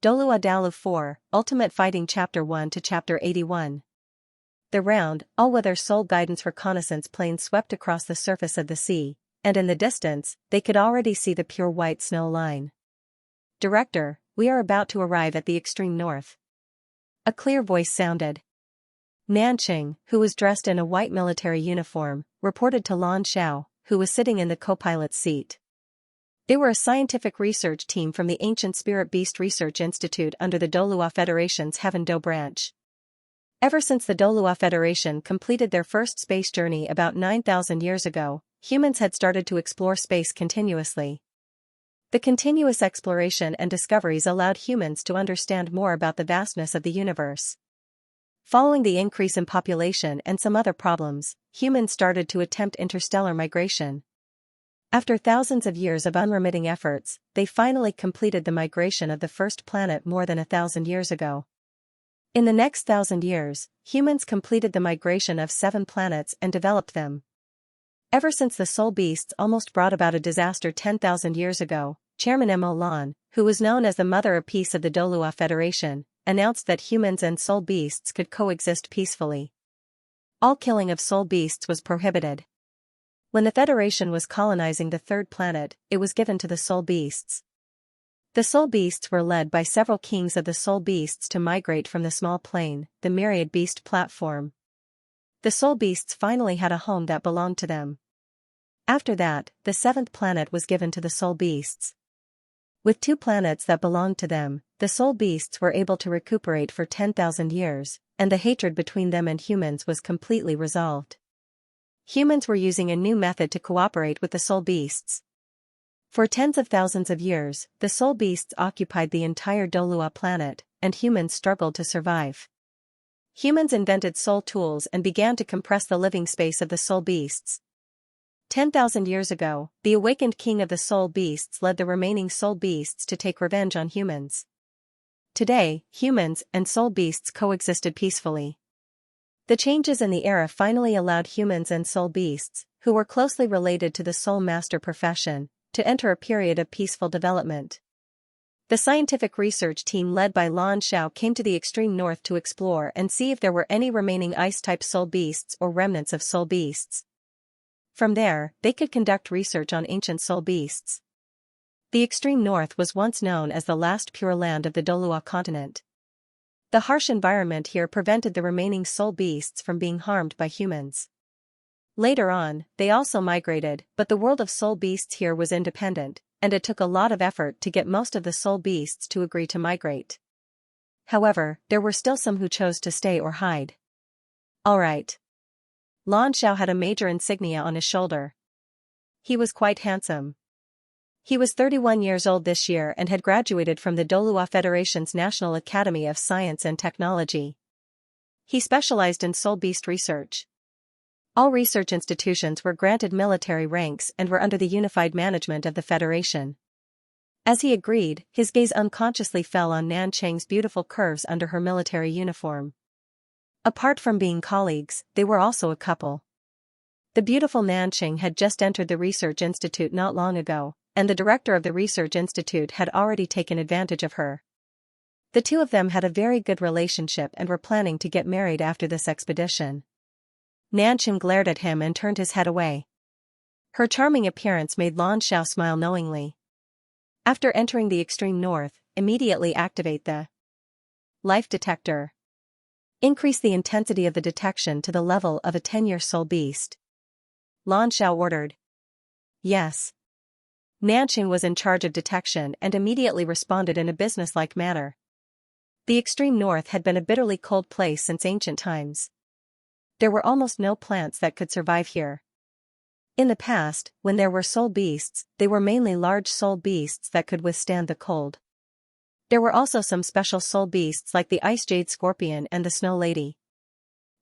Douluo Dalu 4, Ultimate Fighting Chapter 1 to Chapter 81. The round, all-weather Soul Guidance reconnaissance plane swept across the surface of the sea, and in the distance, they could already see the pure white snow line. "Director, we are about to arrive at the extreme north." A clear voice sounded. Nanqing, who was dressed in a white military uniform, reported to Lan Xiao, who was sitting in the co-pilot's seat. They were a scientific research team from the Ancient Spirit Beast Research Institute under the Douluo Federation's Heaven Do branch. Ever since the Douluo Federation completed their first space journey about 9,000 years ago, humans had started to explore space continuously. The continuous exploration and discoveries allowed humans to understand more about the vastness of the universe. Following the increase in population and some other problems, humans started to attempt interstellar migration. After thousands of years of unremitting efforts, they finally completed the migration of the first planet more than 1,000 years ago. In the next 1,000 years, humans completed the migration of 7 planets and developed them. Ever since the Soul Beasts almost brought about a disaster 10,000 years ago, Chairman Mo Lan, who was known as the Mother of Peace of the Douluo Federation, announced that humans and Soul Beasts could coexist peacefully. All killing of Soul Beasts was prohibited. When the Federation was colonizing the 3rd planet, it was given to the Soul Beasts. The Soul Beasts were led by several kings of the Soul Beasts to migrate from the small plane, the Myriad Beast platform. The Soul Beasts finally had a home that belonged to them. After that, the 7th planet was given to the Soul Beasts. With 2 planets that belonged to them, the Soul Beasts were able to recuperate for 10,000 years, and the hatred between them and humans was completely resolved. Humans were using a new method to cooperate with the Soul Beasts. For tens of thousands of years, the Soul Beasts occupied the entire Douluo planet, and humans struggled to survive. Humans invented soul tools and began to compress the living space of the Soul Beasts. 10,000 years ago, the awakened king of the Soul Beasts led the remaining Soul Beasts to take revenge on humans. Today, humans and Soul Beasts coexisted peacefully. The changes in the era finally allowed humans and Soul Beasts, who were closely related to the Soul Master profession, to enter a period of peaceful development. The scientific research team led by Lan Xiao came to the extreme north to explore and see if there were any remaining ice-type Soul Beasts or remnants of Soul Beasts. From there, they could conduct research on ancient Soul Beasts. The extreme north was once known as the last pure land of the Douluo continent. The harsh environment here prevented the remaining Soul Beasts from being harmed by humans. Later on, they also migrated, but the world of Soul Beasts here was independent, and it took a lot of effort to get most of the Soul Beasts to agree to migrate. However, there were still some who chose to stay or hide. Alright. Lan Xiao had a major insignia on his shoulder. He was quite handsome. He was 31 years old this year and had graduated from the Douluo Federation's National Academy of Science and Technology. He specialized in Soul Beast research. All research institutions were granted military ranks and were under the unified management of the Federation. As he agreed, his gaze unconsciously fell on Nanqing's beautiful curves under her military uniform. Apart from being colleagues, they were also a couple. The beautiful Nanqing had just entered the research institute not long ago, and the director of the research institute had already taken advantage of her. The two of them had a very good relationship and were planning to get married after this expedition. Nanqing glared at him and turned his head away. Her charming appearance made Lan Xiao smile knowingly. After entering the extreme north, immediately activate the life detector. Increase the intensity of the detection to the level of a 10-year Soul Beast. Lan Xiao ordered. Yes. Nanqing was in charge of detection and immediately responded in a businesslike manner. The extreme north had been a bitterly cold place since ancient times. There were almost no plants that could survive here. In the past, when there were Soul Beasts, they were mainly large Soul Beasts that could withstand the cold. There were also some special Soul Beasts like the Ice Jade Scorpion and the Snow Lady.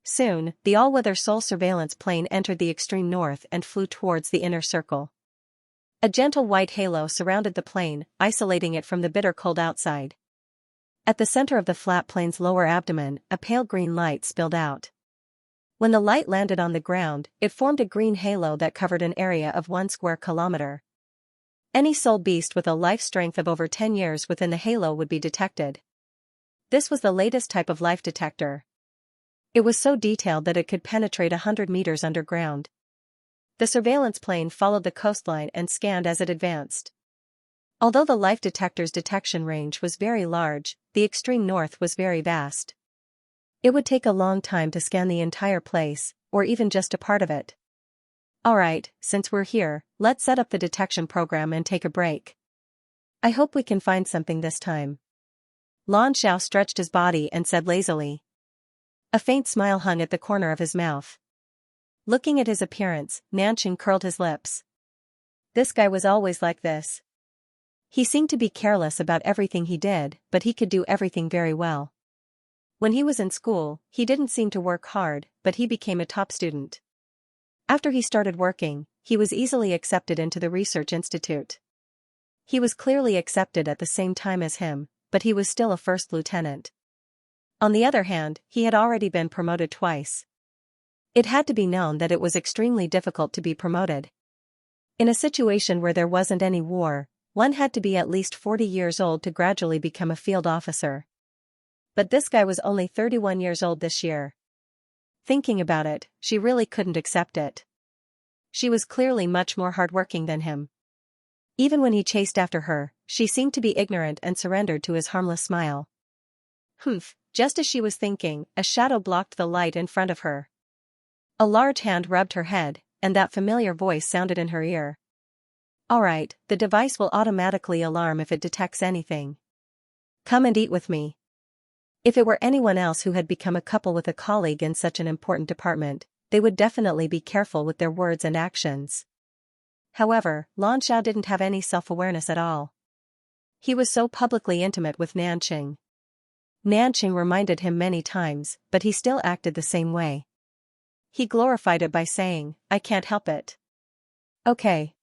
Soon, the all-weather Soul Surveillance plane entered the extreme north and flew towards the inner circle. A gentle white halo surrounded the plane, isolating it from the bitter cold outside. At the center of the flat plane's lower abdomen, a pale green light spilled out. When the light landed on the ground, it formed a green halo that covered an area of 1 square kilometer. Any soul beast with a life strength of over 10 years within the halo would be detected. This was the latest type of life detector. It was so detailed that it could penetrate 100 meters underground. The surveillance plane followed the coastline and scanned as it advanced. Although the life detector's detection range was very large, the extreme north was very vast. It would take a long time to scan the entire place, or even just a part of it. Alright, since we're here, let's set up the detection program and take a break. I hope we can find something this time. Lan Xiao stretched his body and said lazily. A faint smile hung at the corner of his mouth. Looking at his appearance, Nanqing curled his lips. This guy was always like this. He seemed to be careless about everything he did, but he could do everything very well. When he was in school, he didn't seem to work hard, but he became a top student. After he started working, he was easily accepted into the research institute. He was clearly accepted at the same time as him, but he was still a first lieutenant. On the other hand, he had already been promoted twice. It had to be known that it was extremely difficult to be promoted. In a situation where there wasn't any war, one had to be at least 40 years old to gradually become a field officer. But this guy was only 31 years old this year. Thinking about it, she really couldn't accept it. She was clearly much more hardworking than him. Even when he chased after her, she seemed to be ignorant and surrendered to his harmless smile. Humph, just as she was thinking, a shadow blocked the light in front of her. A large hand rubbed her head, and that familiar voice sounded in her ear. Alright, the device will automatically alarm if it detects anything. Come and eat with me. If it were anyone else who had become a couple with a colleague in such an important department, they would definitely be careful with their words and actions. However, Lan Xiao didn't have any self-awareness at all. He was so publicly intimate with Nanqing. Nanqing reminded him many times, but he still acted the same way. He glorified it by saying, I can't help it. Okay.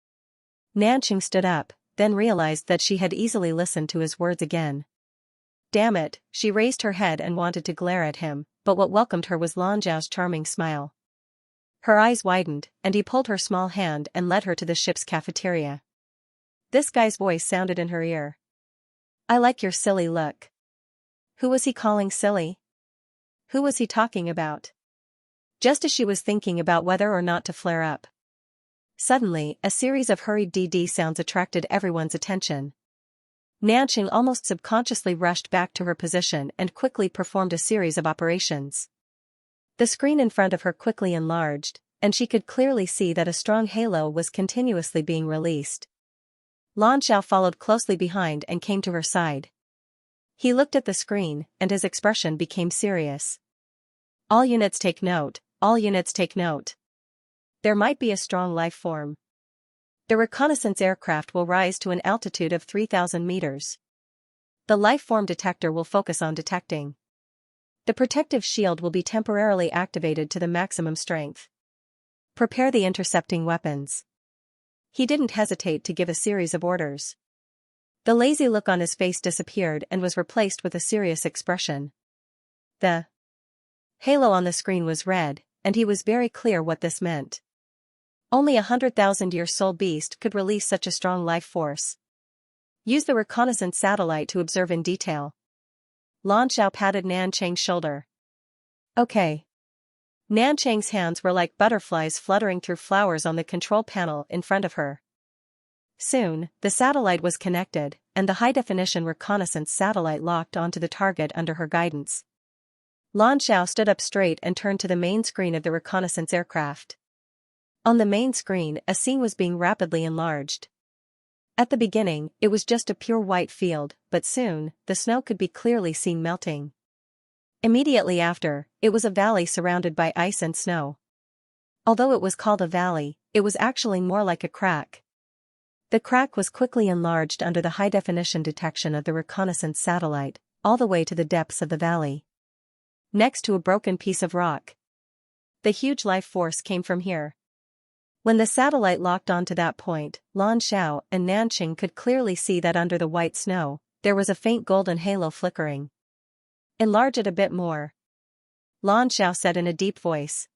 Nanqing stood up, then realized that she had easily listened to his words again. Damn it, she raised her head and wanted to glare at him, but what welcomed her was Lan Zhao's charming smile. Her eyes widened, and he pulled her small hand and led her to the ship's cafeteria. This guy's voice sounded in her ear. I like your silly look. Who was he calling silly? Who was he talking about? Just as she was thinking about whether or not to flare up. Suddenly, a series of hurried DD sounds attracted everyone's attention. Nanqing almost subconsciously rushed back to her position and quickly performed a series of operations. The screen in front of her quickly enlarged, and she could clearly see that a strong halo was continuously being released. Lan Xiao followed closely behind and came to her side. He looked at the screen, and his expression became serious. All units take note, all units take note. There might be a strong life form. The reconnaissance aircraft will rise to an altitude of 3,000 meters. The life form detector will focus on detecting. The protective shield will be temporarily activated to the maximum strength. Prepare the intercepting weapons. He didn't hesitate to give a series of orders. The lazy look on his face disappeared and was replaced with a serious expression. The halo on the screen was red, and he was very clear what this meant. Only a 100,000-year soul beast could release such a strong life force. Use the reconnaissance satellite to observe in detail. Lan Xiao patted Nanqing's shoulder. Okay. Nanqing's hands were like butterflies fluttering through flowers on the control panel in front of her. Soon, the satellite was connected, and the high-definition reconnaissance satellite locked onto the target under her guidance. Lan Xiao stood up straight and turned to the main screen of the reconnaissance aircraft. On the main screen, a scene was being rapidly enlarged. At the beginning, it was just a pure white field, but soon, the snow could be clearly seen melting. Immediately after, it was a valley surrounded by ice and snow. Although it was called a valley, it was actually more like a crack. The crack was quickly enlarged under the high-definition detection of the reconnaissance satellite, all the way to the depths of the valley. Next to a broken piece of rock. The huge life force came from here. When the satellite locked onto that point, Lan Xiao and Nanqing could clearly see that under the white snow, there was a faint golden halo flickering. Enlarge it a bit more. Lan Xiao said in a deep voice.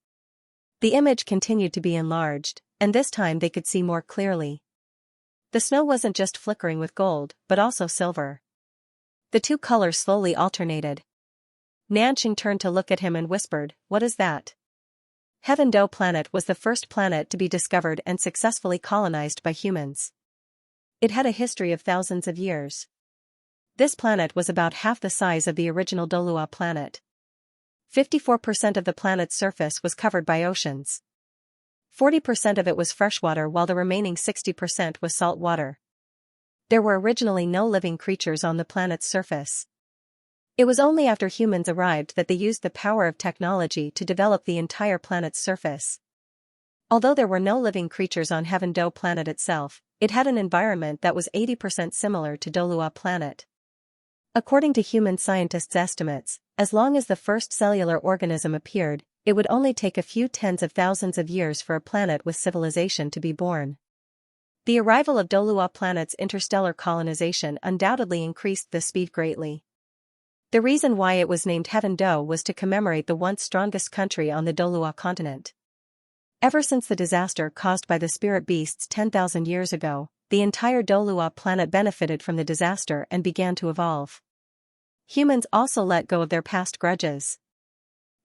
The image continued to be enlarged, and this time they could see more clearly. The snow wasn't just flickering with gold, but also silver. The two colors slowly alternated. Nanxing turned to look at him and whispered, "What is that?" Heaven Do planet was the first planet to be discovered and successfully colonized by humans. It had a history of thousands of years. This planet was about half the size of the original Douluo planet. 54% of the planet's surface was covered by oceans. 40% of it was freshwater while the remaining 60% was salt water. There were originally no living creatures on the planet's surface. It was only after humans arrived that they used the power of technology to develop the entire planet's surface. Although there were no living creatures on Heaven Do planet itself, it had an environment that was 80% similar to Douluo planet. According to human scientists' estimates, as long as the first cellular organism appeared, it would only take a few tens of thousands of years for a planet with civilization to be born. The arrival of Douluo planet's interstellar colonization undoubtedly increased the speed greatly. The reason why it was named Heaven Do was to commemorate the once strongest country on the Douluo continent. Ever since the disaster caused by the spirit beasts 10,000 years ago, the entire Douluo planet benefited from the disaster and began to evolve. Humans also let go of their past grudges.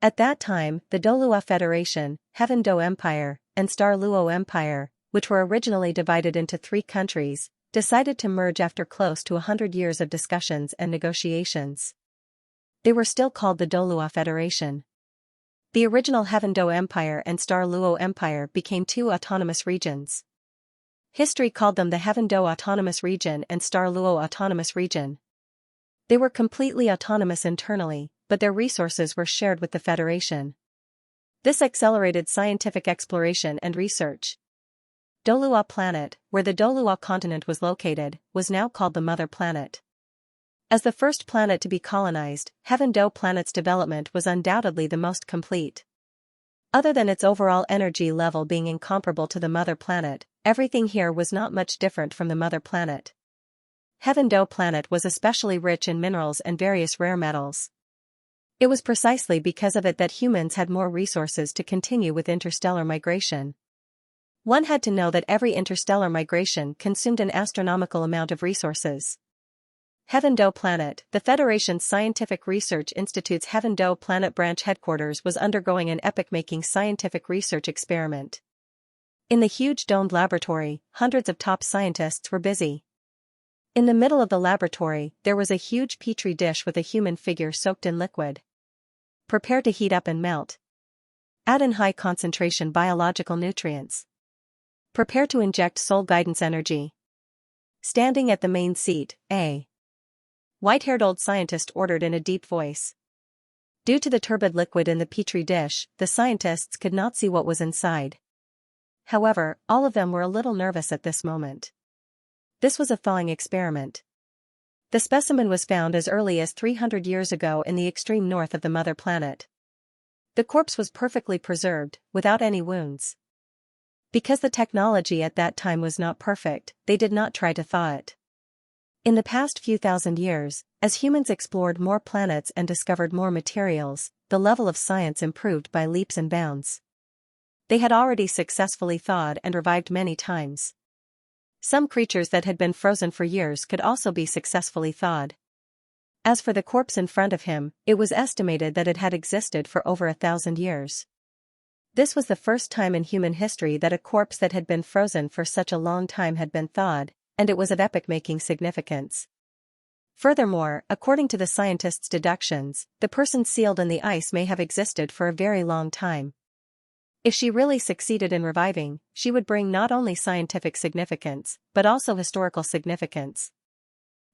At that time, the Douluo Federation, Heaven Do Empire, and Star Luo Empire, which were originally divided into 3 countries, decided to merge after close to 100 years of discussions and negotiations. They were still called the Douluo Federation. The original Heaven Do Empire and Star Luo Empire became 2 autonomous regions. History called them the Heaven Do Autonomous Region and Star Luo Autonomous Region. They were completely autonomous internally, but their resources were shared with the Federation. This accelerated scientific exploration and research. Douluo planet, where the Douluo continent was located, was now called the Mother Planet. As the first planet to be colonized, Heaven Do planet's development was undoubtedly the most complete. Other than its overall energy level being incomparable to the Mother Planet, everything here was not much different from the Mother Planet. Heaven Do planet was especially rich in minerals and various rare metals. It was precisely because of it that humans had more resources to continue with interstellar migration. One had to know that every interstellar migration consumed an astronomical amount of resources. Heaven Do planet, the Federation's Scientific Research Institute's Heaven Do planet branch headquarters, was undergoing an epoch-making scientific research experiment. In the huge domed laboratory, hundreds of top scientists were busy. In the middle of the laboratory, there was a huge petri dish with a human figure soaked in liquid. Prepare to heat up and melt. Add in high concentration biological nutrients. Prepare to inject soul guidance energy. Standing at the main seat, a white-haired old scientist ordered in a deep voice. Due to the turbid liquid in the petri dish, the scientists could not see what was inside. However, all of them were a little nervous at this moment. This was a thawing experiment. The specimen was found as early as 300 years ago in the extreme north of the Mother Planet. The corpse was perfectly preserved, without any wounds. Because the technology at that time was not perfect, they did not try to thaw it. In the past few thousand years, as humans explored more planets and discovered more materials, the level of science improved by leaps and bounds. They had already successfully thawed and revived many times. Some creatures that had been frozen for years could also be successfully thawed. As for the corpse in front of him, it was estimated that it had existed for over 1,000 years. This was the first time in human history that a corpse that had been frozen for such a long time had been thawed, and it was of epoch-making significance. Furthermore, according to the scientists' deductions, the person sealed in the ice may have existed for a very long time. If she really succeeded in reviving, she would bring not only scientific significance, but also historical significance.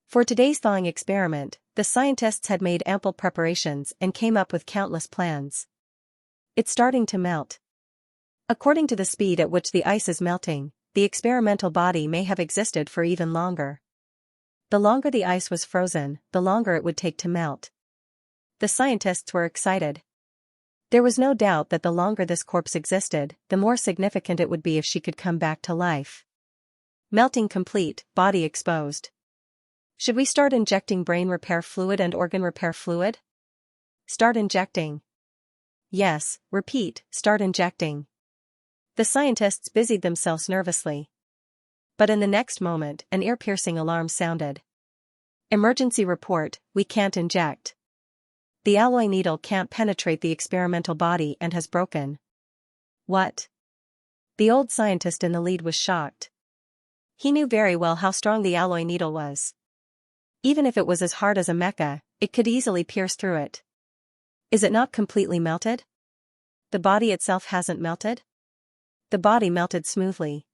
For today's thawing experiment, the scientists had made ample preparations and came up with countless plans. It's starting to melt. According to the speed at which the ice is melting, the experimental body may have existed for even longer. The longer the ice was frozen, the longer it would take to melt. The scientists were excited. There was no doubt that the longer this corpse existed, the more significant it would be if she could come back to life. Melting complete, body exposed. Should we start injecting brain repair fluid and organ repair fluid? Start injecting. Yes, repeat, start injecting. The scientists busied themselves nervously. But in the next moment, an ear-piercing alarm sounded. Emergency report, we can't inject. The alloy needle can't penetrate the experimental body and has broken. What? The old scientist in the lead was shocked. He knew very well how strong the alloy needle was. Even if it was as hard as a mecha, it could easily pierce through it. Is it not completely melted? The body itself hasn't melted? The body melted smoothly.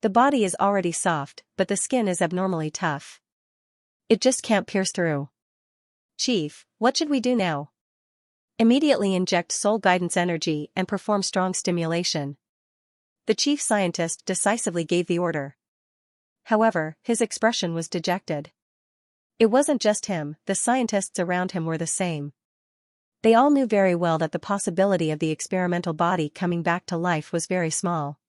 The body is already soft, but the skin is abnormally tough. It just can't pierce through. Chief, what should we do now? Immediately inject soul guidance energy and perform strong stimulation. The chief scientist decisively gave the order. However, his expression was dejected. It wasn't just him, the scientists around him were the same. They all knew very well that the possibility of the experimental body coming back to life was very small.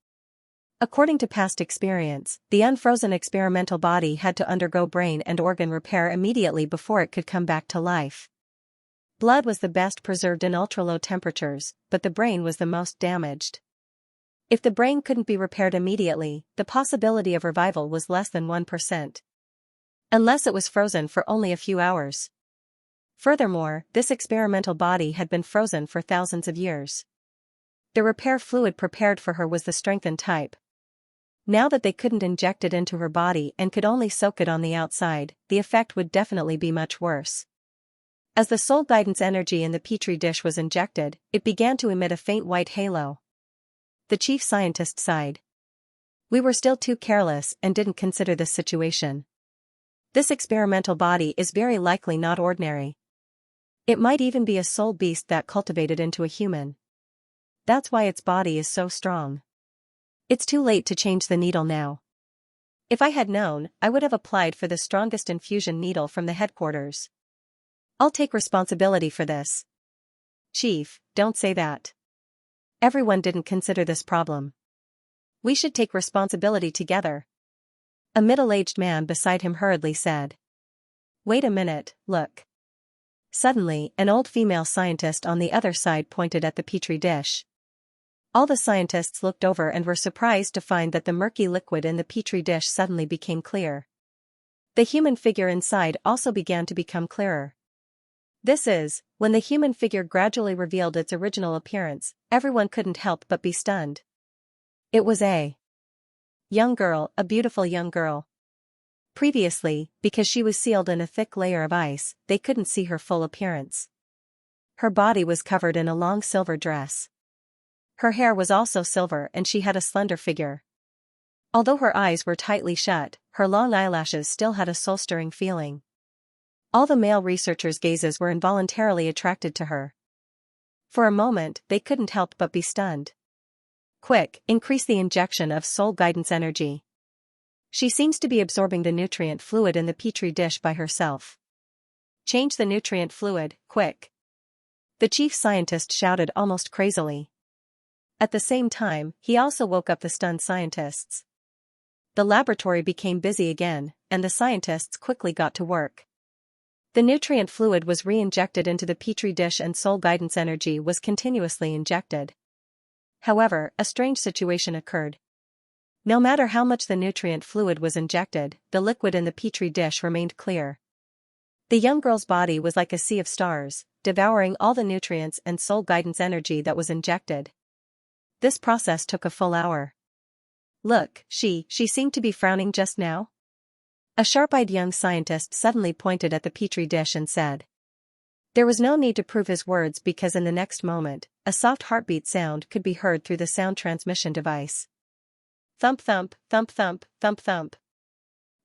According to past experience, the unfrozen experimental body had to undergo brain and organ repair immediately before it could come back to life. Blood was the best preserved in ultra-low temperatures, but the brain was the most damaged. If the brain couldn't be repaired immediately, the possibility of revival was less than 1%. Unless it was frozen for only a few hours. Furthermore, this experimental body had been frozen for thousands of years. The repair fluid prepared for her was the strengthened type. Now that they couldn't inject it into her body and could only soak it on the outside, the effect would definitely be much worse. As the soul guidance energy in the petri dish was injected, it began to emit a faint white halo. The chief scientist sighed. We were still too careless and didn't consider this situation. This experimental body is very likely not ordinary. It might even be a soul beast that cultivated into a human. That's why its body is so strong. It's too late to change the needle now. If I had known, I would have applied for the strongest infusion needle from the headquarters. I'll take responsibility for this. Chief, don't say that. Everyone didn't consider this problem. We should take responsibility together. A middle-aged man beside him hurriedly said. Wait a minute, look. Suddenly, an old female scientist on the other side pointed at the petri dish. All the scientists looked over and were surprised to find that the murky liquid in the petri dish suddenly became clear. The human figure inside also began to become clearer. This is, when the human figure gradually revealed its original appearance, everyone couldn't help but be stunned. It was a young girl, a beautiful young girl. Previously, because she was sealed in a thick layer of ice, they couldn't see her full appearance. Her body was covered in a long silver dress. Her hair was also silver and she had a slender figure. Although her eyes were tightly shut, her long eyelashes still had a soul-stirring feeling. All the male researchers' gazes were involuntarily attracted to her. For a moment, they couldn't help but be stunned. Quick, increase the injection of soul guidance energy. She seems to be absorbing the nutrient fluid in the petri dish by herself. Change the nutrient fluid, quick. The chief scientist shouted almost crazily. At the same time, he also woke up the stunned scientists. The laboratory became busy again, and the scientists quickly got to work. The nutrient fluid was re-injected into the petri dish and soul guidance energy was continuously injected. However, a strange situation occurred. No matter how much the nutrient fluid was injected, the liquid in the petri dish remained clear. The young girl's body was like a sea of stars, devouring all the nutrients and soul guidance energy that was injected. This process took a full hour. Look, she seemed to be frowning just now. A sharp-eyed young scientist suddenly pointed at the petri dish and said. There was no need to prove his words because in the next moment, a soft heartbeat sound could be heard through the sound transmission device. Thump thump, thump thump, thump thump.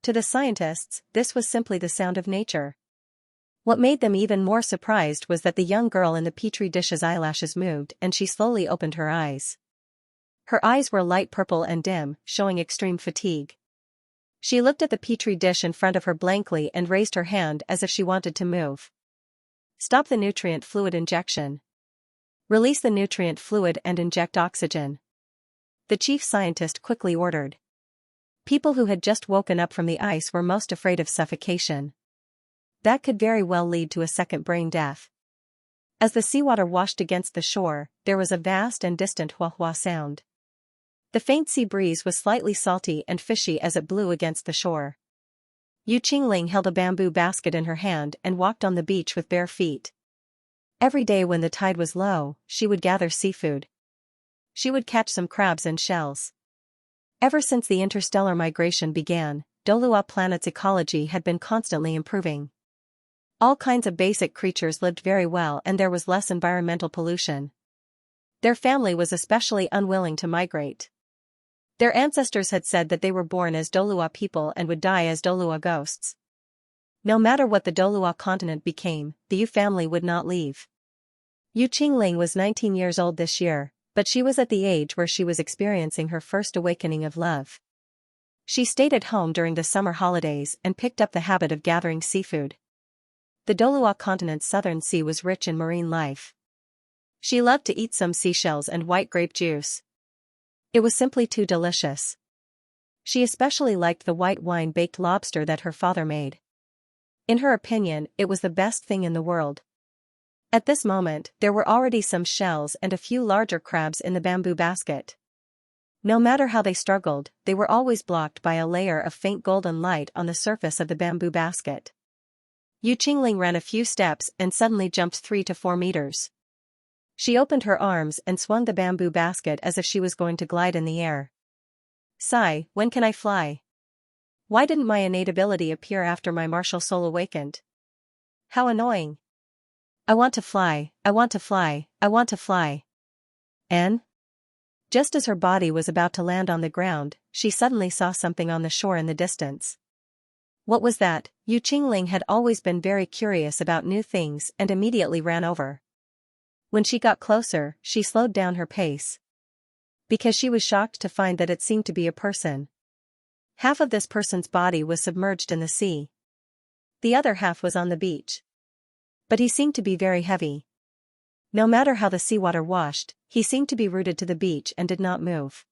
To the scientists, this was simply the sound of nature. What made them even more surprised was that the young girl in the petri dish's eyelashes moved and she slowly opened her eyes. Her eyes were light purple and dim, showing extreme fatigue. She looked at the petri dish in front of her blankly and raised her hand as if she wanted to move. Stop the nutrient fluid injection. Release the nutrient fluid and inject oxygen. The chief scientist quickly ordered. People who had just woken up from the ice were most afraid of suffocation. That could very well lead to a second brain death. As the seawater washed against the shore, there was a vast and distant wah-wah sound. The faint sea breeze was slightly salty and fishy as it blew against the shore. Yu Qingling held a bamboo basket in her hand and walked on the beach with bare feet. Every day when the tide was low, she would gather seafood. She would catch some crabs and shells. Ever since the interstellar migration began, Douluo planet's ecology had been constantly improving. All kinds of basic creatures lived very well and there was less environmental pollution. Their family was especially unwilling to migrate. Their ancestors had said that they were born as Douluo people and would die as Douluo ghosts. No matter what the Douluo continent became, the Yu family would not leave. Yu Qingling was 19 years old this year, but she was at the age where she was experiencing her first awakening of love. She stayed at home during the summer holidays and picked up the habit of gathering seafood. The Douluo continent's southern sea was rich in marine life. She loved to eat some seashells and white grape juice. It was simply too delicious. She especially liked the white wine-baked lobster that her father made. In her opinion, it was the best thing in the world. At this moment, there were already some shells and a few larger crabs in the bamboo basket. No matter how they struggled, they were always blocked by a layer of faint golden light on the surface of the bamboo basket. Yu Qingling ran a few steps and suddenly jumped 3 to 4 meters. She opened her arms and swung the bamboo basket as if she was going to glide in the air. Sigh, when can I fly? Why didn't my innate ability appear after my martial soul awakened? How annoying. I want to fly, I want to fly, I want to fly. And? Just as her body was about to land on the ground, she suddenly saw something on the shore in the distance. What was that? Yu Qingling had always been very curious about new things and immediately ran over. When she got closer, she slowed down her pace. Because she was shocked to find that it seemed to be a person. Half of this person's body was submerged in the sea. The other half was on the beach. But he seemed to be very heavy. No matter how the seawater washed, he seemed to be rooted to the beach and did not move.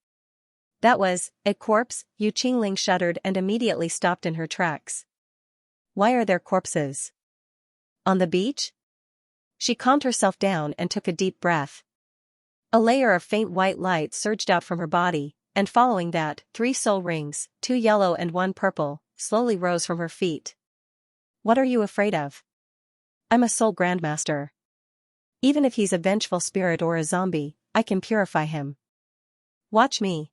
That was a corpse. Yu Qingling shuddered and immediately stopped in her tracks. Why are there corpses on the beach? She calmed herself down and took a deep breath. A layer of faint white light surged out from her body, and following that, 3 soul rings, 2 yellow and 1 purple, slowly rose from her feet. What are you afraid of? I'm a soul grandmaster. Even if he's a vengeful spirit or a zombie, I can purify him. Watch me.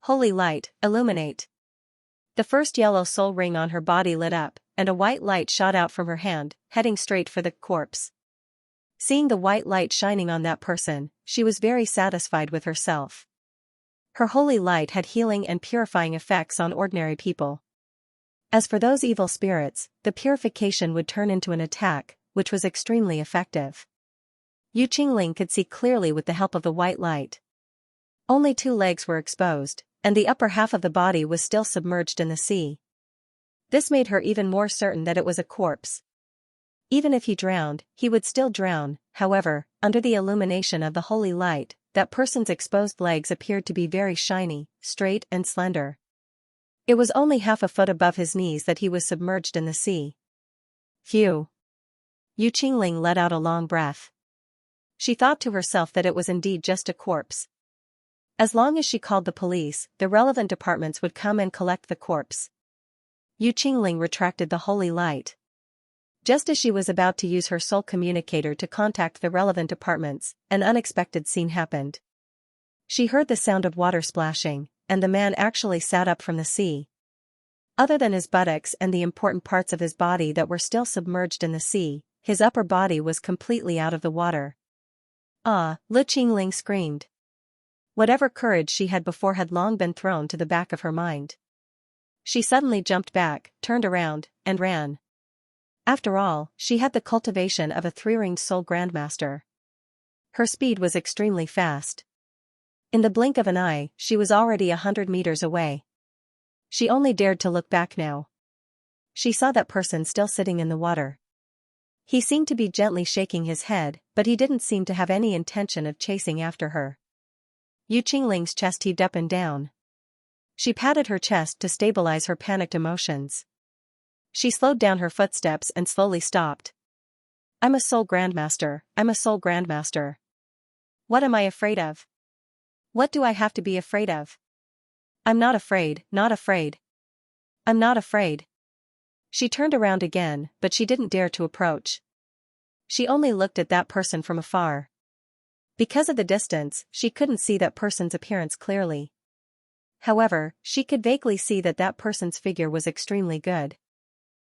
Holy light, illuminate. The first yellow soul ring on her body lit up, and a white light shot out from her hand, heading straight for the corpse. Seeing the white light shining on that person, she was very satisfied with herself. Her holy light had healing and purifying effects on ordinary people. As for those evil spirits, the purification would turn into an attack, which was extremely effective. Yu Qingling could see clearly with the help of the white light. Only 2 legs were exposed, and the upper half of the body was still submerged in the sea. This made her even more certain that it was a corpse. Even if he drowned, he would still drown. However, under the illumination of the holy light, that person's exposed legs appeared to be very shiny, straight and slender. It was only half a foot above his knees that he was submerged in the sea. Phew. Yu Qingling let out a long breath. She thought to herself that it was indeed just a corpse. As long as she called the police, the relevant departments would come and collect the corpse. Yu Qingling retracted the holy light. Just as she was about to use her soul communicator to contact the relevant departments, an unexpected scene happened. She heard the sound of water splashing, and the man actually sat up from the sea. Other than his buttocks and the important parts of his body that were still submerged in the sea, his upper body was completely out of the water. Ah, Yu Qingling screamed. Whatever courage she had before had long been thrown to the back of her mind. She suddenly jumped back, turned around, and ran. After all, she had the cultivation of a 3-ringed soul grandmaster. Her speed was extremely fast. In the blink of an eye, she was already 100 meters away. She only dared to look back now. She saw that person still sitting in the water. He seemed to be gently shaking his head, but he didn't seem to have any intention of chasing after her. Yu Qingling's chest heaved up and down. She patted her chest to stabilize her panicked emotions. She slowed down her footsteps and slowly stopped. I'm a soul grandmaster, I'm a soul grandmaster. What am I afraid of? What do I have to be afraid of? I'm not afraid, not afraid. I'm not afraid. She turned around again, but she didn't dare to approach. She only looked at that person from afar. Because of the distance, she couldn't see that person's appearance clearly. However, she could vaguely see that that person's figure was extremely good.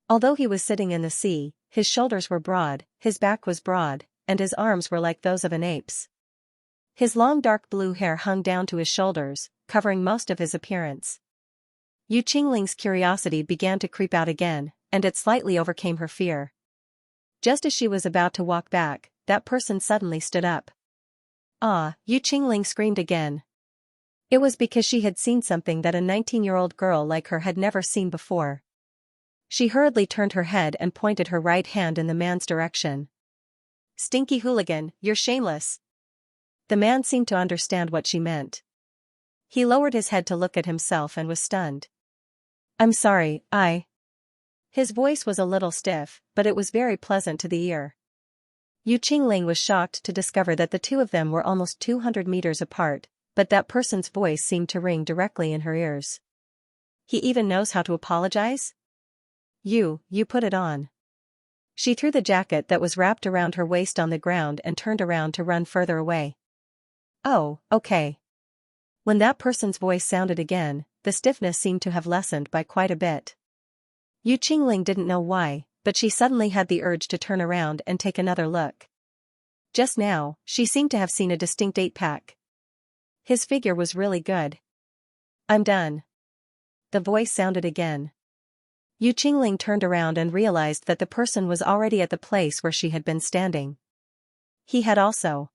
Although he was sitting in the sea, his shoulders were broad, his back was broad, and his arms were like those of an ape's. His long dark blue hair hung down to his shoulders, covering most of his appearance. Yu Qingling's curiosity began to creep out again, and it slightly overcame her fear. Just as she was about to walk back, that person suddenly stood up. Ah! Yu Qingling screamed again. It was because she had seen something that a 19-year-old girl like her had never seen before. She hurriedly turned her head and pointed her right hand in the man's direction. Stinky hooligan, you're shameless. The man seemed to understand what she meant. He lowered his head to look at himself and was stunned. I'm sorry, His voice was a little stiff, but it was very pleasant to the ear. Yu Qingling was shocked to discover that the two of them were almost 200 meters apart, but that person's voice seemed to ring directly in her ears. He even knows how to apologize? You put it on. She threw the jacket that was wrapped around her waist on the ground and turned around to run further away. Oh, okay. When that person's voice sounded again, the stiffness seemed to have lessened by quite a bit. Yu Qingling didn't know why, but she suddenly had the urge to turn around and take another look. Just now, she seemed to have seen a distinct 8-pack. His figure was really good. I'm done. The voice sounded again. Yu Qingling turned around and realized that the person was already at the place where she had been standing. He had also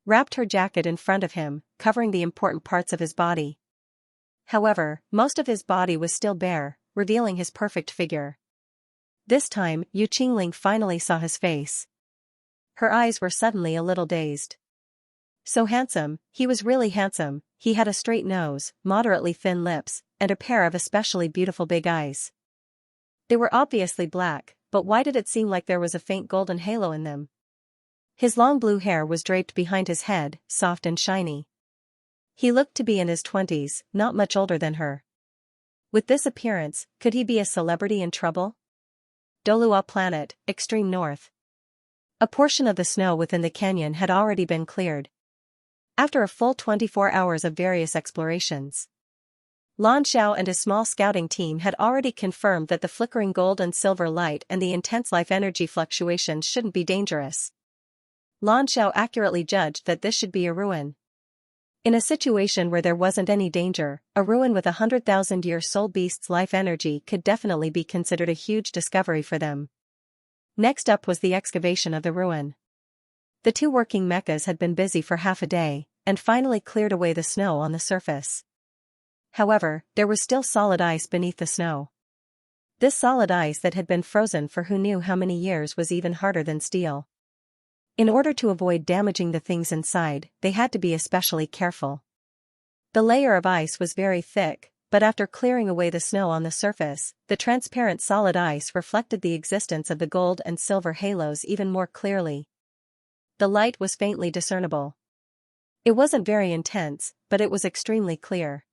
wrapped her jacket in front of him, covering the important parts of his body. However, most of his body was still bare, revealing his perfect figure. This time, Yu Qingling finally saw his face. Her eyes were suddenly a little dazed. So handsome, he was really handsome. He had a straight nose, moderately thin lips, and a pair of especially beautiful big eyes. They were obviously black, but why did it seem like there was a faint golden halo in them? His long blue hair was draped behind his head, soft and shiny. He looked to be in his 20s, not much older than her. With this appearance, could he be a celebrity in trouble? Douluo planet, extreme north. A portion of the snow within the canyon had already been cleared. After a full 24 hours of various explorations, Lan Xiao and his small scouting team had already confirmed that the flickering gold and silver light and the intense life energy fluctuations shouldn't be dangerous. Lan Xiao accurately judged that this should be a ruin. In a situation where there wasn't any danger, a ruin with 100,000-year soul beast's life energy could definitely be considered a huge discovery for them. Next up was the excavation of the ruin. The two working mechas had been busy for half a day, and finally cleared away the snow on the surface. However, there was still solid ice beneath the snow. This solid ice that had been frozen for who knew how many years was even harder than steel. In order to avoid damaging the things inside, they had to be especially careful. The layer of ice was very thick, but after clearing away the snow on the surface, the transparent solid ice reflected the existence of the gold and silver halos even more clearly. The light was faintly discernible. It wasn't very intense, but it was extremely clear.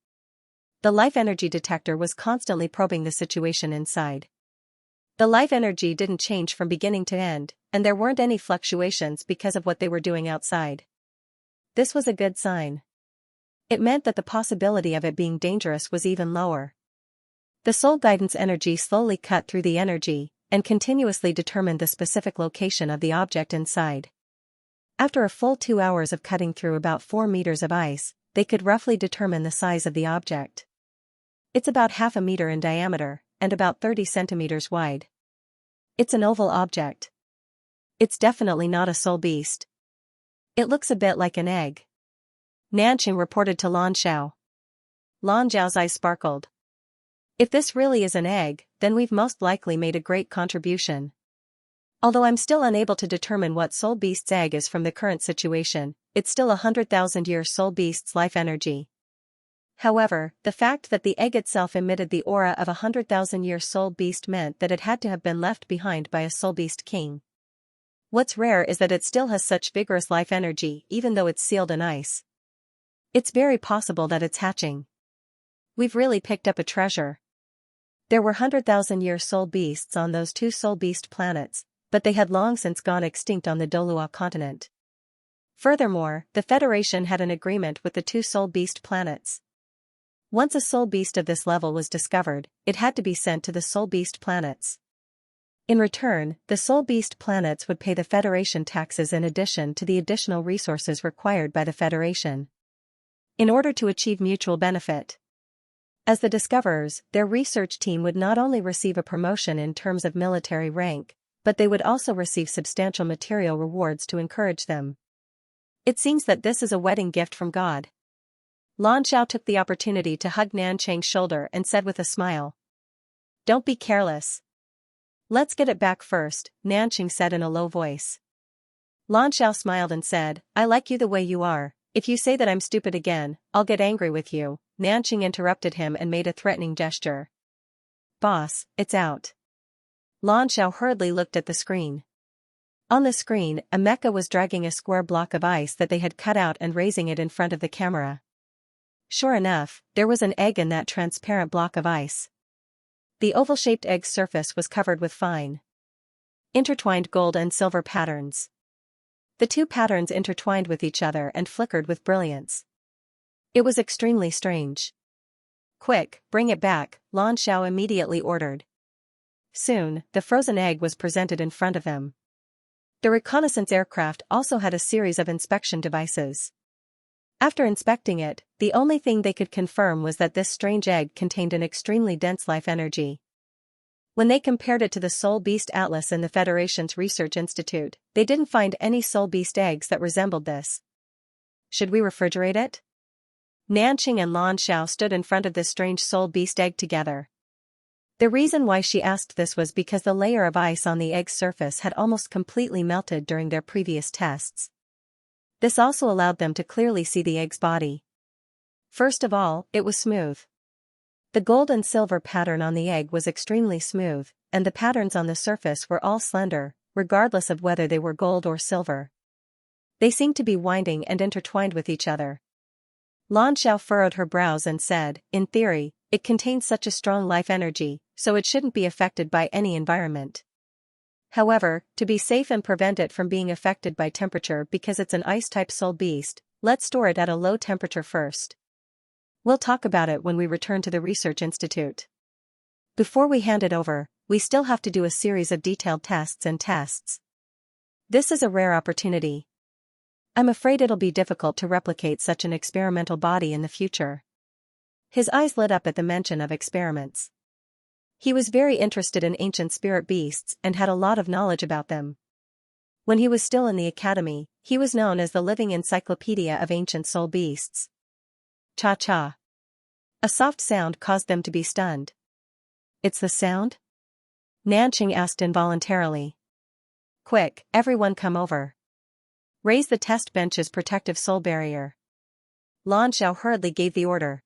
The life energy detector was constantly probing the situation inside. The life energy didn't change from beginning to end, and there weren't any fluctuations because of what they were doing outside. This was a good sign. It meant that the possibility of it being dangerous was even lower. The soul guidance energy slowly cut through the energy, and continuously determined the specific location of the object inside. After a full 2 hours of cutting through about 4 meters of ice, they could roughly determine the size of the object. It's about half a meter in diameter, and about 30 centimeters wide. It's an oval object. It's definitely not a soul beast. It looks a bit like an egg. Nanqing reported to Lan Xiao. Lan Xiao's eyes sparkled. If this really is an egg, then we've most likely made a great contribution. Although I'm still unable to determine what soul beast's egg is from the current situation, it's still 100,000-year soul beast's life energy. However, the fact that the egg itself emitted the aura of a 100,000-year soul beast meant that it had to have been left behind by a soul beast king. What's rare is that it still has such vigorous life energy even though it's sealed in ice. It's very possible that it's hatching. We've really picked up a treasure. There were 100,000-year soul beasts on those two soul beast planets, but they had long since gone extinct on the Douluo continent. Furthermore, the Federation had an agreement with the two soul beast planets. Once a soul beast of this level was discovered, it had to be sent to the soul beast planets. In return, the soul beast planets would pay the Federation taxes in addition to the additional resources required by the Federation, in order to achieve mutual benefit. As the discoverers, their research team would not only receive a promotion in terms of military rank, but they would also receive substantial material rewards to encourage them. It seems that this is a wedding gift from God. Lan Xiao took the opportunity to hug Nanchang's shoulder and said with a smile, "Don't be careless. Let's get it back first," Nanchang said in a low voice. Lan Xiao smiled and said, "I like you the way you are. If you say that I'm stupid again, I'll get angry with you." Nanchang interrupted him and made a threatening gesture. "Boss, it's out." Lan Xiao hurriedly looked at the screen. On the screen, a mecha was dragging a square block of ice that they had cut out and raising it in front of the camera. Sure enough, there was an egg in that transparent block of ice. The oval-shaped egg's surface was covered with fine, intertwined gold and silver patterns. The two patterns intertwined with each other and flickered with brilliance. It was extremely strange. "Quick, bring it back," Lan Xiao immediately ordered. Soon, the frozen egg was presented in front of them. The reconnaissance aircraft also had a series of inspection devices. After inspecting it, the only thing they could confirm was that this strange egg contained an extremely dense life energy. When they compared it to the Soul Beast Atlas in the Federation's Research Institute, they didn't find any Soul Beast eggs that resembled this. "Should we refrigerate it?" Nanchang and Lan Xiao stood in front of this strange Soul Beast egg together. The reason why she asked this was because the layer of ice on the egg's surface had almost completely melted during their previous tests. This also allowed them to clearly see the egg's body. First of all, it was smooth. The gold and silver pattern on the egg was extremely smooth, and the patterns on the surface were all slender, regardless of whether they were gold or silver. They seemed to be winding and intertwined with each other. Lan Xiao furrowed her brows and said, "In theory, it contains such a strong life energy, so it shouldn't be affected by any environment. However, to be safe and prevent it from being affected by temperature because it's an ice-type soul beast, let's store it at a low temperature first. We'll talk about it when we return to the Research Institute. Before we hand it over, we still have to do a series of detailed tests. This is a rare opportunity. I'm afraid it'll be difficult to replicate such an experimental body in the future." His eyes lit up at the mention of experiments. He was very interested in ancient spirit beasts and had a lot of knowledge about them. When he was still in the academy, he was known as the living encyclopedia of ancient soul beasts. Cha-cha. A soft sound caused them to be stunned. "It's the sound?" Nanchang asked involuntarily. "Quick, everyone come over. Raise the test bench's protective soul barrier." Lan Xiao hurriedly gave the order.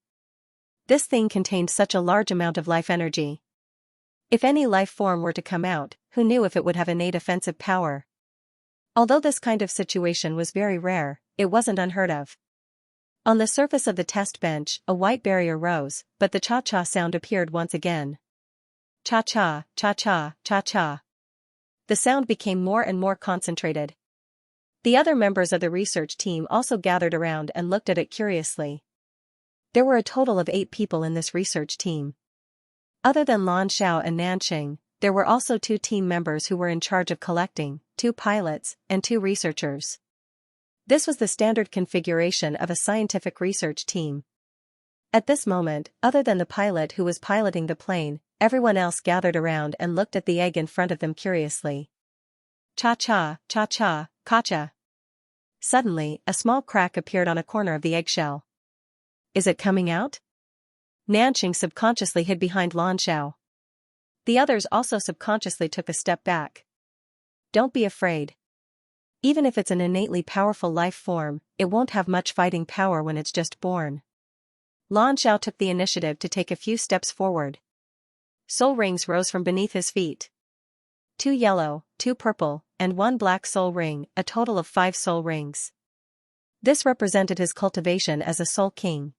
This thing contained such a large amount of life energy. If any life form were to come out, who knew if it would have innate offensive power? Although this kind of situation was very rare, it wasn't unheard of. On the surface of the test bench, a white barrier rose, but the cha-cha sound appeared once again. Cha-cha, cha-cha, cha-cha. The sound became more and more concentrated. The other members of the research team also gathered around and looked at it curiously. There were a total of 8 people in this research team. Other than Lan Xiao and Nanchang, there were also 2 team members who were in charge of collecting, 2 pilots, and 2 researchers. This was the standard configuration of a scientific research team. At this moment, other than the pilot who was piloting the plane, everyone else gathered around and looked at the egg in front of them curiously. Cha-cha, cha-cha, kacha. Suddenly, a small crack appeared on a corner of the eggshell. "Is it coming out?" Nanchang subconsciously hid behind Lan Xiao. The others also subconsciously took a step back. "Don't be afraid. Even if it's an innately powerful life form, it won't have much fighting power when it's just born." Lan Xiao took the initiative to take a few steps forward. Soul rings rose from beneath his feet. 2 yellow, 2 purple, and 1 black soul ring, a total of 5 soul rings. This represented his cultivation as a soul king.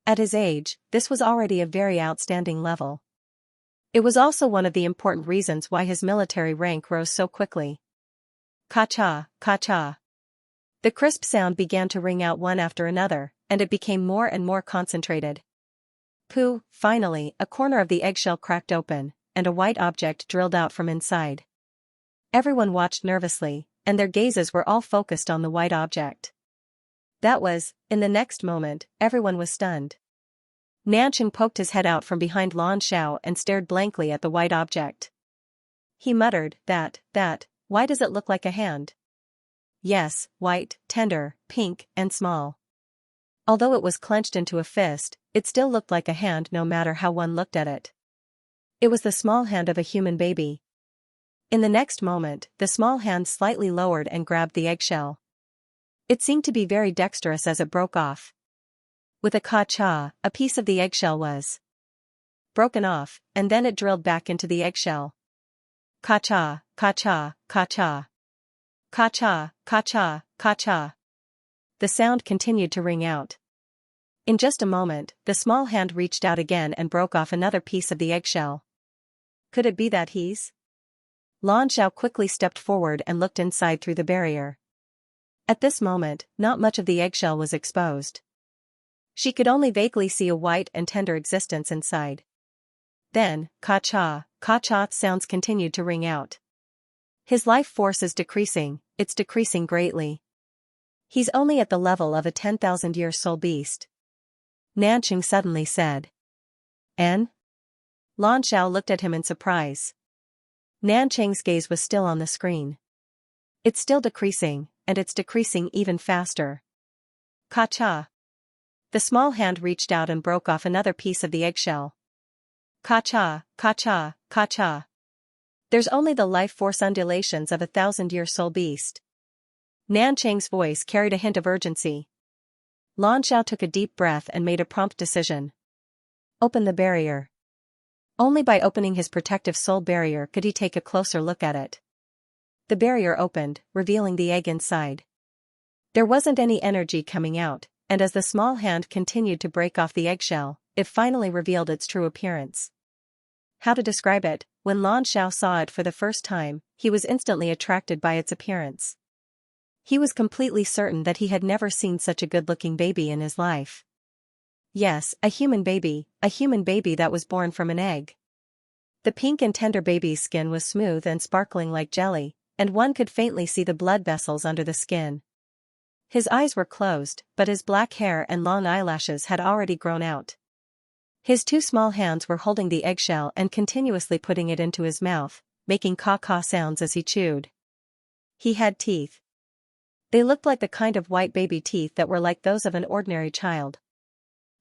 At his age, this was already a very outstanding level. It was also one of the important reasons why his military rank rose so quickly. Ka-cha, ka-cha. The crisp sound began to ring out one after another, and it became more and more concentrated. Pooh, finally, a corner of the eggshell cracked open, and a white object drilled out from inside. Everyone watched nervously, and their gazes were all focused on the white object. In the next moment, everyone was stunned. Nanching poked his head out from behind Lan Xiao and stared blankly at the white object. He muttered, why does it look like a hand? Yes, white, tender, pink, and small. Although it was clenched into a fist, it still looked like a hand no matter how one looked at it. It was the small hand of a human baby. In the next moment, the small hand slightly lowered and grabbed the eggshell. It seemed to be very dexterous as it broke off. With a ka-cha, a piece of the eggshell was broken off, and then it drilled back into the eggshell. Ka-cha, ka-cha, ka-cha. Ka-cha, ka-cha, ka-cha. The sound continued to ring out. In just a moment, the small hand reached out again and broke off another piece of the eggshell. Could it be that he's? Lan Xiao quickly stepped forward and looked inside through the barrier. At this moment, not much of the eggshell was exposed. She could only vaguely see a white and tender existence inside. Then, ka-cha, ka-cha sounds continued to ring out. His life force is decreasing, it's decreasing greatly. He's only at the level of a 10,000-year soul beast. Nanching suddenly said. Lan Xiao looked at him in surprise. Nanching's gaze was still on the screen. It's still decreasing, and it's decreasing even faster. Ka-cha. The small hand reached out and broke off another piece of the eggshell. Ka-cha, ka-cha, ka-cha. There's only the life force undulations of a 1,000-year soul beast. Nanching's voice carried a hint of urgency. Lan Xiao took a deep breath and made a prompt decision. Open the barrier. Only by opening his protective soul barrier could he take a closer look at it. The barrier opened, revealing the egg inside. There wasn't any energy coming out, and as the small hand continued to break off the eggshell, it finally revealed its true appearance. How to describe it? When Lan Xiao saw it for the first time, he was instantly attracted by its appearance. He was completely certain that he had never seen such a good-looking baby in his life. Yes, a human baby that was born from an egg. The pink and tender baby's skin was smooth and sparkling like jelly, and one could faintly see the blood vessels under the skin. His eyes were closed, but his black hair and long eyelashes had already grown out. His two small hands were holding the eggshell and continuously putting it into his mouth, making caw-caw sounds as he chewed. He had teeth. They looked like the kind of white baby teeth that were like those of an ordinary child.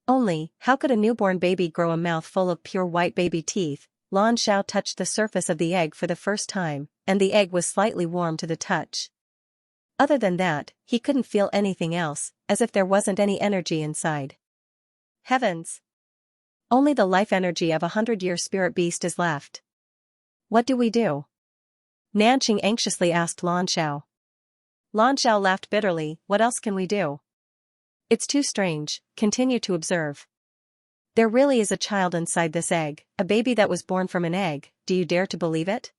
Only, how could a newborn baby grow a mouth full of pure white baby teeth? Lan Xiao touched the surface of the egg for the first time, and the egg was slightly warm to the touch. Other than that, he couldn't feel anything else, as if there wasn't any energy inside. Heavens! Only the life energy of a 100-year spirit beast is left. What do we do? Nanching anxiously asked Lan Xiao. Lan Xiao laughed bitterly. What else can we do? It's too strange, continue to observe. There really is a child inside this egg, a baby that was born from an egg, do you dare to believe it?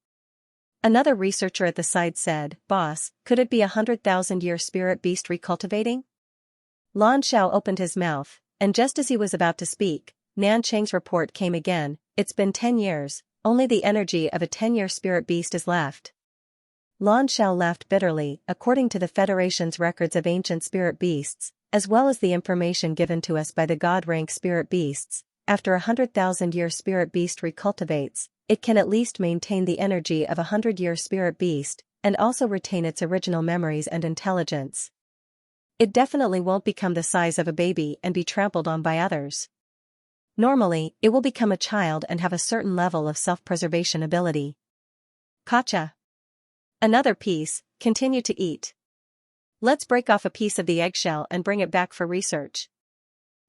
Another researcher at the side said, Boss, could it be a 100,000-year spirit beast recultivating? Lan Xiao opened his mouth, and just as he was about to speak, Nanching's report came again. It's been 10 years, only the energy of a 10-year spirit beast is left. Lan Xiao laughed bitterly. According to the Federation's records of ancient spirit beasts, as well as the information given to us by the God-rank spirit beasts, after a 100,000-year spirit beast recultivates, it can at least maintain the energy of a 100-year spirit beast, and also retain its original memories and intelligence. It definitely won't become the size of a baby and be trampled on by others. Normally, it will become a child and have a certain level of self-preservation ability. Gotcha. Another piece, continue to eat. Let's break off a piece of the eggshell and bring it back for research.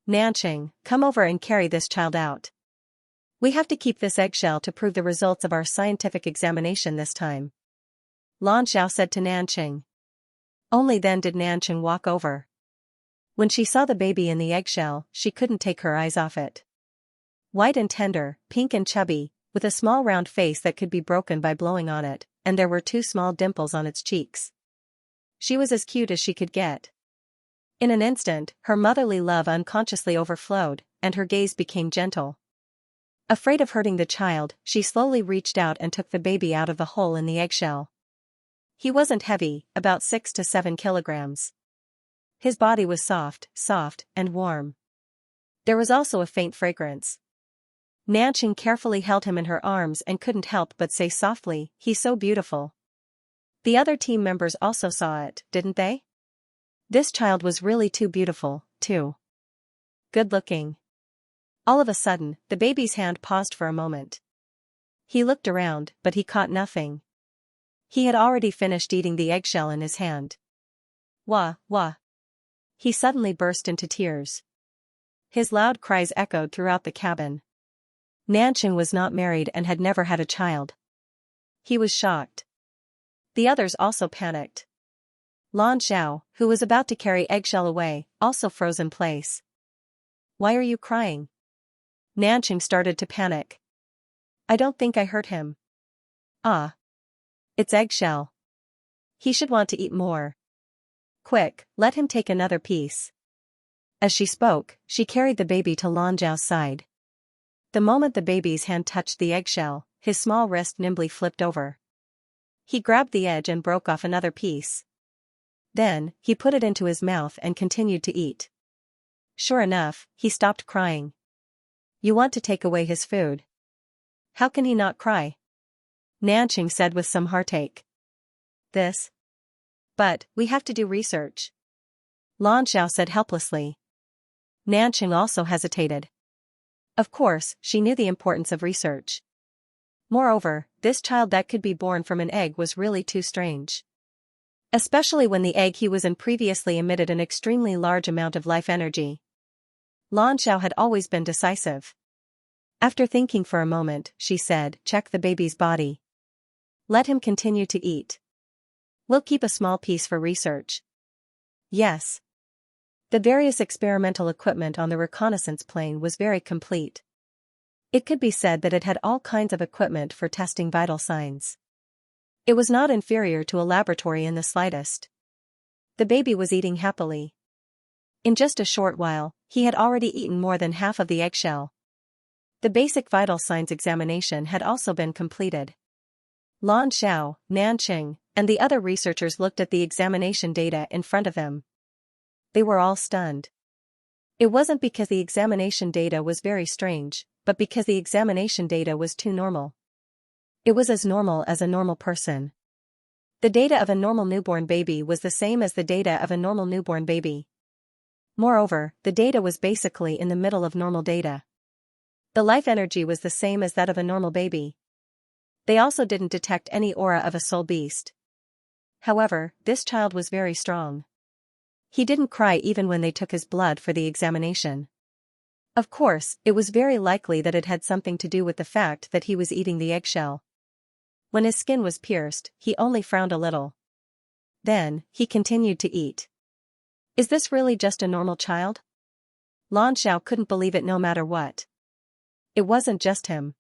Nanching, come over and carry this child out. We have to keep this eggshell to prove the results of our scientific examination this time. Lan Xiao said to Nanching. Only then did Nanching walk over. When she saw the baby in the eggshell, she couldn't take her eyes off it. White and tender, pink and chubby, with a small round face that could be broken by blowing on it, and there were 2 small dimples on its cheeks. She was as cute as she could get. In an instant, her motherly love unconsciously overflowed, and her gaze became gentle. Afraid of hurting the child, she slowly reached out and took the baby out of the hole in the eggshell. He wasn't heavy, about 6 to 7 kilograms. His body was soft, and warm. There was also a faint fragrance. Nanching carefully held him in her arms and couldn't help but say softly, "He's so beautiful." The other team members also saw it, didn't they? This child was really too beautiful, too good-looking. All of a sudden, the baby's hand paused for a moment. He looked around, but he caught nothing. He had already finished eating the eggshell in his hand. Wah, wah. He suddenly burst into tears. His loud cries echoed throughout the cabin. Nanching was not married and had never had a child. He was shocked. The others also panicked. Lan Xiao, who was about to carry eggshell away, also froze in place. "Why are you crying?" Nanching started to panic. "I don't think I hurt him." "Ah. It's eggshell. He should want to eat more. Quick, let him take another piece." As she spoke, she carried the baby to Lan Zhao's side. The moment the baby's hand touched the eggshell, his small wrist nimbly flipped over. He grabbed the edge and broke off another piece. Then, he put it into his mouth and continued to eat. Sure enough, he stopped crying. "You want to take away his food? How can he not cry?" Nanching said with some heartache. But, we have to do research." Lan Xiao said helplessly. Nanching also hesitated. Of course, she knew the importance of research. Moreover, this child that could be born from an egg was really too strange. Especially when the egg he was in previously emitted an extremely large amount of life energy. Lan Xiao had always been decisive. After thinking for a moment, she said, "Check the baby's body. Let him continue to eat. We'll keep a small piece for research." Yes. The various experimental equipment on the reconnaissance plane was very complete. It could be said that it had all kinds of equipment for testing vital signs. It was not inferior to a laboratory in the slightest. The baby was eating happily. In just a short while, he had already eaten more than half of the eggshell. The basic vital signs examination had also been completed. Lan Xiao, Nanching, and the other researchers looked at the examination data in front of them. They were all stunned. It wasn't because the examination data was very strange, but because the examination data was too normal. It was as normal as a normal person. The data of a normal newborn baby was the same as the data of a normal newborn baby. Moreover, the data was basically in the middle of normal data. The life energy was the same as that of a normal baby. They also didn't detect any aura of a soul beast. However, this child was very strong. He didn't cry even when they took his blood for the examination. Of course, it was very likely that it had something to do with the fact that he was eating the eggshell. When his skin was pierced, he only frowned a little. Then, he continued to eat. Is this really just a normal child? Lan Xiao couldn't believe it no matter what. It wasn't just him.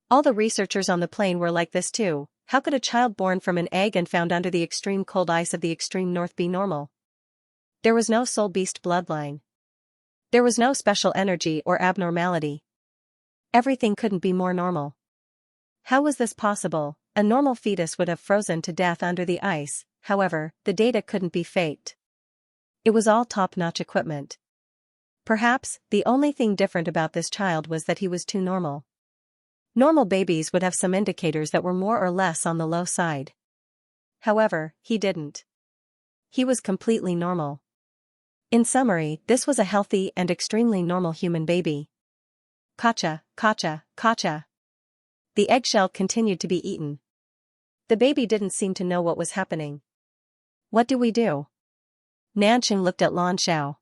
All the researchers on the plane were like this too. How could a child born from an egg and found under the extreme cold ice of the extreme north be normal? There was no soul beast bloodline. There was no special energy or abnormality. Everything couldn't be more normal. How was this possible? A normal fetus would have frozen to death under the ice. However, the data couldn't be faked. It was all top-notch equipment. Perhaps, the only thing different about this child was that he was too normal. Normal babies would have some indicators that were more or less on the low side. However, he didn't. He was completely normal. In summary, this was a healthy and extremely normal human baby. Kacha, kacha, kacha. The eggshell continued to be eaten. The baby didn't seem to know what was happening. What do we do? Nanching looked at Lan Xiao.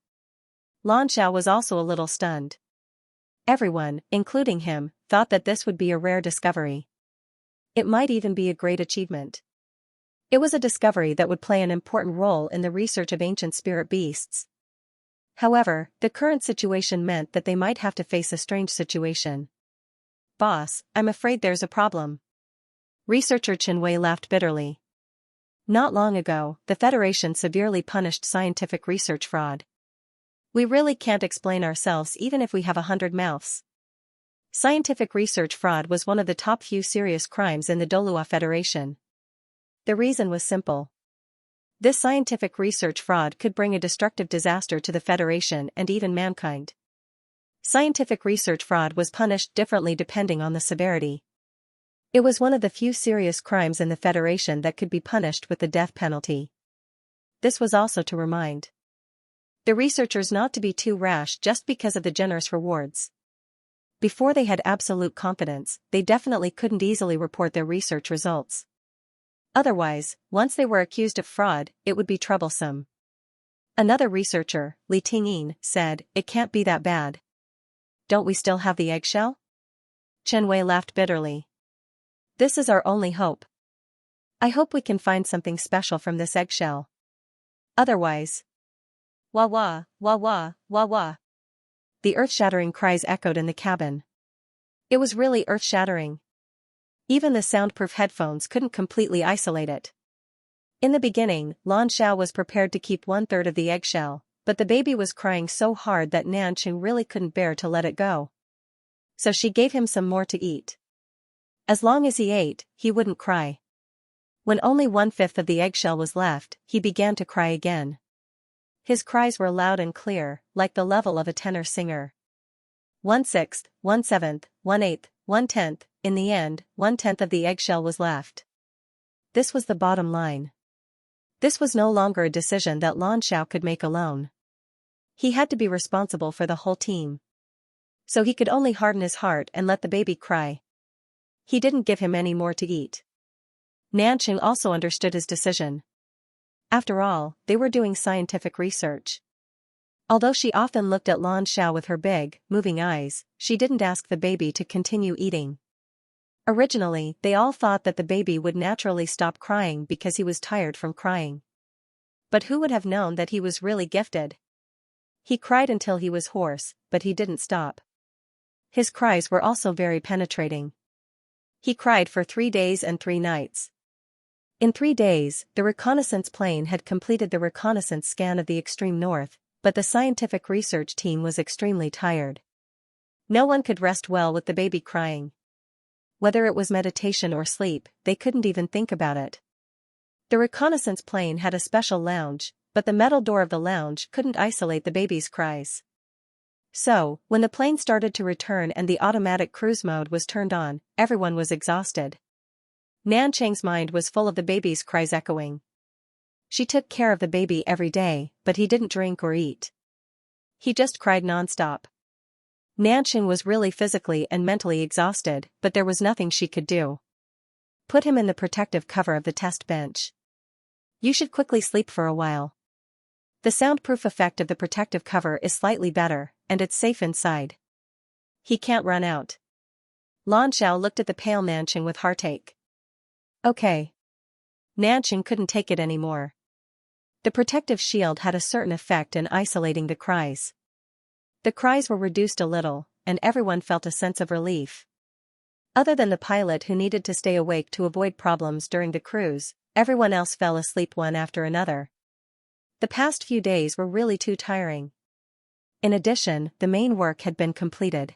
Lan Xiao was also a little stunned. Everyone, including him, thought that this would be a rare discovery. It might even be a great achievement. It was a discovery that would play an important role in the research of ancient spirit beasts. However, the current situation meant that they might have to face a strange situation. "Boss, I'm afraid there's a problem." Researcher Chinwei laughed bitterly. Not long ago, the Federation severely punished scientific research fraud. We really can't explain ourselves even if we have 100 mouths. Scientific research fraud was one of the top few serious crimes in the Douluo Federation. The reason was simple. This scientific research fraud could bring a destructive disaster to the Federation and even mankind. Scientific research fraud was punished differently depending on the severity. It was one of the few serious crimes in the Federation that could be punished with the death penalty. This was also to remind the researchers not to be too rash just because of the generous rewards. Before they had absolute confidence, they definitely couldn't easily report their research results. Otherwise, once they were accused of fraud, it would be troublesome. Another researcher, Li Tingyin, said, "It can't be that bad. Don't we still have the eggshell?" Chen Wei laughed bitterly. "This is our only hope. I hope we can find something special from this eggshell. Otherwise..." Wah wah, wah wah, wah wah. The earth-shattering cries echoed in the cabin. It was really earth-shattering. Even the soundproof headphones couldn't completely isolate it. In the beginning, Lan Xiao was prepared to keep 1/3 of the eggshell, but the baby was crying so hard that Nanqing really couldn't bear to let it go. So she gave him some more to eat. As long as he ate, he wouldn't cry. When only 1/5 of the eggshell was left, he began to cry again. His cries were loud and clear, like the level of a tenor singer. 1/6, 1/7, 1/8, 1/10, in the end, 1/10 of the eggshell was left. This was the bottom line. This was no longer a decision that Lan Xiao could make alone. He had to be responsible for the whole team. So he could only harden his heart and let the baby cry. He didn't give him any more to eat. Nanqing also understood his decision. After all, they were doing scientific research. Although she often looked at Lan Xiao with her big, moving eyes, she didn't ask the baby to continue eating. Originally, they all thought that the baby would naturally stop crying because he was tired from crying. But who would have known that he was really gifted? He cried until he was hoarse, but he didn't stop. His cries were also very penetrating. He cried for 3 days and 3 nights. In 3 days, the reconnaissance plane had completed the reconnaissance scan of the extreme north, but the scientific research team was extremely tired. No one could rest well with the baby crying. Whether it was meditation or sleep, they couldn't even think about it. The reconnaissance plane had a special lounge, but the metal door of the lounge couldn't isolate the baby's cries. So, when the plane started to return and the automatic cruise mode was turned on, everyone was exhausted. Nanqing's mind was full of the baby's cries echoing. She took care of the baby every day, but he didn't drink or eat. He just cried non-stop. Nanqing was really physically and mentally exhausted, but there was nothing she could do. Put him in the protective cover of the test bench. You should quickly sleep for a while. The soundproof effect of the protective cover is slightly better, and it's safe inside. He can't run out. Lan Xiao looked at the pale Nanqing with heartache. Okay. Nanqing couldn't take it anymore. The protective shield had a certain effect in isolating the cries. The cries were reduced a little, and everyone felt a sense of relief. Other than the pilot who needed to stay awake to avoid problems during the cruise, everyone else fell asleep one after another. The past few days were really too tiring. In addition, the main work had been completed.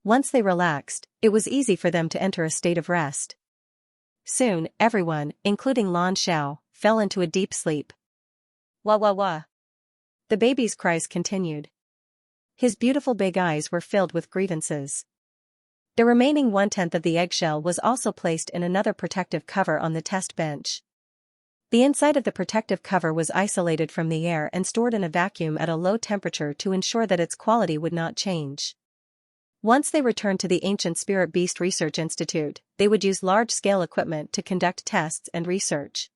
Once they relaxed, it was easy for them to enter a state of rest. Soon, everyone, including Lan Xiao, fell into a deep sleep. Wah wah wah. The baby's cries continued. His beautiful big eyes were filled with grievances. The remaining 1/10 of the eggshell was also placed in another protective cover on the test bench. The inside of the protective cover was isolated from the air and stored in a vacuum at a low temperature to ensure that its quality would not change. Once they returned to the Ancient Spirit Beast Research Institute, they would use large-scale equipment to conduct tests and research.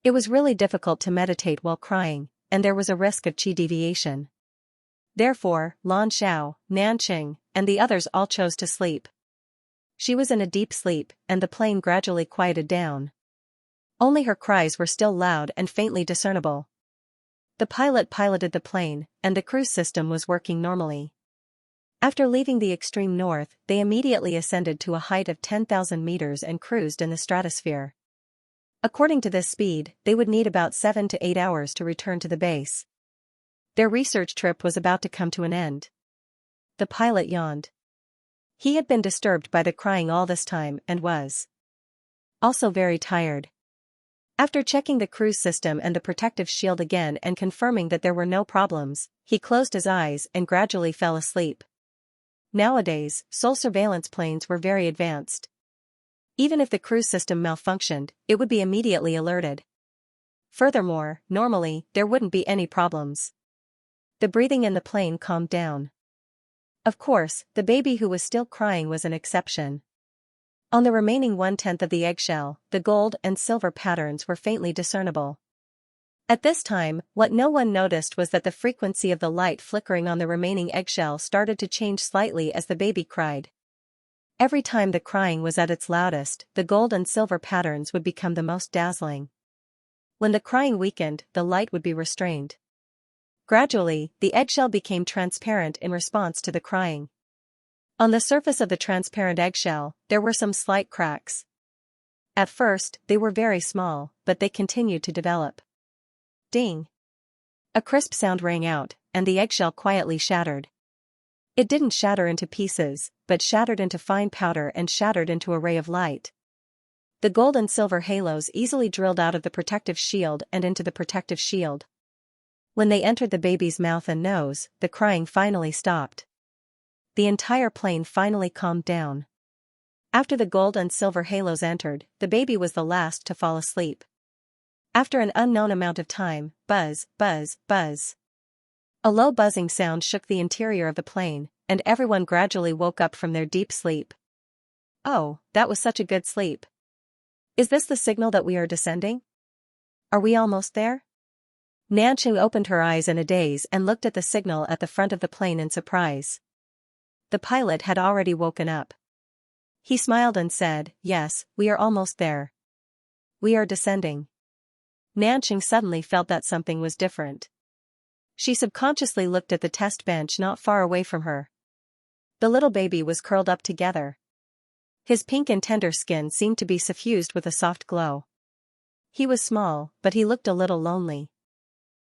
It was really difficult to meditate while crying, and there was a risk of qi deviation. Therefore, Lan Xiao, Nanqing, and the others all chose to sleep. She was in a deep sleep, and the plane gradually quieted down. Only her cries were still loud and faintly discernible. The pilot piloted the plane, and the cruise system was working normally. After leaving the extreme north, they immediately ascended to a height of 10,000 meters and cruised in the stratosphere. According to this speed, they would need about 7 to 8 hours to return to the base. Their research trip was about to come to an end. The pilot yawned. He had been disturbed by the crying all this time and was also very tired. After checking the cruise system and the protective shield again and confirming that there were no problems, he closed his eyes and gradually fell asleep. Nowadays, Sol surveillance planes were very advanced. Even if the cruise system malfunctioned, it would be immediately alerted. Furthermore, normally, there wouldn't be any problems. The breathing in the plane calmed down. Of course, the baby who was still crying was an exception. On the remaining 1/10 of the eggshell, the gold and silver patterns were faintly discernible. At this time, what no one noticed was that the frequency of the light flickering on the remaining eggshell started to change slightly as the baby cried. Every time the crying was at its loudest, the gold and silver patterns would become the most dazzling. When the crying weakened, the light would be restrained. Gradually, the eggshell became transparent in response to the crying. On the surface of the transparent eggshell, there were some slight cracks. At first, they were very small, but they continued to develop. Ding! A crisp sound rang out, and the eggshell quietly shattered. It didn't shatter into pieces, but shattered into fine powder and shattered into a ray of light. The gold and silver halos easily drilled out of the protective shield and into the protective shield. When they entered the baby's mouth and nose, the crying finally stopped. The entire plane finally calmed down. After the gold and silver halos entered, the baby was the last to fall asleep. After an unknown amount of time, buzz, buzz, buzz. A low buzzing sound shook the interior of the plane, and everyone gradually woke up from their deep sleep. Oh, that was such a good sleep. Is this the signal that we are descending? Are we almost there? Xianxia opened her eyes in a daze and looked at the signal at the front of the plane in surprise. The pilot had already woken up. He smiled and said, "Yes, we are almost there. We are descending." Xianxia suddenly felt that something was different. She subconsciously looked at the test bench not far away from her. The little baby was curled up together. His pink and tender skin seemed to be suffused with a soft glow. He was small, but he looked a little lonely.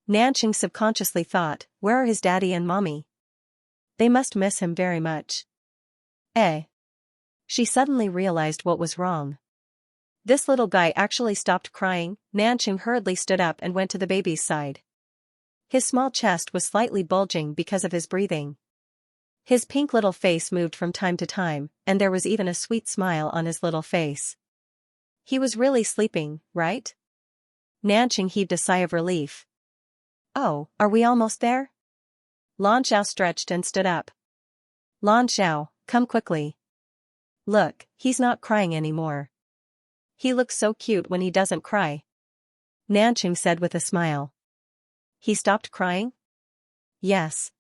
Xianxia subconsciously thought, where are his daddy and mommy? They must miss him very much. She suddenly realized what was wrong. This little guy actually stopped crying. Xianxia hurriedly stood up and went to the baby's side. His small chest was slightly bulging because of his breathing. His pink little face moved from time to time, and there was even a sweet smile on his little face. He was really sleeping, right? Xianxia heaved a sigh of relief. Oh, are we almost there? Xiao stretched and stood up. Xiao, come quickly. Look, he's not crying anymore. He looks so cute when he doesn't cry. Xianxia said with a smile. He stopped crying? Yes.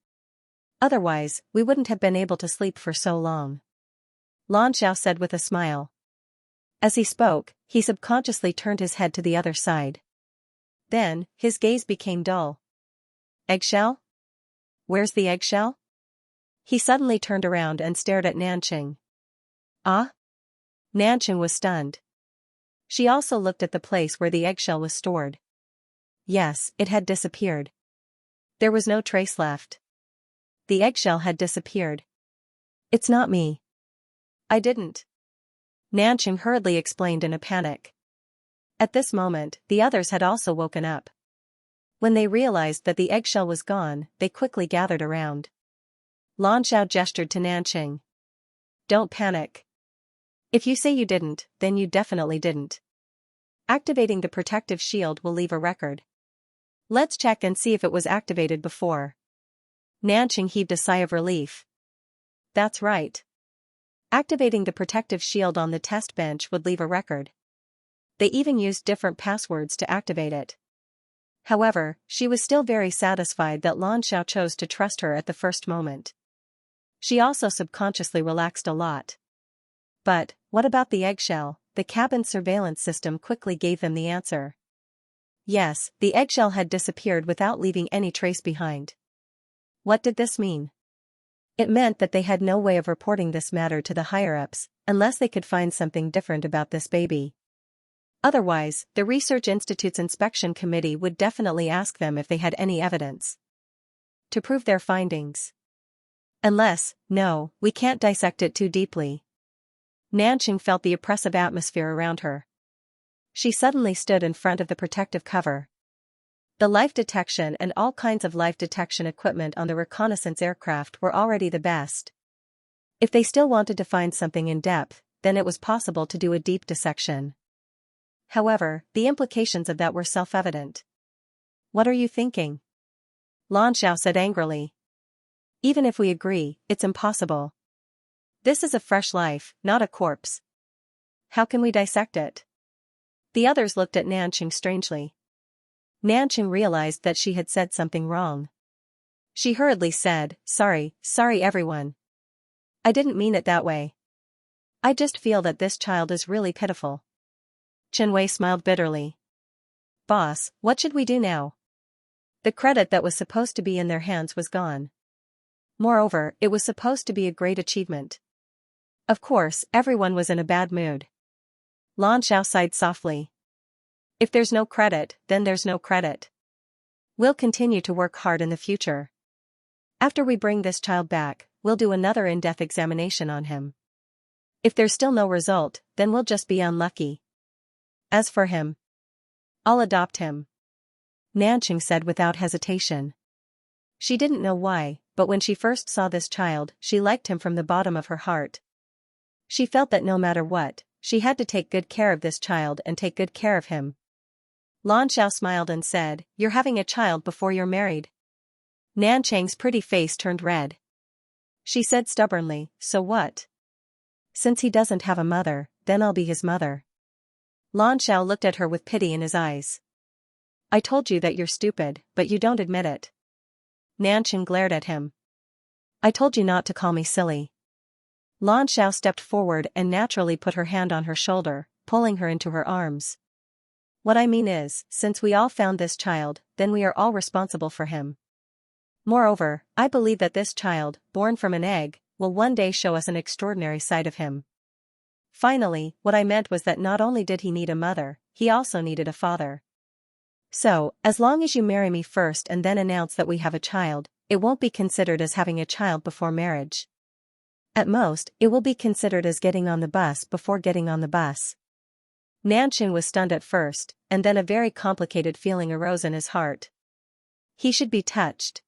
Otherwise, we wouldn't have been able to sleep for so long. Xiao said with a smile. As he spoke, he subconsciously turned his head to the other side. Then, his gaze became dull. Eggshell? Where's the eggshell? He suddenly turned around and stared at Xianxia. Ah? Xianxia was stunned. She also looked at the place where the eggshell was stored. Yes, it had disappeared. There was no trace left. The eggshell had disappeared. It's not me. I didn't. Xianxia hurriedly explained in a panic. At this moment, the others had also woken up. When they realized that the eggshell was gone, they quickly gathered around. Xiao gestured to Xianxia. Don't panic. If you say you didn't, then you definitely didn't. Activating the protective shield will leave a record. Let's check and see if it was activated before. Xianxia heaved a sigh of relief. That's right. Activating the protective shield on the test bench would leave a record. They even used different passwords to activate it. However, she was still very satisfied that Xiao chose to trust her at the first moment. She also subconsciously relaxed a lot. But, what about the eggshell? the cabin's surveillance system quickly gave them the answer. Yes, the eggshell had disappeared without leaving any trace behind. What did this mean? It meant that they had no way of reporting this matter to the higher-ups, unless they could find something different about this baby. Otherwise, the Research Institute's inspection committee would definitely ask them if they had any evidence to prove their findings. No, we can't dissect it too deeply. Nanqing felt the oppressive atmosphere around her. She suddenly stood in front of the protective cover. The life detection and all kinds of life detection equipment on the reconnaissance aircraft were already the best. If they still wanted to find something in depth, then it was possible to do a deep dissection. However, the implications of that were self-evident. What are you thinking? Lan Xiao said angrily. Even if we agree, it's impossible. This is a fresh life, not a corpse. How can we dissect it? The others looked at Nanqing strangely. Nanqing realized that she had said something wrong. She hurriedly said, sorry everyone. I didn't mean it that way. I just feel that this child is really pitiful. Chen Wei smiled bitterly. Boss, what should we do now? The credit that was supposed to be in their hands was gone. Moreover, it was supposed to be a great achievement. Of course, everyone was in a bad mood. Lan Xiao sighed softly. If there's no credit, then there's no credit. We'll continue to work hard in the future. After we bring this child back, we'll do another in-depth examination on him. If there's still no result, then we'll just be unlucky. As for him, I'll adopt him. Nanqing said without hesitation. She didn't know why, but when she first saw this child, she liked him from the bottom of her heart. She felt that no matter what, she had to take good care of this child and take good care of him. Lan Xiao smiled and said, You're having a child before you're married. Nanqing's pretty face turned red. She said stubbornly, So what? Since he doesn't have a mother, then I'll be his mother. Lan Xiao looked at her with pity in his eyes. I told you that you're stupid, but you don't admit it. Nanqing glared at him. I told you not to call me silly. Lan Xiao stepped forward and naturally put her hand on her shoulder, pulling her into her arms. What I mean is, since we all found this child, then we are all responsible for him. Moreover, I believe that this child, born from an egg, will one day show us an extraordinary side of him. Finally, what I meant was that not only did he need a mother, he also needed a father. So, as long as you marry me first and then announce that we have a child, it won't be considered as having a child before marriage. At most, it will be considered as getting on the bus before getting on the bus. Nanqing was stunned at first, and then a very complicated feeling arose in his heart. He should be touched.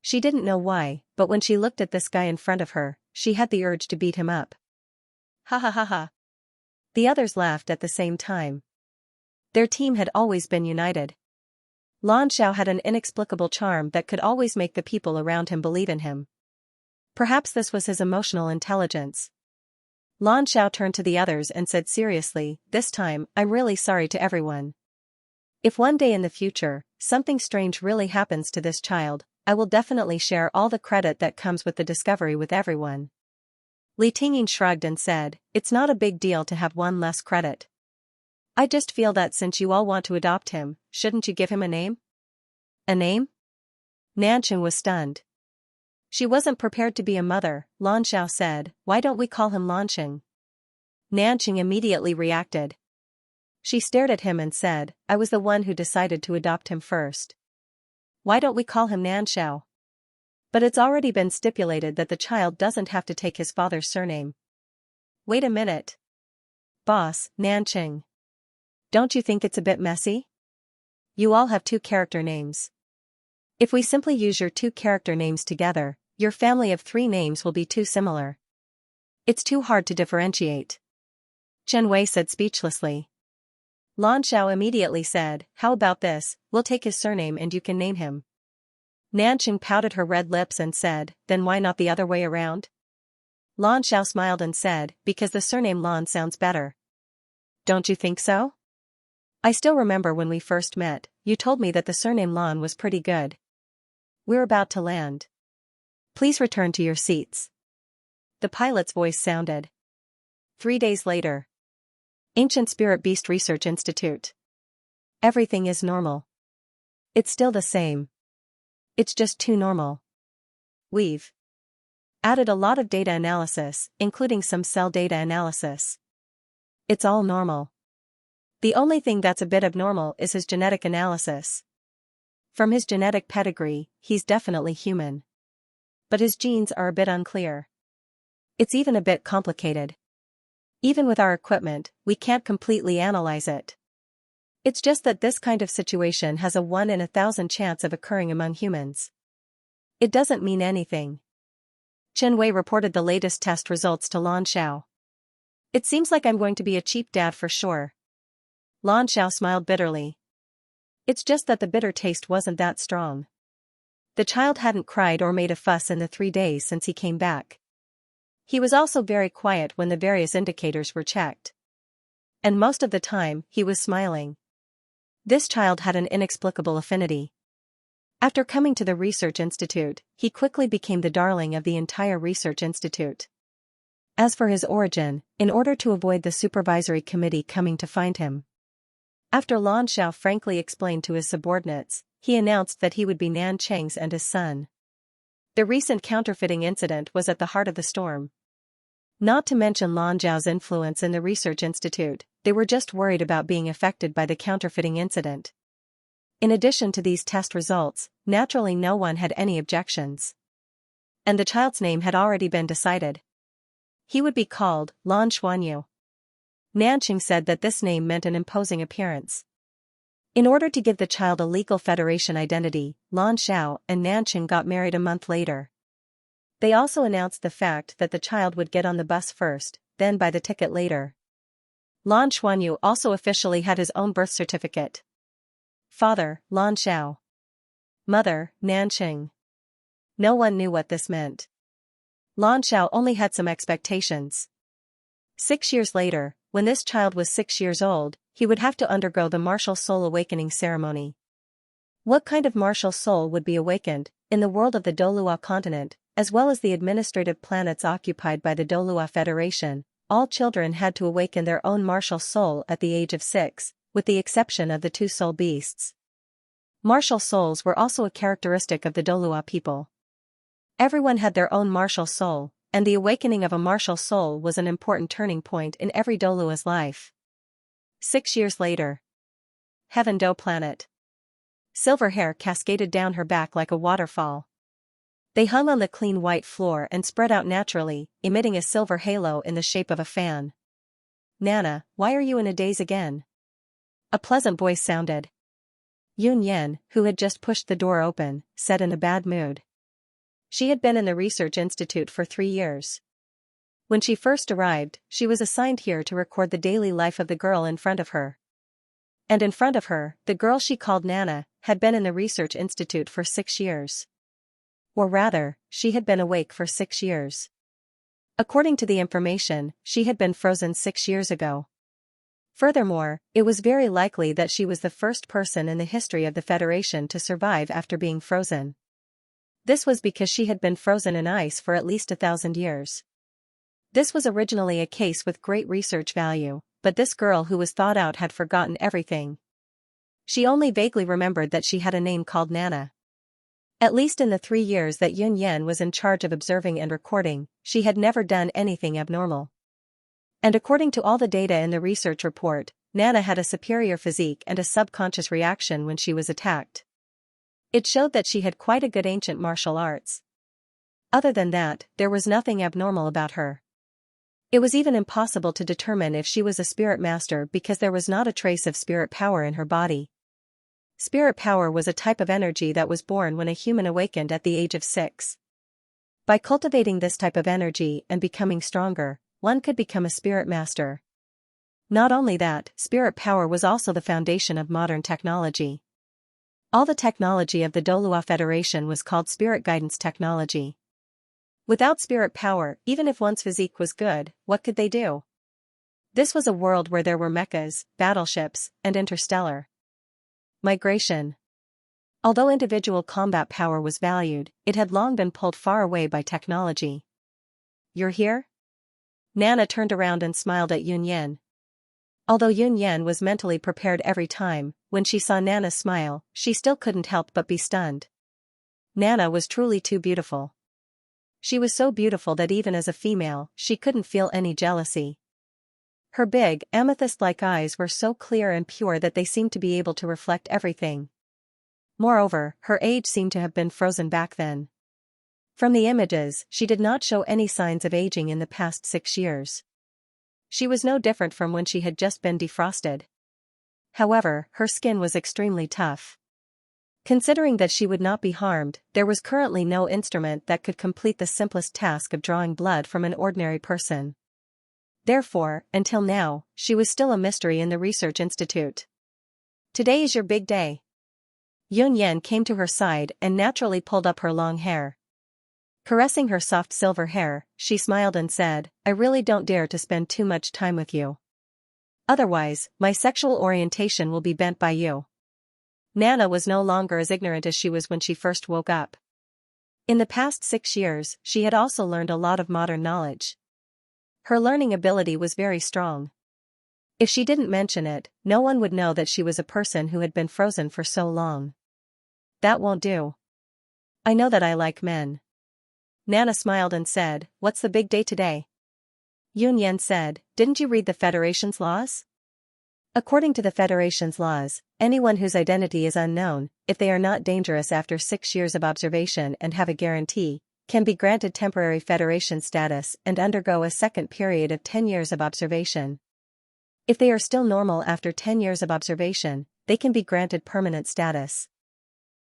She didn't know why, but when she looked at this guy in front of her, she had the urge to beat him up. Ha ha ha ha. The others laughed at the same time. Their team had always been united. Lan Xiao had an inexplicable charm that could always make the people around him believe in him. Perhaps this was his emotional intelligence. Lan Xiao turned to the others and said seriously, This time, I'm really sorry to everyone. If one day in the future, something strange really happens to this child, I will definitely share all the credit that comes with the discovery with everyone. Li Tingyin shrugged and said, It's not a big deal to have one less credit. I just feel that since you all want to adopt him, shouldn't you give him a name? A name? Nanqing was stunned. She wasn't prepared to be a mother. Lan Xiao said, Why don't we call him Lanqing? Nanqing immediately reacted. She stared at him and said, I was the one who decided to adopt him first. Why don't we call him Nanxiao? But it's already been stipulated that the child doesn't have to take his father's surname. Wait a minute. Boss, Nanqing. Don't you think it's a bit messy? You all have 2 character names. If we simply use your 2 character names together, your family of 3 names will be too similar. It's too hard to differentiate. Chen Wei said speechlessly. Lan Xiao immediately said, How about this, we'll take his surname and you can name him. Nanqing pouted her red lips and said, Then why not the other way around? Lan Xiao smiled and said, Because the surname Lan sounds better. Don't you think so? I still remember when we first met, you told me that the surname Lan was pretty good. We're about to land. Please return to your seats. The pilot's voice sounded. 3 days later. Ancient Spirit Beast Research Institute. Everything is normal. It's still the same. It's just too normal. We've added a lot of data analysis, including some cell data analysis. It's all normal. The only thing that's a bit abnormal is his genetic analysis. From his genetic pedigree, he's definitely human. But his genes are a bit unclear. It's even a bit complicated. Even with our equipment, we can't completely analyze it. It's just that this kind of situation has a 1 in 1,000 chance of occurring among humans. It doesn't mean anything. Chen Wei reported the latest test results to Lan Xiao. It seems like I'm going to be a cheap dad for sure. Lan Xiao smiled bitterly. It's just that the bitter taste wasn't that strong. The child hadn't cried or made a fuss in the 3 days since he came back. He was also very quiet when the various indicators were checked. And most of the time, he was smiling. This child had an inexplicable affinity. After coming to the research institute, he quickly became the darling of the entire research institute. As for his origin, in order to avoid the supervisory committee coming to find him, after Lan Xiao frankly explained to his subordinates, he announced that he would be Nan Cheng's and his son. The recent counterfeiting incident was at the heart of the storm. Not to mention Lan Zhao's influence in the research institute, they were just worried about being affected by the counterfeiting incident. In addition to these test results, naturally no one had any objections. And the child's name had already been decided. He would be called Lan Xuanyu. Nanqing said that this name meant an imposing appearance. In order to give the child a legal federation identity, Lan Xiao and Nanqing got married a month later. They also announced the fact that the child would get on the bus first, then buy the ticket later. Lan Xuanyu also officially had his own birth certificate. Father, Lan Xiao. Mother, Nanqing. No one knew what this meant. Lan Xiao only had some expectations. 6 years later, when this child was 6 years old, he would have to undergo the martial soul awakening ceremony. What kind of martial soul would be awakened, in the world of the Douluo continent, as well as the administrative planets occupied by the Douluo Federation? All children had to awaken their own martial soul at the age of 6, with the exception of the 2 soul beasts. Martial souls were also a characteristic of the Douluo people. Everyone had their own martial soul, and the awakening of a martial soul was an important turning point in every Douluo's life. 6 years later. Heaven Do planet. Silver hair cascaded down her back like a waterfall. They hung on the clean white floor and spread out naturally, emitting a silver halo in the shape of a fan. Nana, why are you in a daze again? A pleasant voice sounded. Yun Yan, who had just pushed the door open, said in a bad mood. She had been in the research institute for 3 years. When she first arrived, she was assigned here to record the daily life of the girl in front of her. And in front of her, the girl she called Nana, had been in the research institute for 6 years. Or rather, she had been awake for 6 years. According to the information, she had been frozen 6 years ago. Furthermore, it was very likely that she was the first person in the history of the Federation to survive after being frozen. This was because she had been frozen in ice for at least 1,000 years. This was originally a case with great research value, but this girl who was thought out had forgotten everything. She only vaguely remembered that she had a name called Nana. At least in the 3 years that Yun Yan was in charge of observing and recording, she had never done anything abnormal. And according to all the data in the research report, Nana had a superior physique and a subconscious reaction when she was attacked. It showed that she had quite a good ancient martial arts. Other than that, there was nothing abnormal about her. It was even impossible to determine if she was a spirit master because there was not a trace of spirit power in her body. Spirit power was a type of energy that was born when a human awakened at the age of 6. By cultivating this type of energy and becoming stronger, one could become a spirit master. Not only that, spirit power was also the foundation of modern technology. All the technology of the Douluo Federation was called spirit guidance technology. Without spirit power, even if one's physique was good, what could they do? This was a world where there were mechas, battleships, and interstellar migration. Although individual combat power was valued, it had long been pulled far away by technology. You're here? Nana turned around and smiled at Yun Yan. Although Yun Yan was mentally prepared every time, when she saw Nana's smile, she still couldn't help but be stunned. Nana was truly too beautiful. She was so beautiful that even as a female, she couldn't feel any jealousy. Her big, amethyst-like eyes were so clear and pure that they seemed to be able to reflect everything. Moreover, her age seemed to have been frozen back then. From the images, she did not show any signs of aging in the past 6 years. She was no different from when she had just been defrosted. However, her skin was extremely tough. Considering that she would not be harmed, there was currently no instrument that could complete the simplest task of drawing blood from an ordinary person. Therefore, until now, she was still a mystery in the research institute. Today is your big day. Yun Yan came to her side and naturally pulled up her long hair. Caressing her soft silver hair, she smiled and said, I really don't dare to spend too much time with you. Otherwise, my sexual orientation will be bent by you. Nana was no longer as ignorant as she was when she first woke up. In the past 6 years, she had also learned a lot of modern knowledge. Her learning ability was very strong. If she didn't mention it, no one would know that she was a person who had been frozen for so long. That won't do. I know that I like men. Nana smiled and said, what's the big day today? Yun Yan said, didn't you read the Federation's laws? According to the Federation's laws, anyone whose identity is unknown, if they are not dangerous after 6 years of observation and have a guarantee, can be granted temporary Federation status and undergo a second period of 10 years of observation. If they are still normal after 10 years of observation, they can be granted permanent status.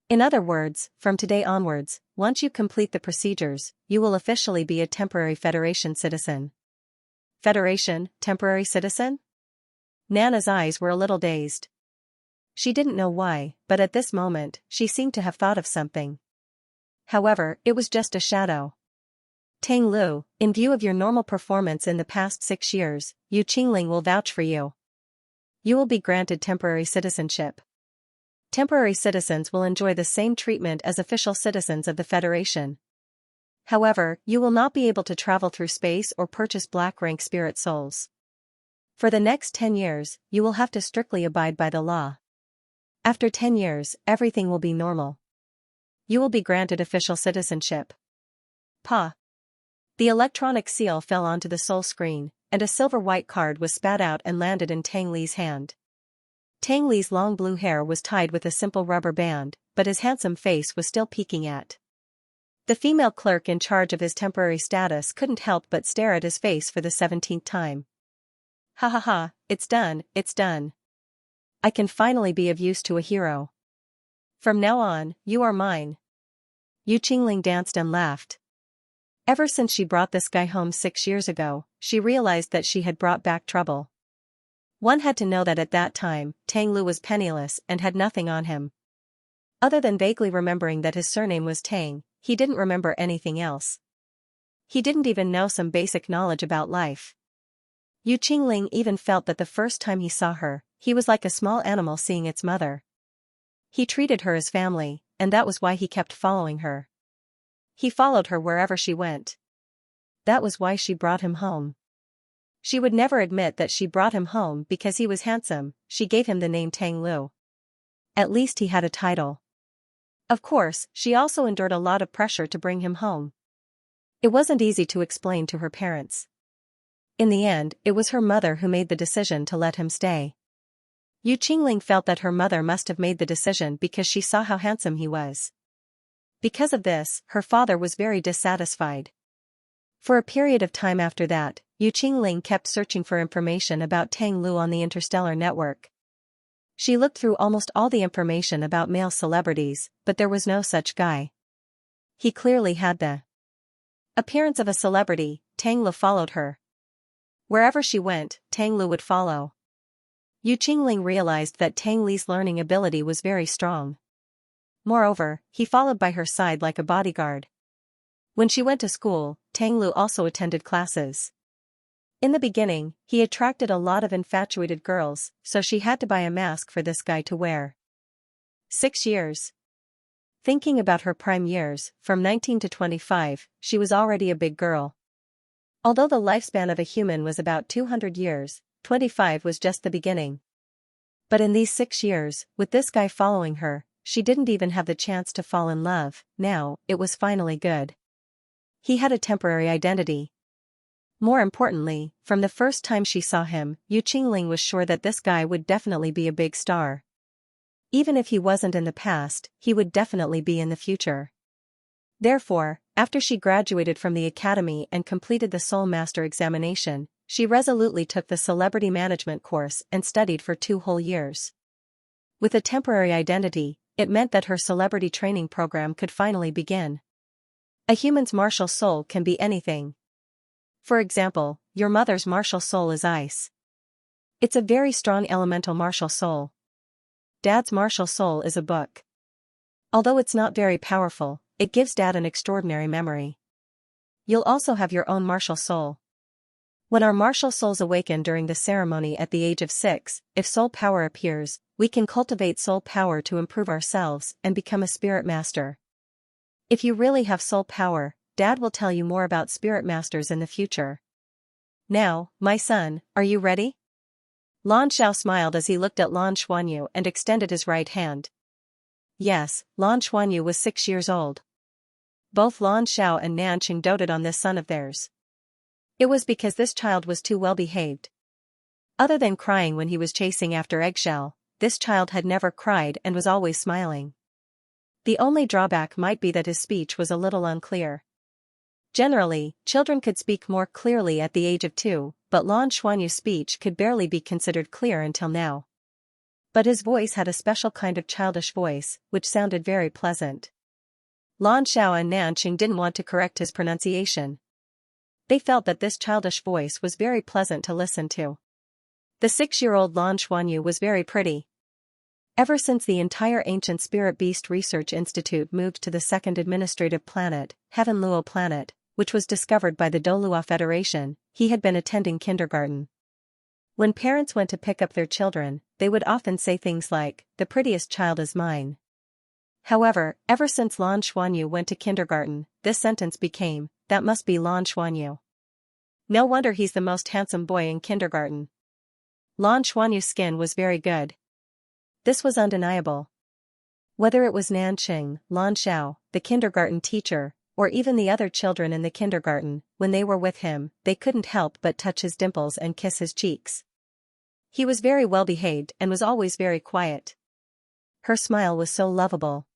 In other words, from today onwards, once you complete the procedures, you will officially be a temporary Federation citizen. Federation, temporary citizen? Nana's eyes were a little dazed. She didn't know why, but at this moment, she seemed to have thought of something. However, it was just a shadow. Tang Lu, in view of your normal performance in the past 6 years, Yu Qingling will vouch for you. You will be granted temporary citizenship. Temporary citizens will enjoy the same treatment as official citizens of the Federation. However, you will not be able to travel through space or purchase black-rank spirit souls. For the next 10 years, you will have to strictly abide by the law. After 10 years, everything will be normal. You will be granted official citizenship. Pa. The electronic seal fell onto the soul screen, and a silver-white card was spat out and landed in Tang Li's hand. Tang Li's long blue hair was tied with a simple rubber band, but his handsome face was still peeking at. The female clerk in charge of his temporary status couldn't help but stare at his face for the 17th time. Ha ha ha, it's done, it's done. I can finally be of use to a hero. From now on, you are mine. Yu Qingling danced and laughed. Ever since she brought this guy home 6 years ago, she realized that she had brought back trouble. One had to know that at that time, Tang Lu was penniless and had nothing on him. Other than vaguely remembering that his surname was Tang, he didn't remember anything else. He didn't even know some basic knowledge about life. Yu Qingling even felt that the first time he saw her, he was like a small animal seeing its mother. He treated her as family, and that was why he kept following her. He followed her wherever she went. That was why she brought him home. She would never admit that she brought him home because he was handsome. She gave him the name Tang Lu. At least he had a title. Of course, she also endured a lot of pressure to bring him home. It wasn't easy to explain to her parents. In the end, it was her mother who made the decision to let him stay. Yu Qingling felt that her mother must have made the decision because she saw how handsome he was. Because of this, her father was very dissatisfied. For a period of time after that, Yu Qingling kept searching for information about Tang Lu on the interstellar network. She looked through almost all the information about male celebrities, but there was no such guy. He clearly had the appearance of a celebrity. Tang Lu followed her. Wherever she went, Tang Lu would follow. Yu Qingling realized that Tang Li's learning ability was very strong. Moreover, he followed by her side like a bodyguard. When she went to school, Tang Lu also attended classes. In the beginning, he attracted a lot of infatuated girls, so she had to buy a mask for this guy to wear. 6 years. Thinking about her prime years, from 19 to 25, she was already a big girl. Although the lifespan of a human was about 200 years, 25 was just the beginning. But in these 6 years, with this guy following her, she didn't even have the chance to fall in love. Now, it was finally good. He had a temporary identity. More importantly, from the first time she saw him, Yu Qingling was sure that this guy would definitely be a big star. Even if he wasn't in the past, he would definitely be in the future. Therefore, after she graduated from the academy and completed the Soul Master examination, she resolutely took the celebrity management course and studied for 2 whole years. With a temporary identity, it meant that her celebrity training program could finally begin. A human's martial soul can be anything. For example, your mother's martial soul is ice. It's a very strong elemental martial soul. Dad's martial soul is a book. Although it's not very powerful, it gives Dad an extraordinary memory. You'll also have your own martial soul. When our martial souls awaken during the ceremony at the age of 6, if soul power appears, we can cultivate soul power to improve ourselves and become a spirit master. If you really have soul power, Dad will tell you more about spirit masters in the future. Now, my son, are you ready? Lan Xiao smiled as he looked at Lan Xuanyu and extended his right hand. Yes, Lan Xuanyu was 6 years old. Both Lan Xiao and Nanqing doted on this son of theirs. It was because this child was too well behaved. Other than crying when he was chasing after Eggshell, this child had never cried and was always smiling. The only drawback might be that his speech was a little unclear. Generally, children could speak more clearly at the age of 2, but Lan Xuanyu's speech could barely be considered clear until now. But his voice had a special kind of childish voice, which sounded very pleasant. Lan Xiao and Nanqing didn't want to correct his pronunciation. They felt that this childish voice was very pleasant to listen to. The 6-year-old Lan Xuanyu was very pretty. Ever since the entire Ancient Spirit Beast Research Institute moved to the second administrative planet, Heaven Luo Planet, which was discovered by the Douluo Federation, he had been attending kindergarten. When parents went to pick up their children, they would often say things like, "The prettiest child is mine." However, ever since Lan Xuanyu went to kindergarten, this sentence became, "That must be Lan Xuanyu. No wonder he's the most handsome boy in kindergarten." Lan Xuanyu's skin was very good. This was undeniable. Whether it was Nanqing, Lan Xiao, the kindergarten teacher, or even the other children in the kindergarten, when they were with him, they couldn't help but touch his dimples and kiss his cheeks. He was very well behaved and was always very quiet. Her smile was so lovable.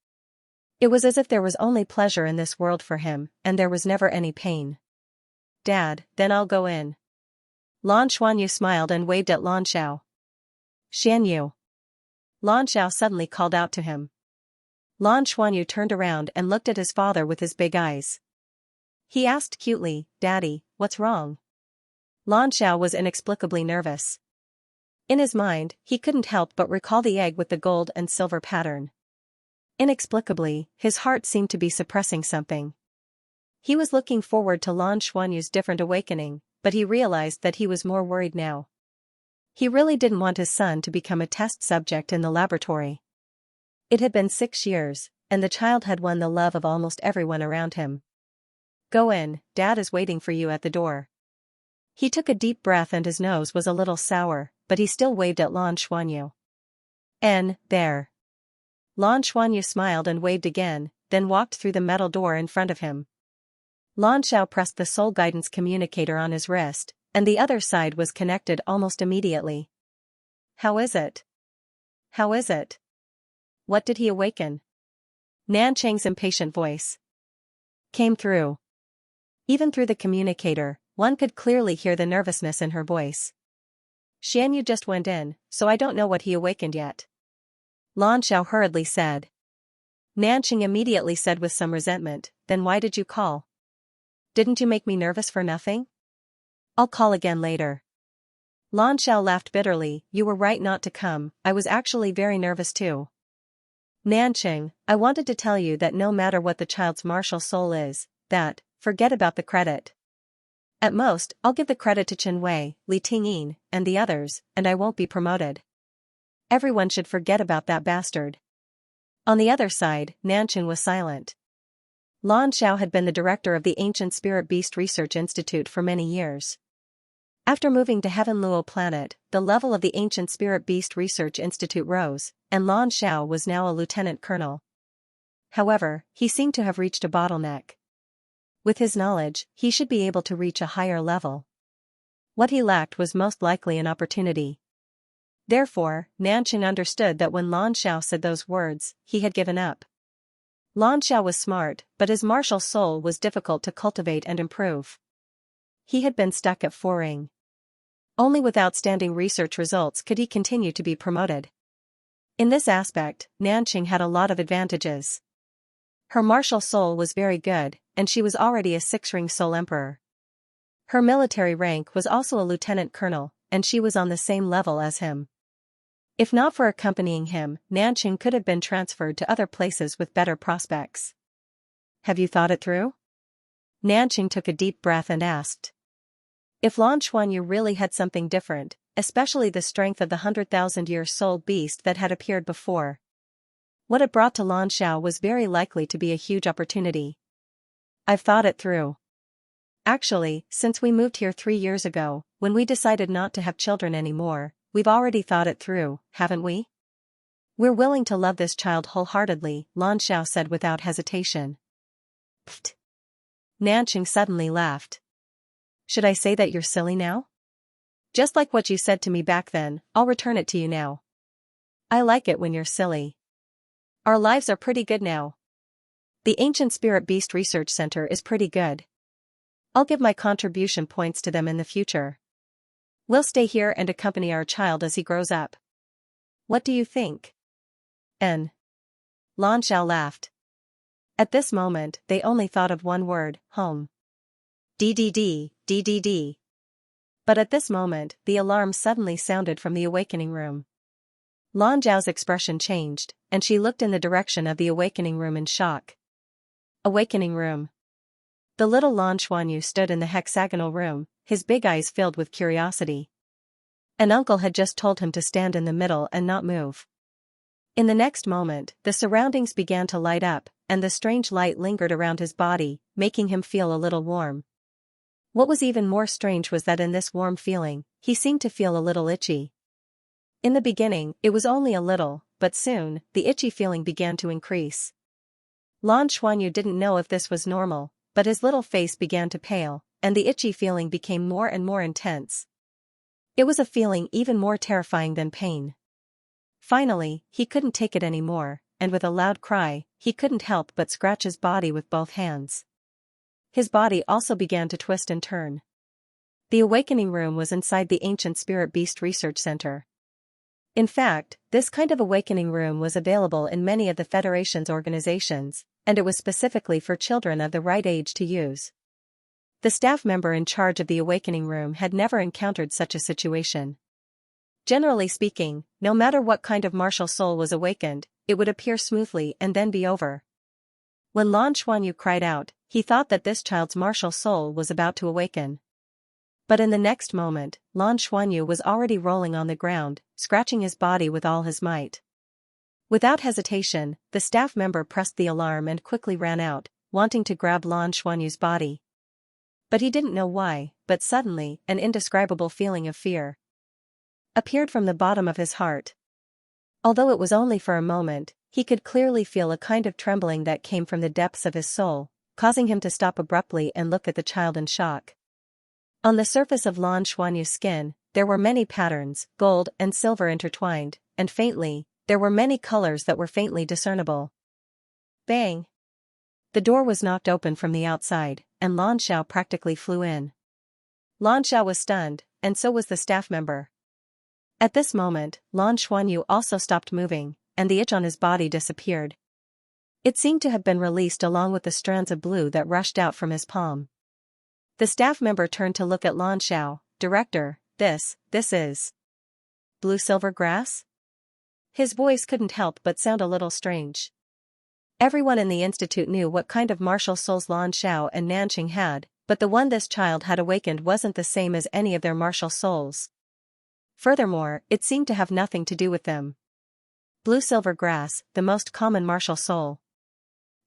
It was as if there was only pleasure in this world for him, and there was never any pain. "Dad, then I'll go in." Lan Xuanyu smiled and waved at Lan Xiao. "Xianyu." Lan Xiao suddenly called out to him. Lan Xuanyu turned around and looked at his father with his big eyes. He asked cutely, "Daddy, what's wrong?" Lan Xiao was inexplicably nervous. In his mind, he couldn't help but recall the egg with the gold and silver pattern. Inexplicably, his heart seemed to be suppressing something. He was looking forward to Lan Xuanyu's different awakening, but he realized that he was more worried now. He really didn't want his son to become a test subject in the laboratory. It had been 6 years, and the child had won the love of almost everyone around him. "Go in, Dad is waiting for you at the door." He took a deep breath and his nose was a little sour, but he still waved at Lan Xuanyu. There." Lan Xuanyu smiled and waved again, then walked through the metal door in front of him. Lan Xiao pressed the soul guidance communicator on his wrist, and the other side was connected almost immediately. "How is it? How is it? What did he awaken?" Nanqing's impatient voice came through. Even through the communicator, one could clearly hear the nervousness in her voice. "Xianyu just went in, so I don't know what he awakened yet." Lan Xiao hurriedly said. Nanqing immediately said with some resentment, "Then why did you call? Didn't you make me nervous for nothing?" "I'll call again later." Lan Xiao laughed bitterly, "You were right not to come, I was actually very nervous too." "Nanqing, I wanted to tell you that no matter what the child's martial soul is, forget about the credit. At most, I'll give the credit to Chen Wei, Li Tingyin, and the others, and I won't be promoted. Everyone should forget about that bastard." On the other side, Nanqing was silent. Lan Xiao had been the director of the Ancient Spirit Beast Research Institute for many years. After moving to Heaven Luo planet, the level of the Ancient Spirit Beast Research Institute rose, and Lan Xiao was now a lieutenant colonel. However, he seemed to have reached a bottleneck. With his knowledge, he should be able to reach a higher level. What he lacked was most likely an opportunity. Therefore, Nanqing understood that when Lan Xiao said those words, he had given up. Lan Xiao was smart, but his martial soul was difficult to cultivate and improve. He had been stuck at 4ing. Only with outstanding research results could he continue to be promoted. In this aspect, Nanqing had a lot of advantages. Her martial soul was very good, and she was already a 6-ring soul emperor. Her military rank was also a lieutenant colonel, and she was on the same level as him. If not for accompanying him, Nanqing could have been transferred to other places with better prospects. Have you thought it through? Nanqing took a deep breath and asked. If Lan Xuanyu really had something different, especially the strength of the 100,000-year soul beast that had appeared before, what it brought to Lan Xiao was very likely to be a huge opportunity. I've thought it through. Actually, since we moved here 3 years ago, when we decided not to have children anymore, we've already thought it through, haven't we? We're willing to love this child wholeheartedly, Lan Xiao said without hesitation. Pfft. Nanqing suddenly laughed. Should I say that you're silly now? Just like what you said to me back then, I'll return it to you now. I like it when you're silly. Our lives are pretty good now. The Ancient Spirit Beast Research Center is pretty good. I'll give my contribution points to them in the future. We'll stay here and accompany our child as he grows up. What do you think? Lan Xiao laughed. At this moment, they only thought of one word, home. DDD, DDD. But at this moment, the alarm suddenly sounded from the awakening room. Lan Zhao's expression changed, and she looked in the direction of the awakening room in shock. Awakening room. The little Lan Xuanyu stood in the hexagonal room, his big eyes filled with curiosity. An uncle had just told him to stand in the middle and not move. In the next moment, the surroundings began to light up, and the strange light lingered around his body, making him feel a little warm. What was even more strange was that in this warm feeling, he seemed to feel a little itchy. In the beginning, it was only a little, but soon, the itchy feeling began to increase. Lan Xuanyu didn't know if this was normal, but his little face began to pale, and the itchy feeling became more and more intense. It was a feeling even more terrifying than pain. Finally, he couldn't take it anymore, and with a loud cry, he couldn't help but scratch his body with both hands. His body also began to twist and turn. The awakening room was inside the Ancient Spirit Beast Research Center. In fact, this kind of awakening room was available in many of the Federation's organizations, and it was specifically for children of the right age to use. The staff member in charge of the awakening room had never encountered such a situation. Generally speaking, no matter what kind of martial soul was awakened, it would appear smoothly and then be over. When Lan Xuanyu cried out, he thought that this child's martial soul was about to awaken. But in the next moment, Lan Xuanyu was already rolling on the ground, scratching his body with all his might. Without hesitation, the staff member pressed the alarm and quickly ran out, wanting to grab Lan Xuanyu's body. But he didn't know why, but suddenly, an indescribable feeling of fear appeared from the bottom of his heart. Although it was only for a moment, he could clearly feel a kind of trembling that came from the depths of his soul, causing him to stop abruptly and look at the child in shock. On the surface of Lan Xuanyu's skin, there were many patterns, gold and silver intertwined, and faintly, there were many colors that were faintly discernible. Bang! The door was knocked open from the outside, and Lan Xiao practically flew in. Lan Xiao was stunned, and so was the staff member. At this moment, Lan Xuanyu also stopped moving, and the itch on his body disappeared. It seemed to have been released along with the strands of blue that rushed out from his palm. The staff member turned to look at Lan Xiao. "Director, this is blue-silver grass?" His voice couldn't help but sound a little strange. Everyone in the institute knew what kind of martial souls Lan Xiao and Nanqing had, but the one this child had awakened wasn't the same as any of their martial souls. Furthermore, it seemed to have nothing to do with them. Blue-silver grass, the most common martial soul.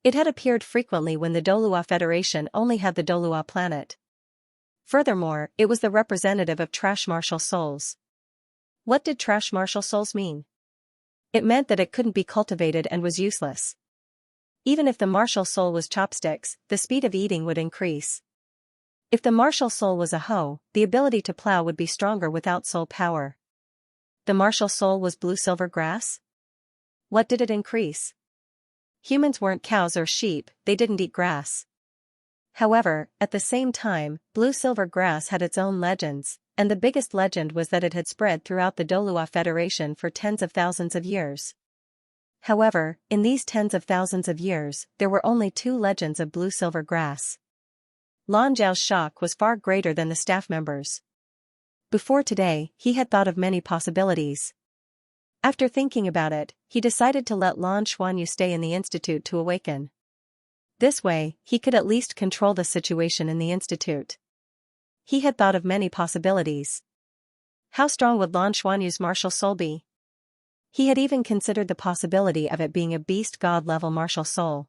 It had appeared frequently when the Douluo Federation only had the Douluo planet. Furthermore, it was the representative of trash martial souls. What did trash martial souls mean? It meant that it couldn't be cultivated and was useless. Even if the martial soul was chopsticks, the speed of eating would increase. If the martial soul was a hoe, the ability to plow would be stronger without soul power. The martial soul was blue-silver grass? What did it increase? Humans weren't cows or sheep, they didn't eat grass. However, at the same time, blue-silver grass had its own legends, and the biggest legend was that it had spread throughout the Douluo Federation for tens of thousands of years. However, in these tens of thousands of years, there were only 2 legends of blue-silver grass. Lan Zhao's shock was far greater than the staff members. Before today, he had thought of many possibilities. After thinking about it, he decided to let Lan Xuanyu stay in the institute to awaken. This way, he could at least control the situation in the institute. He had thought of many possibilities. How strong would Lan Xuanyu's martial soul be? He had even considered the possibility of it being a beast god-level martial soul.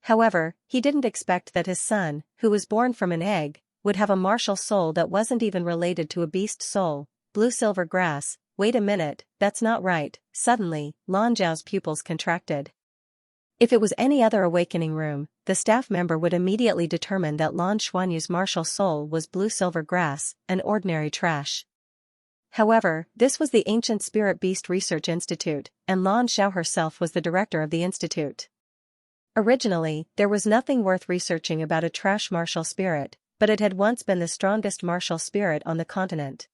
However, he didn't expect that his son, who was born from an egg, would have a martial soul that wasn't even related to a beast soul. Blue-silver grass. Wait a minute, that's not right. Suddenly, Lan Zhao's pupils contracted. If it was any other awakening room, the staff member would immediately determine that Lan Xuanyu's martial soul was blue-silver grass, an ordinary trash. However, this was the Ancient Spirit Beast Research Institute, and Lan Xiao herself was the director of the institute. Originally, there was nothing worth researching about a trash martial spirit, but it had once been the strongest martial spirit on the continent.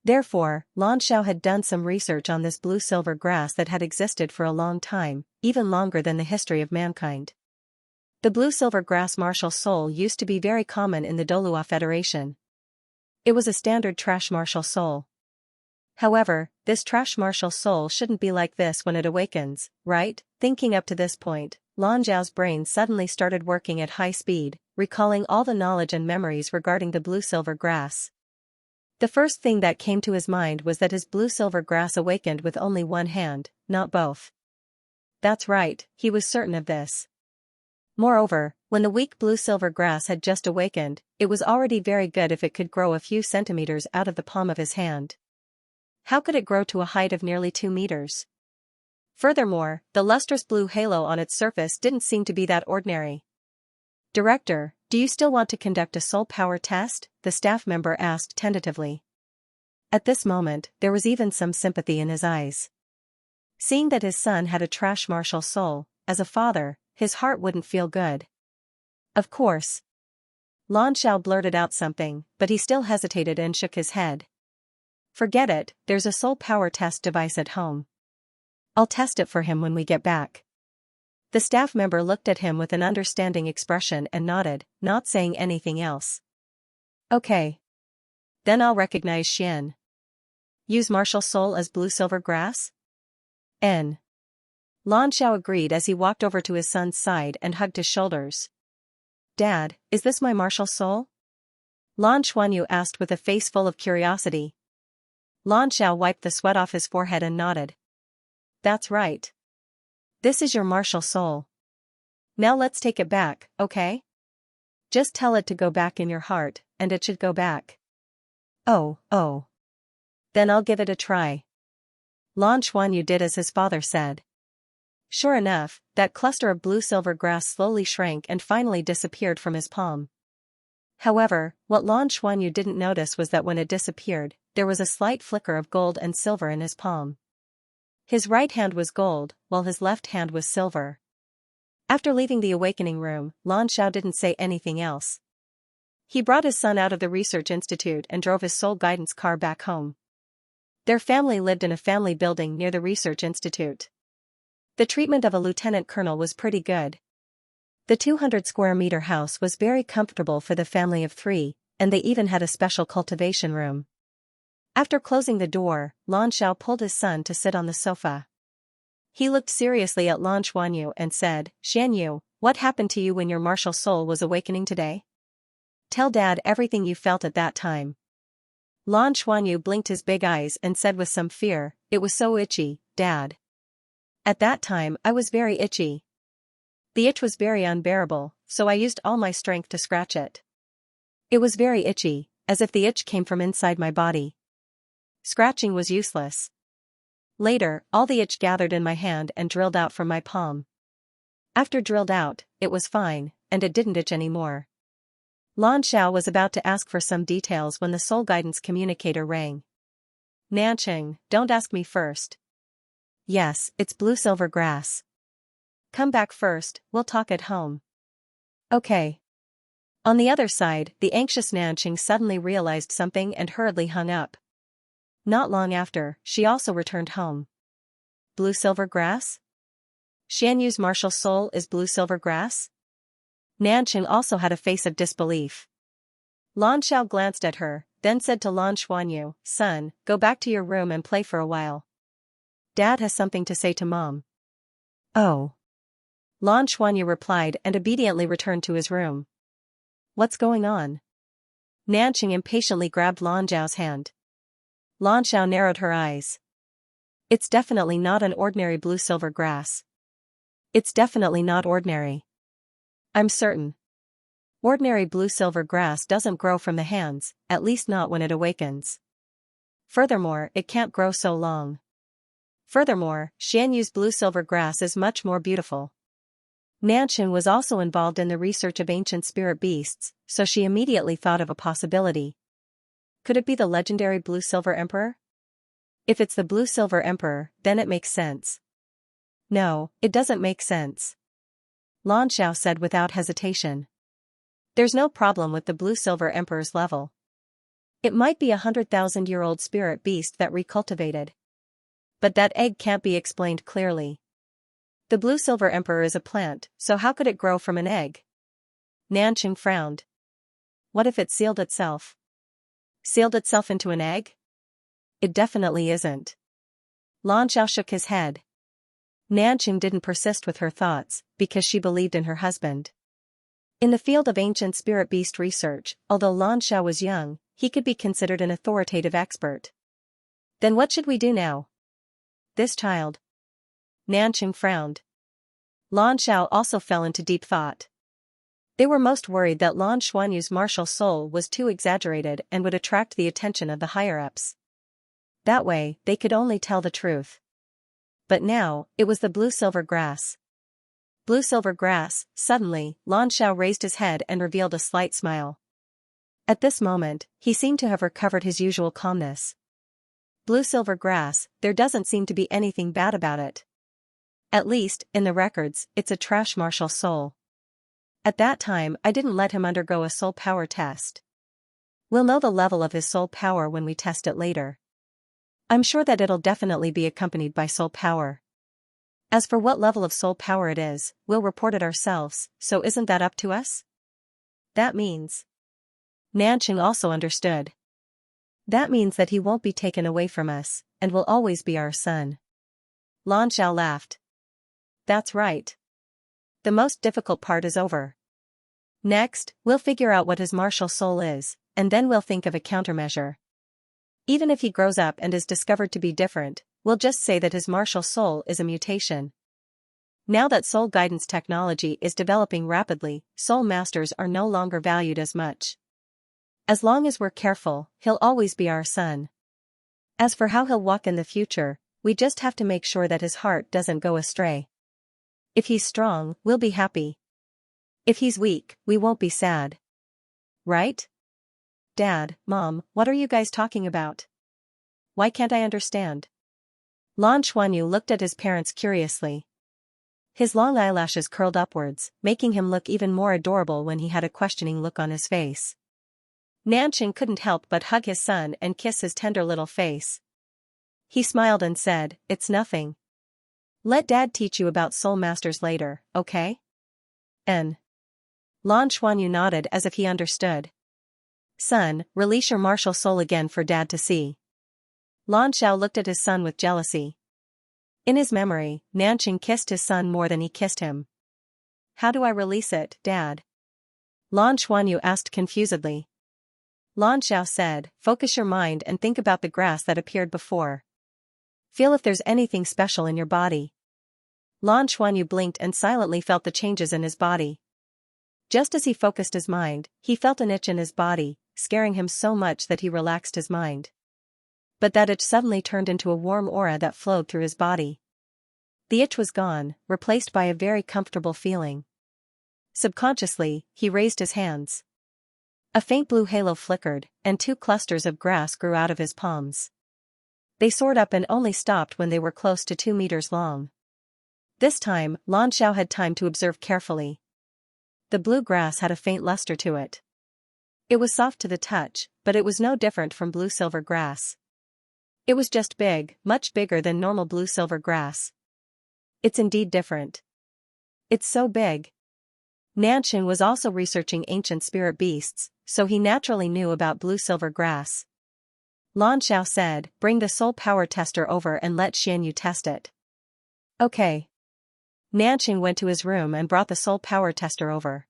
Therefore, Lan Xiao had done some research on this blue-silver grass that had existed for a long time, even longer than the history of mankind. The blue-silver grass martial soul used to be very common in the Douluo Federation. It was a standard trash martial soul. However, this trash martial soul shouldn't be like this when it awakens, right? Thinking up to this point, Lan Zhao's brain suddenly started working at high speed, recalling all the knowledge and memories regarding the blue-silver grass. The first thing that came to his mind was that his blue-silver grass awakened with only one hand, not both. That's right, he was certain of this. Moreover, when the weak blue-silver grass had just awakened, it was already very good if it could grow a few centimeters out of the palm of his hand. How could it grow to a height of nearly 2 meters? Furthermore, the lustrous blue halo on its surface didn't seem to be that ordinary. Director, do you still want to conduct a soul power test? The staff member asked tentatively. At this moment, there was even some sympathy in his eyes. Seeing that his son had a trash martial soul, as a father, his heart wouldn't feel good. Of course. Lan Xiao blurted out something, but he still hesitated and shook his head. Forget it, there's a soul power test device at home. I'll test it for him when we get back. The staff member looked at him with an understanding expression and nodded, not saying anything else. Okay. Then I'll recognize Xian. Use martial soul as blue-silver grass? N. Lan Xiao agreed as he walked over to his son's side and hugged his shoulders. Dad, is this my martial soul? Lan Xuanyu asked with a face full of curiosity. Lan Xiao wiped the sweat off his forehead and nodded. That's right. This is your martial soul. Now let's take it back, okay? Just tell it to go back in your heart, and it should go back. Oh. Then I'll give it a try. Lan Xuanyu did as his father said. Sure enough, that cluster of blue-silver grass slowly shrank and finally disappeared from his palm. However, what Lan Xuanyu didn't notice was that when it disappeared, there was a slight flicker of gold and silver in his palm. His right hand was gold, while his left hand was silver. After leaving the awakening room, Lan Xiao didn't say anything else. He brought his son out of the research institute and drove his soul guidance car back home. Their family lived in a family building near the research institute. The treatment of a lieutenant colonel was pretty good. The 200-square-meter house was very comfortable for the family of 3, and they even had a special cultivation room. After closing the door, Lan Xiao pulled his son to sit on the sofa. He looked seriously at Lan Xuanyu and said, Xianyu, what happened to you when your martial soul was awakening today? Tell Dad everything you felt at that time. Lan Xuanyu blinked his big eyes and said with some fear, it was so itchy, Dad. At that time I was very itchy. The itch was very unbearable, so I used all my strength to scratch it. It was very itchy, as if the itch came from inside my body. Scratching was useless. Later, all the itch gathered in my hand and drilled out from my palm. After drilled out, it was fine, and it didn't itch anymore. Lan Xiao was about to ask for some details when the soul guidance communicator rang. Nanqing, don't ask me first. Yes, it's blue silver grass. Come back first, we'll talk at home. Okay. On the other side, the anxious Nanqing suddenly realized something and hurriedly hung up. Not long after, she also returned home. Blue silver grass? Xianyu's martial soul is blue silver grass? Nanqing also had a face of disbelief. Lan Xiao glanced at her, then said to Lan Xuanyu, "Son, go back to your room and play for a while. Dad has something to say to Mom." Oh. Lan Xuanyu replied and obediently returned to his room. What's going on? Nanqing impatiently grabbed Lan Zhao's hand. Lan Xiao narrowed her eyes. It's definitely not an ordinary blue silver grass. It's definitely not ordinary. I'm certain. Ordinary blue silver grass doesn't grow from the hands, at least not when it awakens. Furthermore, it can't grow so long. Furthermore, Xianyu's blue silver grass is much more beautiful. Nanqing was also involved in the research of ancient spirit beasts, so she immediately thought of a possibility. Could it be the legendary blue silver emperor? If it's the blue silver emperor, then it makes sense. No, it doesn't make sense. Lan Xiao said without hesitation. There's no problem with the blue silver emperor's level. It might be 100,000-year-old spirit beast that recultivated. But that egg can't be explained clearly. The blue silver emperor is a plant, so how could it grow from an egg? Nanqing frowned. What if it sealed itself? Sealed itself into an egg? It definitely isn't. Lan Xiao shook his head. Nanqing didn't persist with her thoughts, because she believed in her husband. In the field of ancient spirit beast research, although Lan Xiao was young, he could be considered an authoritative expert. Then what should we do now? This child. Nanqing frowned. Lan Xiao also fell into deep thought. They were most worried that Lan Xuanyu's martial soul was too exaggerated and would attract the attention of the higher-ups. That way, they could only tell the truth. But now, it was the blue silver grass. Blue silver grass. Suddenly, Lan Xiao raised his head and revealed a slight smile. At this moment, he seemed to have recovered his usual calmness. Blue silver grass, there doesn't seem to be anything bad about it. At least, in the records, it's a trash martial soul. At that time, I didn't let him undergo a soul power test. We'll know the level of his soul power when we test it later. I'm sure that it'll definitely be accompanied by soul power. As for what level of soul power it is, we'll report it ourselves, so isn't that up to us? That means. Nanqing also understood. That means that he won't be taken away from us, and will always be our son. Lan Xiao laughed. That's right. The most difficult part is over. Next, we'll figure out what his martial soul is, and then we'll think of a countermeasure. Even if he grows up and is discovered to be different, we'll just say that his martial soul is a mutation. Now that soul guidance technology is developing rapidly, soul masters are no longer valued as much. As long as we're careful, he'll always be our son. As for how he'll walk in the future, we just have to make sure that his heart doesn't go astray. If he's strong, we'll be happy. If he's weak, we won't be sad. Right? Dad, Mom, what are you guys talking about? Why can't I understand? Lan Xuanyu looked at his parents curiously. His long eyelashes curled upwards, making him look even more adorable when he had a questioning look on his face. Nanqing couldn't help but hug his son and kiss his tender little face. He smiled and said, "It's nothing. Let Dad teach you about soul masters later, okay?" Lan Xuanyu nodded as if he understood. Son, release your martial soul again for Dad to see. Lan Xiao looked at his son with jealousy. In his memory, Nanqing kissed his son more than he kissed him. How do I release it, Dad? Lan Xuanyu asked confusedly. Lan Xiao said, focus your mind and think about the grass that appeared before. Feel if there's anything special in your body. Lan Xuanyu blinked and silently felt the changes in his body. Just as he focused his mind, he felt an itch in his body, scaring him so much that he relaxed his mind. But that itch suddenly turned into a warm aura that flowed through his body. The itch was gone, replaced by a very comfortable feeling. Subconsciously, he raised his hands. A faint blue halo flickered, and 2 clusters of grass grew out of his palms. They soared up and only stopped when they were close to 2 meters long. This time, Lan Xiao had time to observe carefully. The blue grass had a faint luster to it. It was soft to the touch, but it was no different from blue-silver grass. It was just big, much bigger than normal blue-silver grass. It's indeed different. It's so big. Nanqing was also researching ancient spirit beasts, so he naturally knew about blue-silver grass. Lan Xiao said, "Bring the soul power tester over and let Xianyu test it." Okay. Nanqing went to his room and brought the soul power tester over.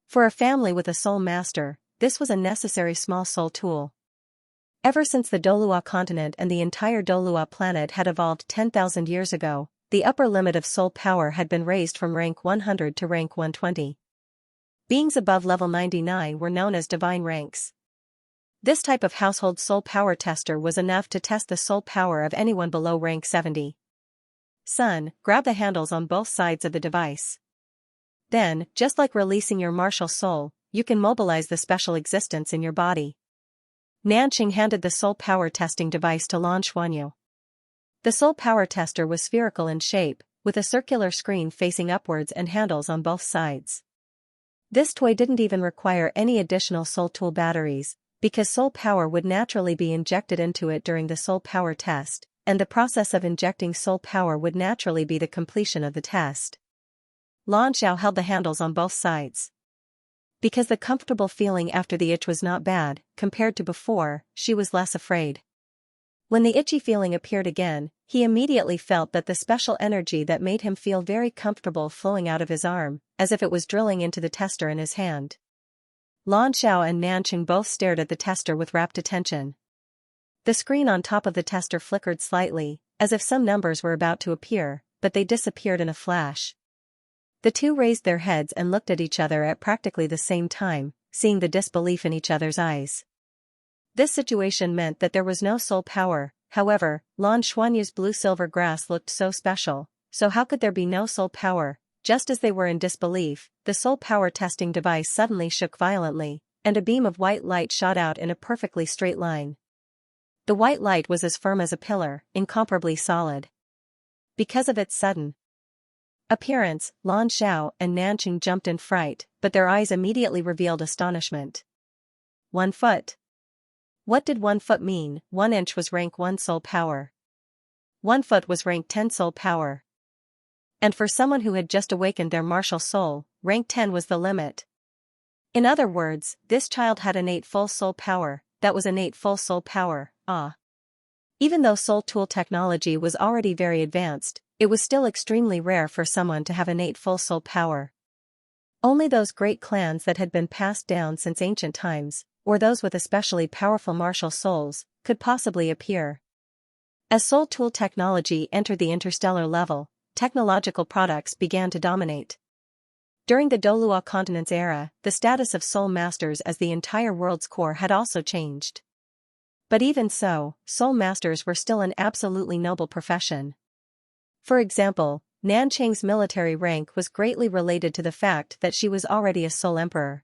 For a family with a soul master, this was a necessary small soul tool. Ever since the Douluo continent and the entire Douluo planet had evolved 10,000 years ago, the upper limit of soul power had been raised from rank 100 to rank 120. Beings above level 99 were known as divine ranks. This type of household soul power tester was enough to test the soul power of anyone below rank 70. Son, grab the handles on both sides of the device. Then, just like releasing your martial soul, you can mobilize the special existence in your body. Nanqing handed the soul power testing device to Lan Xuanyu. The soul power tester was spherical in shape, with a circular screen facing upwards and handles on both sides. This toy didn't even require any additional soul tool batteries, because soul power would naturally be injected into it during the soul power test, and the process of injecting soul power would naturally be the completion of the test. Lan Xiao held the handles on both sides. Because the comfortable feeling after the itch was not bad, compared to before, she was less afraid. When the itchy feeling appeared again, he immediately felt that the special energy that made him feel very comfortable flowing out of his arm, as if it was drilling into the tester in his hand. Lan Xiao and Nanqing both stared at the tester with rapt attention. The screen on top of the tester flickered slightly, as if some numbers were about to appear, but they disappeared in a flash. The two raised their heads and looked at each other at practically the same time, seeing the disbelief in each other's eyes. This situation meant that there was no soul power. However, Lan Xuanyu's blue-silver grass looked so special, so how could there be no soul power? Just as they were in disbelief, the soul power testing device suddenly shook violently, and a beam of white light shot out in a perfectly straight line. The white light was as firm as a pillar, incomparably solid. Because of its sudden appearance, Lan Xiao and Nanqing jumped in fright, but their eyes immediately revealed astonishment. 1 foot. What did 1 foot mean? 1 inch was rank 1 soul power. 1 foot was rank 10 soul power. And for someone who had just awakened their martial soul, rank 10 was the limit. In other words, this child had innate full soul power. That was innate full soul power. Even though soul tool technology was already very advanced, it was still extremely rare for someone to have innate full soul power. Only those great clans that had been passed down since ancient times, or those with especially powerful martial souls, could possibly appear. As soul tool technology entered the interstellar level, technological products began to dominate. During the Douluo continent's era, the status of soul masters as the entire world's core had also changed. But even so, soul masters were still an absolutely noble profession. For example, Nanqing's military rank was greatly related to the fact that she was already a soul emperor.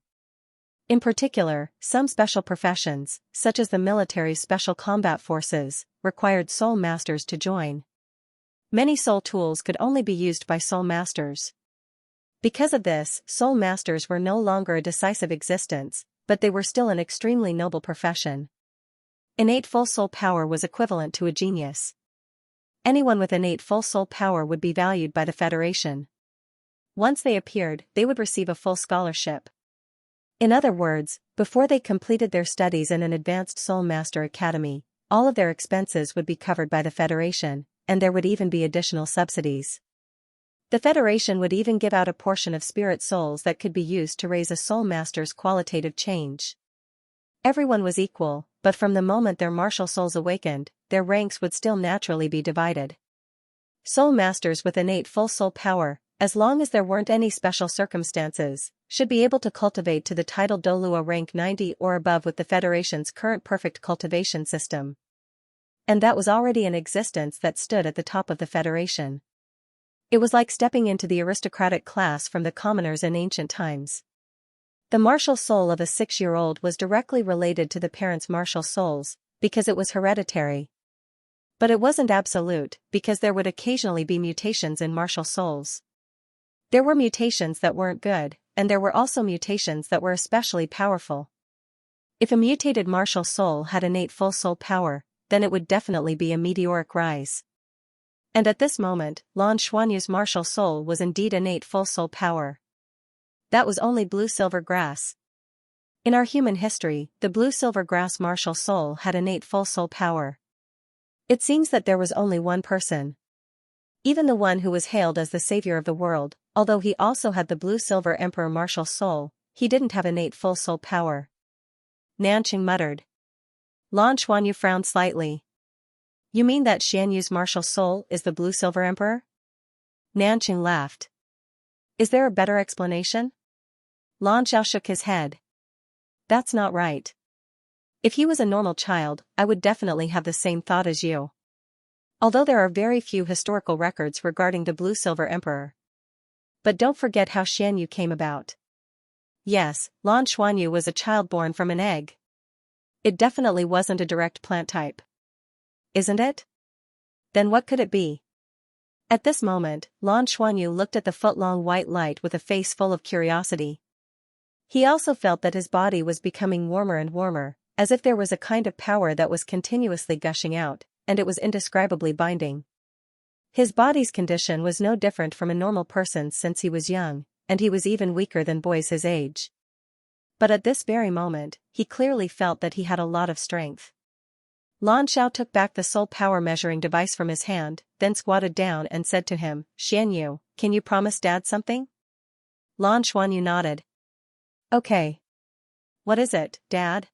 In particular, some special professions, such as the military's special combat forces, required soul masters to join. Many soul tools could only be used by soul masters. Because of this, soul masters were no longer a decisive existence, but they were still an extremely noble profession. Innate full soul power was equivalent to a genius. Anyone with innate full soul power would be valued by the Federation. Once they appeared, they would receive a full scholarship. In other words, before they completed their studies in an advanced soul master academy, all of their expenses would be covered by the Federation, and there would even be additional subsidies. The Federation would even give out a portion of spirit souls that could be used to raise a soul master's qualitative change. Everyone was equal, but from the moment their martial souls awakened, their ranks would still naturally be divided. Soul masters with innate full soul power, as long as there weren't any special circumstances, should be able to cultivate to the title Douluo rank 90 or above with the Federation's current perfect cultivation system. And that was already an existence that stood at the top of the Federation. It was like stepping into the aristocratic class from the commoners in ancient times. The martial soul of a 6-year-old was directly related to the parents' martial souls, because it was hereditary. But it wasn't absolute, because there would occasionally be mutations in martial souls. There were mutations that weren't good, and there were also mutations that were especially powerful. If a mutated martial soul had innate full soul power, then it would definitely be a meteoric rise. And at this moment, Lan Xuanyu's martial soul was indeed innate full soul power. That was only blue-silver grass. In our human history, the blue-silver grass martial soul had innate full soul power. It seems that there was only one person. Even the one who was hailed as the savior of the world, although he also had the blue-silver emperor martial soul, he didn't have innate full soul power. Nanqing muttered. Lan Xuanyu frowned slightly. You mean that Xianyu's martial soul is the blue-silver emperor? Nanqing laughed. Is there a better explanation? Lan Xiao shook his head. That's not right. If he was a normal child, I would definitely have the same thought as you. Although there are very few historical records regarding the blue-silver emperor. But don't forget how Xianyu came about. Yes, Lan Xuanyu was a child born from an egg. It definitely wasn't a direct plant type. Isn't it? Then what could it be? At this moment, Lan Xuanyu looked at the foot-long white light with a face full of curiosity. He also felt that his body was becoming warmer and warmer, as if there was a kind of power that was continuously gushing out, and it was indescribably binding. His body's condition was no different from a normal person's since he was young, and he was even weaker than boys his age. But at this very moment, he clearly felt that he had a lot of strength. Lan Xiao took back the soul power measuring device from his hand, then squatted down and said to him, Xianyu, can you promise Dad something? Lan Xuanyu nodded. Okay. What is it, Dad?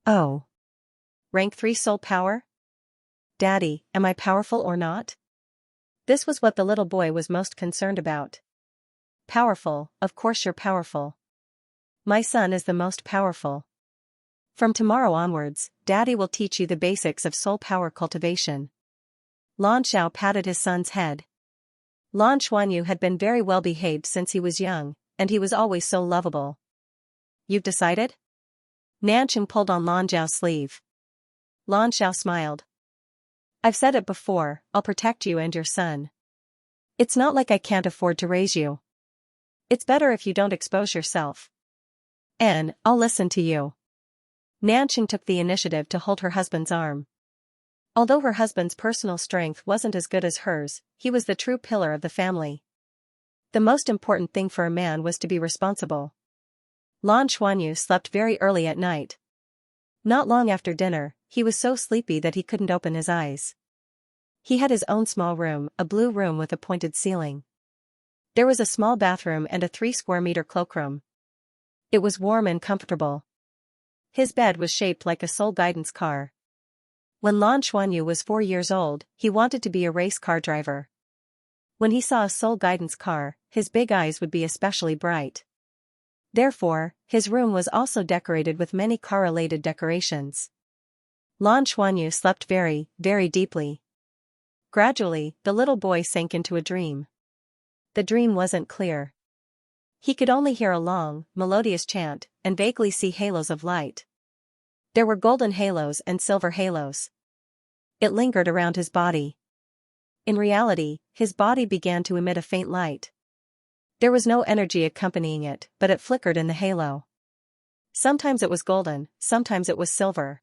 Oh. Rank 3 soul power? Daddy, am I powerful or not? This was what the little boy was most concerned about. Powerful, of course you're powerful. My son is the most powerful. From tomorrow onwards, Daddy will teach you the basics of soul power cultivation. Lan Xiao patted his son's head. Lan Xuanyu had been very well behaved since he was young, and he was always so lovable. You've decided? Nanqing pulled on Lan Xiao's sleeve. Lan Xiao smiled. I've said it before, I'll protect you and your son. It's not like I can't afford to raise you. It's better if you don't expose yourself. And I'll listen to you. Nanqing took the initiative to hold her husband's arm. Although her husband's personal strength wasn't as good as hers, he was the true pillar of the family. The most important thing for a man was to be responsible. Lan Xuanyu slept very early at night. Not long after dinner, he was so sleepy that he couldn't open his eyes. He had his own small room, a blue room with a pointed ceiling. There was a small bathroom and a 3-square-meter cloakroom. It was warm and comfortable. His bed was shaped like a soul guidance car. When Lan Xuanyu was 4 years old, he wanted to be a race car driver. When he saw a soul guidance car, his big eyes would be especially bright. Therefore, his room was also decorated with many car-related decorations. Lan Xuanyu slept very, very deeply. Gradually, the little boy sank into a dream. The dream wasn't clear. He could only hear a long, melodious chant, and vaguely see halos of light. There were golden halos and silver halos. It lingered around his body. In reality, his body began to emit a faint light. There was no energy accompanying it, but it flickered in the halo. Sometimes it was golden, sometimes it was silver.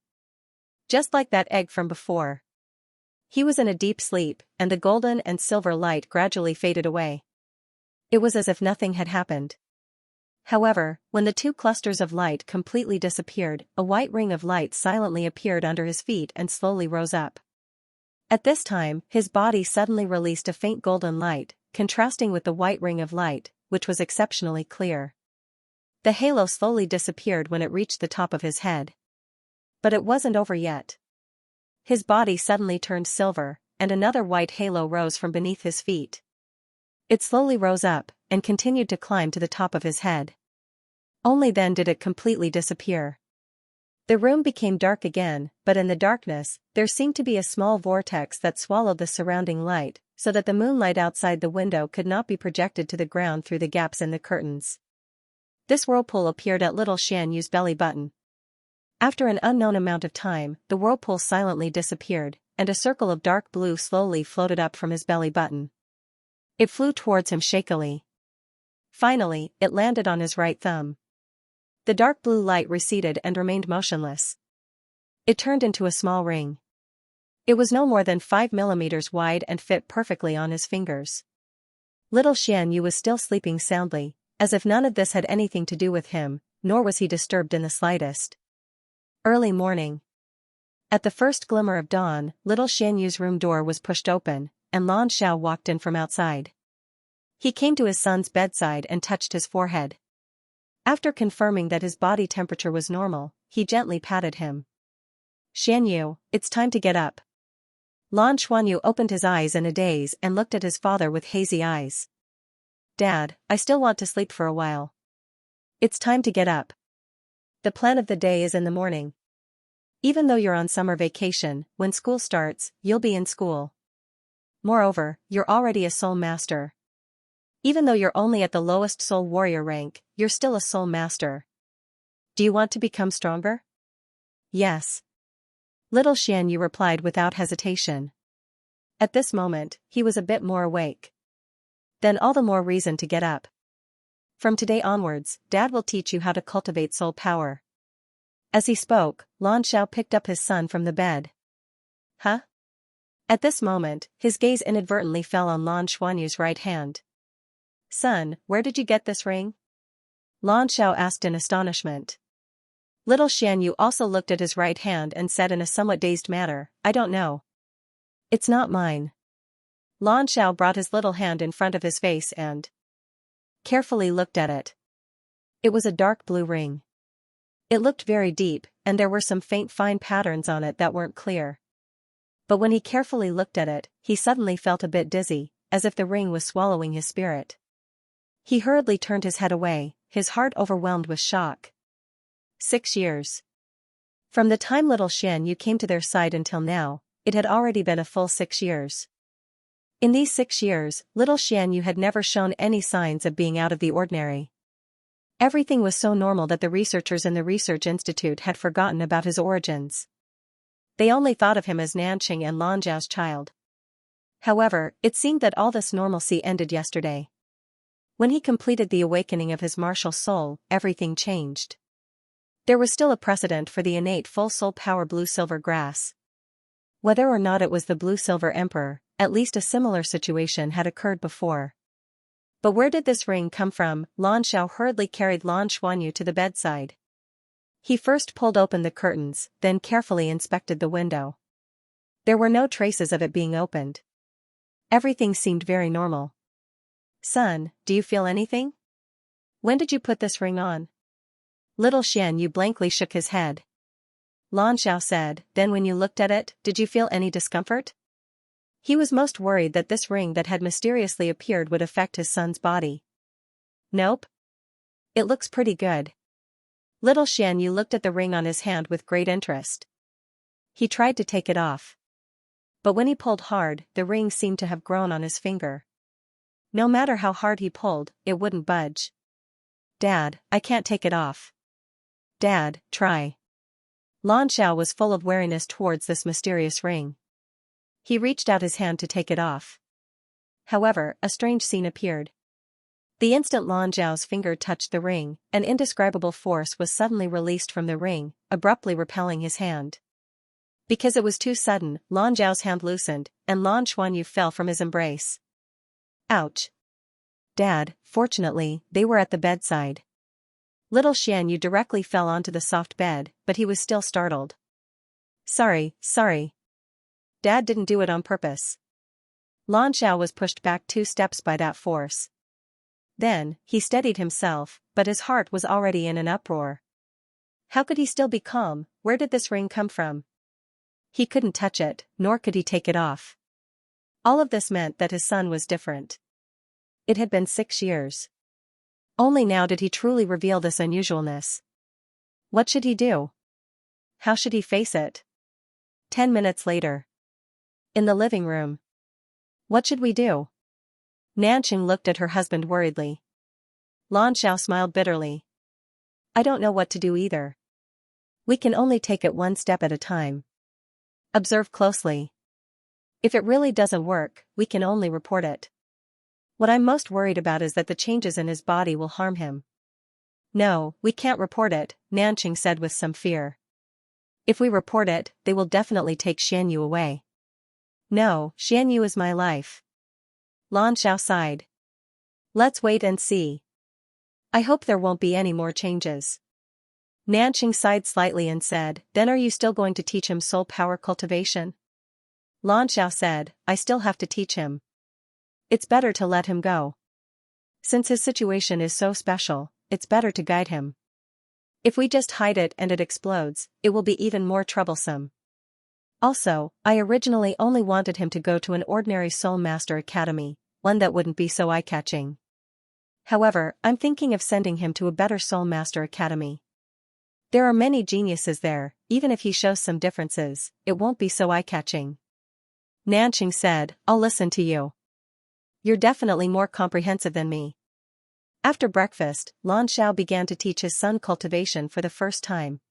Just like that egg from before. He was in a deep sleep, and the golden and silver light gradually faded away. It was as if nothing had happened. However, when the 2 clusters of light completely disappeared, a white ring of light silently appeared under his feet and slowly rose up. At this time, his body suddenly released a faint golden light, contrasting with the white ring of light, which was exceptionally clear. The halo slowly disappeared when it reached the top of his head. But it wasn't over yet. His body suddenly turned silver, and another white halo rose from beneath his feet. It slowly rose up, and continued to climb to the top of his head. Only then did it completely disappear. The room became dark again, but in the darkness, there seemed to be a small vortex that swallowed the surrounding light, so that the moonlight outside the window could not be projected to the ground through the gaps in the curtains. This whirlpool appeared at little Xianyu's belly button. After an unknown amount of time, the whirlpool silently disappeared, and a circle of dark blue slowly floated up from his belly button. It flew towards him shakily. Finally, it landed on his right thumb. The dark blue light receded and remained motionless. It turned into a small ring. It was no more than 5 millimeters wide and fit perfectly on his fingers. Little Xianyu was still sleeping soundly, as if none of this had anything to do with him, nor was he disturbed in the slightest. Early morning. At the first glimmer of dawn, little Xianyu's room door was pushed open, and Lan Xiao walked in from outside. He came to his son's bedside and touched his forehead. After confirming that his body temperature was normal, he gently patted him. "Xianyu, it's time to get up." Lan Xuanyu opened his eyes in a daze and looked at his father with hazy eyes. "Dad, I still want to sleep for a while." "It's time to get up. The plan of the day is in the morning. Even though you're on summer vacation, when school starts, you'll be in school. Moreover, you're already a soul master. Even though you're only at the lowest soul warrior rank, you're still a soul master. Do you want to become stronger?" "Yes." Little Xianyu replied without hesitation. At this moment, he was a bit more awake. Then all the more reason to get up. "From today onwards, Dad will teach you how to cultivate soul power." As he spoke, Lan Xiao picked up his son from the bed. "Huh?" At this moment, his gaze inadvertently fell on Lan Xuanyu's right hand. "Son, where did you get this ring?" Lan Xiao asked in astonishment. Little Xianyu also looked at his right hand and said in a somewhat dazed manner, "I don't know. It's not mine." Lan Xiao brought his little hand in front of his face and carefully looked at it. It was a dark blue ring. It looked very deep, and there were some faint fine patterns on it that weren't clear. But when he carefully looked at it, he suddenly felt a bit dizzy, as if the ring was swallowing his spirit. He hurriedly turned his head away, his heart overwhelmed with shock. 6 years. From the time little Xianyu came to their side until now, it had already been a full 6 years. In these 6 years, little Xianyu had never shown any signs of being out of the ordinary. Everything was so normal that the researchers in the research institute had forgotten about his origins. They only thought of him as Nanqing and Lan Zhao's child. However, it seemed that all this normalcy ended yesterday. When he completed the awakening of his martial soul, everything changed. There was still a precedent for the innate full soul power blue-silver grass. Whether or not it was the blue-silver emperor, at least a similar situation had occurred before. But where did this ring come from? Lan Xiao hurriedly carried Lan Xuanyu to the bedside. He first pulled open the curtains, then carefully inspected the window. There were no traces of it being opened. Everything seemed very normal. "Son, do you feel anything? When did you put this ring on?" Little Xianyu blankly shook his head. Lan Xiao said, "Then when you looked at it, did you feel any discomfort?" He was most worried that this ring that had mysteriously appeared would affect his son's body. "Nope. It looks pretty good." Little Xianyu looked at the ring on his hand with great interest. He tried to take it off. But when he pulled hard, the ring seemed to have grown on his finger. No matter how hard he pulled, it wouldn't budge. "Dad, I can't take it off." "Dad, try." Lan Xiao was full of wariness towards this mysterious ring. He reached out his hand to take it off. However, a strange scene appeared. The instant Lan Zhao's finger touched the ring, an indescribable force was suddenly released from the ring, abruptly repelling his hand. Because it was too sudden, Lan Zhao's hand loosened, and Lan Xuanyu fell from his embrace. "Ouch." "Dad, fortunately, they were at the bedside." Little Xianyu directly fell onto the soft bed, but he was still startled. Sorry. Dad didn't do it on purpose." Lan Xiao was pushed back 2 steps by that force. Then, he steadied himself, but his heart was already in an uproar. How could he still be calm? Where did this ring come from? He couldn't touch it, nor could he take it off. All of this meant that his son was different. It had been 6 years. Only now did he truly reveal this unusualness. What should he do? How should he face it? 10 minutes later. In the living room. What should we do? Nanqing looked at her husband worriedly. Lan Xiao smiled bitterly. I don't know what to do either. We can only take it one step at a time. Observe closely. If it really doesn't work, we can only report it. What I'm most worried about is that the changes in his body will harm him. No, we can't report it, Nanqing said with some fear. If we report it, they will definitely take Xianyu away. No, Xianyu is my life. Lan Xiao sighed. Let's wait and see. I hope there won't be any more changes. Nanqing sighed slightly and said, then are you still going to teach him soul power cultivation? Lan Xiao said, I still have to teach him. It's better to let him go. Since his situation is so special, it's better to guide him. If we just hide it and it explodes, it will be even more troublesome. Also, I originally only wanted him to go to an ordinary Soul Master Academy, one that wouldn't be so eye-catching. However, I'm thinking of sending him to a better Soul Master Academy. There are many geniuses there, even if he shows some differences, it won't be so eye-catching. Nanqing said, I'll listen to you. You're definitely more comprehensive than me. After breakfast, Lan Xiao began to teach his son cultivation for the first time.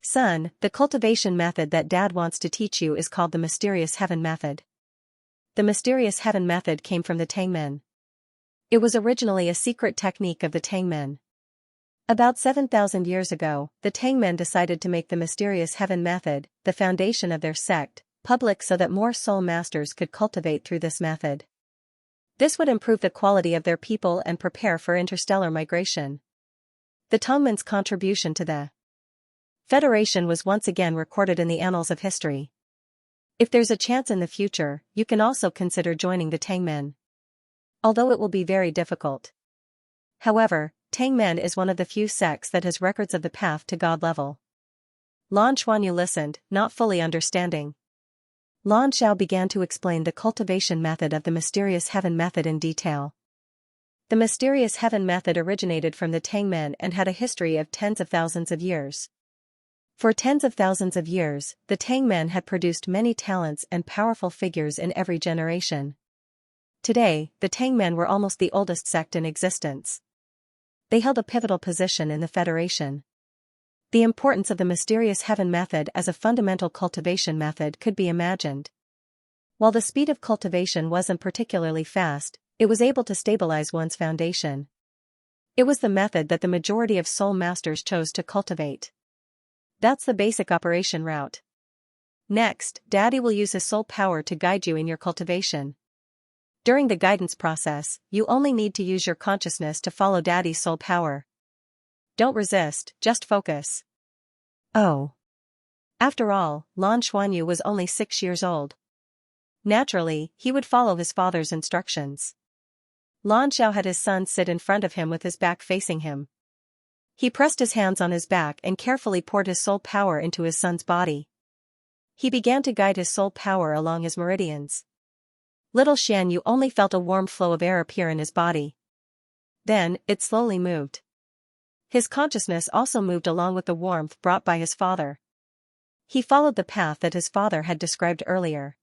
Son, the cultivation method that Dad wants to teach you is called the Mysterious Heaven Method. The Mysterious Heaven Method came from the Tangmen. It was originally a secret technique of the Tangmen. About 7,000 years ago, the Tangmen decided to make the Mysterious Heaven Method, the foundation of their sect, public so that more soul masters could cultivate through this method. This would improve the quality of their people and prepare for interstellar migration. The Tangmen's contribution to the Federation was once again recorded in the annals of history. If there's a chance in the future, you can also consider joining the Tangmen. Although it will be very difficult. However, Tangmen is one of the few sects that has records of the path to God level. Lan Xuanyu listened, not fully understanding. Lan Xiao began to explain the cultivation method of the Mysterious Heaven Method in detail. The Mysterious Heaven Method originated from the Tangmen and had a history of tens of thousands of years. For tens of thousands of years, the Tangmen had produced many talents and powerful figures in every generation. Today, the Tangmen were almost the oldest sect in existence. They held a pivotal position in the Federation. The importance of the Mysterious Heaven Method as a fundamental cultivation method could be imagined. While the speed of cultivation wasn't particularly fast, it was able to stabilize one's foundation. It was the method that the majority of soul masters chose to cultivate. That's the basic operation route. Next, Daddy will use his soul power to guide you in your cultivation. During the guidance process, you only need to use your consciousness to follow Daddy's soul power. Don't resist, just focus. Oh. After all, Lan Xuanyu was only 6 years old. Naturally, he would follow his father's instructions. Lan Xiao had his son sit in front of him with his back facing him. He pressed his hands on his back and carefully poured his soul power into his son's body. He began to guide his soul power along his meridians. Little Xianyu only felt a warm flow of air appear in his body. Then, it slowly moved. His consciousness also moved along with the warmth brought by his father. He followed the path that his father had described earlier.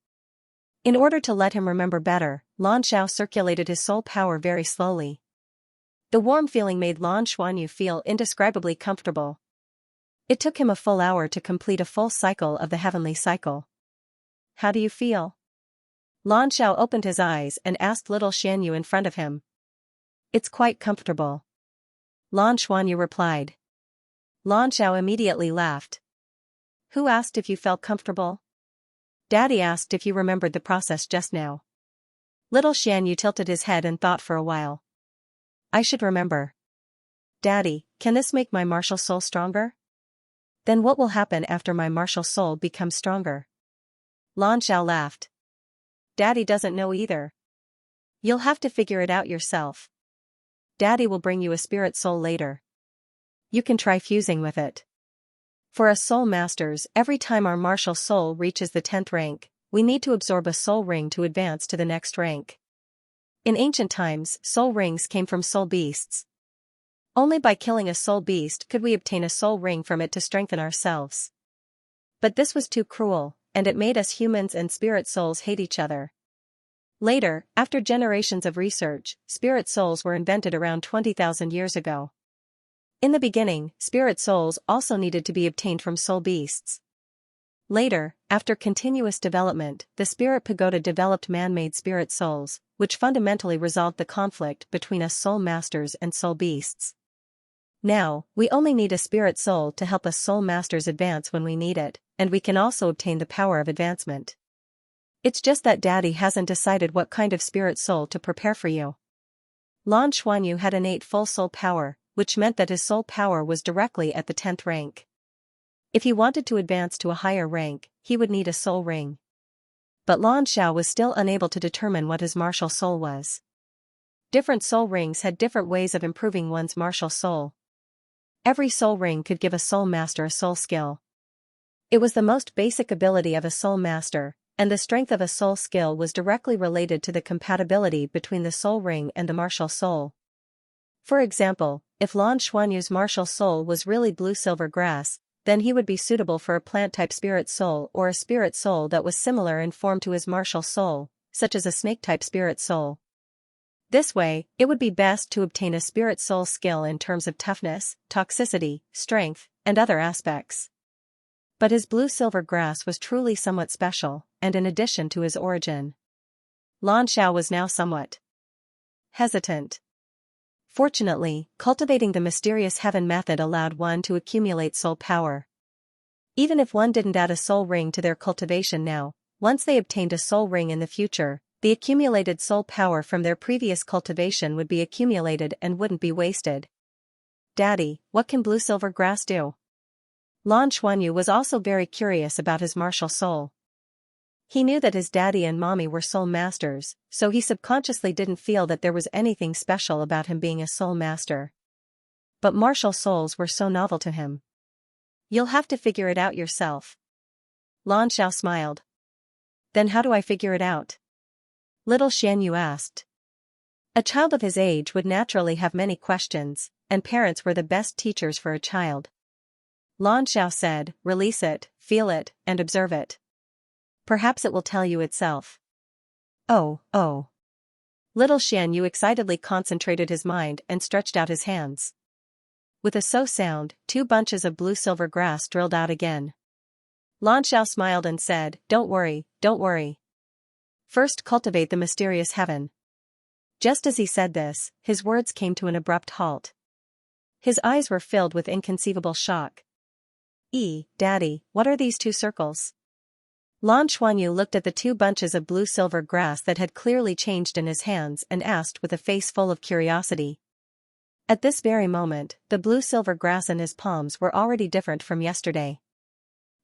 In order to let him remember better, Lan Xiao circulated his soul power very slowly. The warm feeling made Lan Xuanyu feel indescribably comfortable. It took him a full hour to complete a full cycle of the heavenly cycle. How do you feel? Lan Xiao opened his eyes and asked little Xianyu in front of him. It's quite comfortable. Lan Xuanyu replied. Lan Xiao immediately laughed. Who asked if you felt comfortable? Daddy asked if you remembered the process just now. Little Xianyu tilted his head and thought for a while. I should remember. Daddy, can this make my martial soul stronger? Then what will happen after my martial soul becomes stronger? Lan Xiao laughed. Daddy doesn't know either. You'll have to figure it out yourself. Daddy will bring you a spirit soul later. You can try fusing with it. For us soul masters, every time our martial soul reaches the 10th rank, we need to absorb a soul ring to advance to the next rank. In ancient times, soul rings came from soul beasts. Only by killing a soul beast could we obtain a soul ring from it to strengthen ourselves. But this was too cruel, and it made us humans and spirit souls hate each other. Later, after generations of research, spirit souls were invented around 20,000 years ago. In the beginning, spirit souls also needed to be obtained from soul beasts. Later, after continuous development, the Spirit Pagoda developed man-made spirit souls, which fundamentally resolved the conflict between us soul masters and soul beasts. Now, we only need a spirit soul to help us soul masters advance when we need it, and we can also obtain the power of advancement. It's just that Daddy hasn't decided what kind of spirit soul to prepare for you. Lan Xuanyu had innate full soul power, which meant that his soul power was directly at the 10th rank. If he wanted to advance to a higher rank, he would need a soul ring. But Lan Xiao was still unable to determine what his martial soul was. Different soul rings had different ways of improving one's martial soul. Every soul ring could give a soul master a soul skill. It was the most basic ability of a soul master, and the strength of a soul skill was directly related to the compatibility between the soul ring and the martial soul. For example, if Lan Xuanyu's martial soul was really blue-silver grass, then he would be suitable for a plant-type spirit soul or a spirit soul that was similar in form to his martial soul, such as a snake-type spirit soul. This way, it would be best to obtain a spirit soul skill in terms of toughness, toxicity, strength, and other aspects. But his blue-silver grass was truly somewhat special, and in addition to his origin, Lan Xiao was now somewhat hesitant. Fortunately, cultivating the mysterious heaven method allowed one to accumulate soul power. Even if one didn't add a soul ring to their cultivation now, once they obtained a soul ring in the future, the accumulated soul power from their previous cultivation would be accumulated and wouldn't be wasted. Daddy, what can blue-silver grass do? Lan Xuanyu was also very curious about his martial soul. He knew that his daddy and mommy were soul masters, so he subconsciously didn't feel that there was anything special about him being a soul master. But martial souls were so novel to him. You'll have to figure it out yourself. Lan Xiao smiled. Then how do I figure it out? Little Xianyu asked. A child of his age would naturally have many questions, and parents were the best teachers for a child. Lan Xiao said, release it, feel it, and observe it. Perhaps it will tell you itself. Oh. Little Xianyu excitedly concentrated his mind and stretched out his hands. With a so sound, 2 bunches of blue-silver grass drilled out again. Lan Xiao smiled and said, don't worry. First cultivate the mysterious heaven. Just as he said this, his words came to an abrupt halt. His eyes were filled with inconceivable shock. Daddy, what are these 2 circles? Lan Xuanyu looked at the 2 bunches of blue-silver grass that had clearly changed in his hands and asked with a face full of curiosity. At this very moment, the blue-silver grass in his palms were already different from yesterday.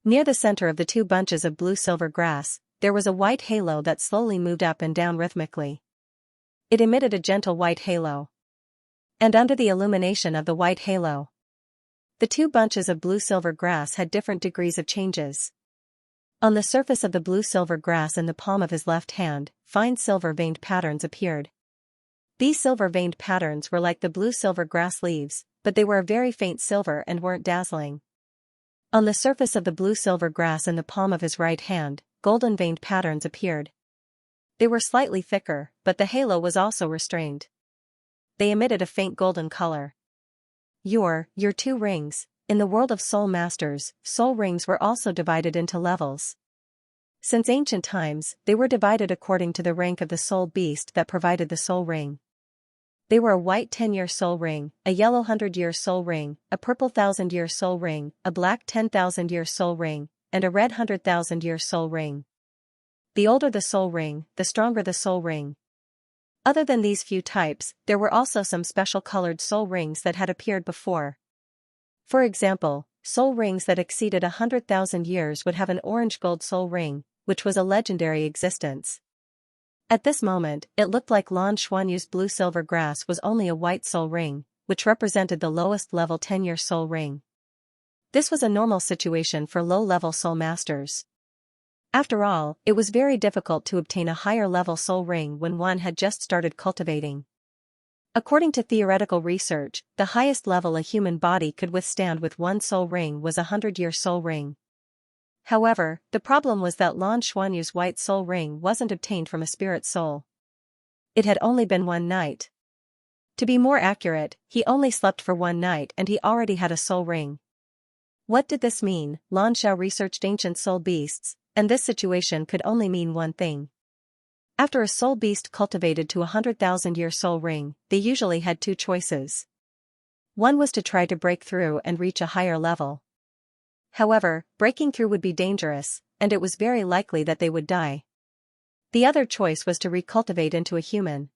Near the center of the 2 bunches of blue-silver grass, there was a white halo that slowly moved up and down rhythmically. It emitted a gentle white halo. And under the illumination of the white halo, the 2 bunches of blue-silver grass had different degrees of changes. On the surface of the blue-silver grass in the palm of his left hand, fine silver-veined patterns appeared. These silver-veined patterns were like the blue-silver grass leaves, but they were a very faint silver and weren't dazzling. On the surface of the blue-silver grass in the palm of his right hand, golden-veined patterns appeared. They were slightly thicker, but the halo was also restrained. They emitted a faint golden color. Your 2 rings. In the world of soul masters, soul rings were also divided into levels. Since ancient times, they were divided according to the rank of the soul beast that provided the soul ring. They were a white 10-year soul ring, a yellow 100-year soul ring, a purple 1000-year soul ring, a black 10,000-year soul ring, and a red 100,000-year soul ring. The older the soul ring, the stronger the soul ring. Other than these few types, there were also some special colored soul rings that had appeared before. For example, soul rings that exceeded 100,000 years would have an orange-gold soul ring, which was a legendary existence. At this moment, it looked like Lan Xuanyu's blue-silver grass was only a white soul ring, which represented the lowest level 10-year soul ring. This was a normal situation for low-level soul masters. After all, it was very difficult to obtain a higher-level soul ring when one had just started cultivating. According to theoretical research, the highest level a human body could withstand with one soul ring was a 100-year soul ring. However, the problem was that Lan Xuanyu's white soul ring wasn't obtained from a spirit soul. It had only been one night. To be more accurate, he only slept for one night and he already had a soul ring. What did this mean? Lan Xiao researched ancient soul beasts, and this situation could only mean one thing. After a soul beast cultivated to a 100,000-year soul ring, they usually had two choices. One was to try to break through and reach a higher level. However, breaking through would be dangerous, and it was very likely that they would die. The other choice was to recultivate into a human.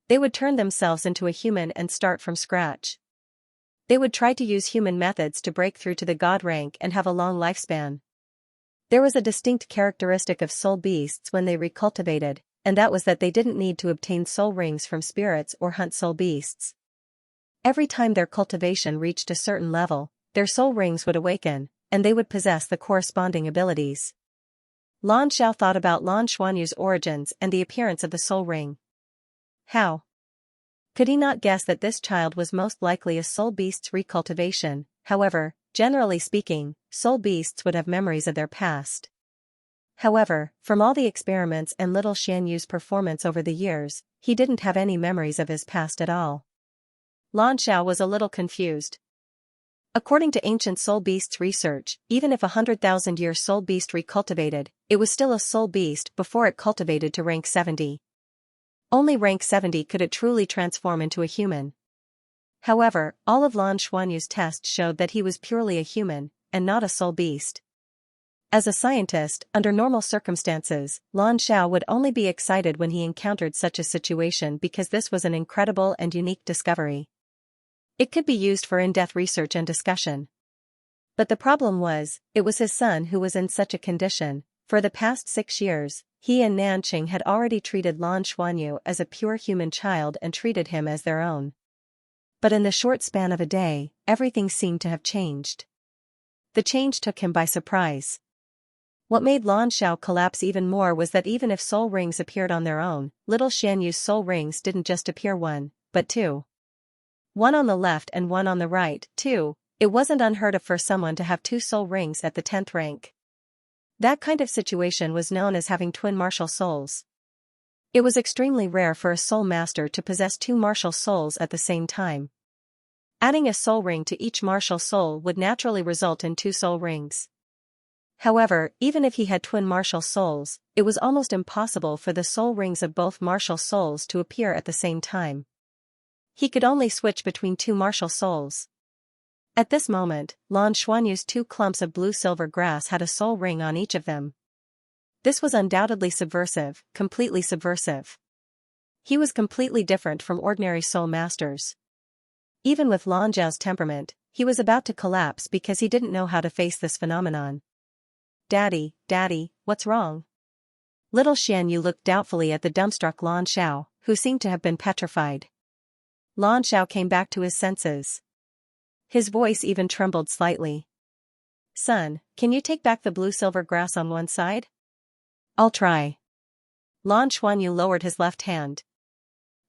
They would turn themselves into a human and start from scratch. They would try to use human methods to break through to the god rank and have a long lifespan. There was a distinct characteristic of soul beasts when they recultivated, and that was that they didn't need to obtain soul rings from spirits or hunt soul beasts. Every time their cultivation reached a certain level, their soul rings would awaken, and they would possess the corresponding abilities. Lan Xiao thought about Lan Xuanyu's origins and the appearance of the soul ring. How could he not guess that this child was most likely a soul beast's recultivation? However, generally speaking, soul beasts would have memories of their past. However, from all the experiments and little Xianyu's performance over the years, he didn't have any memories of his past at all. Lan Xiao was a little confused. According to ancient soul beasts research, even if a 100,000-year soul beast recultivated, it was still a soul beast before it cultivated to rank 70. Only rank 70 could it truly transform into a human. However, all of Lan Xuanyu's tests showed that he was purely a human, and not a soul beast. As a scientist, under normal circumstances, Lan Xiao would only be excited when he encountered such a situation because this was an incredible and unique discovery. It could be used for in-depth research and discussion. But the problem was, it was his son who was in such a condition. For the past 6 years, he and Nanqing had already treated Lan Xuanyu as a pure human child and treated him as their own. But in the short span of a day, everything seemed to have changed. The change took him by surprise. What made Lan Xiao collapse even more was that even if soul rings appeared on their own, little Xianyu's soul rings didn't just appear one, but two. One on the left and one on the right, too. It wasn't unheard of for someone to have two soul rings at the 10th rank. That kind of situation was known as having twin martial souls. It was extremely rare for a soul master to possess two martial souls at the same time. Adding a soul ring to each martial soul would naturally result in two soul rings. However, even if he had twin martial souls, it was almost impossible for the soul rings of both martial souls to appear at the same time. He could only switch between two martial souls. At this moment, Lan Xuanyu's two clumps of blue-silver grass had a soul ring on each of them. This was undoubtedly subversive, completely subversive. He was completely different from ordinary soul masters. Even with Lan Zhao's temperament, he was about to collapse because he didn't know how to face this phenomenon. Daddy, what's wrong? Little Xianyu looked doubtfully at the dumbstruck Lan Xiao, who seemed to have been petrified. Lan Xiao came back to his senses. His voice even trembled slightly. Son, can you take back the blue-silver grass on one side? I'll try. Lan Xuanyu lowered his left hand.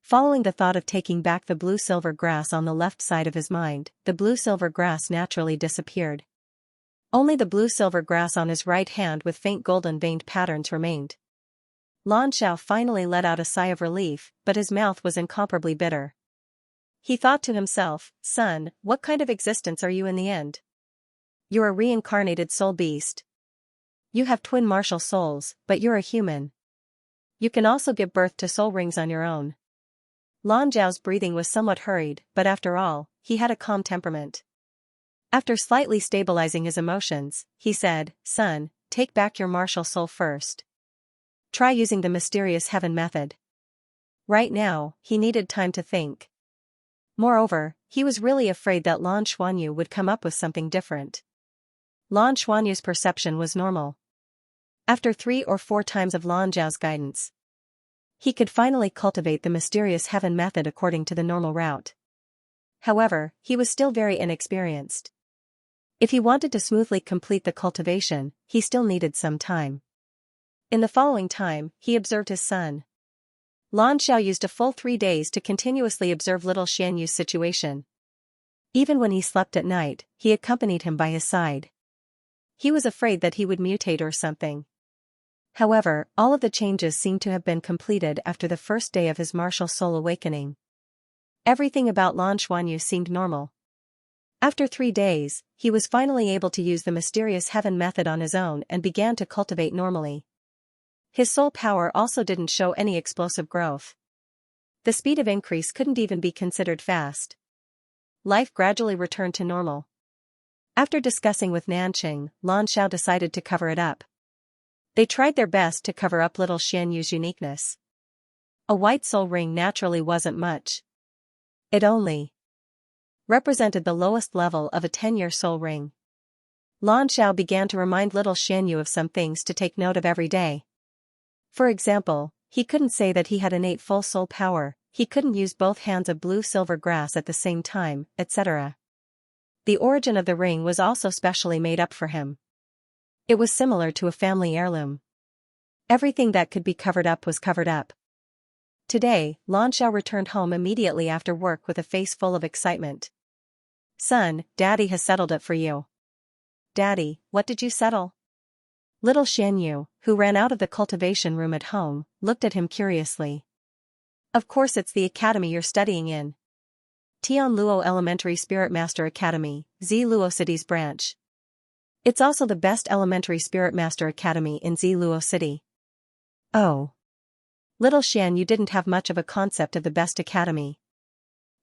Following the thought of taking back the blue-silver grass on the left side of his mind, the blue-silver grass naturally disappeared. Only the blue-silver grass on his right hand with faint golden-veined patterns remained. Lan Xiao finally let out a sigh of relief, but his mouth was incomparably bitter. He thought to himself, son, what kind of existence are you in the end? You're a reincarnated soul beast. You have twin martial souls, but you're a human. You can also give birth to soul rings on your own. Lan Zhao's breathing was somewhat hurried, but after all, he had a calm temperament. After slightly stabilizing his emotions, he said, son, take back your martial soul first. Try using the mysterious heaven method. Right now, he needed time to think. Moreover, he was really afraid that Lan Xuanyu would come up with something different. Lan Xuanyu's perception was normal. After 3 or 4 times of Lan Zhao's guidance, he could finally cultivate the mysterious heaven method according to the normal route. However, he was still very inexperienced. If he wanted to smoothly complete the cultivation, he still needed some time. In the following time, he observed his son. Lan Xiao used a full 3 days to continuously observe little Xianyu's situation. Even when he slept at night, he accompanied him by his side. He was afraid that he would mutate or something. However, all of the changes seemed to have been completed after the first day of his martial soul awakening. Everything about Lan Xuanyu seemed normal. After 3 days, he was finally able to use the mysterious heaven method on his own and began to cultivate normally. His soul power also didn't show any explosive growth. The speed of increase couldn't even be considered fast. Life gradually returned to normal. After discussing with Nanqing, Lan Xiao decided to cover it up. They tried their best to cover up little Xianyu's uniqueness. A white soul ring naturally wasn't much. It only represented the lowest level of a 10-year soul ring. Lan Xiao began to remind little Xianyu of some things to take note of every day. For example, he couldn't say that he had innate full soul power, he couldn't use both hands of blue-silver grass at the same time, etc. The origin of the ring was also specially made up for him. It was similar to a family heirloom. Everything that could be covered up was covered up. Today, Lan Xiao returned home immediately after work with a face full of excitement. "Son, Daddy has settled it for you." "Daddy, what did you settle?" Little Xianyu, who ran out of the cultivation room at home, looked at him curiously. "Of course it's the academy you're studying in. Tianluo Elementary Spirit Master Academy, Ziluo City's branch. It's also the best elementary Spirit Master Academy in Ziluo City." Oh. Little Xianyu didn't have much of a concept of the best academy.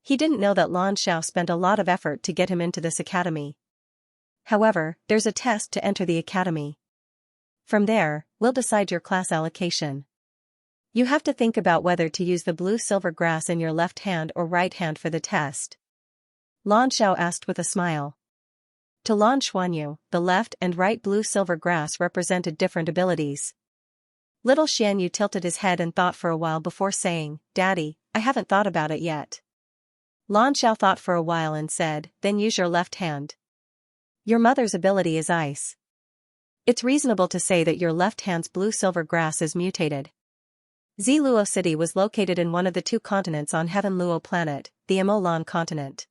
He didn't know that Lan Xiao spent a lot of effort to get him into this academy. However, there's a test to enter the academy. From there, we'll decide your class allocation. You have to think about whether to use the blue-silver grass in your left hand or right hand for the test. Lan Xiao asked with a smile. To Lan Xuanyu, the left and right blue-silver grass represented different abilities. Little Xianyu tilted his head and thought for a while before saying, "Daddy, I haven't thought about it yet." Lan Xiao thought for a while and said, "Then use your left hand. Your mother's ability is ice. It's reasonable to say that your left hand's blue-silver grass is mutated." Ziluo City was located in one of the 2 continents on Heaven Luo planet, the Imolan continent.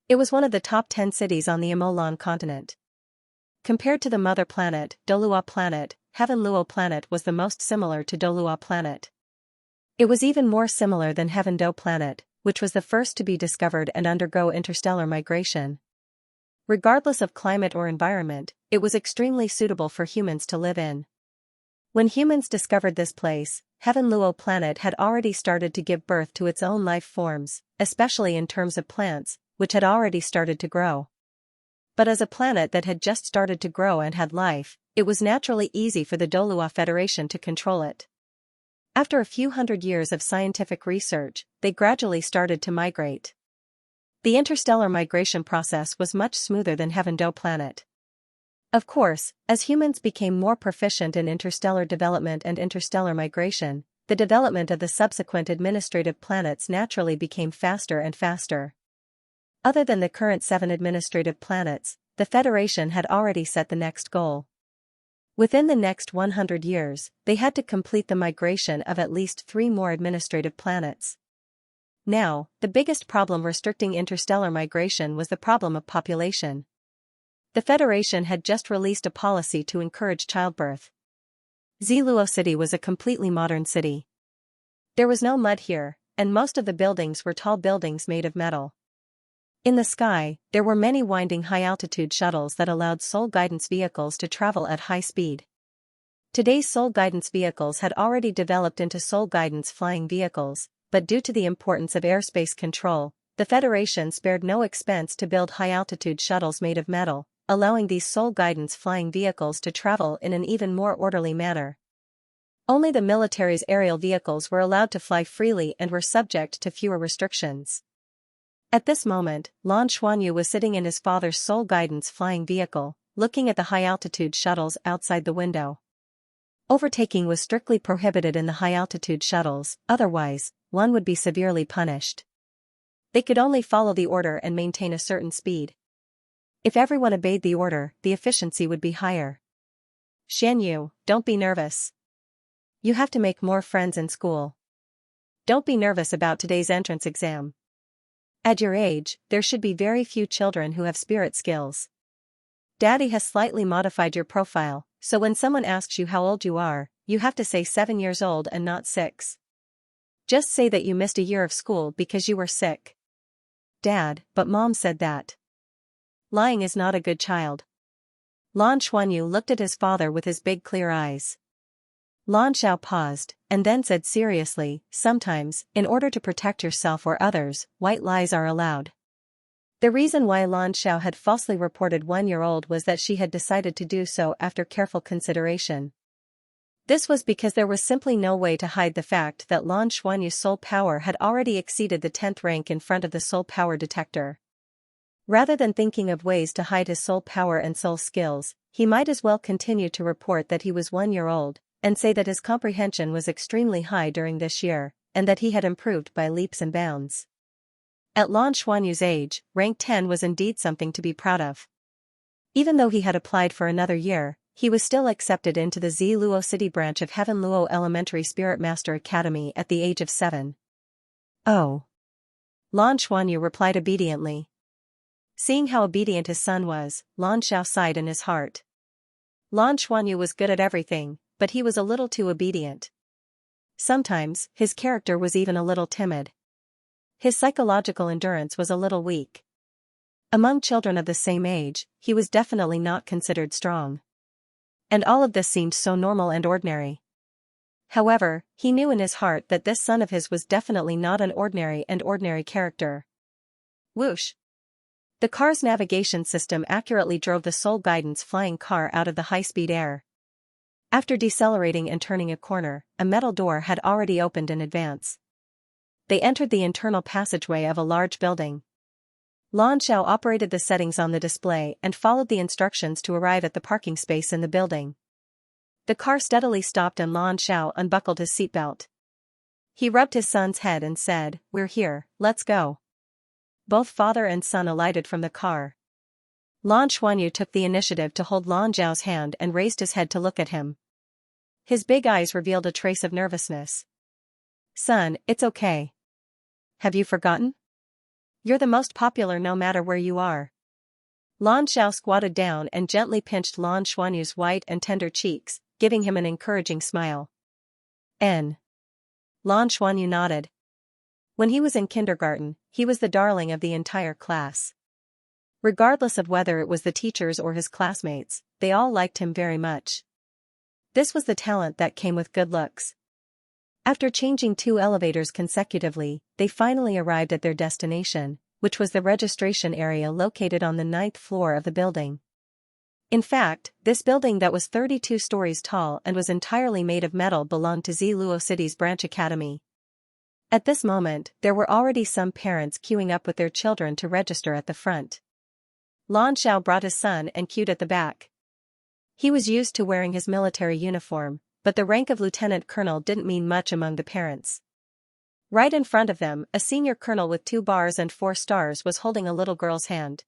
It was one of the top 10 cities on the Imolan continent. Compared to the mother planet, Douluo planet, Heaven Luo planet was the most similar to Douluo planet. It was even more similar than Heaven Do planet, which was the first to be discovered and undergo interstellar migration. Regardless of climate or environment, it was extremely suitable for humans to live in. When humans discovered this place, Heaven Luo planet had already started to give birth to its own life forms, especially in terms of plants, which had already started to grow. But as a planet that had just started to grow and had life, it was naturally easy for the Douluo Federation to control it. After a few hundred years of scientific research, they gradually started to migrate. The interstellar migration process was much smoother than Heaven Do planet. Of course, as humans became more proficient in interstellar development and interstellar migration, the development of the subsequent administrative planets naturally became faster and faster. Other than the current 7 administrative planets, the Federation had already set the next goal. Within the next 100 years, they had to complete the migration of at least 3 more administrative planets. Now, the biggest problem restricting interstellar migration was the problem of population. The Federation had just released a policy to encourage childbirth. Ziluo City was a completely modern city. There was no mud here, and most of the buildings were tall buildings made of metal. In the sky, there were many winding high-altitude shuttles that allowed soul guidance vehicles to travel at high speed. Today's soul guidance vehicles had already developed into soul guidance flying vehicles, but due to the importance of airspace control, the Federation spared no expense to build high-altitude shuttles made of metal, allowing these soul guidance flying vehicles to travel in an even more orderly manner. Only the military's aerial vehicles were allowed to fly freely and were subject to fewer restrictions. At this moment, Lan Xuanyu was sitting in his father's soul guidance flying vehicle, looking at the high-altitude shuttles outside the window. Overtaking was strictly prohibited in the high-altitude shuttles, otherwise, one would be severely punished. They could only follow the order and maintain a certain speed. If everyone obeyed the order, the efficiency would be higher. "Xianyu, don't be nervous. You have to make more friends in school. Don't be nervous about today's entrance exam. At your age, there should be very few children who have spirit skills. Daddy has slightly modified your profile, so when someone asks you how old you are, you have to say 7 years old and not 6. Just say that you missed a year of school because you were sick. Dad, but Mom said that. Lying is not a good child. Lan Xuanyu looked at his father with his big clear eyes. Lan Xiao paused, and then said seriously, sometimes, in order to protect yourself or others, white lies are allowed. The reason why Lan Xiao had falsely reported 1-year-old was that she had decided to do so after careful consideration. This was because there was simply no way to hide the fact that Lan Xuanyu's soul power had already exceeded the 10th rank in front of the soul power detector. Rather than thinking of ways to hide his soul power and soul skills, he might as well continue to report that he was 1 year old, and say that his comprehension was extremely high during this year, and that he had improved by leaps and bounds. At Lan Xuanyu's age, rank 10 was indeed something to be proud of. Even though he had applied for another year, he was still accepted into the Ziluo City branch of Heaven Luo Elementary Spirit Master Academy at the age of 7. Oh. Lan Xuanyu replied obediently. Seeing how obedient his son was, Lan Xiao sighed in his heart. Lan Xuanyu was good at everything, but he was a little too obedient. Sometimes, his character was even a little timid. His psychological endurance was a little weak. Among children of the same age, he was definitely not considered strong. And all of this seemed so normal and ordinary. However, he knew in his heart that this son of his was definitely not an ordinary character. Whoosh! The car's navigation system accurately drove the Soul Guidance flying car out of the high-speed air. After decelerating and turning a corner, a metal door had already opened in advance. They entered the internal passageway of a large building. Lan Xiao operated the settings on the display and followed the instructions to arrive at the parking space in the building. The car steadily stopped and Lan Xiao unbuckled his seatbelt. He rubbed his son's head and said, "We're here, let's go." Both father and son alighted from the car. Lan Xuanyu took the initiative to hold Lan Zhao's hand and raised his head to look at him. His big eyes revealed a trace of nervousness. "Son, it's okay. Have you forgotten? You're the most popular no matter where you are." Lan Xiao squatted down and gently pinched Lan Xuanyu's white and tender cheeks, giving him an encouraging smile. Lan Xuanyu nodded. When he was in kindergarten, he was the darling of the entire class. Regardless of whether it was the teachers or his classmates, they all liked him very much. This was the talent that came with good looks. After changing 2 elevators consecutively, they finally arrived at their destination, which was the registration area located on the 9th floor of the building. In fact, this building that was 32 stories tall and was entirely made of metal belonged to Ziluo City's branch academy. At this moment, there were already some parents queuing up with their children to register at the front. Lan Xiao brought his son and queued at the back. He was used to wearing his military uniform, but the rank of lieutenant colonel didn't mean much among the parents. Right in front of them, a senior colonel with 2 bars and 4 stars was holding a little girl's hand.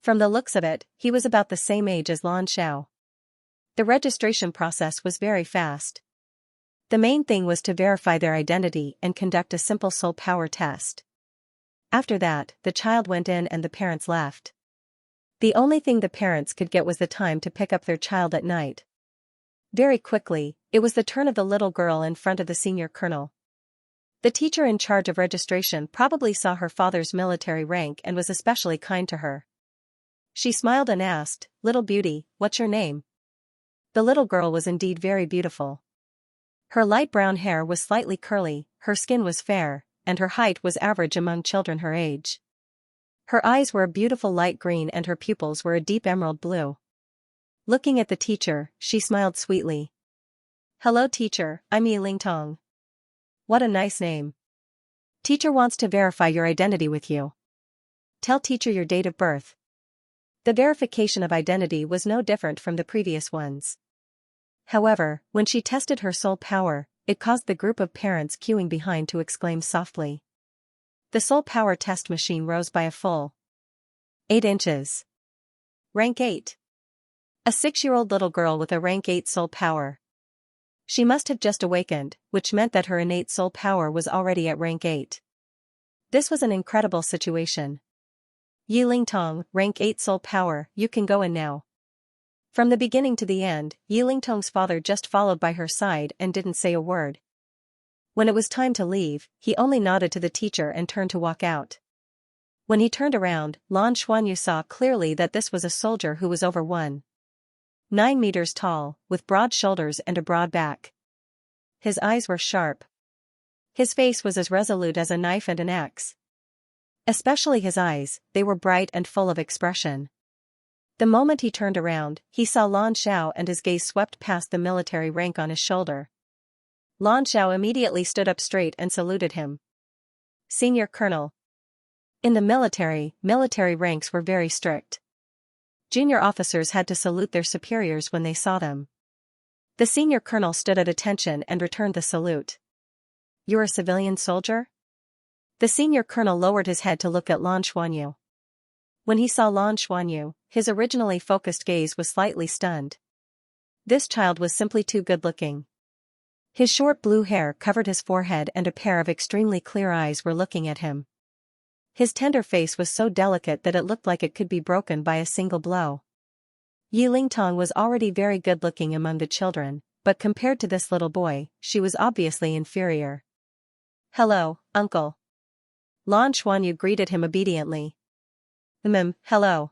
From the looks of it, he was about the same age as Lan Xiao. The registration process was very fast. The main thing was to verify their identity and conduct a simple soul power test. After that, the child went in and the parents left. The only thing the parents could get was the time to pick up their child at night. Very quickly, it was the turn of the little girl in front of the senior colonel. The teacher in charge of registration probably saw her father's military rank and was especially kind to her. She smiled and asked, "Little beauty, what's your name?" The little girl was indeed very beautiful. Her light brown hair was slightly curly, her skin was fair, and her height was average among children her age. Her eyes were a beautiful light green and her pupils were a deep emerald blue. Looking at the teacher, she smiled sweetly. "Hello teacher, I'm Yi Lingtong." "What a nice name. Teacher wants to verify your identity with you. Tell teacher your date of birth." The verification of identity was no different from the previous ones. However, when she tested her soul power, it caused the group of parents queuing behind to exclaim softly. The soul power test machine rose by a full 8 inches. Rank 8. A 6-year-old little girl with a rank 8 soul power. She must have just awakened, which meant that her innate soul power was already at rank 8. This was an incredible situation. Yi Lingtong, rank 8 soul power, you can go in now. From the beginning to the end, Yi Lingtong's father just followed by her side and didn't say a word. When it was time to leave, he only nodded to the teacher and turned to walk out. When he turned around, Lan Xuanyu saw clearly that this was a soldier who was over 1.9 meters tall, with broad shoulders and a broad back. His eyes were sharp. His face was as resolute as a knife and an axe. Especially his eyes, they were bright and full of expression. The moment he turned around, he saw Lan Xiao and his gaze swept past the military rank on his shoulder. Lan Xiao immediately stood up straight and saluted him. Senior Colonel. In the military ranks were very strict. Junior officers had to salute their superiors when they saw them. The senior colonel stood at attention and returned the salute. You're a civilian soldier? The senior colonel lowered his head to look at Lan Xuanyu. When he saw Lan Xuanyu, his originally focused gaze was slightly stunned. This child was simply too good-looking. His short blue hair covered his forehead and a pair of extremely clear eyes were looking at him. His tender face was so delicate that it looked like it could be broken by a single blow. Yi Lingtong was already very good-looking among the children, but compared to this little boy, she was obviously inferior. Hello, uncle. Lan Xuanyu greeted him obediently. Hello.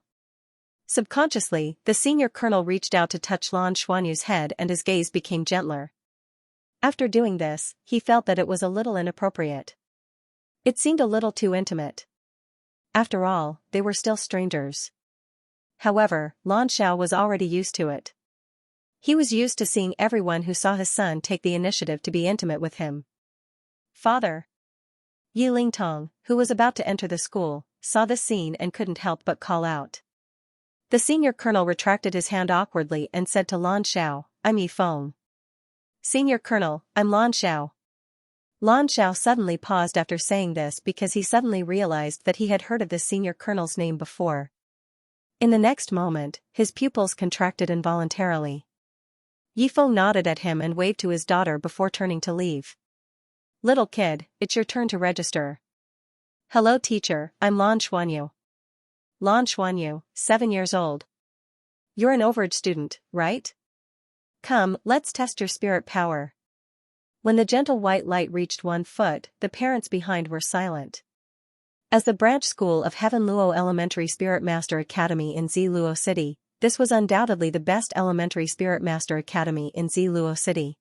Subconsciously, the senior colonel reached out to touch Lan Xuanyu's head and his gaze became gentler. After doing this, he felt that it was a little inappropriate. It seemed a little too intimate. After all, they were still strangers. However, Lan Xiao was already used to it. He was used to seeing everyone who saw his son take the initiative to be intimate with him. Father. Yi Lingtong, who was about to enter the school, saw this scene and couldn't help but call out. The senior colonel retracted his hand awkwardly and said to Lan Xiao, I'm Yi Feng. Senior Colonel, I'm Lan Xiao. Lan Xiao suddenly paused after saying this because he suddenly realized that he had heard of this senior colonel's name before. In the next moment, his pupils contracted involuntarily. Yi Feng nodded at him and waved to his daughter before turning to leave. Little kid, it's your turn to register. Hello teacher, I'm Lan Xuanyu. Lan Xuanyu, 7 years old. You're an overage student, right? Come, let's test your spirit power. When the gentle white light reached 1 foot, the parents behind were silent. As the branch school of Heaven Luo Elementary Spirit Master Academy in Luo City, this was undoubtedly the best elementary spirit master academy in Luo City.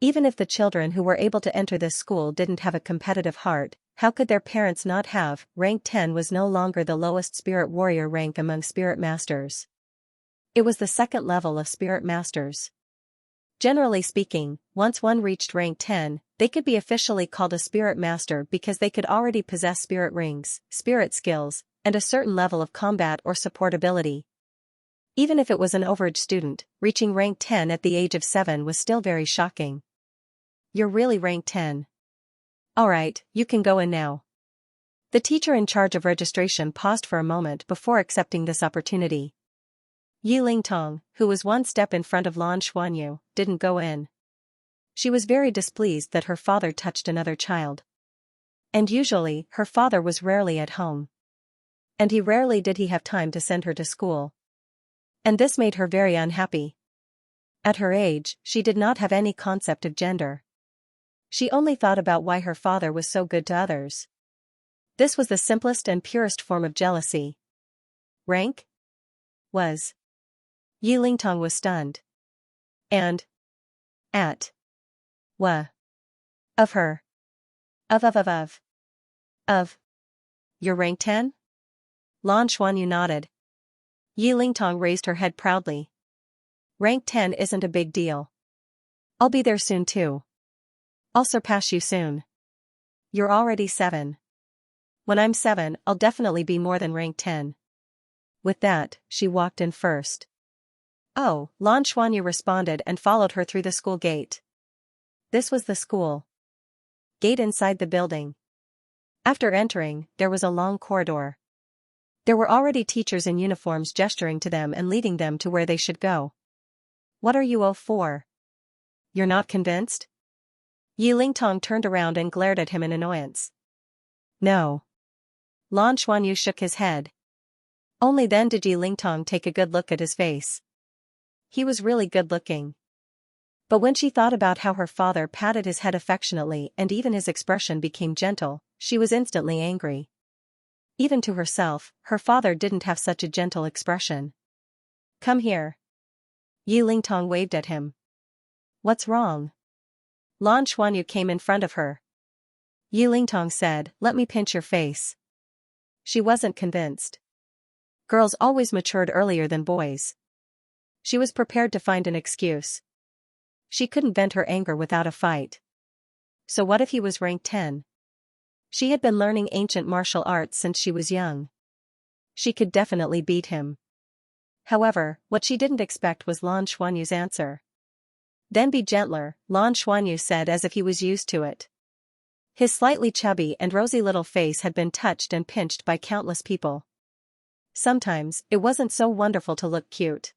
Even if the children who were able to enter this school didn't have a competitive heart, how could their parents not have? Rank 10 was no longer the lowest spirit warrior rank among spirit masters. It was the second level of spirit masters. Generally speaking, once one reached rank 10, they could be officially called a spirit master because they could already possess spirit rings, spirit skills, and a certain level of combat or support ability. Even if it was an overage student, reaching rank 10 at the age of 7 was still very shocking. You're really rank 10. Alright, you can go in now. The teacher in charge of registration paused for a moment before accepting this opportunity. Yi Lingtong, who was one step in front of Lan Xuanyu, didn't go in. She was very displeased that her father touched another child. And usually, her father was rarely at home. And he rarely did he have time to send her to school. And this made her very unhappy. At her age, she did not have any concept of gender. She only thought about why her father was so good to others. This was the simplest and purest form of jealousy. Rank? Was. Yi Lingtong was stunned. And. At. Wa. Of her. Of. You're rank 10? Lan Xuanyu nodded. Yi Lingtong raised her head proudly. Rank 10 isn't a big deal. I'll be there soon too. I'll surpass you soon. You're already 7. When I'm 7, I'll definitely be more than rank 10. With that, she walked in first. Oh, Lan Xuanyu responded and followed her through the school gate. This was the school gate inside the building. After entering, there was a long corridor. There were already teachers in uniforms gesturing to them and leading them to where they should go. What are you all for? You're not convinced? Yi Lingtong turned around and glared at him in annoyance. No. Lan Xuanyu shook his head. Only then did Yi Lingtong take a good look at his face. He was really good looking. But when she thought about how her father patted his head affectionately and even his expression became gentle, she was instantly angry. Even to herself, her father didn't have such a gentle expression. Come here. Yi Lingtong waved at him. What's wrong? Lan Xuanyu came in front of her. Yi Lingtong said, let me pinch your face. She wasn't convinced. Girls always matured earlier than boys. She was prepared to find an excuse. She couldn't vent her anger without a fight. So what if he was rank 10? She had been learning ancient martial arts since she was young. She could definitely beat him. However, what she didn't expect was Lan Xuanyu's answer. Then be gentler, Lan Xuanyu said as if he was used to it. His slightly chubby and rosy little face had been touched and pinched by countless people. Sometimes, it wasn't so wonderful to look cute.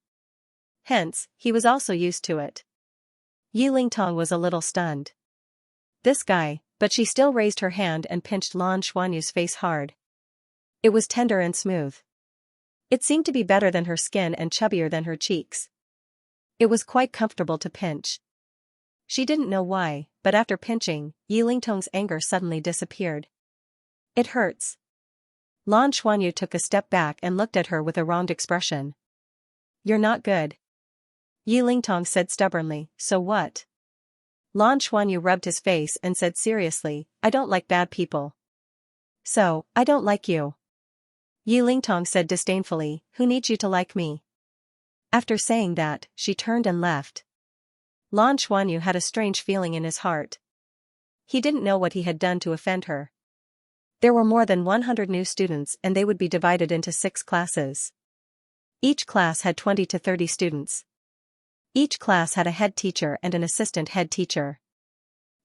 Hence, he was also used to it. Yi Lingtong was a little stunned. This guy, but she still raised her hand and pinched Lan Xuanyu's face hard. It was tender and smooth. It seemed to be better than her skin and chubbier than her cheeks. It was quite comfortable to pinch. She didn't know why, but after pinching, Yi Lingtong's anger suddenly disappeared. It hurts. Lan Xuanyu took a step back and looked at her with a wronged expression. You're not good. Yi Lingtong said stubbornly, so what? Lan Xuanyu rubbed his face and said seriously, I don't like bad people. So, I don't like you. Yi Lingtong said disdainfully, who needs you to like me? After saying that, she turned and left. Lan Xuanyu had a strange feeling in his heart. He didn't know what he had done to offend her. There were more than 100 new students and they would be divided into 6 classes. Each class had 20 to 30 students. Each class had a head teacher and an assistant head teacher.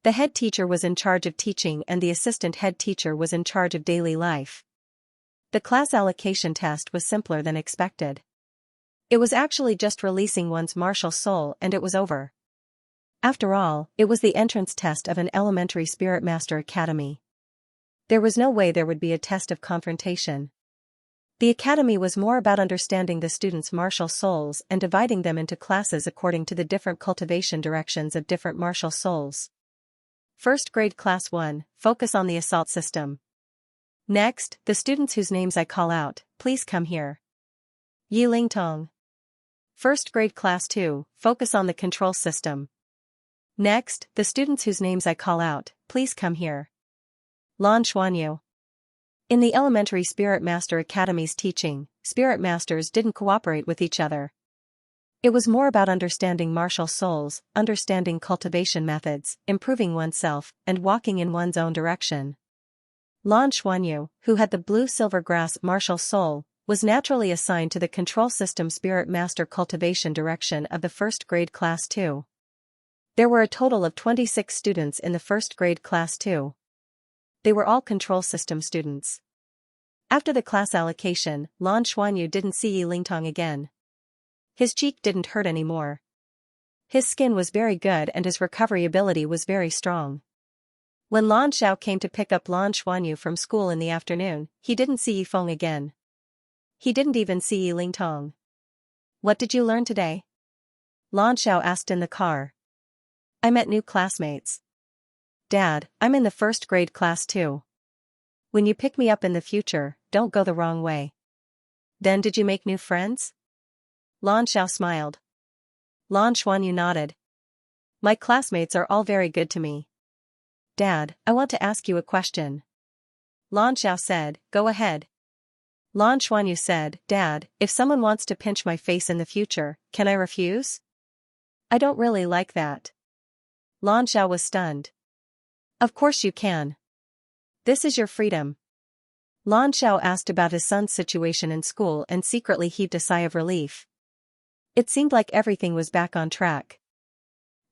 The head teacher was in charge of teaching and the assistant head teacher was in charge of daily life. The class allocation test was simpler than expected. It was actually just releasing one's martial soul and it was over. After all, it was the entrance test of an elementary Spirit Master Academy. There was no way there would be a test of confrontation. The academy was more about understanding the students' martial souls and dividing them into classes according to the different cultivation directions of different martial souls. First grade class 1, focus on the assault system. Next, the students whose names I call out, please come here. Yi Lingtong. First grade class 2, focus on the control system. Next, the students whose names I call out, please come here. Lan Xuanyu. In the elementary Spirit Master Academy's teaching, Spirit Masters didn't cooperate with each other. It was more about understanding martial souls, understanding cultivation methods, improving oneself, and walking in one's own direction. Lan Xuanyu, who had the blue-silver grass martial soul, was naturally assigned to the control system Spirit Master cultivation direction of the first grade class 2. There were a total of 26 students in the first grade class 2. They were all control system students. After the class allocation, Lan Xuanyu didn't see Yi Lingtong again. His cheek didn't hurt anymore. His skin was very good and his recovery ability was very strong. When Lan Xiao came to pick up Lan Xuanyu from school in the afternoon, he didn't see Yi Feng again. He didn't even see Yi Lingtong. What did you learn today? Lan Xiao asked in the car. I met new classmates. Dad, I'm in the first grade class 2. When you pick me up in the future, don't go the wrong way. Then did you make new friends? Lan Xiao smiled. Lan Xuanyu nodded. My classmates are all very good to me. Dad, I want to ask you a question. Lan Xiao said, go ahead. Lan Xuanyu said, Dad, if someone wants to pinch my face in the future, can I refuse? I don't really like that. Lan Xiao was stunned. Of course you can. This is your freedom. Lan Xiao asked about his son's situation in school and secretly heaved a sigh of relief. It seemed like everything was back on track.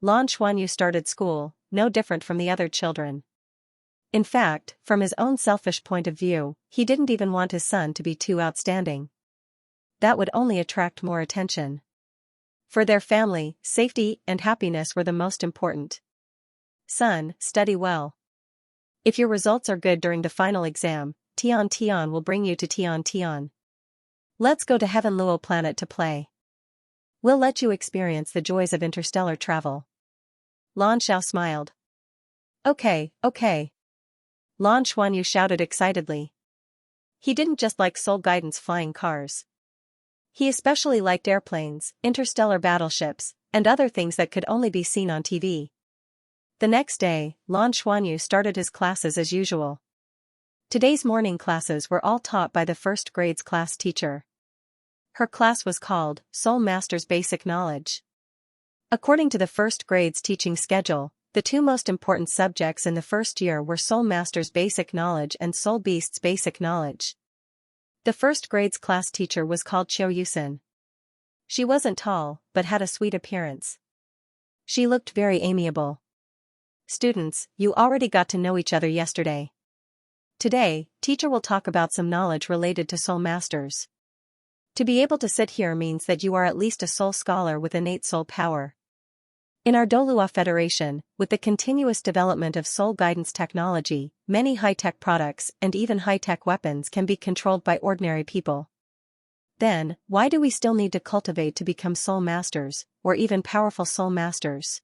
Lan Xuanyu started school, no different from the other children. In fact, from his own selfish point of view, he didn't even want his son to be too outstanding. That would only attract more attention. For their family, safety and happiness were the most important. Son, study well. If your results are good during the final exam, Tian Tian will bring you to Tian Tian. Let's go to Heaven Luo planet to play. We'll let you experience the joys of interstellar travel. Lan Xiao smiled. Okay, okay. Lan Xuanyu shouted excitedly. He didn't just like Soul Guidance flying cars. He especially liked airplanes, interstellar battleships, and other things that could only be seen on TV. The next day, Lan Xuanyu started his classes as usual. Today's morning classes were all taught by the first grade's class teacher. Her class was called Soul Master's Basic Knowledge. According to the first grade's teaching schedule, the two most important subjects in the first year were Soul Master's Basic Knowledge and Soul Beast's Basic Knowledge. The first grade's class teacher was called Qiu Yusen. She wasn't tall, but had a sweet appearance. She looked very amiable. Students, you already got to know each other yesterday. Today, teacher will talk about some knowledge related to Soul Masters. To be able to sit here means that you are at least a soul scholar with innate soul power. In our Douluo Federation, with the continuous development of soul guidance technology, many high-tech products and even high-tech weapons can be controlled by ordinary people. Then, why do we still need to cultivate to become soul masters, or even powerful soul masters?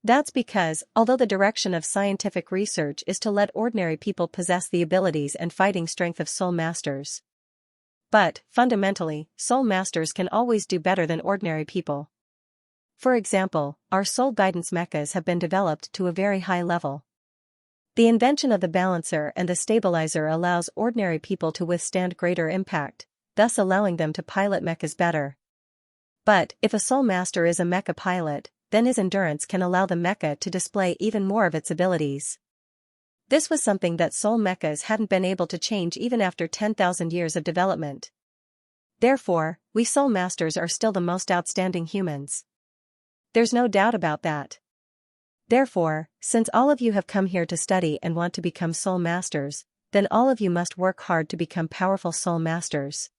That's because, although the direction of scientific research is to let ordinary people possess the abilities and fighting strength of soul masters. But, fundamentally, soul masters can always do better than ordinary people. For example, our soul guidance mechas have been developed to a very high level. The invention of the balancer and the stabilizer allows ordinary people to withstand greater impact, thus allowing them to pilot mechas better. But, if a soul master is a mecha pilot, then his endurance can allow the mecha to display even more of its abilities. This was something that soul mechas hadn't been able to change even after 10,000 years of development. Therefore, we soul masters are still the most outstanding humans. There's no doubt about that. Therefore, since all of you have come here to study and want to become soul masters, then all of you must work hard to become powerful soul masters.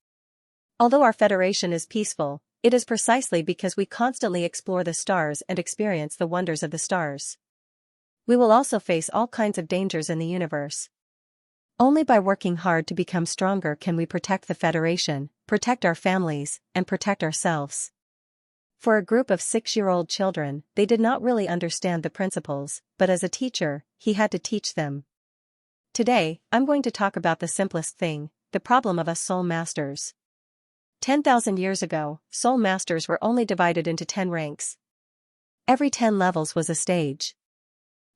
Although our federation is peaceful, it is precisely because we constantly explore the stars and experience the wonders of the stars. We will also face all kinds of dangers in the universe. Only by working hard to become stronger can we protect the Federation, protect our families, and protect ourselves. For a group of 6-year-old children, they did not really understand the principles, but as a teacher, he had to teach them. Today, I'm going to talk about the simplest thing, the problem of us soul masters. 10,000 years ago, soul masters were only divided into 10 ranks. Every 10 levels was a stage.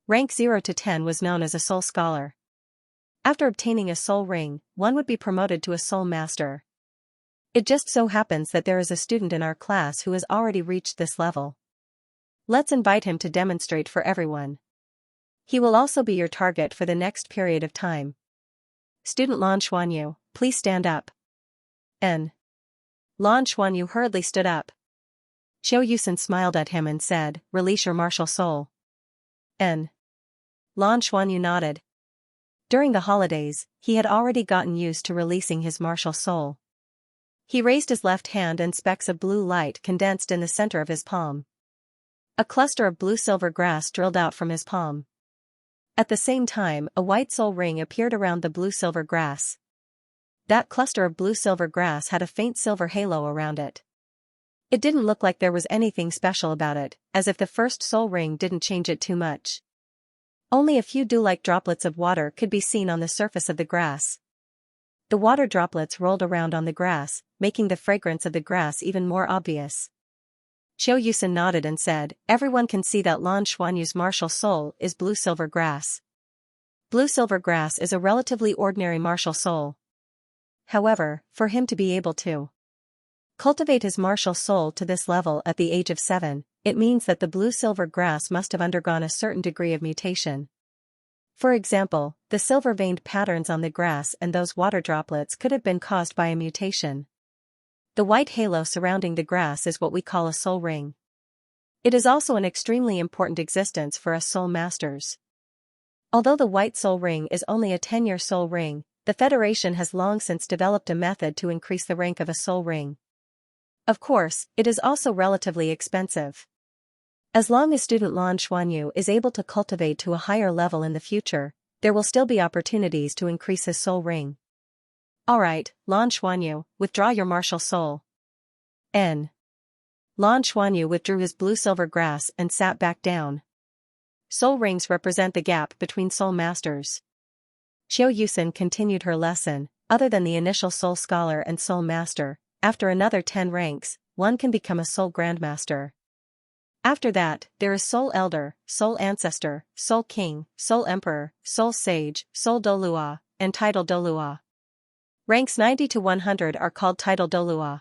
Rank 0 to 10 was known as a soul scholar. After obtaining a soul ring, one would be promoted to a soul master. It just so happens that there is a student in our class who has already reached this level. Let's invite him to demonstrate for everyone. He will also be your target for the next period of time. Student Lan Xuanyu, please stand up. N. Lan Xuanyu hurriedly stood up. Qiu Yusen smiled at him and said, "Release your martial soul." N. Lan Xuanyu nodded. During the holidays, he had already gotten used to releasing his martial soul. He raised his left hand and specks of blue light condensed in the center of his palm. A cluster of blue-silver grass drilled out from his palm. At the same time, a white soul ring appeared around the blue-silver grass. That cluster of blue-silver grass had a faint silver halo around it. It didn't look like there was anything special about it, as if the first soul ring didn't change it too much. Only a few dew-like droplets of water could be seen on the surface of the grass. The water droplets rolled around on the grass, making the fragrance of the grass even more obvious. Qiu Yusen nodded and said, "Everyone can see that Lan Xuanyu's martial soul is blue-silver grass. Blue-silver grass is a relatively ordinary martial soul. However, for him to be able to cultivate his martial soul to this level at the age of 7, it means that the blue-silver grass must have undergone a certain degree of mutation. For example, the silver-veined patterns on the grass and those water droplets could have been caused by a mutation. The white halo surrounding the grass is what we call a soul ring. It is also an extremely important existence for us soul masters. Although the white soul ring is only a 10-year soul ring, the Federation has long since developed a method to increase the rank of a soul ring. Of course, it is also relatively expensive. As long as student Lan Xuanyu is able to cultivate to a higher level in the future, there will still be opportunities to increase his soul ring. Alright, Lan Xuanyu, withdraw your martial soul. N. Lan Xuanyu withdrew his blue-silver grass and sat back down. Soul rings represent the gap between soul masters. Qiu Yusin continued her lesson. Other than the initial soul scholar and soul master, after another 10 ranks, one can become a soul grandmaster. After that, there is soul elder, soul ancestor, soul king, soul emperor, soul sage, soul Douluo, and title Douluo. Ranks 90 to 100 are called title Douluo.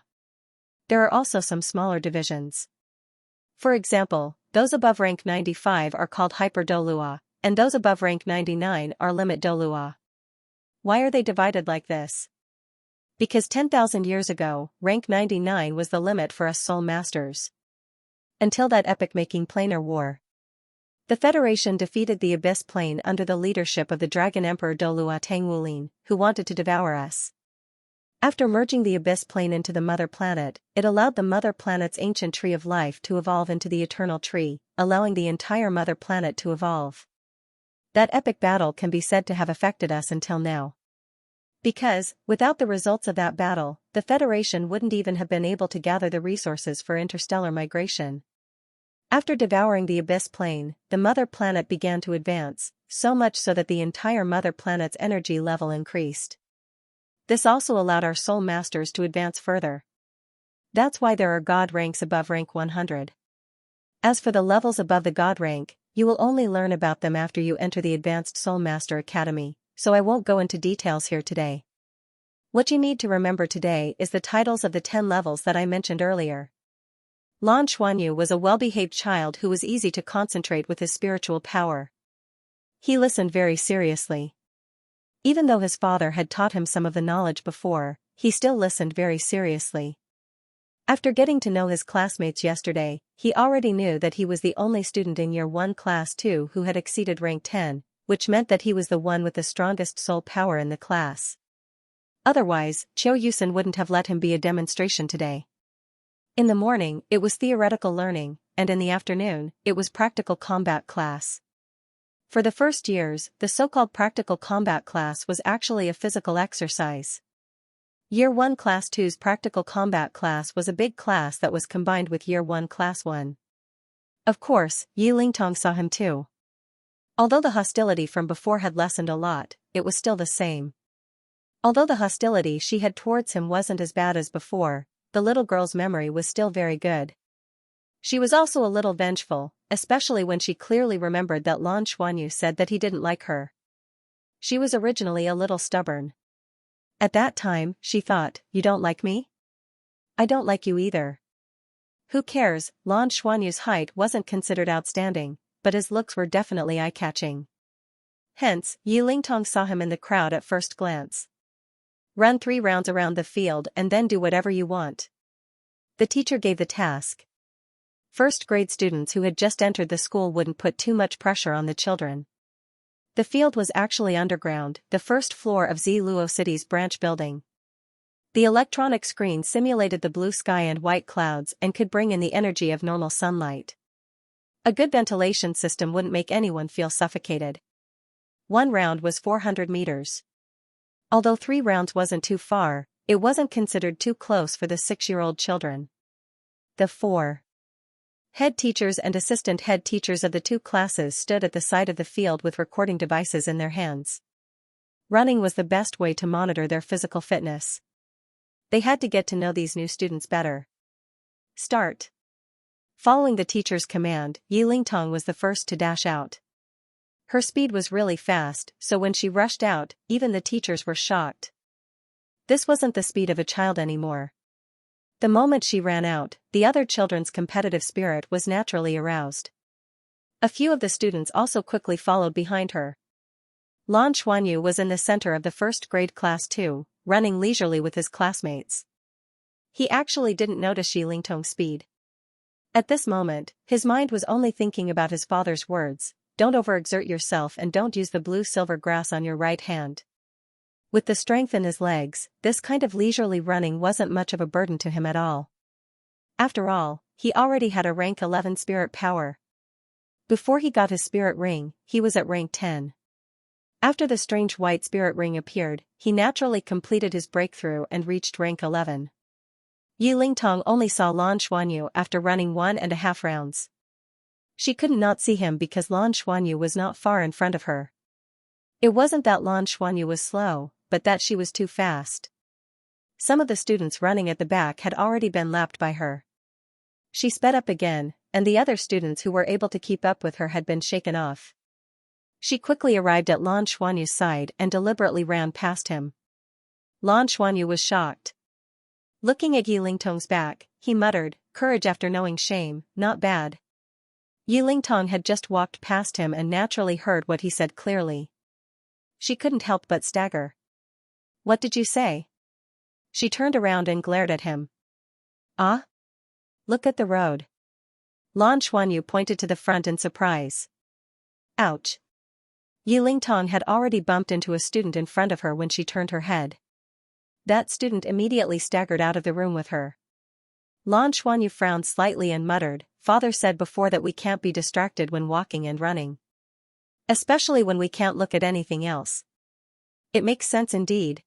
There are also some smaller divisions. For example, those above rank 95 are called hyper Douluo, and those above rank 99 are limit Douluo. Why are they divided like this? Because 10,000 years ago, rank 99 was the limit for us soul masters. Until that epic-making planar war. The Federation defeated the Abyss Plane under the leadership of the Dragon Emperor Douluo Tangwulin, who wanted to devour us. After merging the Abyss Plane into the Mother Planet, it allowed the Mother Planet's ancient Tree of Life to evolve into the Eternal Tree, allowing the entire Mother Planet to evolve. That epic battle can be said to have affected us until now. Because, without the results of that battle, the Federation wouldn't even have been able to gather the resources for interstellar migration. After devouring the Abyss Plane, the Mother Planet began to advance, so much so that the entire Mother Planet's energy level increased. This also allowed our soul masters to advance further. That's why there are God ranks above rank 100. As for the levels above the God rank, you will only learn about them after you enter the Advanced Soul Master Academy, so I won't go into details here today. What you need to remember today is the titles of the 10 levels that I mentioned earlier. Lan Xuanyu was a well-behaved child who was easy to concentrate with his spiritual power. He listened very seriously. Even though his father had taught him some of the knowledge before, he still listened very seriously. After getting to know his classmates yesterday, he already knew that he was the only student in Year 1 Class 2 who had exceeded rank 10, which meant that he was the one with the strongest soul power in the class. Otherwise, Qiu Yusin wouldn't have let him be a demonstration today. In the morning, it was theoretical learning, and in the afternoon, it was practical combat class. For the first years, the so-called practical combat class was actually a physical exercise. Year 1 Class 2's practical combat class was a big class that was combined with Year 1 Class 1. Of course, Yi Lingtong saw him too. Although the hostility from before had lessened a lot, it was still the same. Although the hostility she had towards him wasn't as bad as before, the little girl's memory was still very good. She was also a little vengeful, especially when she clearly remembered that Lan Xuanyu said that he didn't like her. She was originally a little stubborn. At that time, she thought, "You don't like me? I don't like you either." Who cares? Lan Xuanyu's height wasn't considered outstanding, but his looks were definitely eye-catching. Hence, Yi Lingtong saw him in the crowd at first glance. Run 3 rounds around the field and then do whatever you want. The teacher gave the task. First-grade students who had just entered the school wouldn't put too much pressure on the children. The field was actually underground, the first floor of Douluo City's branch building. The electronic screen simulated the blue sky and white clouds and could bring in the energy of normal sunlight. A good ventilation system wouldn't make anyone feel suffocated. 1 round was 400 meters. Although 3 rounds wasn't too far, it wasn't considered too close for the 6-year-old children. The 4 head teachers and assistant head teachers of the 2 classes stood at the side of the field with recording devices in their hands. Running was the best way to monitor their physical fitness. They had to get to know these new students better. Start. Following the teacher's command, Yi Lingtong was the first to dash out. Her speed was really fast, so when she rushed out, even the teachers were shocked. This wasn't the speed of a child anymore. The moment she ran out, the other children's competitive spirit was naturally aroused. A few of the students also quickly followed behind her. Lan Xuanyu was in the center of the first-grade Class 2, running leisurely with his classmates. He actually didn't notice Yi Lingtong's speed. At this moment, his mind was only thinking about his father's words, "Don't overexert yourself and don't use the blue-silver grass on your right hand." With the strength in his legs, this kind of leisurely running wasn't much of a burden to him at all. After all, he already had a rank 11 spirit power. Before he got his spirit ring, he was at rank 10. After the strange white spirit ring appeared, he naturally completed his breakthrough and reached rank 11. Yi Lingtong only saw Lan Xuanyu after running 1.5 rounds. She couldn't not see him because Lan Xuanyu was not far in front of her. It wasn't that Lan Xuanyu was slow, but that she was too fast. Some of the students running at the back had already been lapped by her. She sped up again, and the other students who were able to keep up with her had been shaken off. She quickly arrived at Lan Xuanyu's side and deliberately ran past him. Lan Xuanyu was shocked. Looking at Yi Lingtong's back, he muttered, "Courage after knowing shame, not bad." Yi Lingtong had just walked past him and naturally heard what he said clearly. She couldn't help but stagger. "What did you say?" She turned around and glared at him. "Ah? Look at the road." Lan Xuanyu pointed to the front in surprise. Ouch. Yi Lingtong had already bumped into a student in front of her when she turned her head. That student immediately staggered out of the room with her. Lan Xuanyu frowned slightly and muttered, "Father said before that we can't be distracted when walking and running. Especially when we can't look at anything else." It makes sense indeed.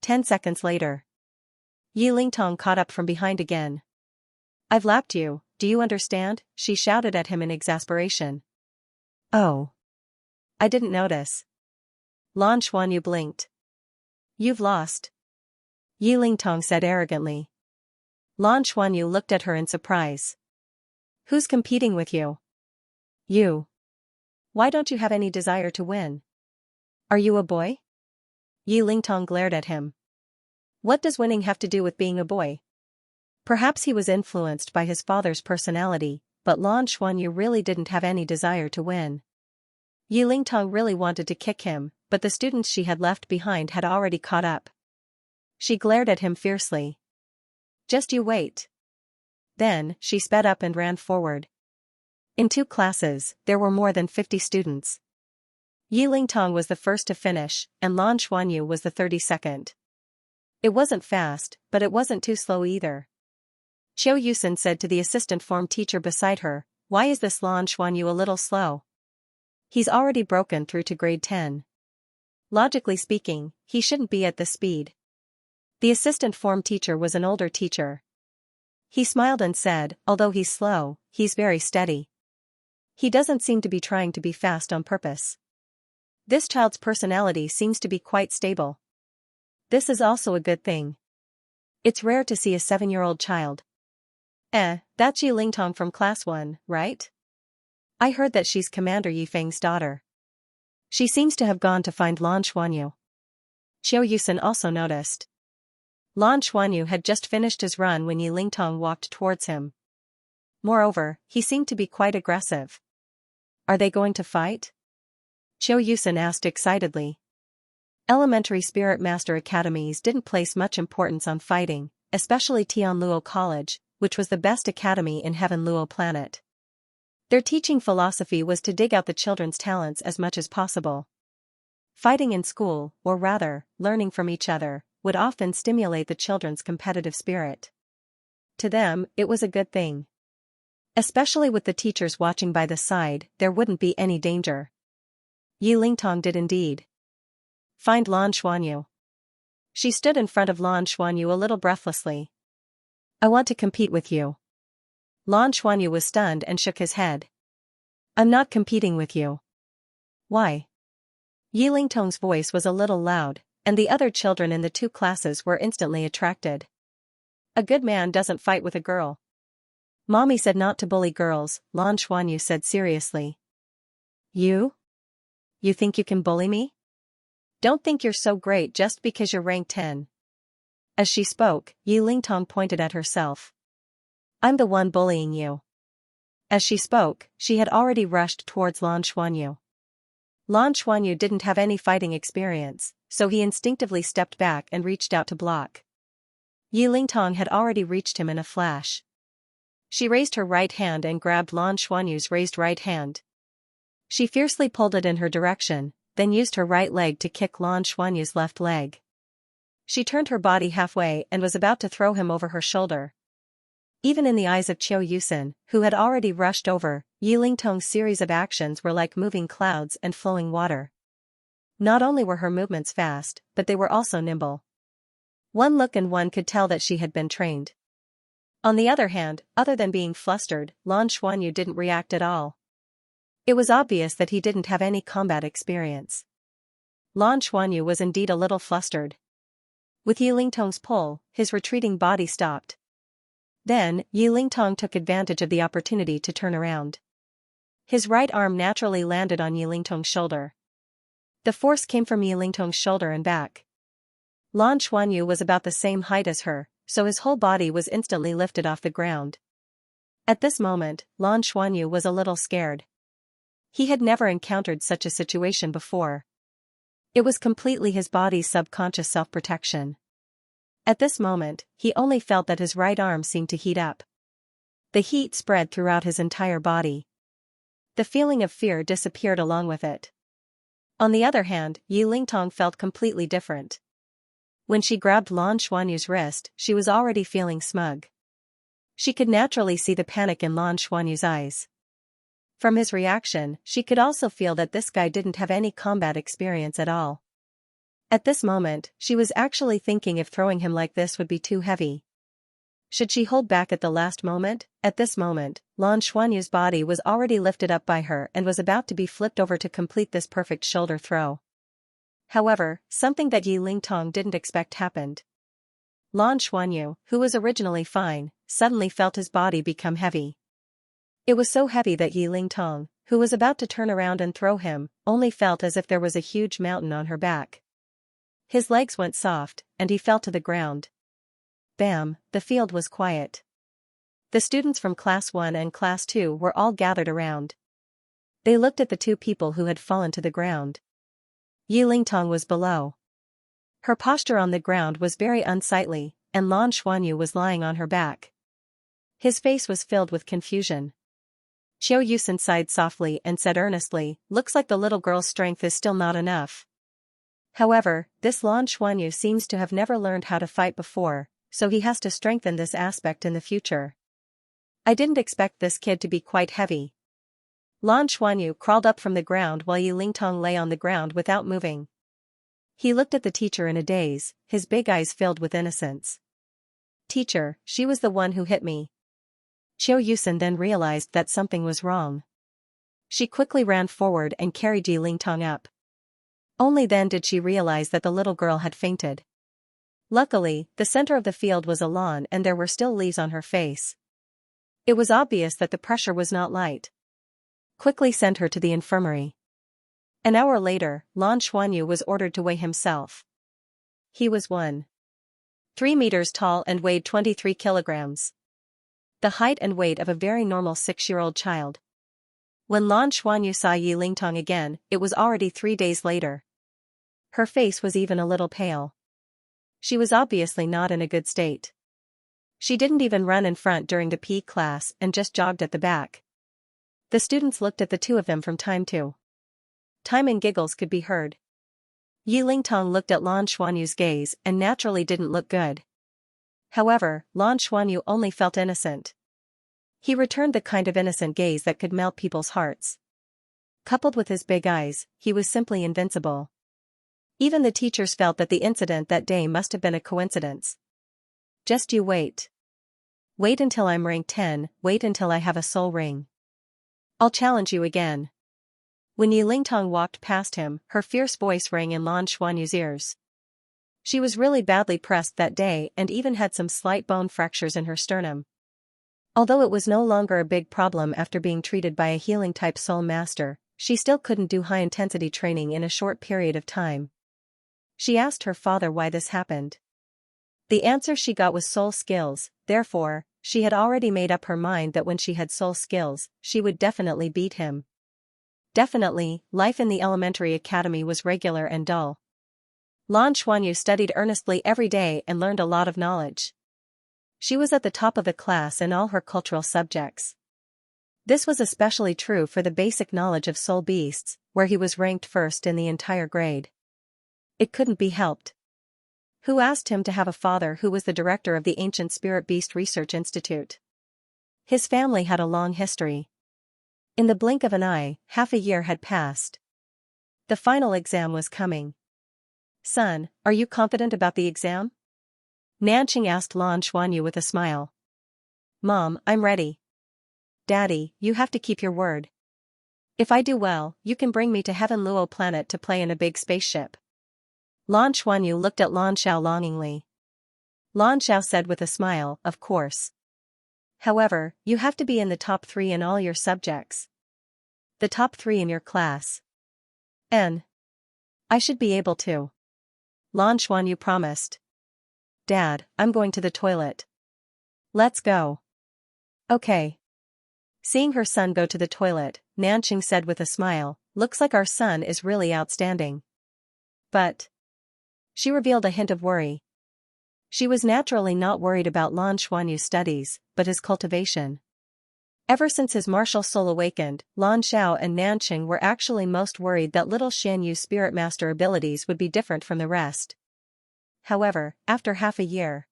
10 seconds later. Yi Lingtong caught up from behind again. "I've lapped you, do you understand?" she shouted at him in exasperation. "Oh. I didn't notice." Lan Xuanyu blinked. "You've lost," Yi Lingtong said arrogantly. Lan Xuanyu looked at her in surprise. "Who's competing with you?" "You. Why don't you have any desire to win? Are you a boy?" Yi Lingtong glared at him. What does winning have to do with being a boy? Perhaps he was influenced by his father's personality, but Lan Xuanyu really didn't have any desire to win. Yi Lingtong really wanted to kick him, but the students she had left behind had already caught up. She glared at him fiercely. "Just you wait." Then, she sped up and ran forward. In 2 classes, there were more than 50 students. Yi Lingtong was the first to finish, and Lan Xuanyu was the 32nd. It wasn't fast, but it wasn't too slow either. Qiu Yusen said to the assistant form teacher beside her, "Why is this Lan Xuanyu a little slow? He's already broken through to grade 10. Logically speaking, he shouldn't be at this speed." The assistant form teacher was an older teacher. He smiled and said, "Although he's slow, he's very steady. He doesn't seem to be trying to be fast on purpose. This child's personality seems to be quite stable. This is also a good thing. It's rare to see a 7-year-old child." That's Yi Lingtong from class 1, right? I heard that she's Commander Yifeng's daughter. She seems to have gone to find Lan Xuanyu. Qiu Yusen also noticed. Lan Xuanyu had just finished his run when Yi Lingtong walked towards him. Moreover, he seemed to be quite aggressive. Are they going to fight? Qiu Yusen asked excitedly. Elementary Spirit Master Academies didn't place much importance on fighting, especially Tianluo College, which was the best academy in Heaven Luo Planet. Their teaching philosophy was to dig out the children's talents as much as possible. Fighting in school, or rather, learning from each other, would often stimulate the children's competitive spirit. To them, it was a good thing. Especially with the teachers watching by the side, there wouldn't be any danger. Yi Lingtong did indeed find Lan Xuanyu. She stood in front of Lan Xuanyu a little breathlessly. "I want to compete with you." Lan Xuanyu was stunned and shook his head. "I'm not competing with you." "Why?" Yi Lingtong's voice was a little loud, and the other children in the 2 classes were instantly attracted. "A good man doesn't fight with a girl." "Mommy said not to bully girls," Lan Xuanyu said seriously. You? You think you can bully me? Don't think you're so great just because you're rank 10. As she spoke, Yi Lingtong pointed at herself. "I'm the one bullying you." As she spoke, she had already rushed towards Lan Xuanyu. Lan Xuanyu didn't have any fighting experience, so he instinctively stepped back and reached out to block. Yi Lingtong had already reached him in a flash. She raised her right hand and grabbed Lan Xuanyu's raised right hand. She fiercely pulled it in her direction, then used her right leg to kick Lan Xuanyu's left leg. She turned her body halfway and was about to throw him over her shoulder. Even in the eyes of Qiu Yusen, who had already rushed over, Yi Lingtong's series of actions were like moving clouds and flowing water. Not only were her movements fast, but they were also nimble. One look and one could tell that she had been trained. On the other hand, other than being flustered, Lan Xuanyu didn't react at all. It was obvious that he didn't have any combat experience. Lan Xuanyu was indeed a little flustered. With Yi Lingtong's pull, his retreating body stopped. Then, Yi Lingtong took advantage of the opportunity to turn around. His right arm naturally landed on Yi Lingtong's shoulder. The force came from Yi Lingtong's shoulder and back. Lan Xuanyu was about the same height as her, so his whole body was instantly lifted off the ground. At this moment, Lan Xuanyu was a little scared. He had never encountered such a situation before. It was completely his body's subconscious self-protection. At this moment, he only felt that his right arm seemed to heat up. The heat spread throughout his entire body. The feeling of fear disappeared along with it. On the other hand, Yi Lingtong felt completely different. When she grabbed Lan Xuanyu's wrist, she was already feeling smug. She could naturally see the panic in Lan Xuanyu's eyes. From his reaction, she could also feel that this guy didn't have any combat experience at all. At this moment, she was actually thinking if throwing him like this would be too heavy. Should she hold back at the last moment? At this moment, Lan Xuanyu's body was already lifted up by her and was about to be flipped over to complete this perfect shoulder throw. However, something that Yi Lingtong didn't expect happened. Lan Xuanyu, who was originally fine, suddenly felt his body become heavy. It was so heavy that Yi Lingtong, who was about to turn around and throw him, only felt as if there was a huge mountain on her back. His legs went soft, and he fell to the ground. Bam, the field was quiet. The students from Class 1 and Class 2 were all gathered around. They looked at the two people who had fallen to the ground. Yi Lingtong was below. Her posture on the ground was very unsightly, and Lan Xuanyu was lying on her back. His face was filled with confusion. Qiu Yusen sighed softly and said earnestly, "Looks like the little girl's strength is still not enough." However, this Lan Xuanyu seems to have never learned how to fight before, so he has to strengthen this aspect in the future. I didn't expect this kid to be quite heavy. Lan Xuanyu crawled up from the ground while Yi Lingtong lay on the ground without moving. He looked at the teacher in a daze, his big eyes filled with innocence. "Teacher, she was the one who hit me." Qiu Yusen then realized that something was wrong. She quickly ran forward and carried Yi Lingtong up. Only then did she realize that the little girl had fainted. Luckily, the center of the field was a lawn and there were still leaves on her face. It was obvious that the pressure was not light. Quickly send her to the infirmary. An hour later, Lan Xuanyu was ordered to weigh himself. He was 1.3 meters tall and weighed 23 kilograms. The height and weight of a very normal 6-year-old child. When Lan Xuanyu saw Yi Lingtong again, it was already 3 days later. Her face was even a little pale. She was obviously not in a good state. She didn't even run in front during the PE class and just jogged at the back. The students looked at the two of them from time to time and giggles could be heard. Yi Lingtong looked at Lan Xuanyu's gaze and naturally didn't look good. However, Lan Xuanyu only felt innocent. He returned the kind of innocent gaze that could melt people's hearts. Coupled with his big eyes, he was simply invincible. Even the teachers felt that the incident that day must have been a coincidence. Just you wait. Wait until I'm rank 10, wait until I have a soul ring. I'll challenge you again. When Yi Lingtong walked past him, her fierce voice rang in Lan Xuanyu's ears. She was really badly pressed that day and even had some slight bone fractures in her sternum. Although it was no longer a big problem after being treated by a healing-type soul master, she still couldn't do high-intensity training in a short period of time. She asked her father why this happened. The answer she got was soul skills, therefore, she had already made up her mind that when she had soul skills, she would definitely beat him. Definitely, life in the elementary academy was regular and dull. Lan Xuanyu studied earnestly every day and learned a lot of knowledge. She was at the top of the class in all her cultural subjects. This was especially true for the basic knowledge of soul beasts, where he was ranked first in the entire grade. It couldn't be helped. Who asked him to have a father who was the director of the Ancient Spirit Beast Research Institute? His family had a long history. In the blink of an eye, half a year had passed. The final exam was coming. Son, are you confident about the exam? Nanqing asked Lan Xuanyu with a smile. Mom, I'm ready. Daddy, you have to keep your word. If I do well, you can bring me to Heaven Luo planet to play in a big spaceship. Lan Xuanyu looked at Lan Xiao longingly. Lan Xiao said with a smile, of course. However, you have to be in the top 3 in all your subjects. The top 3 in your class. I should be able to. Lan Xuanyu promised. Dad, I'm going to the toilet. Let's go. Okay. Seeing her son go to the toilet, Nanqing said with a smile, looks like our son is really outstanding. But. She revealed a hint of worry. She was naturally not worried about Lan Xuanyu's studies, but his cultivation. Ever since his martial soul awakened, Lan Xiao and Nanqing were actually most worried that little Xianyu's spirit master abilities would be different from the rest. However, after half a year.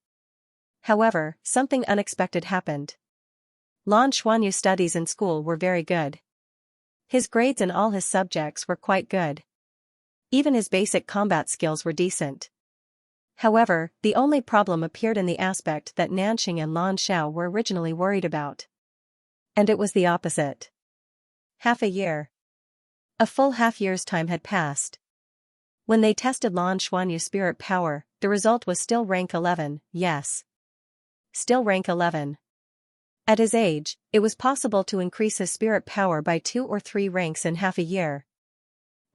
Something unexpected happened. Lan Xuanyu's studies in school were very good. His grades in all his subjects were quite good. Even his basic combat skills were decent. However, the only problem appeared in the aspect that Nanqing and Lan Xiao were originally worried about. And it was the opposite. Half a year. A full half year's time had passed. When they tested Lan Xuanyu's spirit power, the result was still rank 11, yes. Still rank 11. At his age, it was possible to increase his spirit power by 2 or 3 ranks in half a year.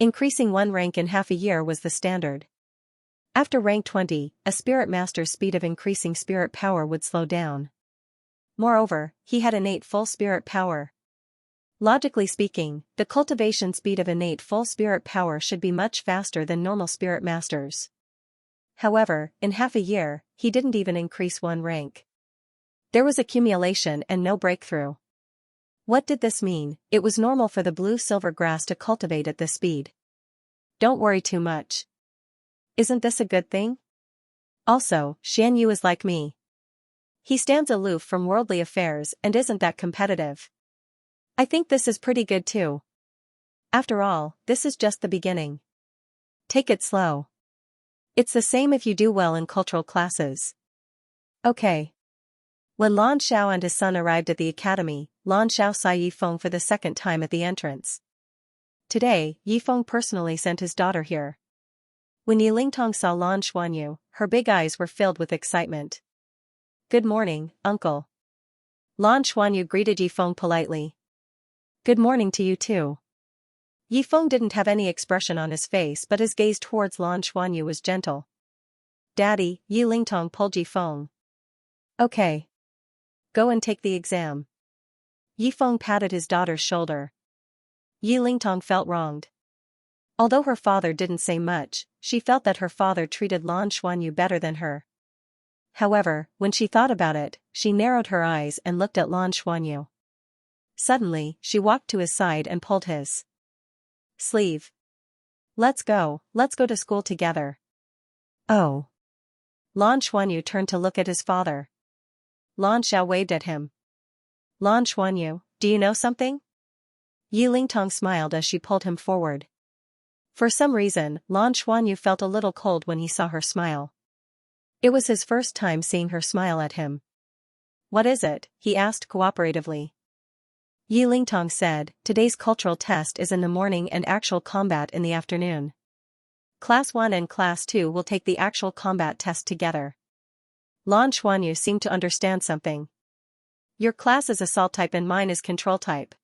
Increasing 1 rank in half a year was the standard. After rank 20, a spirit master's speed of increasing spirit power would slow down. Moreover, he had innate full spirit power. Logically speaking, the cultivation speed of innate full spirit power should be much faster than normal spirit masters. However, in half a year, he didn't even increase 1 rank. There was accumulation and no breakthrough. What did this mean? It was normal for the blue-silver grass to cultivate at this speed. Don't worry too much. Isn't this a good thing? Also, Xianyu is like me. He stands aloof from worldly affairs and isn't that competitive. I think this is pretty good too. After all, this is just the beginning. Take it slow. It's the same if you do well in cultural classes. Okay. When Lan Xiao and his son arrived at the academy, Lan Xiao saw Yifeng for the second time at the entrance. Today, Yifeng personally sent his daughter here. When Yilingtong saw Lan Xuanyu, her big eyes were filled with excitement. Good morning, uncle. Lan Xuanyu greeted Yifeng politely. Good morning to you too. Yifeng didn't have any expression on his face, but his gaze towards Lan Xuanyu was gentle. Daddy, Yilingtong pulled Yifeng. Okay. Go and take the exam. Yifeng patted his daughter's shoulder. Yilingtong felt wronged. Although her father didn't say much, she felt that her father treated Lan Xuanyu better than her. However, when she thought about it, she narrowed her eyes and looked at Lan Xuanyu. Suddenly, she walked to his side and pulled his sleeve. Let's go to school together. Oh. Lan Xuanyu turned to look at his father. Lan Xiao waved at him. Lan Xuanyu, do you know something? Yilingtong smiled as she pulled him forward. For some reason, Lan Xuanyu felt a little cold when he saw her smile. It was his first time seeing her smile at him. What is it? He asked cooperatively. Yilingtong said, today's cultural test is in the morning and actual combat in the afternoon. Class 1 and Class 2 will take the actual combat test together. Lan Xuanyu seemed to understand something. Your class is assault type and mine is control type.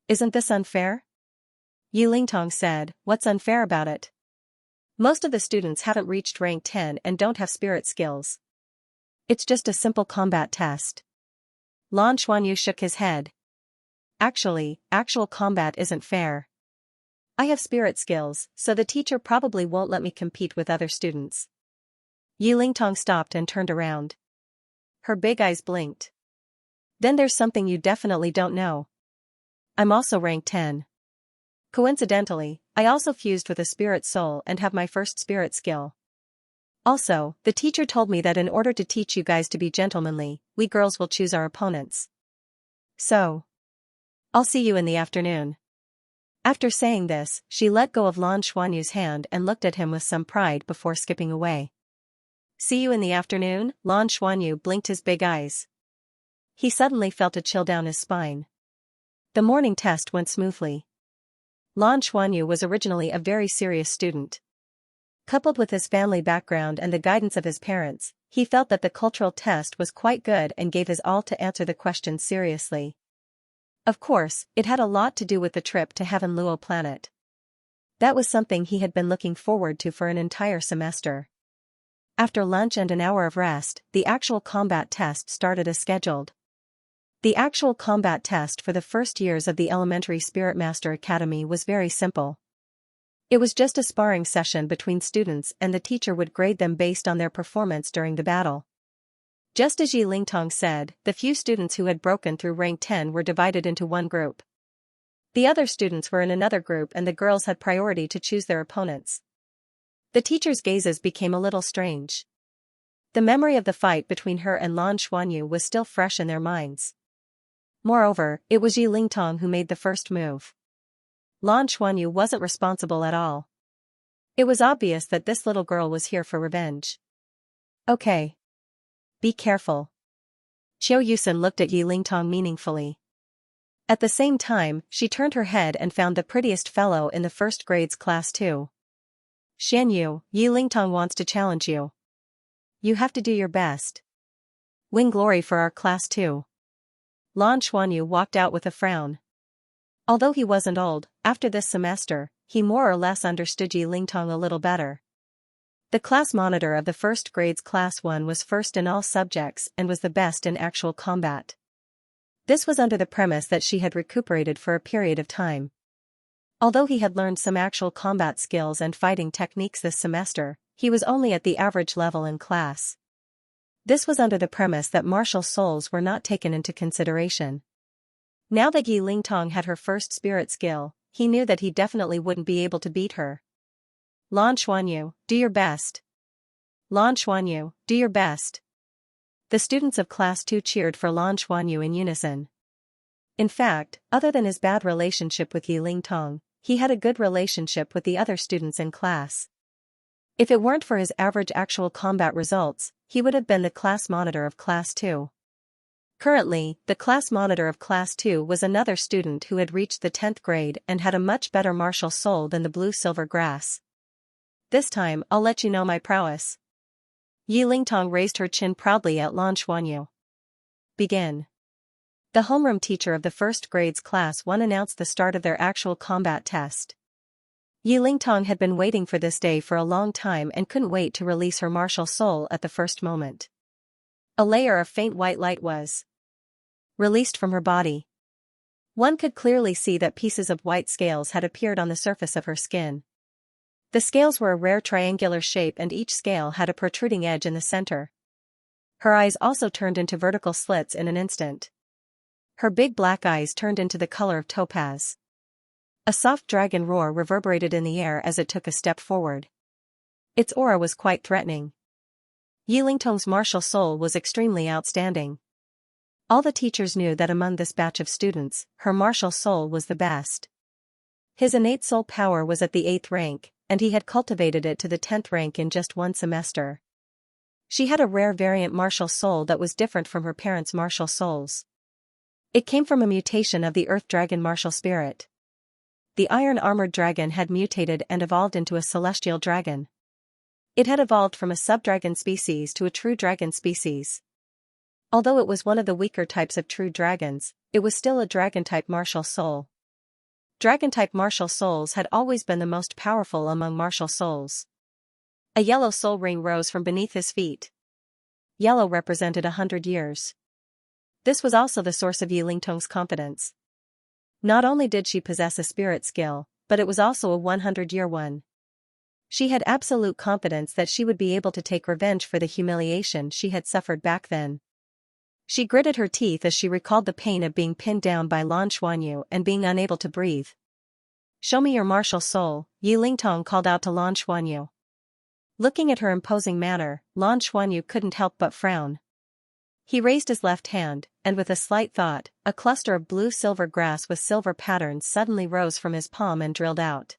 Isn't this unfair? Yilingtong said, what's unfair about it? Most of the students haven't reached rank 10 and don't have spirit skills. It's just a simple combat test. Lan Xuanyu shook his head. Actually, actual combat isn't fair. I have spirit skills, so the teacher probably won't let me compete with other students. Yilingtong stopped and turned around. Her big eyes blinked. Then there's something you definitely don't know. I'm also rank 10. Coincidentally, I also fused with a spirit soul and have my first spirit skill. Also, the teacher told me that in order to teach you guys to be gentlemanly, we girls will choose our opponents. So, I'll see you in the afternoon. After saying this, she let go of Lan Xuanyu's hand and looked at him with some pride before skipping away. See you in the afternoon? Lan Xuanyu blinked his big eyes. He suddenly felt a chill down his spine. The morning test went smoothly. Lan Xuanyu was originally a very serious student. Coupled with his family background and the guidance of his parents, he felt that the cultural test was quite good and gave his all to answer the questions seriously. Of course, it had a lot to do with the trip to Heaven Luo planet. That was something he had been looking forward to for an entire semester. After lunch and an hour of rest, the actual combat test started as scheduled. The actual combat test for the first years of the Elementary Spirit Master Academy was very simple. It was just a sparring session between students and the teacher would grade them based on their performance during the battle. Just as Yi Lingtong said, the few students who had broken through rank 10 were divided into one group. The other students were in another group and the girls had priority to choose their opponents. The teacher's gazes became a little strange. The memory of the fight between her and Lan Xuanyu was still fresh in their minds. Moreover, it was Yi Lingtong who made the first move. Lan Xuanyu wasn't responsible at all. It was obvious that this little girl was here for revenge. Okay. Be careful. Qiu Yusen looked at Yi Lingtong meaningfully. At the same time, she turned her head and found the prettiest fellow in the first grade's class 2. Xianyu, Yi Lingtong wants to challenge you. You have to do your best. Win glory for our class 2. Lan Xuanyu walked out with a frown. Although he wasn't old, after this semester, he more or less understood Yi Lingtong a little better. The class monitor of the first grade's class 1 was first in all subjects and was the best in actual combat. This was under the premise that she had recuperated for a period of time. Although he had learned some actual combat skills and fighting techniques this semester, he was only at the average level in class. This was under the premise that martial souls were not taken into consideration. Now that Yi Lingtong had her first spirit skill, he knew that he definitely wouldn't be able to beat her. Lan Xuanyu, do your best. Lan Xuanyu, do your best. The students of class 2 cheered for Lan Xuanyu in unison. In fact, other than his bad relationship with Yi Lingtong, he had a good relationship with the other students in class. If it weren't for his average actual combat results, he would have been the class monitor of class 2. Currently, the class monitor of class 2 was another student who had reached the 10th grade and had a much better martial soul than the blue-silver grass. This time, I'll let you know my prowess. Yi Lingtong raised her chin proudly at Lan Xuanyu. Begin. The homeroom teacher of the first grade's class 1 announced the start of their actual combat test. Yi Lingtong had been waiting for this day for a long time and couldn't wait to release her martial soul at the first moment. A layer of faint white light was released from her body. One could clearly see that pieces of white scales had appeared on the surface of her skin. The scales were a rare triangular shape and each scale had a protruding edge in the center. Her eyes also turned into vertical slits in an instant. Her big black eyes turned into the color of topaz. A soft dragon roar reverberated in the air as it took a step forward. Its aura was quite threatening. Yi Lingtong's martial soul was extremely outstanding. All the teachers knew that among this batch of students, her martial soul was the best. His innate soul power was at the 8th rank, and he had cultivated it to the 10th rank in just one semester. She had a rare variant martial soul that was different from her parents' martial souls. It came from a mutation of the Earth Dragon martial spirit. The iron-armored dragon had mutated and evolved into a celestial dragon. It had evolved from a subdragon species to a true dragon species. Although it was one of the weaker types of true dragons, it was still a dragon-type martial soul. Dragon-type martial souls had always been the most powerful among martial souls. A yellow soul ring rose from beneath his feet. Yellow represented 100 years. This was also the source of Yi Lingtong's confidence. Not only did she possess a spirit skill, but it was also a 100-year one. She had absolute confidence that she would be able to take revenge for the humiliation she had suffered back then. She gritted her teeth as she recalled the pain of being pinned down by Lan Xuanyu and being unable to breathe. "Show me your martial soul," Yi Lingtong called out to Lan Xuanyu. Looking at her imposing manner, Lan Xuanyu couldn't help but frown. He raised his left hand, and with a slight thought, a cluster of blue-silver grass with silver patterns suddenly rose from his palm and drilled out.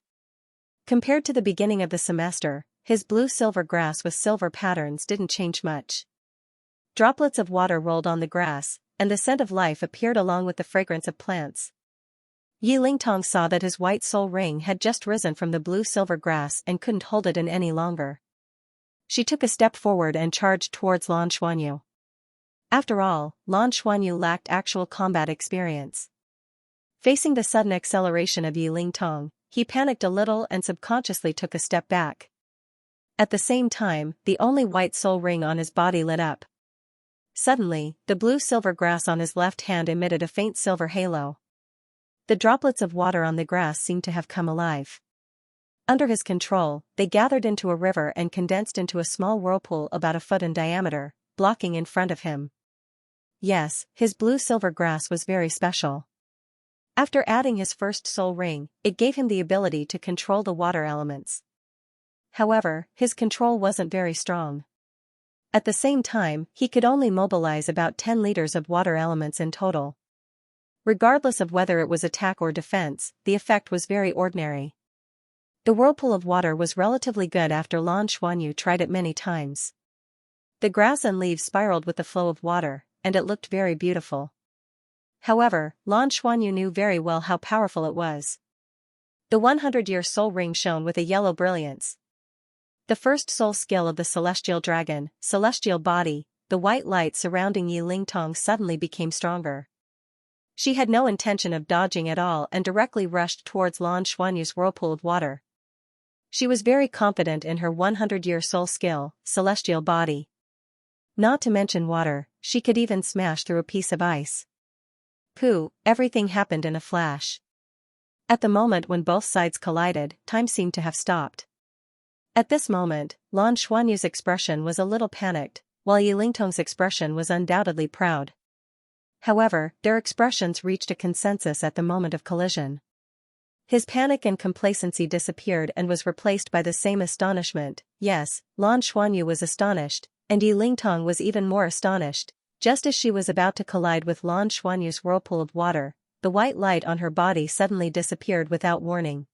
Compared to the beginning of the semester, his blue-silver grass with silver patterns didn't change much. Droplets of water rolled on the grass, and the scent of life appeared along with the fragrance of plants. Yi Lingtong saw that his white soul ring had just risen from the blue-silver grass and couldn't hold it in any longer. She took a step forward and charged towards Lan Xuanyu. After all, Lan Xuanyu lacked actual combat experience. Facing the sudden acceleration of Yi Lingtong, he panicked a little and subconsciously took a step back. At the same time, the only white soul ring on his body lit up. Suddenly, the blue-silver grass on his left hand emitted a faint silver halo. The droplets of water on the grass seemed to have come alive. Under his control, they gathered into a river and condensed into a small whirlpool about a foot in diameter, blocking in front of him. Yes, his blue-silver grass was very special. After adding his first soul ring, it gave him the ability to control the water elements. However, his control wasn't very strong. At the same time, he could only mobilize about 10 liters of water elements in total. Regardless of whether it was attack or defense, the effect was very ordinary. The whirlpool of water was relatively good after Lan Xuanyu tried it many times. The grass and leaves spiraled with the flow of water, and it looked very beautiful. However, Lan Xuanyu knew very well how powerful it was. The 100-year soul ring shone with a yellow brilliance. The first soul skill of the celestial dragon, celestial body, the white light surrounding Yi Lingtong suddenly became stronger. She had no intention of dodging at all and directly rushed towards Lan Xuanyu's whirlpool of water. She was very confident in her 100-year soul skill, celestial body. Not to mention water, she could even smash through a piece of ice. Pooh, everything happened in a flash. At the moment when both sides collided, time seemed to have stopped. At this moment, Lan Xuanyu's expression was a little panicked, while Yi Lingtong's expression was undoubtedly proud. However, their expressions reached a consensus at the moment of collision. His panic and complacency disappeared and was replaced by the same astonishment. Yes, Lan Xuanyu was astonished, and Yi Lingtong was even more astonished. Just as she was about to collide with Lan Xuanyu's whirlpool of water, the white light on her body suddenly disappeared without warning.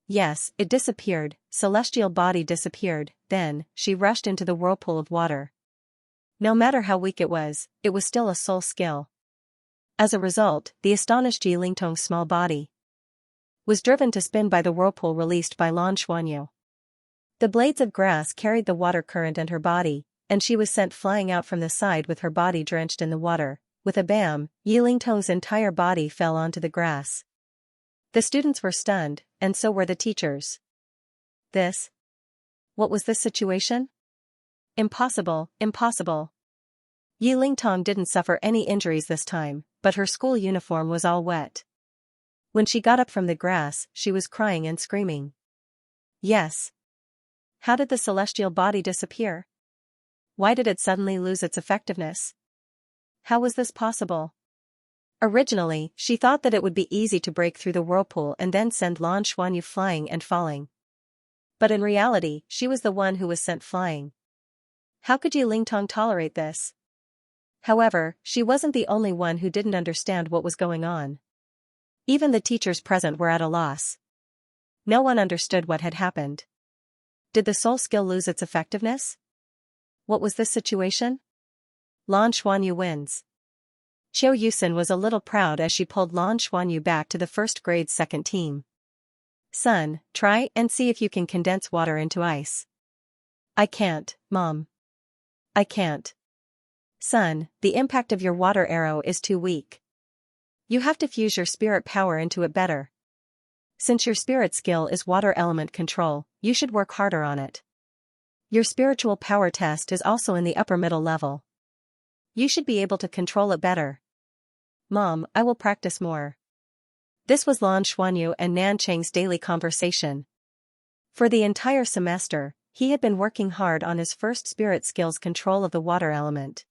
Yes, it disappeared, celestial body disappeared, then, she rushed into the whirlpool of water. No matter how weak it was still a soul skill. As a result, the astonished Yi Lingtong's small body was driven to spin by the whirlpool released by Lan Xuanyu. The blades of grass carried the water current and her body, and she was sent flying out from the side with her body drenched in the water. With a bam, Yi Lingtong's entire body fell onto the grass. The students were stunned, and so were the teachers. What was this situation? Impossible, impossible. Yi Lingtong didn't suffer any injuries this time, but her school uniform was all wet. When she got up from the grass, she was crying and screaming. Yes. How did the celestial body disappear? Why did it suddenly lose its effectiveness? How was this possible? Originally, she thought that it would be easy to break through the whirlpool and then send Lan Xuanyu flying and falling. But in reality, she was the one who was sent flying. How could Yi Lingtong tolerate this? However, she wasn't the only one who didn't understand what was going on. Even the teachers present were at a loss. No one understood what had happened. Did the soul skill lose its effectiveness? What was this situation? Lan Xuanyu wins. Qiu Yusin was a little proud as she pulled Lan Xuanyu back to the first grade's second team. Son, try and see if you can condense water into ice. I can't, Mom. I can't. Son, the impact of your water arrow is too weak. You have to fuse your spirit power into it better. Since your spirit skill is water element control, you should work harder on it. Your spiritual power test is also in the upper middle level. You should be able to control it better. Mom, I will practice more. This was Lan Xuanyu and Nan Cheng's daily conversation. For the entire semester, he had been working hard on his first spirit skill's control of the water element.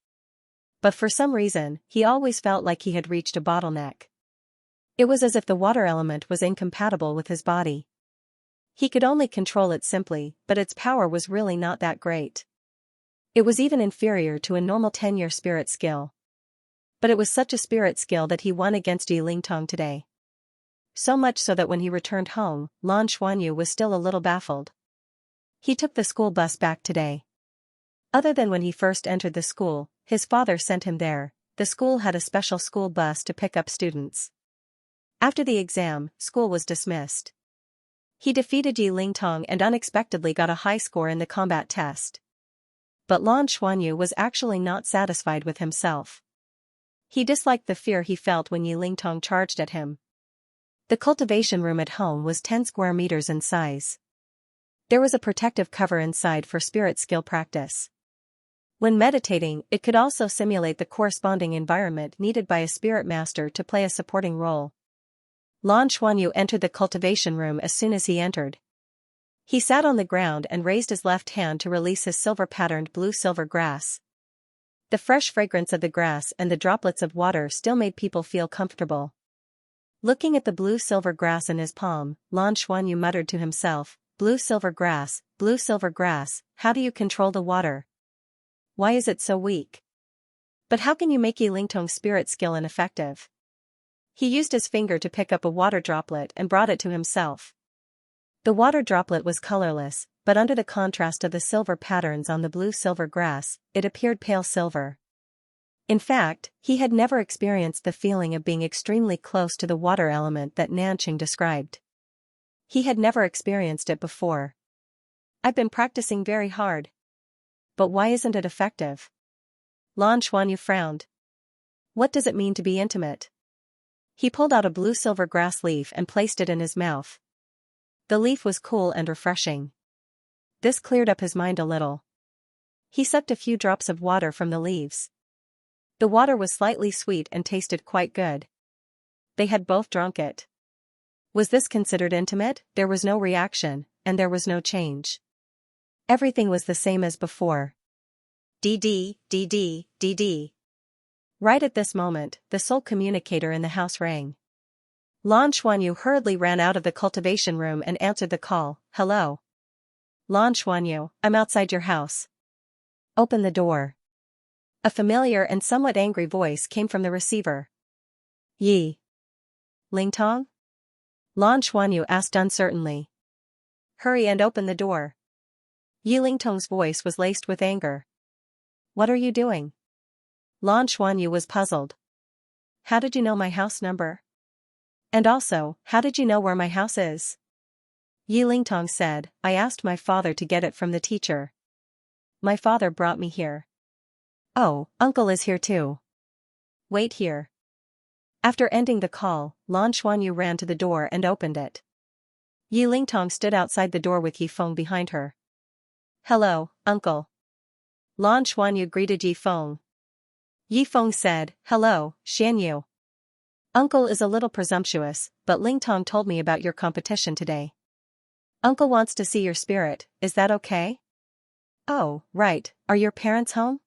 But for some reason, he always felt like he had reached a bottleneck. It was as if the water element was incompatible with his body. He could only control it simply, but its power was really not that great. It was even inferior to a normal 10-year spirit skill. But it was such a spirit skill that he won against Yi Lingtong today. So much so that when he returned home, Lan Xuanyu was still a little baffled. He took the school bus back today. Other than when he first entered the school, his father sent him there. The school had a special school bus to pick up students. After the exam, school was dismissed. He defeated Yi Lingtong and unexpectedly got a high score in the combat test. But Lan Xuanyu was actually not satisfied with himself. He disliked the fear he felt when Yi Lingtong charged at him. The cultivation room at home was 10 square meters in size. There was a protective cover inside for spirit skill practice. When meditating, it could also simulate the corresponding environment needed by a spirit master to play a supporting role. Lan Xuanyu entered the cultivation room as soon as he entered. He sat on the ground and raised his left hand to release his silver-patterned blue-silver grass. The fresh fragrance of the grass and the droplets of water still made people feel comfortable. Looking at the blue-silver grass in his palm, Lan Xuanyu muttered to himself, blue-silver grass, how do you control the water? Why is it so weak? But how can you make Yi Lingtong's spirit skill ineffective? He used his finger to pick up a water droplet and brought it to himself. The water droplet was colorless, but under the contrast of the silver patterns on the blue-silver grass, it appeared pale silver. In fact, he had never experienced the feeling of being extremely close to the water element that Nanqing described. He had never experienced it before. I've been practicing very hard. But why isn't it effective? Lan Xuanyu frowned. What does it mean to be intimate? He pulled out a blue-silver grass leaf and placed it in his mouth. The leaf was cool and refreshing. This cleared up his mind a little. He sucked a few drops of water from the leaves. The water was slightly sweet and tasted quite good. They had both drunk it. Was this considered intimate? There was no reaction, and there was no change. Everything was the same as before. DD. Right at this moment, the sole communicator in the house rang. Lan Xuanyu hurriedly ran out of the cultivation room and answered the call. Hello. Lan Xuanyu, I'm outside your house. Open the door. A familiar and somewhat angry voice came from the receiver. Yi Lingtong? Lan Xuanyu asked uncertainly. Hurry and open the door. Yi Lingtong's voice was laced with anger. What are you doing? Lan Xuanyu was puzzled. How did you know my house number? And also, how did you know where my house is? Yi Lingtong said, I asked my father to get it from the teacher. My father brought me here. Oh, uncle is here too. Wait here. After ending the call, Lan Xuanyu ran to the door and opened it. Yi Lingtong stood outside the door with Yifeng behind her. Hello, uncle. Lan Xuanyu greeted Yifeng. Yifeng said, Hello, Xianyu. Uncle is a little presumptuous, but Lingtong told me about your competition today. Uncle wants to see your spirit, is that okay? Oh, right, are your parents home?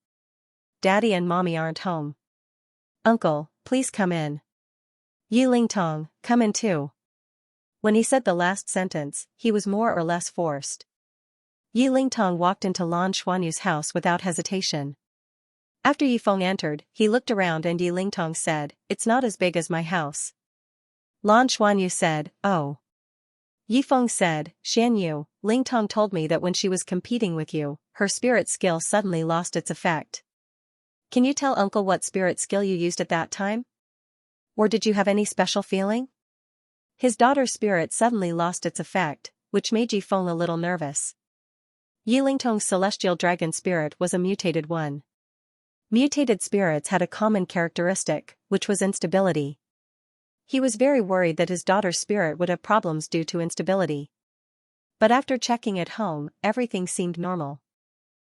Daddy and mommy aren't home. Uncle, please come in. Yi Lingtong, come in too. When he said the last sentence, he was more or less forced. Yi Lingtong walked into Lan Xuanyu's house without hesitation. After Yifeng entered, he looked around and Yi Lingtong said, It's not as big as my house. Lan Xuanyu said, Oh. Yifeng said, Xianyu, Lingtong told me that when she was competing with you, her spirit skill suddenly lost its effect. Can you tell uncle what spirit skill you used at that time? Or did you have any special feeling? His daughter's spirit suddenly lost its effect, which made Yifeng a little nervous. Yi Lingtong's celestial dragon spirit was a mutated one. Mutated spirits had a common characteristic, which was instability. He was very worried that his daughter's spirit would have problems due to instability. But after checking at home, everything seemed normal.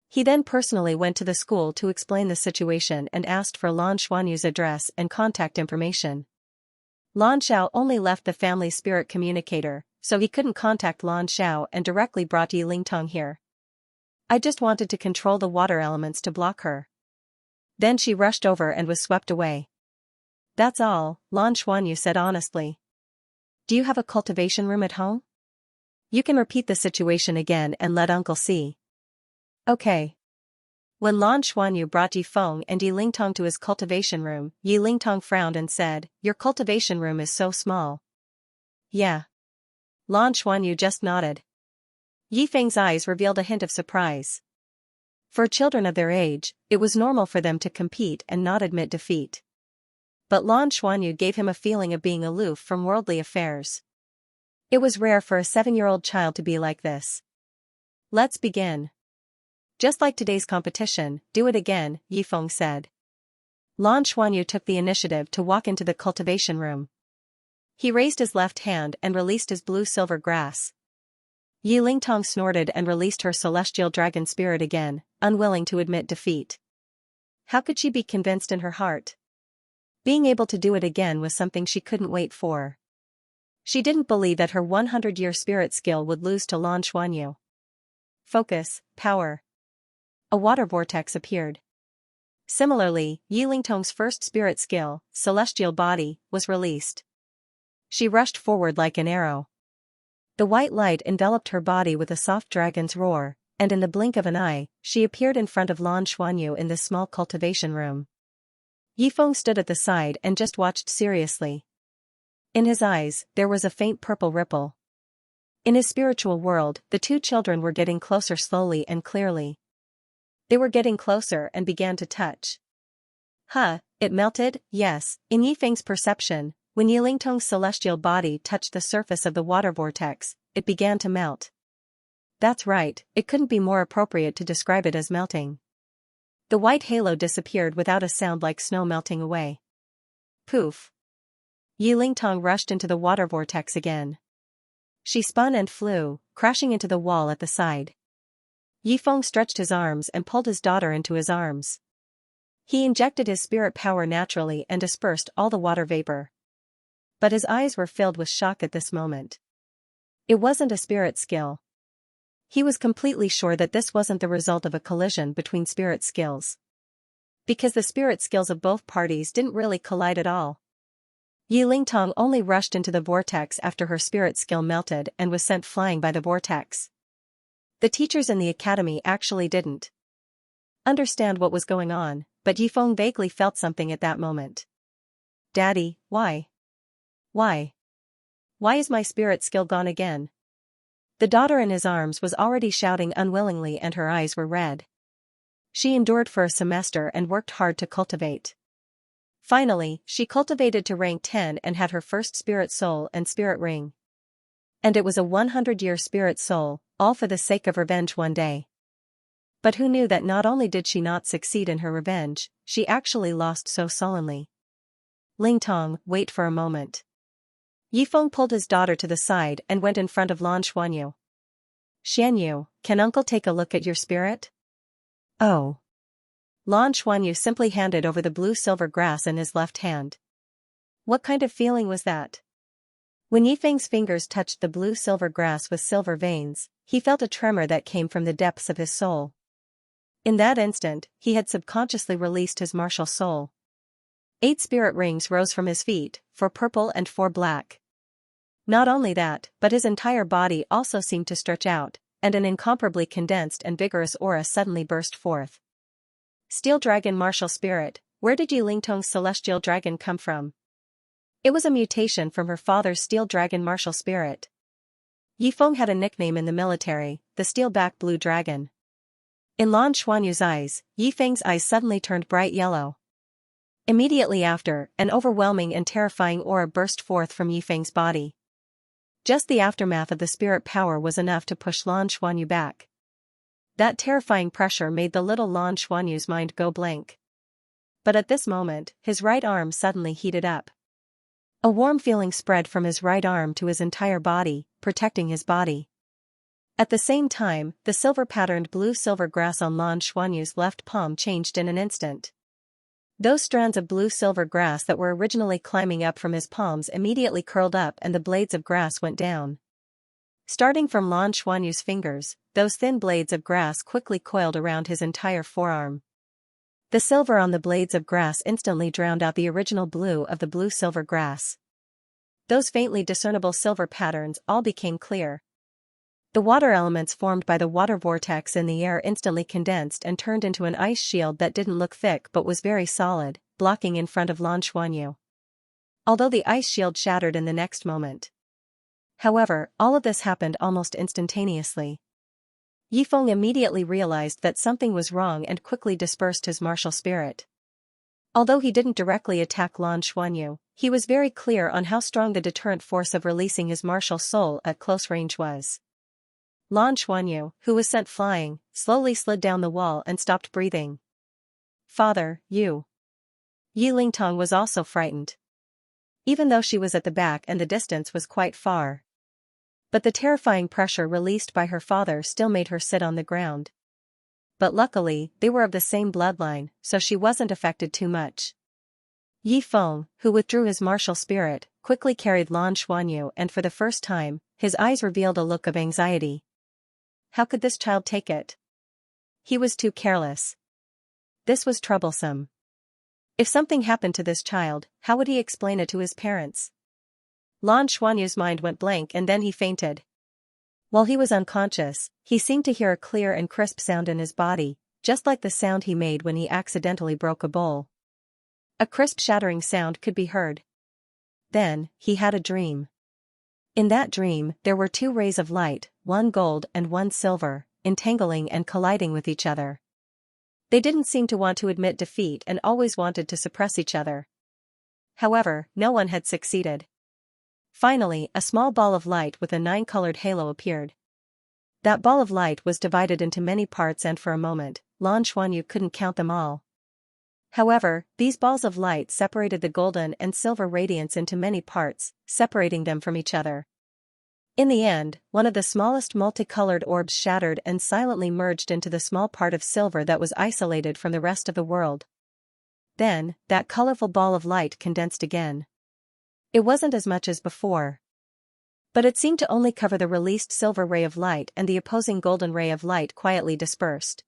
He then personally went to the school to explain the situation and asked for Lan Xuanyu's address and contact information. Lan Xiao only left the family spirit communicator, so he couldn't contact Lan Xiao and directly brought Yi Lingtong here. I just wanted to control the water elements to block her. Then she rushed over and was swept away. That's all, Lan Xuanyu said honestly. Do you have a cultivation room at home? You can repeat the situation again and let uncle see. Okay. When Lan Xuanyu brought Yi Feng and Yi Lingtong to his cultivation room, Yi Lingtong frowned and said, "Your cultivation room is so small." "Yeah." Lan Xuanyu just nodded. Yi Feng's eyes revealed a hint of surprise. For children of their age, it was normal for them to compete and not admit defeat. But Lan Xuanyu gave him a feeling of being aloof from worldly affairs. It was rare for a 7-year-old child to be like this. "Let's begin. Just like today's competition, do it again," Yi Feng said. Lan Xuanyu took the initiative to walk into the cultivation room. He raised his left hand and released his blue-silver grass. Yi Lingtong snorted and released her celestial dragon spirit again, unwilling to admit defeat. How could she be convinced in her heart? Being able to do it again was something she couldn't wait for. She didn't believe that her 100-year spirit skill would lose to Lan Xuanyu. Focus, power. A water vortex appeared. Similarly, Yi Lingtong's first spirit skill, celestial body, was released. She rushed forward like an arrow. The white light enveloped her body with a soft dragon's roar, and in the blink of an eye, she appeared in front of Lan Xuanyu in this small cultivation room. Yi Feng stood at the side and just watched seriously. In his eyes, there was a faint purple ripple. In his spiritual world, the two children were getting closer slowly and clearly. They were getting closer and began to touch. It melted, yes, in Yi Feng's perception. When Yi Lingtong's celestial body touched the surface of the water vortex, it began to melt. That's right, it couldn't be more appropriate to describe it as melting. The white halo disappeared without a sound like snow melting away. Poof! Yi Lingtong rushed into the water vortex again. She spun and flew, crashing into the wall at the side. Yi Feng stretched his arms and pulled his daughter into his arms. He injected his spirit power naturally and dispersed all the water vapor. But his eyes were filled with shock at this moment. It wasn't a spirit skill. He was completely sure that this wasn't the result of a collision between spirit skills. Because the spirit skills of both parties didn't really collide at all. Yi Lingtong only rushed into the vortex after her spirit skill melted and was sent flying by the vortex. The teachers in the academy actually didn't understand what was going on, but Yi Feng vaguely felt something at that moment. "Daddy, why? Why? Why is my spirit skill gone again?" The daughter in his arms was already shouting unwillingly and her eyes were red. She endured for a semester and worked hard to cultivate. Finally, she cultivated to rank 10 and had her first spirit soul and spirit ring. And it was a 100-year spirit soul, all for the sake of revenge one day. But who knew that not only did she not succeed in her revenge, she actually lost so sullenly. "Lingtong, wait for a moment." Yi Feng pulled his daughter to the side and went in front of Lan Xuanyu. "Xianyu, can uncle take a look at your spirit?" "Oh." Lan Xuanyu simply handed over the blue-silver grass in his left hand. What kind of feeling was that? When Yi Feng's fingers touched the blue-silver grass with silver veins, he felt a tremor that came from the depths of his soul. In that instant, he had subconsciously released his martial soul. 8 spirit rings rose from his feet, 4 purple and 4 black. Not only that, but his entire body also seemed to stretch out, and an incomparably condensed and vigorous aura suddenly burst forth. Steel Dragon Martial Spirit, where did Yi Lingtong's celestial dragon come from? It was a mutation from her father's Steel Dragon Martial Spirit. Yi Feng had a nickname in the military, the Steel-Back Blue Dragon. In Lan Xuanyu's eyes, Yi Feng's eyes suddenly turned bright yellow. Immediately after, an overwhelming and terrifying aura burst forth from Yi Feng's body. Just the aftermath of the spirit power was enough to push Lan Xuanyu back. That terrifying pressure made the little Lan Xuanyu's mind go blank. But at this moment, his right arm suddenly heated up. A warm feeling spread from his right arm to his entire body, protecting his body. At the same time, the silver-patterned blue-silver grass on Lan Xuanyu's left palm changed in an instant. Those strands of blue-silver grass that were originally climbing up from his palms immediately curled up and the blades of grass went down. Starting from Lan Xuanyu's fingers, those thin blades of grass quickly coiled around his entire forearm. The silver on the blades of grass instantly drowned out the original blue of the blue-silver grass. Those faintly discernible silver patterns all became clear. The water elements formed by the water vortex in the air instantly condensed and turned into an ice shield that didn't look thick but was very solid, blocking in front of Lan Xuanyu. Although the ice shield shattered in the next moment. However, all of this happened almost instantaneously. Yifeng immediately realized that something was wrong and quickly dispersed his martial spirit. Although he didn't directly attack Lan Xuanyu, he was very clear on how strong the deterrent force of releasing his martial soul at close range was. Lan Xuanyu, who was sent flying, slowly slid down the wall and stopped breathing. Father, you. Yi Lingtong was also frightened. Even though she was at the back and the distance was quite far. But the terrifying pressure released by her father still made her sit on the ground. But luckily, they were of the same bloodline, so she wasn't affected too much. Yi Feng, who withdrew his martial spirit, quickly carried Lan Xuanyu and for the first time, his eyes revealed a look of anxiety. How could this child take it? He was too careless. This was troublesome. If something happened to this child, how would he explain it to his parents? Lan Xuanyu's mind went blank and then he fainted. While he was unconscious, he seemed to hear a clear and crisp sound in his body, just like the sound he made when he accidentally broke a bowl. A crisp shattering sound could be heard. Then, he had a dream. In that dream, there were two rays of light, one gold and one silver, entangling and colliding with each other. They didn't seem to want to admit defeat and always wanted to suppress each other. However, no one had succeeded. Finally, a small ball of light with a 9-colored halo appeared. That ball of light was divided into many parts and for a moment, Lan Xuanyu couldn't count them all. However, these balls of light separated the golden and silver radiance into many parts, separating them from each other. In the end, one of the smallest multicolored orbs shattered and silently merged into the small part of silver that was isolated from the rest of the world. Then, that colorful ball of light condensed again. It wasn't as much as before. But it seemed to only cover the released silver ray of light and the opposing golden ray of light quietly dispersed.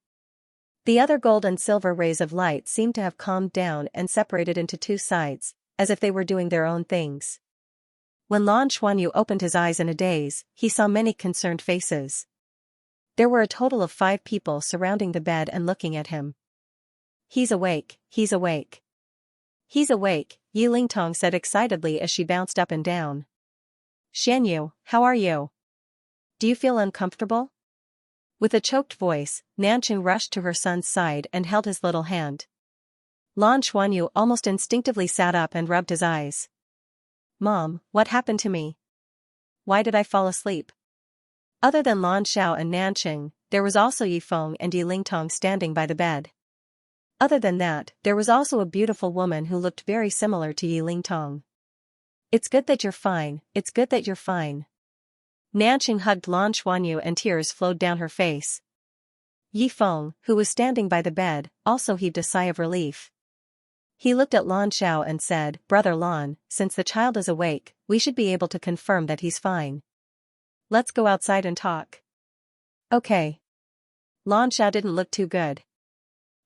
The other gold and silver rays of light seemed to have calmed down and separated into two sides, as if they were doing their own things. When Lan Xuanyu opened his eyes in a daze, he saw many concerned faces. There were a total of 5 people surrounding the bed and looking at him. He's awake, he's awake. He's awake, Yi Lingtong said excitedly as she bounced up and down. Xianyu, how are you? Do you feel uncomfortable? With a choked voice, Nanqing rushed to her son's side and held his little hand. Lan Xuanyu almost instinctively sat up and rubbed his eyes. Mom, what happened to me? Why did I fall asleep? Other than Lan Xiao and Nanqing, there was also Yi Feng and Yi Lingtong standing by the bed. Other than that, there was also a beautiful woman who looked very similar to Yi Lingtong. It's good that you're fine, it's good that you're fine. Nanqing hugged Lan Xuanyu and tears flowed down her face. Yi Feng, who was standing by the bed, also heaved a sigh of relief. He looked at Lan Xiao and said, Brother Lan, since the child is awake, we should be able to confirm that he's fine. Let's go outside and talk. Okay. Lan Xiao didn't look too good.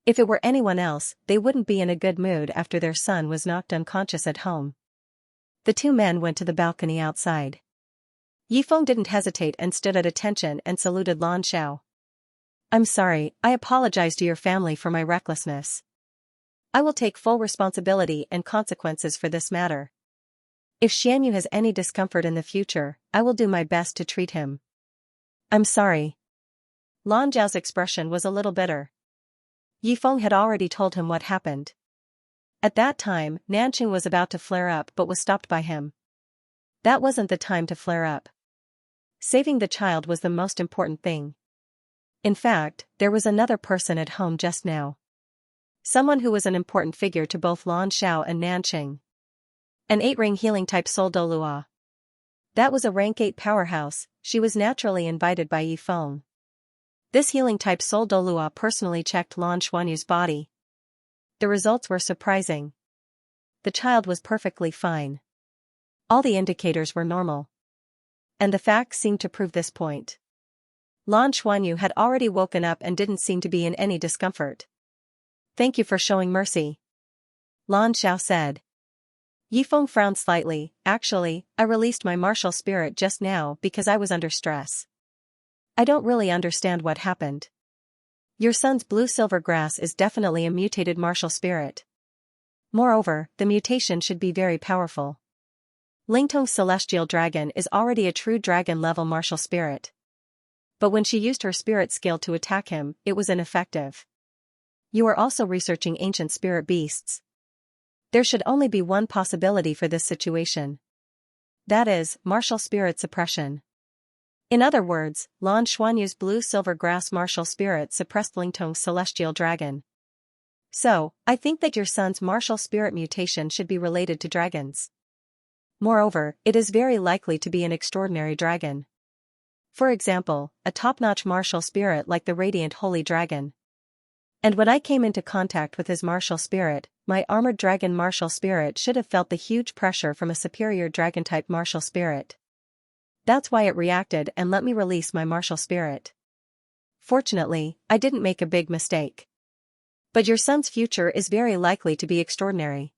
If it were anyone else, they wouldn't be in a good mood after their son was knocked unconscious at home. The two men went to the balcony outside. Yi Feng didn't hesitate and stood at attention and saluted Lan Xiao. I'm sorry, I apologize to your family for my recklessness. I will take full responsibility and consequences for this matter. If Xianyu has any discomfort in the future, I will do my best to treat him. I'm sorry. Lan Zhao's expression was a little bitter. Yi Feng had already told him what happened. At that time, Nanqing was about to flare up but was stopped by him. That wasn't the time to flare up. Saving the child was the most important thing. In fact, there was another person at home just now. Someone who was an important figure to both Lan Xiao and Nanqing. An 8-ring healing-type soul Douluo. That was a rank 8 powerhouse, she was naturally invited by Yi Feng. This healing-type soul Douluo personally checked Lan Xuanyu's body. The results were surprising. The child was perfectly fine. All the indicators were normal. And the facts seemed to prove this point. Lan Xuanyu had already woken up and didn't seem to be in any discomfort. Thank you for showing mercy. Lan Xiao said. Yi Feng frowned slightly. Actually, I released my martial spirit just now because I was under stress. I don't really understand what happened. Your son's blue-silver grass is definitely a mutated martial spirit. Moreover, the mutation should be very powerful. Lingtong's celestial dragon is already a true dragon-level martial spirit. But when she used her spirit skill to attack him, it was ineffective. You are also researching ancient spirit beasts. There should only be one possibility for this situation. That is, martial spirit suppression. In other words, Lan Xuanyu's blue-silver grass martial spirit suppressed Lingtong's celestial dragon. So, I think that your son's martial spirit mutation should be related to dragons. Moreover, it is very likely to be an extraordinary dragon. For example, a top-notch martial spirit like the Radiant Holy Dragon. And when I came into contact with his martial spirit, my armored dragon martial spirit should have felt the huge pressure from a superior dragon-type martial spirit. That's why it reacted and let me release my martial spirit. Fortunately, I didn't make a big mistake. But your son's future is very likely to be extraordinary.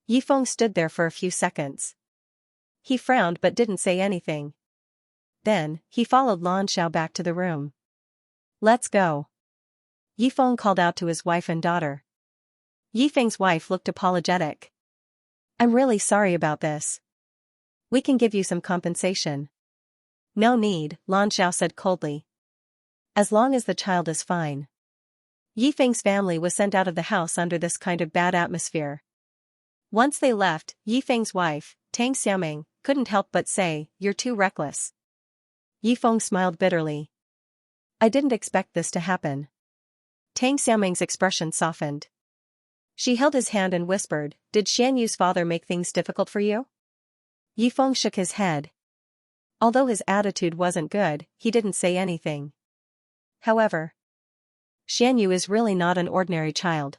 Yifeng stood there for a few seconds. He frowned but didn't say anything. Then, he followed Lan Xiao back to the room. Let's go. Yifeng called out to his wife and daughter. Yifeng's wife looked apologetic. I'm really sorry about this. We can give you some compensation. No need, Lan Xiao said coldly. As long as the child is fine. Yifeng's family was sent out of the house under this kind of bad atmosphere. Once they left, Yifeng's wife, Tang Xiaoming, couldn't help but say, "You're too reckless." Yifeng smiled bitterly. I didn't expect this to happen. Tang Xiaoming's expression softened. She held his hand and whispered, "Did Xianyu's father make things difficult for you?" Yifeng shook his head. Although his attitude wasn't good, he didn't say anything. However, Xianyu is really not an ordinary child.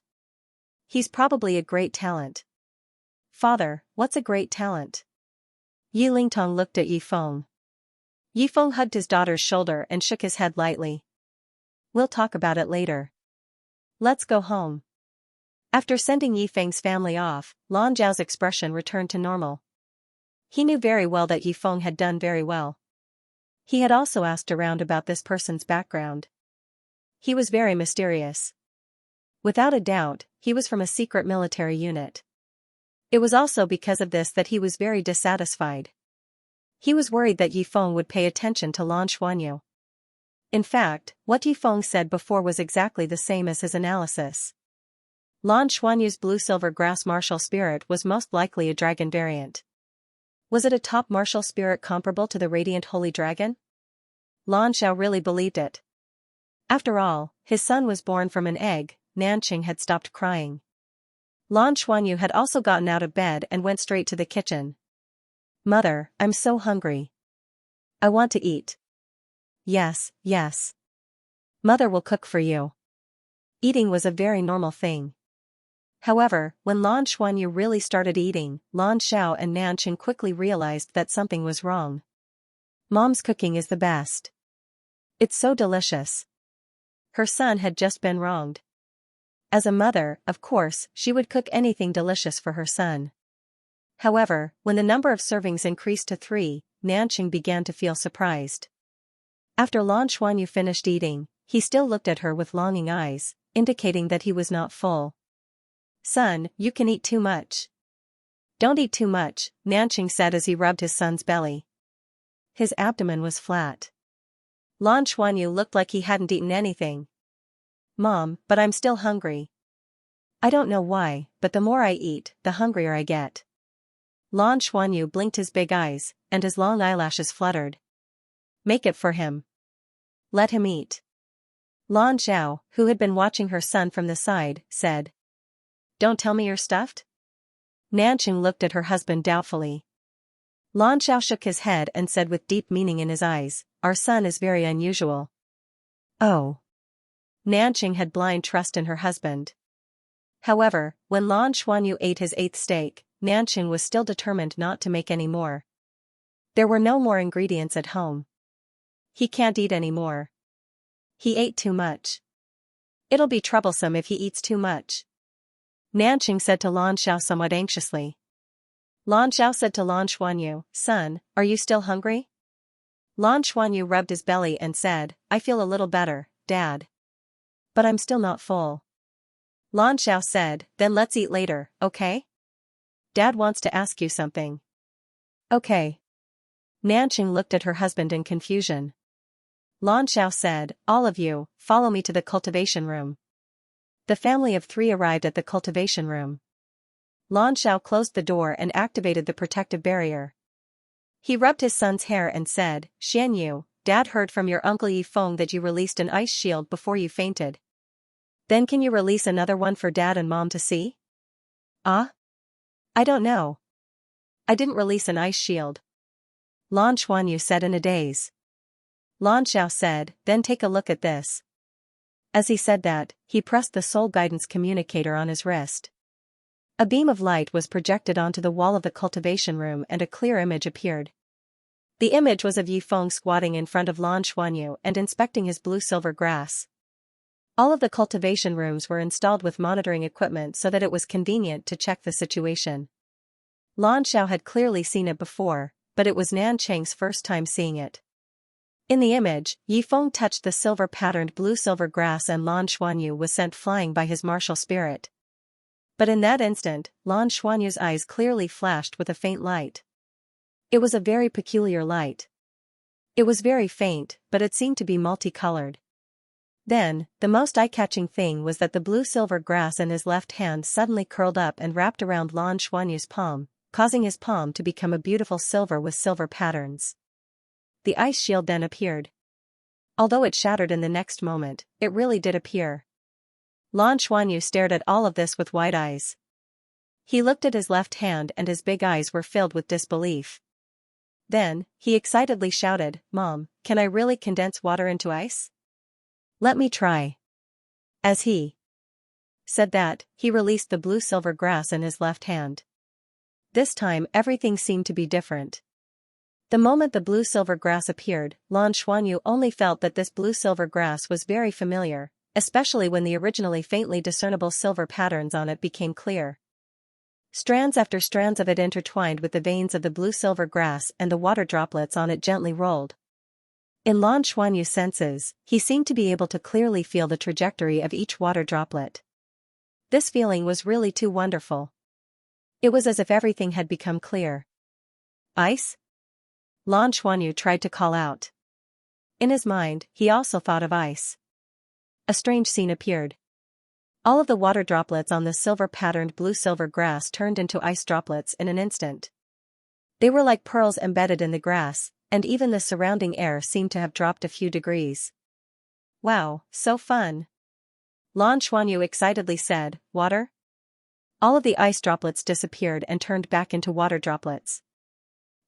He's probably a great talent. Father, what's a great talent? Yi Lingtong looked at Yifeng. Yifeng hugged his daughter's shoulder and shook his head lightly. We'll talk about it later. Let's go home. After sending Yifeng's family off, Lan Zhao's expression returned to normal. He knew very well that Yifeng had done very well. He had also asked around about this person's background. He was very mysterious. Without a doubt, he was from a secret military unit. It was also because of this that he was very dissatisfied. He was worried that Yifeng would pay attention to Lan Xuanyu. In fact, what Yifeng said before was exactly the same as his analysis. Lan Xuanyu's blue-silver grass martial spirit was most likely a dragon variant. Was it a top martial spirit comparable to the Radiant Holy Dragon? Lan Xiao really believed it. After all, his son was born from an egg. Nanqing had stopped crying. Lan Xuanyu had also gotten out of bed and went straight to the kitchen. Mother, I'm so hungry. I want to eat. Yes, yes. Mother will cook for you. Eating was a very normal thing. However, when Lan Xuanyu really started eating, Lan Xiao and Nanqing quickly realized that something was wrong. Mom's cooking is the best. It's so delicious. Her son had just been wronged. As a mother, of course, she would cook anything delicious for her son. However, when the number of servings increased to 3, Nanqing began to feel surprised. After Lan Xuanyu finished eating, he still looked at her with longing eyes, indicating that he was not full. Son, you can eat too much. Don't eat too much, Nanqing said as he rubbed his son's belly. His abdomen was flat. Lan Xuanyu looked like he hadn't eaten anything. Mom, but I'm still hungry. I don't know why, but the more I eat, the hungrier I get. Lan Xuanyu blinked his big eyes, and his long eyelashes fluttered. Make it for him. Let him eat. Lan Zhao, who had been watching her son from the side, said. Don't tell me you're stuffed? Nanqing looked at her husband doubtfully. Lan Zhao shook his head and said with deep meaning in his eyes, Our son is very unusual. Oh. Nanqing had blind trust in her husband. However, when Lan Xuanyu ate his 8th steak, Nanqing was still determined not to make any more. There were no more ingredients at home. He can't eat any more. He ate too much. It'll be troublesome if he eats too much. Nanqing said to Lan Xiao somewhat anxiously. Lan Xiao said to Lan Xuanyu, Son, are you still hungry? Lan Xuanyu rubbed his belly and said, I feel a little better, Dad. But I'm still not full. Lan Xiao said, then let's eat later, okay? Dad wants to ask you something. Okay. Nanqing looked at her husband in confusion. Lan Xiao said, all of you, follow me to the cultivation room. The family of 3 arrived at the cultivation room. Lan Xiao closed the door and activated the protective barrier. He rubbed his son's hair and said, Xianyu, Dad heard from your uncle Yifeng that you released an ice shield before you fainted. Then can you release another one for Dad and Mom to see? Ah? I don't know. I didn't release an ice shield. Lan Xuanyu said in a daze. Lan Xiao said, then take a look at this. As he said that, he pressed the soul guidance communicator on his wrist. A beam of light was projected onto the wall of the cultivation room and a clear image appeared. The image was of Yifeng squatting in front of Lan Xuanyu and inspecting his blue-silver grass. All of the cultivation rooms were installed with monitoring equipment so that it was convenient to check the situation. Lan Xiao had clearly seen it before, but it was Nanqing's first time seeing it. In the image, Yifeng touched the silver-patterned blue-silver grass and Lan Xuanyu was sent flying by his martial spirit. But in that instant, Lan Xuanyu's eyes clearly flashed with a faint light. It was a very peculiar light. It was very faint, but it seemed to be multicolored. Then, the most eye-catching thing was that the blue-silver grass in his left hand suddenly curled up and wrapped around Lan Xuanyu's palm, causing his palm to become a beautiful silver with silver patterns. The ice shield then appeared. Although it shattered in the next moment, it really did appear. Lan Xuanyu stared at all of this with wide eyes. He looked at his left hand and his big eyes were filled with disbelief. Then, he excitedly shouted, Mom, can I really condense water into ice? Let me try. As he said that, he released the blue-silver grass in his left hand. This time everything seemed to be different. The moment the blue-silver grass appeared, Lan Xuanyu only felt that this blue-silver grass was very familiar, especially when the originally faintly discernible silver patterns on it became clear. Strands after strands of it intertwined with the veins of the blue-silver grass and the water droplets on it gently rolled. In Lan Xuanyu's senses, he seemed to be able to clearly feel the trajectory of each water droplet. This feeling was really too wonderful. It was as if everything had become clear. Ice? Lan Xuanyu tried to call out. In his mind, he also thought of ice. A strange scene appeared. All of the water droplets on the silver-patterned blue-silver grass turned into ice droplets in an instant. They were like pearls embedded in the grass, and even the surrounding air seemed to have dropped a few degrees. Wow, so fun! Lan Xuanyu excitedly said, Water? All of the ice droplets disappeared and turned back into water droplets.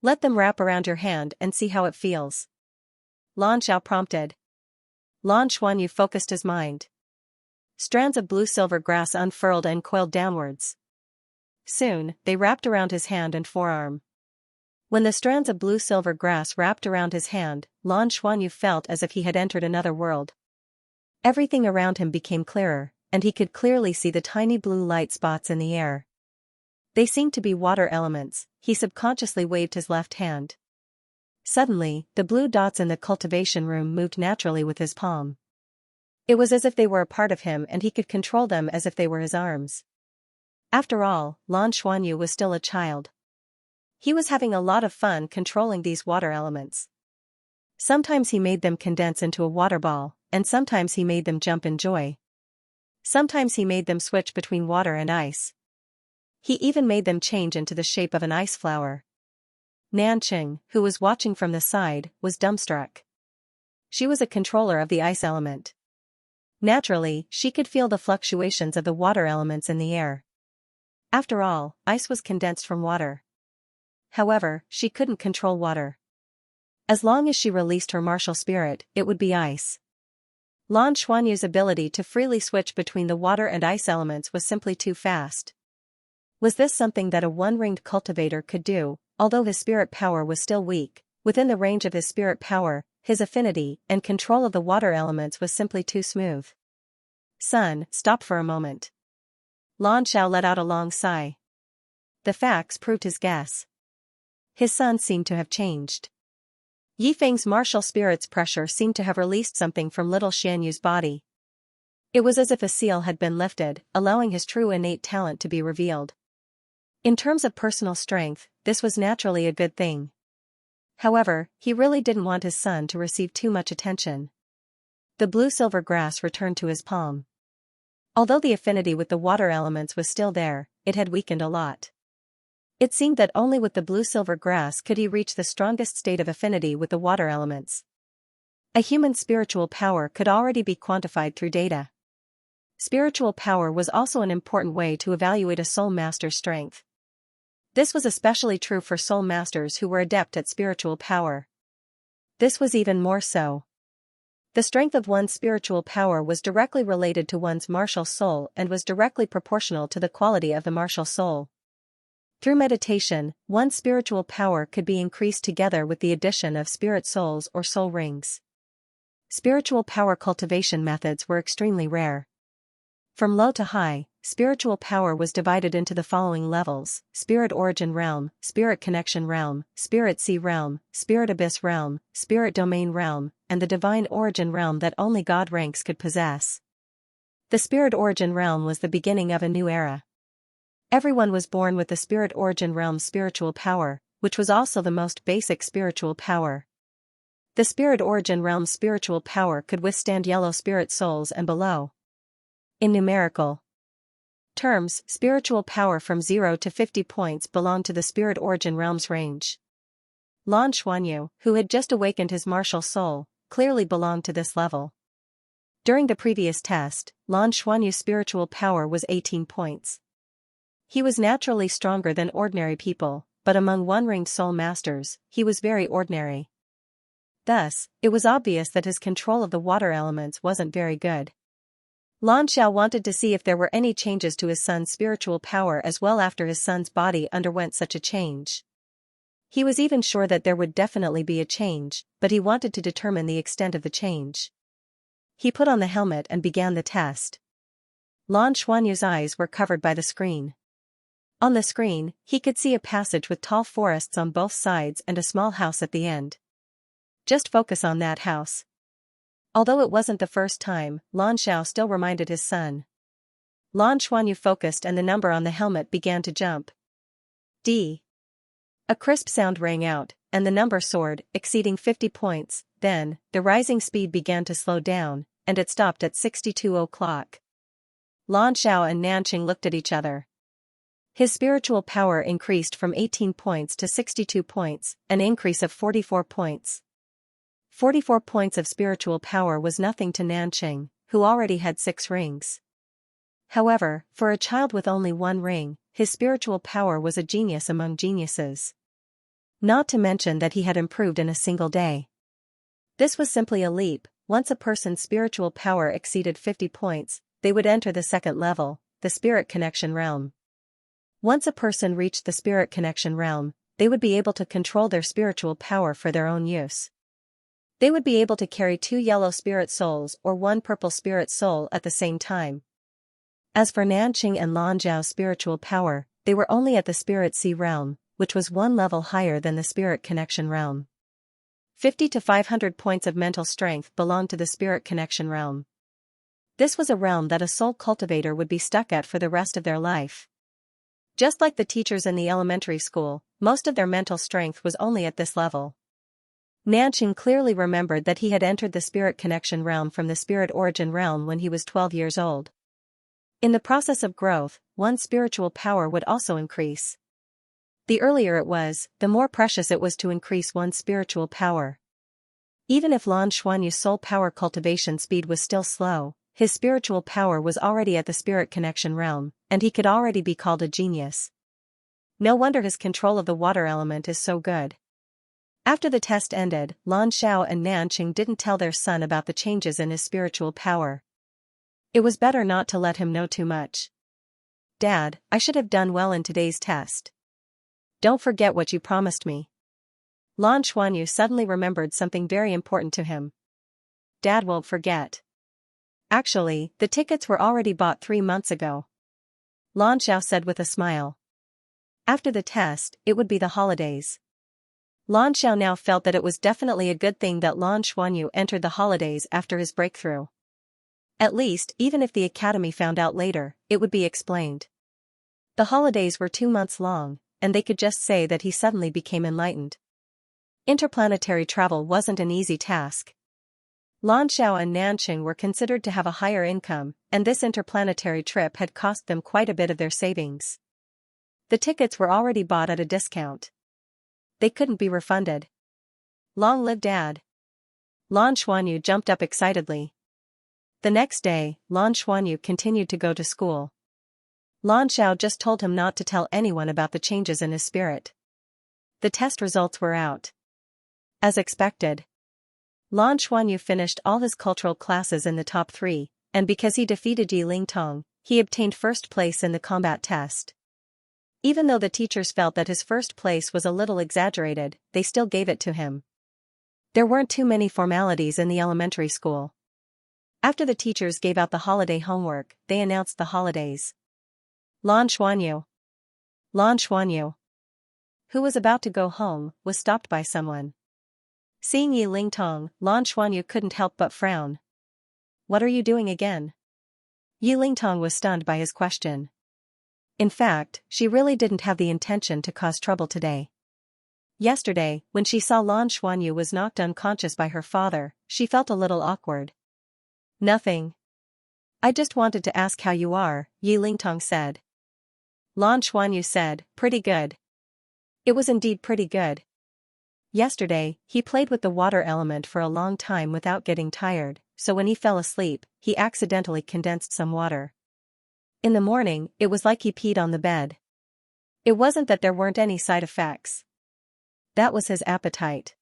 Let them wrap around your hand and see how it feels. Lan Xiao prompted. Lan Xuanyu focused his mind. Strands of blue-silver grass unfurled and coiled downwards. Soon, they wrapped around his hand and forearm. When the strands of blue-silver grass wrapped around his hand, Lan Xuanyu felt as if he had entered another world. Everything around him became clearer, and he could clearly see the tiny blue light spots in the air. They seemed to be water elements. He subconsciously waved his left hand. Suddenly, the blue dots in the cultivation room moved naturally with his palm. It was as if they were a part of him and he could control them as if they were his arms. After all, Lan Xuanyu was still a child. He was having a lot of fun controlling these water elements. Sometimes he made them condense into a water ball, and sometimes he made them jump in joy. Sometimes he made them switch between water and ice. He even made them change into the shape of an ice flower. Nanqing, who was watching from the side, was dumbstruck. She was a controller of the ice element. Naturally, she could feel the fluctuations of the water elements in the air. After all, ice was condensed from water. However, she couldn't control water. As long as she released her martial spirit, it would be ice. Lan Xuanyu's ability to freely switch between the water and ice elements was simply too fast. Was this something that a one-ringed cultivator could do? Although his spirit power was still weak, within the range of his spirit power, his affinity and control of the water elements was simply too smooth. Son, stop for a moment. Lan Xiao let out a long sigh. The facts proved his guess. His son seemed to have changed. Yifeng's martial spirit's pressure seemed to have released something from little Xianyu's body. It was as if a seal had been lifted, allowing his true innate talent to be revealed. In terms of personal strength, this was naturally a good thing. However, he really didn't want his son to receive too much attention. The blue-silver grass returned to his palm. Although the affinity with the water elements was still there, it had weakened a lot. It seemed that only with the blue-silver grass could he reach the strongest state of affinity with the water elements. A human's spiritual power could already be quantified through data. Spiritual power was also an important way to evaluate a soul master's strength. This was especially true for soul masters who were adept at spiritual power. This was even more so. The strength of one's spiritual power was directly related to one's martial soul and was directly proportional to the quality of the martial soul. Through meditation, one's spiritual power could be increased together with the addition of spirit souls or soul rings. Spiritual power cultivation methods were extremely rare. From low to high, spiritual power was divided into the following levels: Spirit Origin Realm, Spirit Connection Realm, Spirit Sea Realm, Spirit Abyss Realm, Spirit Domain Realm, and the Divine Origin Realm that only God ranks could possess. The Spirit Origin Realm was the beginning of a new era. Everyone was born with the Spirit Origin Realm's spiritual power, which was also the most basic spiritual power. The Spirit Origin Realm's spiritual power could withstand yellow spirit souls and below. In numerical terms, spiritual power from 0 to 50 points belonged to the Spirit Origin Realm's range. Lan Xuanyu, who had just awakened his martial soul, clearly belonged to this level. During the previous test, Lan Xuanyu's spiritual power was 18 points. He was naturally stronger than ordinary people, but among one-ringed soul masters, he was very ordinary. Thus, it was obvious that his control of the water elements wasn't very good. Lan Xiao wanted to see if there were any changes to his son's spiritual power as well after his son's body underwent such a change. He was even sure that there would definitely be a change, but he wanted to determine the extent of the change. He put on the helmet and began the test. Lan Xuanyu's eyes were covered by the screen. On the screen, he could see a passage with tall forests on both sides and a small house at the end. Just focus on that house. Although it wasn't the first time, Lan Xiao still reminded his son. Lan Xuanyu focused and the number on the helmet began to jump. D. A crisp sound rang out, and the number soared, exceeding 50 points. Then, the rising speed began to slow down, and it stopped at 62 o'clock. Lan Xiao and Nanqing looked at each other. His spiritual power increased from 18 points to 62 points, an increase of 44 points. 44 points of spiritual power was nothing to Nanqing, who already had 6 rings. However, for a child with only 1 ring, his spiritual power was a genius among geniuses. Not to mention that he had improved in a single day. This was simply a leap. Once a person's spiritual power exceeded 50 points, they would enter the second level, the Spirit Connection Realm. Once a person reached the Spirit Connection Realm, they would be able to control their spiritual power for their own use. They would be able to carry 2 yellow spirit souls or 1 purple spirit soul at the same time. As for Nanqing and Lan Zhao's spiritual power, they were only at the Spirit Sea Realm, which was 1 level higher than the Spirit Connection Realm. 50 to 500 points of mental strength belonged to the Spirit Connection Realm. This was a realm that a soul cultivator would be stuck at for the rest of their life. Just like the teachers in the elementary school, most of their mental strength was only at this level. Nanqing clearly remembered that he had entered the Spirit Connection Realm from the Spirit Origin Realm when he was 12 years old. In the process of growth, one's spiritual power would also increase. The earlier it was, the more precious it was to increase one's spiritual power. Even if Lan Xuanyu's soul power cultivation speed was still slow, his spiritual power was already at the Spirit Connection Realm, and he could already be called a genius. No wonder his control of the water element is so good. After the test ended, Lan Xiao and Nanqing didn't tell their son about the changes in his spiritual power. It was better not to let him know too much. "Dad, I should have done well in today's test. Don't forget what you promised me." Lan Xuanyu suddenly remembered something very important to him. "Dad won't forget. Actually, the tickets were already bought 3 months ago," Lan Xiao said with a smile. After the test, it would be the holidays. Lan Xiao now felt that it was definitely a good thing that Lan Xuanyu entered the holidays after his breakthrough. At least, even if the academy found out later, it would be explained. The holidays were 2 months long, and they could just say that he suddenly became enlightened. Interplanetary travel wasn't an easy task. Lan Xiao and Nanqing were considered to have a higher income, and this interplanetary trip had cost them quite a bit of their savings. The tickets were already bought at a discount. They couldn't be refunded. Long live Dad! Lan Xuanyu jumped up excitedly. The next day, Lan Xuanyu continued to go to school. Lan Xiao just told him not to tell anyone about the changes in his spirit. The test results were out. As expected, Lan Xuanyu finished all his cultural classes in the top 3, and because he defeated Yi Lingtong, he obtained first place in the combat test. Even though the teachers felt that his first place was a little exaggerated, they still gave it to him. There weren't too many formalities in the elementary school. After the teachers gave out the holiday homework, they announced the holidays. Lan Xuanyu, who was about to go home, was stopped by someone. Seeing Yi Lingtong, Lan Xuanyu couldn't help but frown. What are you doing again? Yi Lingtong was stunned by his question. In fact, she really didn't have the intention to cause trouble today. Yesterday, when she saw Lan Xuanyu was knocked unconscious by her father, she felt a little awkward. Nothing. I just wanted to ask how you are, Yi Lingtong said. Lan Xuanyu said, pretty good. It was indeed pretty good. Yesterday, he played with the water element for a long time without getting tired, so when he fell asleep, he accidentally condensed some water. In the morning, it was like he peed on the bed. It wasn't that there weren't any side effects. That was his appetite.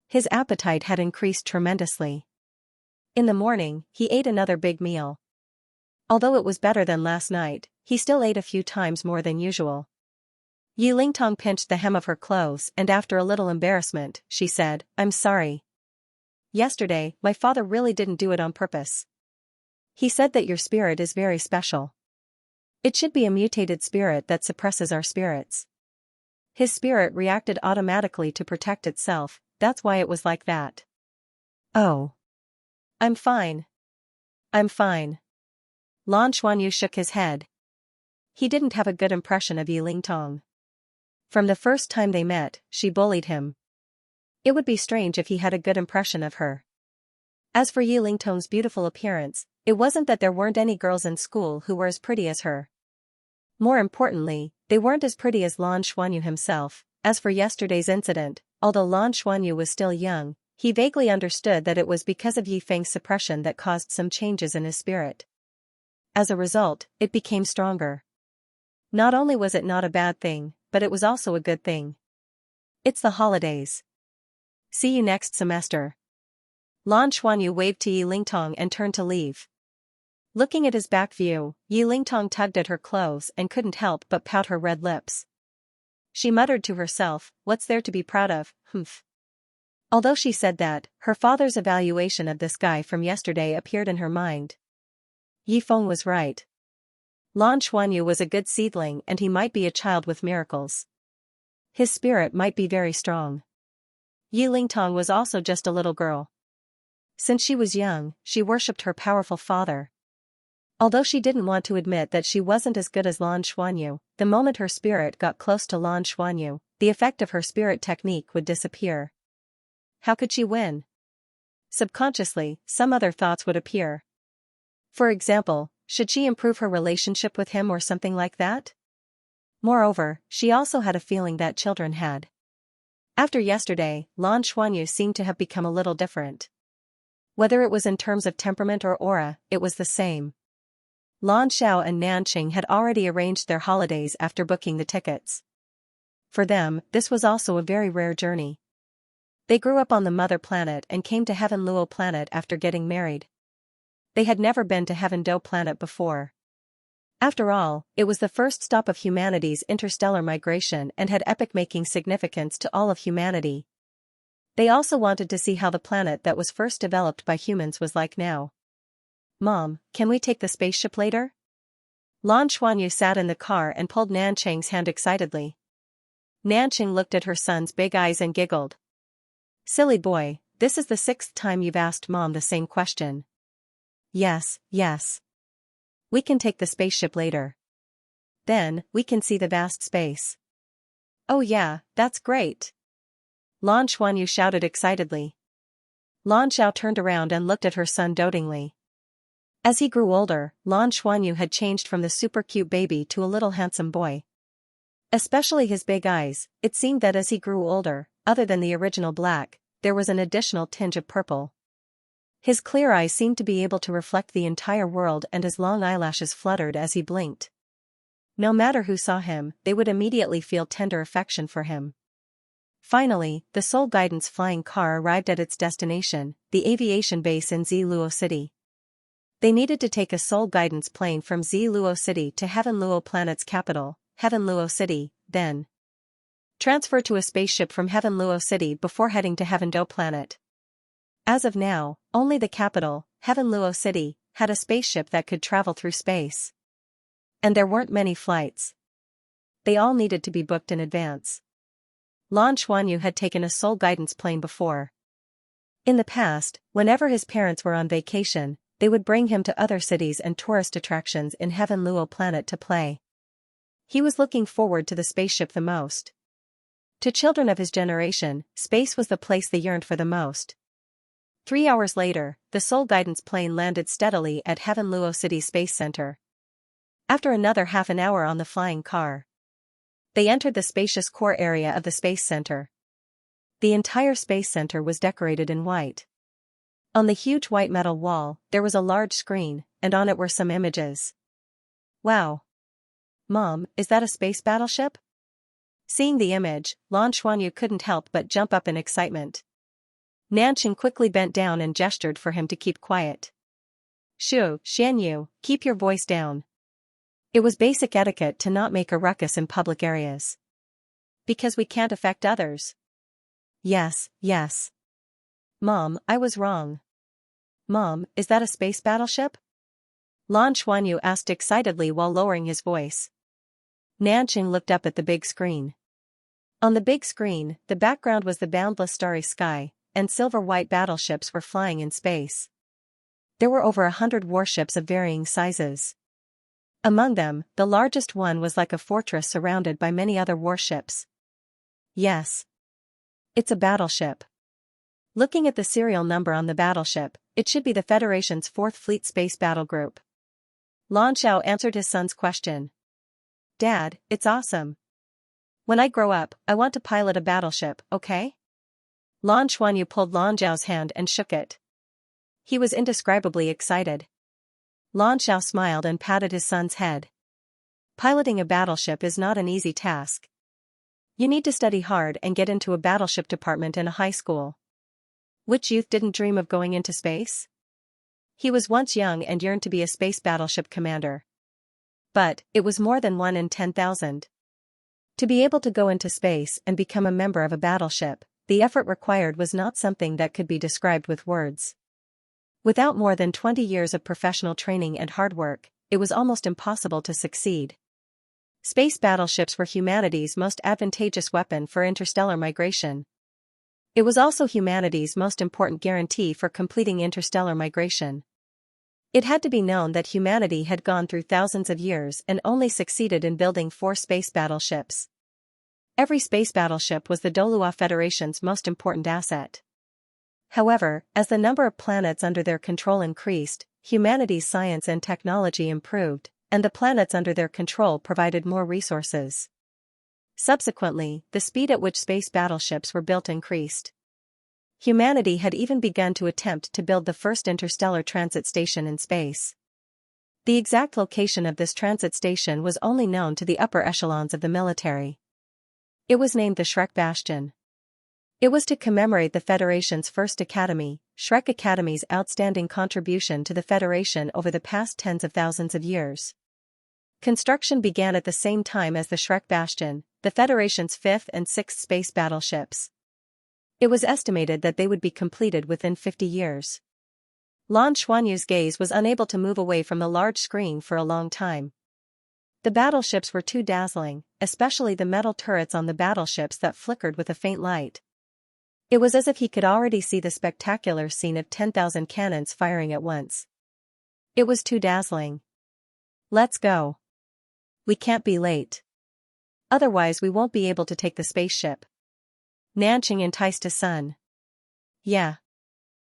His appetite had increased tremendously. In the morning, he ate another big meal. Although it was better than last night, he still ate a few times more than usual. Yi Lingtong pinched the hem of her clothes and after a little embarrassment, she said, I'm sorry. Yesterday, my father really didn't do it on purpose. He said that your spirit is very special. It should be a mutated spirit that suppresses our spirits. His spirit reacted automatically to protect itself, that's why it was like that. Oh. I'm fine. I'm fine. Lan Xuanyu shook his head. He didn't have a good impression of Yi Lingtong. From the first time they met, she bullied him. It would be strange if he had a good impression of her. As for Yi Lingtong's beautiful appearance, it wasn't that there weren't any girls in school who were as pretty as her. More importantly, they weren't as pretty as Lan Xuanyu himself. As for yesterday's incident, although Lan Xuanyu was still young, he vaguely understood that it was because of Yi Feng's suppression that caused some changes in his spirit. As a result, it became stronger. Not only was it not a bad thing, but it was also a good thing. It's the holidays. See you next semester. Lan Xuanyu waved to Yi Lingtong and turned to leave. Looking at his back view, Yi Lingtong tugged at her clothes and couldn't help but pout her red lips. She muttered to herself, what's there to be proud of, humph. Although she said that, her father's evaluation of this guy from yesterday appeared in her mind. Yi Feng was right. Lan Xuanyu was a good seedling and he might be a child with miracles. His spirit might be very strong. Yi Lingtong was also just a little girl. Since she was young, she worshipped her powerful father. Although she didn't want to admit that she wasn't as good as Lan Xuanyu, the moment her spirit got close to Lan Xuanyu, the effect of her spirit technique would disappear. How could she win? Subconsciously, some other thoughts would appear. For example, should she improve her relationship with him or something like that? Moreover, she also had a feeling that children had. After yesterday, Lan Xuanyu seemed to have become a little different. Whether it was in terms of temperament or aura, it was the same. Lan Xiao and Nanqing had already arranged their holidays after booking the tickets. For them, this was also a very rare journey. They grew up on the mother planet and came to Heaven Luo planet after getting married. They had never been to Heaven Do planet before. After all, it was the first stop of humanity's interstellar migration and had epoch-making significance to all of humanity. They also wanted to see how the planet that was first developed by humans was like now. Mom, can we take the spaceship later? Lan Xuanyu sat in the car and pulled Nanqing's hand excitedly. Nanqing looked at her son's big eyes and giggled. Silly boy, this is the 6th time you've asked Mom the same question. Yes, yes. We can take the spaceship later. Then, we can see the vast space. Oh yeah, that's great. Lan Xuanyu shouted excitedly. Lan Xiao turned around and looked at her son dotingly. As he grew older, Lan Xuanyu had changed from the super cute baby to a little handsome boy. Especially his big eyes, it seemed that as he grew older, other than the original black, there was an additional tinge of purple. His clear eyes seemed to be able to reflect the entire world, and his long eyelashes fluttered as he blinked. No matter who saw him, they would immediately feel tender affection for him. Finally, the Soul Guidance flying car arrived at its destination, the aviation base in Douluo City. They needed to take a Soul Guidance plane from Douluo City to Heaven Luo Planet's capital, Heaven Luo City, then transfer to a spaceship from Heaven Luo City before heading to Heaven Do Planet. As of now, only the capital, Heaven Luo City, had a spaceship that could travel through space. And there weren't many flights. They all needed to be booked in advance. Lan Xuanyu had taken a Soul Guidance plane before. In the past, whenever his parents were on vacation, they would bring him to other cities and tourist attractions in Heaven Luo Planet to play. He was looking forward to the spaceship the most. To children of his generation, space was the place they yearned for the most. 3 hours later, the Soul Guidance plane landed steadily at Heaven Luo City Space Center. After another half an hour on the flying car, they entered the spacious core area of the Space Center. The entire Space Center was decorated in white. On the huge white metal wall, there was a large screen, and on it were some images. Wow! Mom, is that a space battleship? Seeing the image, Lan Xuanyu couldn't help but jump up in excitement. Nanqing quickly bent down and gestured for him to keep quiet. Xianyu, keep your voice down. It was basic etiquette to not make a ruckus in public areas. Because we can't affect others. Yes. Mom, I was wrong. Mom, is that a space battleship? Lan Xuanyu asked excitedly while lowering his voice. Nanqing looked up at the big screen. On the big screen, the background was the boundless starry sky, and silver-white battleships were flying in space. There were over 100 warships of varying sizes. Among them, the largest one was like a fortress surrounded by many other warships. Yes. It's a battleship. Looking at the serial number on the battleship, it should be the Federation's 4th Fleet Space Battle Group. Lan Xiao answered his son's question. Dad, it's awesome. When I grow up, I want to pilot a battleship, okay? Lan Xuanyu pulled Lan Xiao's hand and shook it. He was indescribably excited. Lan Xiao smiled and patted his son's head. Piloting a battleship is not an easy task. You need to study hard and get into a battleship department in a high school. Which youth didn't dream of going into space? He was once young and yearned to be a space battleship commander. But, it was more than 1 in 10,000. To be able to go into space and become a member of a battleship, the effort required was not something that could be described with words. Without more than 20 years of professional training and hard work, it was almost impossible to succeed. Space battleships were humanity's most advantageous weapon for interstellar migration. It was also humanity's most important guarantee for completing interstellar migration. It had to be known that humanity had gone through thousands of years and only succeeded in building 4 space battleships. Every space battleship was the Douluo Federation's most important asset. However, as the number of planets under their control increased, humanity's science and technology improved, and the planets under their control provided more resources. Subsequently, the speed at which space battleships were built increased. Humanity had even begun to attempt to build the first interstellar transit station in space. The exact location of this transit station was only known to the upper echelons of the military. It was named the Shrek Bastion. It was to commemorate the Federation's first academy, Shrek Academy's outstanding contribution to the Federation over the past tens of thousands of years. Construction began at the same time as the Shrek Bastion, the Federation's 5th and 6th space battleships. It was estimated that they would be completed within 50 years. Lan Xuanyu's gaze was unable to move away from the large screen for a long time. The battleships were too dazzling, especially the metal turrets on the battleships that flickered with a faint light. It was as if he could already see the spectacular scene of 10,000 cannons firing at once. It was too dazzling. Let's go. We can't be late. Otherwise we won't be able to take the spaceship. Nanqing enticed his son. Yeah.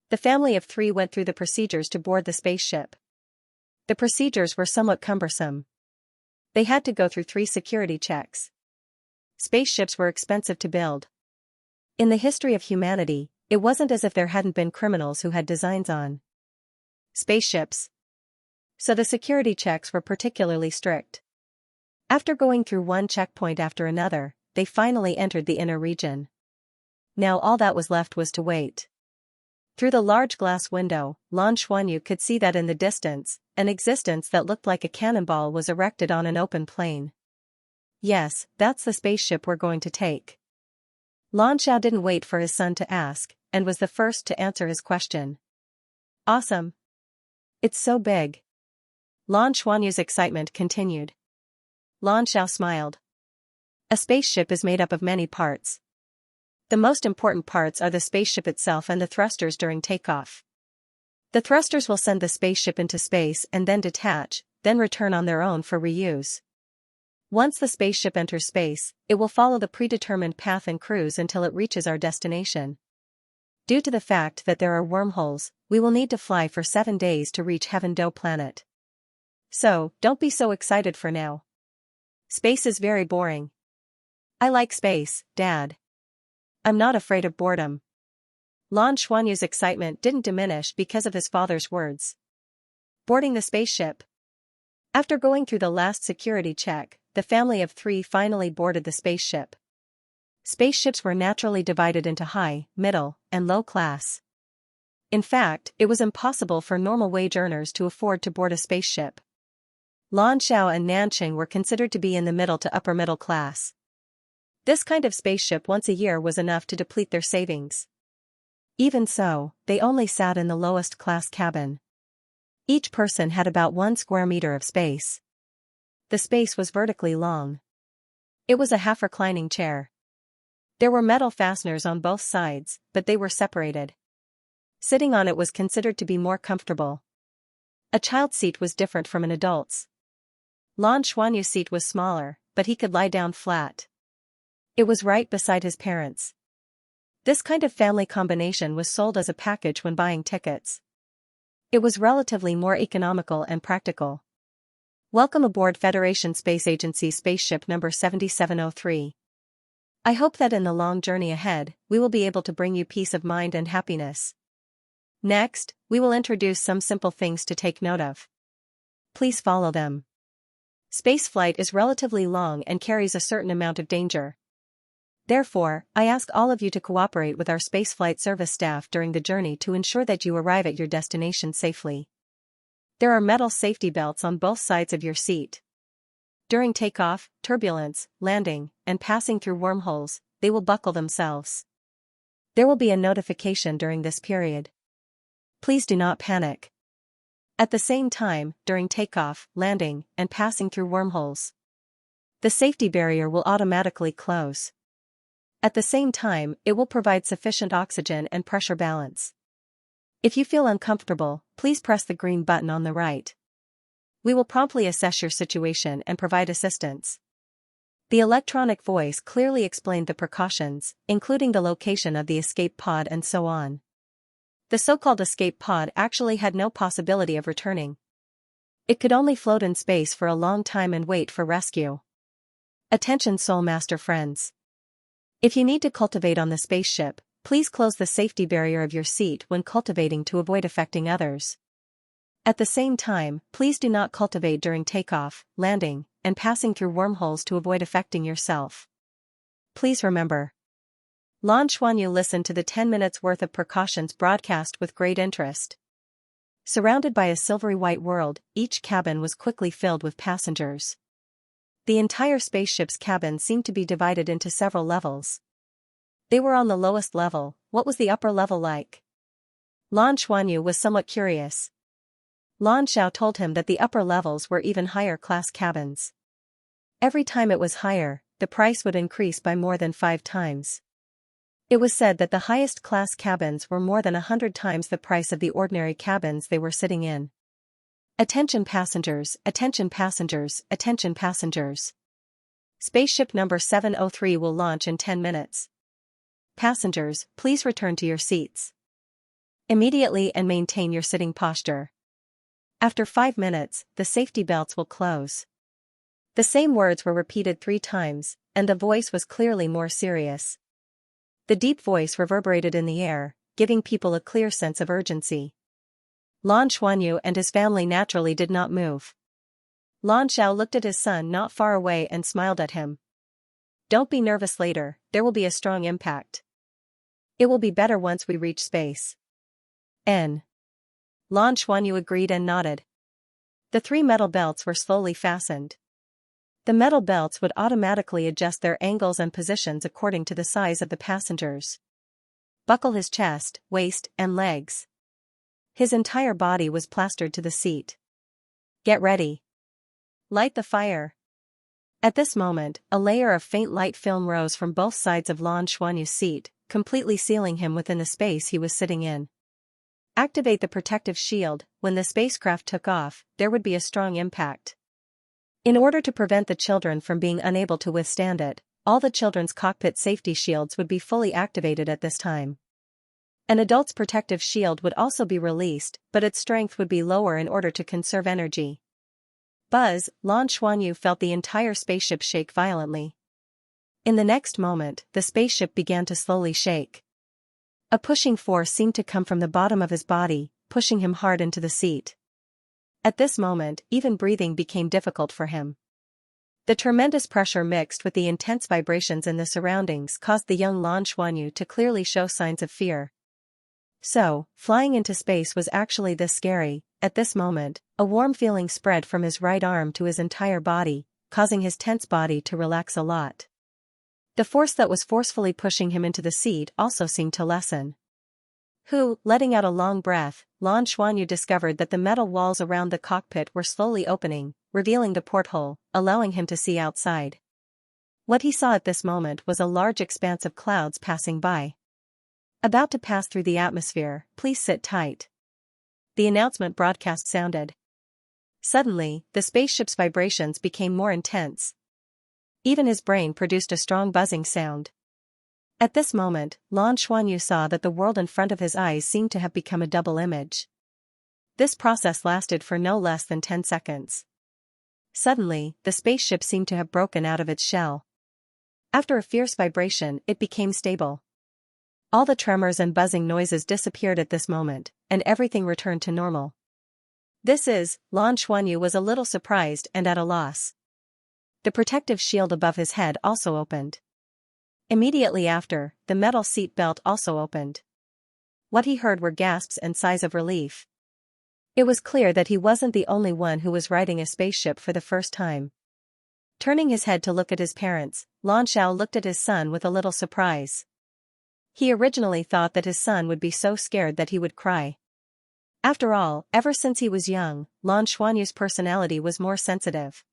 The family of 3 went through the procedures to board the spaceship. The procedures were somewhat cumbersome. They had to go through 3 security checks. Spaceships were expensive to build. In the history of humanity, it wasn't as if there hadn't been criminals who had designs on spaceships. So the security checks were particularly strict. After going through one checkpoint after another, they finally entered the inner region. Now all that was left was to wait. Through the large glass window, Lan Xuanyu could see that in the distance, an existence that looked like a cannonball was erected on an open plain. Yes, that's the spaceship we're going to take. Lan Xiao didn't wait for his son to ask, and was the first to answer his question. Awesome. It's so big. Lan Xuanyu's excitement continued. Lan Xiao smiled. A spaceship is made up of many parts. The most important parts are the spaceship itself and the thrusters during takeoff. The thrusters will send the spaceship into space and then detach, then return on their own for reuse. Once the spaceship enters space, it will follow the predetermined path and cruise until it reaches our destination. Due to the fact that there are wormholes, we will need to fly for 7 days to reach Heaven Do planet. So, don't be so excited for now. Space is very boring. I like space, Dad. I'm not afraid of boredom. Lan Xuanyu's excitement didn't diminish because of his father's words. Boarding the spaceship. After going through the last security check, the family of 3 finally boarded the spaceship. Spaceships were naturally divided into high, middle, and low class. In fact, it was impossible for normal wage earners to afford to board a spaceship. Lan Xiao and Nanqing were considered to be in the middle to upper middle class. This kind of spaceship once a year was enough to deplete their savings. Even so, they only sat in the lowest class cabin. Each person had about 1 square meter of space. The space was vertically long. It was a half-reclining chair. There were metal fasteners on both sides, but they were separated. Sitting on it was considered to be more comfortable. A child's seat was different from an adult's. Lan Xuanyu's seat was smaller, but he could lie down flat. It was right beside his parents. This kind of family combination was sold as a package when buying tickets. It was relatively more economical and practical. Welcome aboard Federation Space Agency spaceship number 7703. I hope that in the long journey ahead, we will be able to bring you peace of mind and happiness. Next, we will introduce some simple things to take note of. Please follow them. Spaceflight is relatively long and carries a certain amount of danger. Therefore, I ask all of you to cooperate with our spaceflight service staff during the journey to ensure that you arrive at your destination safely. There are metal safety belts on both sides of your seat. During takeoff, turbulence, landing, and passing through wormholes, they will buckle themselves. There will be a notification during this period. Please do not panic. At the same time, during takeoff, landing, and passing through wormholes, the safety barrier will automatically close. At the same time, it will provide sufficient oxygen and pressure balance. If you feel uncomfortable, please press the green button on the right. We will promptly assess your situation and provide assistance. The electronic voice clearly explained the precautions, including the location of the escape pod and so on. The so-called escape pod actually had no possibility of returning. It could only float in space for a long time and wait for rescue. Attention Soul Master friends. If you need to cultivate on the spaceship, please close the safety barrier of your seat when cultivating to avoid affecting others. At the same time, please do not cultivate during takeoff, landing, and passing through wormholes to avoid affecting yourself. Please remember. Lan Xuanyu listened to the 10 minutes worth of precautions broadcast with great interest. Surrounded by a silvery white world, each cabin was quickly filled with passengers. The entire spaceship's cabin seemed to be divided into several levels. They were on the lowest level. What was the upper level like? Lan Xuanyu was somewhat curious. Lan Xiao told him that the upper levels were even higher class cabins. Every time it was higher, the price would increase by more than 5 times. It was said that the highest class cabins were more than 100 times the price of the ordinary cabins they were sitting in. Attention passengers, attention passengers, attention passengers. Spaceship number 703 will launch in 10 minutes. Passengers, please return to your seats immediately and maintain your sitting posture. After 5 minutes, the safety belts will close. The same words were repeated 3 times, and the voice was clearly more serious. The deep voice reverberated in the air, giving people a clear sense of urgency. Lan Xuanyu and his family naturally did not move. Lan Xiao looked at his son not far away and smiled at him. Don't be nervous later, there will be a strong impact. It will be better once we reach space. Lan Xuanyu agreed and nodded. The 3 metal belts were slowly fastened. The metal belts would automatically adjust their angles and positions according to the size of the passengers. Buckle his chest, waist, and legs. His entire body was plastered to the seat. Get ready. Light the fire. At this moment, a layer of faint light film rose from both sides of Lan Xuanyu's seat, completely sealing him within the space he was sitting in. Activate the protective shield. When the spacecraft took off, there would be a strong impact. In order to prevent the children from being unable to withstand it, all the children's cockpit safety shields would be fully activated at this time. An adult's protective shield would also be released, but its strength would be lower in order to conserve energy. Buzz, Lan Xuanyu felt the entire spaceship shake violently. In the next moment, the spaceship began to slowly shake. A pushing force seemed to come from the bottom of his body, pushing him hard into the seat. At this moment, even breathing became difficult for him. The tremendous pressure mixed with the intense vibrations in the surroundings caused the young Lan Xuanyu to clearly show signs of fear. So, flying into space was actually this scary. At this moment, a warm feeling spread from his right arm to his entire body, causing his tense body to relax a lot. The force that was forcefully pushing him into the seat also seemed to lessen. Letting out a long breath, Lan Xuanyu discovered that the metal walls around the cockpit were slowly opening, revealing the porthole, allowing him to see outside. What he saw at this moment was a large expanse of clouds passing by. About to pass through the atmosphere, please sit tight. The announcement broadcast sounded. Suddenly, the spaceship's vibrations became more intense. Even his brain produced a strong buzzing sound. At this moment, Lan Xuanyu saw that the world in front of his eyes seemed to have become a double image. This process lasted for no less than 10 seconds. Suddenly, the spaceship seemed to have broken out of its shell. After a fierce vibration, it became stable. All the tremors and buzzing noises disappeared at this moment, and everything returned to normal. Lan Xuanyu was a little surprised and at a loss. The protective shield above his head also opened. Immediately after, the metal seat belt also opened. What he heard were gasps and sighs of relief. It was clear that he wasn't the only one who was riding a spaceship for the first time. Turning his head to look at his parents, Lan Xiao looked at his son with a little surprise. He originally thought that his son would be so scared that he would cry. After all, ever since he was young, Lan Xuanyu's personality was more sensitive.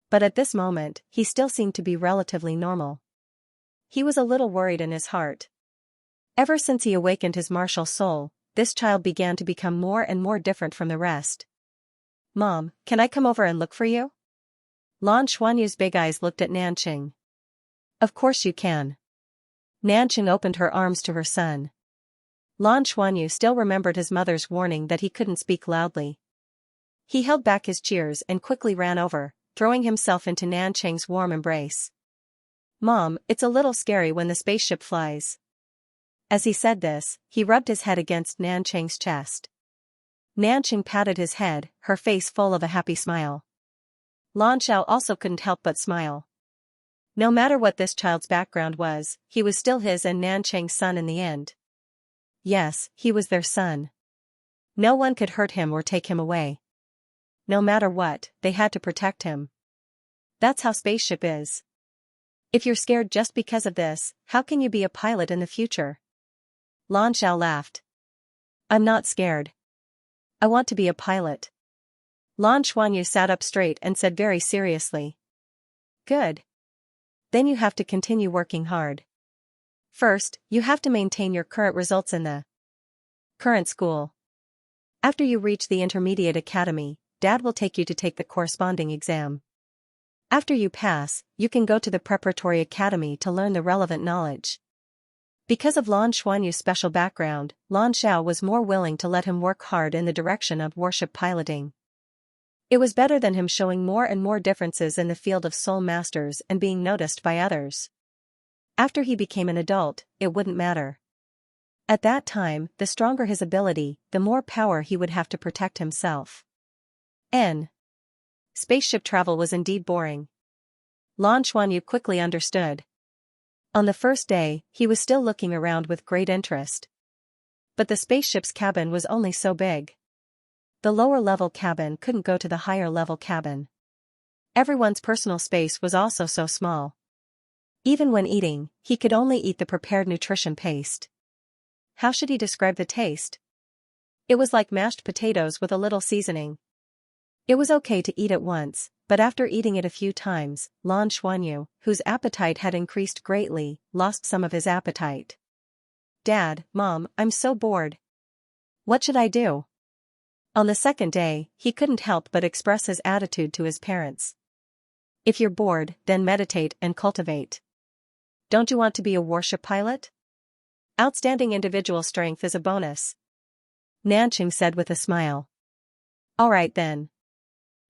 But at this moment, he still seemed to be relatively normal. He was a little worried in his heart. Ever since he awakened his martial soul, this child began to become more and more different from the rest. Mom, can I come over and look for you? Lan Xuanyu's big eyes looked at Nanqing. Of course you can. Nanqing opened her arms to her son. Lan Xuanyu still remembered his mother's warning that he couldn't speak loudly. He held back his cheers and quickly ran over, throwing himself into Nanqing's warm embrace. Mom, it's a little scary when the spaceship flies. As he said this, he rubbed his head against Nanqing's chest. Nanqing patted his head, her face full of a happy smile. Lan Xiao also couldn't help but smile. No matter what this child's background was, he was still his and Nanqing's son in the end. Yes, he was their son. No one could hurt him or take him away. No matter what, they had to protect him. That's how spaceship is. If you're scared just because of this, how can you be a pilot in the future? Lan Xiao laughed. I'm not scared. I want to be a pilot. Lan Xuanyu sat up straight and said very seriously. Good. Then you have to continue working hard. First, you have to maintain your current results in the current school. After you reach the intermediate academy, Dad will take you to take the corresponding exam. After you pass, you can go to the preparatory academy to learn the relevant knowledge. Because of Lan Xuanyu's special background, Lan Xiao was more willing to let him work hard in the direction of worship piloting. It was better than him showing more and more differences in the field of soul masters and being noticed by others. After he became an adult, it wouldn't matter. At that time, the stronger his ability, the more power he would have to protect himself. Spaceship travel was indeed boring. Lan Xuanyu quickly understood. On the first day, he was still looking around with great interest. But the spaceship's cabin was only so big. The lower-level cabin couldn't go to the higher-level cabin. Everyone's personal space was also so small. Even when eating, he could only eat the prepared nutrition paste. How should he describe the taste? It was like mashed potatoes with a little seasoning. It was okay to eat it once, but after eating it a few times, Lan Xuanyu, whose appetite had increased greatly, lost some of his appetite. Dad, Mom, I'm so bored. What should I do? On the second day, he couldn't help but express his attitude to his parents. If you're bored, then meditate and cultivate. Don't you want to be a warship pilot? Outstanding individual strength is a bonus. Nanqing said with a smile. All right then.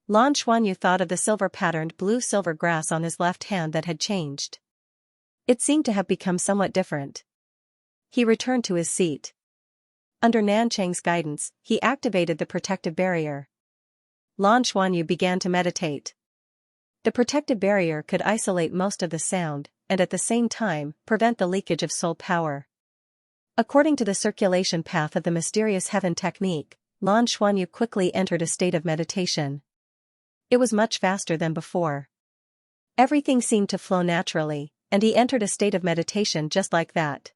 Lan Xuanyu thought of the silver-patterned blue-silver grass on his left hand that had changed. It seemed to have become somewhat different. He returned to his seat. Under Nanqing's guidance, he activated the protective barrier. Lan Xuanyu began to meditate. The protective barrier could isolate most of the sound, and at the same time, prevent the leakage of soul power. According to the circulation path of the mysterious heaven technique, Lan Xuanyu quickly entered a state of meditation. It was much faster than before. Everything seemed to flow naturally, and he entered a state of meditation just like that.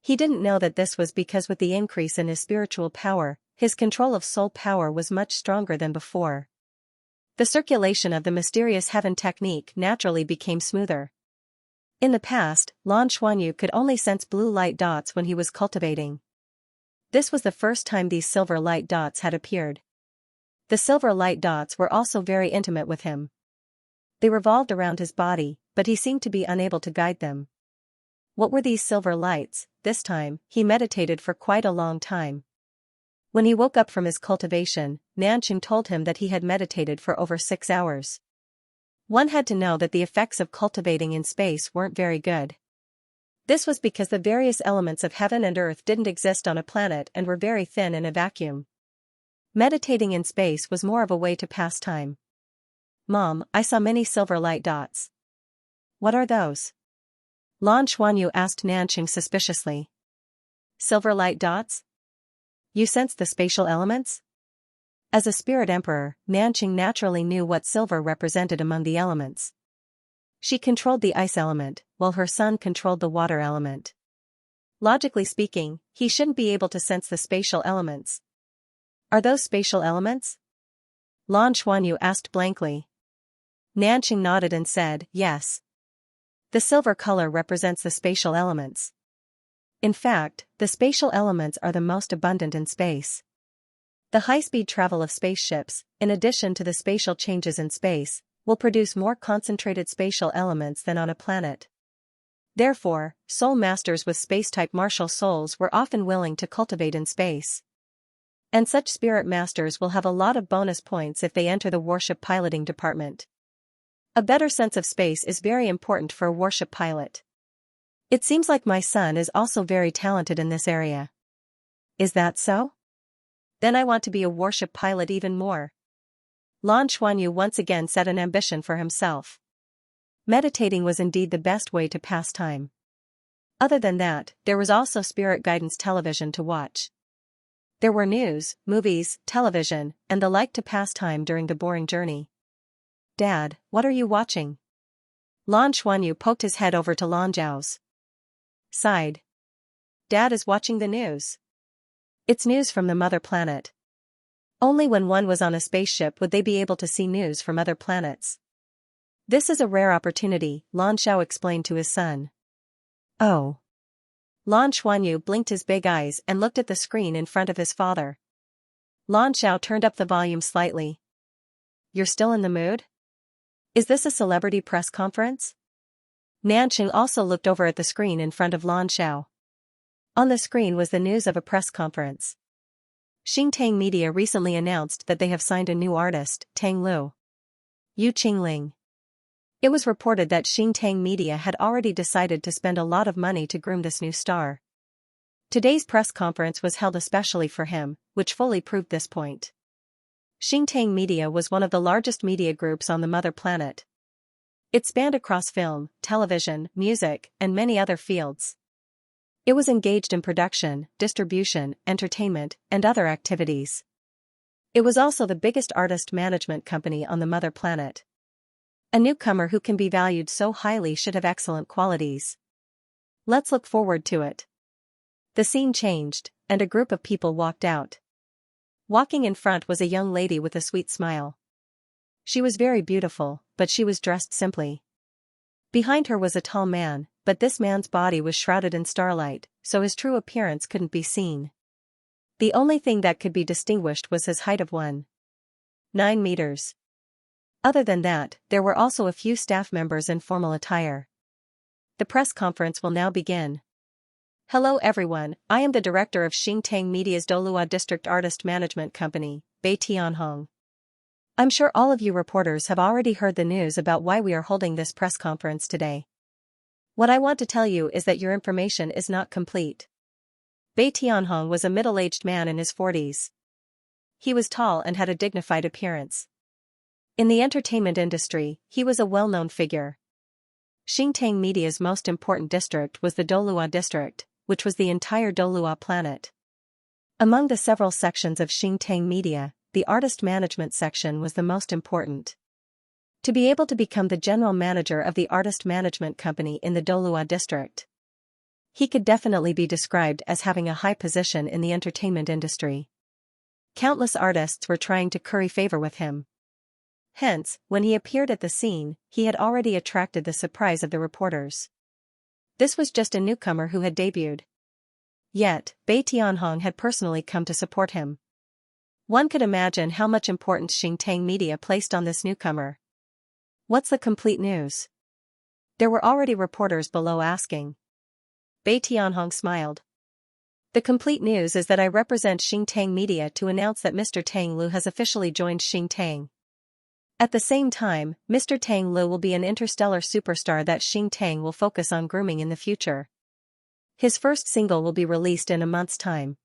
He didn't know that this was because with the increase in his spiritual power, his control of soul power was much stronger than before. The circulation of the mysterious heaven technique naturally became smoother. In the past, Lan Xuanyu could only sense blue light dots when he was cultivating. This was the first time these silver light dots had appeared. The silver light dots were also very intimate with him. They revolved around his body, but he seemed to be unable to guide them. What were these silver lights? This time, he meditated for quite a long time. When he woke up from his cultivation, Nanqing told him that he had meditated for over 6 hours. One had to know that the effects of cultivating in space weren't very good. This was because the various elements of heaven and earth didn't exist on a planet and were very thin in a vacuum. Meditating in space was more of a way to pass time. Mom, I saw many silver light dots. What are those? Lan Xuanyu asked Nanqing suspiciously. Silver light dots? You sense the spatial elements? As a spirit emperor, Nanqing naturally knew what silver represented among the elements. She controlled the ice element, while her son controlled the water element. Logically speaking, he shouldn't be able to sense the spatial elements. Are those spatial elements? Lan Xuanyu asked blankly. Nanqing nodded and said, yes. The silver color represents the spatial elements. In fact, the spatial elements are the most abundant in space. The high-speed travel of spaceships, in addition to the spatial changes in space, will produce more concentrated spatial elements than on a planet. Therefore, soul masters with space-type martial souls were often willing to cultivate in space. And such spirit masters will have a lot of bonus points if they enter the warship piloting department. A better sense of space is very important for a warship pilot. It seems like my son is also very talented in this area. Is that so? Then I want to be a warship pilot even more. Lan Xuanyu once again set an ambition for himself. Meditating was indeed the best way to pass time. Other than that, there was also spirit guidance television to watch. There were news, movies, television, and the like to pass time during the boring journey. Dad, what are you watching? Lan Xuanyu poked his head over to Lan Zhao's side. Dad is watching the news. It's news from the mother planet. Only when one was on a spaceship would they be able to see news from other planets. This is a rare opportunity, Lan Xiao explained to his son. Oh. Lan Xuanyu blinked his big eyes and looked at the screen in front of his father. Lan Xiao turned up the volume slightly. You're still in the mood? Is this a celebrity press conference? Nanqing also looked over at the screen in front of Lan Xiao. On the screen was the news of a press conference. Xingtang Media recently announced that they have signed a new artist, Tang Lu. Yu Qingling. It was reported that Xingtang Media had already decided to spend a lot of money to groom this new star. Today's press conference was held especially for him, which fully proved this point. Xingtang Media was one of the largest media groups on the mother planet. It spanned across film, television, music, and many other fields. It was engaged in production, distribution, entertainment, and other activities. It was also the biggest artist management company on the mother planet. A newcomer who can be valued so highly should have excellent qualities. Let's look forward to it. The scene changed, and a group of people walked out. Walking in front was a young lady with a sweet smile. She was very beautiful, but she was dressed simply. Behind her was a tall man, but this man's body was shrouded in starlight, so his true appearance couldn't be seen. The only thing that could be distinguished was his height of 1.9 meters. Other than that, there were also a few staff members in formal attire. The press conference will now begin. Hello everyone, I am the director of Xingtang Media's Douluo District Artist Management Company, Bei Tianhong. I'm sure all of you reporters have already heard the news about why we are holding this press conference today. What I want to tell you is that your information is not complete. Bei Tianhong was a middle-aged man in his 40s. He was tall and had a dignified appearance. In the entertainment industry, he was a well-known figure. Xingtang Media's most important district was the Douluo district, which was the entire Douluo planet. Among the several sections of Xingtang Media, the artist management section was the most important. To be able to become the general manager of the artist management company in the Douluo district, he could definitely be described as having a high position in the entertainment industry. Countless artists were trying to curry favor with him. Hence, when he appeared at the scene, he had already attracted the surprise of the reporters. This was just a newcomer who had debuted. Yet, Bei Tianhong had personally come to support him. One could imagine how much importance Xingtang Media placed on this newcomer. What's the complete news? There were already reporters below asking. Bei Tianhong smiled. The complete news is that I represent Xingtang Media to announce that Mr. Tang Lu has officially joined Xingtang. At the same time, Mr. Tang Lu will be an interstellar superstar that Xingtang will focus on grooming in the future. His first single will be released in a month's time.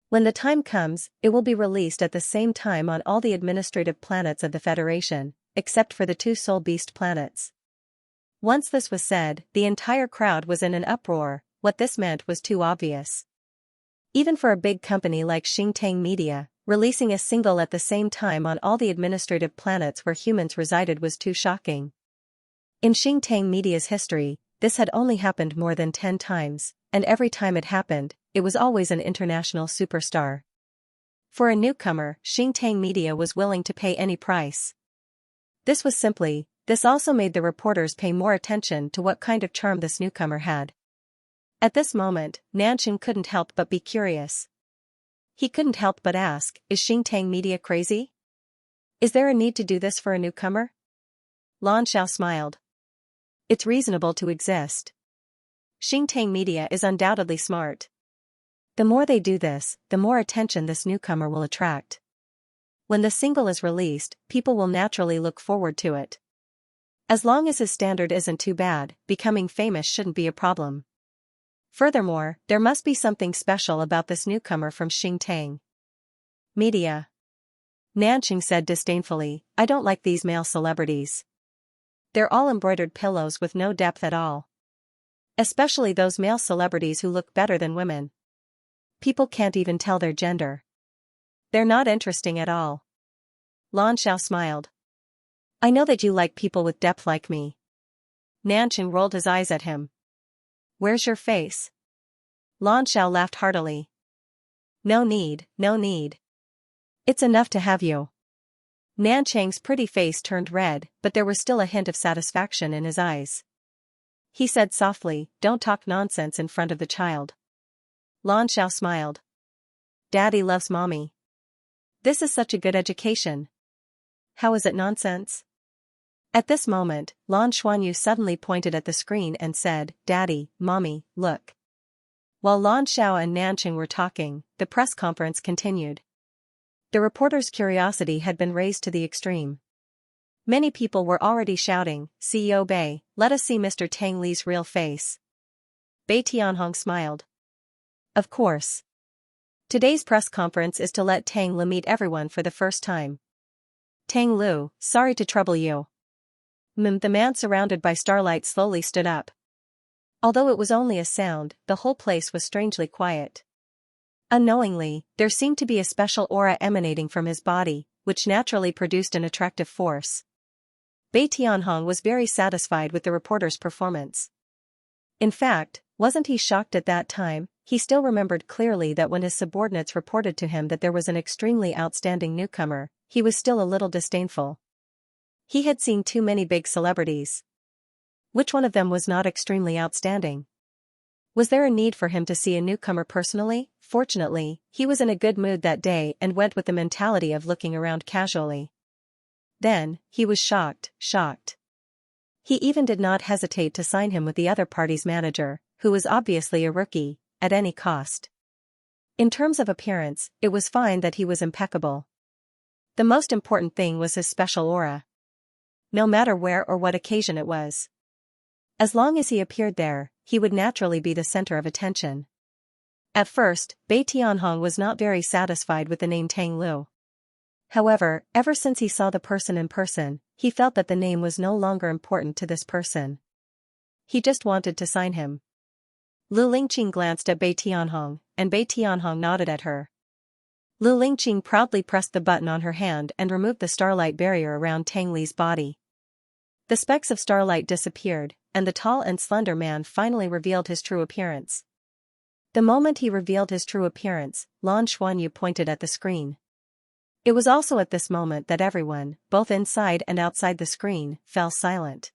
When the time comes, it will be released at the same time on all the administrative planets of the Federation, except for the 2 Soul Beast planets. Once this was said, the entire crowd was in an uproar. What this meant was too obvious. Even for a big company like Xingtang Media, releasing a single at the same time on all the administrative planets where humans resided was too shocking. In Xingtang Media's history, this had only happened more than 10 times, and every time it happened, it was always an international superstar. For a newcomer, Xingtang Media was willing to pay any price. This also made the reporters pay more attention to what kind of charm this newcomer had. At this moment, Nanqing couldn't help but be curious. He couldn't help but ask, is Xingtang Media crazy? Is there a need to do this for a newcomer? Lan Xiao smiled. It's reasonable to exist. Xingtang Media is undoubtedly smart. The more they do this, the more attention this newcomer will attract. When the single is released, people will naturally look forward to it. As long as his standard isn't too bad, becoming famous shouldn't be a problem. Furthermore, there must be something special about this newcomer from Xingtang Media. Nanqing said disdainfully, I don't like these male celebrities. They're all embroidered pillows with no depth at all. Especially those male celebrities who look better than women. People can't even tell their gender. They're not interesting at all. Lan Xiao smiled. I know that you like people with depth like me. Nanqing rolled his eyes at him. Where's your face? Lan Xiao laughed heartily. No need, no need. It's enough to have you. Nanchang's pretty face turned red, but there was still a hint of satisfaction in his eyes. He said softly, "Don't talk nonsense in front of the child." Lan Xiao smiled. "Daddy loves mommy. This is such a good education. How is it nonsense?" At this moment, Lan Xuanyu suddenly pointed at the screen and said, "Daddy, mommy, look." While Lan Xiao and Nanchang were talking, the press conference continued. The reporter's curiosity had been raised to the extreme. Many people were already shouting, "CEO Bei, let us see Mr. Tang Li's real face." Bei Tianhong smiled. "Of course. Today's press conference is to let Tang Li meet everyone for the first time." "Tang Lu, sorry to trouble you." The man surrounded by starlight slowly stood up. Although it was only a sound, the whole place was strangely quiet. Unknowingly, there seemed to be a special aura emanating from his body, which naturally produced an attractive force. Bei Tianhong was very satisfied with the reporter's performance. In fact, wasn't he shocked at that time? He still remembered clearly that when his subordinates reported to him that there was an extremely outstanding newcomer, he was still a little disdainful. He had seen too many big celebrities. Which one of them was not extremely outstanding? Was there a need for him to see a newcomer personally? Fortunately, he was in a good mood that day and went with the mentality of looking around casually. Then, he was shocked. He even did not hesitate to sign him with the other party's manager, who was obviously a rookie, at any cost. In terms of appearance, it was fine that he was impeccable. The most important thing was his special aura. No matter where or what occasion it was. As long as he appeared there, he would naturally be the center of attention. At first, Bei Tianhong was not very satisfied with the name Tang Lu. However, ever since he saw the person in person, he felt that the name was no longer important to this person. He just wanted to sign him. Lu Lingqing glanced at Bei Tianhong, and Bei Tianhong nodded at her. Lu Lingqing proudly pressed the button on her hand and removed the starlight barrier around Tang Li's body. The specks of starlight disappeared, and the tall and slender man finally revealed his true appearance. The moment he revealed his true appearance, Lan Xuanyu pointed at the screen. It was also at this moment that everyone, both inside and outside the screen, fell silent.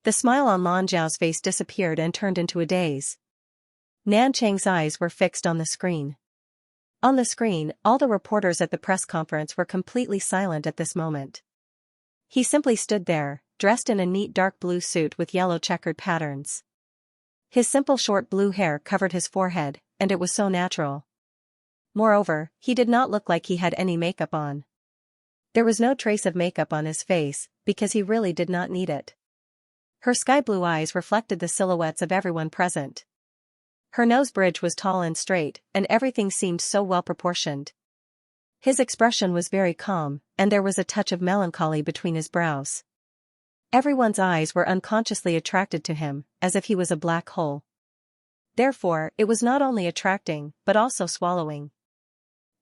The smile on Lan Zhao's face disappeared and turned into a daze. Nanchang's eyes were fixed on the screen. On the screen, all the reporters at the press conference were completely silent at this moment. He simply stood there, dressed in a neat dark blue suit with yellow checkered patterns. His simple short blue hair covered his forehead, and it was so natural. Moreover, he did not look like he had any makeup on. There was no trace of makeup on his face, because he really did not need it. Her sky blue eyes reflected the silhouettes of everyone present. Her nose bridge was tall and straight, and everything seemed so well proportioned. His expression was very calm, and there was a touch of melancholy between his brows. Everyone's eyes were unconsciously attracted to him, as if he was a black hole. Therefore, it was not only attracting, but also swallowing.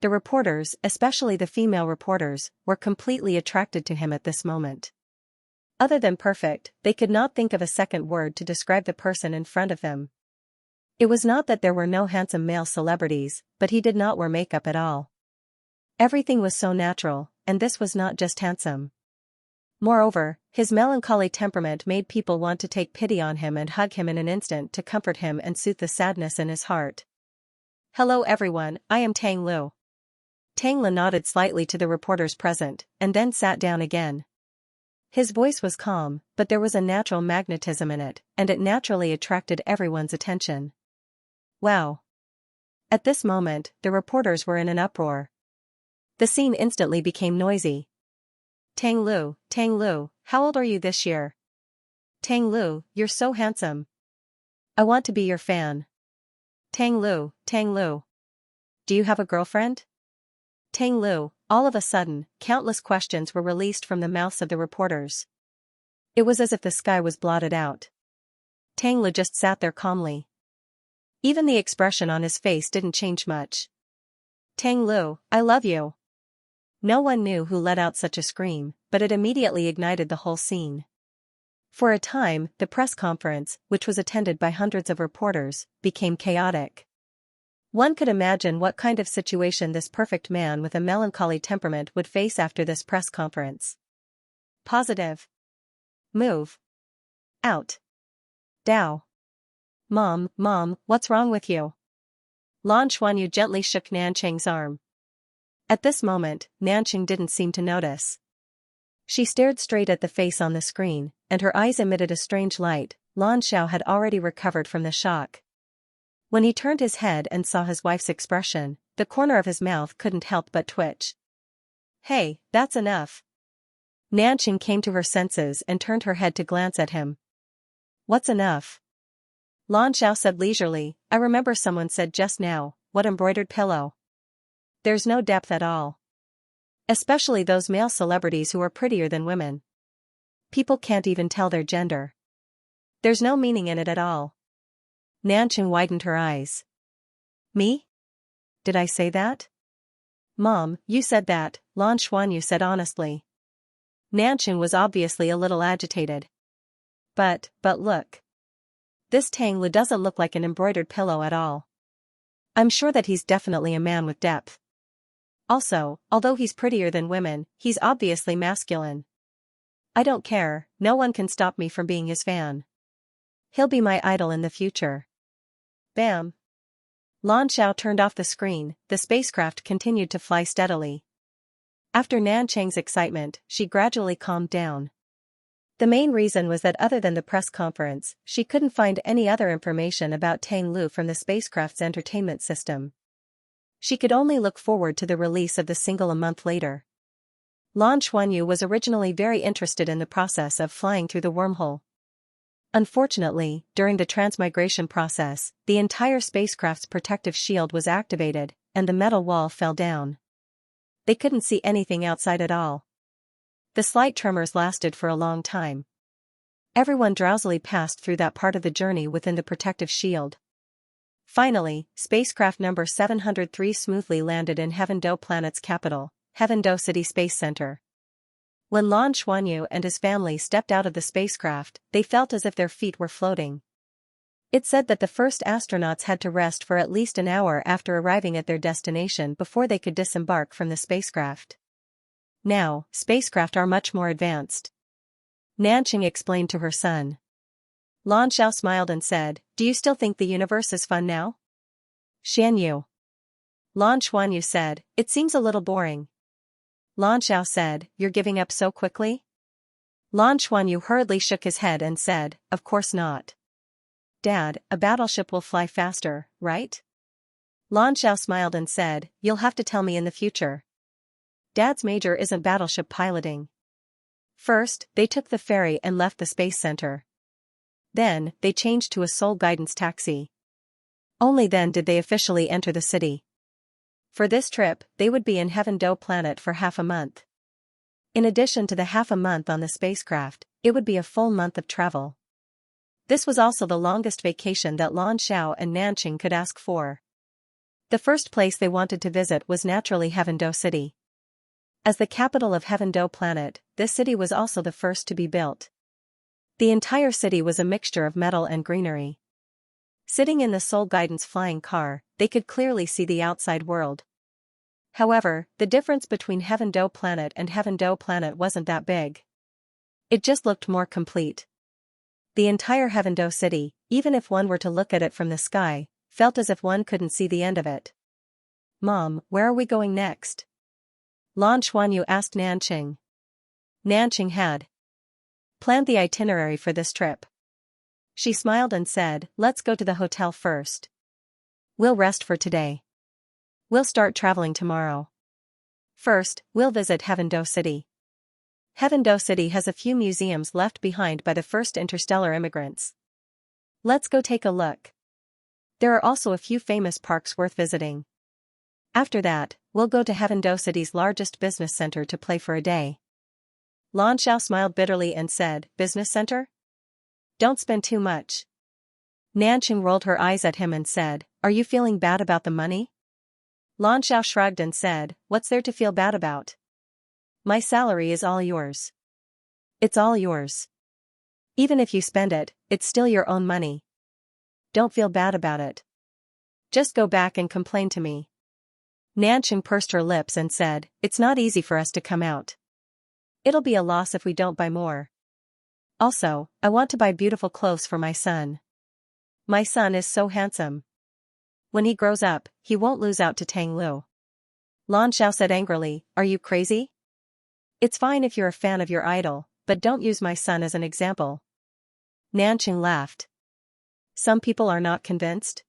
The reporters, especially the female reporters, were completely attracted to him at this moment. Other than perfect, they could not think of a second word to describe the person in front of them. It was not that there were no handsome male celebrities, but he did not wear makeup at all. Everything was so natural, and this was not just handsome. Moreover, his melancholy temperament made people want to take pity on him and hug him in an instant to comfort him and soothe the sadness in his heart. "Hello everyone, I am Tang Lu." Tang Li nodded slightly to the reporters present, and then sat down again. His voice was calm, but there was a natural magnetism in it, and it naturally attracted everyone's attention. Wow! At this moment, the reporters were in an uproar. The scene instantly became noisy. Tang Lu, how old are you this year? Tang Lu, you're so handsome. I want to be your fan. Tang Lu, do you have a girlfriend? Tang Lu, all of a sudden, countless questions were released from the mouths of the reporters. It was as if the sky was blotted out. Tang Lu just sat there calmly. Even the expression on his face didn't change much. Tang Lu, I love you. No one knew who let out such a scream, but it immediately ignited the whole scene. For a time, the press conference, which was attended by hundreds of reporters, became chaotic. One could imagine what kind of situation this perfect man with a melancholy temperament would face after this press conference. Positive. Move. Out. Dao. Mom, what's wrong with you? Lan Xuanyu gently shook Nanqing's arm. At this moment, Nanqing didn't seem to notice. She stared straight at the face on the screen, and her eyes emitted a strange light. Lan Xiao had already recovered from the shock. When he turned his head and saw his wife's expression, the corner of his mouth couldn't help but twitch. Hey, that's enough. Nanqing came to her senses and turned her head to glance at him. What's enough? Lan Xiao said leisurely, I remember someone said just now, what embroidered pillow. There's no depth at all. Especially those male celebrities who are prettier than women. People can't even tell their gender. There's no meaning in it at all. Nanqing widened her eyes. Me? Did I say that? Mom, you said that, Lan Xuanyu said honestly. Nanqing was obviously a little agitated. But look. This Tang Lu doesn't look like an embroidered pillow at all. I'm sure that he's definitely a man with depth. Also, although he's prettier than women, he's obviously masculine. I don't care, no one can stop me from being his fan. He'll be my idol in the future. Bam. Lan Xiao turned off the screen, the spacecraft continued to fly steadily. After Nanqing's excitement, she gradually calmed down. The main reason was that other than the press conference, she couldn't find any other information about Tang Lu from the spacecraft's entertainment system. She could only look forward to the release of the single a month later. Lan Xuanyu was originally very interested in the process of flying through the wormhole. Unfortunately, during the transmigration process, the entire spacecraft's protective shield was activated, and the metal wall fell down. They couldn't see anything outside at all. The slight tremors lasted for a long time. Everyone drowsily passed through that part of the journey within the protective shield. Finally, spacecraft number 703 smoothly landed in Heaven Do planet's capital, Heaven Do City Space Center. When Lan Xuanyu and his family stepped out of the spacecraft, they felt as if their feet were floating. It said that the first astronauts had to rest for at least an hour after arriving at their destination before they could disembark from the spacecraft. Now, spacecraft are much more advanced. Nanqing explained to her son. Lan Xiao smiled and said, do you still think the universe is fun now? Xianyu. Lan Xuanyu said, it seems a little boring. Lan Xiao said, you're giving up so quickly? Lan Xuanyu hurriedly shook his head and said, of course not. Dad, a battleship will fly faster, right? Lan Xiao smiled and said, you'll have to tell me in the future. Dad's major isn't battleship piloting. First, they took the ferry and left the space center. Then, they changed to a Soul Guidance taxi. Only then did they officially enter the city. For this trip, they would be in Heaven Do planet for half a month. In addition to the half a month on the spacecraft, it would be a full month of travel. This was also the longest vacation that Lan Xiao and Nanqing could ask for. The first place they wanted to visit was naturally Heaven Do City. As the capital of Heaven Do planet, this city was also the first to be built. The entire city was a mixture of metal and greenery. Sitting in the Soul Guidance flying car, they could clearly see the outside world. However, the difference between Heaven Do planet and Heaven Do planet wasn't that big. It just looked more complete. The entire Heaven Do city, even if one were to look at it from the sky, felt as if one couldn't see the end of it. Mom, where are we going next? Lan Xuanyu asked Nanqing. Nanqing had planned the itinerary for this trip. She smiled and said, let's go to the hotel first. We'll rest for today. We'll start traveling tomorrow. First, we'll visit Heaven Do City. Heaven Do City has a few museums left behind by the first interstellar immigrants. Let's go take a look. There are also a few famous parks worth visiting. After that, we'll go to Heaven Do City's largest business center to play for a day. Lan Xiao smiled bitterly and said, business center? Don't spend too much. Nanqing rolled her eyes at him and said, are you feeling bad about the money? Lan Xiao shrugged and said, what's there to feel bad about? My salary is all yours. It's all yours. Even if you spend it, it's still your own money. Don't feel bad about it. Just go back and complain to me. Nanching pursed her lips and said, it's not easy for us to come out. It'll be a loss if we don't buy more. Also, I want to buy beautiful clothes for my son. My son is so handsome. When he grows up, he won't lose out to Tang Lu. Lan Xiao said angrily, are you crazy? It's fine if you're a fan of your idol, but don't use my son as an example. Nanqing laughed. Some people are not convinced?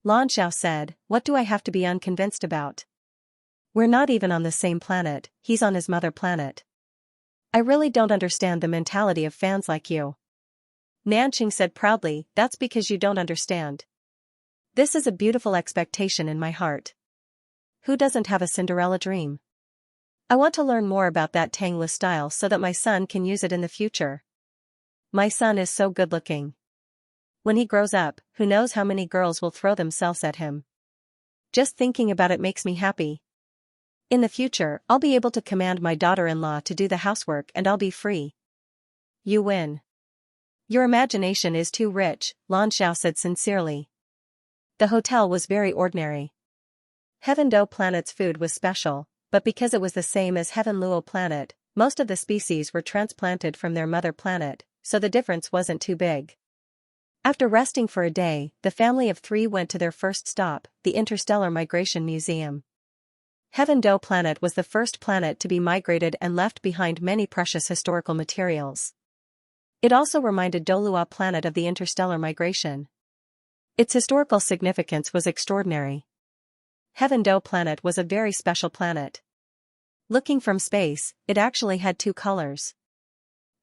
Lan Xiao said, what do I have to be unconvinced about? We're not even on the same planet, he's on his mother planet. I really don't understand the mentality of fans like you. Nanqing said proudly, that's because you don't understand. This is a beautiful expectation in my heart. Who doesn't have a Cinderella dream? I want to learn more about that Tang Lu style so that my son can use it in the future. My son is so good looking. When he grows up, who knows how many girls will throw themselves at him. Just thinking about it makes me happy. In the future, I'll be able to command my daughter-in-law to do the housework and I'll be free. You win. Your imagination is too rich, Lan Xiao said sincerely. The hotel was very ordinary. Heaven Dou planet's food was special, but because it was the same as Heaven Luo planet, most of the species were transplanted from their mother planet, so the difference wasn't too big. After resting for a day, the family of 3 went to their first stop, the Interstellar Migration Museum. Heaven Dou planet was the first planet to be migrated and left behind many precious historical materials. It also reminded Douluo planet of the interstellar migration. Its historical significance was extraordinary. Heaven Dou planet was a very special planet. Looking from space, it actually had 2 colors.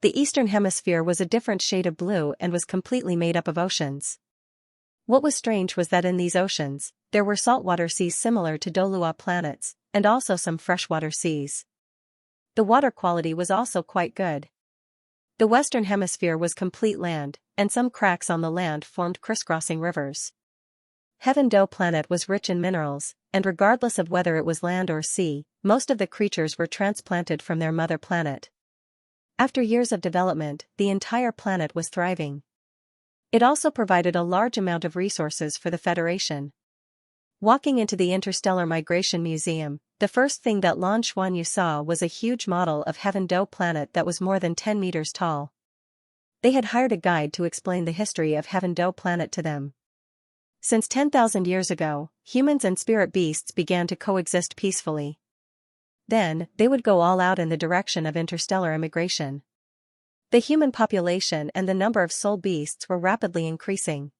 The eastern hemisphere was a different shade of blue and was completely made up of oceans. What was strange was that in these oceans, there were saltwater seas similar to Douluo planets, and also some freshwater seas. The water quality was also quite good. The western hemisphere was complete land, and some cracks on the land formed crisscrossing rivers. Heaven Dou planet was rich in minerals, and regardless of whether it was land or sea, most of the creatures were transplanted from their mother planet. After years of development, the entire planet was thriving. It also provided a large amount of resources for the Federation. Walking into the Interstellar Migration Museum, the first thing that Lan Xuanyu saw was a huge model of Heaven Dou planet that was more than 10 meters tall. They had hired a guide to explain the history of Heaven Dou planet to them. Since 10,000 years ago, humans and spirit beasts began to coexist peacefully. Then, they would go all out in the direction of interstellar immigration. The human population and the number of soul beasts were rapidly increasing.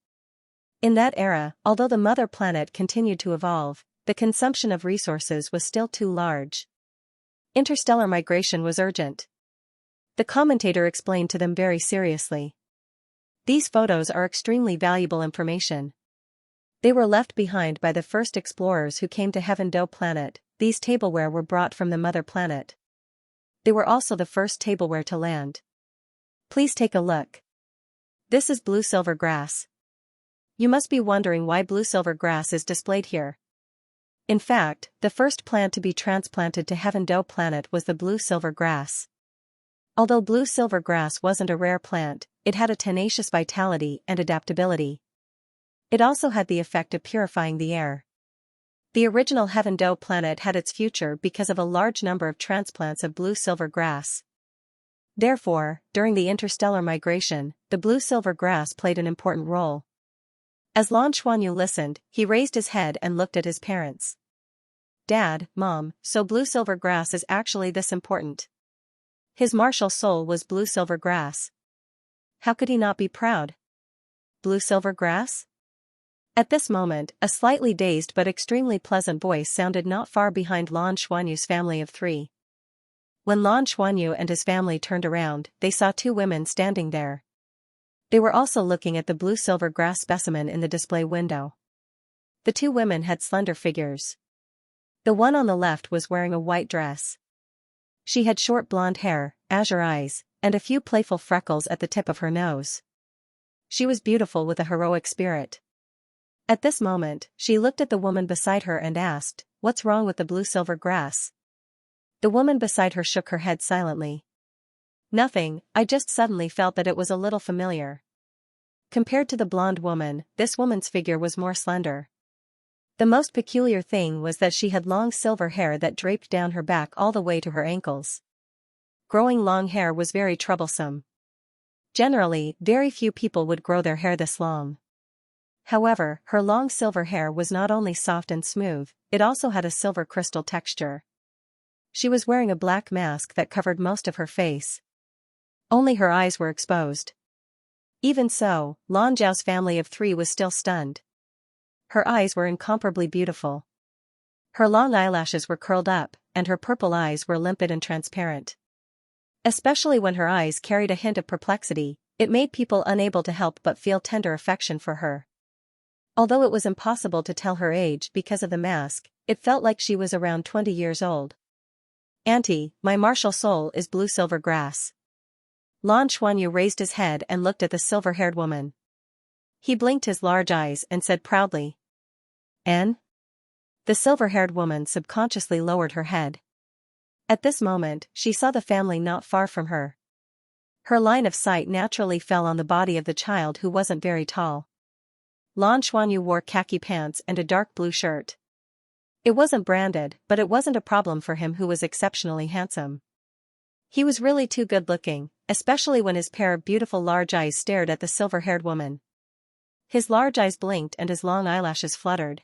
In that era, although the mother planet continued to evolve, the consumption of resources was still too large. Interstellar migration was urgent. The commentator explained to them very seriously. These photos are extremely valuable information. They were left behind by the first explorers who came to Heaven Dou planet. These tableware were brought from the mother planet. They were also the first tableware to land. Please take a look. This is blue silver grass. You must be wondering why blue silver grass is displayed here. In fact, the first plant to be transplanted to Heaven Dou planet was the blue silver grass. Although blue silver grass wasn't a rare plant, it had a tenacious vitality and adaptability. It also had the effect of purifying the air. The original Heaven Dou planet had its future because of a large number of transplants of blue silver grass. Therefore, during the interstellar migration, the blue silver grass played an important role. As Lan Xuanyu listened, he raised his head and looked at his parents. Dad, Mom, so blue silver grass is actually this important. His martial soul was blue silver grass. How could he not be proud? Blue silver grass? At this moment, a slightly dazed but extremely pleasant voice sounded not far behind Lan Xuanyu's family of 3. When Lan Xuanyu and his family turned around, they saw 2 women standing there. They were also looking at the blue silver grass specimen in the display window. The 2 women had slender figures. The one on the left was wearing a white dress. She had short blonde hair, azure eyes, and a few playful freckles at the tip of her nose. She was beautiful with a heroic spirit. At this moment, she looked at the woman beside her and asked, "What's wrong with the blue silver grass?" The woman beside her shook her head silently. "Nothing, I just suddenly felt that it was a little familiar." Compared to the blonde woman, this woman's figure was more slender. The most peculiar thing was that she had long silver hair that draped down her back all the way to her ankles. Growing long hair was very troublesome. Generally, very few people would grow their hair this long. However, her long silver hair was not only soft and smooth, it also had a silver crystal texture. She was wearing a black mask that covered most of her face. Only her eyes were exposed. Even so, Lan Zhao's family of 3 was still stunned. Her eyes were incomparably beautiful. Her long eyelashes were curled up, and her purple eyes were limpid and transparent. Especially when her eyes carried a hint of perplexity, it made people unable to help but feel tender affection for her. Although it was impossible to tell her age because of the mask, it felt like she was around 20 years old. "Auntie, my martial soul is blue silver grass." Lan Xuanyu raised his head and looked at the silver-haired woman. He blinked his large eyes and said proudly, "N?" The silver-haired woman subconsciously lowered her head. At this moment, she saw the family not far from her. Her line of sight naturally fell on the body of the child who wasn't very tall. Lan Xuanyu wore khaki pants and a dark blue shirt. It wasn't branded, but it wasn't a problem for him who was exceptionally handsome. He was really too good-looking, especially when his pair of beautiful large eyes stared at the silver-haired woman. His large eyes blinked and his long eyelashes fluttered.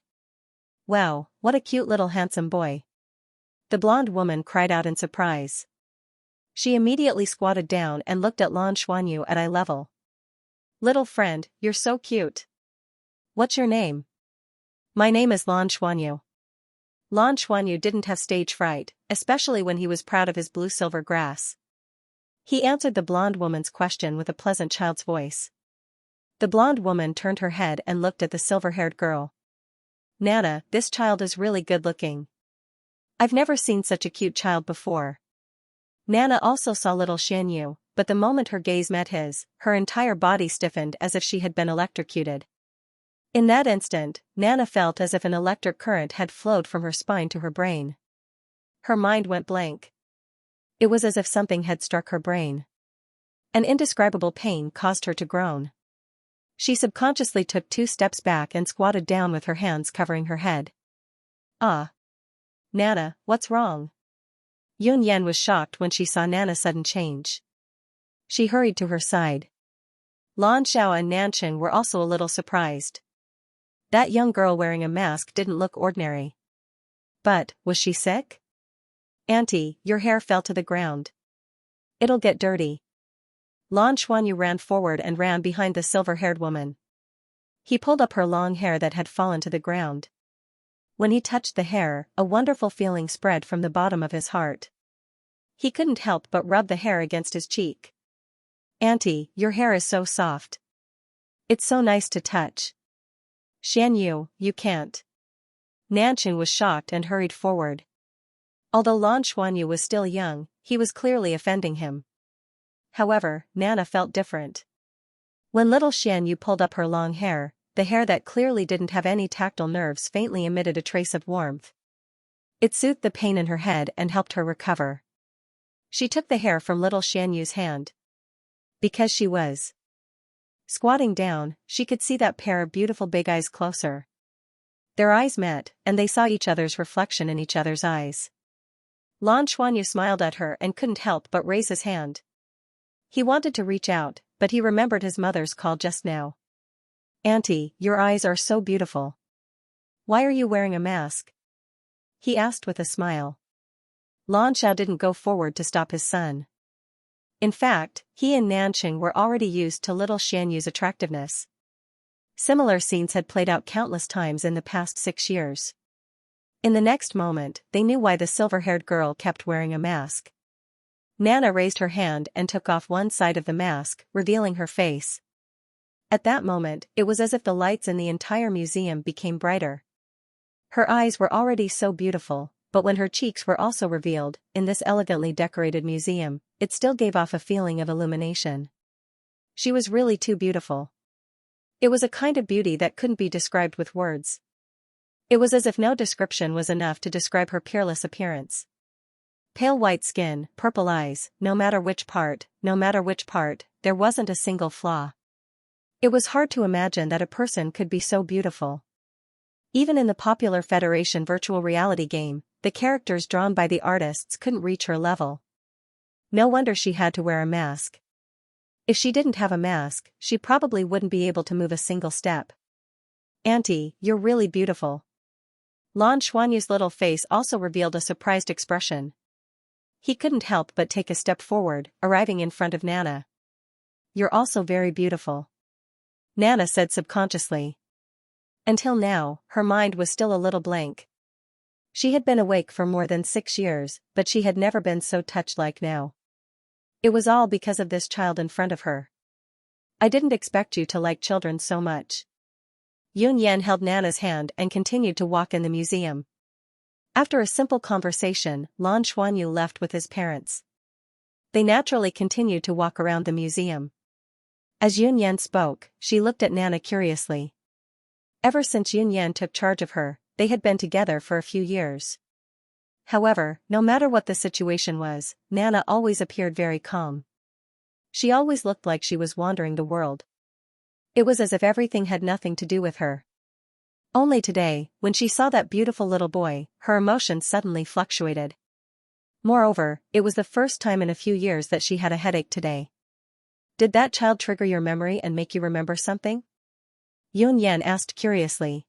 "Wow, what a cute little handsome boy." The blonde woman cried out in surprise. She immediately squatted down and looked at Lan Xuanyu at eye level. "Little friend, you're so cute. What's your name?" "My name is Lan Xuanyu." Lan Xuanyu didn't have stage fright, especially when he was proud of his blue-silver grass. He answered the blonde woman's question with a pleasant child's voice. The blonde woman turned her head and looked at the silver-haired girl. "Nana, this child is really good-looking. I've never seen such a cute child before." Nana also saw little Xianyu, but the moment her gaze met his, her entire body stiffened as if she had been electrocuted. In that instant, Nana felt as if an electric current had flowed from her spine to her brain. Her mind went blank. It was as if something had struck her brain. An indescribable pain caused her to groan. She subconsciously took 2 steps back and squatted down with her hands covering her head. "Ah. Nana, what's wrong?" Yun Yan was shocked when she saw Nana's sudden change. She hurried to her side. Lan Xiao and Nanqing were also a little surprised. That young girl wearing a mask didn't look ordinary. But, was she sick? "Auntie, your hair fell to the ground. It'll get dirty." Lan Xuanyu ran forward and ran behind the silver-haired woman. He pulled up her long hair that had fallen to the ground. When he touched the hair, a wonderful feeling spread from the bottom of his heart. He couldn't help but rub the hair against his cheek. "Auntie, your hair is so soft. It's so nice to touch." "Xianyu, you can't." Nanqing was shocked and hurried forward. Although Lan Xuanyu was still young, he was clearly offending him. However, Nana felt different. When little Xianyu pulled up her long hair, the hair that clearly didn't have any tactile nerves faintly emitted a trace of warmth. It soothed the pain in her head and helped her recover. She took the hair from little Xianyu's hand. Because she was squatting down, she could see that pair of beautiful big eyes closer. Their eyes met, and they saw each other's reflection in each other's eyes. Lan Xuanyu smiled at her and couldn't help but raise his hand. He wanted to reach out, but he remembered his mother's call just now. "Auntie, your eyes are so beautiful. Why are you wearing a mask?" he asked with a smile. Lan Xiao didn't go forward to stop his son. In fact, he and Nanqing were already used to little Xianyu's attractiveness. Similar scenes had played out countless times in the past 6 years. In the next moment, they knew why the silver-haired girl kept wearing a mask. Nana raised her hand and took off one side of the mask, revealing her face. At that moment, it was as if the lights in the entire museum became brighter. Her eyes were already so beautiful, but when her cheeks were also revealed, in this elegantly decorated museum, it still gave off a feeling of illumination. She was really too beautiful. It was a kind of beauty that couldn't be described with words. It was as if no description was enough to describe her peerless appearance. Pale white skin, purple eyes, no matter which part, there wasn't a single flaw. It was hard to imagine that a person could be so beautiful. Even in the popular Federation virtual reality game, the characters drawn by the artists couldn't reach her level. No wonder she had to wear a mask. If she didn't have a mask, she probably wouldn't be able to move a single step. "Auntie, you're really beautiful." Lan Xuanyu's little face also revealed a surprised expression. He couldn't help but take a step forward, arriving in front of Nana. "You're also very beautiful," Nana said subconsciously. Until now, her mind was still a little blank. She had been awake for more than 6 years, but she had never been so touched like now. It was all because of this child in front of her. "I didn't expect you to like children so much." Yun Yan held Nana's hand and continued to walk in the museum. After a simple conversation, Lan Xuanyu left with his parents. They naturally continued to walk around the museum. As Yun Yan spoke, she looked at Nana curiously. Ever since Yun Yan took charge of her, they had been together for a few years. However, no matter what the situation was, Nana always appeared very calm. She always looked like she was wandering the world. It was as if everything had nothing to do with her. Only today, when she saw that beautiful little boy, her emotions suddenly fluctuated. Moreover, it was the first time in a few years that she had a headache today. "Did that child trigger your memory and make you remember something?" Yun Yan asked curiously.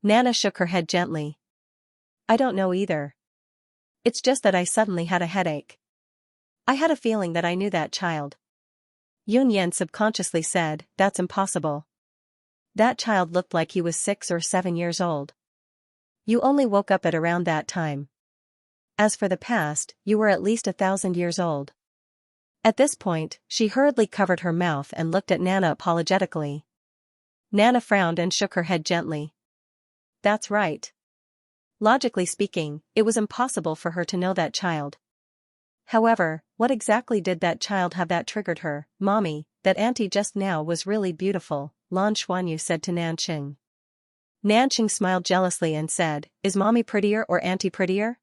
Nana shook her head gently. "I don't know either. It's just that I suddenly had a headache. I had a feeling that I knew that child." Yun Yan subconsciously said, "That's impossible. That child looked like he was 6 or 7 years old. You only woke up at around that time. As for the past, you were at least 1,000 years old." At this point, she hurriedly covered her mouth and looked at Nana apologetically. Nana frowned and shook her head gently. "That's right. Logically speaking, it was impossible for her to know that child. However, what exactly did that child have that triggered her?" "Mommy, that auntie just now was really beautiful," Lan Xuanyu said to Nanqing. Nanqing smiled jealously and said, "Is mommy prettier or auntie prettier?"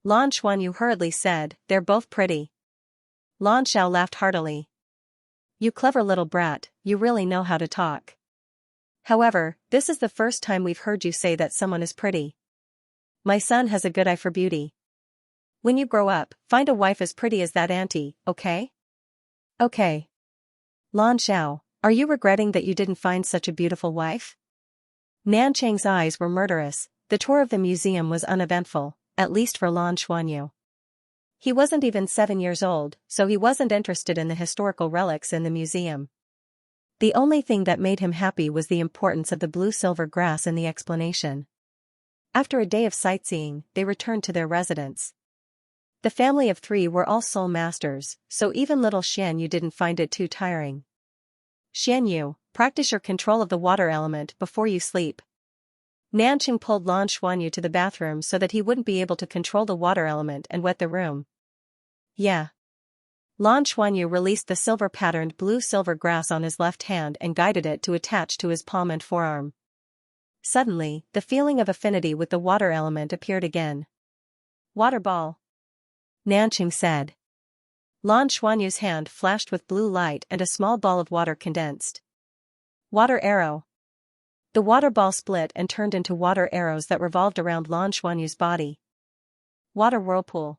Lan Xuanyu hurriedly said, "They're both pretty." Lan Xiao laughed heartily. "You clever little brat, you really know how to talk. However, this is the first time we've heard you say that someone is pretty. My son has a good eye for beauty. When you grow up, find a wife as pretty as that auntie, okay?" "Okay." "Lan Xiao, are you regretting that you didn't find such a beautiful wife?" Nanchang's eyes were murderous. The tour of the museum was uneventful, at least for Lan Xuanyu. He wasn't even 7 years old, so he wasn't interested in the historical relics in the museum. The only thing that made him happy was the importance of the blue-silver grass in the explanation. After a day of sightseeing, they returned to their residence. The family of 3 were all soul masters, so even little Xianyu didn't find it too tiring. "Xianyu, practice your control of the water element before you sleep." Nanqing pulled Lan Xuanyu to the bathroom so that he wouldn't be able to control the water element and wet the room. "Yeah." Lan Xuanyu released the silver-patterned blue-silver grass on his left hand and guided it to attach to his palm and forearm. Suddenly, the feeling of affinity with the water element appeared again. "Water ball," Nanqing said. Lan Xuanyu's hand flashed with blue light and a small ball of water condensed. "Water arrow." The water ball split and turned into water arrows that revolved around Lan Xuanyu's body. "Water whirlpool."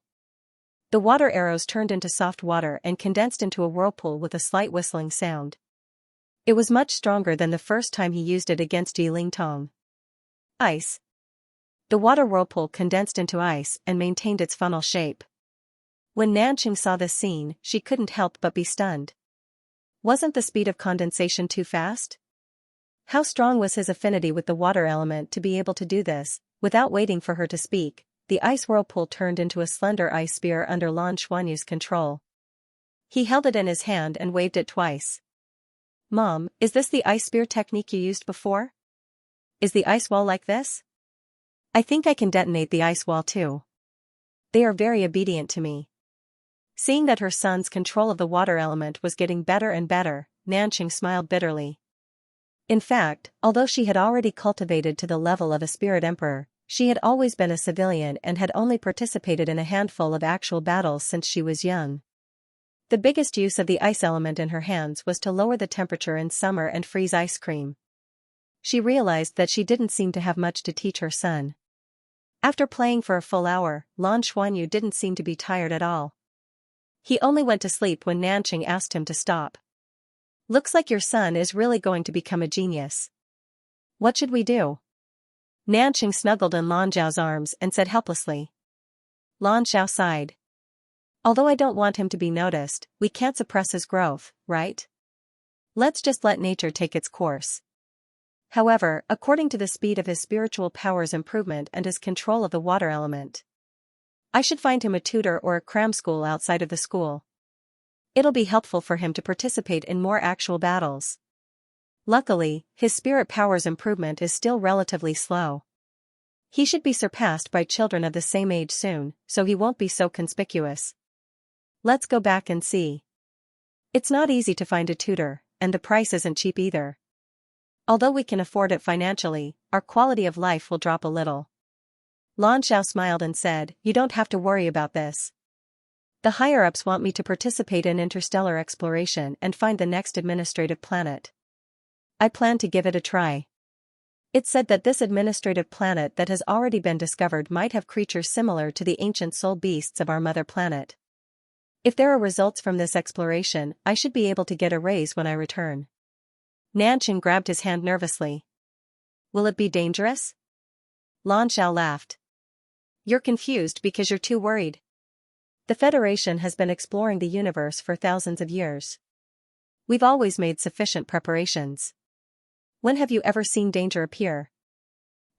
The water arrows turned into soft water and condensed into a whirlpool with a slight whistling sound. It was much stronger than the first time he used it against Yilingtong. "Ice." The water whirlpool condensed into ice and maintained its funnel shape. When Nanqing saw this scene, she couldn't help but be stunned. Wasn't the speed of condensation too fast? How strong was his affinity with the water element to be able to do this? Without waiting for her to speak, the ice whirlpool turned into a slender ice spear under Lan Xuanyu's control. He held it in his hand and waved it twice. "Mom, is this the ice spear technique you used before? Is the ice wall like this? I think I can detonate the ice wall too. They are very obedient to me." Seeing that her son's control of the water element was getting better and better, Nanqing smiled bitterly. In fact, although she had already cultivated to the level of a spirit emperor, she had always been a civilian and had only participated in a handful of actual battles since she was young. The biggest use of the ice element in her hands was to lower the temperature in summer and freeze ice cream. She realized that she didn't seem to have much to teach her son. After playing for a full hour, Lan Xuanyu didn't seem to be tired at all. He only went to sleep when Nanqing asked him to stop. Looks like your son is really going to become a genius. What should we do? Nanqing snuggled in Lan Zhao's arms and said helplessly. Lan Zhao sighed. Although I don't want him to be noticed, we can't suppress his growth, right? Let's just let nature take its course. However, according to the speed of his spiritual powers improvement and his control of the water element, I should find him a tutor or a cram school outside of the school. It'll be helpful for him to participate in more actual battles. Luckily, his spirit powers improvement is still relatively slow. He should be surpassed by children of the same age soon, so he won't be so conspicuous. Let's go back and see. It's not easy to find a tutor, and the price isn't cheap either. Although we can afford it financially, our quality of life will drop a little. Lan Zhao smiled and said, you don't have to worry about this. The higher-ups want me to participate in interstellar exploration and find the next administrative planet. I plan to give it a try. It's said that this administrative planet that has already been discovered might have creatures similar to the ancient soul beasts of our mother planet. If there are results from this exploration, I should be able to get a raise when I return. Nanqing grabbed his hand nervously. Will it be dangerous? Lan Zhao laughed. You're confused because you're too worried. The Federation has been exploring the universe for thousands of years. We've always made sufficient preparations. When have you ever seen danger appear?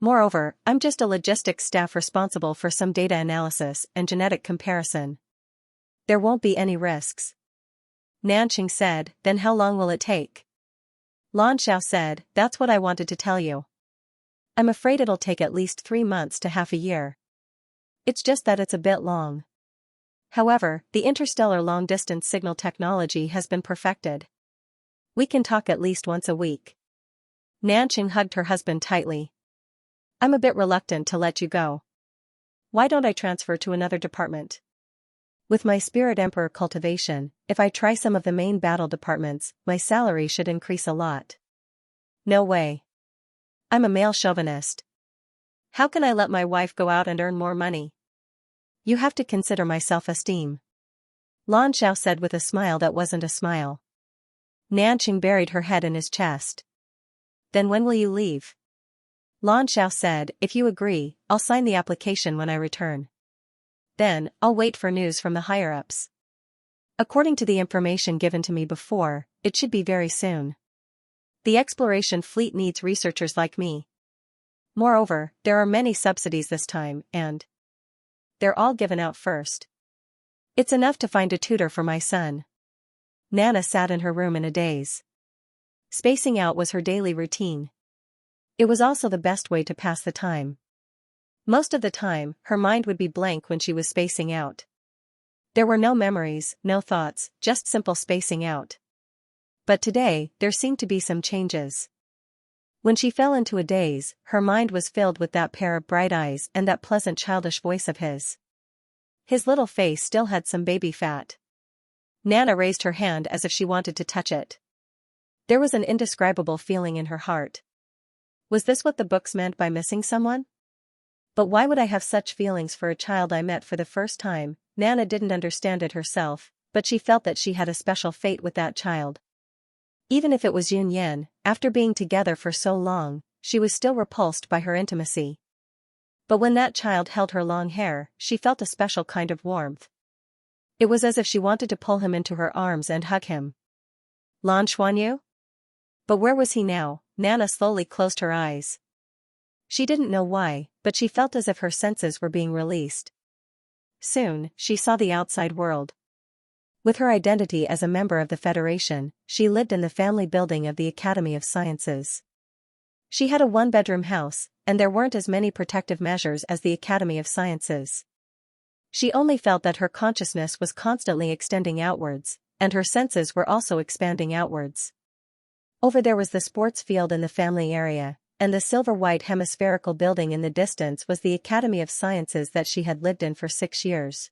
Moreover, I'm just a logistics staff responsible for some data analysis and genetic comparison. There won't be any risks. Nanqing said, then how long will it take? Lan Zhao said, that's what I wanted to tell you. I'm afraid it'll take at least 3 months to half a year. It's just that it's a bit long. However, the interstellar long-distance signal technology has been perfected. We can talk at least once a week. Nanqing hugged her husband tightly. I'm a bit reluctant to let you go. Why don't I transfer to another department? With my Spirit Emperor cultivation, if I try some of the main battle departments, my salary should increase a lot. No way. I'm a male chauvinist. How can I let my wife go out and earn more money? You have to consider my self-esteem. Lan Zhao said with a smile that wasn't a smile. Nanqing buried her head in his chest. Then when will you leave? Lan Zhao said, if you agree, I'll sign the application when I return. Then, I'll wait for news from the higher-ups. According to the information given to me before, it should be very soon. The exploration fleet needs researchers like me. Moreover, there are many subsidies this time, and they're all given out first. It's enough to find a tutor for my son. Nana sat in her room in a daze. Spacing out was her daily routine. It was also the best way to pass the time. Most of the time, her mind would be blank when she was spacing out. There were no memories, no thoughts, just simple spacing out. But today, there seemed to be some changes. When she fell into a daze, her mind was filled with that pair of bright eyes and that pleasant childish voice of his. His little face still had some baby fat. Nana raised her hand as if she wanted to touch it. There was an indescribable feeling in her heart. Was this what the books meant by missing someone? But why would I have such feelings for a child I met for the first time? Nana didn't understand it herself, but she felt that she had a special fate with that child. Even if it was Yun Yan, after being together for so long, she was still repulsed by her intimacy. But when that child held her long hair, she felt a special kind of warmth. It was as if she wanted to pull him into her arms and hug him. Lan Xuanyu? But where was he now? Nana slowly closed her eyes. She didn't know why, but she felt as if her senses were being released. Soon, she saw the outside world. With her identity as a member of the Federation, she lived in the family building of the Academy of Sciences. She had a one-bedroom house, and there weren't as many protective measures as the Academy of Sciences. She only felt that her consciousness was constantly extending outwards, and her senses were also expanding outwards. Over there was the sports field in the family area, and the silver-white hemispherical building in the distance was the Academy of Sciences that she had lived in for 6 years.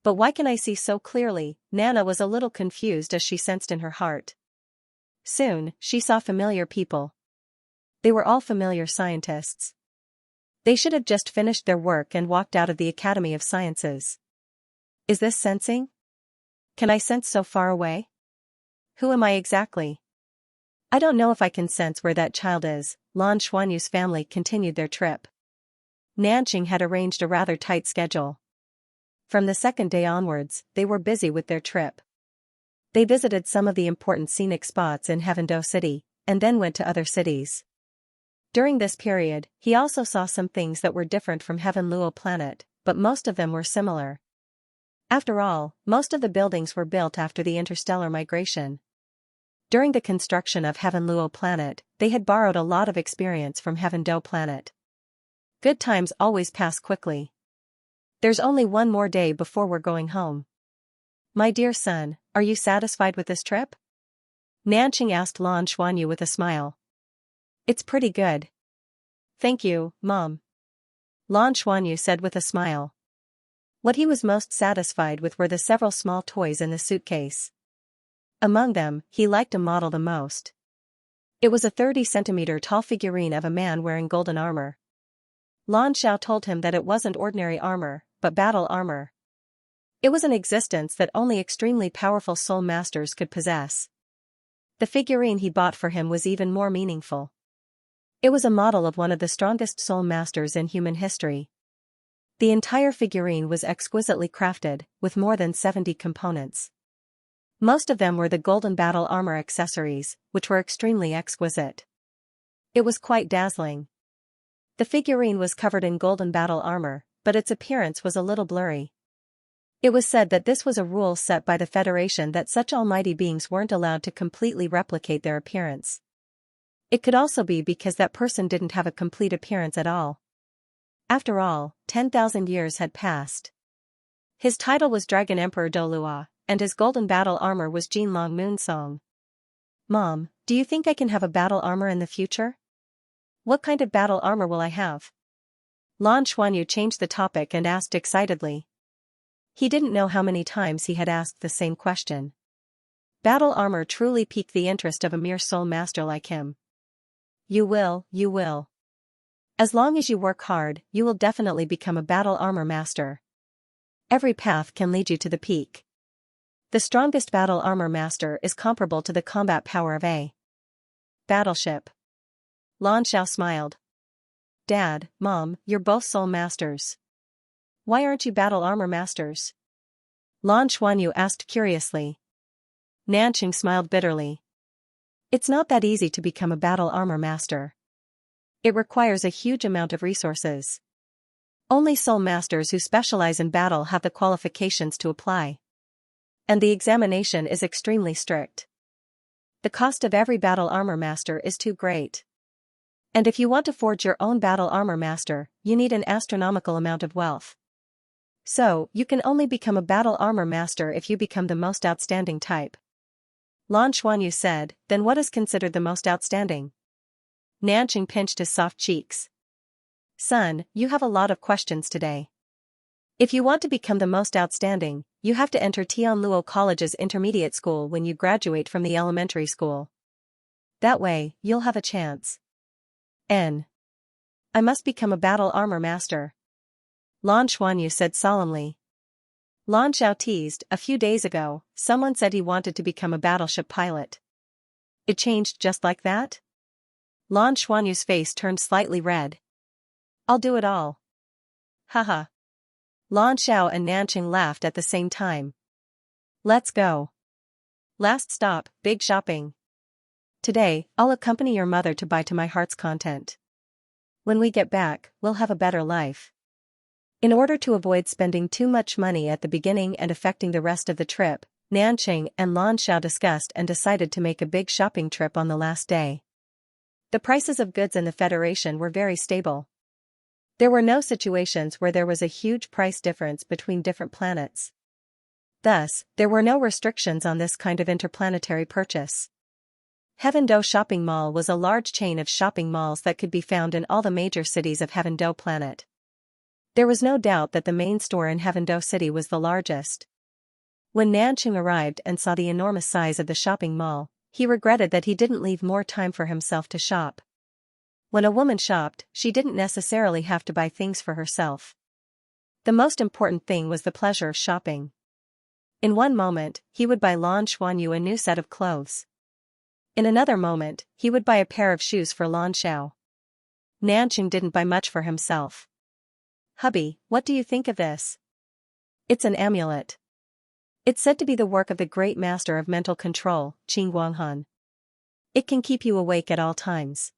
But why can I see so clearly? Nana was a little confused as she sensed in her heart. Soon, she saw familiar people. They were all familiar scientists. They should have just finished their work and walked out of the Academy of Sciences. Is this sensing? Can I sense so far away? Who am I exactly? I don't know if I can sense where that child is. Lan Xuanyu's family continued their trip. Nanqing had arranged a rather tight schedule. From the second day onwards, they were busy with their trip. They visited some of the important scenic spots in Heavendou City, and then went to other cities. During this period, he also saw some things that were different from Heavenluo planet, but most of them were similar. After all, most of the buildings were built after the interstellar migration. During the construction of Heavenluo planet, they had borrowed a lot of experience from Heavendou planet. Good times always pass quickly. There's only one more day before we're going home. My dear son, are you satisfied with this trip? Nanqing asked Lan Xuanyu with a smile. It's pretty good. Thank you, Mom. Lan Xuanyu said with a smile. What he was most satisfied with were the several small toys in the suitcase. Among them, he liked a model the most. It was a 30-centimeter tall figurine of a man wearing golden armor. Lan Xiao told him that it wasn't ordinary armor, but battle armor. It was an existence that only extremely powerful soul masters could possess. The figurine he bought for him was even more meaningful. It was a model of one of the strongest soul masters in human history. The entire figurine was exquisitely crafted, with more than 70 components. Most of them were the golden battle armor accessories, which were extremely exquisite. It was quite dazzling. The figurine was covered in golden battle armor, but its appearance was a little blurry. It was said that this was a rule set by the Federation that such almighty beings weren't allowed to completely replicate their appearance. It could also be because that person didn't have a complete appearance at all. After all, 10,000 years had passed. His title was Dragon Emperor Douluo, and his golden battle armor was Jinlong Moonsong. Mom, do you think I can have a battle armor in the future? What kind of battle armor will I have? Lan Xuanyu changed the topic and asked excitedly. He didn't know how many times he had asked the same question. Battle armor truly piqued the interest of a mere soul master like him. You will. As long as you work hard, you will definitely become a battle armor master. Every path can lead you to the peak. The strongest battle armor master is comparable to the combat power of a battleship. Lan Xiao smiled. Dad, Mom, you're both soul masters. Why aren't you battle armor masters? Lan Xuanyu asked curiously. Nanqing smiled bitterly. It's not that easy to become a battle armor master. It requires a huge amount of resources. Only soul masters who specialize in battle have the qualifications to apply. And the examination is extremely strict. The cost of every battle armor master is too great. And if you want to forge your own battle armor master, you need an astronomical amount of wealth. So, you can only become a battle armor master if you become the most outstanding type. Lan Xuanyu said, then what is considered the most outstanding? Nanqing pinched his soft cheeks. Son, you have a lot of questions today. If you want to become the most outstanding, you have to enter Tianluo College's intermediate school when you graduate from the elementary school. That way, you'll have a chance. I must become a battle armor master. Lan Xuanyu said solemnly. Lan Xiao teased, a few days ago, someone said he wanted to become a battleship pilot. It changed just like that? Lan Xuanyu's face turned slightly red. I'll do it all. Haha. Lan Xiao and Nanqing laughed at the same time. Let's go. Last stop, big shopping. Today, I'll accompany your mother to buy to my heart's content. When we get back, we'll have a better life. In order to avoid spending too much money at the beginning and affecting the rest of the trip, Nanqing and Lan Xiao discussed and decided to make a big shopping trip on the last day. The prices of goods in the Federation were very stable. There were no situations where there was a huge price difference between different planets. Thus, there were no restrictions on this kind of interplanetary purchase. Heavendou Shopping Mall was a large chain of shopping malls that could be found in all the major cities of Heavendou planet. There was no doubt that the main store in Heavendou City was the largest. When Nanqing arrived and saw the enormous size of the shopping mall, he regretted that he didn't leave more time for himself to shop. When a woman shopped, she didn't necessarily have to buy things for herself. The most important thing was the pleasure of shopping. In one moment, he would buy Lan Xuanyu a new set of clothes. In another moment, he would buy a pair of shoes for Lan Xiao. Nanqing didn't buy much for himself. "Hubby, what do you think of this?" "It's an amulet. It's said to be the work of the great master of mental control, Qin Guanghan. It can keep you awake at all times.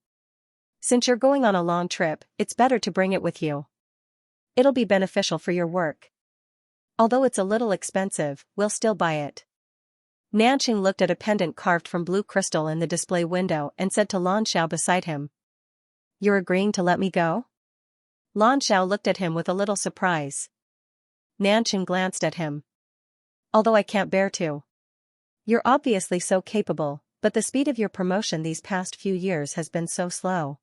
Since you're going on a long trip, it's better to bring it with you. It'll be beneficial for your work. Although it's a little expensive, we'll still buy it." Nanqing looked at a pendant carved from blue crystal in the display window and said to Lan Xiao beside him, "You're agreeing to let me go?" Lan Xiao looked at him with a little surprise. Nanqing glanced at him. "Although I can't bear to. You're obviously so capable, but the speed of your promotion these past few years has been so slow.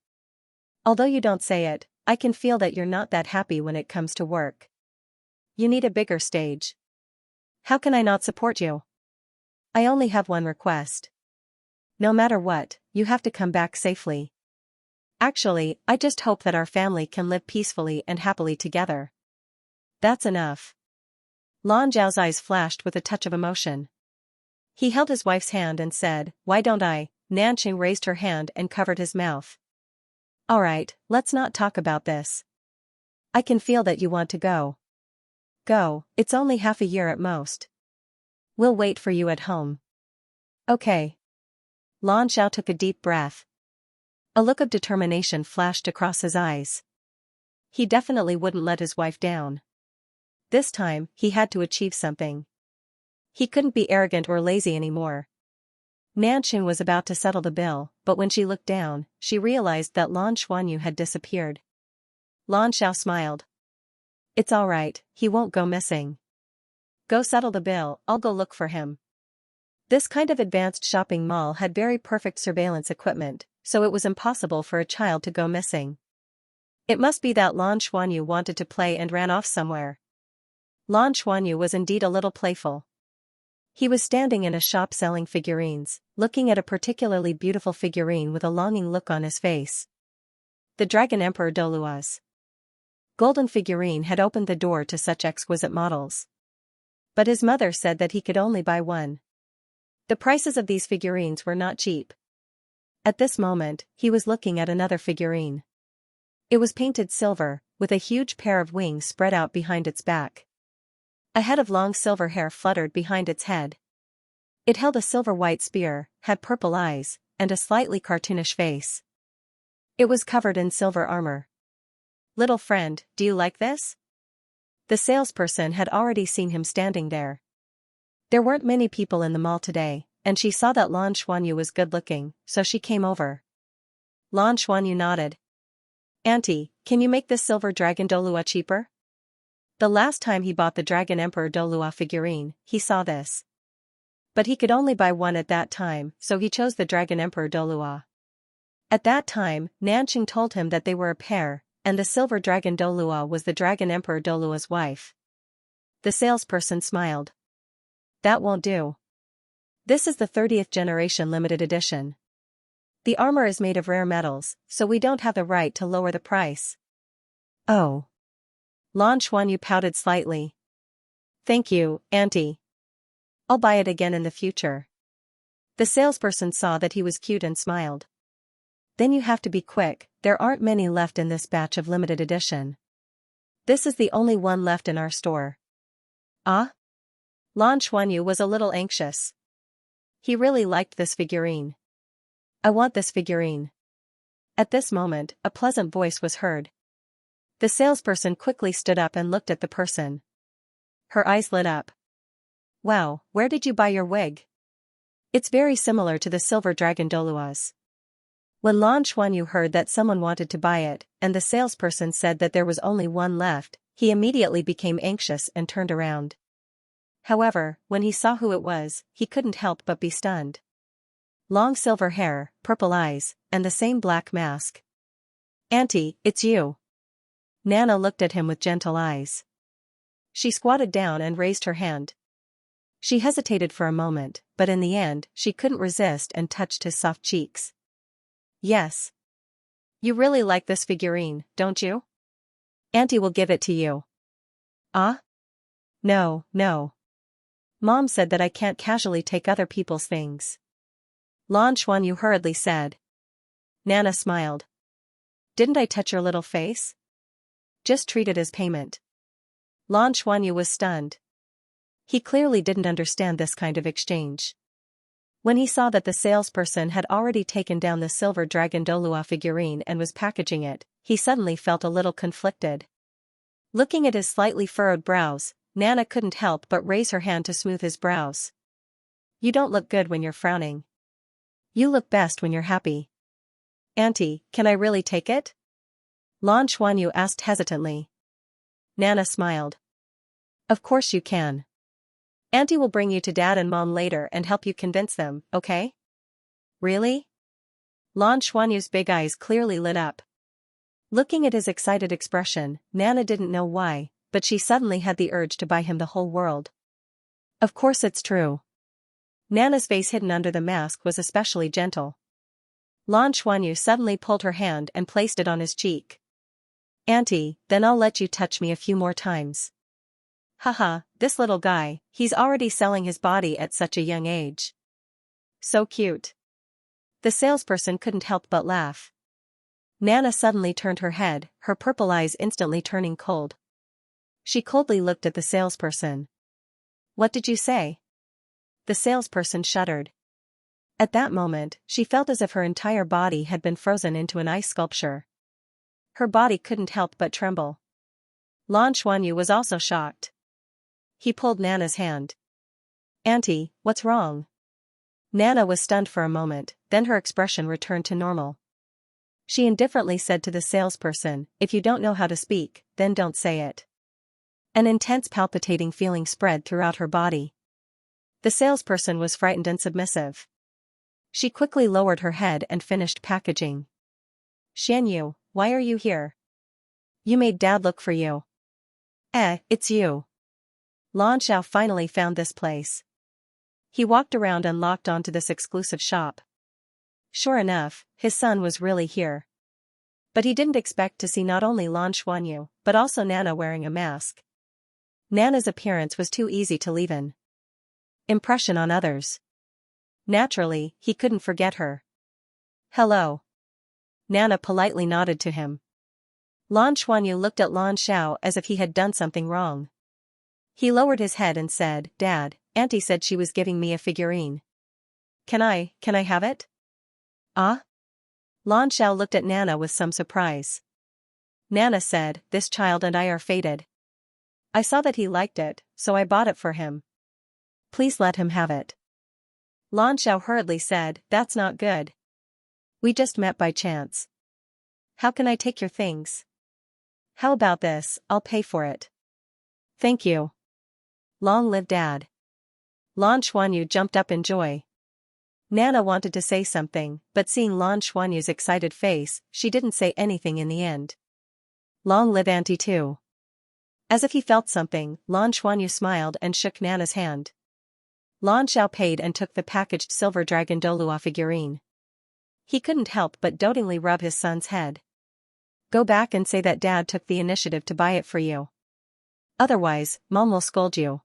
Although you don't say it, I can feel that you're not that happy when it comes to work. You need a bigger stage. How can I not support you? I only have one request. No matter what, you have to come back safely. Actually, I just hope that our family can live peacefully and happily together. That's enough." Lan Zhao's eyes flashed with a touch of emotion. He held his wife's hand and said, "Why don't I?" Nanqing raised her hand and covered his mouth. "Alright, let's not talk about this. I can feel that you want to go. Go, it's only half a year at most. We'll wait for you at home." "Okay." Lan Xiao took a deep breath. A look of determination flashed across his eyes. He definitely wouldn't let his wife down. This time, he had to achieve something. He couldn't be arrogant or lazy anymore. Nanqing was about to settle the bill, but when she looked down, she realized that Lan Xuanyu had disappeared. Lan Xiao smiled. "It's all right, he won't go missing. Go settle the bill, I'll go look for him." This kind of advanced shopping mall had very perfect surveillance equipment, so it was impossible for a child to go missing. It must be that Lan Xuanyu wanted to play and ran off somewhere. Lan Xuanyu was indeed a little playful. He was standing in a shop selling figurines, looking at a particularly beautiful figurine with a longing look on his face. The Dragon Emperor Douluo's golden figurine had opened the door to such exquisite models. But his mother said that he could only buy one. The prices of these figurines were not cheap. At this moment, he was looking at another figurine. It was painted silver, with a huge pair of wings spread out behind its back. A head of long silver hair fluttered behind its head. It held a silver-white spear, had purple eyes, and a slightly cartoonish face. It was covered in silver armor. "Little friend, do you like this?" The salesperson had already seen him standing there. There weren't many people in the mall today, and she saw that Lan Xuanyu was good-looking, so she came over. Lan Xuanyu nodded. "Auntie, can you make this silver dragon Douluo cheaper?" The last time he bought the Dragon Emperor Douluo figurine, he saw this. But he could only buy one at that time, so he chose the Dragon Emperor Douluo. At that time, Nanqing told him that they were a pair, and the silver dragon Douluo was the Dragon Emperor Douluo's wife. The salesperson smiled. "That won't do. This is the 30th generation limited edition. The armor is made of rare metals, so we don't have the right to lower the price." "Oh." Lan Xuanyu pouted slightly. "Thank you, Auntie. I'll buy it again in the future." The salesperson saw that he was cute and smiled. "Then you have to be quick, there aren't many left in this batch of limited edition. This is the only one left in our store." "Ah?" Lan Xuanyu was a little anxious. He really liked this figurine. "I want this figurine." At this moment, a pleasant voice was heard. The salesperson quickly stood up and looked at the person. Her eyes lit up. "Wow, where did you buy your wig? It's very similar to the silver dragon Douluo's." When Lan Xuanyu heard that someone wanted to buy it, and the salesperson said that there was only one left, he immediately became anxious and turned around. However, when he saw who it was, he couldn't help but be stunned. Long silver hair, purple eyes, and the same black mask. "Auntie, it's you." Nana looked at him with gentle eyes. She squatted down and raised her hand. She hesitated for a moment, but in the end, she couldn't resist and touched his soft cheeks. "Yes. You really like this figurine, don't you? Auntie will give it to you. Ah? No, no. Mom said that I can't casually take other people's things. Lan Xuanyu hurriedly said. Nana smiled. Didn't I touch your little face? Just treat it as payment. Lan Xuanyu was stunned. He clearly didn't understand this kind of exchange. When he saw that the salesperson had already taken down the silver dragon Douluo figurine and was packaging it, he suddenly felt a little conflicted. Looking at his slightly furrowed brows, Nana couldn't help but raise her hand to smooth his brows. You don't look good when you're frowning. You look best when you're happy. Auntie, can I really take it? Lan Xuanyu asked hesitantly. Nana smiled. Of course you can. Auntie will bring you to Dad and Mom later and help you convince them, okay? Really? Lan Xuanyu's big eyes clearly lit up. Looking at his excited expression, Nana didn't know why, but she suddenly had the urge to buy him the whole world. Of course it's true. Nana's face hidden under the mask was especially gentle. Lan Xuanyu suddenly pulled her hand and placed it on his cheek. Auntie, then I'll let you touch me a few more times. Haha, this little guy, he's already selling his body at such a young age. So cute. The salesperson couldn't help but laugh. Nana suddenly turned her head, her purple eyes instantly turning cold. She coldly looked at the salesperson. What did you say? The salesperson shuddered. At that moment, she felt as if her entire body had been frozen into an ice sculpture. Her body couldn't help but tremble. Lan Xuanyu was also shocked. He pulled Nana's hand. Auntie, what's wrong? Nana was stunned for a moment, then her expression returned to normal. She indifferently said to the salesperson, if you don't know how to speak, then don't say it. An intense palpitating feeling spread throughout her body. The salesperson was frightened and submissive. She quickly lowered her head and finished packaging. Xianyu, why are you here? You made Dad look for you. It's you. Lan Xiao finally found this place. He walked around and locked onto this exclusive shop. Sure enough, his son was really here. But he didn't expect to see not only Lan Xuanyu, but also Nana wearing a mask. Nana's appearance was too easy to leave an impression on others. Naturally, he couldn't forget her. Hello. Nana politely nodded to him. Lan Xuanyu looked at Lan Xiao as if he had done something wrong. He lowered his head and said, Dad, Auntie said she was giving me a figurine. Can I have it? Ah? Lan Xiao looked at Nana with some surprise. Nana said, this child and I are fated. I saw that he liked it, so I bought it for him. Please let him have it. Lan Xiao hurriedly said, that's not good. We just met by chance. How can I take your things? How about this, I'll pay for it. Thank you. Long live Dad. Lan Xuanyu jumped up in joy. Nana wanted to say something, but seeing Lan Xuanyu's excited face, she didn't say anything in the end. Long live Auntie too. As if he felt something, Lan Xuanyu smiled and shook Nana's hand. Lan Xiao paid and took the packaged silver dragon Douluo figurine. He couldn't help but dotingly rub his son's head. Go back and say that Dad took the initiative to buy it for you. Otherwise, Mom will scold you.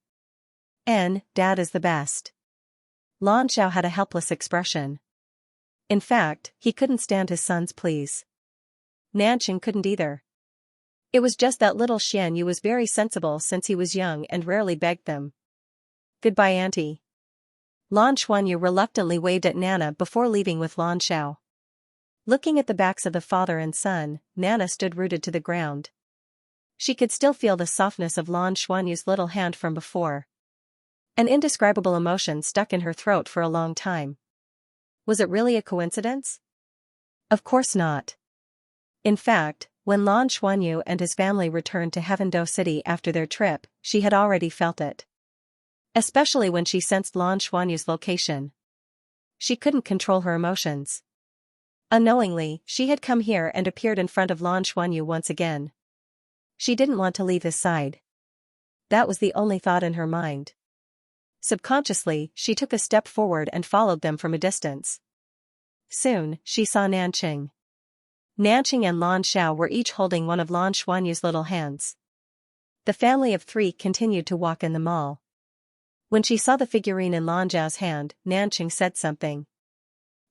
Dad is the best. Lan Xiao had a helpless expression. In fact, he couldn't stand his son's pleas. Nanqing couldn't either. It was just that little Xianyu was very sensible since he was young and rarely begged them. Goodbye, Auntie. Lan Xuanyu reluctantly waved at Nana before leaving with Lan Xiao. Looking at the backs of the father and son, Nana stood rooted to the ground. She could still feel the softness of Lan Xuanyu's little hand from before. An indescribable emotion stuck in her throat for a long time. Was it really a coincidence? Of course not. In fact, when Lan Xuanyu and his family returned to Heavendo City after their trip, she had already felt it. Especially when she sensed Lan Xuanyu's location. She couldn't control her emotions. Unknowingly, she had come here and appeared in front of Lan Xuanyu once again. She didn't want to leave his side. That was the only thought in her mind. Subconsciously, she took a step forward and followed them from a distance. Soon, she saw Nanqing. Nanqing and Lan Xiao were each holding one of Lan Xuanyu's little hands. The family of three continued to walk in the mall. When she saw the figurine in Lan Zhao's hand, Nanqing said something.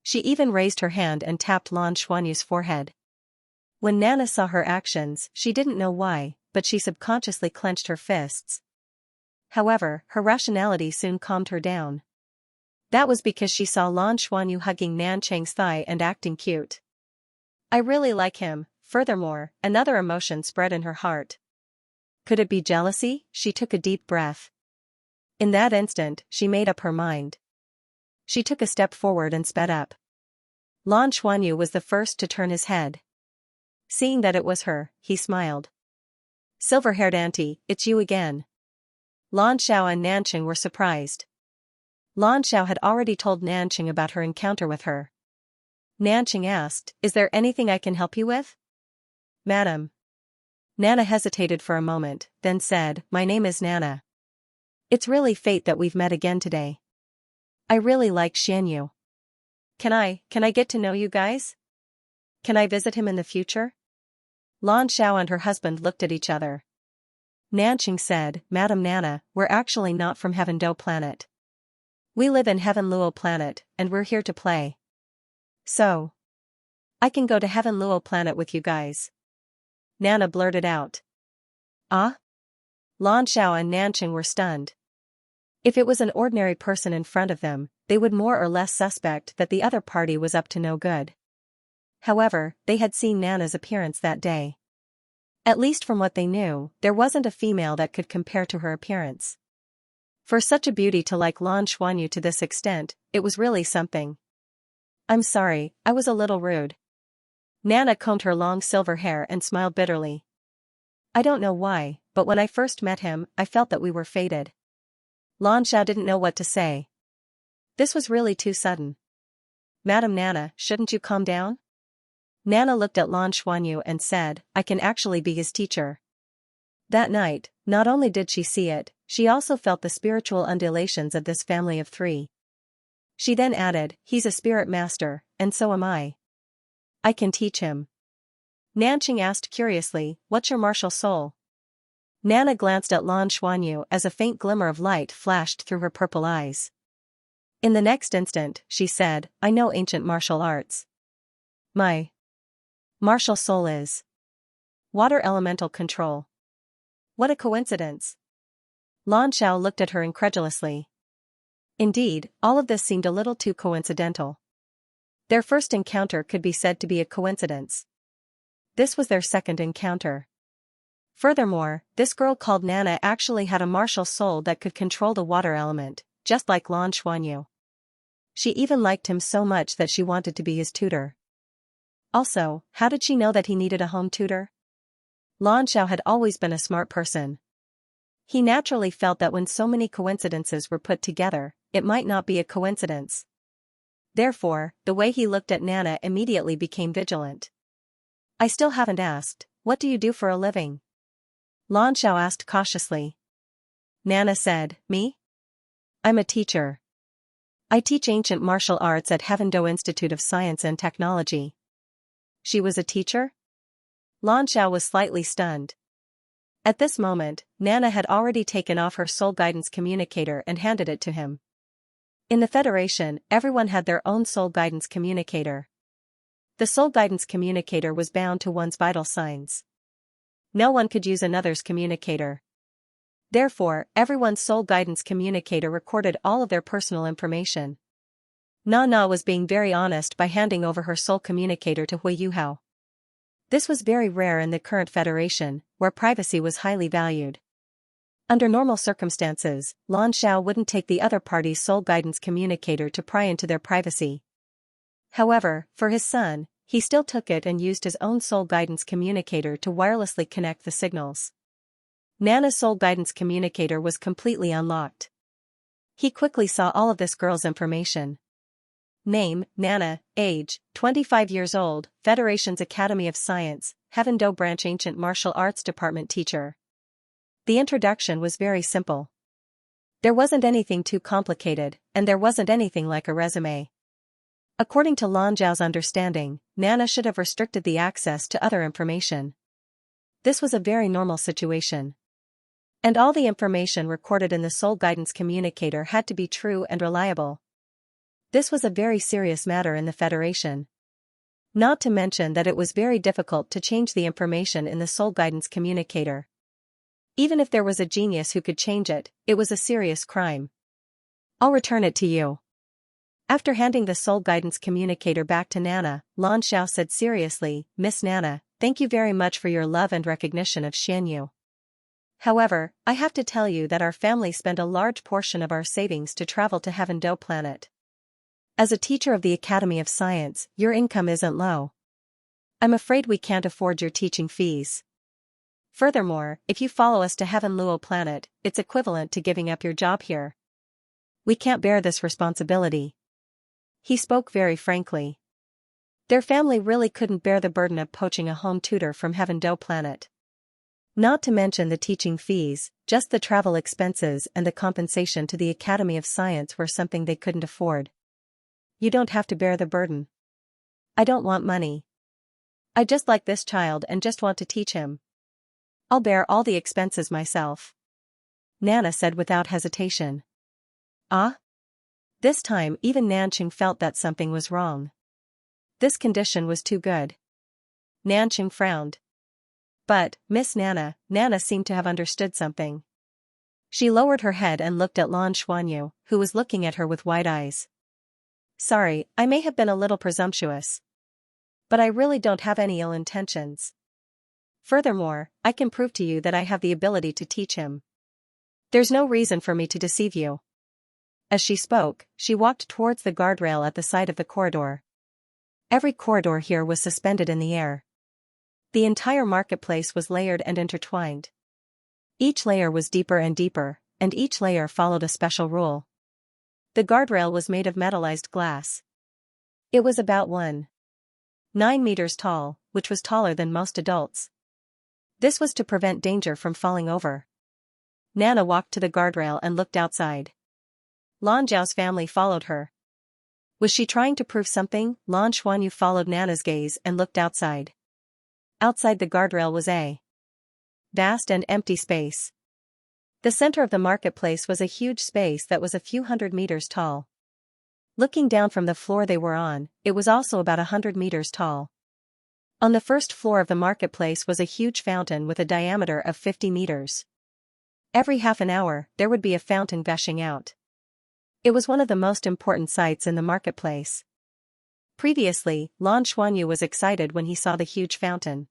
She even raised her hand and tapped Lan Xuanyu's forehead. When Nana saw her actions, she didn't know why, but she subconsciously clenched her fists. However, her rationality soon calmed her down. That was because she saw Lan Xuanyu hugging Nanqing's thigh and acting cute. I really like him. Furthermore, another emotion spread in her heart. Could it be jealousy? She took a deep breath. In that instant, she made up her mind. She took a step forward and sped up. Lan Xuanyu was the first to turn his head. Seeing that it was her, he smiled. Silver-haired auntie, it's you again. Lan Xiao and Nanqing were surprised. Lan Xiao had already told Nanqing about her encounter with her. Nanqing asked, "Is there anything I can help you with?" "Madam." Nana hesitated for a moment, then said, "My name is Nana. It's really fate that we've met again today. I really like Xianyu. Can I get to know you guys? Can I visit him in the future?" Lan Xiao and her husband looked at each other. Nanqing said, "Madam Nana, we're actually not from Heaven Do planet. We live in Heaven Luo planet, and we're here to play. So, I can go to Heaven Luo planet with you guys." Nana blurted out. "Ah?" Lan Xiao and Nanqing were stunned. If it was an ordinary person in front of them, they would more or less suspect that the other party was up to no good. However, they had seen Nana's appearance that day. At least from what they knew, there wasn't a female that could compare to her appearance. For such a beauty to like Lan Xuanyu to this extent, it was really something. "I'm sorry, I was a little rude." Nana combed her long silver hair and smiled bitterly. "I don't know why, but when I first met him, I felt that we were fated." Lan Xiao didn't know what to say. This was really too sudden. "Madam Nana, shouldn't you calm down?" Nana looked at Lan Xuanyu and said, "I can actually be his teacher." That night, not only did she see it, she also felt the spiritual undulations of this family of three. She then added, "He's a spirit master, and so am I. I can teach him." Nanqing asked curiously, "What's your martial soul?" Nana glanced at Lan Xuanyu as a faint glimmer of light flashed through her purple eyes. In the next instant, she said, "I know ancient martial arts. My martial soul is water elemental control." What a coincidence. Lan Xiao looked at her incredulously. Indeed, all of this seemed a little too coincidental. Their first encounter could be said to be a coincidence. This was their second encounter. Furthermore, this girl called Nana actually had a martial soul that could control the water element, just like Lan Xuanyu. She even liked him so much that she wanted to be his tutor. Also, how did she know that he needed a home tutor? Lan Xiao had always been a smart person. He naturally felt that when so many coincidences were put together, it might not be a coincidence. Therefore, the way he looked at Nana immediately became vigilant. "I still haven't asked, what do you do for a living?" Lan Xiao asked cautiously. Nana said, "Me? I'm a teacher. I teach ancient martial arts at Heaven Do Institute of Science and Technology." She was a teacher? Lan Xiao was slightly stunned. At this moment, Nana had already taken off her soul guidance communicator and handed it to him. In the Federation, everyone had their own soul guidance communicator. The soul guidance communicator was bound to one's vital signs. No one could use another's communicator. Therefore, everyone's soul guidance communicator recorded all of their personal information. Nana was being very honest by handing over her soul communicator to Hui Yuhao. This was very rare in the current Federation, where privacy was highly valued. Under normal circumstances, Lan Xiao wouldn't take the other party's soul guidance communicator to pry into their privacy. However, for his son, he still took it and used his own soul guidance communicator to wirelessly connect the signals. Nana's soul guidance communicator was completely unlocked. He quickly saw all of this girl's information. Name, Nana, age, 25 years old, Federation's Academy of Science, Heaven Do Branch Ancient Martial Arts Department teacher. The introduction was very simple. There wasn't anything too complicated, and there wasn't anything like a resume. According to Lan Zhao's understanding, Nana should have restricted the access to other information. This was a very normal situation. And all the information recorded in the soul guidance communicator had to be true and reliable. This was a very serious matter in the Federation. Not to mention that it was very difficult to change the information in the soul guidance communicator. Even if there was a genius who could change it, it was a serious crime. I'll return it to you. After handing the soul guidance communicator back to Nana, Lan Xiao said seriously, Miss Nana, thank you very much for your love and recognition of Xianxia. However, I have to tell you that our family spent a large portion of our savings to travel to Heaven Do planet. As a teacher of the Academy of Science, your income isn't low. I'm afraid we can't afford your teaching fees. Furthermore, if you follow us to Heaven Luo planet, it's equivalent to giving up your job here. We can't bear this responsibility. He spoke very frankly. Their family really couldn't bear the burden of poaching a home tutor from Heaven Do planet. Not to mention the teaching fees, just the travel expenses and the compensation to the Academy of Science were something they couldn't afford. You don't have to bear the burden. I don't want money. I just like this child and just want to teach him. I'll bear all the expenses myself. Nana said without hesitation. Ah? This time even Nanqing felt that something was wrong. This condition was too good. Nanqing frowned. But, Miss Nana, Nana seemed to have understood something. She lowered her head and looked at Lan Xuanyu, who was looking at her with wide eyes. Sorry, I may have been a little presumptuous. But I really don't have any ill intentions. Furthermore, I can prove to you that I have the ability to teach him. There's no reason for me to deceive you. As she spoke, she walked towards the guardrail at the side of the corridor. Every corridor here was suspended in the air. The entire marketplace was layered and intertwined. Each layer was deeper and deeper, and each layer followed a special rule. The guardrail was made of metallized glass. It was about 1.9 meters tall, which was taller than most adults. This was to prevent danger from falling over. Nana walked to the guardrail and looked outside. Lan Zhao's family followed her. Was she trying to prove something? Lan Xuanyu followed Nana's gaze and looked outside. Outside the guardrail was a vast and empty space. The center of the marketplace was a huge space that was a few hundred meters tall. Looking down from the floor they were on, it was also about 100 meters tall. On the first floor of the marketplace was a huge fountain with a diameter of 50 meters. Every half an hour, there would be a fountain gushing out. It was one of the most important sights in the marketplace. Previously, Lan Xuanyu was excited when he saw the huge fountain.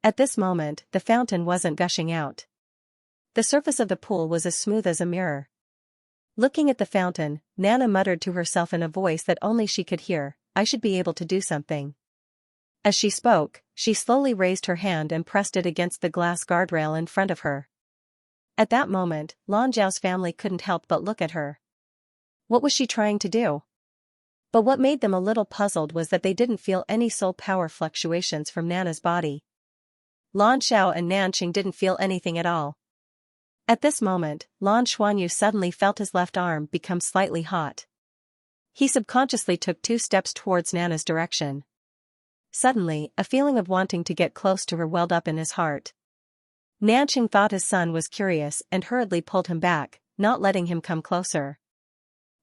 At this moment, the fountain wasn't gushing out. The surface of the pool was as smooth as a mirror. Looking at the fountain, Nana muttered to herself in a voice that only she could hear, I should be able to do something. As she spoke, she slowly raised her hand and pressed it against the glass guardrail in front of her. At that moment, Lan Zhao's family couldn't help but look at her. What was she trying to do? But what made them a little puzzled was that they didn't feel any soul power fluctuations from Nana's body. Lan Xiao and Nanqing didn't feel anything at all. At this moment, Lan Xuanyu suddenly felt his left arm become slightly hot. He subconsciously took 2 steps towards Nana's direction. Suddenly, a feeling of wanting to get close to her welled up in his heart. Nanqing thought his son was curious and hurriedly pulled him back, not letting him come closer.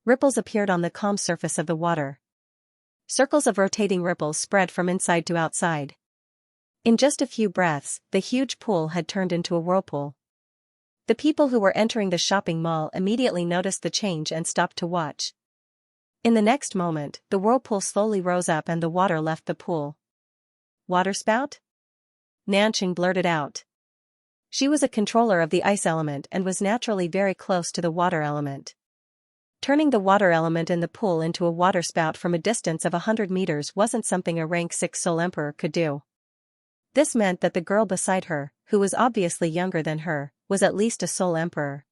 Ripples appeared on the calm surface of the water. Circles of rotating ripples spread from inside to outside. In just a few breaths, the huge pool had turned into a whirlpool. The people who were entering the shopping mall immediately noticed the change and stopped to watch. In the next moment, the whirlpool slowly rose up and the water left the pool. Waterspout? Nanqing blurted out. She was a controller of the ice element and was naturally very close to the water element. Turning the water element in the pool into a waterspout from a distance of 100 meters wasn't something a rank 6 Soul Emperor could do. This meant that the girl beside her, who was obviously younger than her, was at least a Soul Emperor.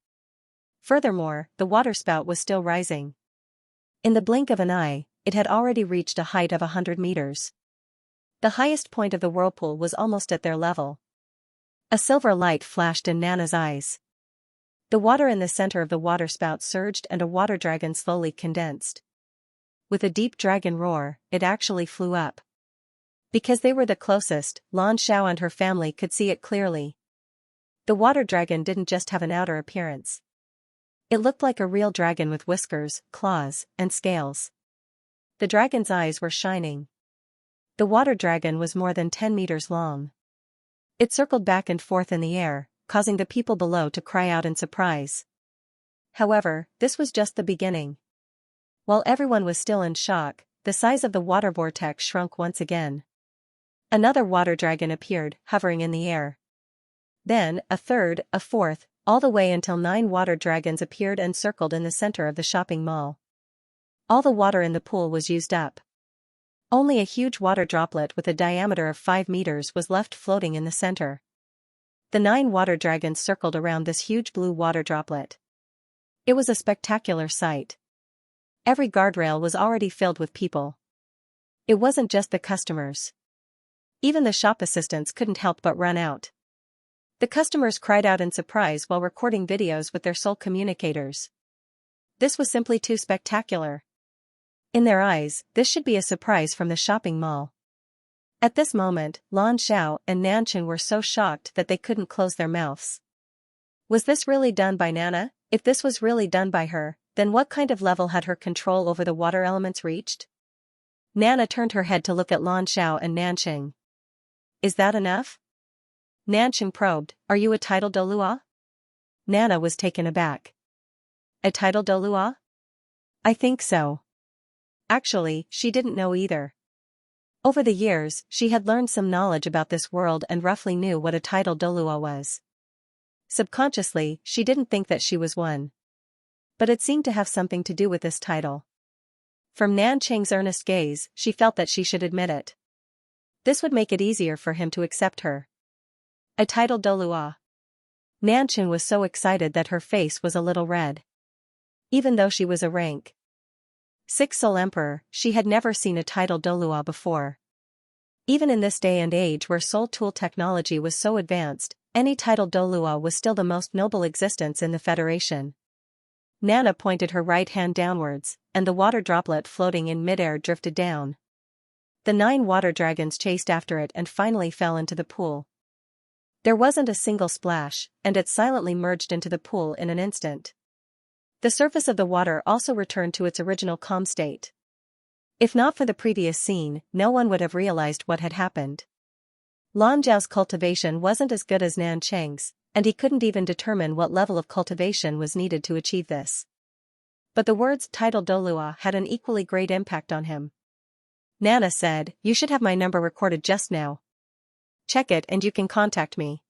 Furthermore, the waterspout was still rising. In the blink of an eye, it had already reached a height of 100 meters. The highest point of the whirlpool was almost at their level. A silver light flashed in Nana's eyes. The water in the center of the waterspout surged and a water dragon slowly condensed. with a deep dragon roar, it actually flew up. Because they were the closest, Lan Xiao and her family could see it clearly. The water dragon didn't just have an outer appearance. It looked like a real dragon with whiskers, claws, and scales. The dragon's eyes were shining. The water dragon was more than 10 meters long. It circled back and forth in the air, causing the people below to cry out in surprise. However, this was just the beginning. While everyone was still in shock, the size of the water vortex shrunk once again. Another water dragon appeared, hovering in the air. Then, a third, a fourth, all the way until 9 water dragons appeared and circled in the center of the shopping mall. All the water in the pool was used up. Only a huge water droplet with a diameter of 5 meters was left floating in the center. The 9 water dragons circled around this huge blue water droplet. It was a spectacular sight. Every guardrail was already filled with people. It wasn't just the customers. Even the shop assistants couldn't help but run out. The customers cried out in surprise while recording videos with their soul communicators. This was simply too spectacular. In their eyes, this should be a surprise from the shopping mall. At this moment, Lan Xiao and Nanqing were so shocked that they couldn't close their mouths. Was this really done by Nana? If this was really done by her, then what kind of level had her control over the water elements reached? Nana turned her head to look at Lan Xiao and Nanqing. Is that enough? Nanqing probed, are you a title Douluo? Nana was taken aback. A title Douluo? I think so. Actually, she didn't know either. Over the years, she had learned some knowledge about this world and roughly knew what a title Douluo was. Subconsciously, she didn't think that she was one. But it seemed to have something to do with this title. From Nanqing's earnest gaze, she felt that she should admit it. This would make it easier for him to accept her. A title Douluo. Nanqing was so excited that her face was a little red. Even though she was a rank 6 Soul Emperor, she had never seen a title Douluo before. Even in this day and age where soul tool technology was so advanced, any title Douluo was still the most noble existence in the Federation. Nana pointed her right hand downwards, and the water droplet floating in midair drifted down. The 9 water dragons chased after it and finally fell into the pool. There wasn't a single splash, and it silently merged into the pool in an instant. The surface of the water also returned to its original calm state. If not for the previous scene, no one would have realized what had happened. Lan Zhao's cultivation wasn't as good as Nanqing's, and he couldn't even determine what level of cultivation was needed to achieve this. But the words title Douluo had an equally great impact on him. Nana said, you should have my number recorded just now. Check it and you can contact me.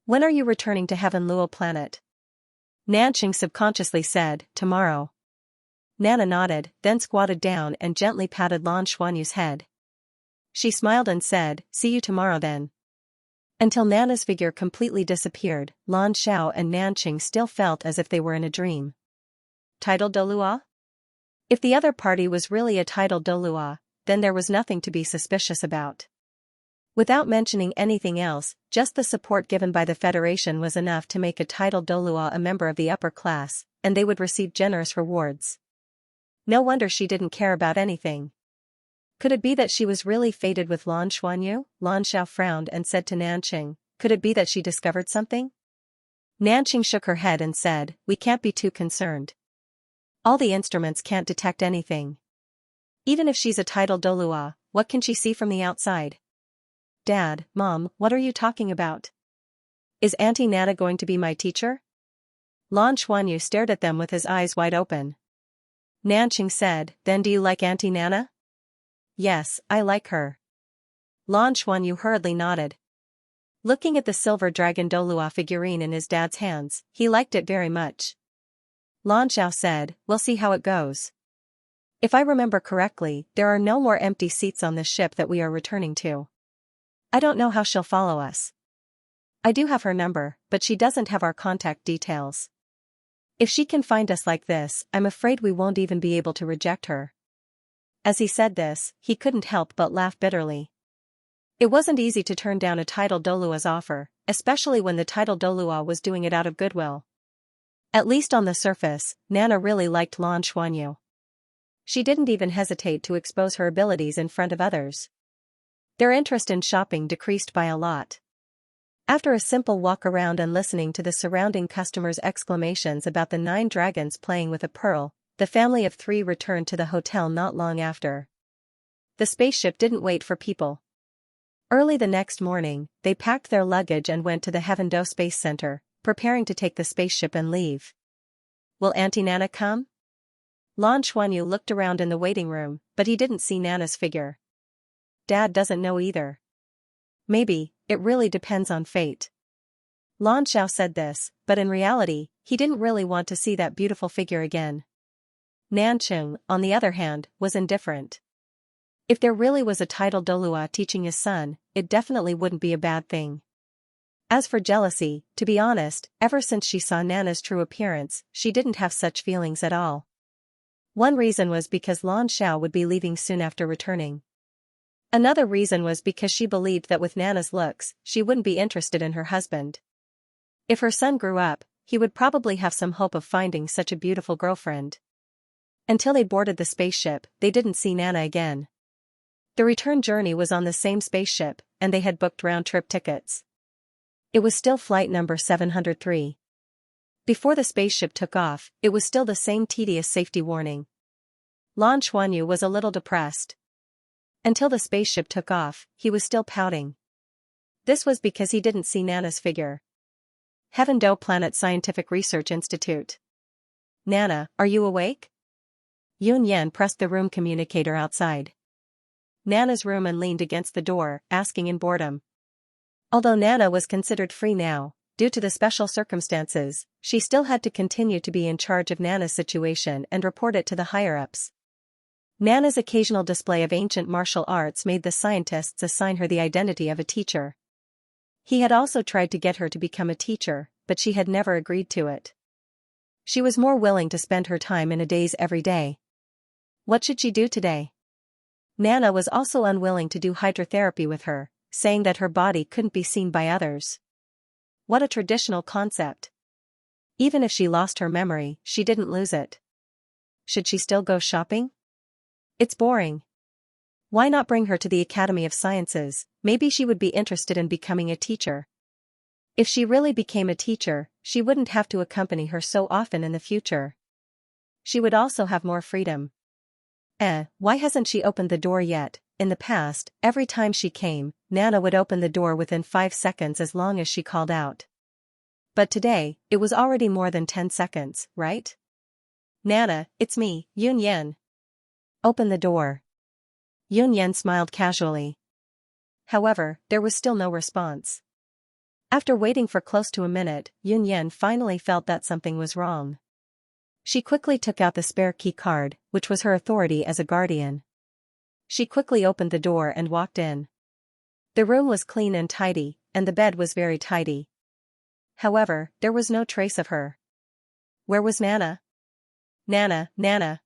When are you returning to Heaven Luo planet? Nanqing subconsciously said, tomorrow. Nana nodded, then squatted down and gently patted Lan Xuanyu's head. She smiled and said, see you tomorrow then. Until Nana's figure completely disappeared, Lan Xiao and Nanqing still felt as if they were in a dream. Title Douluo? If the other party was really a title Douluo, then there was nothing to be suspicious about. Without mentioning anything else, just the support given by the Federation was enough to make a title Douluo a member of the upper class, and they would receive generous rewards. No wonder she didn't care about anything. Could it be that she was really fated with Lan Xuanyu? Lan Xiao frowned and said to Nanqing, could it be that she discovered something? Nanqing shook her head and said, we can't be too concerned. All the instruments can't detect anything. Even if she's a title Douluo, what can she see from the outside? Dad, Mom, what are you talking about? Is Auntie Nana going to be my teacher? Lan Xuanyu stared at them with his eyes wide open. Nanqing said, then do you like Auntie Nana? Yes, I like her. Lan Xuanyu hurriedly nodded. Looking at the silver dragon Douluo figurine in his dad's hands, he liked it very much. Lan Xiao said, we'll see how it goes. If I remember correctly, there are no more empty seats on the ship that we are returning to. I don't know how she'll follow us. I do have her number, but she doesn't have our contact details. If she can find us like this, I'm afraid we won't even be able to reject her. As he said this, he couldn't help but laugh bitterly. It wasn't easy to turn down a title Douluo's offer, especially when the title Douluo was doing it out of goodwill. At least on the surface, Nana really liked Lan Xuanyu. She didn't even hesitate to expose her abilities in front of others. Their interest in shopping decreased by a lot. After a simple walk around and listening to the surrounding customers' exclamations about the 9 dragons playing with a pearl, the family of 3 returned to the hotel not long after. The spaceship didn't wait for people. Early the next morning, they packed their luggage and went to the Douluo Space Center, preparing to take the spaceship and leave. Will Auntie Nana come? Lan Xuanyu looked around in the waiting room, but he didn't see Nana's figure. Dad doesn't know either. Maybe, it really depends on fate. Lan Xiao said this, but in reality, he didn't really want to see that beautiful figure again. Nancheng, on the other hand, was indifferent. If there really was a titled Douluo teaching his son, it definitely wouldn't be a bad thing. As for jealousy, to be honest, ever since she saw Nana's true appearance, she didn't have such feelings at all. One reason was because Lan Xiao would be leaving soon after returning. Another reason was because she believed that with Nana's looks, she wouldn't be interested in her husband. If her son grew up, he would probably have some hope of finding such a beautiful girlfriend. Until they boarded the spaceship, they didn't see Nana again. The return journey was on the same spaceship, and they had booked round-trip tickets. It was still flight number 703. Before the spaceship took off, it was still the same tedious safety warning. Lan Xuanyu was a little depressed. Until the spaceship took off, he was still pouting. This was because he didn't see Nana's figure. Douluo Planet Scientific Research Institute. Nana, are you awake? Yun Yan pressed the room communicator outside Nana's room and leaned against the door, asking in boredom. Although Nana was considered free now, due to the special circumstances, she still had to continue to be in charge of Nana's situation and report it to the higher-ups. Nana's occasional display of ancient martial arts made the scientists assign her the identity of a teacher. He had also tried to get her to become a teacher, but she had never agreed to it. She was more willing to spend her time in a daze every day. What should she do today? Nana was also unwilling to do hydrotherapy with her, saying that her body couldn't be seen by others. What a traditional concept. Even if she lost her memory, she didn't lose it. Should she still go shopping? It's boring. Why not bring her to the Academy of Sciences? Maybe she would be interested in becoming a teacher. If she really became a teacher, she wouldn't have to accompany her so often in the future. She would also have more freedom. Why hasn't she opened the door yet? In the past, every time she came, Nana would open the door within 5 seconds as long as she called out. But today, it was already more than 10 seconds, right? Nana, it's me, Yun Yan. Open the door. Yun Yan smiled casually. However, there was still no response. After waiting for close to a minute, Yun Yan finally felt that something was wrong. She quickly took out the spare key card, which was her authority as a guardian. She quickly opened the door and walked in. The room was clean and tidy, and the bed was very tidy. However, there was no trace of her. Where was Nana? Nana, Nana.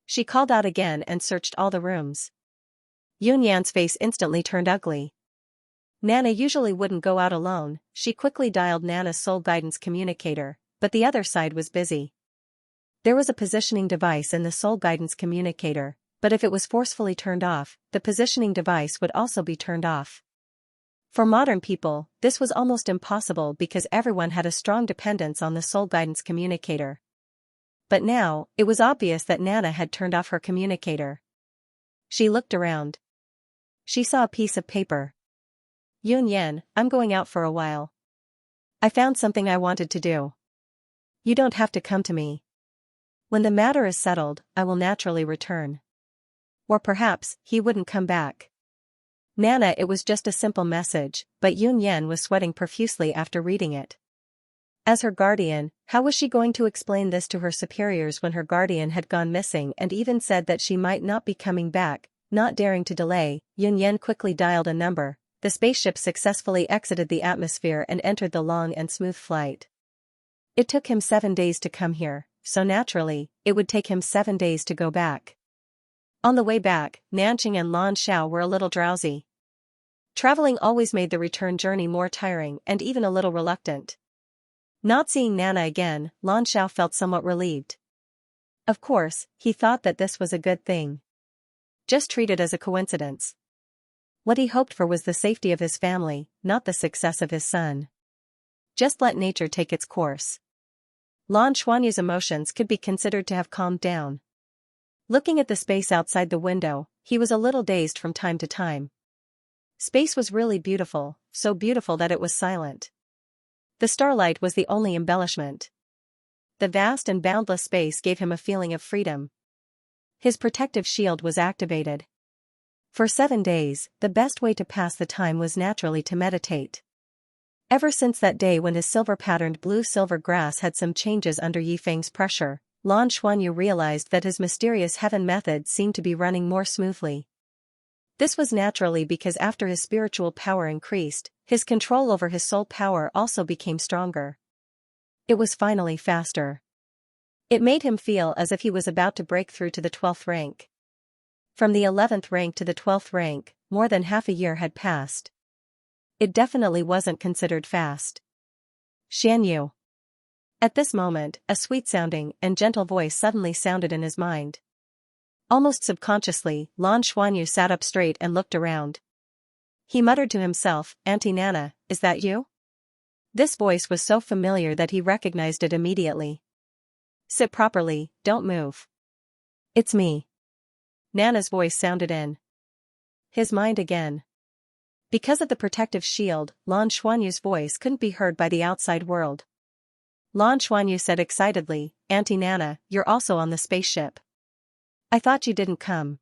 She called out again and searched all the rooms. Yun Yan's face instantly turned ugly. Nana usually wouldn't go out alone. She quickly dialed Nana's soul guidance communicator, but the other side was busy. There was a positioning device in the soul guidance communicator, but if it was forcefully turned off, the positioning device would also be turned off. For modern people, this was almost impossible because everyone had a strong dependence on the soul guidance communicator. But now, it was obvious that Nana had turned off her communicator. She looked around. She saw a piece of paper. Yun Yan, I'm going out for a while. I found something I wanted to do. You don't have to come to me. When the matter is settled, I will naturally return. Or perhaps, he wouldn't come back. Nana, it was just a simple message, but Yun Yan was sweating profusely after reading it. As her guardian, how was she going to explain this to her superiors when her guardian had gone missing and even said that she might not be coming back? Not daring to delay, Yun Yan quickly dialed a number. The spaceship successfully exited the atmosphere and entered the long and smooth flight. It took him 7 days to come here, so naturally, it would take him 7 days to go back. On the way back, Nanqing and Lan Xiao were a little drowsy. Traveling always made the return journey more tiring and even a little reluctant. Not seeing Nana again, Lan Xiao felt somewhat relieved. Of course, he thought that this was a good thing. Just treat it as a coincidence. What he hoped for was the safety of his family, not the success of his son. Just let nature take its course. Lan Xuanyu's emotions could be considered to have calmed down. Looking at the space outside the window, he was a little dazed from time to time. Space was really beautiful, so beautiful that it was silent. The starlight was the only embellishment. The vast and boundless space gave him a feeling of freedom. His protective shield was activated. For 7 days, the best way to pass the time was naturally to meditate. Ever since that day when his silver-patterned blue-silver grass had some changes under Yifeng's pressure, Lan Xuanyu realized that his mysterious heaven method seemed to be running more smoothly. This was naturally because after his spiritual power increased, his control over his soul power also became stronger. It was finally faster. It made him feel as if he was about to break through to the 12th rank. From the 11th rank to the 12th rank, more than half a year had passed. It definitely wasn't considered fast. Xianyu. At this moment, a sweet-sounding and gentle voice suddenly sounded in his mind. Almost subconsciously, Lan Xuanyu sat up straight and looked around. He muttered to himself, "Auntie Nana, is that you?" This voice was so familiar that he recognized it immediately. "Sit properly, don't move." "It's me." Nana's voice sounded in his mind again. Because of the protective shield, Lan Xuanyu's voice couldn't be heard by the outside world. Lan Xuanyu said excitedly, "Auntie Nana, you're also on the spaceship. I thought you didn't come."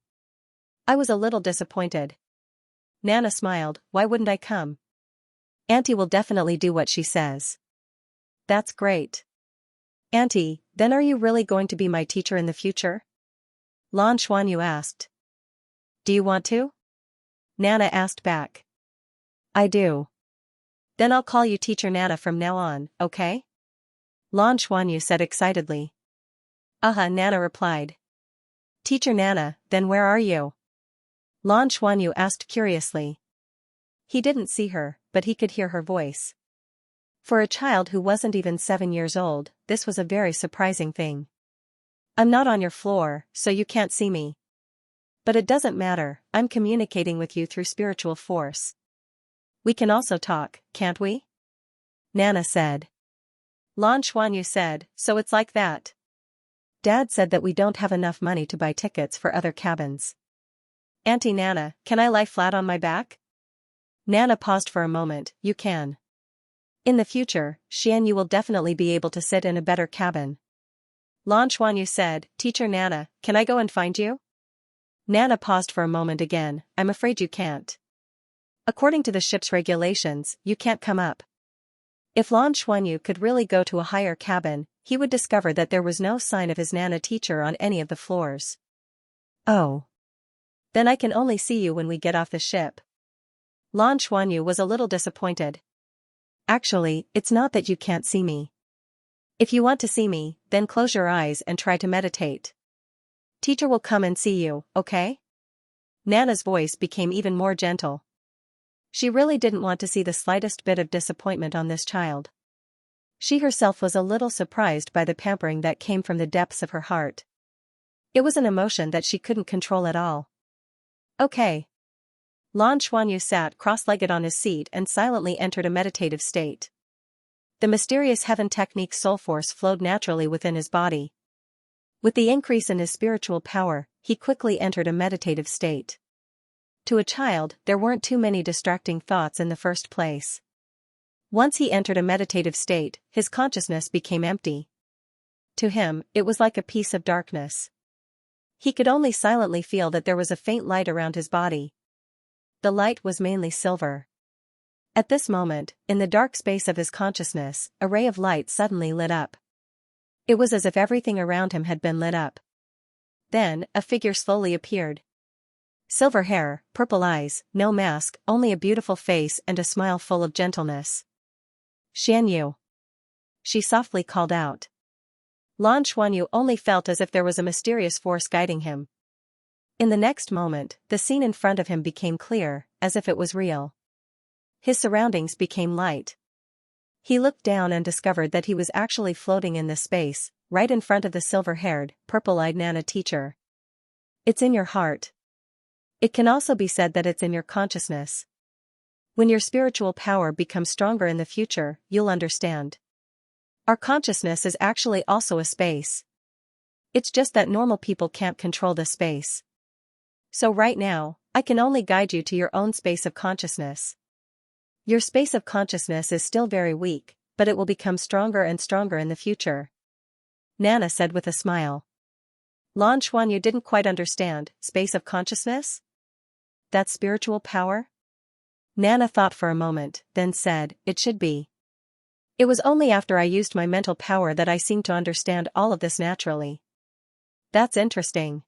I was a little disappointed. Nana smiled, "Why wouldn't I come? Auntie will definitely do what she says." "That's great." "Auntie, then are you really going to be my teacher in the future?" Lan Xuanyu asked. "Do you want to?" Nana asked back. "I do." "Then I'll call you Teacher Nana from now on, okay?" Lan Xuanyu said excitedly. Nana replied. "Teacher Nana, then where are you?" Lan Xuanyu asked curiously. He didn't see her, but he could hear her voice. For a child who wasn't even 7 years old, this was a very surprising thing. "I'm not on your floor, so you can't see me. But it doesn't matter, I'm communicating with you through spiritual force. We can also talk, can't we?" Nana said. Lan Xuanyu said, "So it's like that. Dad said that we don't have enough money to buy tickets for other cabins. Auntie Nana, can I lie flat on my back?" Nana paused for a moment. "You can. In the future, Xianyu will definitely be able to sit in a better cabin." Lan Xuanyu said, "Teacher Nana, can I go and find you?" Nana paused for a moment again. "I'm afraid you can't. According to the ship's regulations, you can't come up." If Lan Xuanyu could really go to a higher cabin, he would discover that there was no sign of his Nana teacher on any of the floors. "Oh. Then I can only see you when we get off the ship." Lan Xuanyu was a little disappointed. "Actually, it's not that you can't see me. If you want to see me, then close your eyes and try to meditate. Teacher will come and see you, okay?" Nana's voice became even more gentle. She really didn't want to see the slightest bit of disappointment on this child. She herself was a little surprised by the pampering that came from the depths of her heart. It was an emotion that she couldn't control at all. "Okay." Lan Xuanyu sat cross-legged on his seat and silently entered a meditative state. The mysterious heaven technique's soul force flowed naturally within his body. With the increase in his spiritual power, he quickly entered a meditative state. To a child, there weren't too many distracting thoughts in the first place. Once he entered a meditative state, his consciousness became empty. To him, it was like a piece of darkness. He could only silently feel that there was a faint light around his body. The light was mainly silver. At this moment, in the dark space of his consciousness, a ray of light suddenly lit up. It was as if everything around him had been lit up. Then, a figure slowly appeared. Silver hair, purple eyes, no mask, only a beautiful face and a smile full of gentleness. "Xianyu." She softly called out. Lan Xuanyu only felt as if there was a mysterious force guiding him. In the next moment, the scene in front of him became clear, as if it was real. His surroundings became light. He looked down and discovered that he was actually floating in the space, right in front of the silver-haired, purple-eyed Nana teacher. It's in your heart. It can also be said that it's in your consciousness. When your spiritual power becomes stronger in the future, you'll understand. Our consciousness is actually also a space. It's just that normal people can't control the space. So right now, I can only guide you to your own space of consciousness. Your space of consciousness is still very weak, but it will become stronger and stronger in the future. Nana said with a smile. Lan Xuanyu didn't quite understand, space of consciousness? That's spiritual power? Nana thought for a moment, then said, it should be. It was only after I used my mental power that I seemed to understand all of this naturally. That's interesting.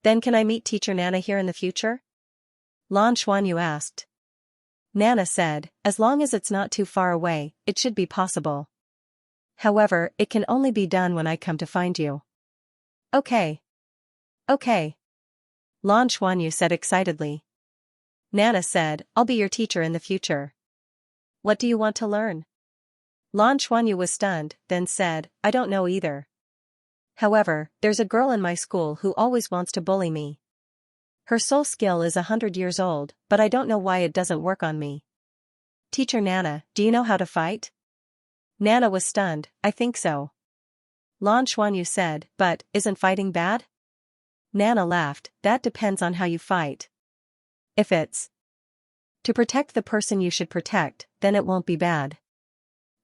Then can I meet Teacher Nana here in the future? Lan Xuanyu asked. Nana said, as long as it's not too far away, it should be possible. However, it can only be done when I come to find you. Okay. Okay. Lan Xuanyu said excitedly. Nana said, I'll be your teacher in the future. What do you want to learn? Lan Xuanyu was stunned, then said, I don't know either. However, there's a girl in my school who always wants to bully me. Her soul skill is 100 years old, but I don't know why it doesn't work on me. Teacher Nana, do you know how to fight? Nana was stunned, I think so. Lan Xuanyu said, but, isn't fighting bad? Nana laughed, that depends on how you fight. If it's to protect the person you should protect, then it won't be bad.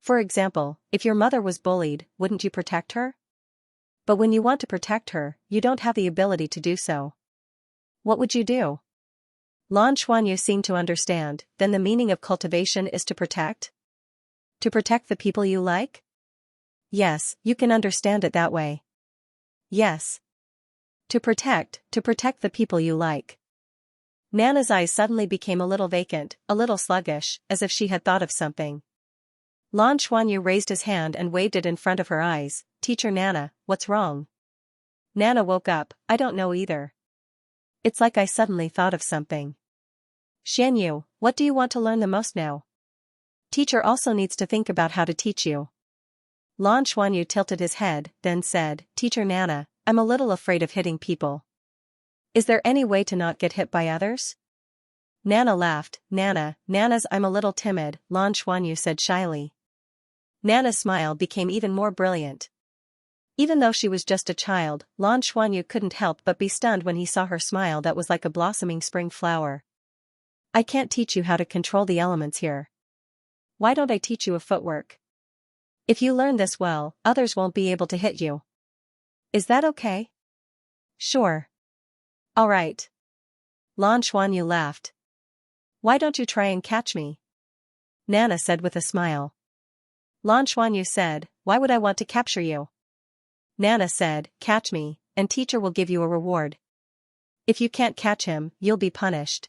For example, if your mother was bullied, wouldn't you protect her? But when you want to protect her, you don't have the ability to do so. What would you do? Lan Xuanyu seemed to understand, then the meaning of cultivation is to protect? To protect the people you like? Yes, you can understand it that way. Yes. To protect the people you like. Nana's eyes suddenly became a little vacant, a little sluggish, as if she had thought of something. Lan Xuanyu raised his hand and waved it in front of her eyes. Teacher Nana, what's wrong? Nana woke up, I don't know either. It's like I suddenly thought of something. Xianyu, what do you want to learn the most now? Teacher also needs to think about how to teach you. Lan Xuanyu tilted his head, then said, Teacher Nana, I'm a little afraid of hitting people. Is there any way to not get hit by others? Nana laughed. Nana's I'm a little timid, Lan Xuanyu said shyly. Nana's smile became even more brilliant. Even though she was just a child, Lan Xuanyu couldn't help but be stunned when he saw her smile that was like a blossoming spring flower. I can't teach you how to control the elements here. Why don't I teach you a footwork? If you learn this well, others won't be able to hit you. Is that okay? Sure. All right. Lan Xuanyu laughed. Why don't you try and catch me? Nana said with a smile. Lan Xuanyu said, why would I want to capture you? Nana said, catch me, and teacher will give you a reward. If you can't catch him, you'll be punished.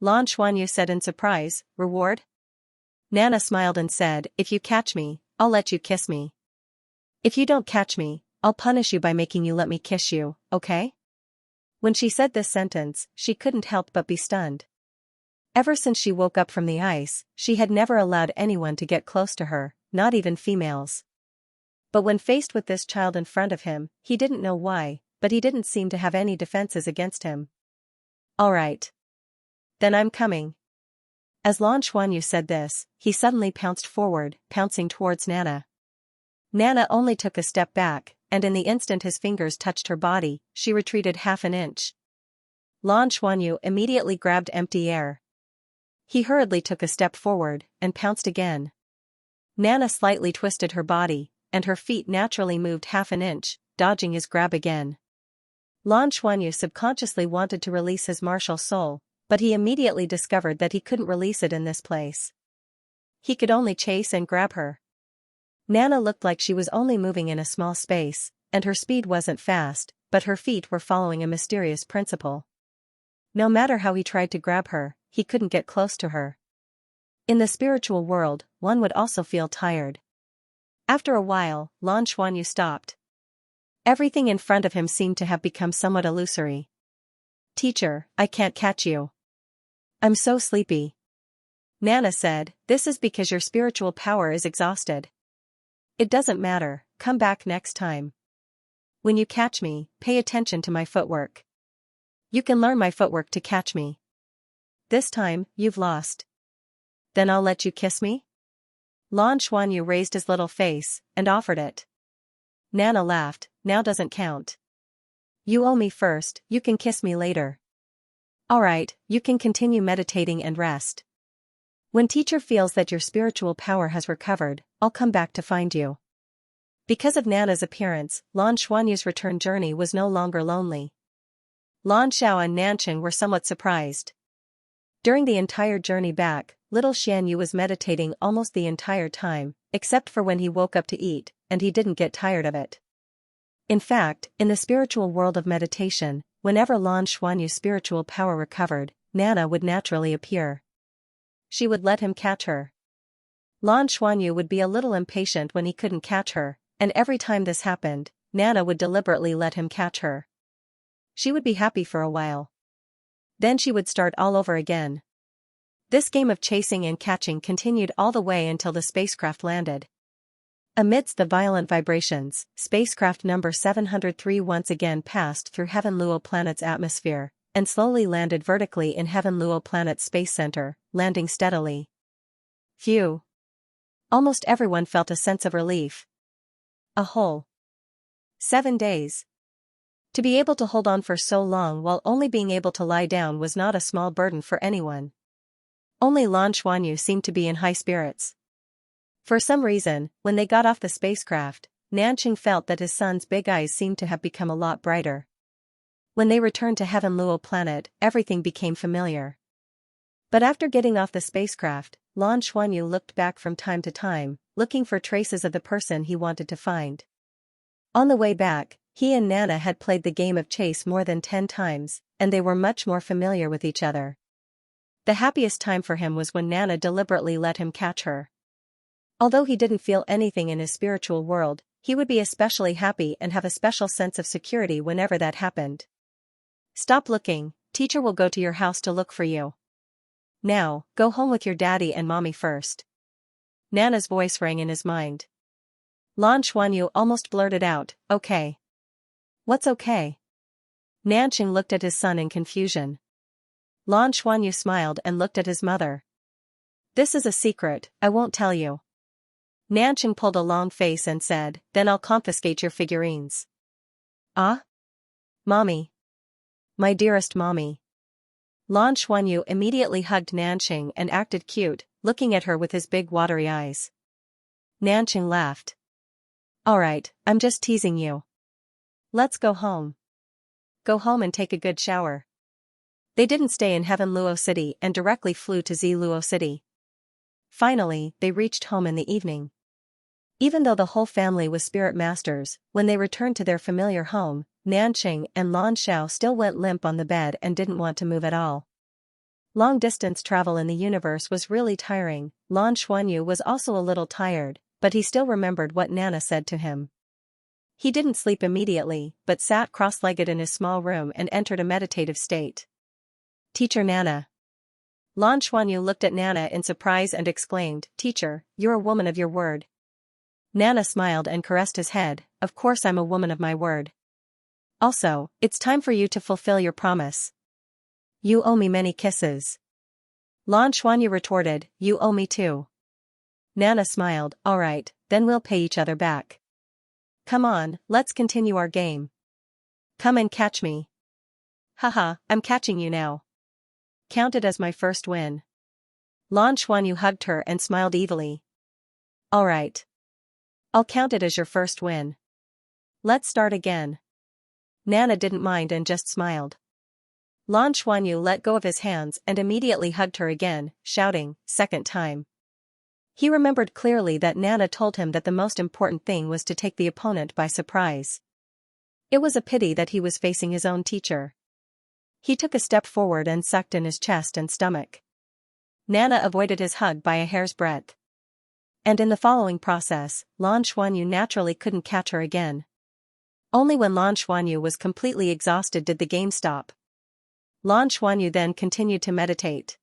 Lan Xuanyu said in surprise, reward? Nana smiled and said, if you catch me, I'll let you kiss me. If you don't catch me, I'll punish you by making you let me kiss you, okay? When she said this sentence, she couldn't help but be stunned. Ever since she woke up from the ice, she had never allowed anyone to get close to her, not even females. But when faced with this child in front of him, he didn't know why, but he didn't seem to have any defenses against him. All right. Then I'm coming. As Lan Xuanyu said this, he suddenly pounced forward, pouncing towards Nana. Nana only took a step back, and in the instant his fingers touched her body, she retreated half an inch. Lan Xuanyu immediately grabbed empty air. He hurriedly took a step forward, and pounced again. Nana slightly twisted her body, and her feet naturally moved half an inch, dodging his grab again. Lan Xuanyu subconsciously wanted to release his martial soul, but he immediately discovered that he couldn't release it in this place. He could only chase and grab her. Nana looked like she was only moving in a small space, and her speed wasn't fast, but her feet were following a mysterious principle. No matter how he tried to grab her, he couldn't get close to her. In the spiritual world, one would also feel tired. After a while, Lan Xuanyu stopped. Everything in front of him seemed to have become somewhat illusory. Teacher, I can't catch you. I'm so sleepy. Nana said, this is because your spiritual power is exhausted. It doesn't matter, come back next time. When you catch me, pay attention to my footwork. You can learn my footwork to catch me. This time, you've lost. Then I'll let you kiss me? Lan Xuanyu raised his little face, and offered it. Nana laughed, now doesn't count. You owe me first, you can kiss me later. Alright, you can continue meditating and rest. When teacher feels that your spiritual power has recovered, I'll come back to find you. Because of Nana's appearance, Lan Xuanyu's return journey was no longer lonely. Lan Xiao and Nanqing were somewhat surprised. During the entire journey back, little Xianyu was meditating almost the entire time, except for when he woke up to eat, and he didn't get tired of it. In fact, in the spiritual world of meditation, whenever Lan Xuanyu's spiritual power recovered, Nana would naturally appear. She would let him catch her. Lan Xuanyu would be a little impatient when he couldn't catch her, and every time this happened, Nana would deliberately let him catch her. She would be happy for a while. Then she would start all over again. This game of chasing and catching continued all the way until the spacecraft landed. Amidst the violent vibrations, spacecraft number 703 once again passed through Heaven Luo planet's atmosphere, and slowly landed vertically in Heaven Luo planet's space center, landing steadily. Phew! Almost everyone felt a sense of relief. A whole 7 days. To be able to hold on for so long while only being able to lie down was not a small burden for anyone. Only Lan Xuanyu seemed to be in high spirits. For some reason, when they got off the spacecraft, Nanqing felt that his son's big eyes seemed to have become a lot brighter. When they returned to Heaven Luo planet, everything became familiar. But after getting off the spacecraft, Lan Xuanyu looked back from time to time, looking for traces of the person he wanted to find. On the way back, he and Nana had played the game of chase more than 10 times, and they were much more familiar with each other. The happiest time for him was when Nana deliberately let him catch her. Although he didn't feel anything in his spiritual world, he would be especially happy and have a special sense of security whenever that happened. Stop looking, teacher will go to your house to look for you. Now, go home with your daddy and mommy first. Nana's voice rang in his mind. Lan Xuanyu almost blurted out, okay. What's okay? Nanqing looked at his son in confusion. Lan Xuanyu smiled and looked at his mother. This is a secret, I won't tell you. Nanqing pulled a long face and said, then I'll confiscate your figurines. Ah? Mommy. My dearest mommy. Lan Xuanyu immediately hugged Nanqing and acted cute, looking at her with his big watery eyes. Nanqing laughed. Alright, I'm just teasing you. Let's go home. Go home and take a good shower. They didn't stay in Heaven Luo City and directly flew to Luo City. Finally, they reached home in the evening. Even though the whole family was spirit masters, when they returned to their familiar home, Nanqing and Lan Xiao still went limp on the bed and didn't want to move at all. Long-distance travel in the universe was really tiring. Lan Xuanyu was also a little tired, but he still remembered what Nana said to him. He didn't sleep immediately, but sat cross-legged in his small room and entered a meditative state. Teacher Nana. Lan Xuanyu looked at Nana in surprise and exclaimed, Teacher, you're a woman of your word. Nana smiled and caressed his head, of course I'm a woman of my word. Also, it's time for you to fulfill your promise. You owe me many kisses. Lan Xuanyu retorted, you owe me too. Nana smiled, alright, then we'll pay each other back. Come on, let's continue our game. Come and catch me. Haha, I'm catching you now. Count it as my first win. Lan Xuanyu hugged her and smiled evilly. Alright. I'll count it as your first win. Let's start again. Nana didn't mind and just smiled. Lan Xuanyu let go of his hands and immediately hugged her again, shouting, second time. He remembered clearly that Nana told him that the most important thing was to take the opponent by surprise. It was a pity that he was facing his own teacher. He took a step forward and sucked in his chest and stomach. Nana avoided his hug by a hair's breadth. And in the following process, Lan Xuanyu naturally couldn't catch her again. Only when Lan Xuanyu was completely exhausted did the game stop. Lan Xuanyu then continued to meditate.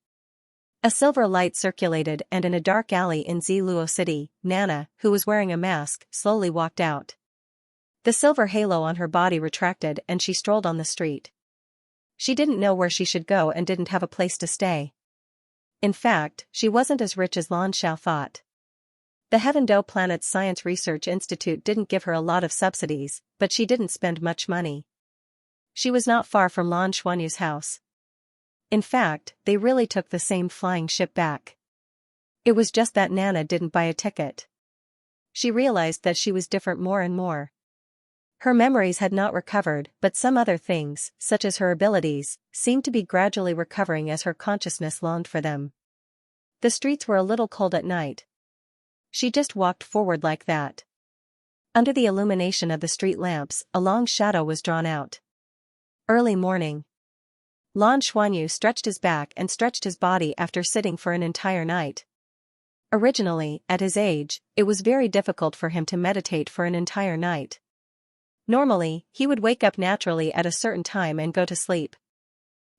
A silver light circulated, and in a dark alley in Douluo City, Nana, who was wearing a mask, slowly walked out. The silver halo on her body retracted and she strolled on the street. She didn't know where she should go and didn't have a place to stay. In fact, she wasn't as rich as Xianxia thought. The Heaven-Do Planet's Science Research Institute didn't give her a lot of subsidies, but she didn't spend much money. She was not far from Lan Xuanyu's house. In fact, they really took the same flying ship back. It was just that Nana didn't buy a ticket. She realized that she was different more and more. Her memories had not recovered, but some other things, such as her abilities, seemed to be gradually recovering as her consciousness longed for them. The streets were a little cold at night. She just walked forward like that. Under the illumination of the street lamps, a long shadow was drawn out. Early morning. Lan Xuanyu stretched his back and stretched his body after sitting for an entire night. Originally, at his age, it was very difficult for him to meditate for an entire night. Normally, he would wake up naturally at a certain time and go to sleep.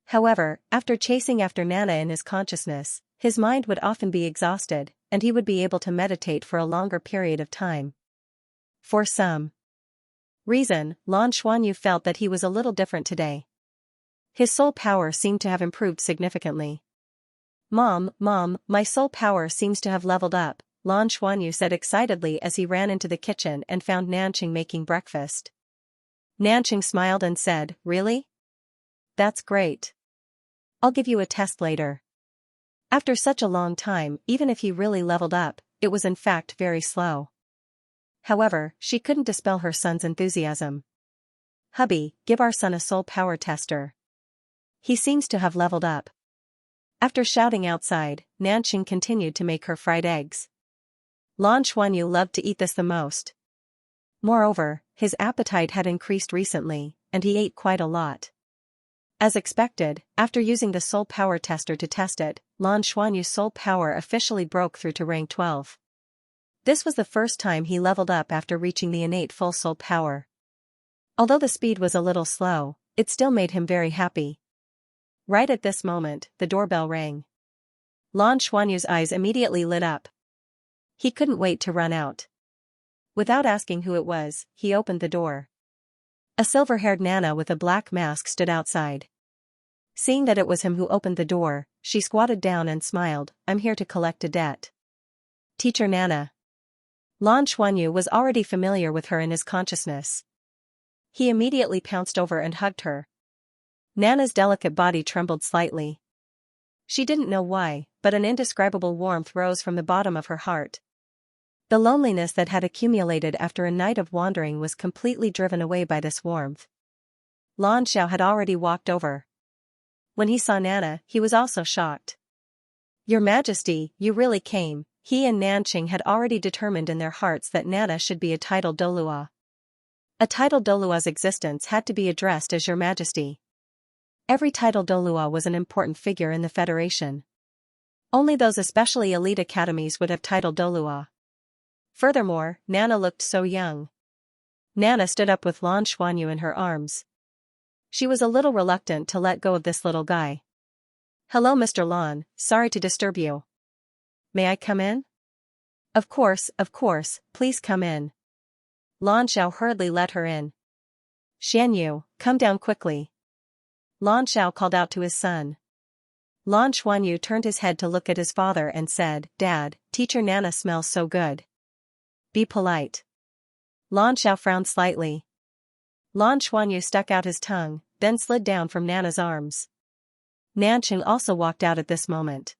However, after chasing after Nana in his consciousness, his mind would often be exhausted, and he would be able to meditate for a longer period of time. For some reason, Lan Xuanyu felt that he was a little different today. His soul power seemed to have improved significantly. Mom, my soul power seems to have leveled up," Lan Xuanyu said excitedly as he ran into the kitchen and found Nanqing making breakfast. Nanqing smiled and said, "Really? That's great. I'll give you a test later." After such a long time, even if he really leveled up, it was in fact very slow. However, she couldn't dispel her son's enthusiasm. "Hubby, give our son a soul power tester. He seems to have leveled up." After shouting outside, Nanqing continued to make her fried eggs. Lan Xuanyu loved to eat this the most. Moreover, his appetite had increased recently, and he ate quite a lot. As expected, after using the soul power tester to test it, Lan Xuanyu's soul power officially broke through to rank 12. This was the first time he leveled up after reaching the innate full soul power. Although the speed was a little slow, it still made him very happy. Right at this moment, the doorbell rang. Lan Xuanyu's eyes immediately lit up. He couldn't wait to run out. Without asking who it was, he opened the door. A silver-haired Nana with a black mask stood outside. Seeing that it was him who opened the door, she squatted down and smiled, "I'm here to collect a debt." "Teacher Nana." Lan Xuanyu was already familiar with her in his consciousness. He immediately pounced over and hugged her. Nana's delicate body trembled slightly. She didn't know why, but an indescribable warmth rose from the bottom of her heart. The loneliness that had accumulated after a night of wandering was completely driven away by this warmth. Lan Xiao had already walked over. When he saw Nana, he was also shocked. "Your Majesty, you really came." He and Nanqing had already determined in their hearts that Nana should be a titled Douluo. A titled Douluo's existence had to be addressed as Your Majesty. Every titled Douluo was an important figure in the Federation. Only those especially elite academies would have titled Douluo. Furthermore, Nana looked so young. Nana stood up with Lan Xuanyu in her arms. She was a little reluctant to let go of this little guy. "Hello Mr. Lan, sorry to disturb you. May I come in?" Of course, please come in." Lan Xiao hurriedly let her in. "Xianyu, come down quickly." Lan Xiao called out to his son. Lan Xuanyu turned his head to look at his father and said, "Dad, Teacher Nana smells so good. Be polite." Lan Xiao frowned slightly. Lan Xuanyu stuck out his tongue, then slid down from Nana's arms. Nanqing also walked out at this moment.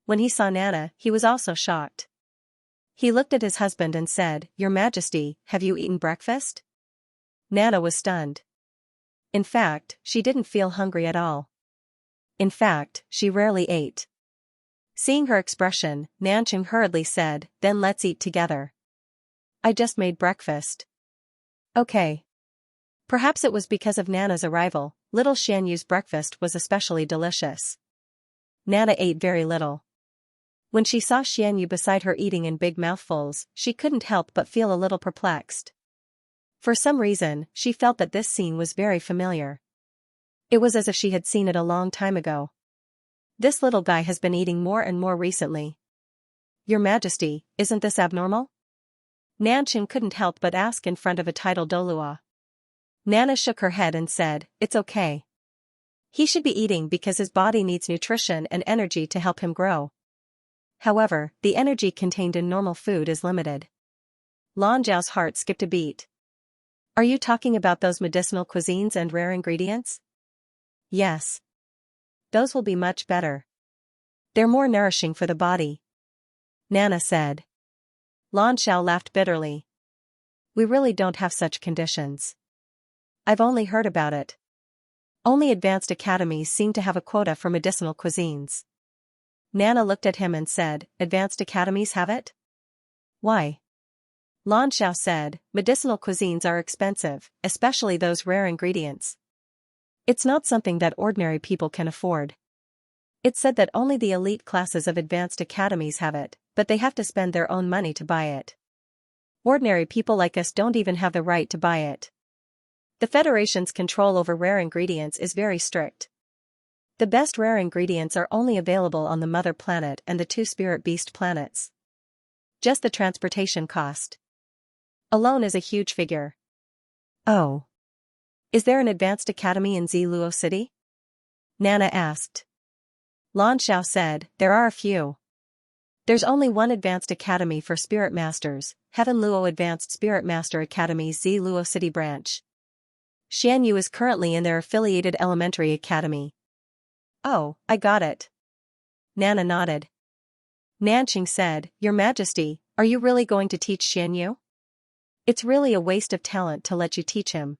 When he saw Nana, he was also shocked. He looked at his husband and said, "Your Majesty, have you eaten breakfast?" Nana was stunned. In fact, she didn't feel hungry at all. In fact, she rarely ate. Seeing her expression, Nanqing hurriedly said, "Then let's eat together. I just made breakfast." "Okay." Perhaps it was because of Nana's arrival, little Xianyu's breakfast was especially delicious. Nana ate very little. When she saw Xianyu beside her eating in big mouthfuls, she couldn't help but feel a little perplexed. For some reason, she felt that this scene was very familiar. It was as if she had seen it a long time ago. This little guy has been eating more and more recently. Your Majesty, isn't this abnormal? Nanqing couldn't help but ask in front of a titled Douluo. Nana shook her head and said, "It's okay. He should be eating because his body needs nutrition and energy to help him grow. However, the energy contained in normal food is limited." Lan Zhao's heart skipped a beat. Are you talking about those medicinal cuisines and rare ingredients? Yes. Those will be much better. They're more nourishing for the body. Nana said. Lan Zhao laughed bitterly. We really don't have such conditions. I've only heard about it. Only advanced academies seem to have a quota for medicinal cuisines. Nana looked at him and said, Advanced academies have it? Why? Lan Zhao said, medicinal cuisines are expensive, especially those rare ingredients. It's not something that ordinary people can afford. It's said that only the elite classes of advanced academies have it, but they have to spend their own money to buy it. Ordinary people like us don't even have the right to buy it. The Federation's control over rare ingredients is very strict. The best rare ingredients are only available on the Mother Planet and the two Spirit Beast planets. Just the transportation cost alone is a huge figure. Oh. Is there an advanced academy in Douluo City? Nana asked. Lan Zhao said, there are a few. There's only one advanced academy for spirit masters, Heaven Luo Advanced Spirit Master Academy's Douluo City branch. Xianxia is currently in their affiliated elementary academy. Oh, I got it. Nana nodded. Nanqing said, Your Majesty, are you really going to teach Xianxia? It's really a waste of talent to let you teach him.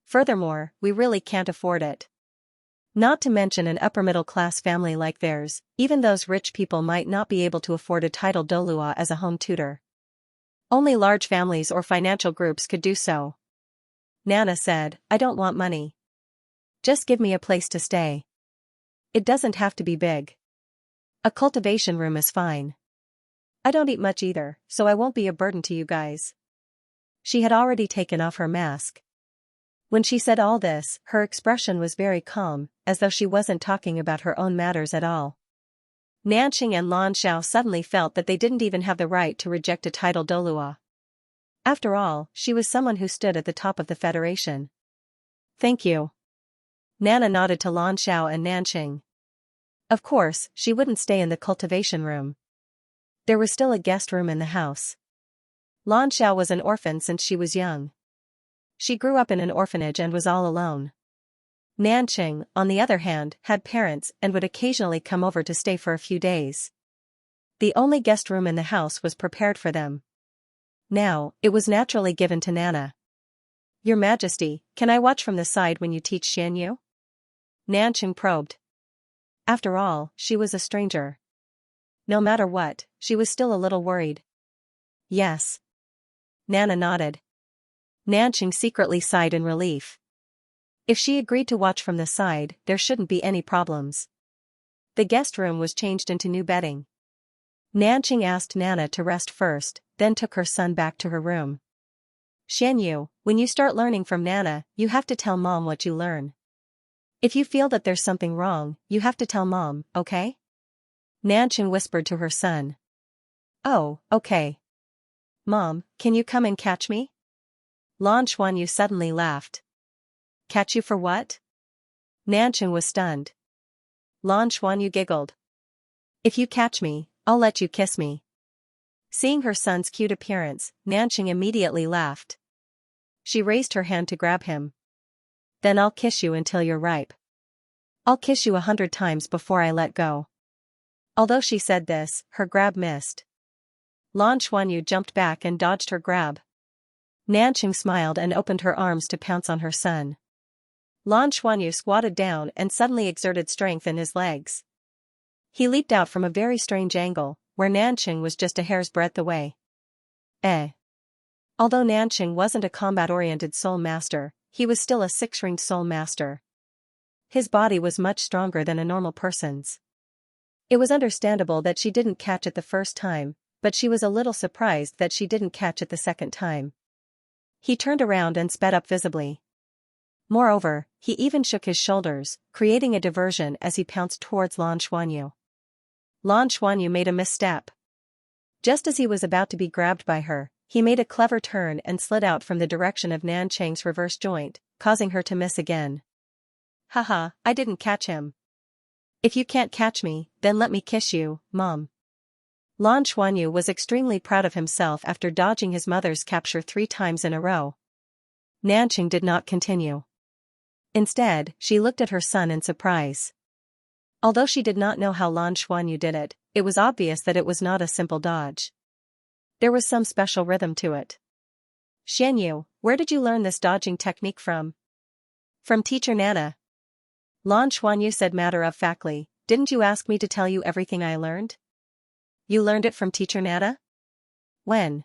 Furthermore, we really can't afford it. Not to mention an upper-middle-class family like theirs, even those rich people might not be able to afford a titled Douluo as a home tutor. Only large families or financial groups could do so. Nana said, I don't want money. Just give me a place to stay. It doesn't have to be big. A cultivation room is fine. I don't eat much either, so I won't be a burden to you guys. She had already taken off her mask. When she said all this, her expression was very calm, as though she wasn't talking about her own matters at all. Nanqing and Lan Zhao suddenly felt that they didn't even have the right to reject a titled Douluo. After all, she was someone who stood at the top of the Federation. Thank you. Nana nodded to Lan Zhao and Nanqing. Of course, she wouldn't stay in the cultivation room. There was still a guest room in the house. Lan Zhao was an orphan since she was young. She grew up in an orphanage and was all alone. Nanqing, on the other hand, had parents and would occasionally come over to stay for a few days. The only guest room in the house was prepared for them. Now, it was naturally given to Nana. Your Majesty, can I watch from the side when you teach Xianxia? Nanqing probed. After all, she was a stranger. No matter what, she was still a little worried. Yes. Nana nodded. Nanqing secretly sighed in relief. If she agreed to watch from the side, there shouldn't be any problems. The guest room was changed into new bedding. Nanqing asked Nana to rest first, then took her son back to her room. Xianxia, when you start learning from Nana, you have to tell Mom what you learn. If you feel that there's something wrong, you have to tell Mom, okay? Nanqing whispered to her son. Oh, okay. Mom, can you come and catch me? Lan Xuanyu suddenly laughed. Catch you for what? Nanqing was stunned. Lan Xuanyu giggled. If you catch me, I'll let you kiss me. Seeing her son's cute appearance, Nanqing immediately laughed. She raised her hand to grab him. Then I'll kiss you until you're ripe. I'll kiss you 100 times before I let go. Although she said this, her grab missed. Lan Xuanyu jumped back and dodged her grab. Nanqing smiled and opened her arms to pounce on her son. Lan Xuanyu squatted down and suddenly exerted strength in his legs. He leaped out from a very strange angle, where Nanqing was just a hair's breadth away. Although Nanqing wasn't a combat-oriented soul master, he was still a six-ringed soul master. His body was much stronger than a normal person's. It was understandable that she didn't catch it the first time, but she was a little surprised that she didn't catch it the second time. He turned around and sped up visibly. Moreover, he even shook his shoulders, creating a diversion as he pounced towards Lan Xuanyu. Lan Xuanyu made a misstep. Just as he was about to be grabbed by her, he made a clever turn and slid out from the direction of Nan Cheng's reverse joint, causing her to miss again. Haha, I didn't catch him. If you can't catch me, then let me kiss you, Mom. Lan Xuanyu was extremely proud of himself after dodging his mother's capture 3 times in a row. Nanqing did not continue. Instead, she looked at her son in surprise. Although she did not know how Lan Xuanyu did it, it was obvious that it was not a simple dodge. There was some special rhythm to it. Xianyu, where did you learn this dodging technique from? From teacher Nana. Lan Xuanyu said matter-of-factly, didn't you ask me to tell you everything I learned? You learned it from teacher Nana? When?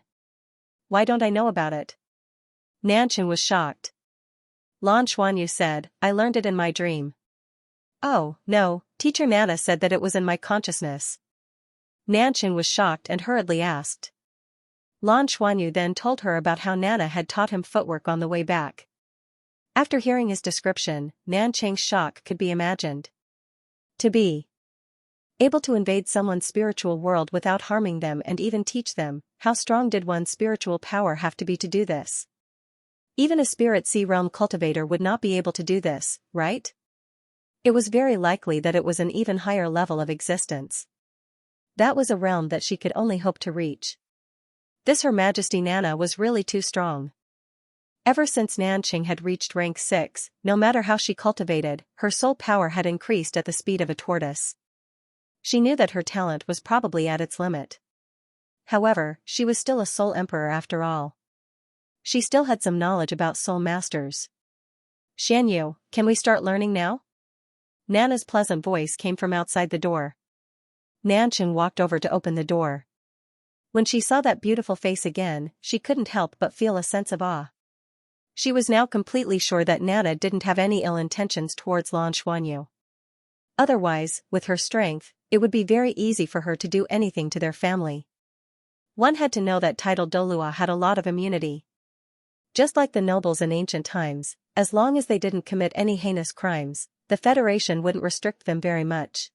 Why don't I know about it? Nanqing was shocked. Lan Xuanyu said, I learned it in my dream. Oh, no, teacher Nana said that it was in my consciousness. Nanqing was shocked and hurriedly asked. Lan Xuanyu then told her about how Nana had taught him footwork on the way back. After hearing his description, Nanqing's shock could be imagined. To be able to invade someone's spiritual world without harming them and even teach them, how strong did one's spiritual power have to be to do this? Even a spirit sea realm cultivator would not be able to do this, right? It was very likely that it was an even higher level of existence. That was a realm that she could only hope to reach. This Her Majesty Nana was really too strong. Ever since Nanqing had reached rank 6, no matter how she cultivated, her soul power had increased at the speed of a tortoise. She knew that her talent was probably at its limit. However, she was still a soul emperor after all. She still had some knowledge about soul masters. Xianyu, can we start learning now? Nana's pleasant voice came from outside the door. Nanqing walked over to open the door. When she saw that beautiful face again, she couldn't help but feel a sense of awe. She was now completely sure that Nana didn't have any ill intentions towards Lan Xuanyu. Otherwise, with her strength, it would be very easy for her to do anything to their family. One had to know that titled Douluo had a lot of immunity. Just like the nobles in ancient times, as long as they didn't commit any heinous crimes, the Federation wouldn't restrict them very much.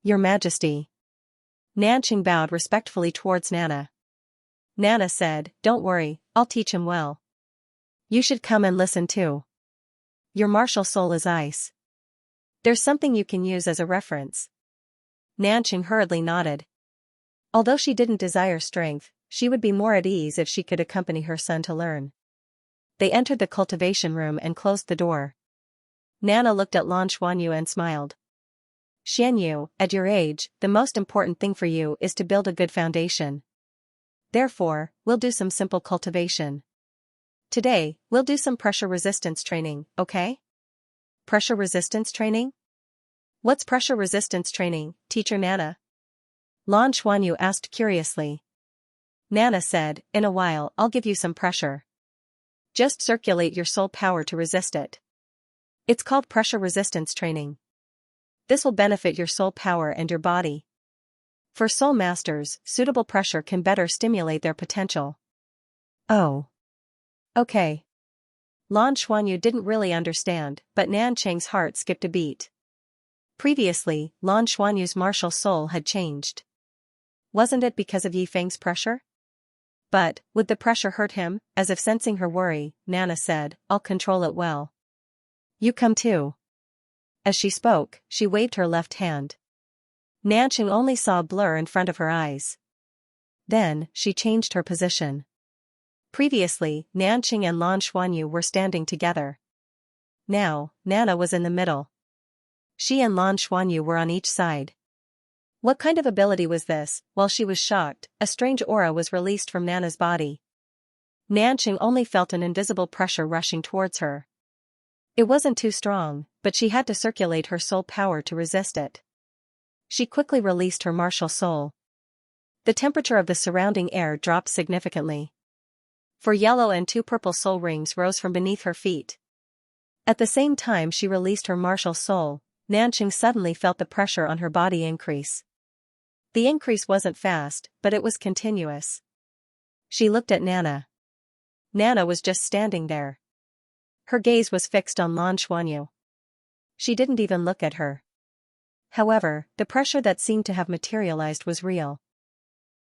Your Majesty. Nanqing bowed respectfully towards Nana. Nana said, don't worry, I'll teach him well. You should come and listen too. Your martial soul is ice. There's something you can use as a reference. Nanqing hurriedly nodded. Although she didn't desire strength, she would be more at ease if she could accompany her son to learn. They entered the cultivation room and closed the door. Nana looked at Lan Xuanyu and smiled. Xianyu, at your age, the most important thing for you is to build a good foundation. Therefore, we'll do some simple cultivation. Today, we'll do some pressure resistance training, okay? Pressure resistance training? What's pressure resistance training, teacher Nana? Lan Xuanyu asked curiously. Nana said, in a while I'll give you some pressure. Just circulate your soul power to resist it. It's called pressure resistance training. This will benefit your soul power and your body. For soul masters, suitable pressure can better stimulate their potential. Oh. Okay. Lan Xuanyu didn't really understand, but Nanqing's heart skipped a beat. Previously, Lan Xuanyu's martial soul had changed. Wasn't it because of Yi Feng's pressure? But, would the pressure hurt him? As if sensing her worry, Nana said, I'll control it well. You come too. As she spoke, she waved her left hand. Nanqing only saw a blur in front of her eyes. Then, she changed her position. Previously, Nanqing and Lan Xuanyu were standing together. Now, Nana was in the middle. She and Lan Xuanyu were on each side. What kind of ability was this? While she was shocked, a strange aura was released from Nana's body. Nanqing only felt an invisible pressure rushing towards her. It wasn't too strong, but she had to circulate her soul power to resist it. She quickly released her martial soul. The temperature of the surrounding air dropped significantly. 4 yellow and 2 purple soul rings rose from beneath her feet. At the same time she released her martial soul, Nanqing suddenly felt the pressure on her body increase. The increase wasn't fast, but it was continuous. She looked at Nana. Nana was just standing there. Her gaze was fixed on Lan Xuanyu. She didn't even look at her. However, the pressure that seemed to have materialized was real.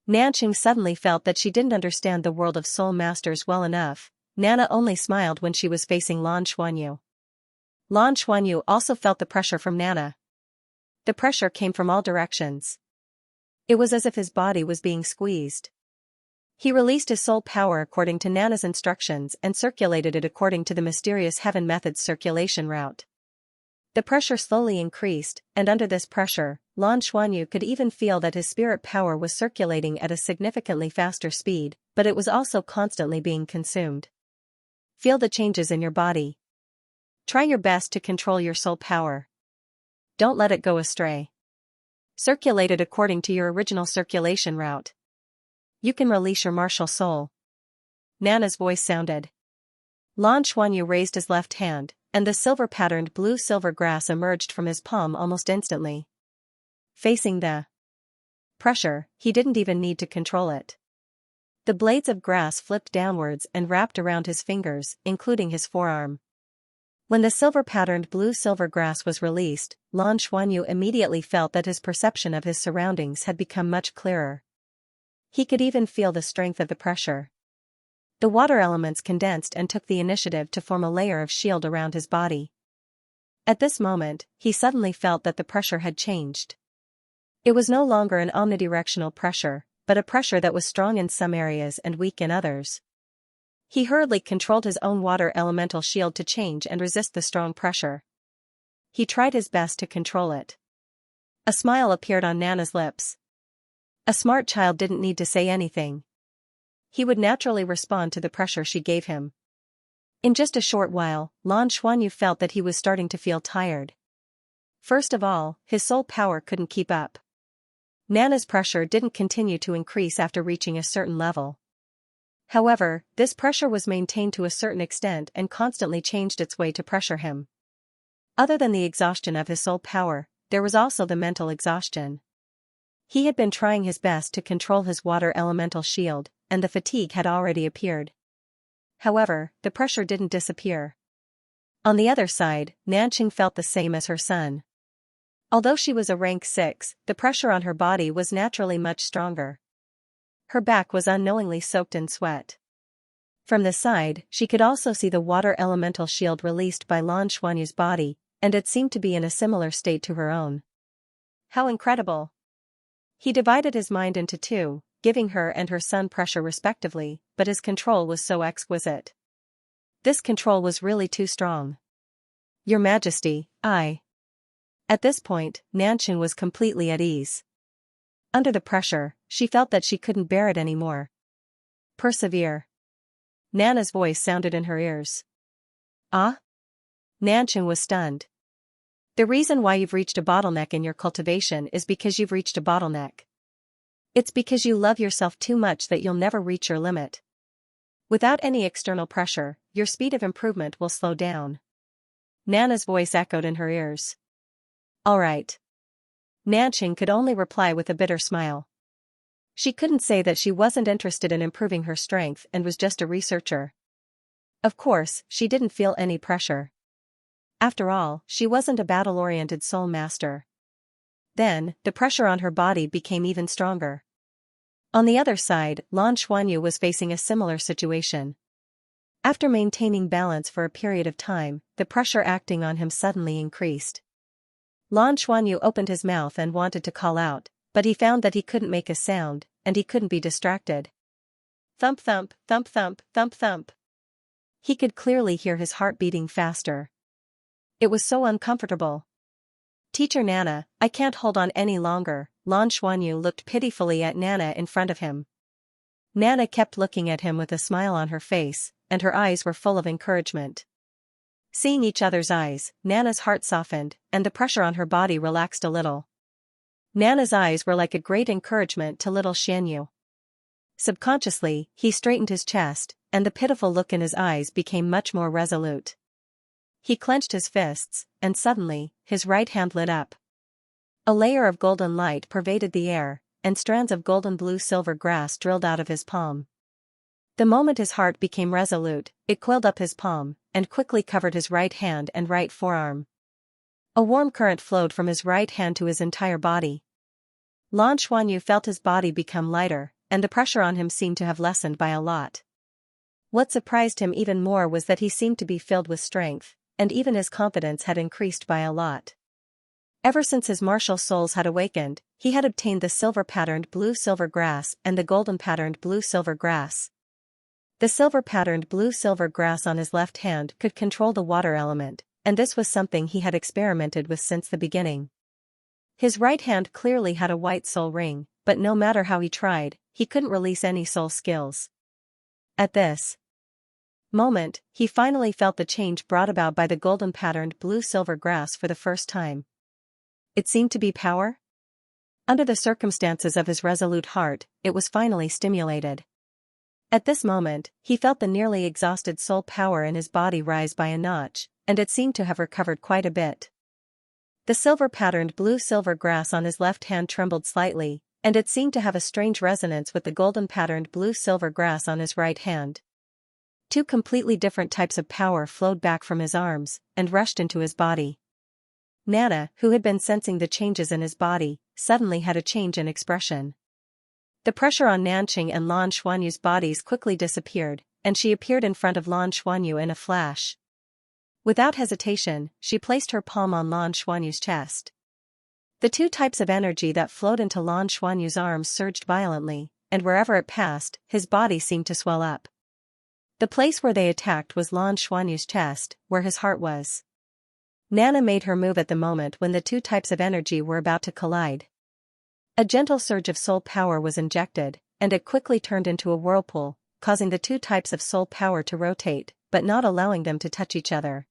Nanqing suddenly felt that she didn't understand the world of soul masters well enough. Nana only smiled when she was facing Lan Xuanyu. Lan Xuanyu also felt the pressure from Nana. The pressure came from all directions. It was as if his body was being squeezed. He released his soul power according to Nana's instructions and circulated it according to the mysterious Heaven Method's circulation route. The pressure slowly increased, and under this pressure, Lan Xuanyu could even feel that his spirit power was circulating at a significantly faster speed, but it was also constantly being consumed. Feel the changes in your body. Try your best to control your soul power. Don't let it go astray. Circulate it according to your original circulation route. You can release your martial soul. Nana's voice sounded. Lan Xuanyu raised his left hand, and the silver-patterned blue-silver grass emerged from his palm almost instantly. Facing the pressure, he didn't even need to control it. The blades of grass flipped downwards and wrapped around his fingers, including his forearm. When the silver-patterned blue-silver grass was released, Lan Xuanyu immediately felt that his perception of his surroundings had become much clearer. He could even feel the strength of the pressure. The water elements condensed and took the initiative to form a layer of shield around his body. At this moment, he suddenly felt that the pressure had changed. It was no longer an omnidirectional pressure, but a pressure that was strong in some areas and weak in others. He hurriedly controlled his own water elemental shield to change and resist the strong pressure. He tried his best to control it. A smile appeared on Nana's lips. A smart child didn't need to say anything. He would naturally respond to the pressure she gave him. In just a short while, Lan Xuanyu felt that he was starting to feel tired. First of all, his soul power couldn't keep up. Nana's pressure didn't continue to increase after reaching a certain level. However, this pressure was maintained to a certain extent and constantly changed its way to pressure him. Other than the exhaustion of his soul power, there was also the mental exhaustion. He had been trying his best to control his water elemental shield, and the fatigue had already appeared. However, the pressure didn't disappear. On the other side, Nanqing felt the same as her son. Although she was a rank 6, the pressure on her body was naturally much stronger. Her back was unknowingly soaked in sweat. From the side, she could also see the water elemental shield released by Lan Xuanyu's body, and it seemed to be in a similar state to her own. How incredible! He divided his mind into two, giving her and her son pressure respectively, but his control was so exquisite. This control was really too strong. Your Majesty, I. At this point, Nanqing was completely at ease. Under the pressure, she felt that she couldn't bear it anymore. Persevere. Nana's voice sounded in her ears. Ah? Nanqing was stunned. The reason why you've reached a bottleneck in your cultivation is because you've reached a bottleneck. It's because you love yourself too much that you'll never reach your limit. Without any external pressure, your speed of improvement will slow down. Nana's voice echoed in her ears. All right. Nanqing could only reply with a bitter smile. She couldn't say that she wasn't interested in improving her strength and was just a researcher. Of course, she didn't feel any pressure. After all, she wasn't a battle-oriented soul master. Then, the pressure on her body became even stronger. On the other side, Lan Xuanyu was facing a similar situation. After maintaining balance for a period of time, the pressure acting on him suddenly increased. Lan Xuanyu opened his mouth and wanted to call out, but he found that he couldn't make a sound, and he couldn't be distracted. Thump thump, thump thump, thump thump. He could clearly hear his heart beating faster. It was so uncomfortable. Teacher Nana, I can't hold on any longer. Lan Xuanyu looked pitifully at Nana in front of him. Nana kept looking at him with a smile on her face, and her eyes were full of encouragement. Seeing each other's eyes, Nana's heart softened, and the pressure on her body relaxed a little. Nana's eyes were like a great encouragement to little Xianyu. Subconsciously, he straightened his chest, and the pitiful look in his eyes became much more resolute. He clenched his fists, and suddenly, his right hand lit up. A layer of golden light pervaded the air, and strands of golden blue-silver grass drilled out of his palm. The moment his heart became resolute, it coiled up his palm, and quickly covered his right hand and right forearm. A warm current flowed from his right hand to his entire body. Lan Xuanyu felt his body become lighter, and the pressure on him seemed to have lessened by a lot. What surprised him even more was that he seemed to be filled with strength, and even his confidence had increased by a lot. Ever since his martial souls had awakened, he had obtained the silver-patterned blue-silver grass and the golden-patterned blue-silver grass. The silver-patterned blue-silver grass on his left hand could control the water element, and this was something he had experimented with since the beginning. His right hand clearly had a white soul ring, but no matter how he tried, he couldn't release any soul skills. At this moment, he finally felt the change brought about by the golden-patterned blue-silver grass for the first time. It seemed to be power? Under the circumstances of his resolute heart, it was finally stimulated. At this moment, he felt the nearly exhausted soul power in his body rise by a notch, and it seemed to have recovered quite a bit. The silver-patterned blue-silver grass on his left hand trembled slightly, and it seemed to have a strange resonance with the golden-patterned blue-silver grass on his right hand. Two completely different types of power flowed back from his arms, and rushed into his body. Nana, who had been sensing the changes in his body, suddenly had a change in expression. The pressure on Nanqing and Lan Xuanyu's bodies quickly disappeared, and she appeared in front of Lan Xuanyu in a flash. Without hesitation, she placed her palm on Lan Xuanyu's chest. The two types of energy that flowed into Lan Xuanyu's arms surged violently, and wherever it passed, his body seemed to swell up. The place where they attacked was Lan Xuanyu's chest, where his heart was. Nana made her move at the moment when the two types of energy were about to collide. A gentle surge of soul power was injected, and it quickly turned into a whirlpool, causing the two types of soul power to rotate, but not allowing them to touch each other.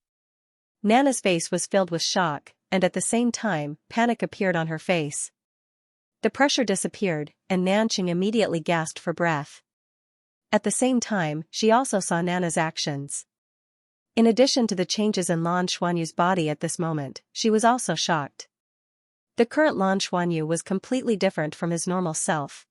Nana's face was filled with shock, and at the same time, panic appeared on her face. The pressure disappeared, and Nanqing immediately gasped for breath. At the same time, she also saw Nana's actions. In addition to the changes in Lan Xuanyu's body at this moment, she was also shocked. The current Lan Xuanyu was completely different from his normal self.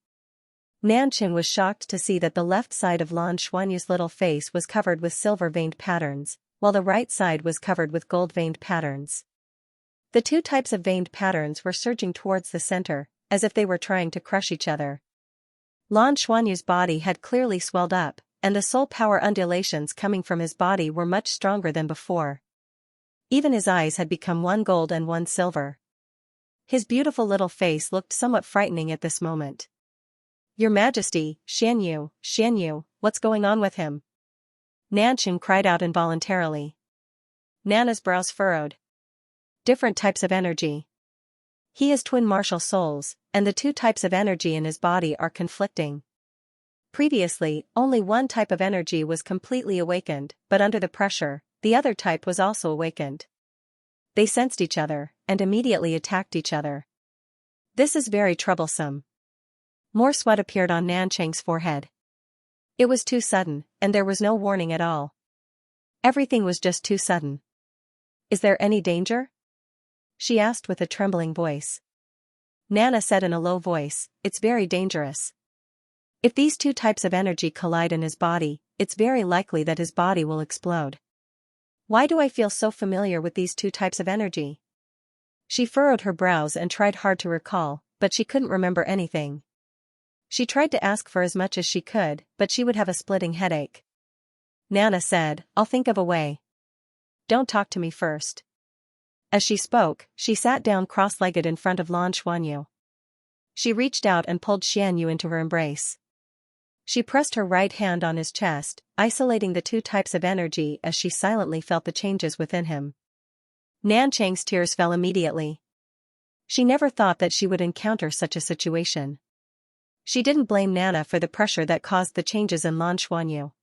Nanqing was shocked to see that the left side of Lan Xuanyu's little face was covered with silver-veined patterns, while the right side was covered with gold-veined patterns. The two types of veined patterns were surging towards the center, as if they were trying to crush each other. Lan Xuanyu's body had clearly swelled up, and the soul power undulations coming from his body were much stronger than before. Even his eyes had become one gold and one silver. His beautiful little face looked somewhat frightening at this moment. "Your Majesty, Xianyu, what's going on with him?" Nanqing cried out involuntarily. Nana's brows furrowed. Different types of energy. He has twin martial souls, and the two types of energy in his body are conflicting. Previously, only one type of energy was completely awakened, but under the pressure, the other type was also awakened. They sensed each other, and immediately attacked each other. This is very troublesome. More sweat appeared on Nanqing's forehead. It was too sudden, and there was no warning at all. Everything was just too sudden. "Is there any danger?" she asked with a trembling voice. Nana said in a low voice, "It's very dangerous. If these two types of energy collide in his body, it's very likely that his body will explode. Why do I feel so familiar with these two types of energy?" She furrowed her brows and tried hard to recall, but she couldn't remember anything. She tried to ask for as much as she could, but she would have a splitting headache. Nana said, "I'll think of a way. Don't talk to me first." As she spoke, she sat down cross-legged in front of Lan Xuanyu. She reached out and pulled Xianyu into her embrace. She pressed her right hand on his chest, isolating the two types of energy as she silently felt the changes within him. Nanqing's tears fell immediately. She never thought that she would encounter such a situation. She didn't blame Nana for the pressure that caused the changes in Lan Xuanyu.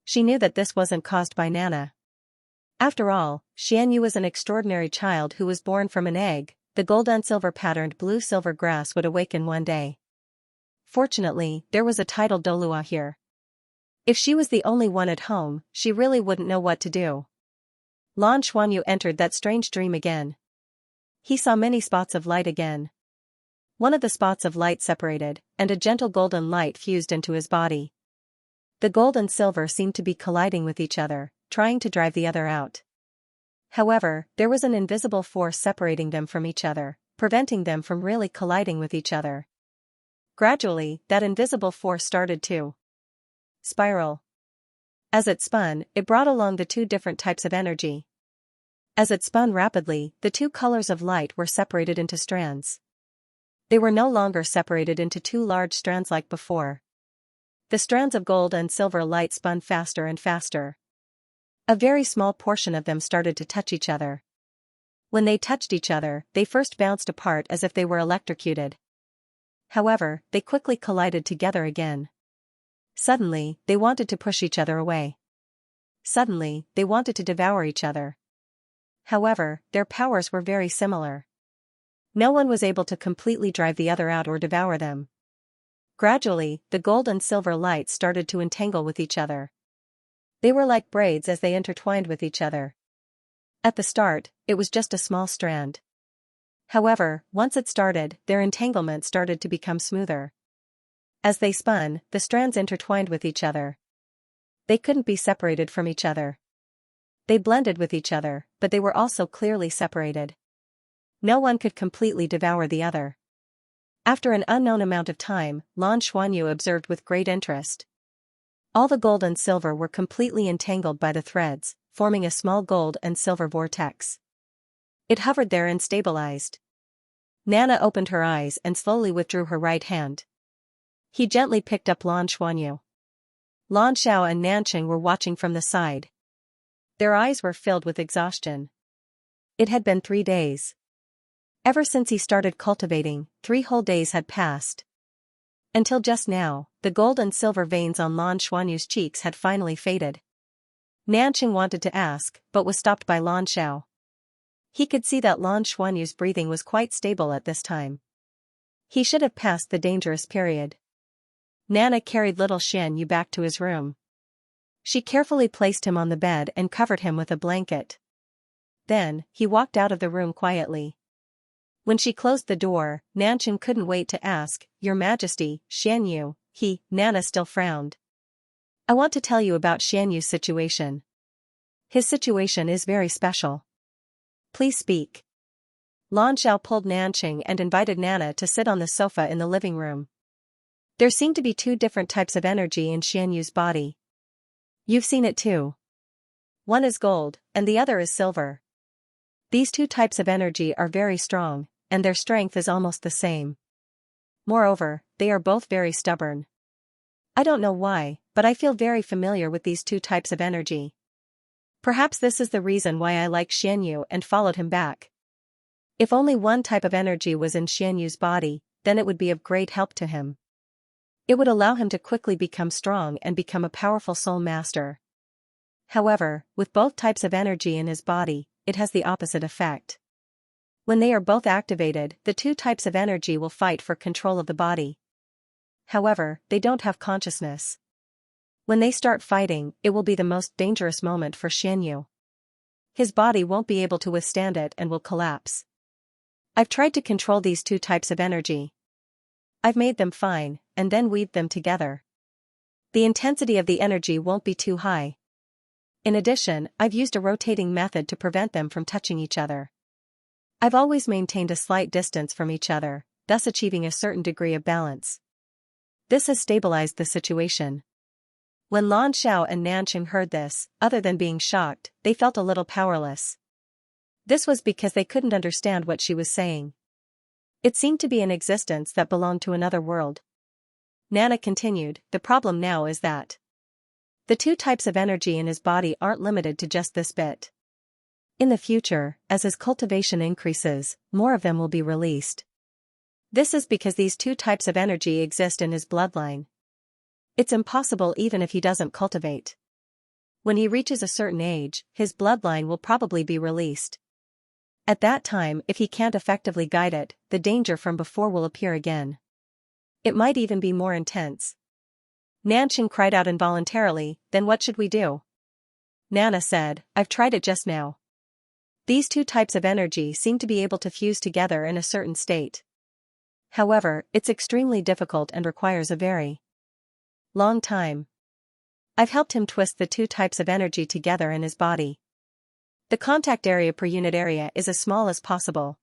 She knew that this wasn't caused by Nana. After all, Xianyu was an extraordinary child who was born from an egg. The gold and silver patterned blue-silver grass would awaken one day. Fortunately, there was a titled Douluo here. If she was the only one at home, she really wouldn't know what to do. Lan Xuanyu entered that strange dream again. He saw many spots of light again. One of the spots of light separated, and a gentle golden light fused into his body. The gold and silver seemed to be colliding with each other, trying to drive the other out. However, there was an invisible force separating them from each other, preventing them from really colliding with each other. Gradually, that invisible force started to spiral. As it spun, it brought along the two different types of energy. As it spun rapidly, the two colors of light were separated into strands. They were no longer separated into two large strands like before. The strands of gold and silver light spun faster and faster. A very small portion of them started to touch each other. When they touched each other, they first bounced apart as if they were electrocuted. However, they quickly collided together again. Suddenly, they wanted to push each other away. Suddenly, they wanted to devour each other. However, their powers were very similar. No one was able to completely drive the other out or devour them. Gradually, the gold and silver lights started to entangle with each other. They were like braids as they intertwined with each other. At the start, it was just a small strand. However, once it started, their entanglement started to become smoother. As they spun, the strands intertwined with each other. They couldn't be separated from each other. They blended with each other, but they were also clearly separated. No one could completely devour the other. After an unknown amount of time, Lan Xuanyu observed with great interest. All the gold and silver were completely entangled by the threads, forming a small gold and silver vortex. It hovered there and stabilized. Nana opened her eyes and slowly withdrew her right hand. He gently picked up Lan Xuanyu. Lan Xiao and Nanqing were watching from the side. Their eyes were filled with exhaustion. It had been 3 days. Ever since he started cultivating, 3 whole days had passed. Until just now, the gold and silver veins on Lan Xuanyu's cheeks had finally faded. Nanqing wanted to ask, but was stopped by Lan Xiao. He could see that Lan Xuanyu's breathing was quite stable at this time. He should have passed the dangerous period. Nana carried little Xianyu back to his room. She carefully placed him on the bed and covered him with a blanket. Then, he walked out of the room quietly. When she closed the door, Nanqing couldn't wait to ask, "Your Majesty, Xianyu," Nana still frowned. "I want to tell you about Xianyu's situation. His situation is very special. Please speak." Lan Xiao pulled Nanqing and invited Nana to sit on the sofa in the living room. There seemed to be 2 different types of energy in Xianyu's body. You've seen it too. One is gold, and the other is silver. These 2 types of energy are very strong, and their strength is almost the same. Moreover, they are both very stubborn. I don't know why, but I feel very familiar with these 2 types of energy. Perhaps this is the reason why I like Xianyu and followed him back. If only one type of energy was in Xianyu's body, then it would be of great help to him. It would allow him to quickly become strong and become a powerful soul master. However, with both types of energy in his body, it has the opposite effect. When they are both activated, the 2 types of energy will fight for control of the body. However, they don't have consciousness. When they start fighting, it will be the most dangerous moment for Xianyu. His body won't be able to withstand it and will collapse. I've tried to control these 2 types of energy. I've made them fine, and then weaved them together. The intensity of the energy won't be too high. In addition, I've used a rotating method to prevent them from touching each other. I've always maintained a slight distance from each other, thus achieving a certain degree of balance. This has stabilized the situation. When Lan Xiao and Nanqing heard this, other than being shocked, they felt a little powerless. This was because they couldn't understand what she was saying. It seemed to be an existence that belonged to another world. Nana continued, "The problem now is that the 2 types of energy in his body aren't limited to just this bit. In the future, as his cultivation increases, more of them will be released. This is because these 2 types of energy exist in his bloodline. It's impossible even if he doesn't cultivate. When he reaches a certain age, his bloodline will probably be released. At that time, if he can't effectively guide it, the danger from before will appear again. It might even be more intense." Nanqing cried out involuntarily, "Then what should we do?" Nana said, "I've tried it just now. These 2 types of energy seem to be able to fuse together in a certain state. However, it's extremely difficult and requires a very long time. I've helped him twist the two types of energy together in his body. The contact area per unit area is as small as possible.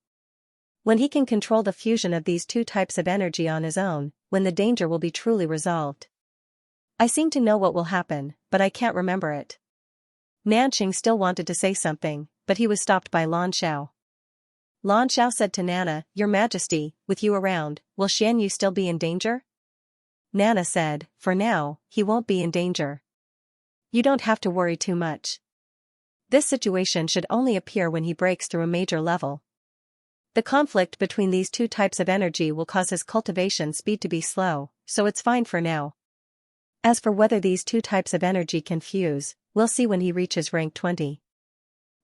When he can control the fusion of these two types of energy on his own, when the danger will be truly resolved. I seem to know what will happen, but I can't remember it. Nanqing still wanted to say something, but he was stopped by Lan Xiao. Lan Xiao said to Nana, "Your Majesty, with you around, will Xianyu still be in danger?" Nana said, "For now, he won't be in danger. You don't have to worry too much. This situation should only appear when he breaks through a major level. The conflict between these two types of energy will cause his cultivation speed to be slow, so it's fine for now. As for whether these two types of energy can fuse, we'll see when he reaches rank 20.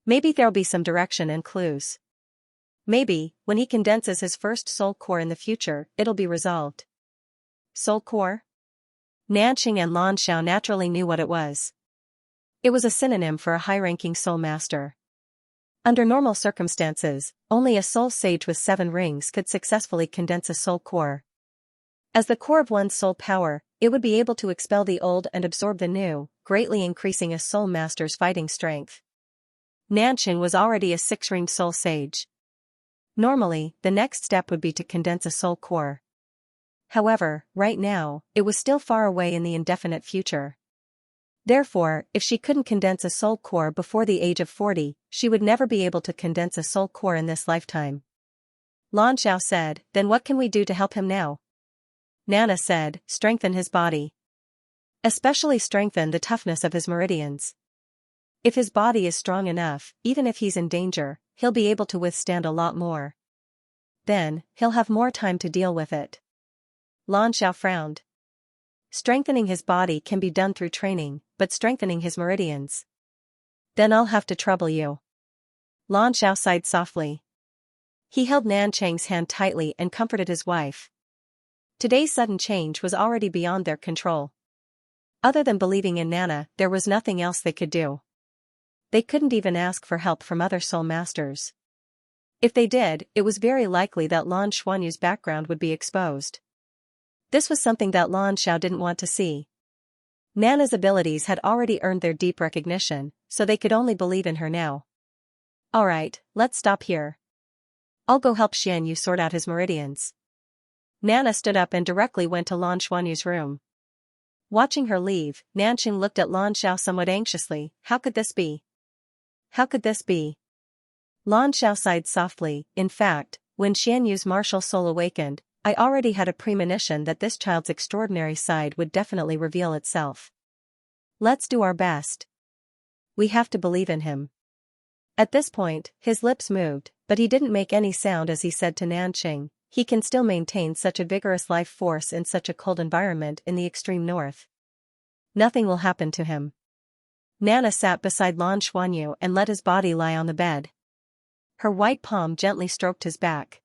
Maybe there'll be some direction and clues. Maybe, when he condenses his first soul core in the future, it'll be resolved." Soul core? Nanqing and Lan Xiao naturally knew what it was. It was a synonym for a high-ranking soul master. Under normal circumstances, only a soul sage with 7 rings could successfully condense a soul core. As the core of one's soul power, it would be able to expel the old and absorb the new, greatly increasing a soul master's fighting strength. Nanqing was already a 6-ringed soul sage. Normally, the next step would be to condense a soul core. However, right now, it was still far away in the indefinite future. Therefore, if she couldn't condense a soul core before the age of 40, she would never be able to condense a soul core in this lifetime. Lan Xiao said, "Then what can we do to help him now?" Nana said, "Strengthen his body. Especially strengthen the toughness of his meridians. If his body is strong enough, even if he's in danger, he'll be able to withstand a lot more. Then, he'll have more time to deal with it." Lan Xiao frowned. Strengthening his body can be done through training, but strengthening his meridians? Then I'll have to trouble you. Lan Xiao sighed softly. He held Nanqing's hand tightly and comforted his wife. Today's sudden change was already beyond their control. Other than believing in Nana, there was nothing else they could do. They couldn't even ask for help from other soul masters. If they did, it was very likely that Lan Xuanyu's background would be exposed. This was something that Lan Xiao didn't want to see. Nana's abilities had already earned their deep recognition, so they could only believe in her now. "Alright, let's stop here. I'll go help Xianyu sort out his meridians." Nana stood up and directly went to Lan Xuanyu's room. Watching her leave, Nanqing looked at Lan Xiao somewhat anxiously. How could this be? How could this be? Lan Xiao sighed softly. In fact, when Xianyu's martial soul awakened, I already had a premonition that this child's extraordinary side would definitely reveal itself. Let's do our best. We have to believe in him. At this point, his lips moved, but he didn't make any sound as he said to Nanqing, "He can still maintain such a vigorous life force in such a cold environment in the extreme north. Nothing will happen to him." Nana sat beside Lan Xuanyu and let his body lie on the bed. Her white palm gently stroked his back.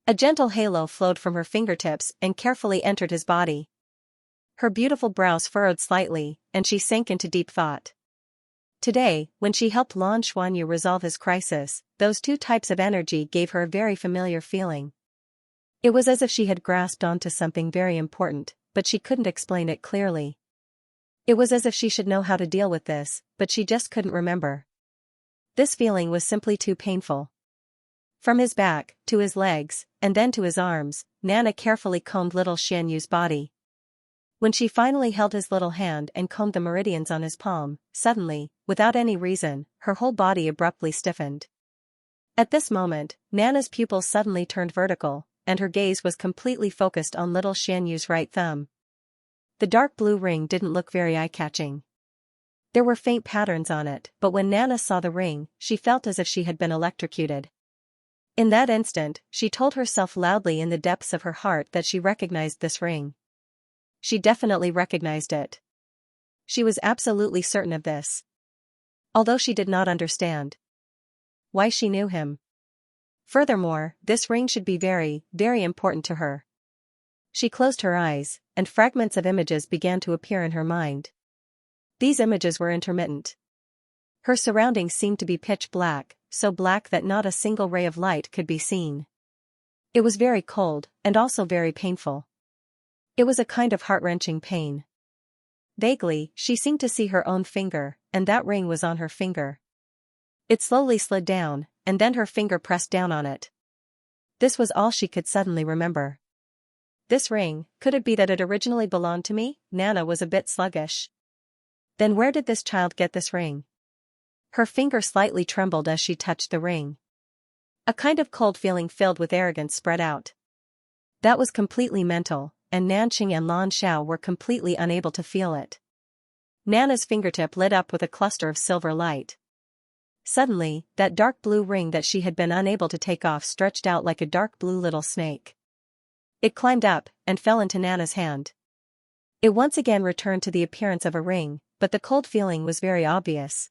A gentle halo flowed from her fingertips and carefully entered his body. Her beautiful brows furrowed slightly, and she sank into deep thought. Today, when she helped Lan Xuanyu resolve his crisis, those two types of energy gave her a very familiar feeling. It was as if she had grasped onto something very important, but she couldn't explain it clearly. It was as if she should know how to deal with this, but she just couldn't remember. This feeling was simply too painful. From his back, to his legs, and then to his arms, Nana carefully combed little Xianyu's body. When she finally held his little hand and combed the meridians on his palm, suddenly, without any reason, her whole body abruptly stiffened. At this moment, Nana's pupils suddenly turned vertical, and her gaze was completely focused on little Xianyu's right thumb. The dark blue ring didn't look very eye-catching. There were faint patterns on it, but when Nana saw the ring, she felt as if she had been electrocuted. In that instant, she told herself loudly in the depths of her heart that she recognized this ring. She definitely recognized it. She was absolutely certain of this. Although she did not understand why she knew him. Furthermore, this ring should be very, very important to her. She closed her eyes, and fragments of images began to appear in her mind. These images were intermittent. Her surroundings seemed to be pitch black, so black that not a single ray of light could be seen. It was very cold, and also very painful. It was a kind of heart-wrenching pain. Vaguely, she seemed to see her own finger, and that ring was on her finger. It slowly slid down, and then her finger pressed down on it. This was all she could suddenly remember. This ring, could it be that it originally belonged to me? Nana was a bit sluggish. Then where did this child get this ring? Her finger slightly trembled as she touched the ring. A kind of cold feeling filled with arrogance spread out. That was completely mental, and Nanqing and Lan Xiao were completely unable to feel it. Nana's fingertip lit up with a cluster of silver light. Suddenly, that dark blue ring that she had been unable to take off stretched out like a dark blue little snake. It climbed up, and fell into Nana's hand. It once again returned to the appearance of a ring, but the cold feeling was very obvious.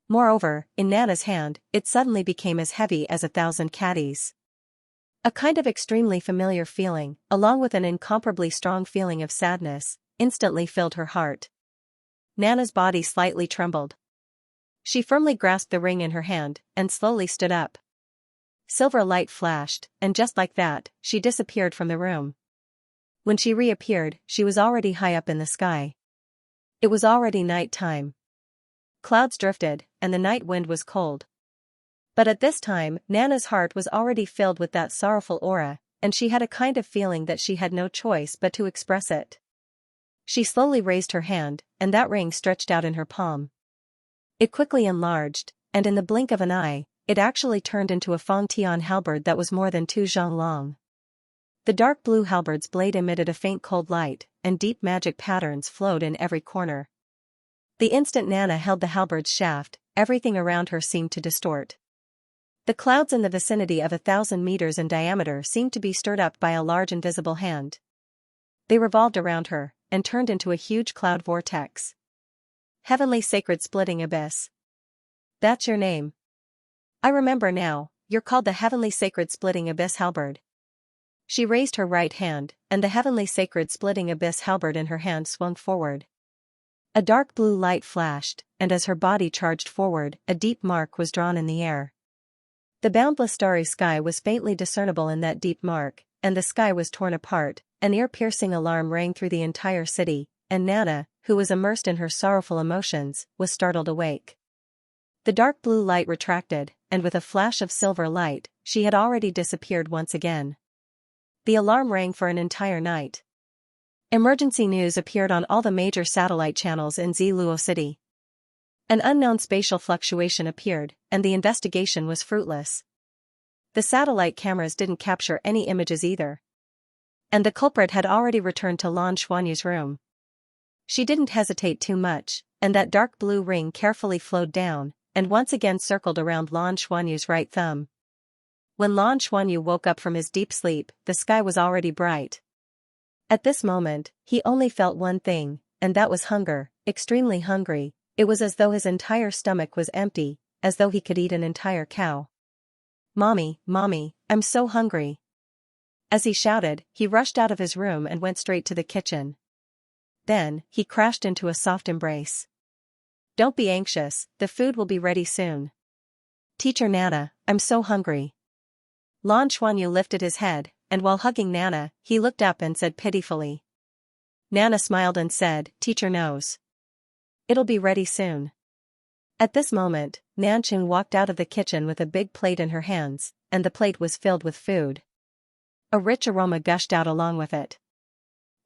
Moreover, in Nana's hand, it suddenly became as heavy as 1,000 caddies. A kind of extremely familiar feeling, along with an incomparably strong feeling of sadness, instantly filled her heart. Nana's body slightly trembled. She firmly grasped the ring in her hand, and slowly stood up. Silver light flashed, and just like that, she disappeared from the room. When she reappeared, she was already high up in the sky. It was already night time. Clouds drifted, and the night wind was cold. But at this time, Nana's heart was already filled with that sorrowful aura, and she had a kind of feeling that she had no choice but to express it. She slowly raised her hand, and that ring stretched out in her palm. It quickly enlarged, and in the blink of an eye, it actually turned into a Fangtian halberd that was more than 2 zhang long. The dark blue halberd's blade emitted a faint cold light, and deep magic patterns flowed in every corner. The instant Nana held the halberd's shaft, everything around her seemed to distort. The clouds in the vicinity of 1,000 meters in diameter seemed to be stirred up by a large invisible hand. They revolved around her, and turned into a huge cloud vortex. Heavenly Sacred Splitting Abyss. That's your name. I remember now, you're called the Heavenly Sacred Splitting Abyss Halberd. She raised her right hand, and the Heavenly Sacred Splitting Abyss Halberd in her hand swung forward. A dark blue light flashed, and as her body charged forward, a deep mark was drawn in the air. The boundless starry sky was faintly discernible in that deep mark, and the sky was torn apart. An ear-piercing alarm rang through the entire city, and Nana, who was immersed in her sorrowful emotions, was startled awake. The dark blue light retracted, and with a flash of silver light, she had already disappeared once again. The alarm rang for an entire night. Emergency news appeared on all the major satellite channels in Douluo City. An unknown spatial fluctuation appeared, and the investigation was fruitless. The satellite cameras didn't capture any images either. And the culprit had already returned to Lan Xuanyu's room. She didn't hesitate too much, and that dark blue ring carefully flowed down, and once again circled around Lan Xuanyu's right thumb. When Lan Xuanyu woke up from his deep sleep, the sky was already bright. At this moment, he only felt one thing, and that was hunger, extremely hungry. It was as though his entire stomach was empty, as though he could eat an entire cow. "Mommy, Mommy, I'm so hungry." As he shouted, he rushed out of his room and went straight to the kitchen. Then, he crashed into a soft embrace. "Don't be anxious, the food will be ready soon." "Teacher Nana, I'm so hungry." Lan Xuanyu lifted his head, and while hugging Nana, he looked up and said pitifully. Nana smiled and said, "Teacher knows. It'll be ready soon." At this moment, Nanqing walked out of the kitchen with a big plate in her hands, and the plate was filled with food. A rich aroma gushed out along with it.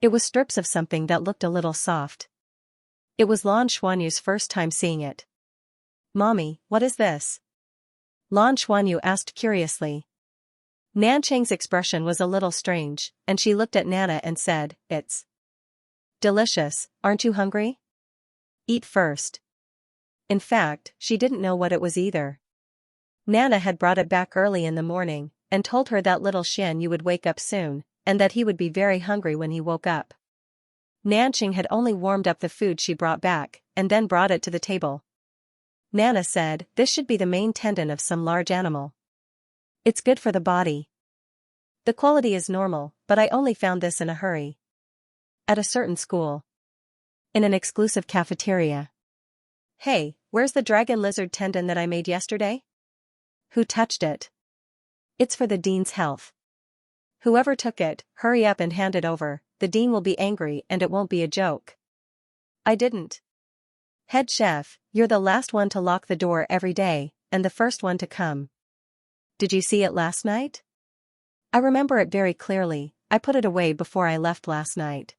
It was strips of something that looked a little soft. It was Lan Xuanyu's first time seeing it. "Mommy, what is this?" Lan Xuanyu asked curiously. Nanqing's expression was a little strange, and she looked at Nana and said, "It's delicious, aren't you hungry? Eat first." In fact, she didn't know what it was either. Nana had brought it back early in the morning, and told her that little Xianyu would wake up soon, and that he would be very hungry when he woke up. Nanqing had only warmed up the food she brought back, and then brought it to the table. Nana said, "This should be the main tendon of some large animal. It's good for the body. The quality is normal, but I only found this in a hurry. At a certain school. In an exclusive cafeteria. Hey, where's the dragon lizard tendon that I made yesterday? Who touched it? It's for the dean's health. Whoever took it, hurry up and hand it over, the dean will be angry and it won't be a joke." I didn't. Head chef, you're the last one to lock the door every day, and the first one to come. Did you see it last night? I remember it very clearly. I put it away before I left last night.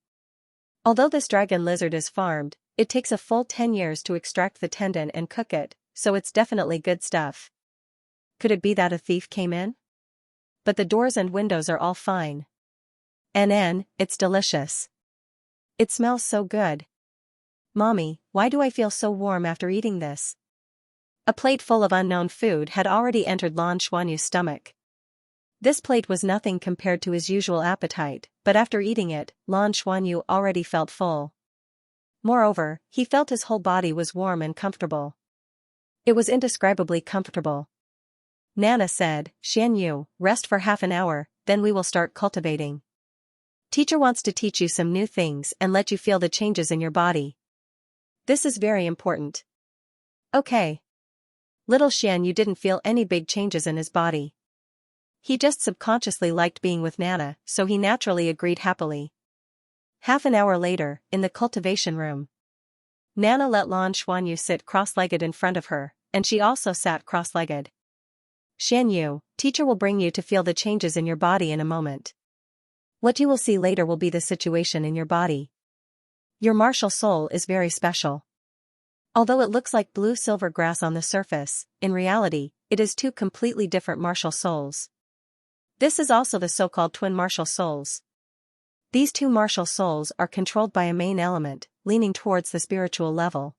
Although this dragon lizard is farmed, it takes a full 10 years to extract the tendon and cook it, so it's definitely good stuff. Could it be that a thief came in? But the doors and windows are all fine. It's delicious. It smells so good. Mommy, why do I feel so warm after eating this? A plate full of unknown food had already entered Lan Xuanyu's stomach. This plate was nothing compared to his usual appetite, but after eating it, Lan Xuanyu already felt full. Moreover, he felt his whole body was warm and comfortable. It was indescribably comfortable. Nana said, "Xianyu, rest for half an hour, then we will start cultivating. Teacher wants to teach you some new things and let you feel the changes in your body. This is very important." Okay. Little Xianyu didn't feel any big changes in his body. He just subconsciously liked being with Nana, so he naturally agreed happily. Half an hour later, in the cultivation room, Nana let Lan Xuanyu sit cross-legged in front of her, and she also sat cross-legged. "Xianyu, teacher will bring you to feel the changes in your body in a moment. What you will see later will be the situation in your body. Your martial soul is very special. Although it looks like blue-silver grass on the surface, in reality, it is two completely different martial souls. This is also the so-called twin martial souls. These two martial souls are controlled by a main element, leaning towards the spiritual level.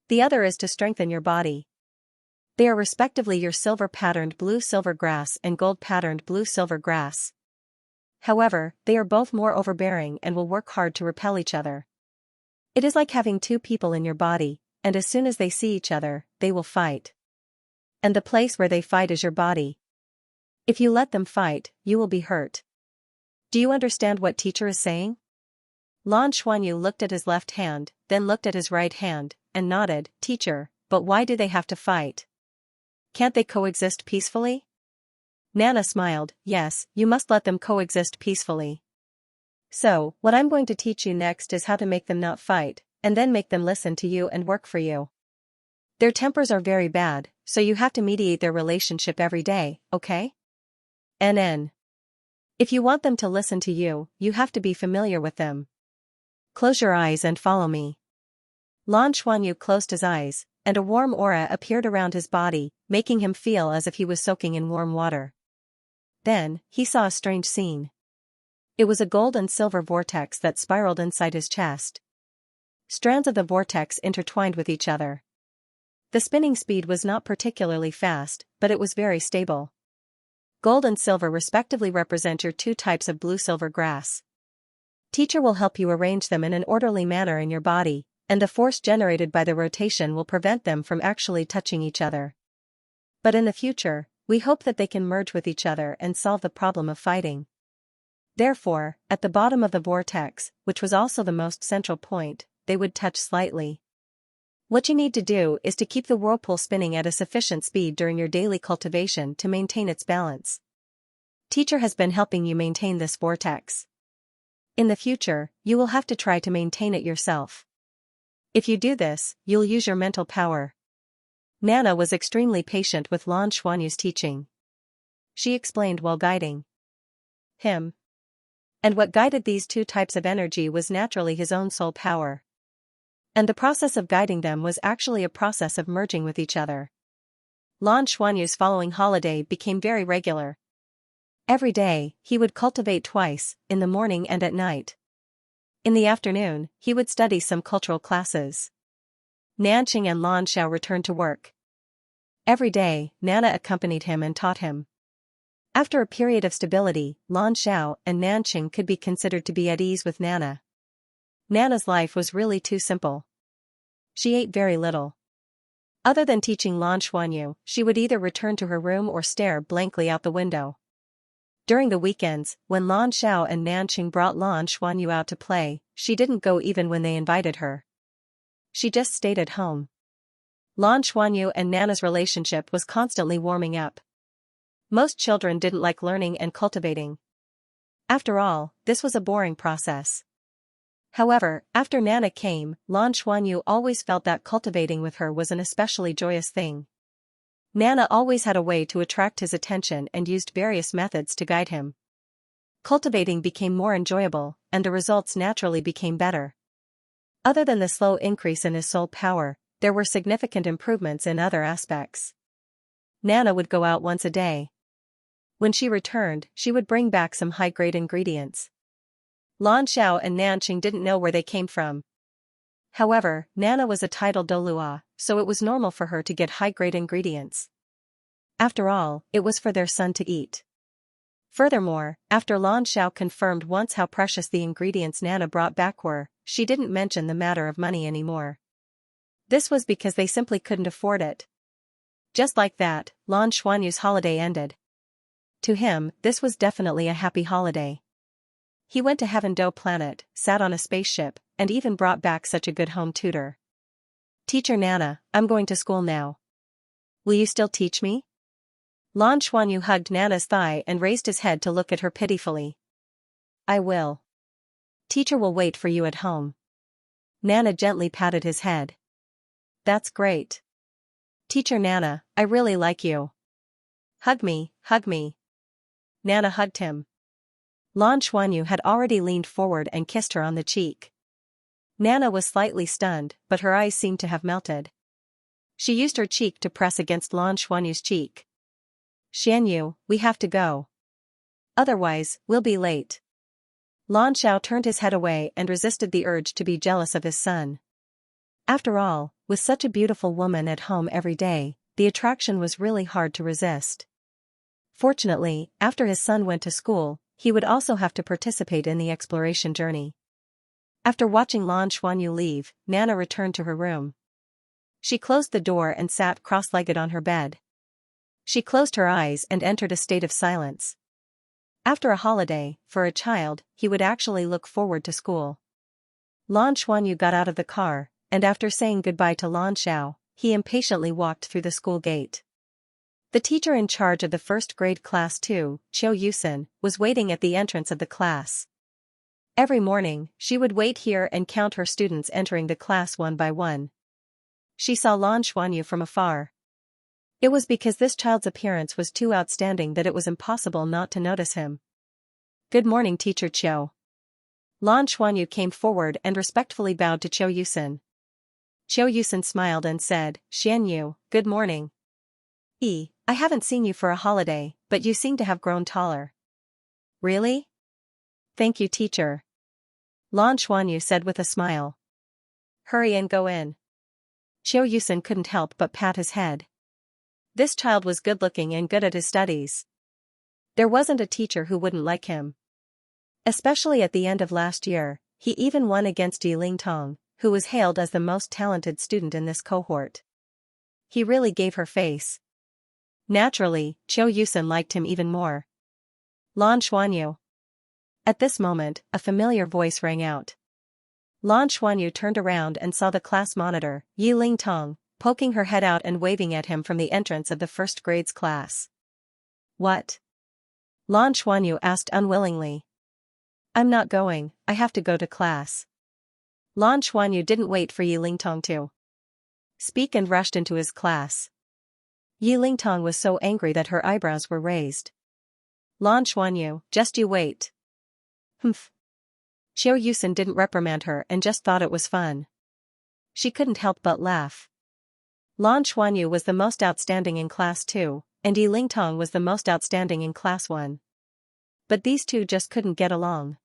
The other is to strengthen your body. They are respectively your silver-patterned blue-silver grass and gold-patterned blue-silver grass. However, they are both more overbearing and will work hard to repel each other. It is like having two people in your body, and as soon as they see each other, they will fight. And the place where they fight is your body. If you let them fight, you will be hurt. Do you understand what teacher is saying?" Lan Xuanyu looked at his left hand, then looked at his right hand, and nodded, "Teacher, but why do they have to fight? Can't they coexist peacefully?" Nana smiled, "Yes, you must let them coexist peacefully. So, what I'm going to teach you next is how to make them not fight, and then make them listen to you and work for you. Their tempers are very bad, so you have to mediate their relationship every day, okay? If you want them to listen to you, you have to be familiar with them. Close your eyes and follow me." Lan Xuanyu closed his eyes, and a warm aura appeared around his body, making him feel as if he was soaking in warm water. Then, he saw a strange scene. It was a gold and silver vortex that spiraled inside his chest. Strands of the vortex intertwined with each other. The spinning speed was not particularly fast, but it was very stable. Gold and silver respectively represent your two types of blue-silver grass. Teacher will help you arrange them in an orderly manner in your body, and the force generated by the rotation will prevent them from actually touching each other. But in the future, we hope that they can merge with each other and solve the problem of fighting. Therefore, at the bottom of the vortex, which was also the most central point, they would touch slightly. What you need to do is to keep the whirlpool spinning at a sufficient speed during your daily cultivation to maintain its balance. Teacher has been helping you maintain this vortex. In the future, you will have to try to maintain it yourself. If you do this, you'll use your mental power. Nana was extremely patient with Lan Xuanyu's teaching. She explained while guiding him. And what guided these two types of energy was naturally his own soul power. And the process of guiding them was actually a process of merging with each other. Lan Xuanyu's following holiday became very regular. Every day, he would cultivate twice, in the morning and at night. In the afternoon, he would study some cultural classes. Nanqing and Lan Xiao returned to work. Every day, Nana accompanied him and taught him. After a period of stability, Lan Xiao and Nanqing could be considered to be at ease with Nana. Nana's life was really too simple. She ate very little. Other than teaching Lan Xuanyu, she would either return to her room or stare blankly out the window. During the weekends, when Lan Xiao and Nanqing brought Lan Xuanyu out to play, she didn't go even when they invited her. She just stayed at home. Lan Xuanyu and Nana's relationship was constantly warming up. Most children didn't like learning and cultivating. After all, this was a boring process. However, after Nana came, Lan Xuanyu always felt that cultivating with her was an especially joyous thing. Nana always had a way to attract his attention and used various methods to guide him. Cultivating became more enjoyable, and the results naturally became better. Other than the slow increase in his soul power, there were significant improvements in other aspects. Nana would go out once a day. When she returned, she would bring back some high-grade ingredients. Lan Xiao and Nanqing didn't know where they came from. However, Nana was a titled Douluo, so it was normal for her to get high-grade ingredients. After all, it was for their son to eat. Furthermore, after Lan Xiao confirmed once how precious the ingredients Nana brought back were, she didn't mention the matter of money anymore. This was because they simply couldn't afford it. Just like that, Lan Xuanyu's holiday ended. To him, this was definitely a happy holiday. He went to Heaven Do planet, sat on a spaceship, and even brought back such a good home tutor. Teacher Nana, I'm going to school now. Will you still teach me? Lan Xuanyu hugged Nana's thigh and raised his head to look at her pitifully. I will. Teacher will wait for you at home. Nana gently patted his head. That's great. Teacher Nana, I really like you. Hug me, hug me. Nana hugged him. Lan Xuanyu had already leaned forward and kissed her on the cheek. Nana was slightly stunned, but her eyes seemed to have melted. She used her cheek to press against Lan Xuanyu's cheek. Xianyu, we have to go. Otherwise, we'll be late. Lan Xiao turned his head away and resisted the urge to be jealous of his son. After all, with such a beautiful woman at home every day, the attraction was really hard to resist. Fortunately, after his son went to school, he would also have to participate in the exploration journey. After watching Lan Xuanyu leave, Nana returned to her room. She closed the door and sat cross-legged on her bed. She closed her eyes and entered a state of silence. After a holiday, for a child, he would actually look forward to school. Lan Xuanyu got out of the car, and after saying goodbye to Lan Xiao, he impatiently walked through the school gate. The teacher in charge of the first grade class 2, Qiu Yusen, was waiting at the entrance of the class. Every morning, she would wait here and count her students entering the class one by one. She saw Lan Xuanyu from afar. It was because this child's appearance was too outstanding that it was impossible not to notice him. Good morning, Teacher Qiu. Lan Xuanyu came forward and respectfully bowed to Qiu Yusen. Qiu Yusen smiled and said, Xianyu, good morning. I haven't seen you for a holiday, but you seem to have grown taller. Really? Thank you, teacher. Lan Xuanyu said with a smile. Hurry and go in. Qiu Yusen couldn't help but pat his head. This child was good-looking and good at his studies. There wasn't a teacher who wouldn't like him. Especially at the end of last year, he even won against Yi Lingtong, who was hailed as the most talented student in this cohort. He really gave her face. Naturally, Qiu Yusen liked him even more. Lan Xuanyu. At this moment, a familiar voice rang out. Lan Xuanyu turned around and saw the class monitor, Yi Lingtong, poking her head out and waving at him from the entrance of the first grade's class. What? Lan Xuanyu asked unwillingly. I'm not going, I have to go to class. Lan Xuanyu didn't wait for Yi Lingtong to speak and rushed into his class. Yi Lingtong was so angry that her eyebrows were raised. Lan Xuanyu, just you wait. Humph. Qiu Yusen didn't reprimand her and just thought it was fun. She couldn't help but laugh. Lan Xuanyu was the most outstanding in class 2, and Yi Lingtong was the most outstanding in class 1. But these two just couldn't get along.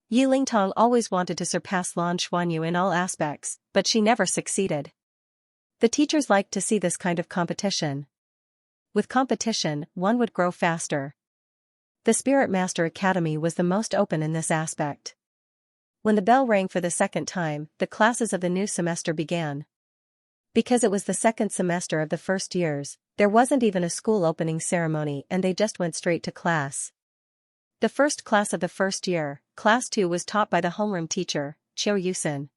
Yi Lingtong always wanted to surpass Lan Xuanyu in all aspects, but she never succeeded. The teachers liked to see this kind of competition. With competition, one would grow faster. The Spirit Master Academy was the most open in this aspect. When the bell rang for the second time, the classes of the new semester began. Because it was the second semester of the first years, there wasn't even a school opening ceremony and they just went straight to class. The first class of the first year, class 2, was taught by the homeroom teacher, Qiu Yusen.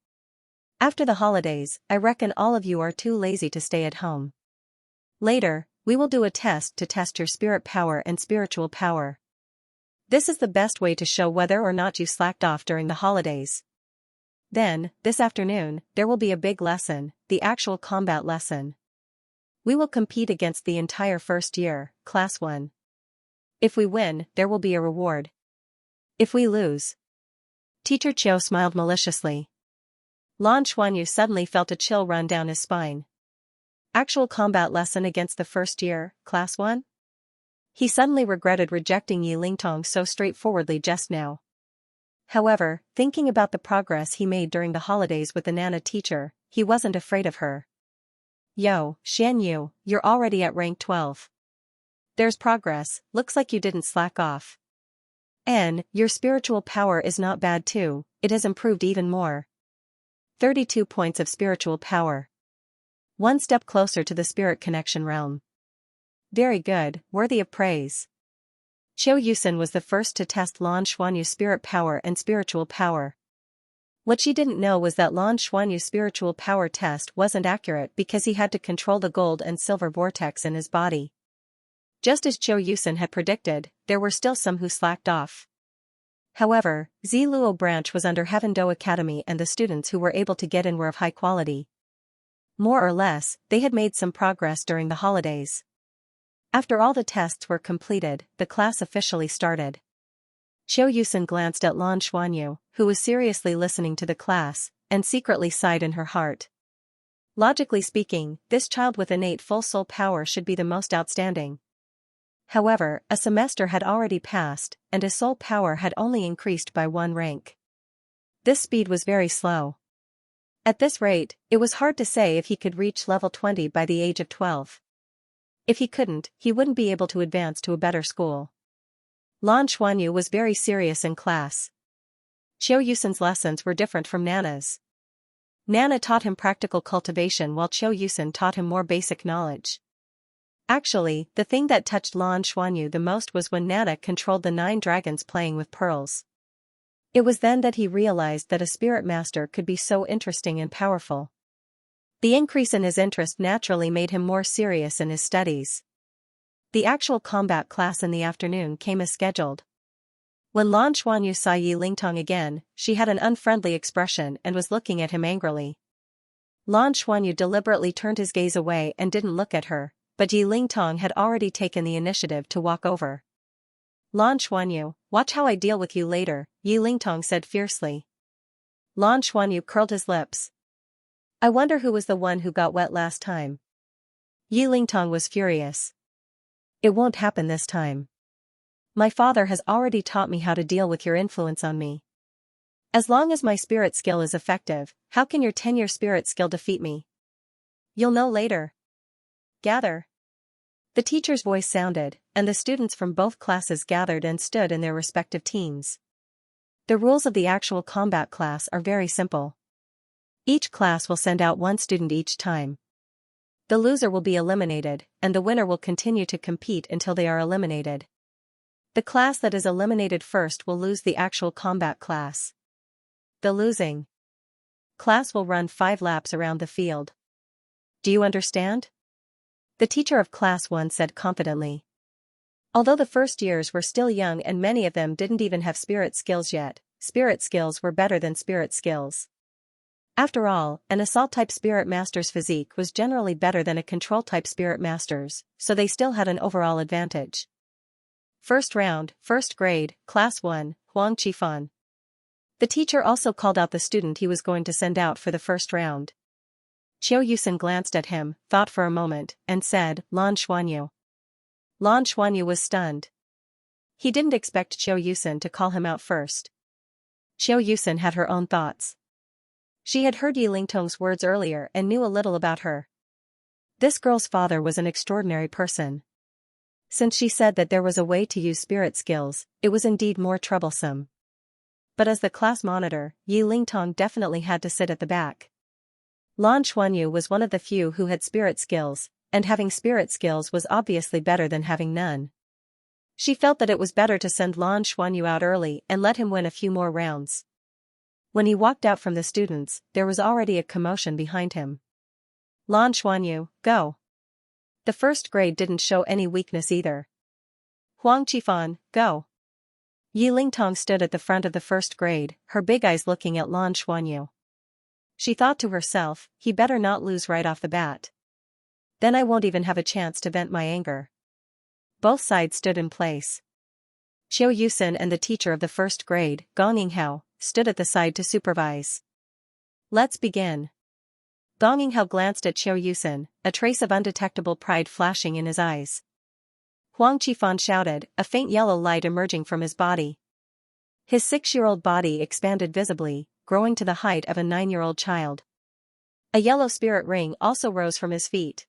After the holidays, I reckon all of you are too lazy to stay at home. Later, we will do a test to test your spirit power and spiritual power. This is the best way to show whether or not you slacked off during the holidays. Then, this afternoon, there will be a big lesson, the actual combat lesson. We will compete against the entire first year, Class 1. If we win, there will be a reward. If we lose. Teacher Chiu smiled maliciously. Lan Xuanyu suddenly felt a chill run down his spine. Actual combat lesson against the first year, Class 1? He suddenly regretted rejecting Yi Lingtong so straightforwardly just now. However, thinking about the progress he made during the holidays with the Nana teacher, he wasn't afraid of her. Yo, Xianyu, you're already at rank 12. There's progress, looks like you didn't slack off. And, your spiritual power is not bad too, it has improved even more. 32 points of spiritual power. One step closer to the spirit connection realm. Very good, worthy of praise. Qiu Yusen was the first to test Lan Xuanyu's spirit power and spiritual power. What she didn't know was that Lan Xuanyu's spiritual power test wasn't accurate because he had to control the gold and silver vortex in his body. Just as Qiu Yusen had predicted, there were still some who slacked off. However, Ziluo branch was under Heaven Do Academy and the students who were able to get in were of high quality. More or less, they had made some progress during the holidays. After all the tests were completed, the class officially started. Qiu Yusen glanced at Lan Xuanyu, who was seriously listening to the class, and secretly sighed in her heart. Logically speaking, this child with innate full soul power should be the most outstanding. However, a semester had already passed, and his soul power had only increased by 1 rank. This speed was very slow. At this rate, it was hard to say if he could reach level 20 by the age of 12. If he couldn't, he wouldn't be able to advance to a better school. Lan Xuanyu was very serious in class. Qiu Yusen's lessons were different from Nana's. Nana taught him practical cultivation while Qiu Yusen taught him more basic knowledge. Actually, the thing that touched Lan Xuanyu the most was when Nana controlled the 9 dragons playing with pearls. It was then that he realized that a spirit master could be so interesting and powerful. The increase in his interest naturally made him more serious in his studies. The actual combat class in the afternoon came as scheduled. When Lan Xuanyu saw Yi Lingtong again, she had an unfriendly expression and was looking at him angrily. Lan Xuanyu deliberately turned his gaze away and didn't look at her, but Yi Lingtong had already taken the initiative to walk over. Lan Xuanyu, watch how I deal with you later, Yi Lingtong said fiercely. Lan Xuanyu curled his lips. I wonder who was the one who got wet last time. Yi Lingtong was furious. It won't happen this time. My father has already taught me how to deal with your influence on me. As long as my spirit skill is effective, how can your 10-year spirit skill defeat me? You'll know later. Gather. The teacher's voice sounded, and the students from both classes gathered and stood in their respective teams. The rules of the actual combat class are very simple. Each class will send out 1 student each time. The loser will be eliminated, and the winner will continue to compete until they are eliminated. The class that is eliminated first will lose the actual combat class. The losing class will run 5 laps around the field. Do you understand? The teacher of Class 1 said confidently. Although the first years were still young and many of them didn't even have spirit skills yet, spirit skills were better than spirit skills. After all, an assault-type spirit master's physique was generally better than a control-type spirit master's, so they still had an overall advantage. First round, first grade, Class 1, Huang Qifan. The teacher also called out the student he was going to send out for the first round. Qiu Yusen glanced at him, thought for a moment, and said, Lan Xuanyu. Lan Xuanyu was stunned. He didn't expect Qiu Yusen to call him out first. Qiu Yusen had her own thoughts. She had heard Yi Lingtong's words earlier and knew a little about her. This girl's father was an extraordinary person. Since she said that there was a way to use spirit skills, it was indeed more troublesome. But as the class monitor, Yi Lingtong definitely had to sit at the back. Lan Xuanyu was one of the few who had spirit skills, and having spirit skills was obviously better than having none. She felt that it was better to send Lan Xuanyu out early and let him win a few more rounds. When he walked out from the students, there was already a commotion behind him. Lan Xuanyu, go. The first grade didn't show any weakness either. Huang Qifan, go. Yi Lingtong stood at the front of the first grade, her big eyes looking at Lan Xuanyu. She thought to herself, he better not lose right off the bat. Then I won't even have a chance to vent my anger. Both sides stood in place. Qiu Yusen and the teacher of the first grade, Gong Yinghao, stood at the side to supervise. Let's begin. Gong Yinghao glanced at Qiu Yusen, a trace of undetectable pride flashing in his eyes. Huang Qifan shouted, a faint yellow light emerging from his body. His 6-year-old body expanded visibly, growing to the height of a 9-year-old child. A yellow spirit ring also rose from his feet.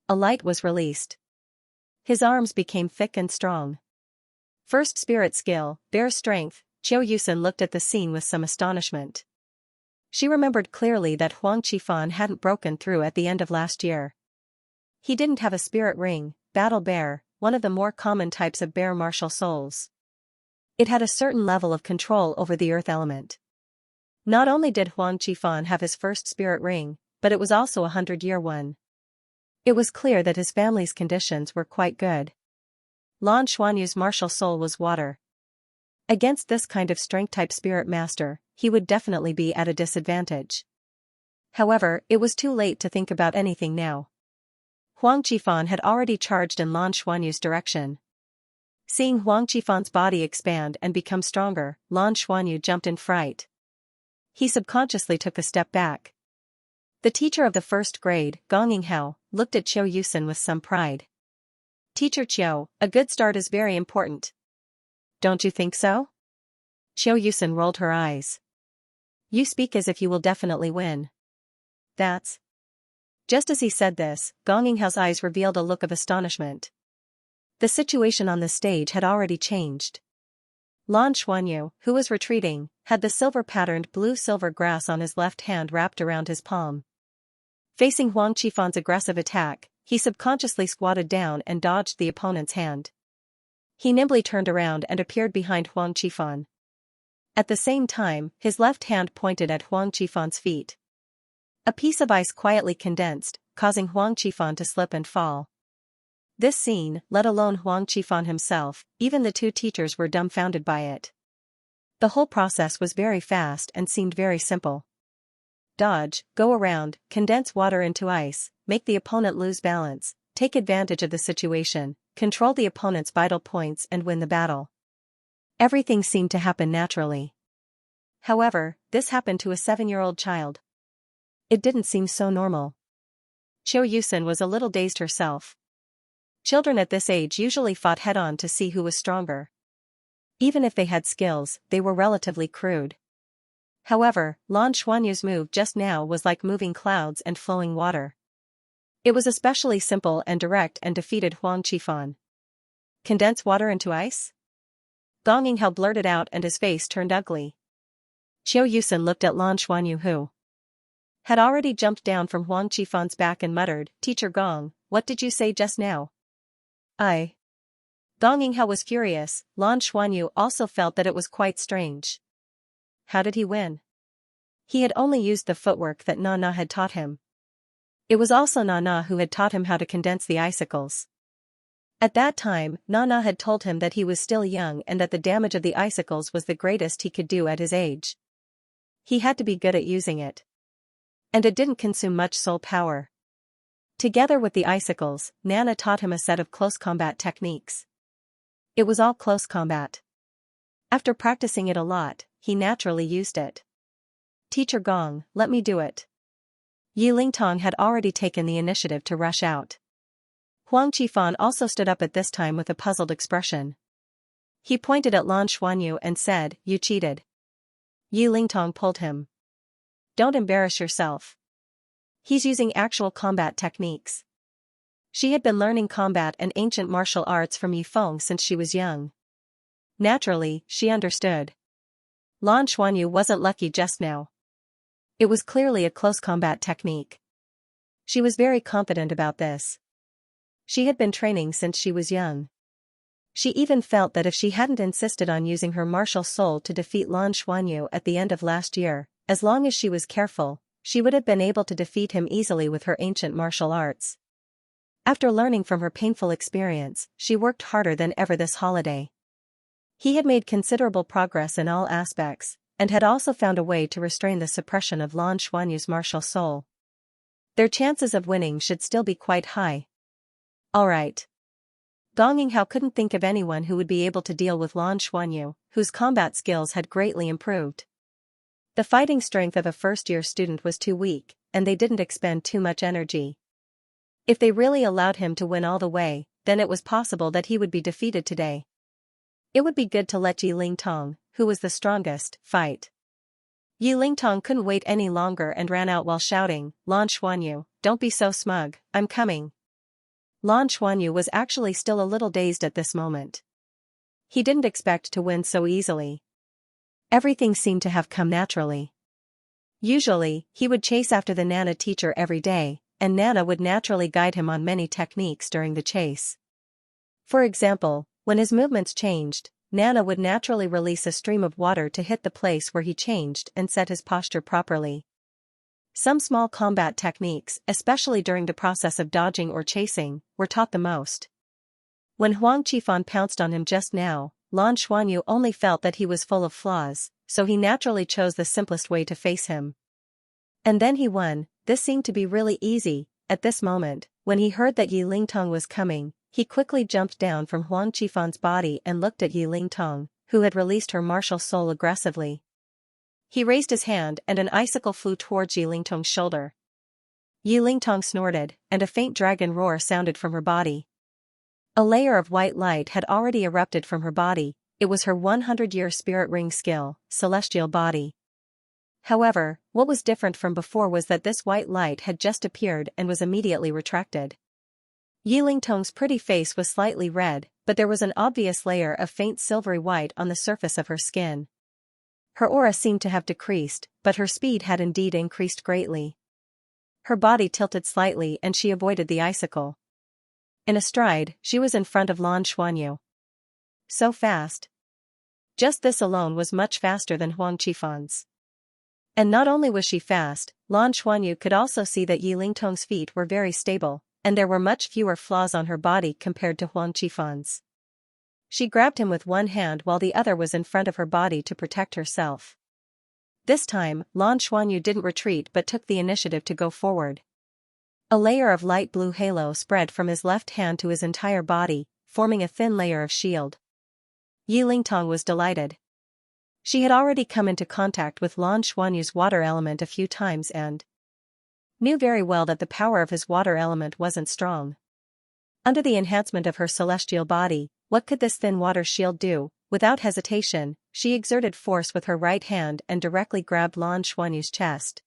A light was released. His arms became thick and strong. First spirit skill, bear strength. Qiu Yusen looked at the scene with some astonishment. She remembered clearly that Huang Qifan hadn't broken through at the end of last year. He didn't have a spirit ring, battle bear, one of the more common types of bear martial souls. It had a certain level of control over the earth element. Not only did Huang Qifan have his first spirit ring, but it was also a 100-year one. It was clear that his family's conditions were quite good. Lan Xuanyu's martial soul was water. Against this kind of strength-type spirit master, he would definitely be at a disadvantage. However, it was too late to think about anything now. Huang Qifan had already charged in Lan Xuanyu's direction. Seeing Huang Qifan's body expand and become stronger, Lan Xuanyu jumped in fright. He subconsciously took a step back. The teacher of the first grade, Gong Yinghao, looked at Qiu Yusen with some pride. Teacher Qiu, a good start is very important. Don't you think so? Qiu Yusen rolled her eyes. You speak as if you will definitely win. That's... Just as he said this, Gong Yinghao's eyes revealed a look of astonishment. The situation on the stage had already changed. Lan Xuanyu, who was retreating, had the silver-patterned blue-silver grass on his left hand wrapped around his palm. Facing Huang Qifan's aggressive attack, he subconsciously squatted down and dodged the opponent's hand. He nimbly turned around and appeared behind Huang Qifan. At the same time, his left hand pointed at Huang Qifan's feet. A piece of ice quietly condensed, causing Huang Qifan to slip and fall. This scene, let alone Huang Qifan himself, even the two teachers were dumbfounded by it. The whole process was very fast and seemed very simple. Dodge, go around, condense water into ice, make the opponent lose balance, take advantage of the situation, control the opponent's vital points and win the battle. Everything seemed to happen naturally. However, this happened to a 7-year-old child. It didn't seem so normal. Qiu Yusen was a little dazed herself. Children at this age usually fought head-on to see who was stronger. Even if they had skills, they were relatively crude. However, Lan Xuanyu's move just now was like moving clouds and flowing water. It was especially simple and direct and defeated Huang Qifan. Condense water into ice? Gong Yinghao blurted out and his face turned ugly. Qiu Yusen looked at Lan Xuanyu who had already jumped down from Huang Qifan's back and muttered, Teacher Gong, what did you say just now? Gong Yinghao was furious. Lan Xuanyu also felt that it was quite strange. How did he win? He had only used the footwork that Nana had taught him. It was also Nana who had taught him how to condense the icicles. At that time, Nana had told him that he was still young and that the damage of the icicles was the greatest he could do at his age. He had to be good at using it. And it didn't consume much soul power. Together with the icicles, Nana taught him a set of close combat techniques. It was all close combat. After practicing it a lot, he naturally used it. Teacher Gong, let me do it. Yi Lingtong had already taken the initiative to rush out. Huang Qifan also stood up at this time with a puzzled expression. He pointed at Lan Xuanyu and said, You cheated. Yi Lingtong pulled him. Don't embarrass yourself. He's using actual combat techniques. She had been learning combat and ancient martial arts from Yifeng since she was young. Naturally, she understood. Lan Xuanyu wasn't lucky just now. It was clearly a close combat technique. She was very confident about this. She had been training since she was young. She even felt that if she hadn't insisted on using her martial soul to defeat Lan Xuanyu at the end of last year, as long as she was careful, she would have been able to defeat him easily with her ancient martial arts. After learning from her painful experience, she worked harder than ever this holiday. He had made considerable progress in all aspects, and had also found a way to restrain the suppression of Lan Xuanyu's martial soul. Their chances of winning should still be quite high. Alright. Gong Yinghao couldn't think of anyone who would be able to deal with Lan Xuanyu, whose combat skills had greatly improved. The fighting strength of a first-year student was too weak, and they didn't expend too much energy. If they really allowed him to win all the way, then it was possible that he would be defeated today. It would be good to let Yi Lingtong, who was the strongest, fight. Yi Lingtong couldn't wait any longer and ran out while shouting, "Lan Xuanyu, don't be so smug, I'm coming." Lan Xuanyu was actually still a little dazed at this moment. He didn't expect to win so easily. Everything seemed to have come naturally. Usually, he would chase after the Nana teacher every day, and Nana would naturally guide him on many techniques during the chase. For example, when his movements changed, Nana would naturally release a stream of water to hit the place where he changed and set his posture properly. Some small combat techniques, especially during the process of dodging or chasing, were taught the most. When Huang Qifan pounced on him just now, Lan Xuanyu only felt that he was full of flaws, so he naturally chose the simplest way to face him. And then he won. This seemed to be really easy. At this moment, when he heard that Yi Lingtong was coming, he quickly jumped down from Huang Qifan's body and looked at Yi Lingtong, who had released her martial soul aggressively. He raised his hand and an icicle flew towards Yi Lingtong's shoulder. Yi Lingtong snorted, and a faint dragon roar sounded from her body. A layer of white light had already erupted from her body. It was her 100-year spirit ring skill, celestial body. However, what was different from before was that this white light had just appeared and was immediately retracted. Yi Lingtong's pretty face was slightly red, but there was an obvious layer of faint silvery white on the surface of her skin. Her aura seemed to have decreased, but her speed had indeed increased greatly. Her body tilted slightly and she avoided the icicle. In a stride, she was in front of Lan Xuanyu. So fast. Just this alone was much faster than Huang Qifan's. And not only was she fast, Lan Xuanyu could also see that Yi Lingtong's feet were very stable, and there were much fewer flaws on her body compared to Huang Qifan's. She grabbed him with one hand while the other was in front of her body to protect herself. This time, Lan Xuanyu didn't retreat but took the initiative to go forward. A layer of light blue halo spread from his left hand to his entire body, forming a thin layer of shield. Yi Lingtong was delighted. She had already come into contact with Lan Xuanyu's water element a few times and knew very well that the power of his water element wasn't strong. Under the enhancement of her celestial body, what could this thin water shield do? Without hesitation, she exerted force with her right hand and directly grabbed Lan Xuanyu's chest.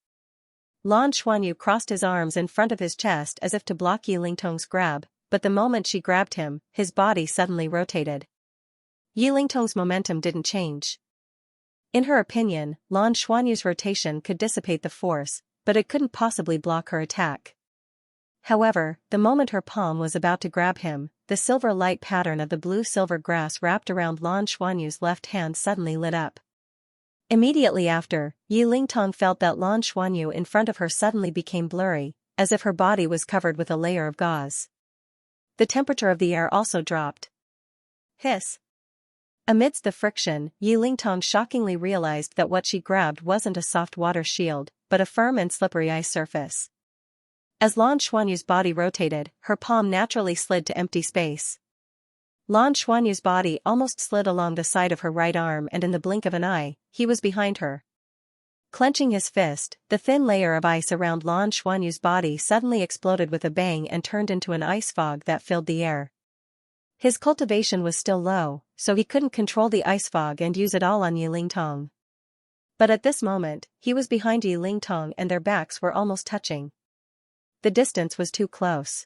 Lan Xuanyu crossed his arms in front of his chest as if to block Yi Lingtong's grab, but the moment she grabbed him, his body suddenly rotated. Yi Lingtong's momentum didn't change. In her opinion, Lan Xuanyu's rotation could dissipate the force, but it couldn't possibly block her attack. However, the moment her palm was about to grab him, the silver light pattern of the blue-silver grass wrapped around Lan Xuanyu's left hand suddenly lit up. Immediately after, Yi Lingtong felt that Lan Xuanyu in front of her suddenly became blurry, as if her body was covered with a layer of gauze. The temperature of the air also dropped. Hiss. Amidst the friction, Yi Lingtong shockingly realized that what she grabbed wasn't a soft water shield, but a firm and slippery ice surface. As Lan Xuanyu's body rotated, her palm naturally slid to empty space. Lan Xuanyu's body almost slid along the side of her right arm and in the blink of an eye, he was behind her. Clenching his fist, the thin layer of ice around Lan Xuanyu's body suddenly exploded with a bang and turned into an ice fog that filled the air. His cultivation was still low, so he couldn't control the ice fog and use it all on Yi Lingtong. But at this moment, he was behind Yi Lingtong and their backs were almost touching. The distance was too close.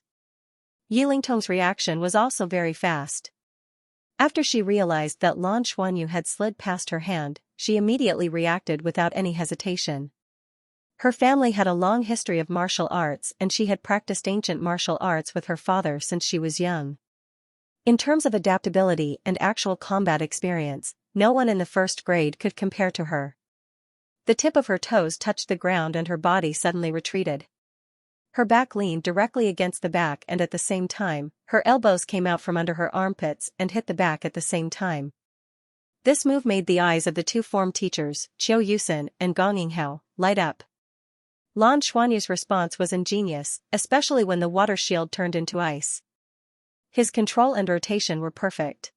Yi Lingtong's reaction was also very fast. After she realized that Lan Xuanyu had slid past her hand, she immediately reacted without any hesitation. Her family had a long history of martial arts and she had practiced ancient martial arts with her father since she was young. In terms of adaptability and actual combat experience, no one in the first grade could compare to her. The tip of her toes touched the ground and her body suddenly retreated. Her back leaned directly against the back and at the same time, her elbows came out from under her armpits and hit the back at the same time. This move made the eyes of the two form teachers, Qiu Yusen and Gong Yinghao, light up. Lan Xuanyu's response was ingenious, especially when the water shield turned into ice. His control and rotation were perfect.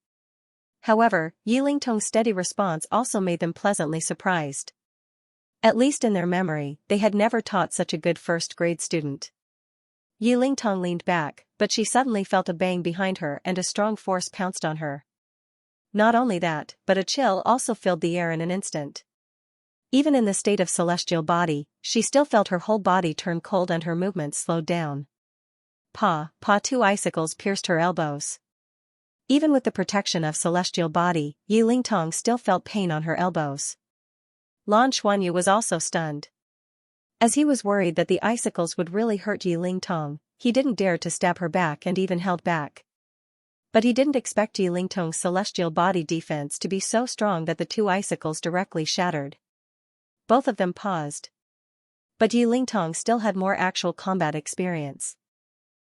However, Yi Lingtong's steady response also made them pleasantly surprised. At least in their memory, they had never taught such a good first-grade student. Yi Lingtong leaned back, but she suddenly felt a bang behind her and a strong force pounced on her. Not only that, but a chill also filled the air in an instant. Even in the state of celestial body, she still felt her whole body turn cold and her movements slowed down. Two icicles pierced her elbows. Even with the protection of celestial body, Yi Lingtong still felt pain on her elbows. Lan Xuanyu was also stunned. As he was worried that the icicles would really hurt Yi Lingtong, he didn't dare to stab her back and even held back. But he didn't expect Yi Lingtong's celestial body defense to be so strong that the two icicles directly shattered. Both of them paused. But Yi Lingtong still had more actual combat experience.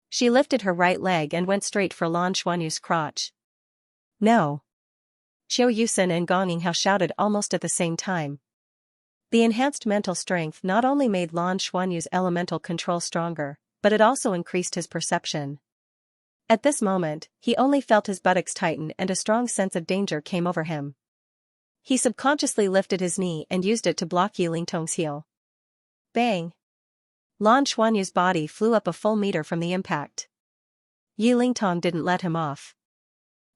She lifted her right leg and went straight for Lan Xuanyu's crotch. No! Qiu Yusen and Gong Yinghao shouted almost at the same time. The enhanced mental strength not only made Lan Xuanyu's elemental control stronger, but it also increased his perception. At this moment, he only felt his buttocks tighten and a strong sense of danger came over him. He subconsciously lifted his knee and used it to block Yi Lingtong's heel. Bang! Lan Xuanyu's body flew up a full meter from the impact. Yi Lingtong didn't let him off.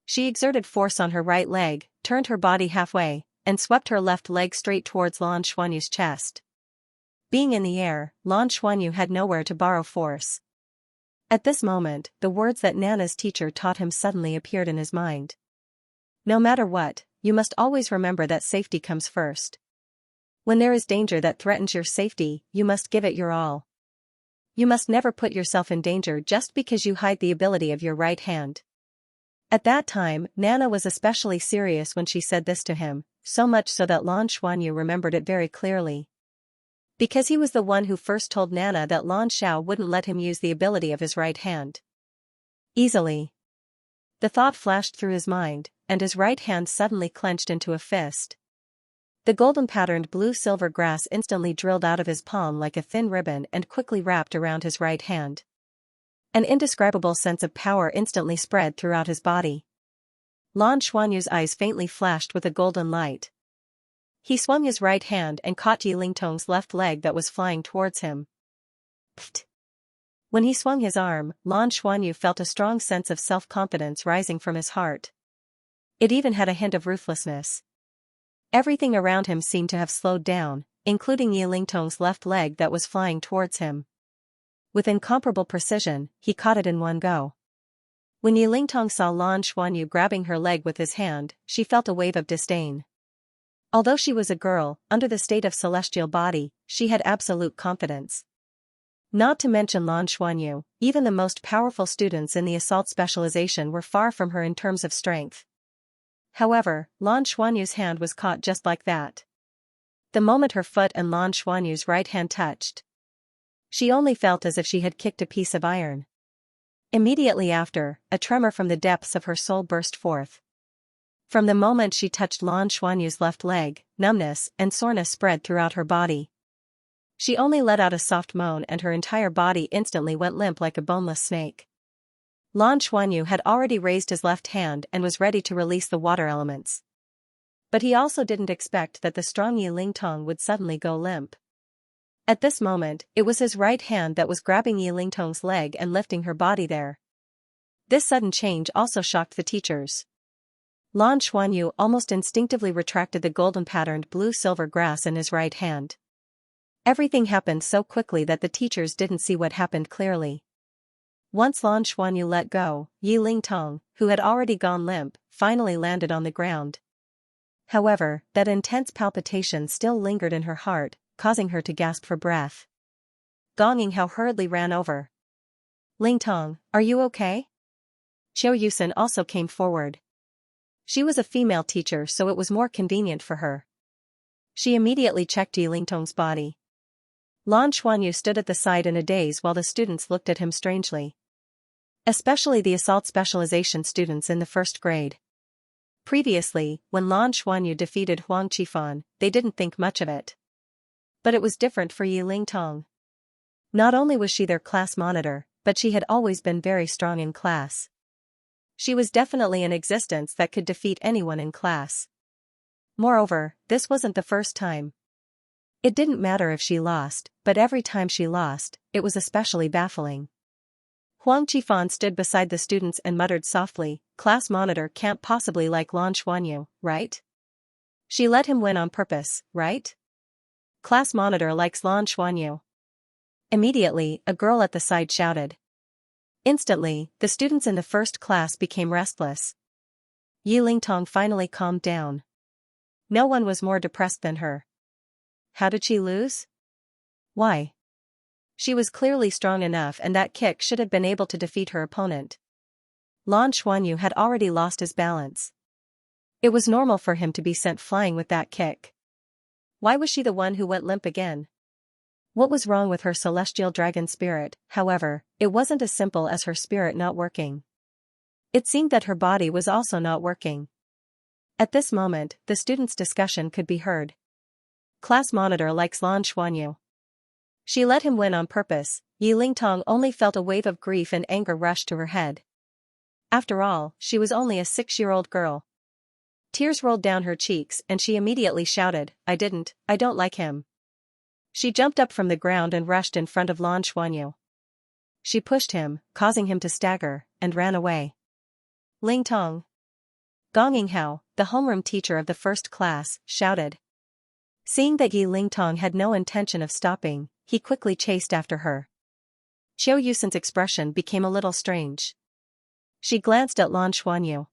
She exerted force on her right leg, turned her body halfway, and swept her left leg straight towards Lan Xuanyu's chest. Being in the air, Lan Xuanyu had nowhere to borrow force. At this moment, the words that Nana's teacher taught him suddenly appeared in his mind. No matter what, you must always remember that safety comes first. When there is danger that threatens your safety, you must give it your all. You must never put yourself in danger just because you hide the ability of your right hand. At that time, Nana was especially serious when she said this to him, so much so that Lan Xuanyu remembered it very clearly. Because he was the one who first told Nana that Lan Xiao wouldn't let him use the ability of his right hand easily. The thought flashed through his mind, and his right hand suddenly clenched into a fist. The golden-patterned blue-silver grass instantly drilled out of his palm like a thin ribbon and quickly wrapped around his right hand. An indescribable sense of power instantly spread throughout his body. Lan Xuanyu's eyes faintly flashed with a golden light. He swung his right hand and caught Yi Lingtong's left leg that was flying towards him. Pfft! When he swung his arm, Lan Xuanyu felt a strong sense of self-confidence rising from his heart. It even had a hint of ruthlessness. Everything around him seemed to have slowed down, including Yi Lingtong's left leg that was flying towards him. With incomparable precision, he caught it in one go. When Yi Lingtong saw Lan Xuanyu grabbing her leg with his hand, she felt a wave of disdain. Although she was a girl, under the state of celestial body, she had absolute confidence. Not to mention Lan Xuanyu, even the most powerful students in the assault specialization were far from her in terms of strength. However, Lan Xuanyu's hand was caught just like that. The moment her foot and Lan Xuanyu's right hand touched, she only felt as if she had kicked a piece of iron. Immediately after, a tremor from the depths of her soul burst forth. From the moment she touched Lan Xuanyu's left leg, numbness and soreness spread throughout her body. She only let out a soft moan and her entire body instantly went limp like a boneless snake. Lan Xuanyu had already raised his left hand and was ready to release the water elements. But he also didn't expect that the strong Yi Lingtong would suddenly go limp. At this moment, it was his right hand that was grabbing Yi Lingtong's leg and lifting her body there. This sudden change also shocked the teachers. Lan Xuanyu almost instinctively retracted the golden-patterned blue-silver grass in his right hand. Everything happened so quickly that the teachers didn't see what happened clearly. Once Lan Xuanyu let go, Yi Lingtong, who had already gone limp, finally landed on the ground. However, that intense palpitation still lingered in her heart, causing her to gasp for breath. Gong Yinghao hurriedly ran over. "Lingtong, are you okay?" Qiu Yusen also came forward. She was a female teacher, so it was more convenient for her. She immediately checked Yi Lingtong's body. Lan Xuanyu stood at the side in a daze while the students looked at him strangely. Especially the assault specialization students in the first grade. Previously, when Lan Xuanyu defeated Huang Qifan, they didn't think much of it. But it was different for Yi Lingtong. Not only was she their class monitor, but she had always been very strong in class. She was definitely an existence that could defeat anyone in class. Moreover, this wasn't the first time. It didn't matter if she lost, but every time she lost, it was especially baffling. Huang Qifan stood beside the students and muttered softly, "Class monitor can't possibly like Lan Xuanyu, right? She let him win on purpose, right? Class monitor likes Lan Xuanyu." Immediately, a girl at the side shouted. Instantly, the students in the first class became restless. Yi Lingtong finally calmed down. No one was more depressed than her. How did she lose? Why? She was clearly strong enough, and that kick should have been able to defeat her opponent. Lan Xuanyu had already lost his balance. It was normal for him to be sent flying with that kick. Why was she the one who went limp again? What was wrong with her celestial dragon spirit? However, it wasn't as simple as her spirit not working. It seemed that her body was also not working. At this moment, the students' discussion could be heard. Class monitor likes Lan Xuanyu. She let him win on purpose. Yi Lingtong only felt a wave of grief and anger rush to her head. After all, she was only a 6-year-old girl. Tears rolled down her cheeks and she immediately shouted, I don't like him." She jumped up from the ground and rushed in front of Lan Xuanyu. She pushed him, causing him to stagger, and ran away. Lingtong. Gong Yinghao, the homeroom teacher of the first class, shouted. Seeing that Yi Lingtong had no intention of stopping, he quickly chased after her. Qiu Yusen's expression became a little strange. She glanced at Lan Xuanyu.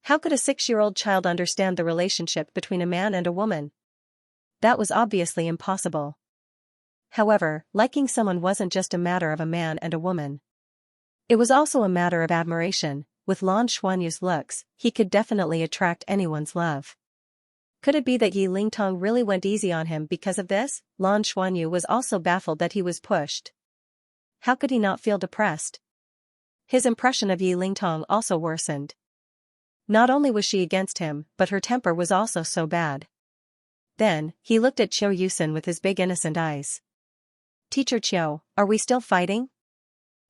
How could a 6-year-old child understand the relationship between a man and a woman? That was obviously impossible. However, liking someone wasn't just a matter of a man and a woman. It was also a matter of admiration. With Lan Xuanyu's looks, he could definitely attract anyone's love. Could it be that Yi Lingtong really went easy on him because of this? Lan Xuanyu was also baffled that he was pushed. How could he not feel depressed? His impression of Yi Lingtong also worsened. Not only was she against him, but her temper was also so bad. Then, he looked at Qiu Yusen with his big innocent eyes. Teacher Qiu, are we still fighting?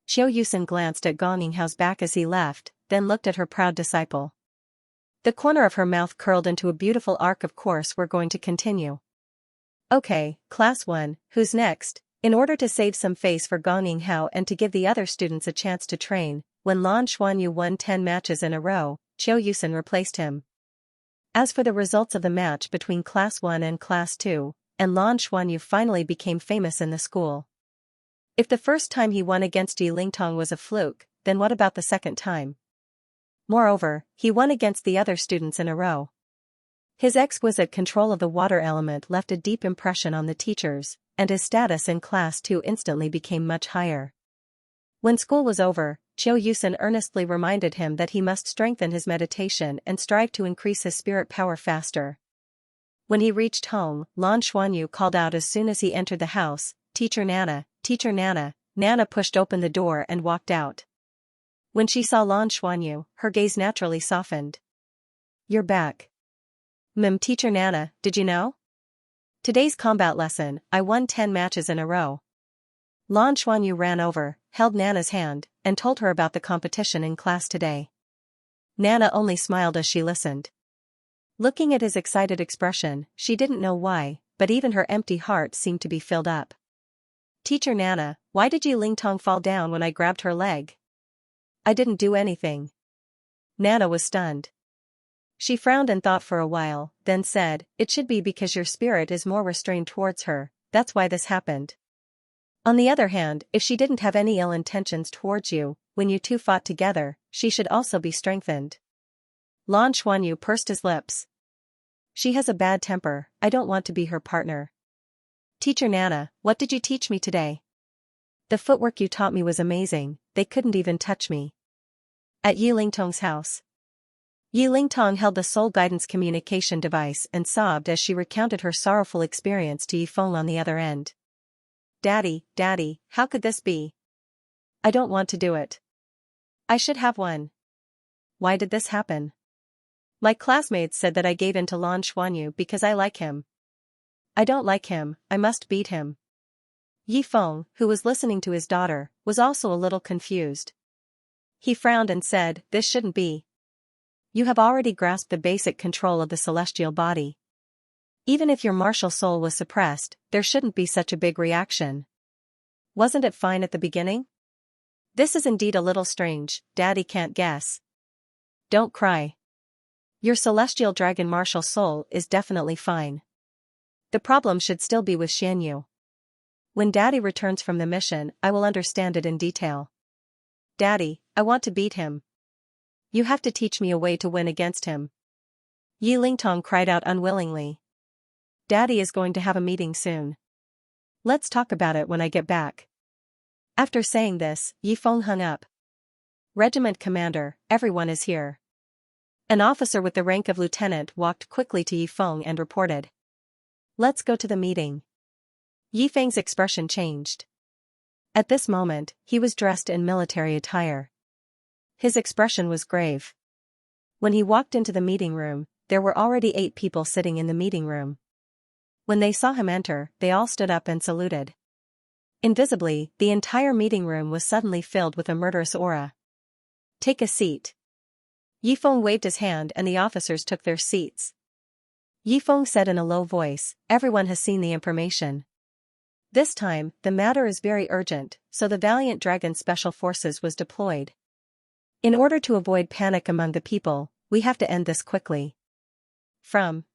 Qiu Yusen glanced at Gong Yinghao's back as he left, then looked at her proud disciple. The corner of her mouth curled into a beautiful arc. Of course we're going to continue. Okay, class 1, who's next? In order to save some face for Gong Yinghao and to give the other students a chance to train, when Lan Xuanyu won 10 matches in a row, Qiu Yusen replaced him. As for the results of the match between class 1 and class 2, and Lan Xuanyu finally became famous in the school. If the first time he won against Yi Lingtong was a fluke, then what about the second time? Moreover, he won against the other students in a row. His exquisite control of the water element left a deep impression on the teachers, and his status in class 2 instantly became much higher. When school was over, Qiu Yusen earnestly reminded him that he must strengthen his meditation and strive to increase his spirit power faster. When he reached home, Lan Xuanyu called out as soon as he entered the house, Teacher Nana, Teacher Nana." Nana pushed open the door and walked out. When she saw Lan Xuanyu, her gaze naturally softened. You're back. Teacher Nana, did you know? Today's combat lesson, I won 10 matches in a row. Lan Xuanyu ran over, held Nana's hand, and told her about the competition in class today. Nana only smiled as she listened. Looking at his excited expression, she didn't know why, but even her empty heart seemed to be filled up. Teacher Nana, why did Yi Lingtong fall down when I grabbed her leg? I didn't do anything. Nana was stunned. She frowned and thought for a while, then said, It should be because your spirit is more restrained towards her, that's why this happened. On the other hand, if she didn't have any ill intentions towards you, when you two fought together, she should also be strengthened. Lan Xuanyu pursed his lips. She has a bad temper, I don't want to be her partner. Teacher Nana, what did you teach me today? The footwork you taught me was amazing, they couldn't even touch me. At Yi Lingtong's house. Yi Lingtong held the soul guidance communication device and sobbed as she recounted her sorrowful experience to Yi Feng on the other end. Daddy, how could this be? I don't want to do it. I should have won. Why did this happen? My classmates said that I gave in to Lan Xuanyu because I like him. I don't like him, I must beat him. Yi Feng, who was listening to his daughter, was also a little confused. He frowned and said, "This shouldn't be. You have already grasped the basic control of the celestial body. Even if your martial soul was suppressed, there shouldn't be such a big reaction. Wasn't it fine at the beginning? This is indeed a little strange, Daddy can't guess. Don't cry. Your celestial dragon martial soul is definitely fine. The problem should still be with Xianyu. When Daddy returns from the mission, I will understand it in detail. Daddy, I want to beat him. You have to teach me a way to win against him." Yi Lingtong cried out unwillingly. "Daddy is going to have a meeting soon. Let's talk about it when I get back." After saying this, Yi Feng hung up. "Regiment commander, everyone is here." An officer with the rank of lieutenant walked quickly to Yi Feng and reported. "Let's go to the meeting." Yi Feng's expression changed. At this moment, he was dressed in military attire. His expression was grave. When he walked into the meeting room, there were already 8 people sitting in the meeting room. When they saw him enter, they all stood up and saluted. Invisibly, the entire meeting room was suddenly filled with a murderous aura. "Take a seat." Yi Feng waved his hand and the officers took their seats. Yi Feng said in a low voice, "Everyone has seen the information. This time, the matter is very urgent, so the Valiant Dragon Special Forces was deployed. In order to avoid panic among the people, we have to end this quickly. From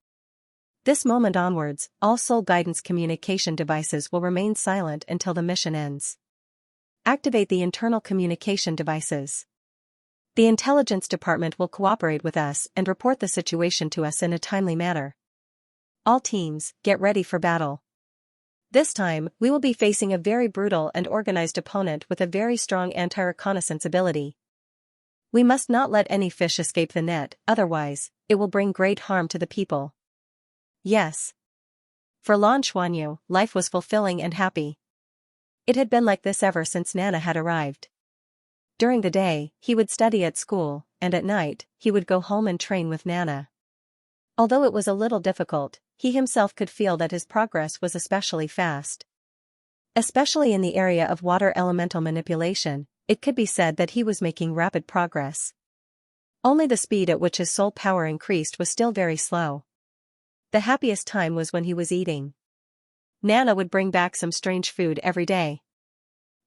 this moment onwards, all soul guidance communication devices will remain silent until the mission ends. Activate the internal communication devices. The intelligence department will cooperate with us and report the situation to us in a timely manner. All teams, get ready for battle. This time, we will be facing a very brutal and organized opponent with a very strong anti-reconnaissance ability. We must not let any fish escape the net, otherwise, it will bring great harm to the people." Yes. For Lan Xuanyu, life was fulfilling and happy. It had been like this ever since Nana had arrived. During the day, he would study at school, and at night, he would go home and train with Nana. Although it was a little difficult, he himself could feel that his progress was especially fast. Especially in the area of water elemental manipulation, it could be said that he was making rapid progress. Only the speed at which his soul power increased was still very slow. The happiest time was when he was eating. Nana would bring back some strange food every day.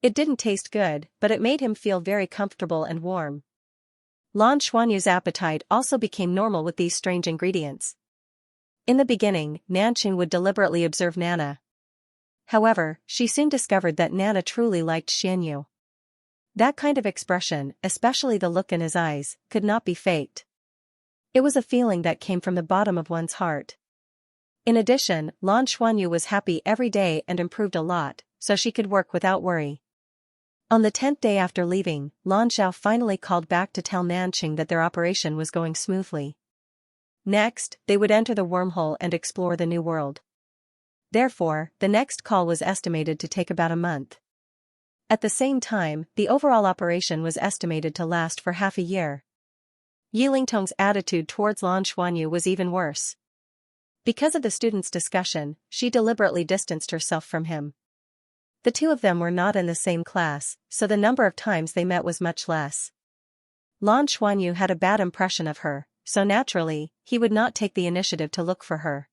It didn't taste good, but it made him feel very comfortable and warm. Lan Xuanyu's appetite also became normal with these strange ingredients. In the beginning, Nanqing would deliberately observe Nana. However, she soon discovered that Nana truly liked Xianyu. That kind of expression, especially the look in his eyes, could not be faked. It was a feeling that came from the bottom of one's heart. In addition, Lan Xuanyu was happy every day and improved a lot, so she could work without worry. On the 10th day after leaving, Lan Xiao finally called back to tell Nanqing that their operation was going smoothly. Next, they would enter the wormhole and explore the new world. Therefore, the next call was estimated to take about a month. At the same time, the overall operation was estimated to last for half a year. Yi Lingtong's attitude towards Lan Xuanyu was even worse. Because of the students' discussion, she deliberately distanced herself from him. The two of them were not in the same class, so the number of times they met was much less. Lan Xuanyu had a bad impression of her, so naturally, he would not take the initiative to look for her.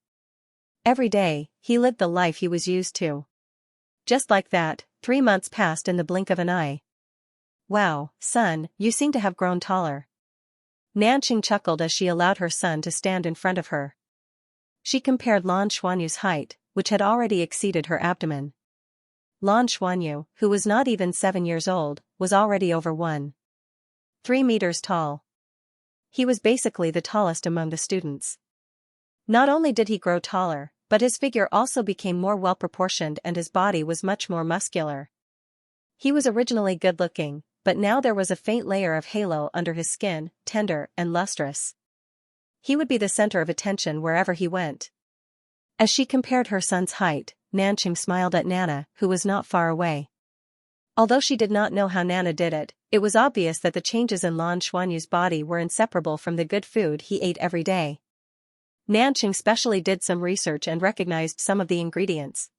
Every day, he lived the life he was used to. Just like that, 3 months passed in the blink of an eye. "Wow, son, you seem to have grown taller." Nanqing chuckled as she allowed her son to stand in front of her. She compared Lan Xuanyu's height, which had already exceeded her abdomen. Lan Xuanyu, who was not even 7 years old, was already over 1.3 meters tall. He was basically the tallest among the students. Not only did he grow taller, but his figure also became more well-proportioned and his body was much more muscular. He was originally good-looking, but now there was a faint layer of halo under his skin, tender and lustrous. He would be the center of attention wherever he went. As she compared her son's height, Nanqing smiled at Nana, who was not far away. Although she did not know how Nana did it, it was obvious that the changes in Lan Xuanyu's body were inseparable from the good food he ate every day. Nanqing specially did some research and recognized some of the ingredients.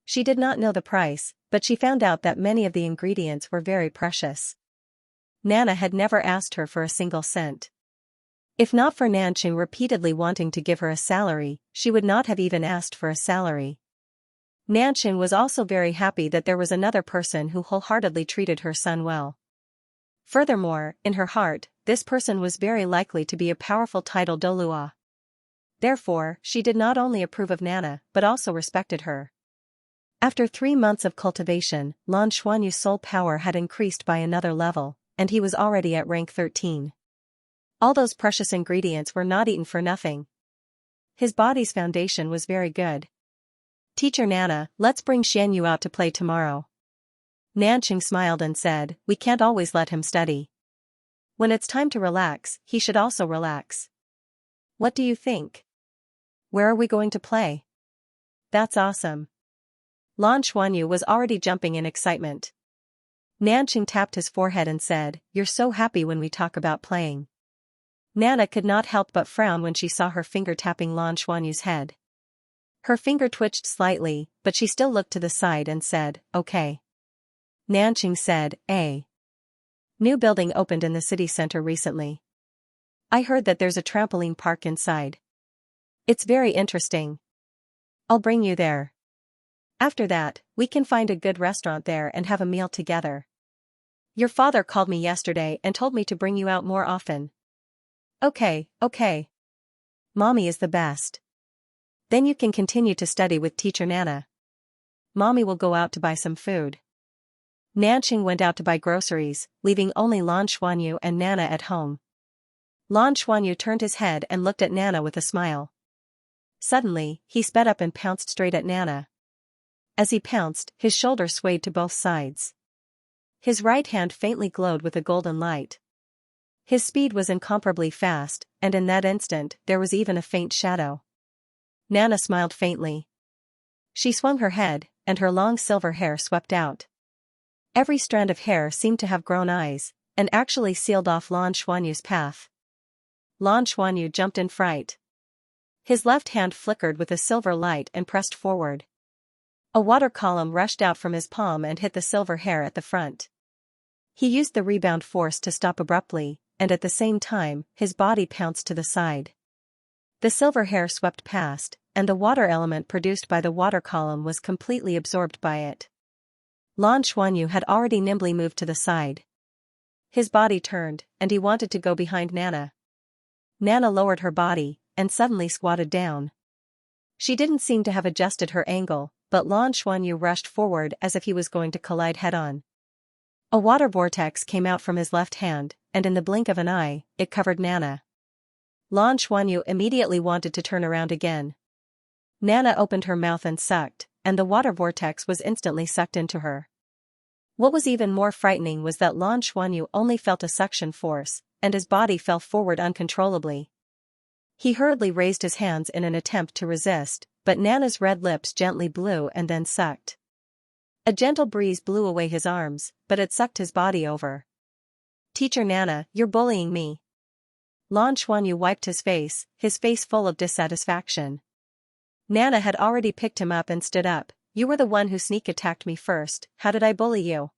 She did not know the price, but she found out that many of the ingredients were very precious. Nana had never asked her for a single cent. If not for Nanqing repeatedly wanting to give her a salary, she would not have even asked for a salary. Nanqing was also very happy that there was another person who wholeheartedly treated her son well. Furthermore, in her heart, this person was very likely to be a powerful titled Douluo. Therefore, she did not only approve of Nana but also respected her. After 3 months of cultivation, Lan Xuanyu's soul power had increased by another level, and he was already at rank 13. All those precious ingredients were not eaten for nothing. His body's foundation was very good. "Teacher Nana, let's bring Xianxia out to play tomorrow." Nanqing smiled and said, "We can't always let him study. When it's time to relax, he should also relax. What do you think? Where are we going to play?" "That's awesome." Lan Xuanyu was already jumping in excitement. Nanqing tapped his forehead and said, "You're so happy when we talk about playing." Nana could not help but frown when she saw her finger tapping Lan Xuanyu's head. Her finger twitched slightly, but she still looked to the side and said, "Okay." Nanqing said, New building opened in the city center recently. I heard that there's a trampoline park inside. It's very interesting. I'll bring you there. After that, we can find a good restaurant there and have a meal together. Your father called me yesterday and told me to bring you out more often." Okay. Mommy is the best. Then you can continue to study with Teacher Nana. Mommy will go out to buy some food. Nanqing went out to buy groceries, leaving only Lan Xuanyu and Nana at home. Lan Xuanyu turned his head and looked at Nana with a smile. Suddenly, he sped up and pounced straight at Nana. As he pounced, his shoulders swayed to both sides. His right hand faintly glowed with a golden light. His speed was incomparably fast, and in that instant, there was even a faint shadow. Nana smiled faintly. She swung her head, and her long silver hair swept out. Every strand of hair seemed to have grown eyes, and actually sealed off Lan Xuanyu's path. Lan Xuanyu jumped in fright. His left hand flickered with a silver light and pressed forward. A water column rushed out from his palm and hit the silver hair at the front. He used the rebound force to stop abruptly, and at the same time, his body pounced to the side. The silver hair swept past, and the water element produced by the water column was completely absorbed by it. Lan Xuanyu had already nimbly moved to the side. His body turned, and he wanted to go behind Nana. Nana lowered her body, and suddenly squatted down. She didn't seem to have adjusted her angle, but Lan Xuanyu rushed forward as if he was going to collide head-on. A water vortex came out from his left hand, and in the blink of an eye, it covered Nana. Lan Xuanyu immediately wanted to turn around again. Nana opened her mouth and sucked, and the water vortex was instantly sucked into her. What was even more frightening was that Lan Xuanyu only felt a suction force, and his body fell forward uncontrollably. He hurriedly raised his hands in an attempt to resist, but Nana's red lips gently blew and then sucked. A gentle breeze blew away his arms, but it sucked his body over. "Teacher Nana, you're bullying me." Lan Xuanyu wiped his face full of dissatisfaction. Nana had already picked him up and stood up. "You were the one who sneak attacked me first, how did I bully you?"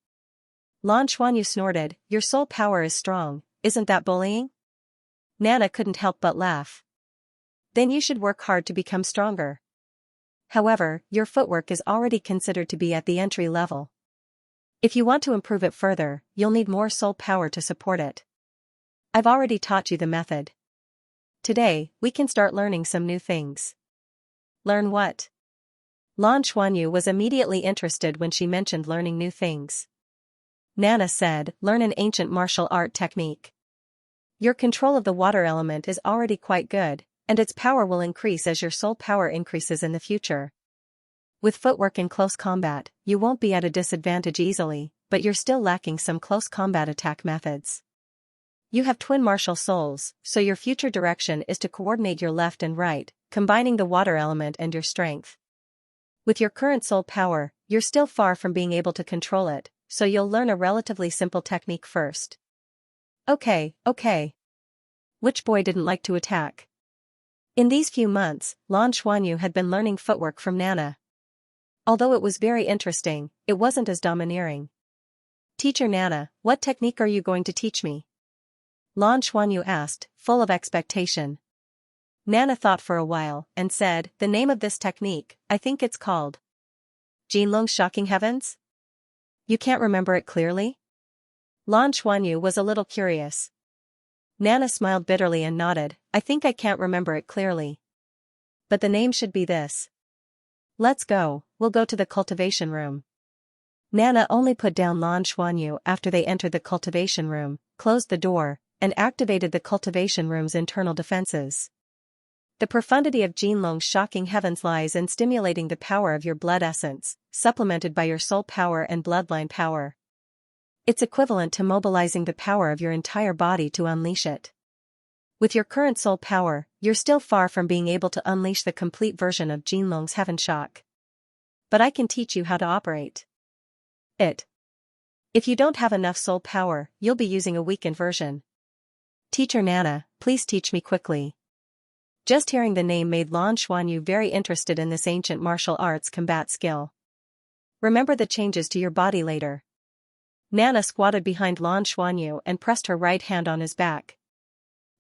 Lan Xuanyu snorted, "Your soul power is strong, isn't that bullying?" Nana couldn't help but laugh. "Then you should work hard to become stronger. However, your footwork is already considered to be at the entry level. If you want to improve it further, you'll need more soul power to support it. I've already taught you the method. Today, we can start learning some new things." "Learn what?" Lan Xuanyu was immediately interested when she mentioned learning new things. Nana said, "Learn an ancient martial art technique. Your control of the water element is already quite good, and its power will increase as your soul power increases in the future. With footwork in close combat, you won't be at a disadvantage easily, but you're still lacking some close combat attack methods. You have twin martial souls, so your future direction is to coordinate your left and right, combining the water element and your strength. With your current soul power, you're still far from being able to control it, so you'll learn a relatively simple technique first. Okay. Which boy didn't like to attack? In these few months, Lan Xuanyu had been learning footwork from Nana. Although it was very interesting, it wasn't as domineering. Teacher Nana, what technique are you going to teach me? Lan Xuanyu asked, full of expectation. Nana thought for a while, and said, the name of this technique, I think it's called Jinlong's Shocking Heavens? You can't remember it clearly? Lan Xuanyu was a little curious. Nana smiled bitterly and nodded, I think I can't remember it clearly. But the name should be this. Let's go, we'll go to the cultivation room. Nana only put down Lan Xuanyu after they entered the cultivation room, closed the door, and activated the cultivation room's internal defenses. The profundity of Jinlong's Shocking Heavens lies in stimulating the power of your blood essence, supplemented by your soul power and bloodline power. It's equivalent to mobilizing the power of your entire body to unleash it. With your current soul power, you're still far from being able to unleash the complete version of Jinlong's Heaven Shock. But I can teach you how to operate it. If you don't have enough soul power, you'll be using a weakened version. Teacher Nana, please teach me quickly. Just hearing the name made Lan Xuanyu very interested in this ancient martial arts combat skill. Remember the changes to your body later. Nana squatted behind Lan Xuanyu and pressed her right hand on his back.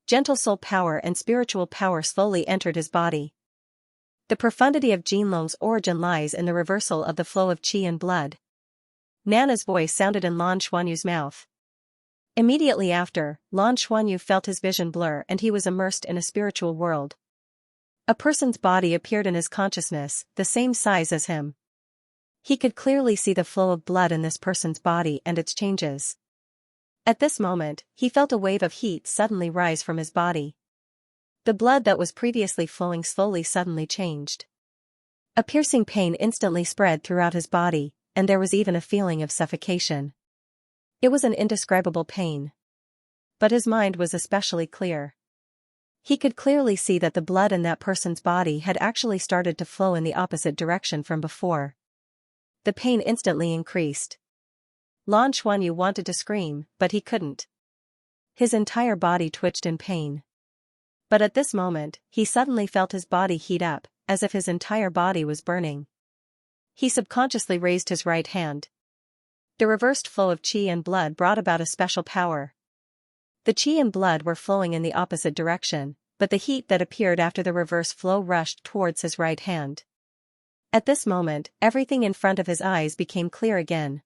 Gentle soul power and spiritual power slowly entered his body. The profundity of Jinlong's origin lies in the reversal of the flow of qi and blood. Nana's voice sounded in Lan Xuanyu's mouth. Immediately after, Lan Xuanyu felt his vision blur and he was immersed in a spiritual world. A person's body appeared in his consciousness, the same size as him. He could clearly see the flow of blood in this person's body and its changes. At this moment, he felt a wave of heat suddenly rise from his body. The blood that was previously flowing slowly suddenly changed. A piercing pain instantly spread throughout his body, and there was even a feeling of suffocation. It was an indescribable pain. But his mind was especially clear. He could clearly see that the blood in that person's body had actually started to flow in the opposite direction from before. The pain instantly increased. Lan Xuanyu wanted to scream, but he couldn't. His entire body twitched in pain. But at this moment, he suddenly felt his body heat up, as if his entire body was burning. He subconsciously raised his right hand. The reversed flow of qi and blood brought about a special power. The qi and blood were flowing in the opposite direction, but the heat that appeared after the reverse flow rushed towards his right hand. At this moment, everything in front of his eyes became clear again.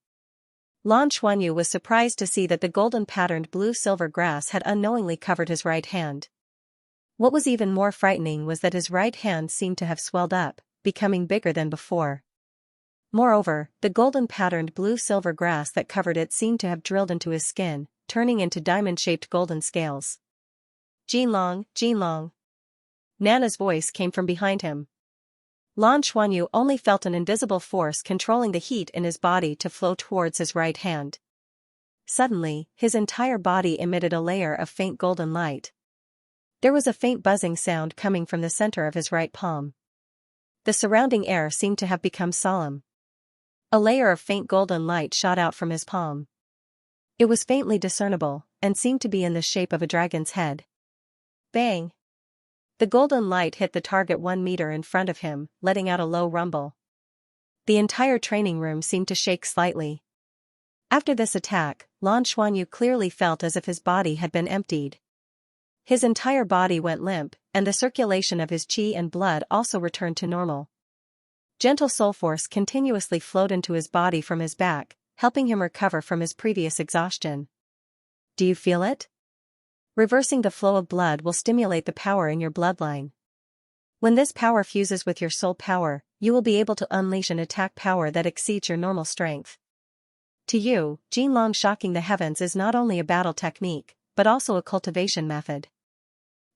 Lan Xuanyu was surprised to see that the golden-patterned blue-silver grass had unknowingly covered his right hand. What was even more frightening was that his right hand seemed to have swelled up, becoming bigger than before. Moreover, the golden-patterned blue-silver grass that covered it seemed to have drilled into his skin, turning into diamond-shaped golden scales. Jinlong, Jinlong. Nana's voice came from behind him. Lan Xuanyu only felt an invisible force controlling the heat in his body to flow towards his right hand. Suddenly, his entire body emitted a layer of faint golden light. There was a faint buzzing sound coming from the center of his right palm. The surrounding air seemed to have become solemn. A layer of faint golden light shot out from his palm. It was faintly discernible, and seemed to be in the shape of a dragon's head. Bang! The golden light hit the target 1 meter in front of him, letting out a low rumble. The entire training room seemed to shake slightly. After this attack, Lan Xuanyu clearly felt as if his body had been emptied. His entire body went limp, and the circulation of his qi and blood also returned to normal. Gentle soul force continuously flowed into his body from his back, helping him recover from his previous exhaustion. Do you feel it? Reversing the flow of blood will stimulate the power in your bloodline. When this power fuses with your soul power, you will be able to unleash an attack power that exceeds your normal strength. To you, Jinlong Shocking the Heavens is not only a battle technique, but also a cultivation method.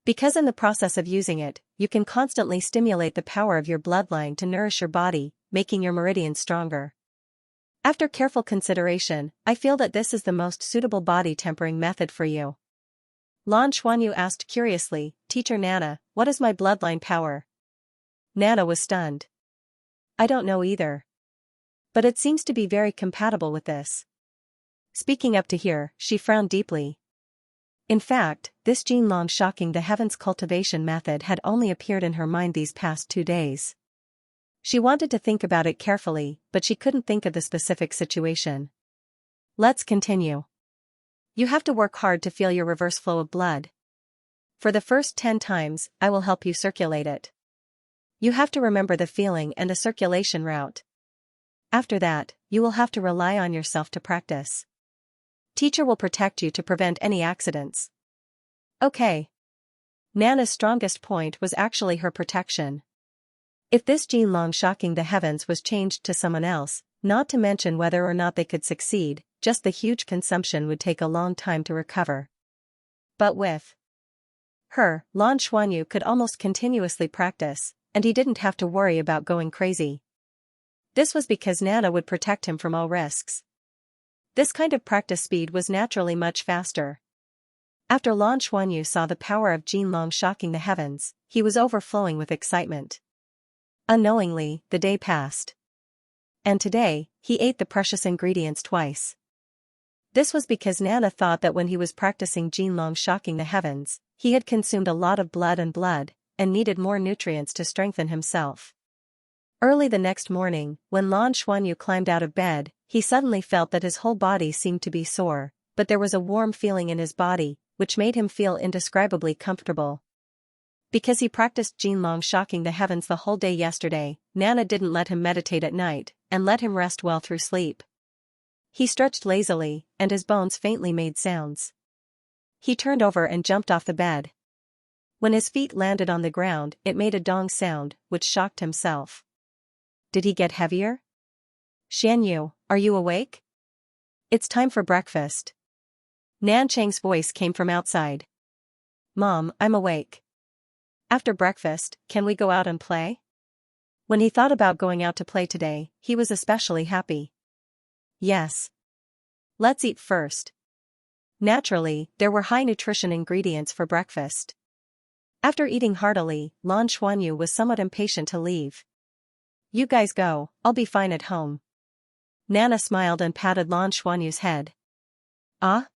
Because in the process of using it, you can constantly stimulate the power of your bloodline to nourish your body, making your meridians stronger. After careful consideration, I feel that this is the most suitable body tempering method for you. Lan Xuanyu asked curiously, Teacher Nana, what is my bloodline power? Nana was stunned. I don't know either. But it seems to be very compatible with this. Speaking up to hear, she frowned deeply. In fact, this Jinlong shocking the heavens cultivation method had only appeared in her mind these past 2 days. She wanted to think about it carefully, but she couldn't think of the specific situation. Let's continue. You have to work hard to feel your reverse flow of blood. For the first 10 times, I will help you circulate it. You have to remember the feeling and the circulation route. After that, you will have to rely on yourself to practice. Teacher will protect you to prevent any accidents. Okay. Nana's strongest point was actually her protection. If this Jinlong shocking the heavens was changed to someone else, not to mention whether or not they could succeed, just the huge consumption would take a long time to recover. But with her, Lan Xuanyu could almost continuously practice, and he didn't have to worry about going crazy. This was because Nana would protect him from all risks. This kind of practice speed was naturally much faster. After Lan Xuanyu saw the power of Jinlong shocking the heavens, he was overflowing with excitement. Unknowingly, the day passed. And today, he ate the precious ingredients twice. This was because Nana thought that when he was practicing Jinlong shocking the heavens, he had consumed a lot of blood, and needed more nutrients to strengthen himself. Early the next morning, when Lan Xuanyu climbed out of bed, he suddenly felt that his whole body seemed to be sore, but there was a warm feeling in his body, which made him feel indescribably comfortable. Because he practiced Jinlong shocking the heavens the whole day yesterday, Nana didn't let him meditate at night, and let him rest well through sleep. He stretched lazily, and his bones faintly made sounds. He turned over and jumped off the bed. When his feet landed on the ground, it made a dong sound, which shocked himself. Did he get heavier? Xianyu, are you awake? It's time for breakfast. Nan Chang's voice came from outside. Mom, I'm awake. After breakfast, can we go out and play? When he thought about going out to play today, he was especially happy. Yes. Let's eat first. Naturally, there were high nutrition ingredients for breakfast. After eating heartily, Lan Xuanyu was somewhat impatient to leave. You guys go, I'll be fine at home. Nana smiled and patted Lan Xuanyu's head. Ah?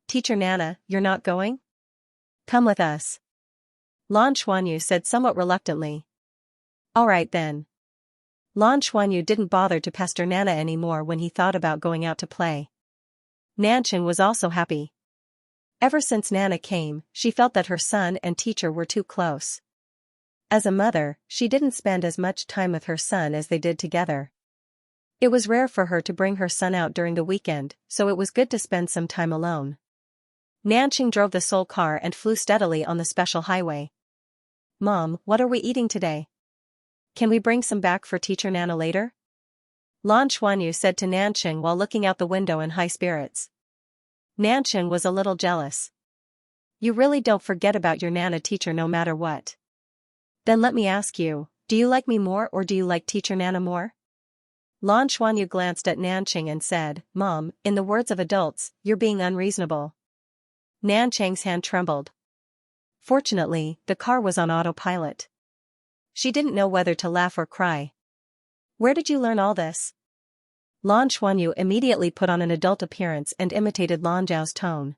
Teacher Nana, you're not going? Come with us. Lan Xuanyu said somewhat reluctantly. All right then. Lan Xuanyu didn't bother to pester Nana anymore when he thought about going out to play. Nanchen was also happy. Ever since Nana came, she felt that her son and teacher were too close. As a mother, she didn't spend as much time with her son as they did together. It was rare for her to bring her son out during the weekend, so it was good to spend some time alone. Nanqing drove the Seoul car and flew steadily on the special highway. Mom, what are we eating today? Can we bring some back for teacher Nana later? Lan Xuanyu said to Nanqing while looking out the window in high spirits. Nanqing was a little jealous. You really don't forget about your Nana teacher no matter what. Then let me ask you, do you like me more or do you like teacher Nana more? Lan Xuanyu glanced at Nanqing and said, Mom, in the words of adults, you're being unreasonable. Nanqing's hand trembled. Fortunately, the car was on autopilot. She didn't know whether to laugh or cry. Where did you learn all this? Lan Xuanyu immediately put on an adult appearance and imitated Lan Zhao's tone.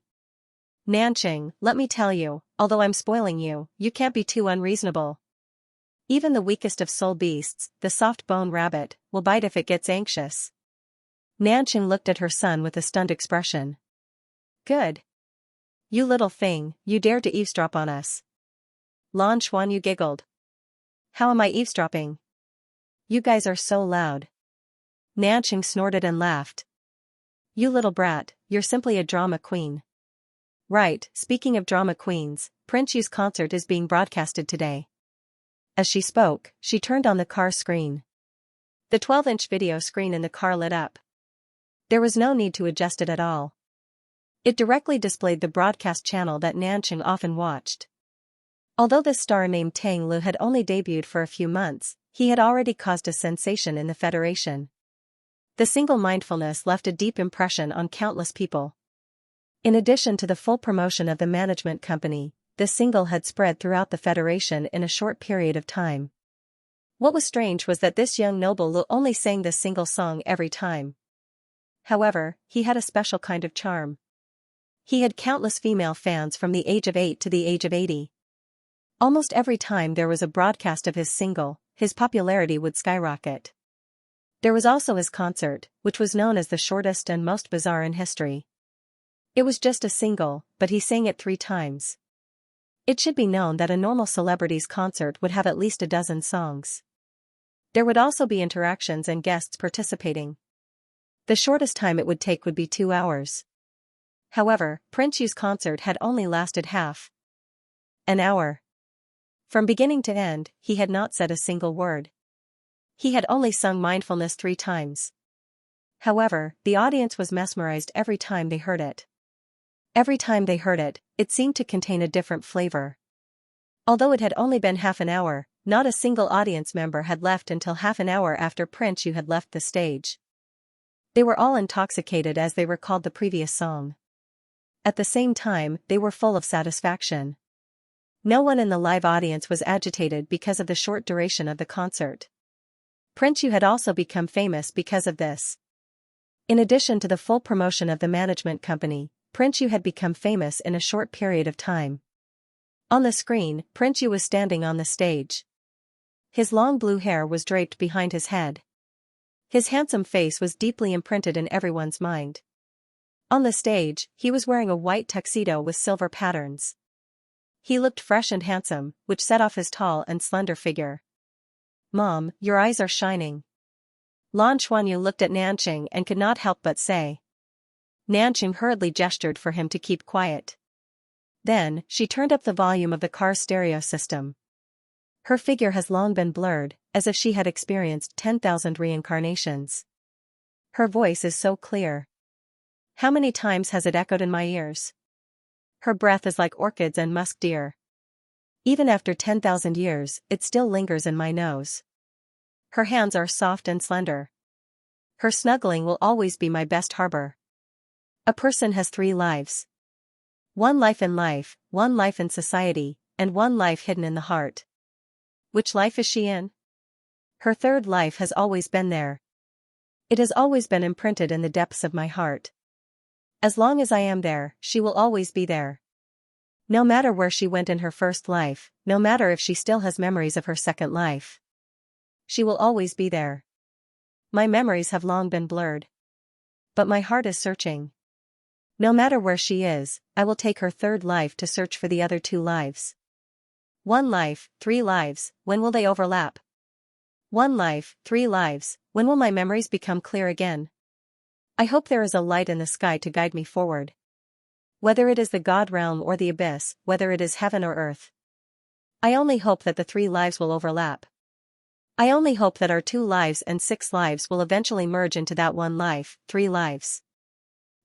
Nanqing, let me tell you, although I'm spoiling you, you can't be too unreasonable. Even the weakest of soul beasts, the soft-bone rabbit, will bite if it gets anxious. Nanqing looked at her son with a stunned expression. Good. You little thing, you dare to eavesdrop on us. Lan Xuanyu giggled. How am I eavesdropping? You guys are so loud. Nanqing snorted and laughed. You little brat, you're simply a drama queen. Right, speaking of drama queens, Prince Yu's concert is being broadcasted today. As she spoke, she turned on the car screen. The 12-inch video screen in the car lit up. There was no need to adjust it at all. It directly displayed the broadcast channel that Nanqing often watched. Although this star named Tang Lu had only debuted for a few months, he had already caused a sensation in the Federation. The single mindfulness left a deep impression on countless people. In addition to the full promotion of the management company, this single had spread throughout the Federation in a short period of time. What was strange was that this young noble Lu only sang this single song every time. However, he had a special kind of charm. He had countless female fans from the age of 8 to the age of 80. Almost every time there was a broadcast of his single, his popularity would skyrocket. There was also his concert, which was known as the shortest and most bizarre in history. It was just a single, but he sang it 3 times. It should be known that a normal celebrity's concert would have at least a dozen songs. There would also be interactions and guests participating. The shortest time it would take would be 2 hours. However, Prince Yu's concert had only lasted half an hour. From beginning to end, he had not said a single word. He had only sung Mindfulness 3 times. However, the audience was mesmerized every time they heard it. Every time they heard it, it seemed to contain a different flavor. Although it had only been half an hour, not a single audience member had left until half an hour after Prince Yu had left the stage. They were all intoxicated as they recalled the previous song. At the same time, they were full of satisfaction. No one in the live audience was agitated because of the short duration of the concert. Prince Yu had also become famous because of this. In addition to the full promotion of the management company, Prince Yu had become famous in a short period of time. On the screen, Prince Yu was standing on the stage. His long blue hair was draped behind his head. His handsome face was deeply imprinted in everyone's mind. On the stage, he was wearing a white tuxedo with silver patterns. He looked fresh and handsome, which set off his tall and slender figure. "Mom, your eyes are shining." Lan Xuanyu looked at Nanqing and could not help but say. Nanqing hurriedly gestured for him to keep quiet. Then, she turned up the volume of the car's stereo system. Her figure has long been blurred, as if she had experienced 10,000 reincarnations. Her voice is so clear. How many times has it echoed in my ears? Her breath is like orchids and musk deer. Even after 10,000 years, it still lingers in my nose. Her hands are soft and slender. Her snuggling will always be my best harbor. A person has 3 lives. 1 life in life, 1 life in society, and 1 life hidden in the heart. Which life is she in? Her 3rd life has always been there. It has always been imprinted in the depths of my heart. As long as I am there, she will always be there. No matter where she went in her 1st life, no matter if she still has memories of her 2nd life. She will always be there. My memories have long been blurred. But my heart is searching. No matter where she is, I will take her 3rd life to search for the other 2 lives. 1 life, 3 lives, when will they overlap? 1 life, 3 lives, when will my memories become clear again? I hope there is a light in the sky to guide me forward. Whether it is the God realm or the abyss, whether it is heaven or earth. I only hope that the 3 lives will overlap. I only hope that our 2 lives and 6 lives will eventually merge into that 1 life, 3 lives.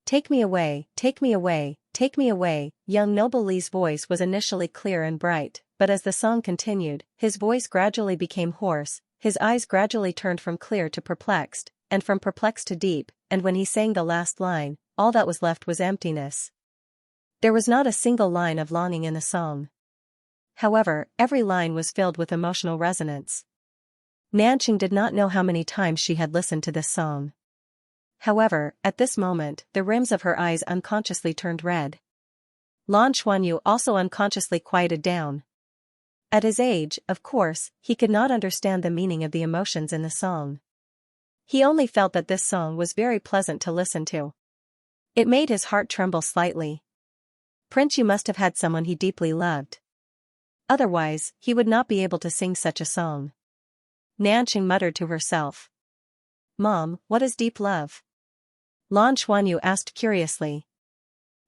Take me away, take me away, take me away. Young Noble Li's voice was initially clear and bright, but as the song continued, his voice gradually became hoarse, his eyes gradually turned from clear to perplexed, and from perplexed to deep, and when he sang the last line, all that was left was emptiness. There was not a single line of longing in the song. However, every line was filled with emotional resonance. Nanqing did not know how many times she had listened to this song. However, at this moment, the rims of her eyes unconsciously turned red. Lan Xuanyu also unconsciously quieted down. At his age, of course, he could not understand the meaning of the emotions in the song. He only felt that this song was very pleasant to listen to. It made his heart tremble slightly. Prince Yu must have had someone he deeply loved. Otherwise, he would not be able to sing such a song. Nanqing muttered to herself. "Mom, what is deep love?" Lan Xuanyu asked curiously.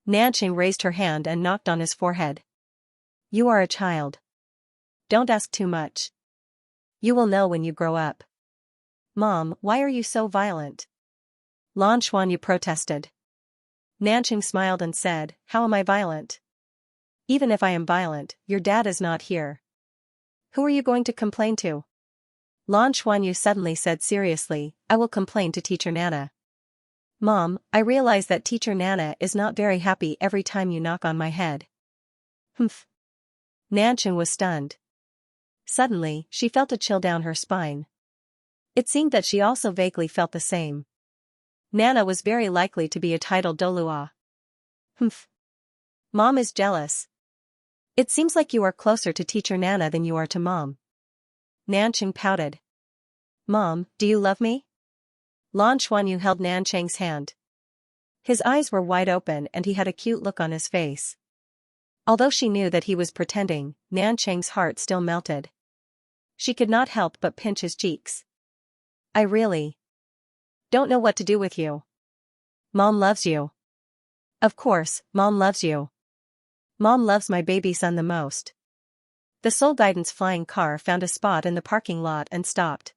Nanqing raised her hand and knocked on his forehead. "You are a child. Don't ask too much. You will know when you grow up." "Mom, why are you so violent?" Lan Xuanyu protested. Nanqing smiled and said, "How am I violent? Even if I am violent, your dad is not here. Who are you going to complain to?" Lan Xuanyu suddenly said seriously, "I will complain to Teacher Nana." "Mom, I realize that Teacher Nana is not very happy every time you knock on my head." "Humph." Nanqing was stunned. Suddenly, she felt a chill down her spine. It seemed that she also vaguely felt the same. Nana was very likely to be a titled Douluo. Humph. Mom is jealous. It seems like you are closer to teacher Nana than you are to Mom. Nancheng pouted. Mom, do you love me? Lan Xuanyu held Nancheng's hand. His eyes were wide open and he had a cute look on his face. Although she knew that he was pretending, Nancheng's heart still melted. She could not help but pinch his cheeks. I really don't know what to do with you. Mom loves you. Of course, Mom loves you. Mom loves my baby son the most. The Soul Guidance flying car found a spot in the parking lot and stopped.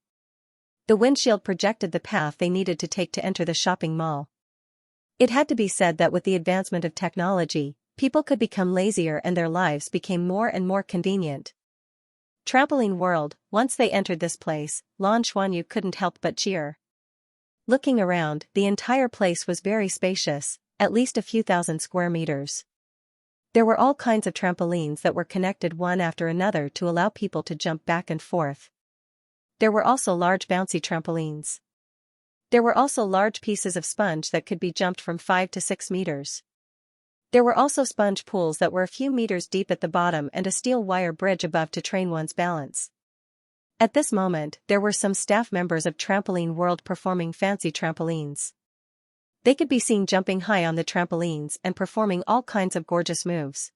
The windshield projected the path they needed to take to enter the shopping mall. It had to be said that with the advancement of technology, people could become lazier and their lives became more and more convenient. Trampoline World, once they entered this place, Lan Xuanyu couldn't help but cheer. Looking around, the entire place was very spacious, at least a few thousand square meters. There were all kinds of trampolines that were connected one after another to allow people to jump back and forth. There were also large bouncy trampolines. There were also large pieces of sponge that could be jumped from 5 to 6 meters. There were also sponge pools that were a few meters deep at the bottom and a steel wire bridge above to train one's balance. At this moment, there were some staff members of Trampoline World performing fancy trampolines. They could be seen jumping high on the trampolines and performing all kinds of gorgeous moves.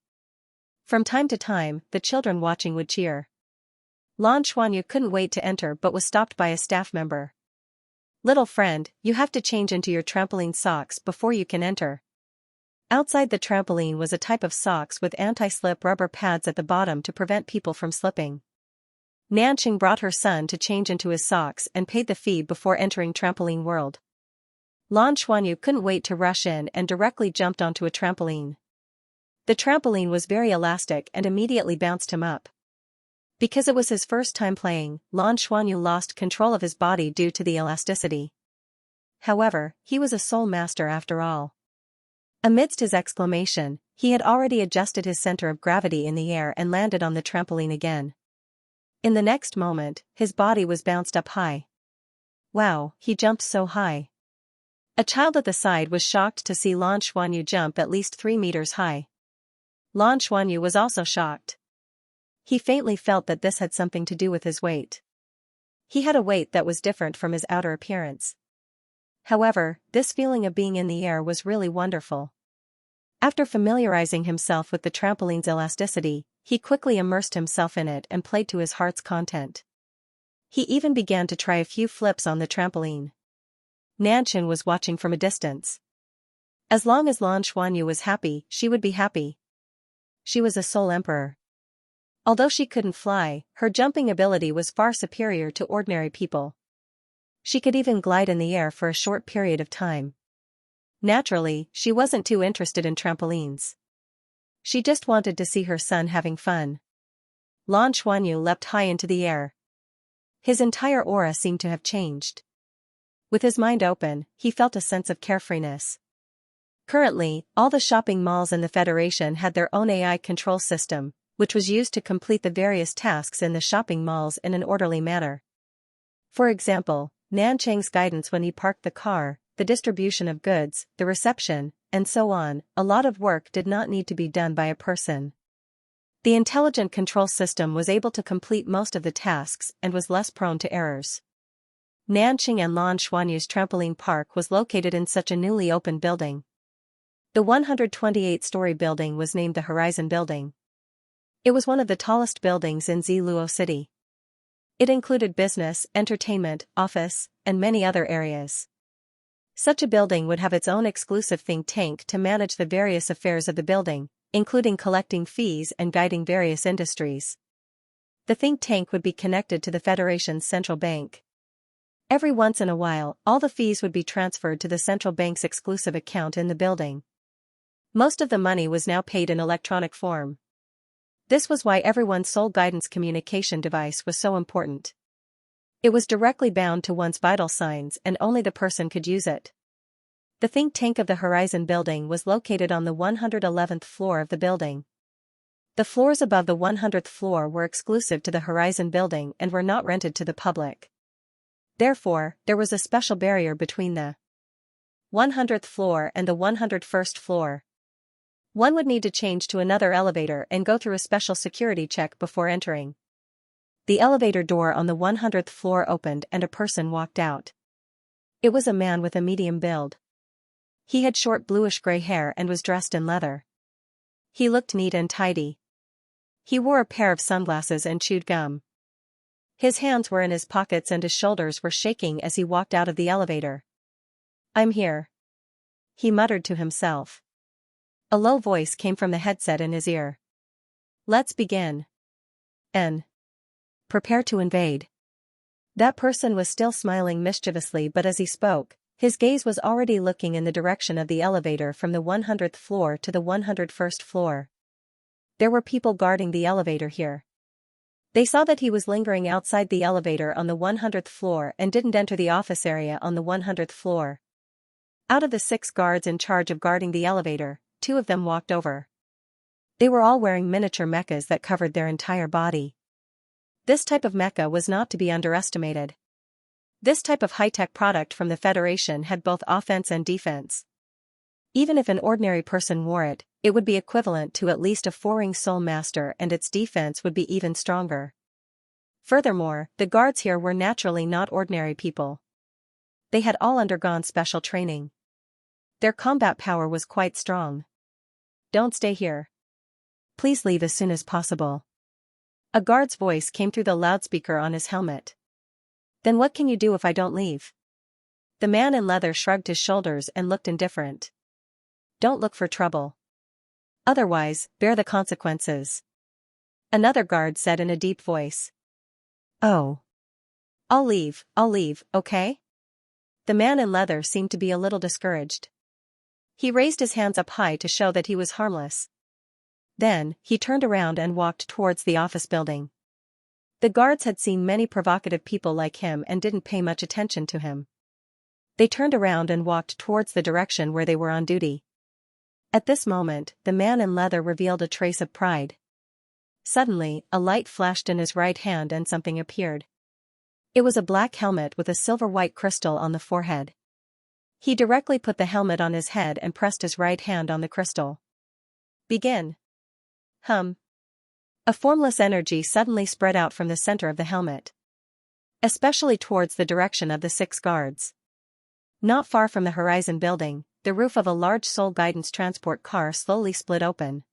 From time to time, the children watching would cheer. Lan Xuanyu couldn't wait to enter but was stopped by a staff member. Little friend, you have to change into your trampoline socks before you can enter. Outside the trampoline was a type of socks with anti-slip rubber pads at the bottom to prevent people from slipping. Nancheng brought her son to change into his socks and paid the fee before entering Trampoline World. Lan Xuanyu couldn't wait to rush in and directly jumped onto a trampoline. The trampoline was very elastic and immediately bounced him up. Because it was his first time playing, Lan Xuanyu lost control of his body due to the elasticity. However, he was a soul master after all. Amidst his exclamation, he had already adjusted his center of gravity in the air and landed on the trampoline again. In the next moment, his body was bounced up high. Wow, he jumped so high. A child at the side was shocked to see Lan Xuanyu jump at least 3 meters high. Lan Xuanyu was also shocked. He faintly felt that this had something to do with his weight. He had a weight that was different from his outer appearance. However, this feeling of being in the air was really wonderful. After familiarizing himself with the trampoline's elasticity, he quickly immersed himself in it and played to his heart's content. He even began to try a few flips on the trampoline. Nancheng was watching from a distance. As long as Lan Xuanyu was happy, she would be happy. She was a soul emperor. Although she couldn't fly, her jumping ability was far superior to ordinary people. She could even glide in the air for a short period of time. Naturally, she wasn't too interested in trampolines. She just wanted to see her son having fun. Lan Xuanyu leapt high into the air. His entire aura seemed to have changed. With his mind open, he felt a sense of carefreeness. Currently, all the shopping malls in the Federation had their own AI control system, which was used to complete the various tasks in the shopping malls in an orderly manner. For example, Nancheng's guidance when he parked the car, the distribution of goods, the reception, and so on. A lot of work did not need to be done by a person. The intelligent control system was able to complete most of the tasks and was less prone to errors. Nancheng and Lan Xuanyu's trampoline park was located in such a newly opened building. The 128-story building was named the Horizon Building. It was one of the tallest buildings in Douluo City. It included business, entertainment, office, and many other areas. Such a building would have its own exclusive think tank to manage the various affairs of the building, including collecting fees and guiding various industries. The think tank would be connected to the Federation's central bank. Every once in a while, all the fees would be transferred to the central bank's exclusive account in the building. Most of the money was now paid in electronic form. This was why everyone's soul guidance communication device was so important. It was directly bound to one's vital signs and only the person could use it. The think tank of the Horizon Building was located on the 111th floor of the building. The floors above the 100th floor were exclusive to the Horizon Building and were not rented to the public. Therefore, there was a special barrier between the 100th floor and the 101st floor. One would need to change to another elevator and go through a special security check before entering. The elevator door on the 100th floor opened and a person walked out. It was a man with a medium build. He had short bluish-gray hair and was dressed in leather. He looked neat and tidy. He wore a pair of sunglasses and chewed gum. His hands were in his pockets and his shoulders were shaking as he walked out of the elevator. "I'm here," he muttered to himself. A low voice came from the headset in his ear. "Let's begin. N. Prepare to invade." That person was still smiling mischievously, but as he spoke, his gaze was already looking in the direction of the elevator from the 100th floor to the 101st floor. There were people guarding the elevator here. They saw that he was lingering outside the elevator on the 100th floor and didn't enter the office area on the 100th floor. Out of the 6 guards in charge of guarding the elevator, 2 of them walked over. They were all wearing miniature mechas that covered their entire body. This type of mecha was not to be underestimated. This type of high-tech product from the Federation had both offense and defense. Even if an ordinary person wore it, it would be equivalent to at least a 4-ring Soul Master, and its defense would be even stronger. Furthermore, the guards here were naturally not ordinary people. They had all undergone special training. Their combat power was quite strong. "Don't stay here. Please leave as soon as possible." A guard's voice came through the loudspeaker on his helmet. "Then what can you do if I don't leave?" The man in leather shrugged his shoulders and looked indifferent. "Don't look for trouble. Otherwise, bear the consequences." Another guard said in a deep voice. "Oh. I'll leave, okay?" The man in leather seemed to be a little discouraged. He raised his hands up high to show that he was harmless. Then, he turned around and walked towards the office building. The guards had seen many provocative people like him and didn't pay much attention to him. They turned around and walked towards the direction where they were on duty. At this moment, the man in leather revealed a trace of pride. Suddenly, a light flashed in his right hand and something appeared. It was a black helmet with a silver-white crystal on the forehead. He directly put the helmet on his head and pressed his right hand on the crystal. "Begin." A formless energy suddenly spread out from the center of the helmet, especially towards the direction of the 6 guards. Not far from the Horizon building, the roof of a large Soul Guidance transport car slowly split open.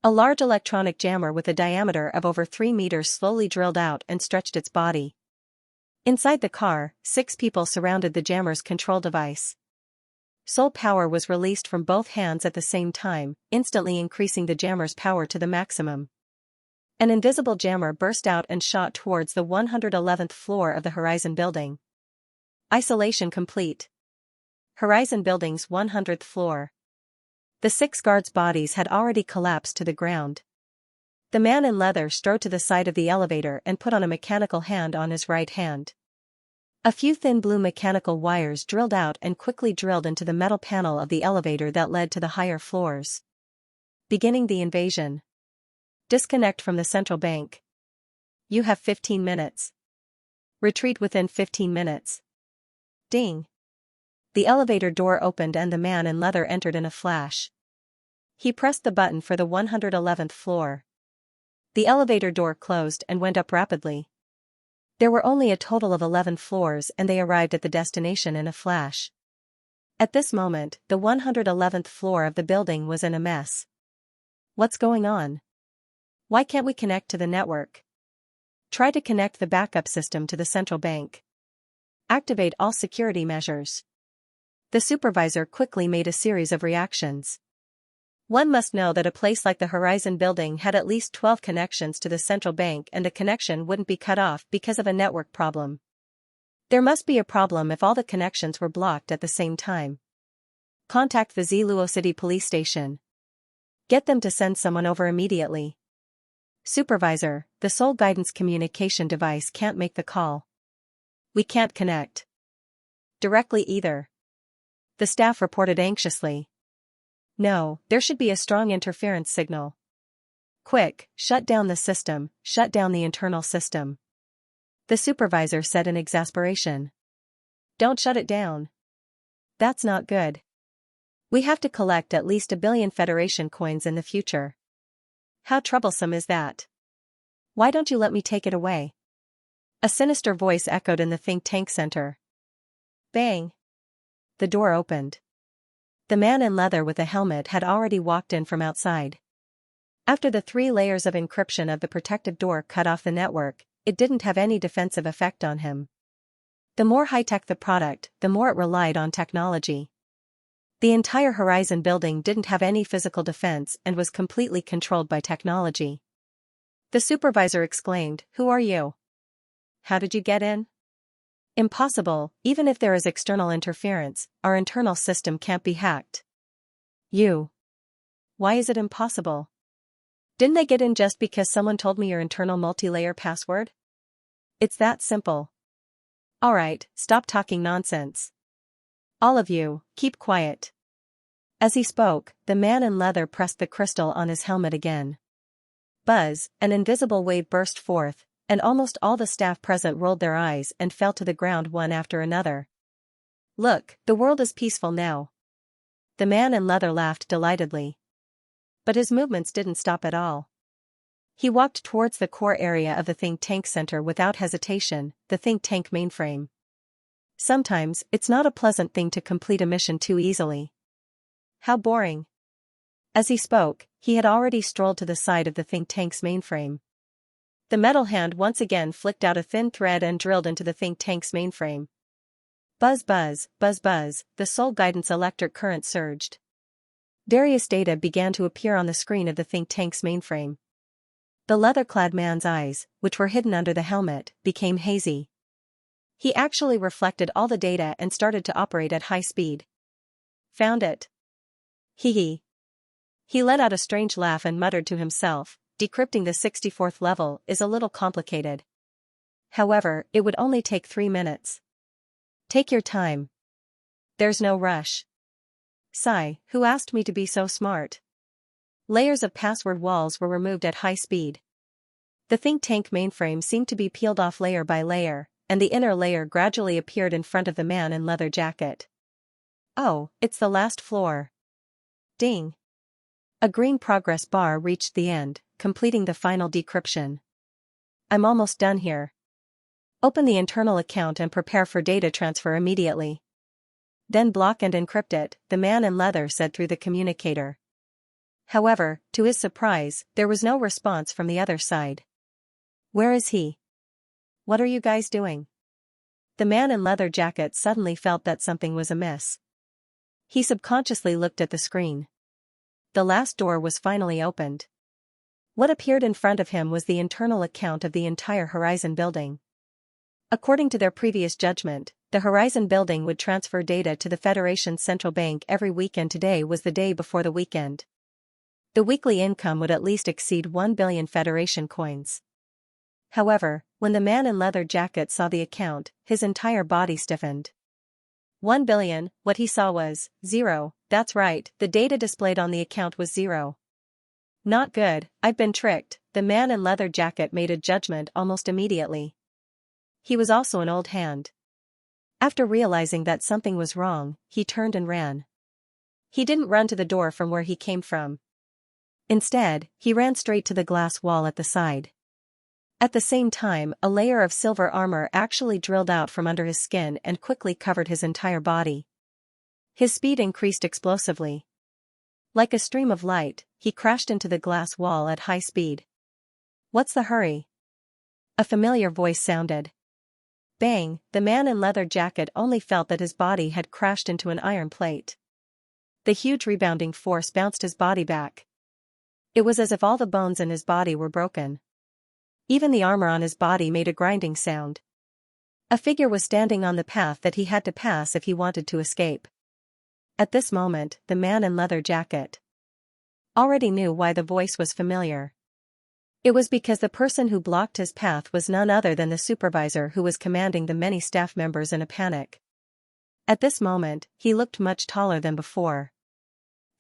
A large electronic jammer with a diameter of over 3 meters slowly drilled out and stretched its body. Inside the car, 6 people surrounded the jammer's control device. Soul power was released from both hands at the same time, instantly increasing the jammer's power to the maximum. An invisible jammer burst out and shot towards the 111th floor of the Horizon building. Isolation complete. Horizon building's 100th floor. The 6 guards' bodies had already collapsed to the ground. The man in leather strode to the side of the elevator and put on a mechanical hand on his right hand. A few thin blue mechanical wires drilled out and quickly drilled into the metal panel of the elevator that led to the higher floors. Beginning the invasion. Disconnect from the central bank. You have 15 minutes. Retreat within 15 minutes. Ding. The elevator door opened and the man in leather entered in a flash. He pressed the button for the 111th floor. The elevator door closed and went up rapidly. There were only a total of 11 floors and they arrived at the destination in a flash. At this moment, the 111th floor of the building was in a mess. What's going on? Why can't we connect to the network? Try to connect the backup system to the central bank. Activate all security measures. The supervisor quickly made a series of reactions. One must know that a place like the Horizon building had at least 12 connections to the central bank and a connection wouldn't be cut off because of a network problem. There must be a problem if all the connections were blocked at the same time. Contact the Douluo City Police Station. Get them to send someone over immediately. Supervisor, the Soul Guidance communication device can't make the call. We can't connect directly either. The staff reported anxiously. No, there should be a strong interference signal. Quick, shut down the system, shut down the internal system. The supervisor said in exasperation. Don't shut it down. That's not good. We have to collect at least 1 billion Federation coins in the future. How troublesome is that? Why don't you let me take it away? A sinister voice echoed in the think tank center. Bang! The door opened. The man in leather with a helmet had already walked in from outside. After the 3 layers of encryption of the protective door cut off the network, it didn't have any defensive effect on him. The more high-tech the product, the more it relied on technology. The entire Horizon building didn't have any physical defense and was completely controlled by technology. The supervisor exclaimed, "Who are you? How did you get in?" "Impossible, even if there is external interference, our internal system can't be hacked." "You. Why is it impossible? Didn't they get in just because someone told me your internal multi-layer password? It's that simple." "Alright, stop talking nonsense. All of you, keep quiet." As he spoke, the man in leather pressed the crystal on his helmet again. Buzz, an invisible wave burst forth, and almost all the staff present rolled their eyes and fell to the ground one after another. "Look, the world is peaceful now." The man in leather laughed delightedly. But his movements didn't stop at all. He walked towards the core area of the think tank center without hesitation, the think tank mainframe. Sometimes, it's not a pleasant thing to complete a mission too easily. How boring. As he spoke, he had already strolled to the side of the think tank's mainframe. The metal hand once again flicked out a thin thread and drilled into the think tank's mainframe. Buzz buzz, buzz buzz, the soul guidance electric current surged. Various data began to appear on the screen of the think tank's mainframe. The leather-clad man's eyes, which were hidden under the helmet, became hazy. He actually reflected all the data and started to operate at high speed. "Found it. Hee hee." He let out a strange laugh and muttered to himself, "Decrypting the 64th level is a little complicated. However, it would only take 3 minutes. Take your time. There's no rush." Sigh, who asked me to be so smart? Layers of password walls were removed at high speed. The think tank mainframe seemed to be peeled off layer by layer, and the inner layer gradually appeared in front of the man in leather jacket. "Oh, it's the last floor." Ding. A green progress bar reached the end, completing the final decryption. "I'm almost done here. Open the internal account and prepare for data transfer immediately. Then block and encrypt it," the man in leather said through the communicator. However, to his surprise, there was no response from the other side. "Where is he? What are you guys doing?" The man in leather jacket suddenly felt that something was amiss. He subconsciously looked at the screen. The last door was finally opened. What appeared in front of him was the internal account of the entire Horizon building. According to their previous judgment, the Horizon building would transfer data to the Federation's central bank every week, and today was the day before the weekend. The weekly income would at least exceed 1 billion Federation coins. However, when the man in leather jacket saw the account, his entire body stiffened. 1 billion, what he saw was 0, that's right, the data displayed on the account was 0. Not good, I've been tricked, the man in leather jacket made a judgment almost immediately. He was also an old hand. After realizing that something was wrong, he turned and ran. He didn't run to the door from where he came from. Instead, he ran straight to the glass wall at the side. At the same time, a layer of silver armor actually drilled out from under his skin and quickly covered his entire body. His speed increased explosively. Like a stream of light, he crashed into the glass wall at high speed. "What's the hurry?" A familiar voice sounded. Bang, the man in leather jacket only felt that his body had crashed into an iron plate. The huge rebounding force bounced his body back. It was as if all the bones in his body were broken. Even the armor on his body made a grinding sound. A figure was standing on the path that he had to pass if he wanted to escape. At this moment, the man in leather jacket already knew why the voice was familiar. It was because the person who blocked his path was none other than the supervisor who was commanding the many staff members in a panic. At this moment, he looked much taller than before.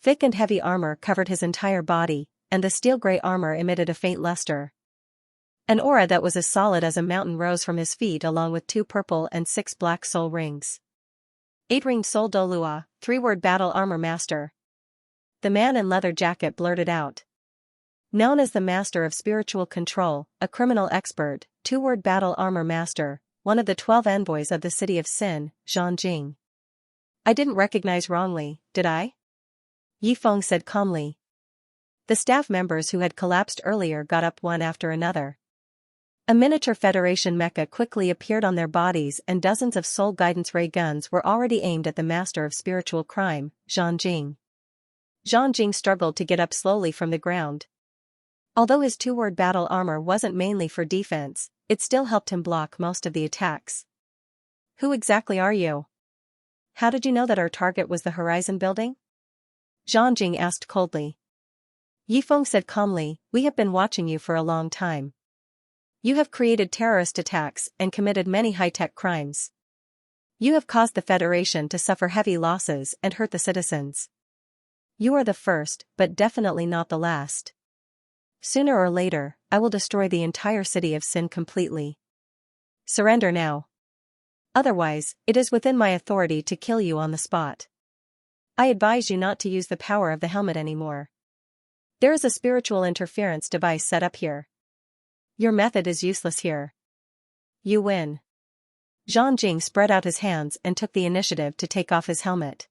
Thick and heavy armor covered his entire body, and the steel-gray armor emitted a faint luster. An aura that was as solid as a mountain rose from his feet along with 2 purple and 6 black soul rings. 8-ring Sol Douluo, 3-word battle armor master. The man in leather jacket blurted out. Known as the master of spiritual control, a criminal expert, 2-word battle armor master, one of the 12 envoys of the city of Sin, Xianxia. I didn't recognize wrongly, did I? Yifeng said calmly. The staff members who had collapsed earlier got up one after another. A miniature Federation mecha quickly appeared on their bodies and dozens of soul guidance ray guns were already aimed at the master of spiritual crime, Xianxia. Xianxia struggled to get up slowly from the ground. Although his 2-word battle armor wasn't mainly for defense, it still helped him block most of the attacks. Who exactly are you? How did you know that our target was the Horizon building? Xianxia asked coldly. Yifeng said calmly, we have been watching you for a long time. You have created terrorist attacks and committed many high-tech crimes. You have caused the Federation to suffer heavy losses and hurt the citizens. You are the first, but definitely not the last. Sooner or later, I will destroy the entire city of Sin completely. Surrender now. Otherwise, it is within my authority to kill you on the spot. I advise you not to use the power of the helmet anymore. There is a spiritual interference device set up here. Your method is useless here. You win. Xianxia spread out his hands and took the initiative to take off his helmet.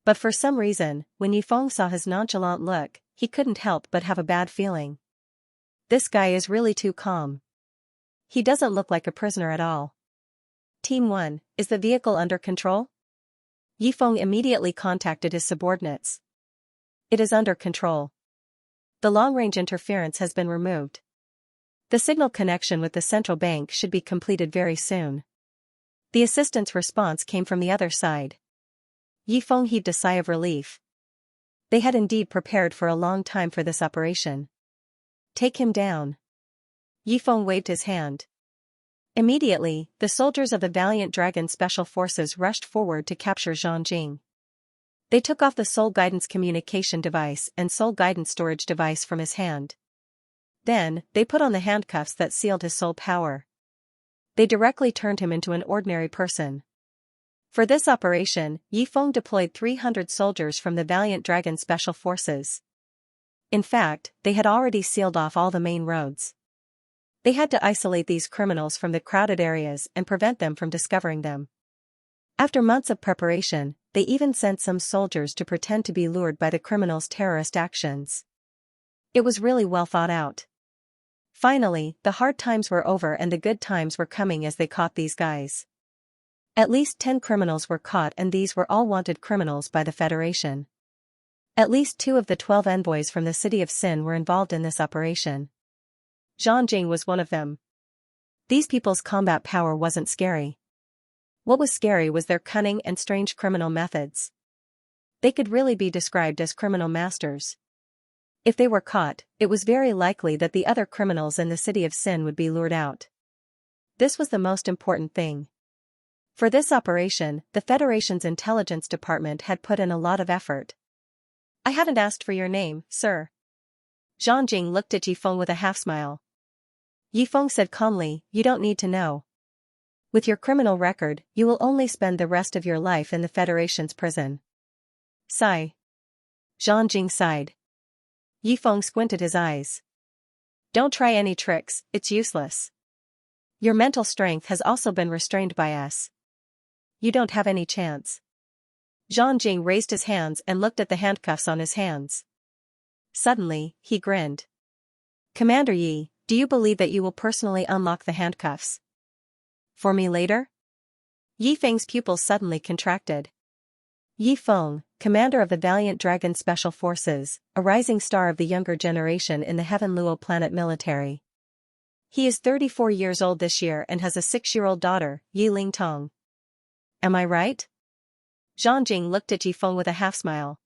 But for some reason, when Yifeng saw his nonchalant look, he couldn't help but have a bad feeling. This guy is really too calm. He doesn't look like a prisoner at all. Team 1, is the vehicle under control? Yifeng immediately contacted his subordinates. It is under control. The long-range interference has been removed. The signal connection with the central bank should be completed very soon. The assistant's response came from the other side. Yifeng heaved a sigh of relief. They had indeed prepared for a long time for this operation. Take him down. Yifeng waved his hand. Immediately, the soldiers of the Valiant Dragon Special Forces rushed forward to capture Xianxia. They took off the Soul Guidance communication device and Soul Guidance storage device from his hand. Then, they put on the handcuffs that sealed his soul power. They directly turned him into an ordinary person. For this operation, Yifeng deployed 300 soldiers from the Valiant Dragon Special Forces. In fact, they had already sealed off all the main roads. They had to isolate these criminals from the crowded areas and prevent them from discovering them. After months of preparation, they even sent some soldiers to pretend to be lured by the criminals' terrorist actions. It was really well thought out. Finally, the hard times were over and the good times were coming as they caught these guys. At least 10 criminals were caught and these were all wanted criminals by the Federation. At least 2 of the 12 envoys from the City of Sin were involved in this operation. Xianxia was one of them. These people's combat power wasn't scary. What was scary was their cunning and strange criminal methods. They could really be described as criminal masters. If they were caught, it was very likely that the other criminals in the City of Sin would be lured out. This was the most important thing. For this operation, the Federation's intelligence department had put in a lot of effort. I haven't asked for your name, sir. Xianxia looked at Yifeng with a half-smile. Yifeng said calmly, you don't need to know. With your criminal record, you will only spend the rest of your life in the Federation's prison. Sigh. Xianxia sighed. Yifeng squinted his eyes. Don't try any tricks, it's useless. Your mental strength has also been restrained by us. You don't have any chance. Xianxia raised his hands and looked at the handcuffs on his hands. Suddenly, he grinned. Commander Yi, do you believe that you will personally unlock the handcuffs? For me later? Yifeng's pupils suddenly contracted. Yifeng, commander of the Valiant Dragon Special Forces, a rising star of the younger generation in the Heaven Luo planet military. He is 34 years old this year and has a 6-year-old daughter, Yi Lingtong. Am I right? Xianxia looked at Yifeng with a half-smile.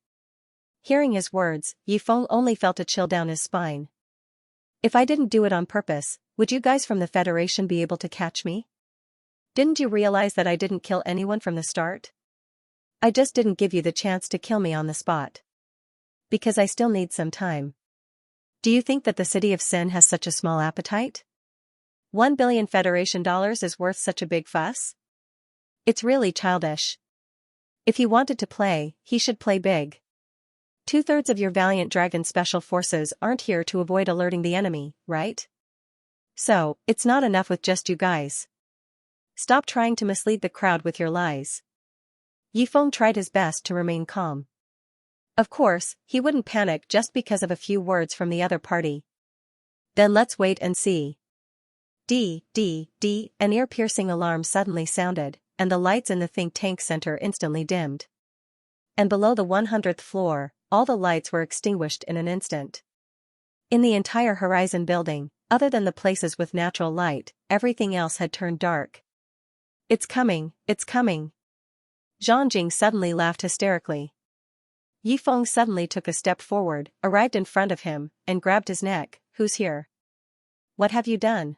Hearing his words, Yifeng only felt a chill down his spine. If I didn't do it on purpose, would you guys from the Federation be able to catch me? Didn't you realize that I didn't kill anyone from the start? I just didn't give you the chance to kill me on the spot. Because I still need some time. Do you think that the City of Sin has such a small appetite? 1 billion Federation dollars is worth such a big fuss? It's really childish. If he wanted to play, he should play big. 2/3 of your valiant dragon special forces aren't here to avoid alerting the enemy, right? So, it's not enough with just you guys. Stop trying to mislead the crowd with your lies. Yifeng tried his best to remain calm. Of course, he wouldn't panic just because of a few words from the other party. Then let's wait and see. An ear-piercing alarm suddenly sounded, and the lights in the think tank center instantly dimmed. And below the 100th floor, all the lights were extinguished in an instant. In the entire Horizon building, other than the places with natural light, everything else had turned dark. It's coming, it's coming. Zhangjing suddenly laughed hysterically. Yifeng suddenly took a step forward, arrived in front of him, and grabbed his neck. Who's here? What have you done?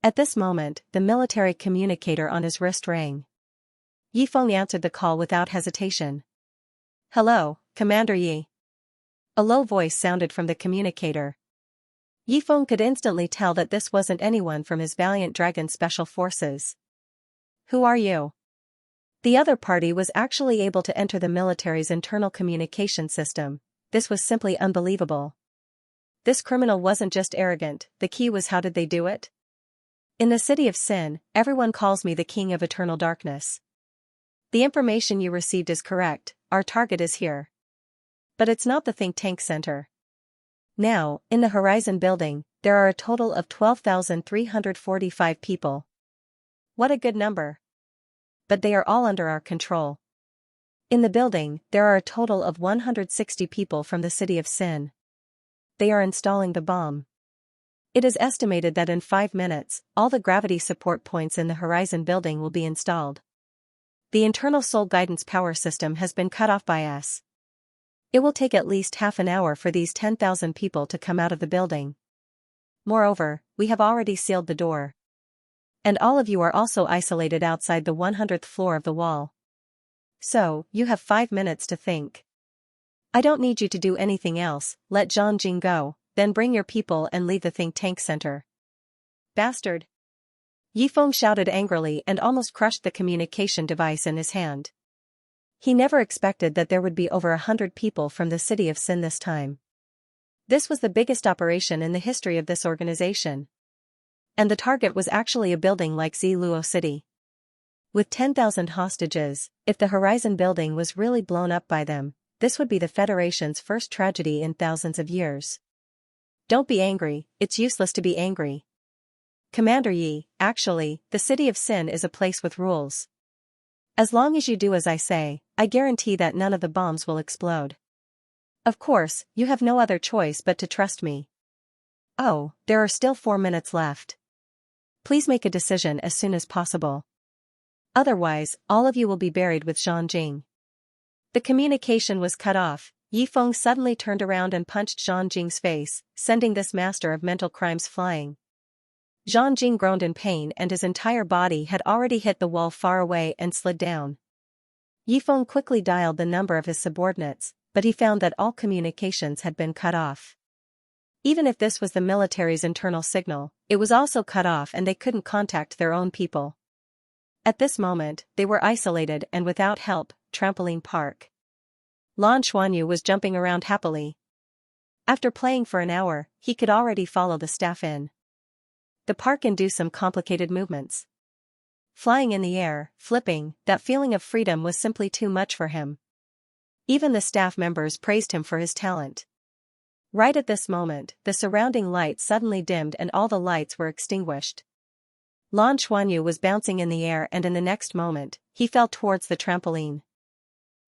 At this moment, the military communicator on his wrist rang. Yifeng answered the call without hesitation. Hello, Commander Yi. A low voice sounded from the communicator. Yifeng could instantly tell that this wasn't anyone from his valiant dragon special forces. Who are you? The other party was actually able to enter the military's internal communication system. This was simply unbelievable. This criminal wasn't just arrogant, the key was how did they do it? In the city of Sin, everyone calls me the King of Eternal Darkness. The information you received is correct, our target is here. But it's not the think tank center. Now, in the Horizon building, there are a total of 12,345 people. What a good number. But they are all under our control. In the building, there are a total of 160 people from the city of Sin. They are installing the bomb. It is estimated that in 5 minutes, all the gravity support points in the Horizon building will be installed. The internal soul guidance power system has been cut off by us. It will take at least half an hour for these 10,000 people to come out of the building. Moreover, we have already sealed the door. And all of you are also isolated outside the 100th floor of the wall. So, you have 5 minutes to think. I don't need you to do anything else, let Zhangjing go, then bring your people and leave the think tank center. Bastard! Yifeng shouted angrily and almost crushed the communication device in his hand. He never expected that there would be over 100 people from the city of Sin this time. This was the biggest operation in the history of this organization. And the target was actually a building like Douluo City. With 10,000 hostages, if the Horizon building was really blown up by them, this would be the Federation's first tragedy in thousands of years. Don't be angry, it's useless to be angry. Commander Yi, actually, the city of Sin is a place with rules. As long as you do as I say, I guarantee that none of the bombs will explode. Of course, you have no other choice but to trust me. Oh, there are still 4 minutes left. Please make a decision as soon as possible. Otherwise, all of you will be buried with Zhangjing. The communication was cut off. Yifeng suddenly turned around and punched Zhangjing's face, sending this master of mental crimes flying. Zhangjing groaned in pain and his entire body had already hit the wall far away and slid down. Yifeng quickly dialed the number of his subordinates, but he found that all communications had been cut off. Even if this was the military's internal signal, it was also cut off and they couldn't contact their own people. At this moment, they were isolated and without help. Trampoline park. Lan Xuanyu was jumping around happily. After playing for an hour, he could already follow the staff in the park and do some complicated movements. Flying in the air, flipping, that feeling of freedom was simply too much for him. Even the staff members praised him for his talent. Right at this moment, the surrounding light suddenly dimmed and all the lights were extinguished. Lan Xuanyu was bouncing in the air and in the next moment, he fell towards the trampoline.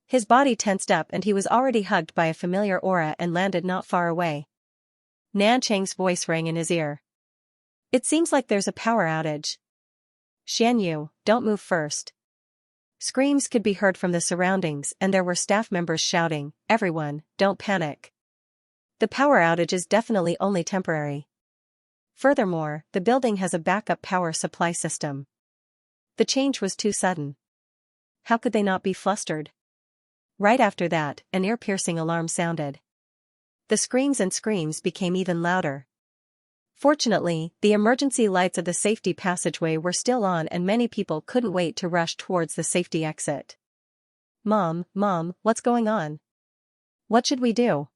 His body tensed up and he was already hugged by a familiar aura and landed not far away. Nan Cheng's voice rang in his ear. It seems like there's a power outage. Xianyu, don't move first. Screams could be heard from the surroundings and there were staff members shouting, everyone, don't panic. The power outage is definitely only temporary. Furthermore, the building has a backup power supply system. The change was too sudden. How could they not be flustered? Right after that, an ear-piercing alarm sounded. The screams became even louder. Fortunately, the emergency lights of the safety passageway were still on and many people couldn't wait to rush towards the safety exit. Mom, what's going on? What should we do?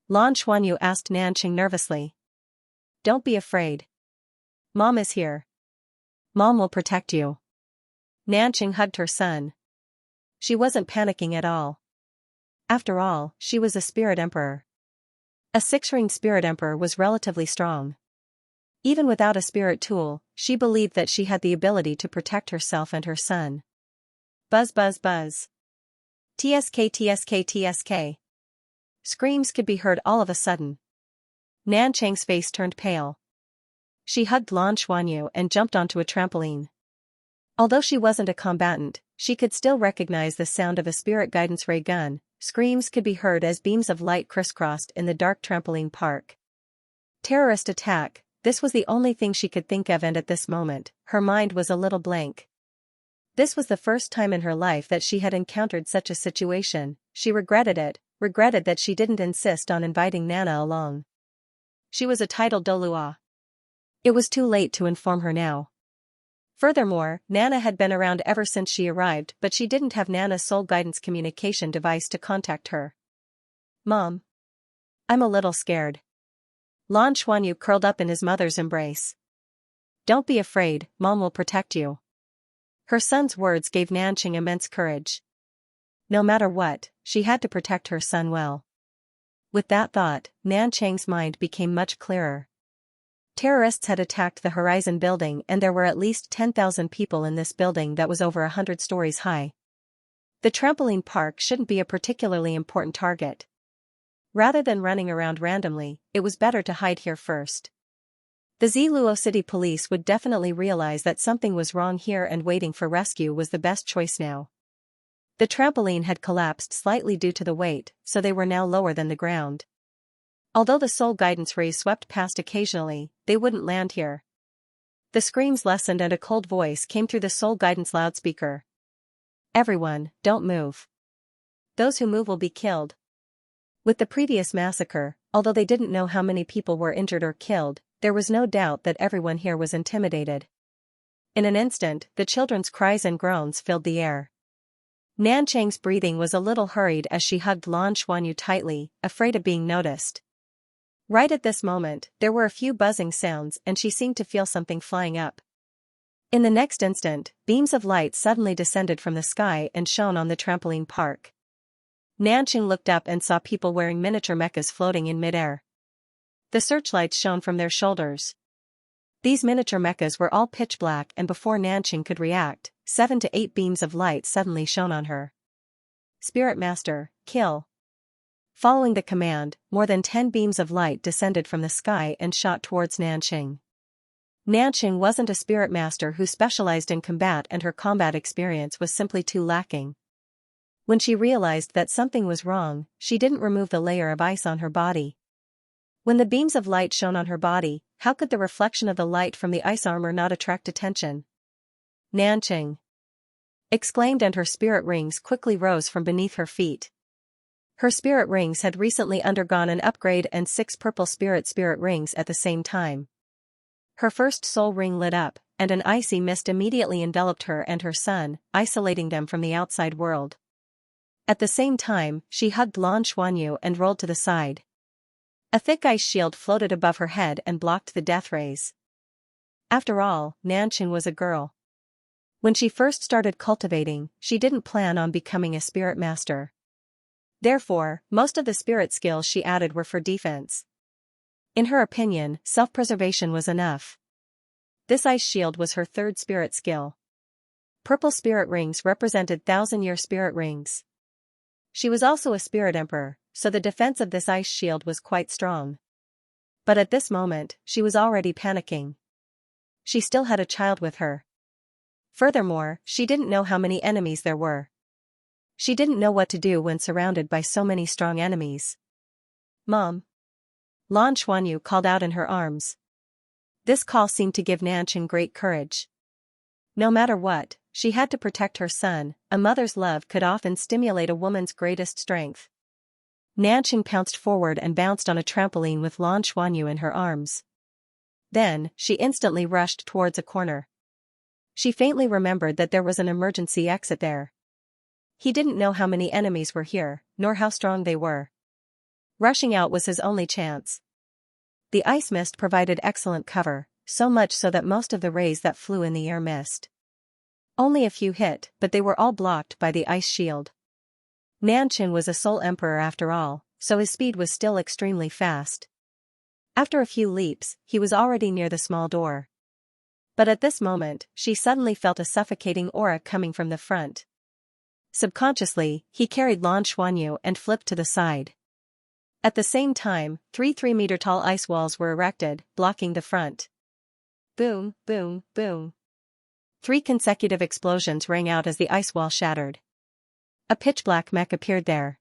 Lan Xuanyu asked Nanqing nervously. Don't be afraid. Mom is here. Mom will protect you. Nanqing hugged her son. She wasn't panicking at all. After all, she was a spirit emperor. A six-ring spirit emperor was relatively strong. Even without a spirit tool, she believed that she had the ability to protect herself and her son. Buzz buzz buzz. TSK TSK TSK. Screams could be heard all of a sudden. Nanqing's face turned pale. She hugged Lan Xuanyu and jumped onto a trampoline. Although she wasn't a combatant, she could still recognize the sound of a spirit guidance ray gun. Screams could be heard as beams of light crisscrossed in the dark trampoline park. Terrorist attack, this was the only thing she could think of, and at this moment, her mind was a little blank. This was the first time in her life that she had encountered such a situation. She regretted it, regretted that she didn't insist on inviting Nana along. She was a titled Douluo. It was too late to inform her now. Furthermore, Nana had been around ever since she arrived, but she didn't have Nana's soul guidance communication device to contact her. Mom. I'm a little scared. Lan Xuanyu curled up in his mother's embrace. Don't be afraid, Mom will protect you. Her son's words gave Nanqing immense courage. No matter what, she had to protect her son well. With that thought, Nanqing's mind became much clearer. Terrorists had attacked the Horizon building, and there were at least 10,000 people in this building that was over 100 stories high. The trampoline park shouldn't be a particularly important target. Rather than running around randomly, it was better to hide here first. The Douluo City police would definitely realize that something was wrong here, and waiting for rescue was the best choice now. The trampoline had collapsed slightly due to the weight, so they were now lower than the ground. Although the soul guidance rays swept past occasionally, they wouldn't land here. The screams lessened and a cold voice came through the soul guidance loudspeaker. Everyone, don't move. Those who move will be killed. With the previous massacre, although they didn't know how many people were injured or killed, there was no doubt that everyone here was intimidated. In an instant, the children's cries and groans filled the air. Nanqing's breathing was a little hurried as she hugged Lan Xuanyu tightly, afraid of being noticed. Right at this moment, there were a few buzzing sounds and she seemed to feel something flying up. In the next instant, beams of light suddenly descended from the sky and shone on the trampoline park. Nanqing looked up and saw people wearing miniature mechas floating in midair. The searchlights shone from their shoulders. These miniature mechas were all pitch black, and before Nanqing could react, 7 to 8 beams of light suddenly shone on her. Spirit Master, kill. Following the command, more than 10 beams of light descended from the sky and shot towards Nanqing. Nanqing wasn't a spirit master who specialized in combat, and her combat experience was simply too lacking. When she realized that something was wrong, she didn't remove the layer of ice on her body. When the beams of light shone on her body, how could the reflection of the light from the ice armor not attract attention? Nanqing exclaimed, and her spirit rings quickly rose from beneath her feet. Her spirit rings had recently undergone an upgrade, and 6 purple spirit rings at the same time. Her first soul ring lit up, and an icy mist immediately enveloped her and her son, isolating them from the outside world. At the same time, she hugged Lan Xuanyu and rolled to the side. A thick ice shield floated above her head and blocked the death rays. After all, Nanqing was a girl. When she first started cultivating, she didn't plan on becoming a spirit master. Therefore, most of the spirit skills she added were for defense. In her opinion, self-preservation was enough. This ice shield was her third spirit skill. Purple spirit rings represented 1,000-year spirit rings. She was also a spirit emperor, so the defense of this ice shield was quite strong. But at this moment, she was already panicking. She still had a child with her. Furthermore, she didn't know how many enemies there were. She didn't know what to do when surrounded by so many strong enemies. Mom. Lan Xuanyu called out in her arms. This call seemed to give Nanqing great courage. No matter what, she had to protect her son. A mother's love could often stimulate a woman's greatest strength. Nanqing pounced forward and bounced on a trampoline with Lan Xuanyu in her arms. Then, she instantly rushed towards a corner. She faintly remembered that there was an emergency exit there. He didn't know how many enemies were here, nor how strong they were. Rushing out was his only chance. The ice mist provided excellent cover, so much so that most of the rays that flew in the air missed. Only a few hit, but they were all blocked by the ice shield. Nanqing was a sole emperor after all, so his speed was still extremely fast. After a few leaps, he was already near the small door. But at this moment, she suddenly felt a suffocating aura coming from the front. Subconsciously, he carried Lan Xuanyu and flipped to the side. At the same time, 3 3-meter-tall ice walls were erected, blocking the front. Boom, boom, boom. 3 consecutive explosions rang out as the ice wall shattered. A pitch-black mech appeared there.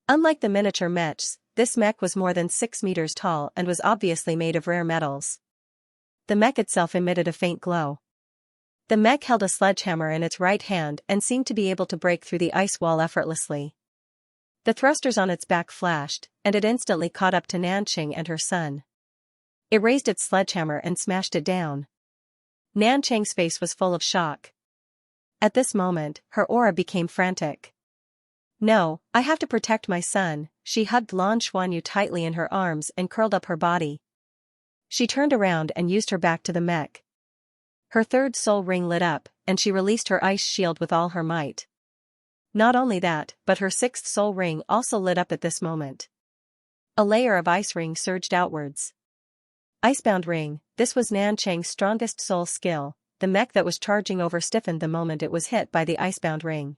Unlike the miniature mechs, this mech was more than 6 meters tall and was obviously made of rare metals. The mech itself emitted a faint glow. The mech held a sledgehammer in its right hand and seemed to be able to break through the ice wall effortlessly. The thrusters on its back flashed, and it instantly caught up to Nanqing and her son. It raised its sledgehammer and smashed it down. Nanqing's face was full of shock. At this moment, her aura became frantic. No, I have to protect my son. She hugged Lan Xuanyu tightly in her arms and curled up her body. She turned around and used her back to the mech. Her third soul ring lit up, and she released her ice shield with all her might. Not only that, but her 6th soul ring also lit up at this moment. A layer of ice ring surged outwards. Icebound ring, this was Nanqing's strongest soul skill. The mech that was charging over stiffened the moment it was hit by the icebound ring.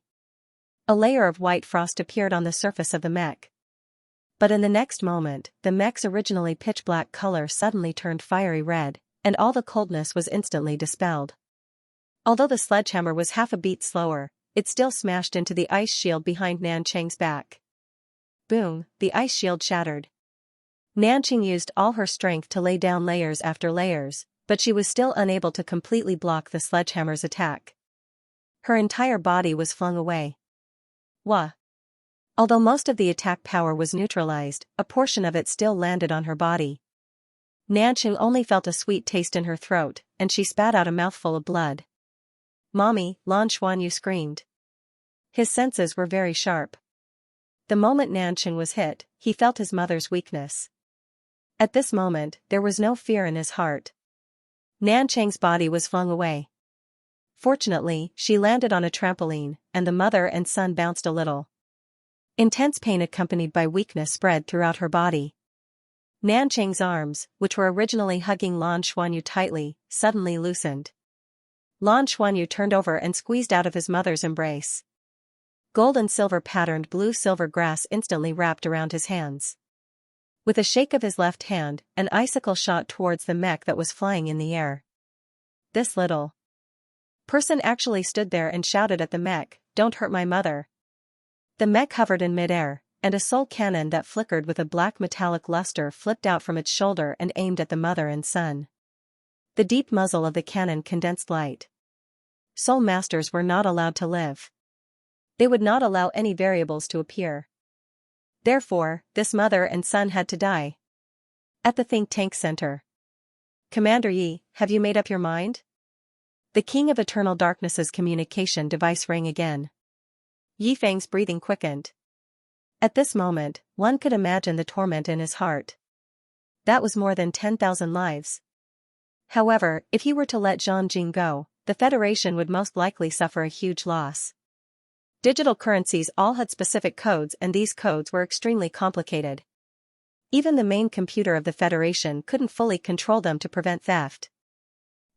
A layer of white frost appeared on the surface of the mech. But in the next moment, the mech's originally pitch-black color suddenly turned fiery red, and all the coldness was instantly dispelled. Although the sledgehammer was half a beat slower, it still smashed into the ice shield behind Nanqing's back. Boom, the ice shield shattered. Nanqing used all her strength to lay down layers after layers, but she was still unable to completely block the sledgehammer's attack. Her entire body was flung away. Wah! Although most of the attack power was neutralized, a portion of it still landed on her body. Nanqing only felt a sweet taste in her throat, and she spat out a mouthful of blood. "Mommy," Lan Xuanyu screamed. His senses were very sharp. The moment Nanqing was hit, he felt his mother's weakness. At this moment, there was no fear in his heart. Nanqing's body was flung away. Fortunately, she landed on a trampoline, and the mother and son bounced a little. Intense pain accompanied by weakness spread throughout her body. Nanqing's arms, which were originally hugging Lan Xuanyu tightly, suddenly loosened. Lan Xuanyu turned over and squeezed out of his mother's embrace. Gold and silver patterned blue-silver grass instantly wrapped around his hands. With a shake of his left hand, an icicle shot towards the mech that was flying in the air. This little person actually stood there and shouted at the mech, "Don't hurt my mother." The mech hovered in midair, and a soul cannon that flickered with a black metallic luster flipped out from its shoulder and aimed at the mother and son. The deep muzzle of the cannon condensed light. Soul masters were not allowed to live. They would not allow any variables to appear. Therefore, this mother and son had to die. At the think tank center. "Commander Yi, have you made up your mind?" The King of Eternal Darkness's communication device rang again. Yi Feng's breathing quickened. At this moment, one could imagine the torment in his heart. That was more than 10,000 lives. However, if he were to let Zhang Jing go, the Federation would most likely suffer a huge loss. Digital currencies all had specific codes, and these codes were extremely complicated. Even the main computer of the Federation couldn't fully control them to prevent theft.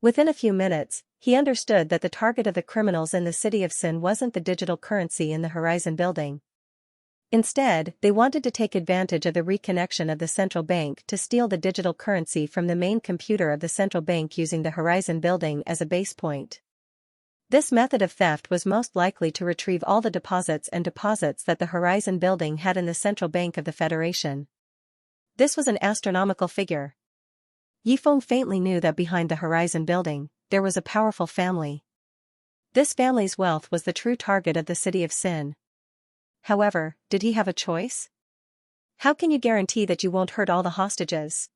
Within a few minutes, he understood that the target of the criminals in the city of Sin wasn't the digital currency in the Horizon building. Instead, they wanted to take advantage of the reconnection of the central bank to steal the digital currency from the main computer of the central bank using the Horizon building as a base point. This method of theft was most likely to retrieve all the deposits that the Horizon building had in the central bank of the Federation. This was an astronomical figure. Yifeng faintly knew that behind the Horizon building, there was a powerful family. This family's wealth was the true target of the city of Sin. However, did he have a choice? "How can you guarantee that you won't hurt all the hostages?"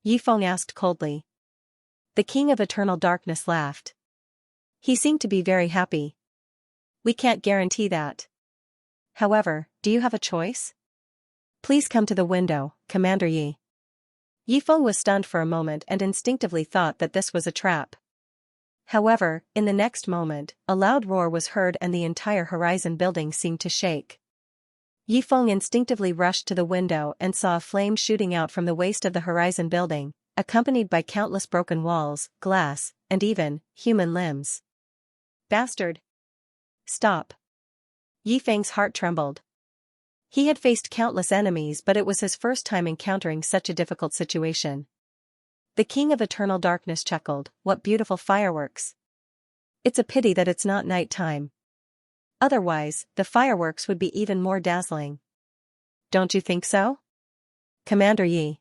Yifeng asked coldly. The King of Eternal Darkness laughed. He seemed to be very happy. We can't guarantee that. However, do you have a choice? Please come to the window, Commander Yi. Yifeng was stunned for a moment and instinctively thought that this was a trap. However, in the next moment, a loud roar was heard and the entire Horizon building seemed to shake. Yifeng instinctively rushed to the window and saw a flame shooting out from the waist of the Horizon building, accompanied by countless broken walls, glass, and even human limbs. Bastard! Stop! Yifeng's heart trembled. He had faced countless enemies, but it was his first time encountering such a difficult situation. The King of Eternal Darkness chuckled, "What beautiful fireworks! It's a pity that it's not night time. Otherwise, the fireworks would be even more dazzling. Don't you think so? Commander Yi."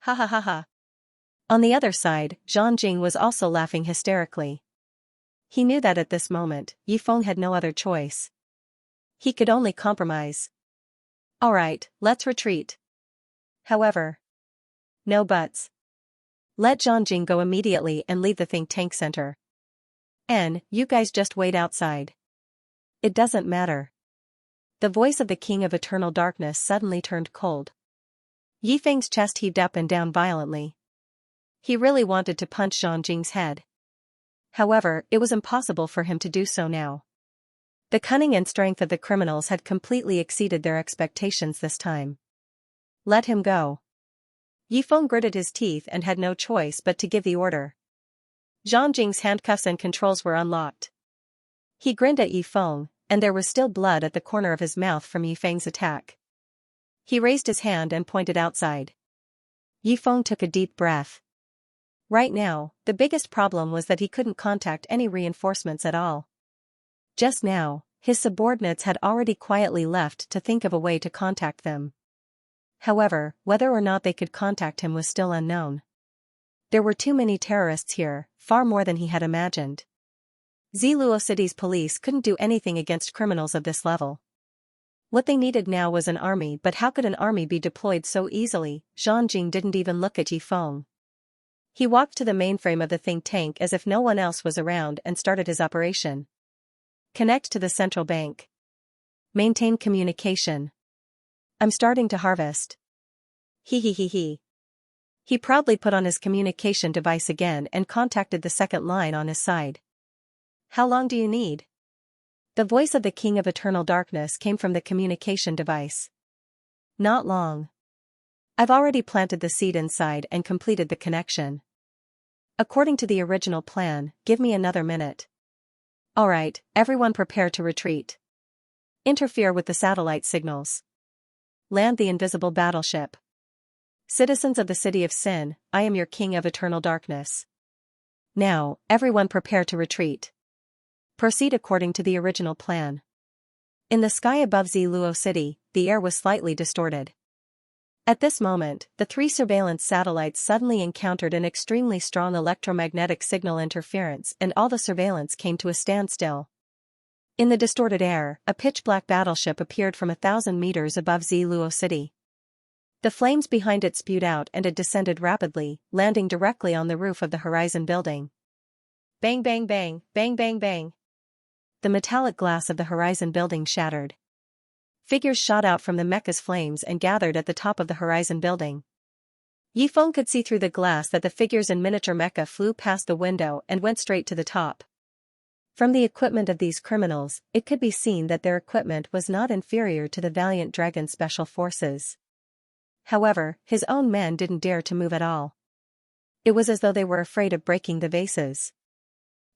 Ha ha ha ha. On the other side, Zhang Jing was also laughing hysterically. He knew that at this moment, Yifeng had no other choice. He could only compromise. Alright, let's retreat. However, no buts. Let Zhang Jing go immediately and leave the think tank center. And you guys just wait outside. It doesn't matter. The voice of the King of Eternal Darkness suddenly turned cold. Yifeng's chest heaved up and down violently. He really wanted to punch Zhang Jing's head. However, it was impossible for him to do so now. The cunning and strength of the criminals had completely exceeded their expectations this time. Let him go. Yifeng gritted his teeth and had no choice but to give the order. Zhang Jing's handcuffs and controls were unlocked. He grinned at Yifeng, and there was still blood at the corner of his mouth from Yifeng's attack. He raised his hand and pointed outside. Yifeng took a deep breath. Right now, the biggest problem was that he couldn't contact any reinforcements at all. Just now, his subordinates had already quietly left to think of a way to contact them. However, whether or not they could contact him was still unknown. There were too many terrorists here, far more than he had imagined. Douluo City's police couldn't do anything against criminals of this level. What they needed now was an army, but how could an army be deployed so easily? Zhang Jing didn't even look at Yifeng. He walked to the mainframe of the think tank as if no one else was around and started his operation. Connect to the central bank. Maintain communication. I'm starting to harvest. He. He proudly put on his communication device again and contacted the second line on his side. How long do you need? The voice of the King of Eternal Darkness came from the communication device. Not long. I've already planted the seed inside and completed the connection. According to the original plan, give me another minute. Alright, everyone prepare to retreat. Interfere with the satellite signals. Land the invisible battleship. Citizens of the city of Sin, I am your King of Eternal Darkness. Now, everyone prepare to retreat. Proceed according to the original plan. In the sky above Douluo City, the air was slightly distorted. At this moment, the three surveillance satellites suddenly encountered an extremely strong electromagnetic signal interference and all the surveillance came to a standstill. In the distorted air, a pitch-black battleship appeared from 1,000 meters above Douluo City. The flames behind it spewed out and it descended rapidly, landing directly on the roof of the Horizon building. Bang bang bang, bang bang bang. The metallic glass of the Horizon building shattered. Figures shot out from the mecha's flames and gathered at the top of the Horizon building. Yifeng could see through the glass that the figures in miniature mecha flew past the window and went straight to the top. From the equipment of these criminals, it could be seen that their equipment was not inferior to the Valiant Dragon Special Forces. However, his own men didn't dare to move at all. It was as though they were afraid of breaking the vases.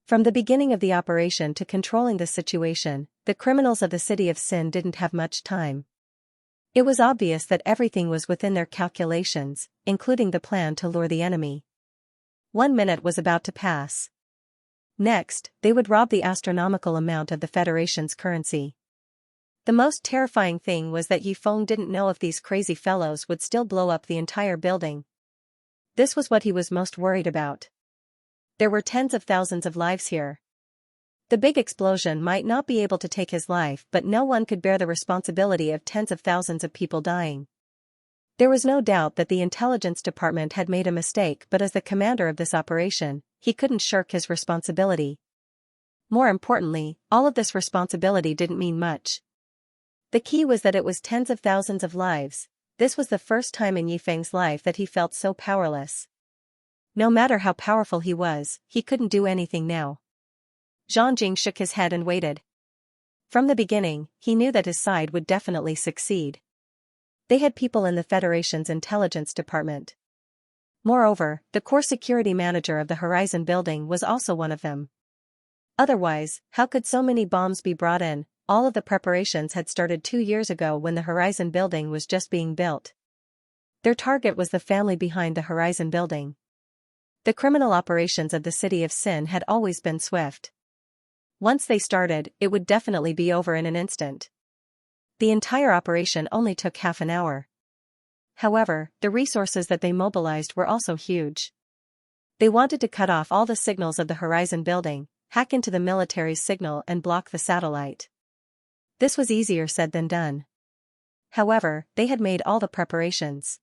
From the beginning of the operation to controlling the situation, the criminals of the City of Sin didn't have much time. It was obvious that everything was within their calculations, including the plan to lure the enemy. 1 minute was about to pass. Next, they would rob the astronomical amount of the Federation's currency. The most terrifying thing was that Yifeng didn't know if these crazy fellows would still blow up the entire building. This was what he was most worried about. There were tens of thousands of lives here. The big explosion might not be able to take his life, but no one could bear the responsibility of tens of thousands of people dying. There was no doubt that the intelligence department had made a mistake, but as the commander of this operation, he couldn't shirk his responsibility. More importantly, all of this responsibility didn't mean much. The key was that it was tens of thousands of lives. This was the first time in Yifeng's life that he felt so powerless. No matter how powerful he was, he couldn't do anything now. Zhang shook his head and waited. From the beginning, he knew that his side would definitely succeed. They had people in the Federation's intelligence department. Moreover, the core security manager of the Horizon building was also one of them. Otherwise, how could so many bombs be brought in? All of the preparations had started 2 years ago when the Horizon building was just being built. Their target was the family behind the Horizon building. The criminal operations of the city of Sin had always been swift. Once they started, it would definitely be over in an instant. The entire operation only took half an hour. However, the resources that they mobilized were also huge. They wanted to cut off all the signals of the Horizon building, hack into the military's signal and block the satellite. This was easier said than done. However, they had made all the preparations.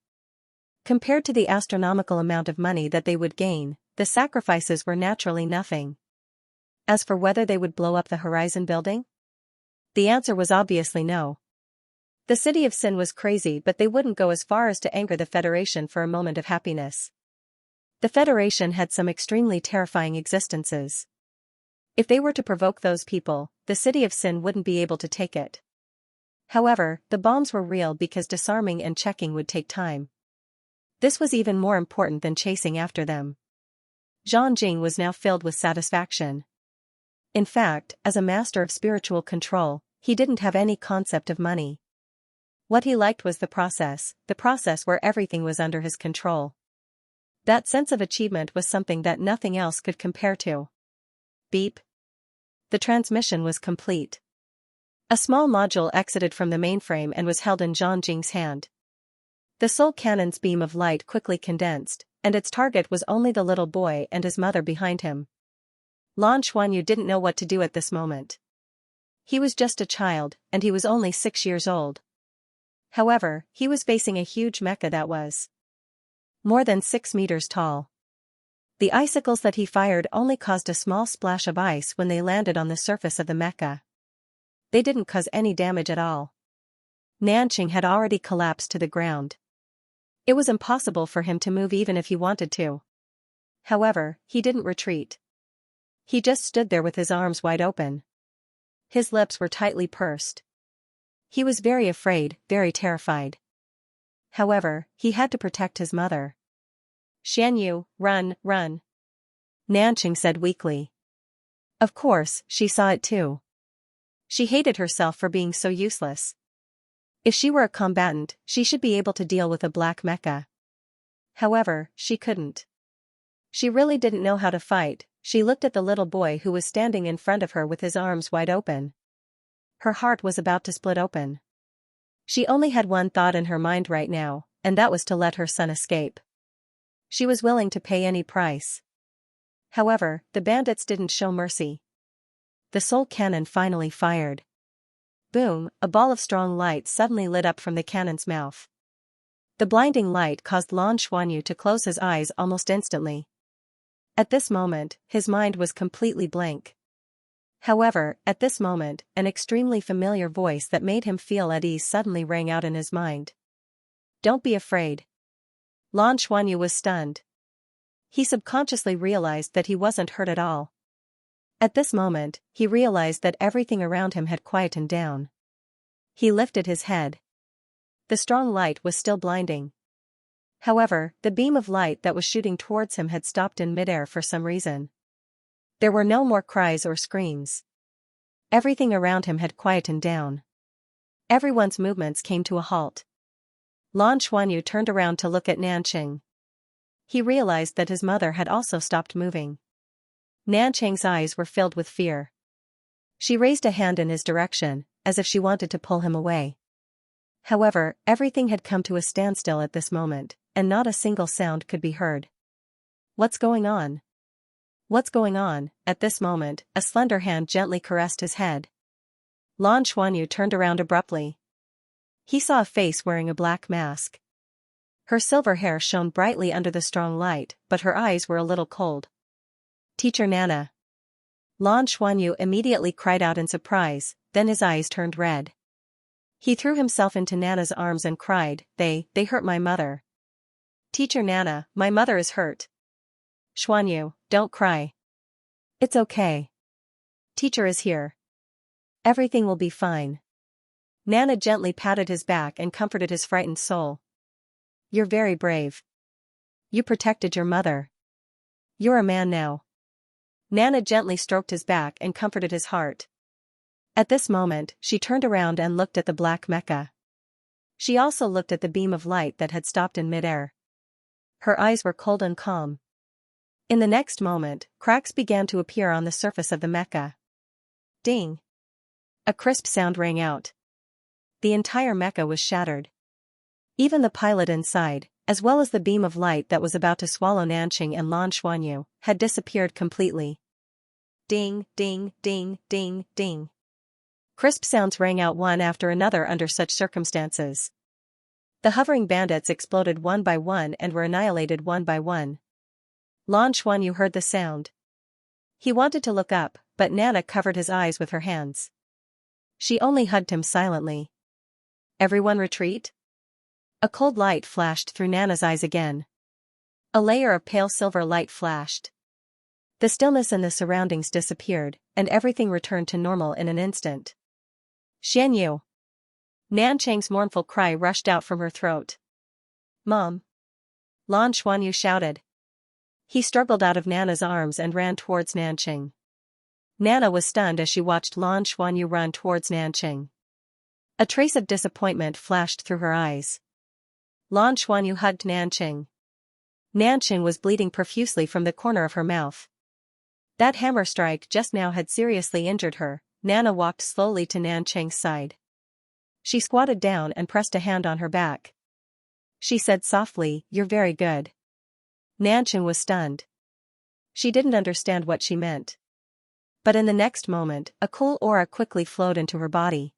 Compared to the astronomical amount of money that they would gain, the sacrifices were naturally nothing. As for whether they would blow up the Horizon building? The answer was obviously no. The city of Sin was crazy, but they wouldn't go as far as to anger the Federation for a moment of happiness. The Federation had some extremely terrifying existences. If they were to provoke those people, the city of Sin wouldn't be able to take it. However, the bombs were real because disarming and checking would take time. This was even more important than chasing after them. Zhang was now filled with satisfaction. In fact, as a master of spiritual control, he didn't have any concept of money. What he liked was the process where everything was under his control. That sense of achievement was something that nothing else could compare to. Beep. The transmission was complete. A small module exited from the mainframe and was held in Zhang hand. The soul cannon's beam of light quickly condensed, and its target was only the little boy and his mother behind him. Lan Xuanyu didn't know what to do at this moment. He was just a child, and he was only 6 years old. However, he was facing a huge mecha that was more than 6 meters tall. The icicles that he fired only caused a small splash of ice when they landed on the surface of the mecha. They didn't cause any damage at all. Nanqing had already collapsed to the ground. It was impossible for him to move even if he wanted to. However, he didn't retreat. He just stood there with his arms wide open. His lips were tightly pursed. He was very afraid, very terrified. However, he had to protect his mother. Xianyu, run, run. Nanqing said weakly. Of course, she saw it too. She hated herself for being so useless. If she were a combatant, she should be able to deal with a black mecha. However, she couldn't. She really didn't know how to fight. She looked at the little boy who was standing in front of her with his arms wide open. Her heart was about to split open. She only had one thought in her mind right now, and that was to let her son escape. She was willing to pay any price. However, the bandits didn't show mercy. The soul cannon finally fired. Boom, a ball of strong light suddenly lit up from the cannon's mouth. The blinding light caused Lan Xuanyu to close his eyes almost instantly. At this moment, his mind was completely blank. However, at this moment, an extremely familiar voice that made him feel at ease suddenly rang out in his mind. Don't be afraid. Lan Xuanyu was stunned. He subconsciously realized that he wasn't hurt at all. At this moment, he realized that everything around him had quietened down. He lifted his head. The strong light was still blinding. However, the beam of light that was shooting towards him had stopped in midair for some reason. There were no more cries or screams. Everything around him had quietened down. Everyone's movements came to a halt. Lan Xuanyu turned around to look at Nanqing. He realized that his mother had also stopped moving. Nanqing's eyes were filled with fear. She raised a hand in his direction, as if she wanted to pull him away. However, everything had come to a standstill at this moment, and not a single sound could be heard. What's going on? What's going on? At this moment, a slender hand gently caressed his head. Lan Xuanyu turned around abruptly. He saw a face wearing a black mask. Her silver hair shone brightly under the strong light, but her eyes were a little cold. Teacher Nana. Lan Xuanyu immediately cried out in surprise, then his eyes turned red. He threw himself into Nana's arms and cried, They hurt my mother. Teacher Nana, my mother is hurt. Xuanyu, don't cry. It's okay. Teacher is here. Everything will be fine. Nana gently patted his back and comforted his frightened soul. You're very brave. You protected your mother. You're a man now. Nana gently stroked his back and comforted his heart. At this moment, she turned around and looked at the black mecha. She also looked at the beam of light that had stopped in midair. Her eyes were cold and calm. In the next moment, cracks began to appear on the surface of the mecha. Ding! A crisp sound rang out. The entire mecha was shattered. Even the pilot inside, as well as the beam of light that was about to swallow Nanqing and Lan Xuanyu, had disappeared completely. Ding, ding, ding, ding, ding. Crisp sounds rang out one after another under such circumstances. The hovering bandits exploded one by one and were annihilated one by one. Lan Xuanyu heard the sound. He wanted to look up, but Nana covered his eyes with her hands. She only hugged him silently. Everyone retreat? A cold light flashed through Nana's eyes again. A layer of pale silver light flashed. The stillness in the surroundings disappeared, and everything returned to normal in an instant. Xianyu! Nanqing's mournful cry rushed out from her throat. Mom! Lan Xuanyu shouted. He struggled out of Nana's arms and ran towards Nanqing. Nana was stunned as she watched Lan Xuanyu run towards Nanqing. A trace of disappointment flashed through her eyes. Lan Xuanyu hugged Nanqing. Nanqing was bleeding profusely from the corner of her mouth. That hammer strike just now had seriously injured her. Nana walked slowly to Nanqing's side. She squatted down and pressed a hand on her back. She said softly, You're very good. Nanqing was stunned. She didn't understand what she meant. But in the next moment, a cool aura quickly flowed into her body.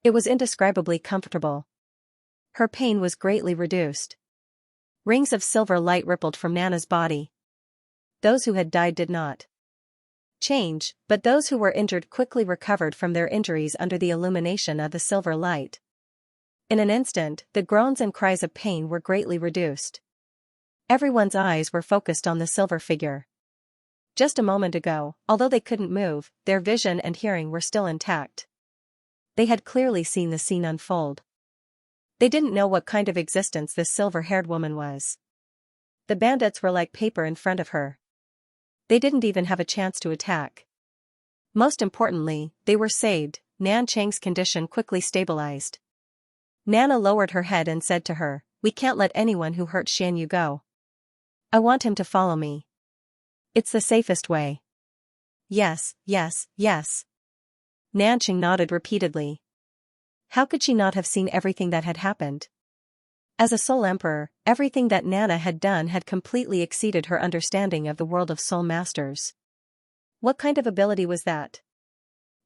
It was indescribably comfortable. Her pain was greatly reduced. Rings of silver light rippled from Nana's body. Those who had died did not change, but those who were injured quickly recovered from their injuries under the illumination of the silver light. In an instant, the groans and cries of pain were greatly reduced. Everyone's eyes were focused on the silver figure. Just a moment ago, although they couldn't move, their vision and hearing were still intact. They had clearly seen the scene unfold. They didn't know what kind of existence this silver-haired woman was. The bandits were like paper in front of her. They didn't even have a chance to attack. Most importantly, they were saved. Nanqing's condition quickly stabilized. Nana lowered her head and said to her, We can't let anyone who hurt Xianyu go. I want him to follow me. It's the safest way. Yes, yes, yes. Nanqing nodded repeatedly. How could she not have seen everything that had happened? As a soul emperor, everything that Nana had done had completely exceeded her understanding of the world of soul masters. What kind of ability was that?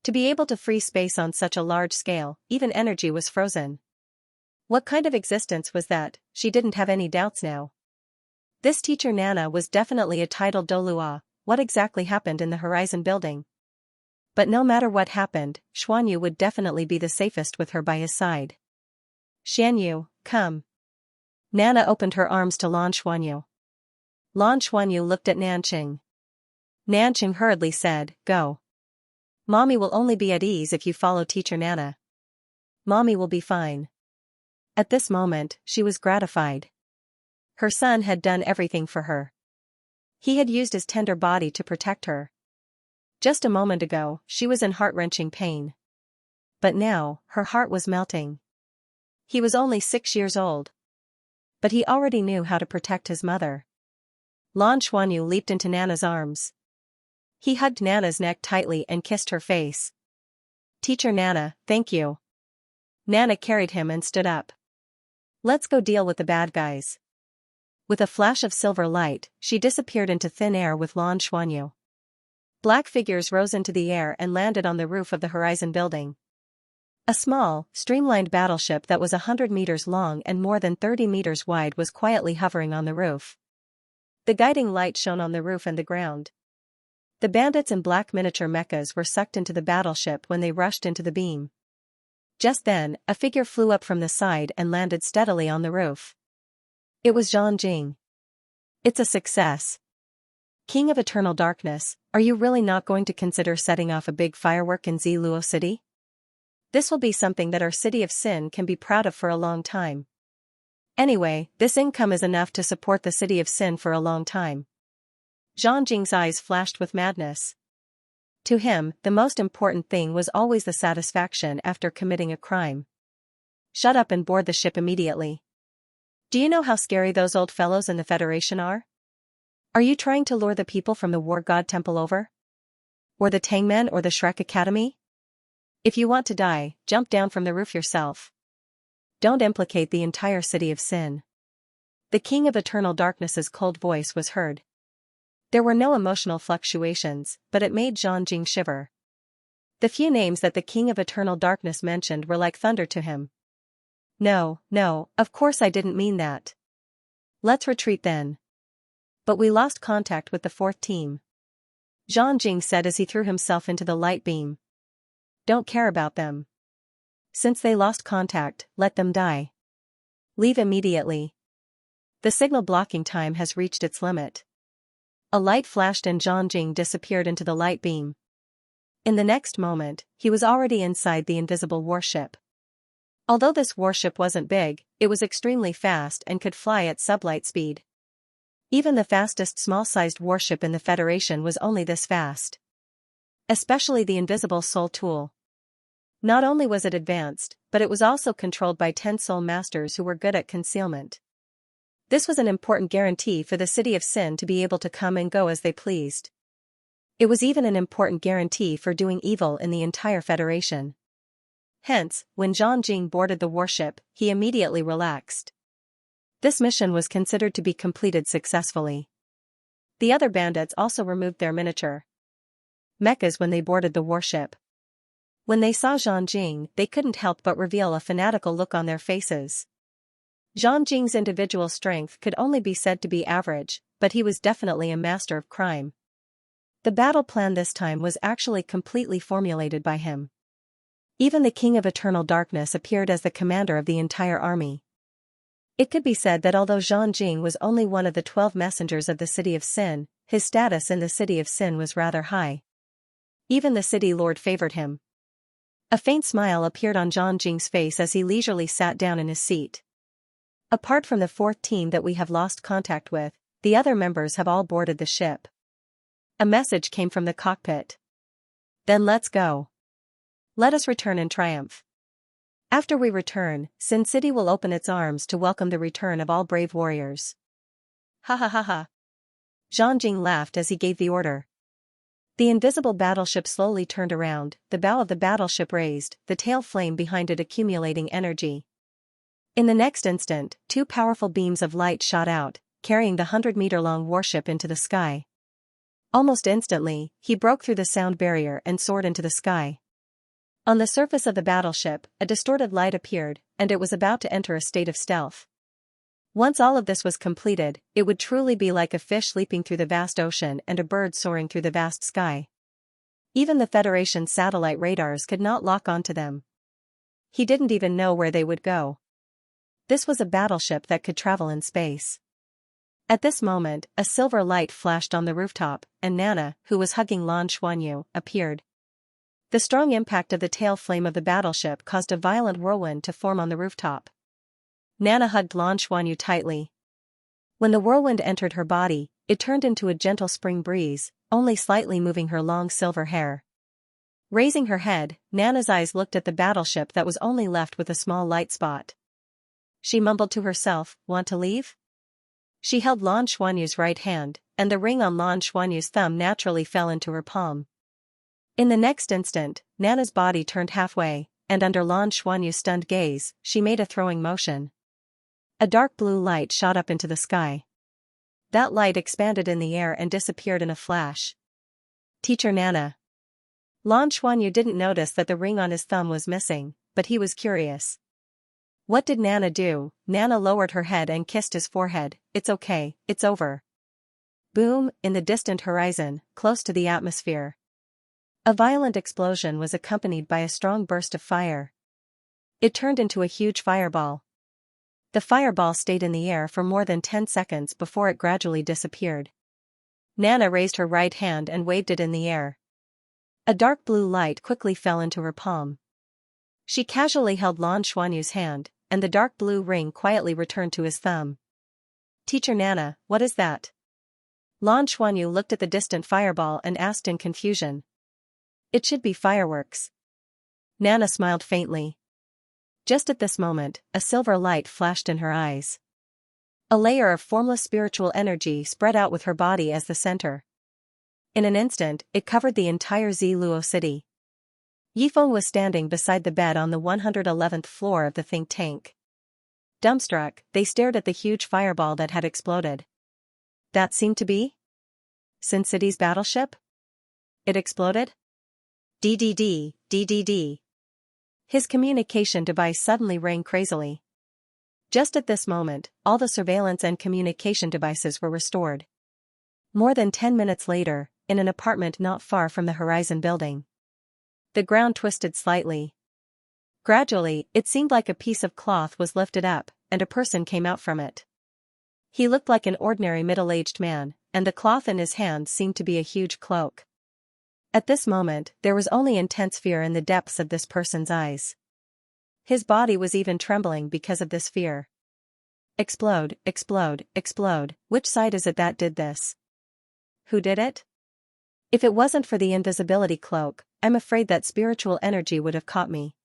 To be able to free space on such a large scale, even energy was frozen. What kind of existence was that? She didn't have any doubts now. This teacher Nana was definitely a titled Douluo. What exactly happened in the Horizon building? But no matter what happened, Xuanyu would definitely be the safest with her by his side. Xianyu, come. Nana opened her arms to Lan Xuanyu. Lan Xuanyu looked at Nanqing. Nanqing hurriedly said, Go. Mommy will only be at ease if you follow teacher Nana. Mommy will be fine. At this moment, she was gratified. Her son had done everything for her. He had used his tender body to protect her. Just a moment ago, she was in heart-wrenching pain. But now, her heart was melting. He was only 6 years old. But he already knew how to protect his mother. Lan Xuanyu leaped into Nana's arms. He hugged Nana's neck tightly and kissed her face. Teacher Nana, thank you. Nana carried him and stood up. Let's go deal with the bad guys. With a flash of silver light, she disappeared into thin air with Lan Xuanyu. Black figures rose into the air and landed on the roof of the Horizon building. A small, streamlined battleship that was 100 meters long and more than 30 meters wide was quietly hovering on the roof. The guiding light shone on the roof and the ground. The bandits in black miniature mechas were sucked into the battleship when they rushed into the beam. Just then, a figure flew up from the side and landed steadily on the roof. It was Zhang. It's a success. King of Eternal Darkness, are you really not going to consider setting off a big firework in Douluo City? This will be something that our City of Sin can be proud of for a long time. Anyway, this income is enough to support the City of Sin for a long time. Zhang's eyes flashed with madness. To him, the most important thing was always the satisfaction after committing a crime. Shut up and board the ship immediately. Do you know how scary those old fellows in the Federation are? Are you trying to lure the people from the War God Temple over? Or the Tangmen or the Shrek Academy? If you want to die, jump down from the roof yourself. Don't implicate the entire City of Sin. The King of Eternal Darkness's cold voice was heard. There were no emotional fluctuations, but it made Zhang shiver. The few names that the King of Eternal Darkness mentioned were like thunder to him. No, of course I didn't mean that. Let's retreat then. But we lost contact with the fourth team. Zhang said as he threw himself into the light beam. Don't care about them. Since they lost contact, let them die. Leave immediately. The signal blocking time has reached its limit. A light flashed and Zhang disappeared into the light beam. In the next moment, he was already inside the invisible warship. Although this warship wasn't big, it was extremely fast and could fly at sublight speed. Even the fastest small-sized warship in the Federation was only this fast. Especially the invisible soul tool. Not only was it advanced, but it was also controlled by 10 soul masters who were good at concealment. This was an important guarantee for the City of Sin to be able to come and go as they pleased. It was even an important guarantee for doing evil in the entire Federation. Hence, when Zhang boarded the warship, he immediately relaxed. This mission was considered to be completed successfully. The other bandits also removed their miniature mechas when they boarded the warship. When they saw Zhang, they couldn't help but reveal a fanatical look on their faces. Zhang's individual strength could only be said to be average, but he was definitely a master of crime. The battle plan this time was actually completely formulated by him. Even the King of Eternal Darkness appeared as the commander of the entire army. It could be said that although Zhang was only one of the 12 messengers of the City of Sin, his status in the City of Sin was rather high. Even the City Lord favored him. A faint smile appeared on Zhang's face as he leisurely sat down in his seat. Apart from the fourth team that we have lost contact with, the other members have all boarded the ship. A message came from the cockpit. Then let's go. Let us return in triumph. After we return, Sin City will open its arms to welcome the return of all brave warriors. Ha ha ha ha. Zhang laughed as he gave the order. The invisible battleship slowly turned around, the bow of the battleship raised, the tail flame behind it accumulating energy. In the next instant, 2 powerful beams of light shot out, carrying the 100-meter-long warship into the sky. Almost instantly, he broke through the sound barrier and soared into the sky. On the surface of the battleship, a distorted light appeared, and it was about to enter a state of stealth. Once all of this was completed, it would truly be like a fish leaping through the vast ocean and a bird soaring through the vast sky. Even the Federation satellite radars could not lock onto them. He didn't even know where they would go. This was a battleship that could travel in space. At this moment, a silver light flashed on the rooftop, and Nana, who was hugging Lan Xuanyu, appeared. The strong impact of the tail flame of the battleship caused a violent whirlwind to form on the rooftop. Nana hugged Lan Xuanyu tightly. When the whirlwind entered her body, it turned into a gentle spring breeze, only slightly moving her long silver hair. Raising her head, Nana's eyes looked at the battleship that was only left with a small light spot. She mumbled to herself, "Want to leave?" She held Lan Xuanyu's right hand, and the ring on Lan Xuanyu's thumb naturally fell into her palm. In the next instant, Nana's body turned halfway, and under Lan Xuanyu's stunned gaze, she made a throwing motion. A dark blue light shot up into the sky. That light expanded in the air and disappeared in a flash. Teacher Nana. Lan Xuanyu didn't notice that the ring on his thumb was missing, but he was curious. What did Nana do? Nana lowered her head and kissed his forehead. It's okay, it's over. Boom, in the distant horizon, close to the atmosphere. A violent explosion was accompanied by a strong burst of fire. It turned into a huge fireball. The fireball stayed in the air for more than 10 seconds before it gradually disappeared. Nana raised her right hand and waved it in the air. A dark blue light quickly fell into her palm. She casually held Lan Xuanyu's hand, and the dark blue ring quietly returned to his thumb. "Teacher Nana, what is that?" Lan Xuanyu looked at the distant fireball and asked in confusion. "It should be fireworks." Nana smiled faintly. Just at this moment, a silver light flashed in her eyes. A layer of formless spiritual energy spread out with her body as the center. In an instant, it covered the entire Douluo city. Yifeng was standing beside the bed on the 111th floor of the think tank. Dumbstruck, they stared at the huge fireball that had exploded. That seemed to be Sin City's battleship? It exploded? DDD, DDD. His communication device suddenly rang crazily. Just at this moment, all the surveillance and communication devices were restored. More than 10 minutes later, in an apartment not far from the Horizon building. The ground twisted slightly. Gradually, it seemed like a piece of cloth was lifted up, and a person came out from it. He looked like an ordinary middle-aged man, and the cloth in his hands seemed to be a huge cloak. At this moment, there was only intense fear in the depths of this person's eyes. His body was even trembling because of this fear. Explode, explode, explode. Which side is it that did this? Who did it? If it wasn't for the invisibility cloak, I'm afraid that spiritual energy would have caught me.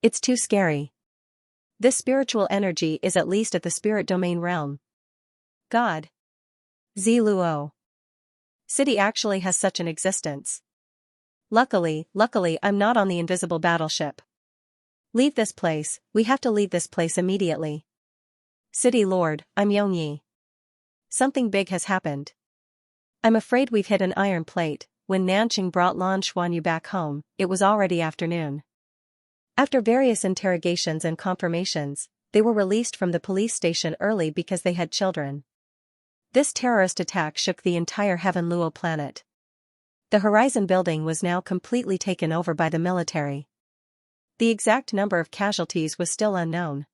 It's too scary. This spiritual energy is at least at the spirit domain realm. God. Douluo City actually has such an existence. Luckily, I'm not on the invisible battleship. Leave this place, we have to leave this place immediately. City Lord, I'm Yongyi. Something big has happened. I'm afraid we've hit an iron plate. When Nanqing brought Lan Xuanyu back home, it was already afternoon. After various interrogations and confirmations, they were released from the police station early because they had children. This terrorist attack shook the entire Heaven Luo planet. The Horizon building was now completely taken over by the military. The exact number of casualties was still unknown.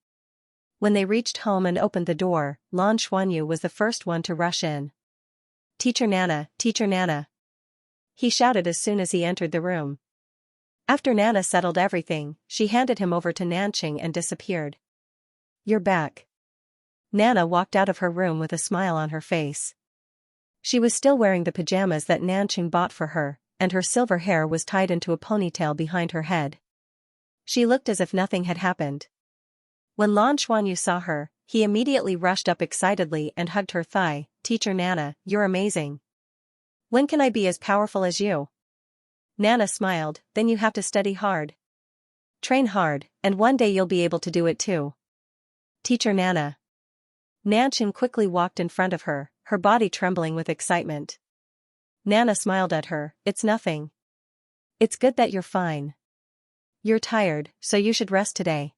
When they reached home and opened the door, Lan Xuanyu was the first one to rush in. Teacher Nana, he shouted as soon as he entered the room. After Nana settled everything, she handed him over to Nanqing and disappeared. You're back. Nana walked out of her room with a smile on her face. She was still wearing the pajamas that Nanqing bought for her, and her silver hair was tied into a ponytail behind her head. She looked as if nothing had happened. When Lan Xuanyu saw her, he immediately rushed up excitedly and hugged her thigh. Teacher Nana, you're amazing. When can I be as powerful as you? Nana smiled, then you have to study hard. Train hard, and one day you'll be able to do it too. Teacher Nana. Nanqing quickly walked in front of her, her body trembling with excitement. Nana smiled at her, it's nothing. It's good that you're fine. You're tired, so you should rest today.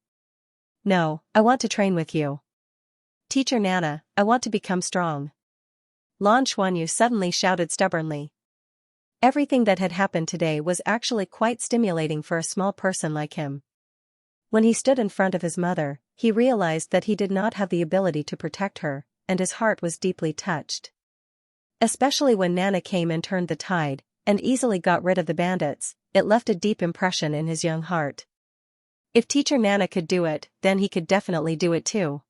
No, I want to train with you. Teacher Nana, I want to become strong. Lan Xuanyu suddenly shouted stubbornly. Everything that had happened today was actually quite stimulating for a small person like him. When he stood in front of his mother, he realized that he did not have the ability to protect her, and his heart was deeply touched. Especially when Nana came and turned the tide, and easily got rid of the bandits, it left a deep impression in his young heart. If Teacher Nana could do it, then he could definitely do it too.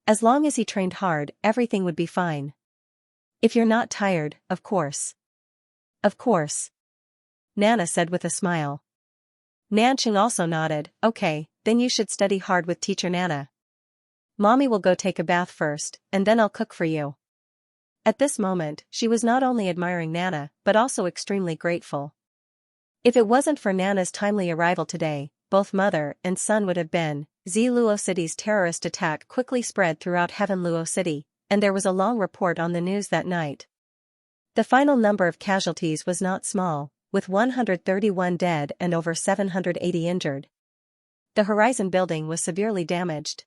As long as he trained hard, everything would be fine. If you're not tired, of course. Of course. Nana said with a smile. Nanqing also nodded, okay, then you should study hard with Teacher Nana. Mommy will go take a bath first, and then I'll cook for you. At this moment, she was not only admiring Nana, but also extremely grateful. If it wasn't for Nana's timely arrival today, both mother and son would have been. Douluo City's terrorist attack quickly spread throughout Heaven Luo City, and there was a long report on the news that night. The final number of casualties was not small, with 131 dead and over 780 injured. The Horizon building was severely damaged.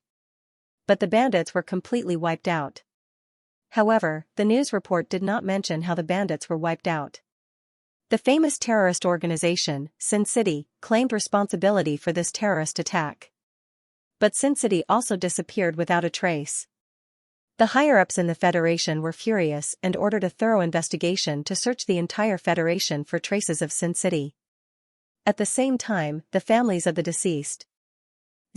But the bandits were completely wiped out. However, the news report did not mention how the bandits were wiped out. The famous terrorist organization, Sin City, claimed responsibility for this terrorist attack. But Sin City also disappeared without a trace. The higher-ups in the Federation were furious and ordered a thorough investigation to search the entire Federation for traces of Sin City. At the same time, the families of the deceased.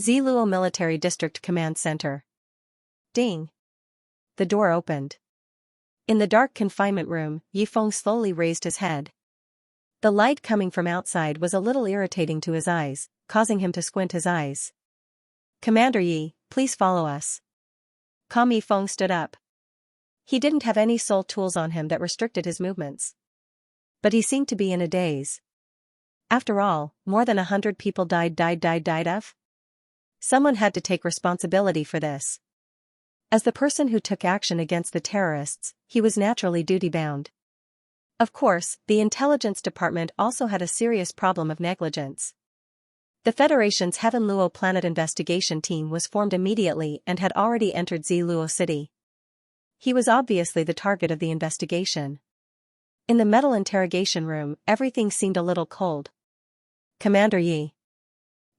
Douluo Military District Command Center. Ding. The door opened. In the dark confinement room, Yifeng slowly raised his head. The light coming from outside was a little irritating to his eyes, causing him to squint his eyes. "Commander Yi, please follow us." Calm Yifeng stood up. He didn't have any soul tools on him that restricted his movements. But he seemed to be in a daze. After all, more than 100 people died of? Someone had to take responsibility for this. As the person who took action against the terrorists, he was naturally duty-bound. Of course, the intelligence department also had a serious problem of negligence. The Federation's Heaven Luo planet investigation team was formed immediately and had already entered Douluo City. He was obviously the target of the investigation. In the metal interrogation room, everything seemed a little cold. "Commander Yi,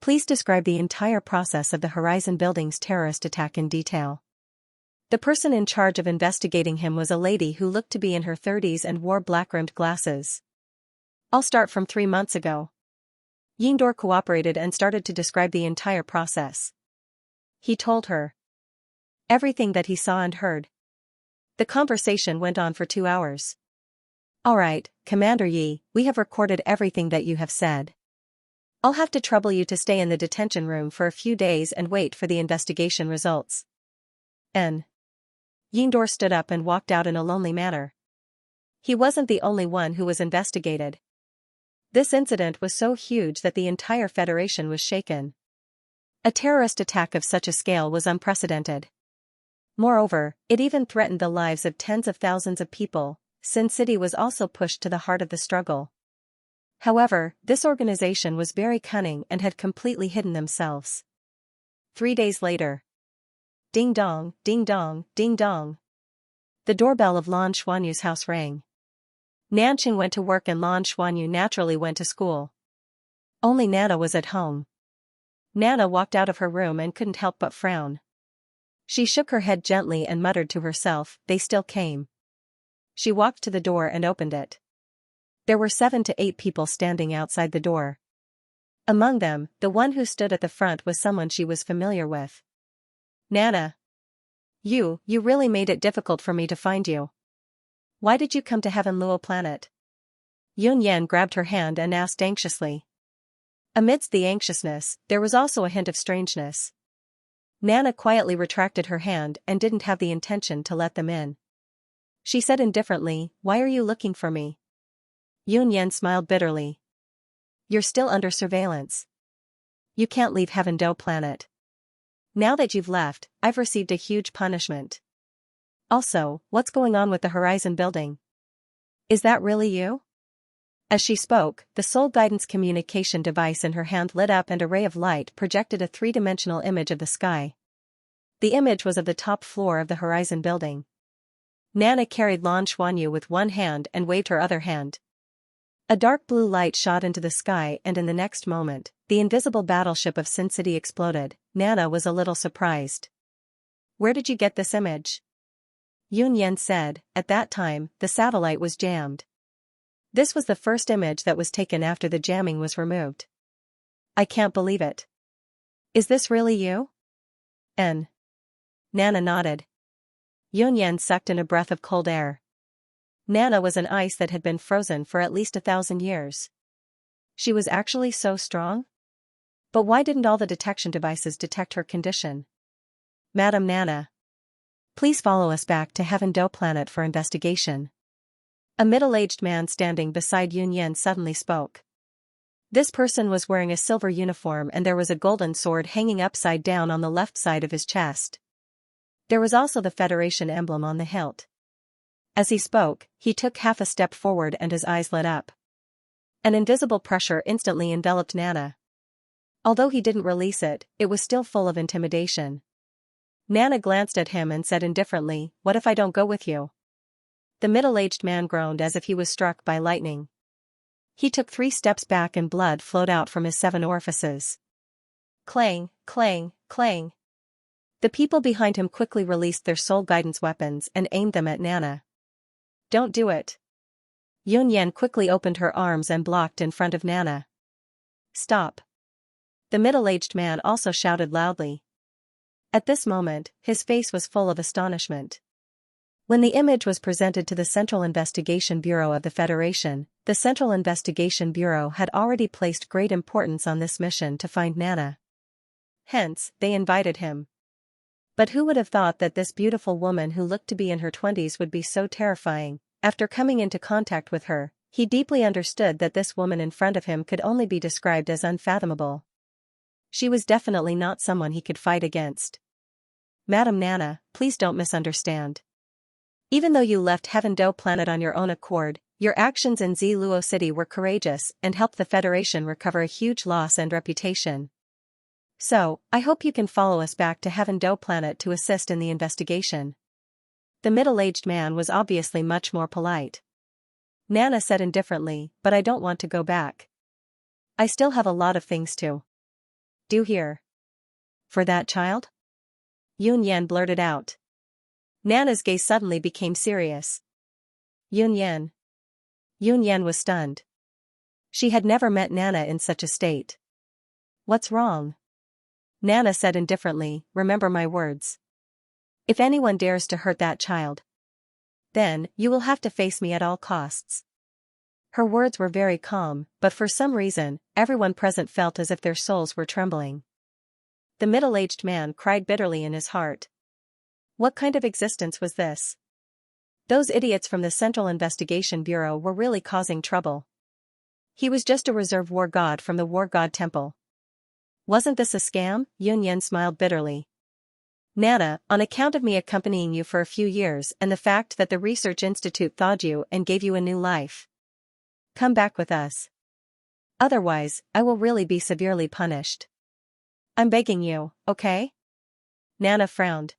please describe the entire process of the Horizon Building's terrorist attack in detail." The person in charge of investigating him was a lady who looked to be in her 30s and wore black-rimmed glasses. "I'll start from 3 months ago." Yingdor cooperated and started to describe the entire process. He told her everything that he saw and heard. The conversation went on for 2 hours. "All right, Commander Yi, we have recorded everything that you have said. I'll have to trouble you to stay in the detention room for a few days and wait for the investigation results." Yingdor stood up and walked out in a lonely manner. He wasn't the only one who was investigated. This incident was so huge that the entire Federation was shaken. A terrorist attack of such a scale was unprecedented. Moreover, it even threatened the lives of tens of thousands of people. Sin City was also pushed to the heart of the struggle. However, this organization was very cunning and had completely hidden themselves. 3 days later. Ding dong, ding dong, ding dong. The doorbell of Lan Xuanyu's house rang. Nanqing went to work and Lan Xuanyu naturally went to school. Only Nana was at home. Nana walked out of her room and couldn't help but frown. She shook her head gently and muttered to herself, "They still came." She walked to the door and opened it. There were 7 to 8 people standing outside the door. Among them, the one who stood at the front was someone she was familiar with. "Nana. You really made it difficult for me to find you. Why did you come to Heaven Luo planet?" Yun Yan grabbed her hand and asked anxiously. Amidst the anxiousness, there was also a hint of strangeness. Nana quietly retracted her hand and didn't have the intention to let them in. She said indifferently, "Why are you looking for me?" Yun Yan smiled bitterly. "You're still under surveillance. You can't leave Heaven Do planet. Now that you've left, I've received a huge punishment. Also, what's going on with the Horizon Building? Is that really you?" As she spoke, the soul guidance communication device in her hand lit up and a ray of light projected a 3-dimensional image of the sky. The image was of the top floor of the Horizon Building. Nana carried Lan Xuanyu with one hand and waved her other hand. A dark blue light shot into the sky and in the next moment, the invisible battleship of Sin City exploded. Nana was a little surprised. "Where did you get this image?" Yun Yan said, "At that time, the satellite was jammed. This was the first image that was taken after the jamming was removed." "I can't believe it. Is this really you?" Nana nodded. Yun Yan sucked in a breath of cold air. Nana was an ice that had been frozen for at least 1,000 years. She was actually so strong? But why didn't all the detection devices detect her condition? "Madam Nana. Please follow us back to Heaven Do planet for investigation." A middle-aged man standing beside Yun Yan suddenly spoke. This person was wearing a silver uniform and there was a golden sword hanging upside down on the left side of his chest. There was also the Federation emblem on the hilt. As he spoke, he took half a step forward and his eyes lit up. An invisible pressure instantly enveloped Nana. Although he didn't release it, it was still full of intimidation. Nana glanced at him and said indifferently, "What if I don't go with you?" The middle-aged man groaned as if he was struck by lightning. He took 3 steps back and blood flowed out from his 7 orifices. Clang, clang, clang. The people behind him quickly released their soul guidance weapons and aimed them at Nana. "Don't do it." Yunyan quickly opened her arms and blocked in front of Nana. "Stop." The middle-aged man also shouted loudly. At this moment, his face was full of astonishment. When the image was presented to the Central Investigation Bureau of the Federation, the Central Investigation Bureau had already placed great importance on this mission to find Nana. Hence, they invited him. But who would have thought that this beautiful woman who looked to be in her 20s would be so terrifying? After coming into contact with her, he deeply understood that this woman in front of him could only be described as unfathomable. She was definitely not someone he could fight against. "Madam Nana, please don't misunderstand. Even though you left Heaven Do Planet on your own accord, your actions in Douluo City were courageous and helped the Federation recover a huge loss and reputation. So, I hope you can follow us back to Heaven Do Planet to assist in the investigation." The middle-aged man was obviously much more polite. Nana said indifferently, "But I don't want to go back. I still have a lot of things to do here." "For that child?" Yunyan blurted out. Nana's gaze suddenly became serious. Yunyan. Yunyan was stunned. She had never met Nana in such a state. "What's wrong?" Nana said indifferently, "Remember my words. If anyone dares to hurt that child, then, you will have to face me at all costs." Her words were very calm, but for some reason, everyone present felt as if their souls were trembling. The middle-aged man cried bitterly in his heart. What kind of existence was this? Those idiots from the Central Investigation Bureau were really causing trouble. He was just a reserve war god from the War God Temple. Wasn't this a scam? Yunyan smiled bitterly. "Nana, on account of me accompanying you for a few years and the fact that the Research Institute thawed you and gave you a new life, come back with us. Otherwise, I will really be severely punished. I'm begging you, okay?" Nana frowned.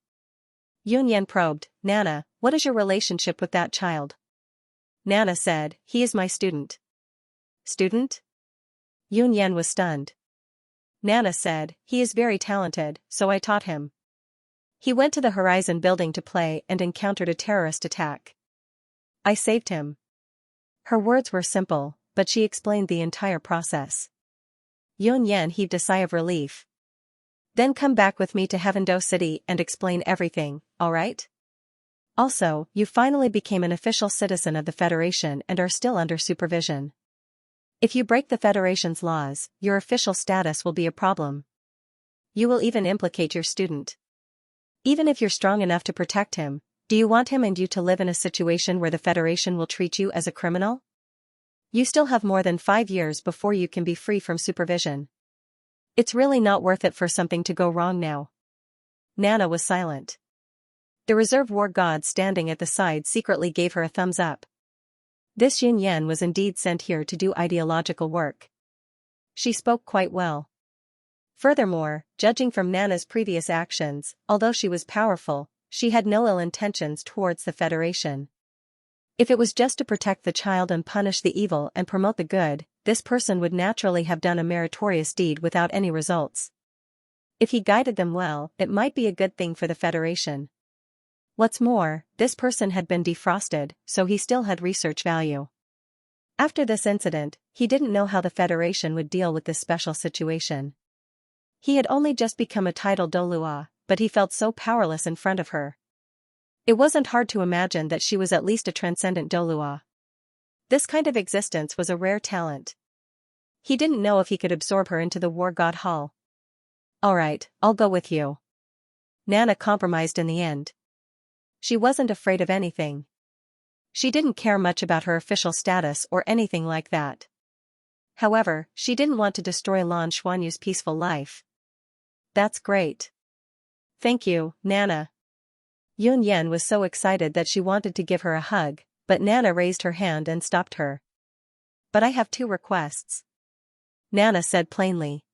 Yunyan probed, "Nana, what is your relationship with that child?" Nana said, "He is my student." "Student?" Yunyan was stunned. Nana said, "He is very talented, so I taught him. He went to the Horizon building to play and encountered a terrorist attack. I saved him." Her words were simple, but she explained the entire process. Yunyan heaved a sigh of relief. "Then come back with me to Heaven Do City and explain everything, alright? Also, you finally became an official citizen of the Federation and are still under supervision. If you break the Federation's laws, your official status will be a problem. You will even implicate your student. Even if you're strong enough to protect him, do you want him and you to live in a situation where the Federation will treat you as a criminal? You still have more than 5 years before you can be free from supervision. It's really not worth it for something to go wrong now." Nana was silent. The reserve war god standing at the side secretly gave her a thumbs up. This Yunyan was indeed sent here to do ideological work. She spoke quite well. Furthermore, judging from Nana's previous actions, although she was powerful, she had no ill intentions towards the Federation. If it was just to protect the child and punish the evil and promote the good, this person would naturally have done a meritorious deed without any results. If he guided them well, it might be a good thing for the Federation. What's more, this person had been defrosted, so he still had research value. After this incident, he didn't know how the Federation would deal with this special situation. He had only just become a titled Douluo, but he felt so powerless in front of her. It wasn't hard to imagine that she was at least a transcendent Douluo. This kind of existence was a rare talent. He didn't know if he could absorb her into the War God Hall. "Alright, I'll go with you." Nana compromised in the end. She wasn't afraid of anything. She didn't care much about her official status or anything like that. However, she didn't want to destroy Lan Xuanyu's peaceful life. "That's great. Thank you, Nana." Yunyan was so excited that she wanted to give her a hug, but Nana raised her hand and stopped her. "But I have 2 requests." Nana said plainly.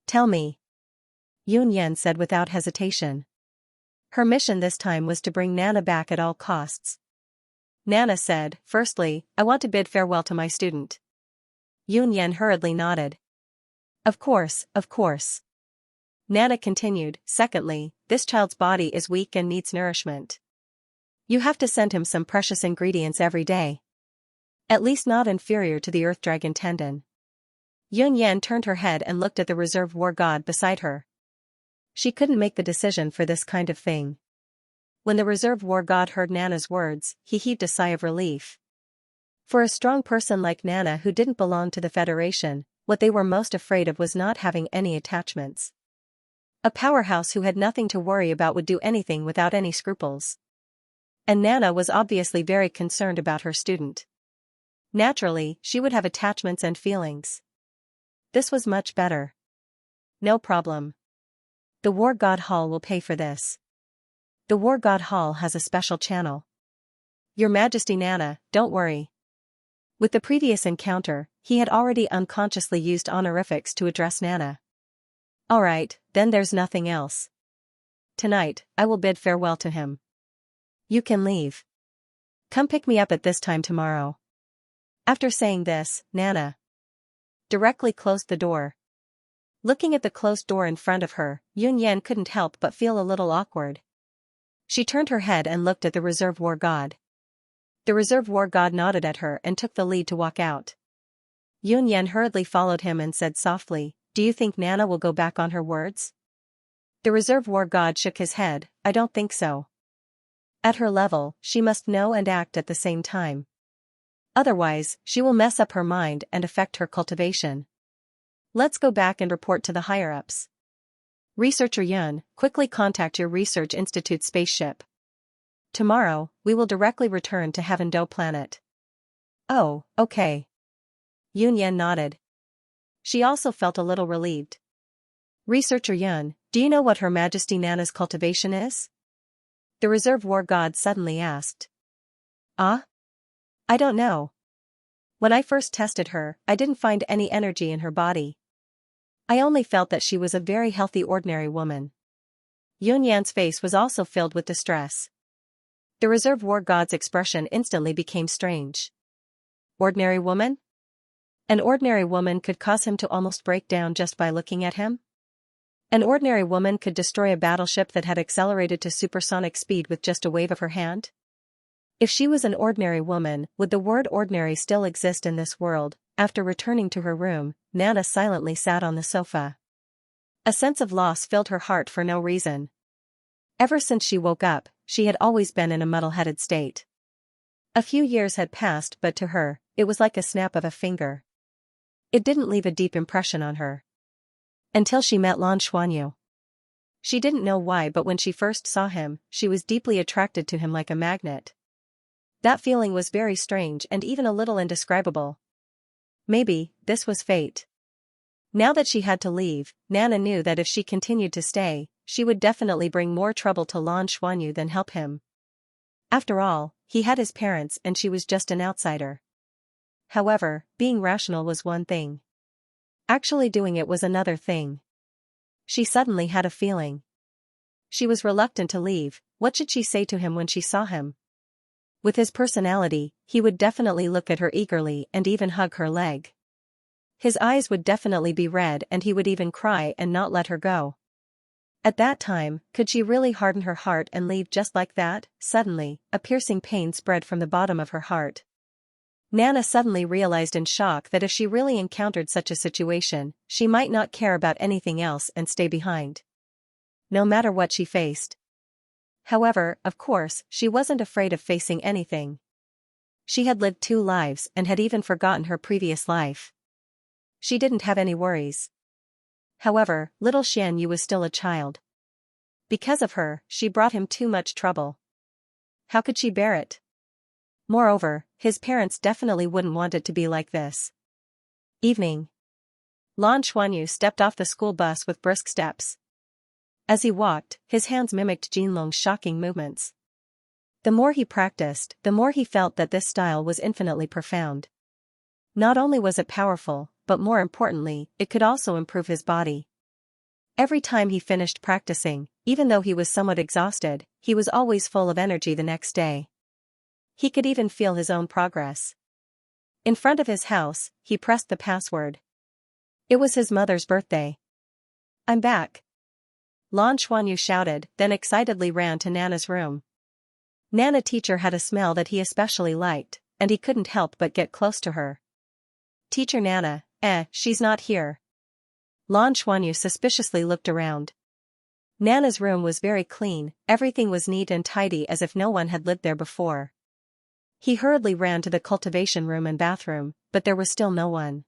"Tell me." Yunyan said without hesitation. Her mission this time was to bring Nana back at all costs. Nana said, "Firstly, I want to bid farewell to my student." Yun Yan hurriedly nodded. Of course, of course. Nana continued, "Secondly, this child's body is weak and needs nourishment. You have to send him some precious ingredients every day. At least not inferior to the Earth Dragon tendon." Yun Yan turned her head and looked at the reserve war god beside her. She couldn't make the decision for this kind of thing. When the reserve war god heard Nana's words, he heaved a sigh of relief. For a strong person like Nana who didn't belong to the Federation, what they were most afraid of was not having any attachments. A powerhouse who had nothing to worry about would do anything without any scruples. And Nana was obviously very concerned about her student. Naturally, she would have attachments and feelings. This was much better. No problem. The War God Hall will pay for this. The War God Hall has a special channel. Your Majesty Nana, don't worry. With the previous encounter, he had already unconsciously used honorifics to address Nana. Alright, then there's nothing else. Tonight, I will bid farewell to him. You can leave. Come pick me up at this time tomorrow. After saying this, Nana directly closed the door. Looking at the closed door in front of her, Yun Yan couldn't help but feel a little awkward. She turned her head and looked at the reserve war god. The reserve war god nodded at her and took the lead to walk out. Yun Yan hurriedly followed him and said softly, "Do you think Nana will go back on her words?" The reserve war god shook his head, "I don't think so. At her level, she must know and act at the same time. Otherwise, she will mess up her mind and affect her cultivation. Let's go back and report to the higher-ups. Researcher Yun, quickly contact your research institute spaceship. Tomorrow, we will directly return to Heaven Do planet." Oh, okay. Yun Yan nodded. She also felt a little relieved. Researcher Yun, do you know what Her Majesty Nana's cultivation is? The reserve war god suddenly asked. Ah? I don't know. When I first tested her, I didn't find any energy in her body. I only felt that she was a very healthy ordinary woman. Yun Yan's face was also filled with distress. The reserve war god's expression instantly became strange. Ordinary woman? An ordinary woman could cause him to almost break down just by looking at him? An ordinary woman could destroy a battleship that had accelerated to supersonic speed with just a wave of her hand? If she was an ordinary woman, would the word ordinary still exist in this world? After returning to her room, Nana silently sat on the sofa. A sense of loss filled her heart for no reason. Ever since she woke up, she had always been in a muddle-headed state. A few years had passed, but to her, it was like a snap of a finger. It didn't leave a deep impression on her. Until she met Lan Xuanyu. She didn't know why, but when she first saw him, she was deeply attracted to him like a magnet. That feeling was very strange and even a little indescribable. Maybe, this was fate. Now that she had to leave, Nana knew that if she continued to stay, she would definitely bring more trouble to Lan Xuanyu than help him. After all, he had his parents and she was just an outsider. However, being rational was one thing. Actually doing it was another thing. She suddenly had a feeling. She was reluctant to leave. What should she say to him when she saw him? With his personality, he would definitely look at her eagerly and even hug her leg. His eyes would definitely be red and he would even cry and not let her go. At that time, could she really harden her heart and leave just like that? Suddenly, a piercing pain spread from the bottom of her heart. Nana suddenly realized in shock that if she really encountered such a situation, she might not care about anything else and stay behind. No matter what she faced. However, of course, she wasn't afraid of facing anything. She had lived 2 lives and had even forgotten her previous life. She didn't have any worries. However, little Xianxia was still a child. Because of her, she brought him too much trouble. How could she bear it? Moreover, his parents definitely wouldn't want it to be like this. Evening. Lan Xuanyu stepped off the school bus with brisk steps. As he walked, his hands mimicked Jinlong's shocking movements. The more he practiced, the more he felt that this style was infinitely profound. Not only was it powerful, but more importantly, it could also improve his body. Every time he finished practicing, even though he was somewhat exhausted, he was always full of energy the next day. He could even feel his own progress. In front of his house, he pressed the password. It was his mother's birthday. "I'm back!" Lan Xuanyu shouted, then excitedly ran to Nana's room. Nana teacher had a smell that he especially liked, and he couldn't help but get close to her. "Teacher Nana, she's not here." Lan Xuanyu suspiciously looked around. Nana's room was very clean, everything was neat and tidy as if no one had lived there before. He hurriedly ran to the cultivation room and bathroom, but there was still no one.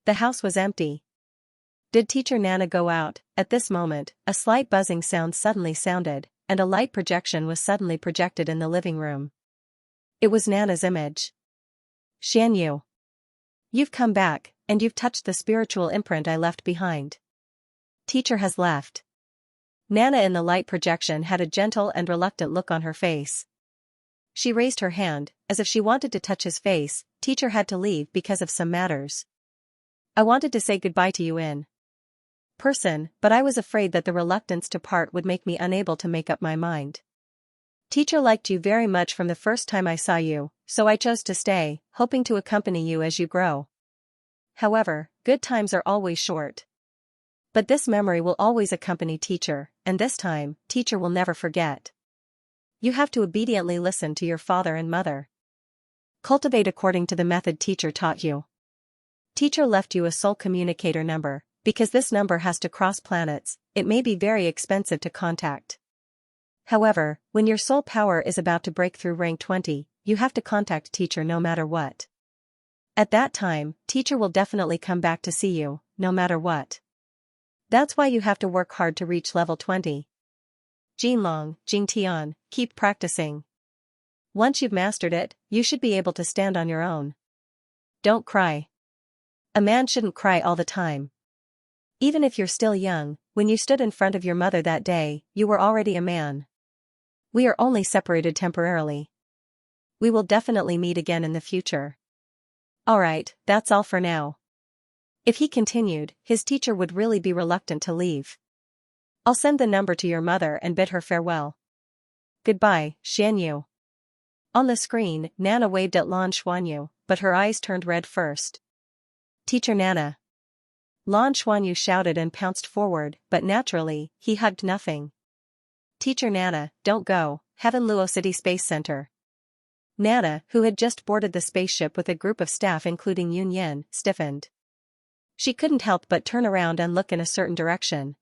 The house was empty. Did Teacher Nana go out? At this moment, a slight buzzing sound suddenly sounded, and a light projection was suddenly projected in the living room. It was Nana's image. "Xianyu. You've come back, and you've touched the spiritual imprint I left behind. Teacher has left." Nana in the light projection had a gentle and reluctant look on her face. She raised her hand, as if she wanted to touch his face. "Teacher had to leave because of some matters. I wanted to say goodbye to you in person, but I was afraid that the reluctance to part would make me unable to make up my mind. Teacher liked you very much from the first time I saw you, so I chose to stay, hoping to accompany you as you grow. However, good times are always short. But this memory will always accompany Teacher, and this time, Teacher will never forget. You have to obediently listen to your father and mother. Cultivate according to the method Teacher taught you. Teacher left you a soul communicator number, because this number has to cross planets. It may be very expensive to contact. However, when your soul power is about to break through rank 20, you have to contact Teacher no matter what. At that time, Teacher will definitely come back to see you, no matter what. That's why you have to work hard to reach level 20. Jinlong, Jingtian, keep practicing. Once you've mastered it, you should be able to stand on your own. Don't cry. A man shouldn't cry all the time. Even if you're still young, when you stood in front of your mother that day, you were already a man. We are only separated temporarily. We will definitely meet again in the future. Alright, that's all for now. If he continued, his teacher would really be reluctant to leave. I'll send the number to your mother and bid her farewell. Goodbye, Xianyu. On the screen, Nana waved at Lan Xuanyu, but her eyes turned red first. Teacher Nana. Lan Xuanyu shouted and pounced forward, but naturally, he hugged nothing. Teacher Nana, don't go, Heaven Luo City Space Center. Nana, who had just boarded the spaceship with a group of staff including Yun Yan, stiffened. She couldn't help but turn around and look in a certain direction.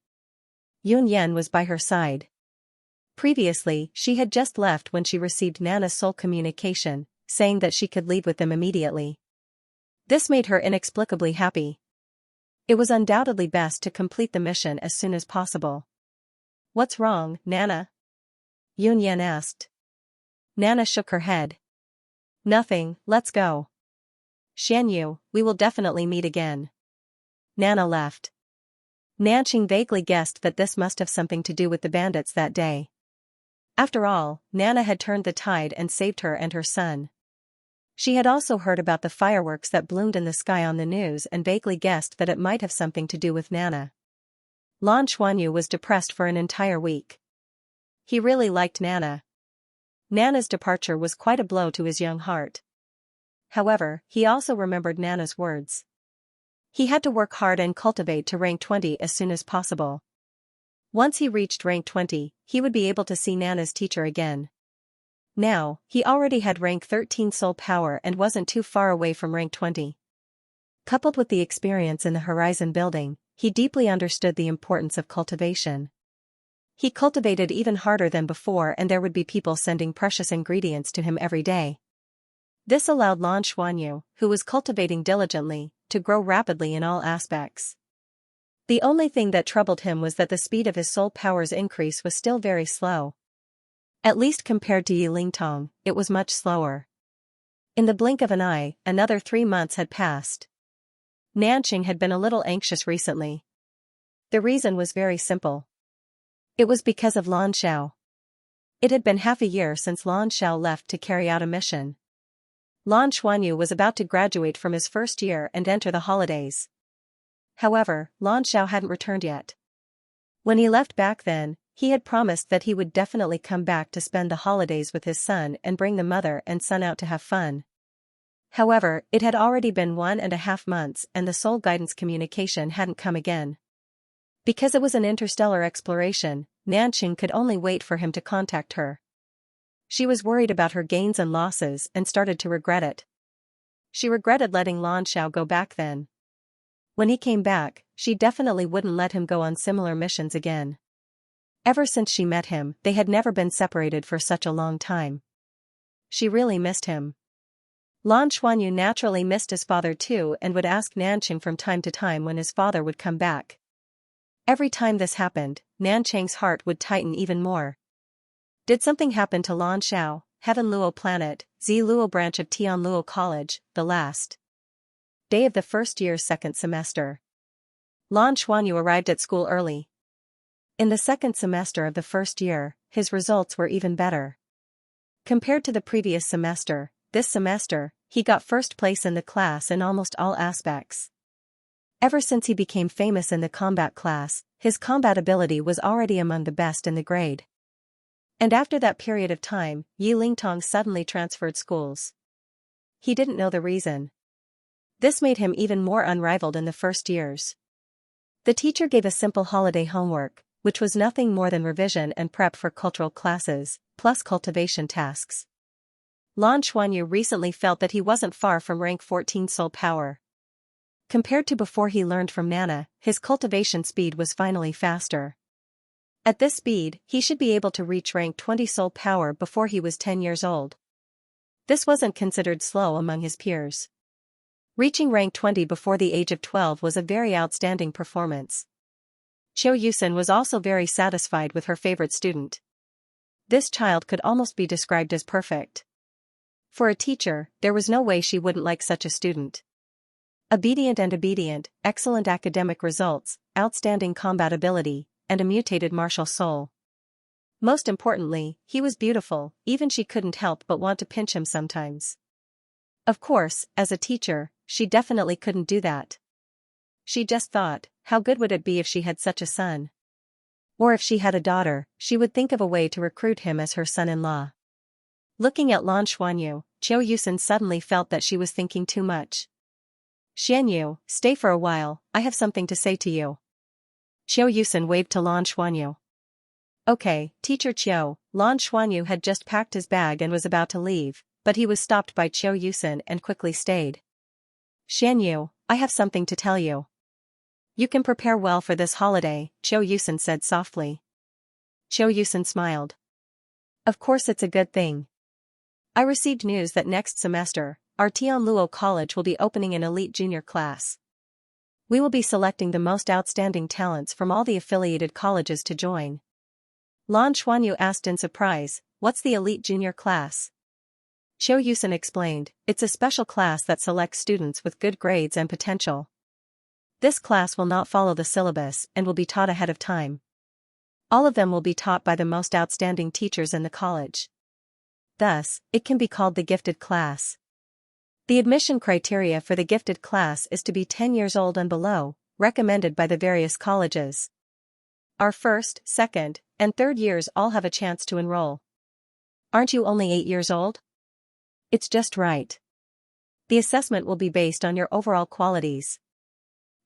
Yun Yan was by her side. Previously, she had just left when she received Nana's soul communication, saying that she could leave with them immediately. This made her inexplicably happy. It was undoubtedly best to complete the mission as soon as possible. What's wrong, Nana? Yun Yan asked. Nana shook her head. Nothing, let's go. Xianyu, we will definitely meet again. Nana left. Nanqing vaguely guessed that this must have something to do with the bandits that day. After all, Nana had turned the tide and saved her and her son. She had also heard about the fireworks that bloomed in the sky on the news and vaguely guessed that it might have something to do with Nana. Lan Xuanyu was depressed for an entire week. He really liked Nana. Nana's departure was quite a blow to his young heart. However, he also remembered Nana's words. He had to work hard and cultivate to rank 20 as soon as possible. Once he reached rank 20, he would be able to see Nana's teacher again. Now, he already had rank 13 soul power and wasn't too far away from rank 20. Coupled with the experience in the Horizon building, he deeply understood the importance of cultivation. He cultivated even harder than before and there would be people sending precious ingredients to him every day. This allowed Lan Xuanyu, who was cultivating diligently, to grow rapidly in all aspects. The only thing that troubled him was that the speed of his soul power's increase was still very slow. At least compared to Yilingtong, it was much slower. In the blink of an eye, another 3 months had passed. Nanqing had been a little anxious recently. The reason was very simple. It was because of Lan Xiao. It had been half a year since Lan Xiao left to carry out a mission. Lan Xuanyu was about to graduate from his first year and enter the holidays. However, Lan Xiao hadn't returned yet. When he left back then, he had promised that he would definitely come back to spend the holidays with his son and bring the mother and son out to have fun. However, it had already been 1.5 months and the soul guidance communication hadn't come again. Because it was an interstellar exploration, Nanqing could only wait for him to contact her. She was worried about her gains and losses and started to regret it. She regretted letting Lan Xiao go back then. When he came back, she definitely wouldn't let him go on similar missions again. Ever since she met him, they had never been separated for such a long time. She really missed him. Lan Xuanyu naturally missed his father too and would ask Nanqing from time to time when his father would come back. Every time this happened, Nanqing's heart would tighten even more. Did something happen to Lan Xiao, Heaven Luo Planet, Luo branch of Luo College, the last day of the first year's second semester? Lan Xuanyu arrived at school early. In the second semester of the first year, his results were even better. Compared to the previous semester, this semester, he got first place in the class in almost all aspects. Ever since he became famous in the combat class, his combat ability was already among the best in the grade. And after that period of time, Yi Lingtong suddenly transferred schools. He didn't know the reason. This made him even more unrivaled in the first years. The teacher gave a simple holiday homework, which was nothing more than revision and prep for cultural classes, plus cultivation tasks. Lan Xuanyu recently felt that he wasn't far from rank 14 soul power. Compared to before he learned from Nana, his cultivation speed was finally faster. At this speed, he should be able to reach rank 20 soul power before he was 10 years old. This wasn't considered slow among his peers. Reaching rank 20 before the age of 12 was a very outstanding performance. Qiu Yusen was also very satisfied with her favorite student. This child could almost be described as perfect. For a teacher, there was no way she wouldn't like such a student. Obedient, excellent academic results, outstanding combat ability, and a mutated martial soul. Most importantly, he was beautiful, even she couldn't help but want to pinch him sometimes. Of course, as a teacher, she definitely couldn't do that. She just thought, how good would it be if she had such a son? Or if she had a daughter, she would think of a way to recruit him as her son-in-law. Looking at Lan Xuanyu, Qiu Yusen suddenly felt that she was thinking too much. Xianyu, stay for a while, I have something to say to you. Qiu Yusen waved to Lan Xuanyu. Okay, Teacher Qiu. Lan Xuanyu had just packed his bag and was about to leave, but he was stopped by Qiu Yusen and quickly stayed. Xianyu, I have something to tell you. You can prepare well for this holiday, Qiu Yusen said softly. Qiu Yusen smiled. Of course it's a good thing. I received news that next semester, our Luo College will be opening an elite junior class. We will be selecting the most outstanding talents from all the affiliated colleges to join. Lan Xuanyu asked in surprise, what's the elite junior class? Qiu Yusen explained, it's a special class that selects students with good grades and potential. This class will not follow the syllabus and will be taught ahead of time. All of them will be taught by the most outstanding teachers in the college. Thus, it can be called the gifted class. The admission criteria for the gifted class is to be 10 years old and below, recommended by the various colleges. Our first, second, and third years all have a chance to enroll. Aren't you only 8 years old? It's just right. The assessment will be based on your overall qualities.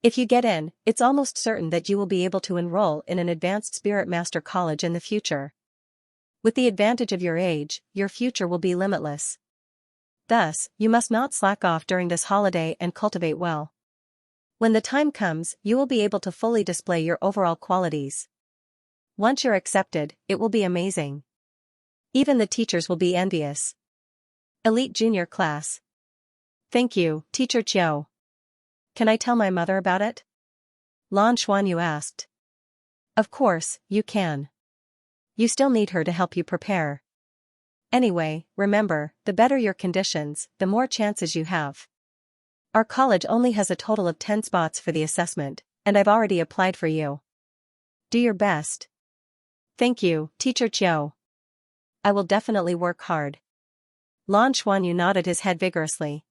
If you get in, it's almost certain that you will be able to enroll in an advanced Spirit Master College in the future. With the advantage of your age, your future will be limitless. Thus, you must not slack off during this holiday and cultivate well. When the time comes, you will be able to fully display your overall qualities. Once you're accepted, it will be amazing. Even the teachers will be envious. Elite Junior Class. Thank you, Teacher Qiu. Can I tell my mother about it? Lan Xuanyu asked. Of course, you can. You still need her to help you prepare. Anyway, remember, the better your conditions, the more chances you have. Our college only has a total of 10 spots for the assessment, and I've already applied for you. Do your best. Thank you, Teacher Qiu. I will definitely work hard. Lan Xuanyu nodded his head vigorously.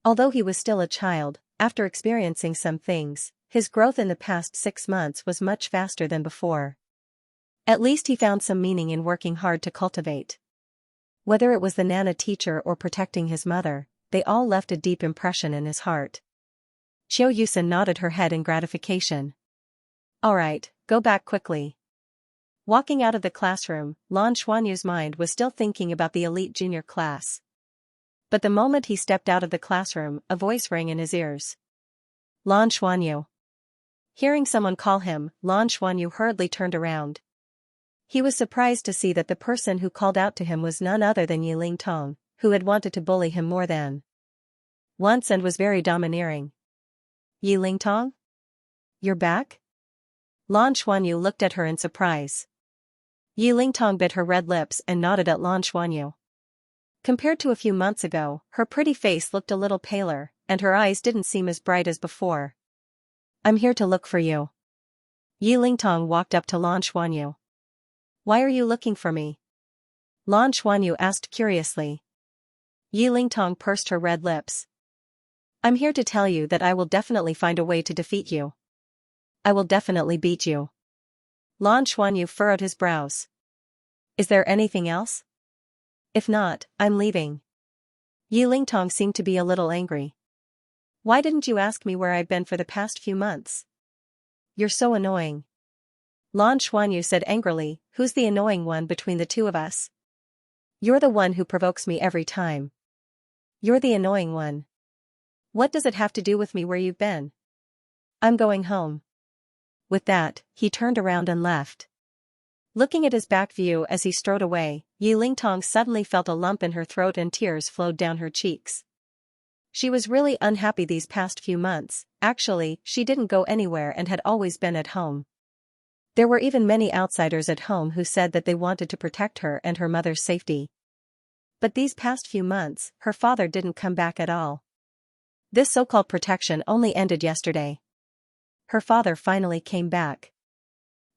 Although he was still a child, after experiencing some things, his growth in the past 6 months was much faster than before. At least he found some meaning in working hard to cultivate. Whether it was the Nana teacher or protecting his mother, they all left a deep impression in his heart. Qiu Yusen nodded her head in gratification. Alright, go back quickly. Walking out of the classroom, Lan Xuanyu's mind was still thinking about the elite junior class. But the moment he stepped out of the classroom, a voice rang in his ears. Lan Xuanyu. Hearing someone call him, Lan Xuanyu hurriedly turned around. He was surprised to see that the person who called out to him was none other than Yi Lingtong, who had wanted to bully him more than once and was very domineering. Yi Lingtong? You're back? Lan Xuanyu looked at her in surprise. Yi Lingtong bit her red lips and nodded at Lan Xuanyu. Compared to a few months ago, her pretty face looked a little paler, and her eyes didn't seem as bright as before. I'm here to look for you. Yi Lingtong walked up to Lan Xuanyu. Why are you looking for me? Lan Xuanyu asked curiously. Yi Lingtong pursed her red lips. I'm here to tell you that I will definitely find a way to defeat you. I will definitely beat you. Lan Xuanyu furrowed his brows. Is there anything else? If not, I'm leaving. Yi Lingtong seemed to be a little angry. Why didn't you ask me where I've been for the past few months? You're so annoying. Lan Xuanyu said angrily, who's the annoying one between the two of us? You're the one who provokes me every time. You're the annoying one. What does it have to do with me where you've been? I'm going home. With that, he turned around and left. Looking at his back view as he strode away, Yi Lingtong suddenly felt a lump in her throat and tears flowed down her cheeks. She was really unhappy these past few months. Actually, she didn't go anywhere and had always been at home. There were even many outsiders at home who said that they wanted to protect her and her mother's safety. But these past few months, her father didn't come back at all. This so-called protection only ended yesterday. Her father finally came back.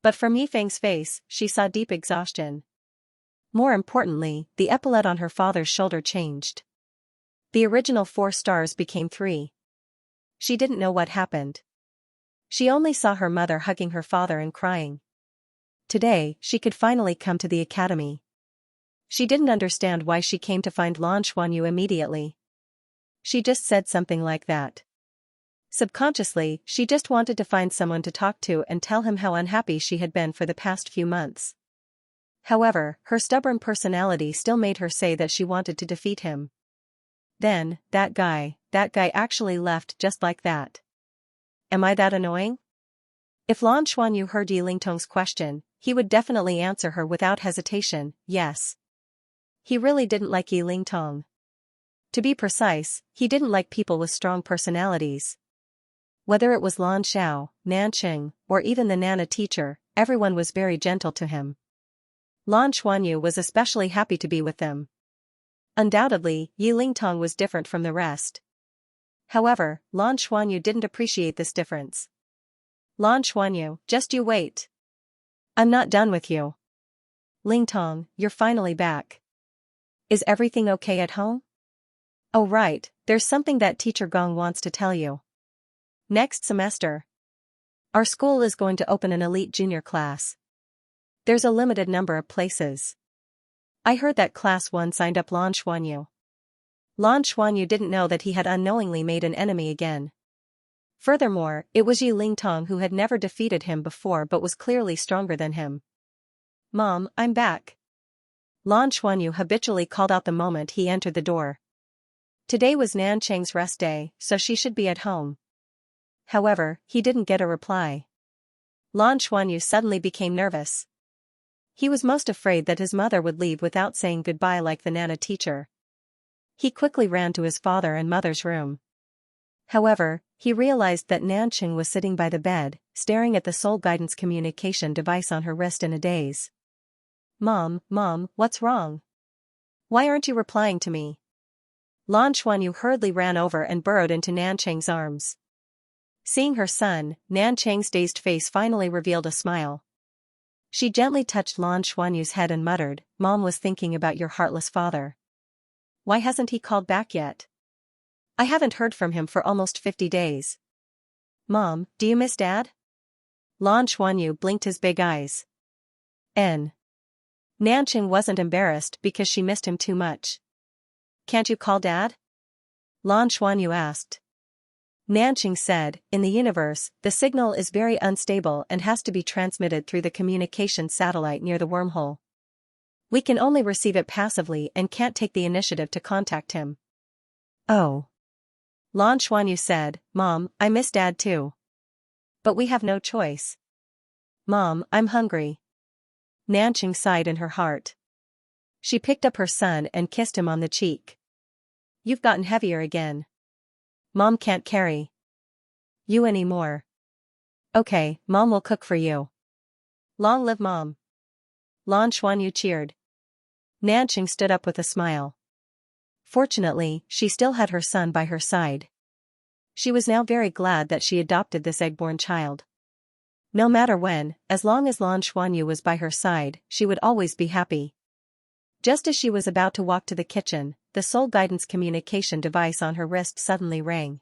But from Yifeng's face, she saw deep exhaustion. More importantly, the epaulette on her father's shoulder changed. The original 4 stars became 3. She didn't know what happened. She only saw her mother hugging her father and crying. Today, she could finally come to the academy. She didn't understand why she came to find Lan Xuanyu immediately. She just said something like that. Subconsciously, she just wanted to find someone to talk to and tell him how unhappy she had been for the past few months. However, her stubborn personality still made her say that she wanted to defeat him. Then, that guy actually left just like that. Am I that annoying? If Lan Xuanyu heard Yi Lingtong's question, he would definitely answer her without hesitation, yes. He really didn't like Yi Lingtong. To be precise, he didn't like people with strong personalities. Whether it was Lan Xiao, Nanqing, or even the Nana teacher, everyone was very gentle to him. Lan Xuanyu was especially happy to be with them. Undoubtedly, Yi Lingtong was different from the rest. However, Lan Xuanyu didn't appreciate this difference. Lan Xuanyu, just you wait. I'm not done with you. Lingtong, you're finally back. Is everything okay at home? Oh right, there's something that Teacher Gong wants to tell you. Next semester, our school is going to open an elite junior class. There's a limited number of places. I heard that class 1 signed up Lan Xuanyu. Lan Xuanyu didn't know that he had unknowingly made an enemy again. Furthermore, it was Yi Lingtong who had never defeated him before but was clearly stronger than him. Mom, I'm back. Lan Xuanyu habitually called out the moment he entered the door. Today was Nancheng's rest day, so she should be at home. However, he didn't get a reply. Lan Xuanyu suddenly became nervous. He was most afraid that his mother would leave without saying goodbye like the Nana teacher. He quickly ran to his father and mother's room. However, he realized that Nanqing was sitting by the bed, staring at the soul guidance communication device on her wrist in a daze. Mom, what's wrong? Why aren't you replying to me? Lan Xuanyu hurriedly ran over and burrowed into Nancheng's arms. Seeing her son, Nancheng's dazed face finally revealed a smile. She gently touched Lan Xuanyu's head and muttered, Mom was thinking about your heartless father. Why hasn't he called back yet? I haven't heard from him for almost 50 days. Mom, do you miss Dad? Lan Xuanyu blinked his big eyes. Nanqing wasn't embarrassed because she missed him too much. Can't you call Dad? Lan Xuanyu asked. Nanqing said, in the universe, the signal is very unstable and has to be transmitted through the communication satellite near the wormhole. We can only receive it passively and can't take the initiative to contact him. Oh. Lan Xuanyu said, Mom, I miss Dad too. But we have no choice. Mom, I'm hungry. Nanqing sighed in her heart. She picked up her son and kissed him on the cheek. You've gotten heavier again. Mom can't carry you anymore. Okay, Mom will cook for you. Long live Mom. Lan Xuanyu cheered. Nanqing stood up with a smile. Fortunately, she still had her son by her side. She was now very glad that she adopted this egg-born child. No matter when, as long as Lan Xuanyu was by her side, she would always be happy. Just as she was about to walk to the kitchen, the soul guidance communication device on her wrist suddenly rang.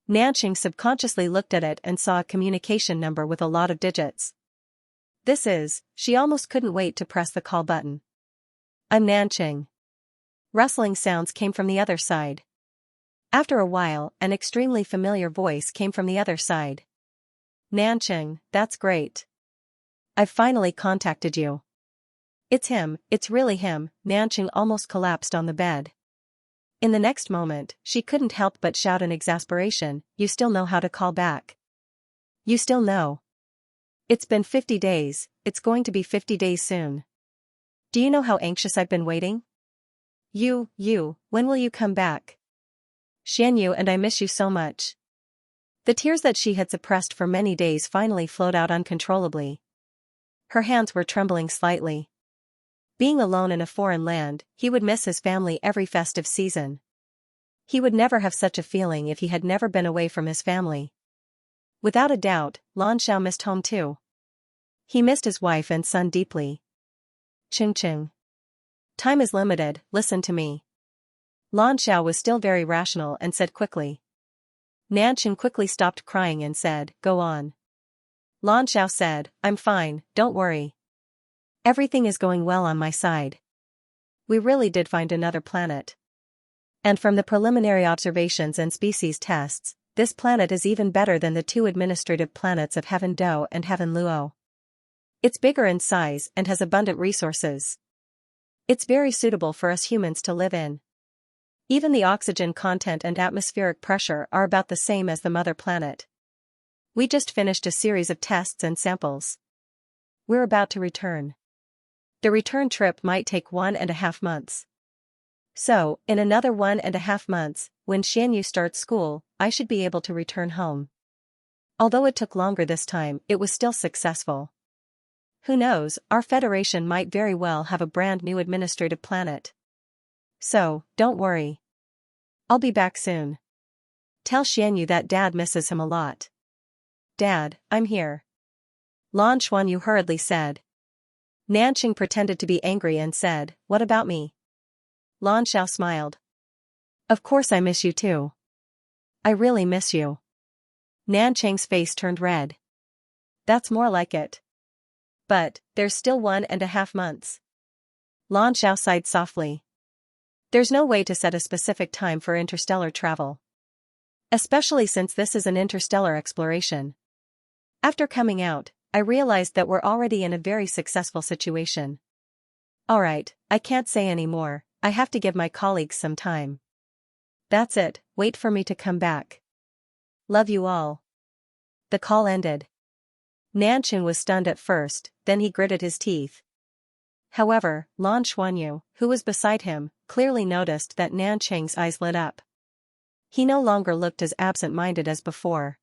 Nanqing subconsciously looked at it and saw a communication number with a lot of digits. She almost couldn't wait to press the call button. I'm Nanqing. Rustling sounds came from the other side. After a while, an extremely familiar voice came from the other side. Nanqing, that's great. I've finally contacted you. It's him, it's really him. Nanqing almost collapsed on the bed. In the next moment, she couldn't help but shout in exasperation, you still know how to call back. You still know. It's been 50 days, it's going to be 50 days soon. Do you know how anxious I've been waiting? When will you come back? Xianyu and I miss you so much. The tears that she had suppressed for many days finally flowed out uncontrollably. Her hands were trembling slightly. Being alone in a foreign land, he would miss his family every festive season. He would never have such a feeling if he had never been away from his family. Without a doubt, Lan Xiao missed home too. He missed his wife and son deeply. Ching. Time is limited, listen to me. Lan Xiao was still very rational and said quickly. Nanqing quickly stopped crying and said, go on. Lan Xiao said, I'm fine, don't worry. Everything is going well on my side. We really did find another planet. And from the preliminary observations and species tests, this planet is even better than the two administrative planets of Heaven Do and Heaven Luo. It's bigger in size and has abundant resources. It's very suitable for us humans to live in. Even the oxygen content and atmospheric pressure are about the same as the mother planet. We just finished a series of tests and samples. We're about to return. The return trip might take 1.5 months. So, in another 1.5 months, when Xianyu starts school, I should be able to return home. Although it took longer this time, it was still successful. Who knows, our Federation might very well have a brand new administrative planet. So, don't worry. I'll be back soon. Tell Xianyu that Dad misses him a lot. Dad, I'm here. Lan Xuanyu hurriedly said. Nanqing pretended to be angry and said, what about me? Lan Xiao smiled. Of course I miss you too. I really miss you. Nanqing's face turned red. That's more like it. But, there's still 1.5 months. Lan Xiao sighed softly. There's no way to set a specific time for interstellar travel. Especially since this is an interstellar exploration. After coming out, I realized that we're already in a very successful situation. Alright, I can't say any more, I have to give my colleagues some time. That's it, wait for me to come back. Love you all. The call ended. Nanqing was stunned at first, then he gritted his teeth. However, Lan Xuanyu, who was beside him, clearly noticed that Nanqing's eyes lit up. He no longer looked as absent-minded as before.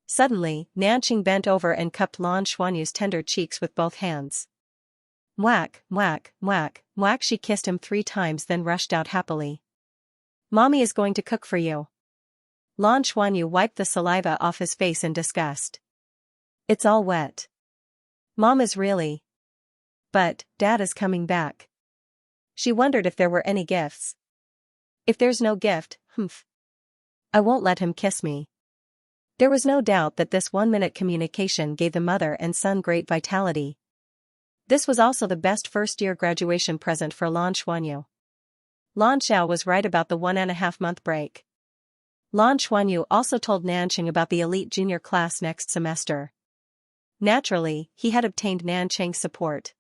Suddenly, Nanqing bent over and cupped Lan Xuanyu's tender cheeks with both hands. Whack, whack, whack, whack. She kissed him 3 times then rushed out happily. Mommy is going to cook for you. Lan Xuanyu wiped the saliva off his face in disgust. It's all wet. Mom is really. But, Dad is coming back. She wondered if there were any gifts. If there's no gift, I won't let him kiss me. There was no doubt that this one-minute communication gave the mother and son great vitality. This was also the best first-year graduation present for Lan Xuanyu. Lan Xiao was right about the 1.5-month break. Lan Xuanyu also told Nanqing about the elite junior class next semester. Naturally, he had obtained Nanqing's support.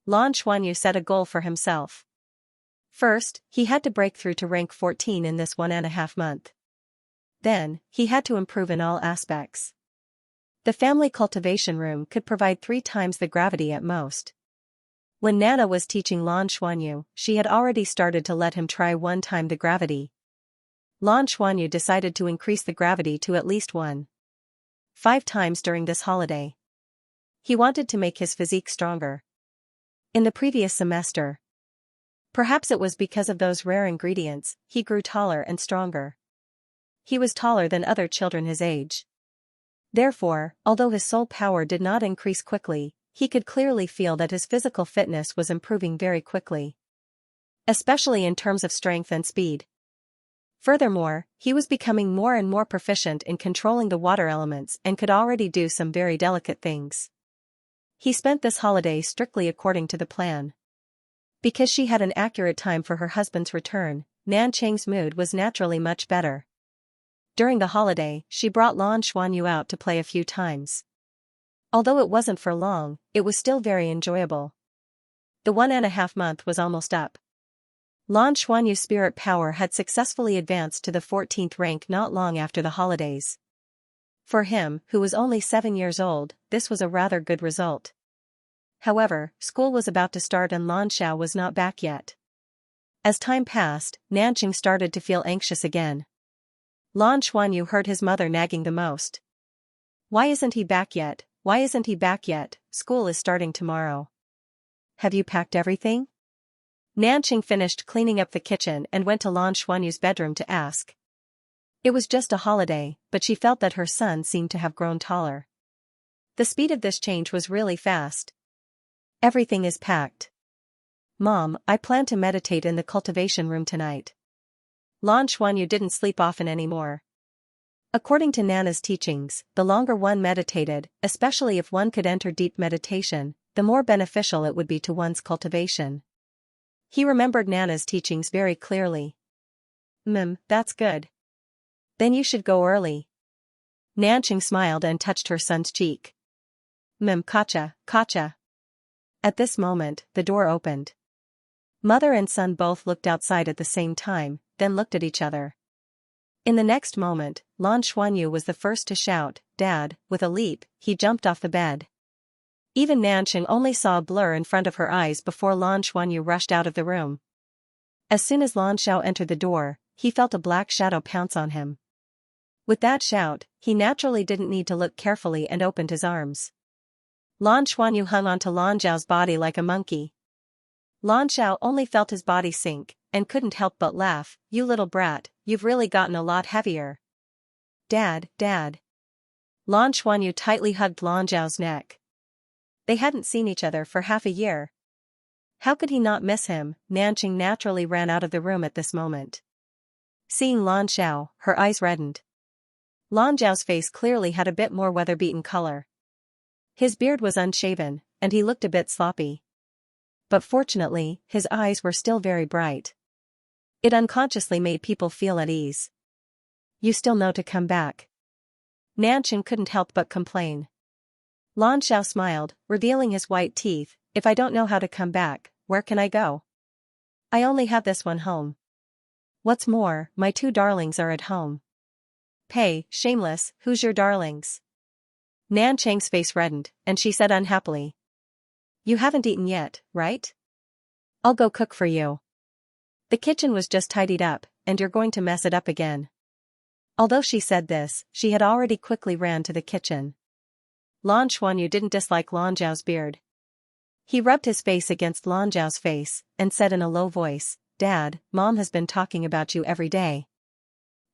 Lan Xuanyu set a goal for himself. First, he had to break through to rank 14 in this 1.5 month. Then, he had to improve in all aspects. The family cultivation room could provide 3 times the gravity at most. When Nana was teaching Lan Xuanyu, she had already started to let him try 1 time the gravity. Lan Xuanyu decided to increase the gravity to at least 1.5 times during this holiday. He wanted to make his physique stronger. In the previous semester, perhaps it was because of those rare ingredients, he grew taller and stronger. He was taller than other children his age. Therefore, although his soul power did not increase quickly, he could clearly feel that his physical fitness was improving very quickly. Especially in terms of strength and speed. Furthermore, he was becoming more and more proficient in controlling the water elements and could already do some very delicate things. He spent this holiday strictly according to the plan. Because she had an accurate time for her husband's return, Nanqing's mood was naturally much better. During the holiday, she brought Lan Xuanyu out to play a few times. Although it wasn't for long, it was still very enjoyable. The 1.5 month was almost up. Lan Xuanyu's spirit power had successfully advanced to the 14th rank not long after the holidays. For him, who was only 7 years old, this was a rather good result. However, school was about to start and Lan Xiao was not back yet. As time passed, Nanqing started to feel anxious again. Lan Xuanyu heard his mother nagging the most. Why isn't he back yet? Why isn't he back yet? School is starting tomorrow. Have you packed everything? Nanqing finished cleaning up the kitchen and went to Lan Xuanyu's bedroom to ask. It was just a holiday, but she felt that her son seemed to have grown taller. The speed of this change was really fast. Everything is packed. Mom, I plan to meditate in the cultivation room tonight. Lan Xuanyu didn't sleep often anymore. According to Nana's teachings, the longer one meditated, especially if one could enter deep meditation, the more beneficial it would be to one's cultivation. He remembered Nana's teachings very clearly. That's good. Then you should go early. Nanqing smiled and touched her son's cheek. Kacha. At this moment, the door opened. Mother and son both looked outside at the same time, then looked at each other. In the next moment, Lan Xuanyu was the first to shout, "Dad!" With a leap, he jumped off the bed. Even Nanqing only saw a blur in front of her eyes before Lan Xuanyu rushed out of the room. As soon as Lan Xiao entered the door, he felt a black shadow pounce on him. With that shout, he naturally didn't need to look carefully and opened his arms. Lan Xuanyu hung onto Lan Zhao's body like a monkey. Lan Xiao only felt his body sink, and couldn't help but laugh. "You little brat, you've really gotten a lot heavier." Dad. Lan Xuanyu tightly hugged Lan Zhao's neck. They hadn't seen each other for half a year. How could he not miss him? Nanqing naturally ran out of the room at this moment. Seeing Lan Xiao, her eyes reddened. Lan Zhao's face clearly had a bit more weather-beaten color. His beard was unshaven, and he looked a bit sloppy. But fortunately, his eyes were still very bright. It unconsciously made people feel at ease. "You still know to come back." Nanqing couldn't help but complain. Lan Xiao smiled, revealing his white teeth. "If I don't know how to come back, where can I go? I only have this one home. What's more, my 2 darlings are at home." "Hey, shameless, who's your darlings?" Nanqing's face reddened, and she said unhappily. "You haven't eaten yet, right? I'll go cook for you. The kitchen was just tidied up, and you're going to mess it up again." Although she said this, she had already quickly ran to the kitchen. Lan Xuanyu didn't dislike Lan Zhao's beard. He rubbed his face against Lan Zhao's face, and said in a low voice, "Dad, Mom has been talking about you every day.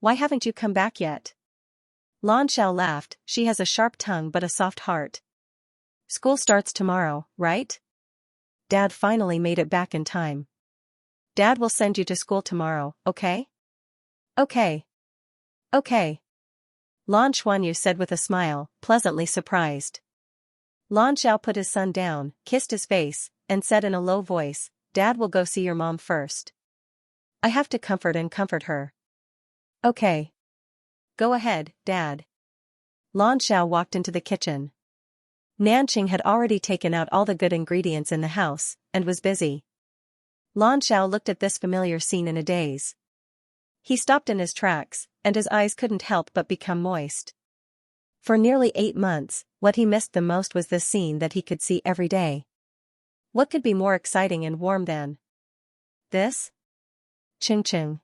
Why haven't you come back yet?" Lan Xiao laughed. She has a sharp tongue but a soft heart. "School starts tomorrow, right?" Dad finally made it back in time. "Dad will send you to school tomorrow, okay?" "Okay." Okay. Lan Xuanyu said with a smile, pleasantly surprised. Lan Xiao put his son down, kissed his face, and said in a low voice, Dad will go see your mom first. I have to comfort her. Okay. Go ahead, Dad. Lan Xiao walked into the kitchen. Nanqing had already taken out all the good ingredients in the house, and was busy. Lan Xiao looked at this familiar scene in a daze. He stopped in his tracks, and his eyes couldn't help but become moist. For nearly 8 months, what he missed the most was this scene that he could see every day. What could be more exciting and warm than this? Ching ching.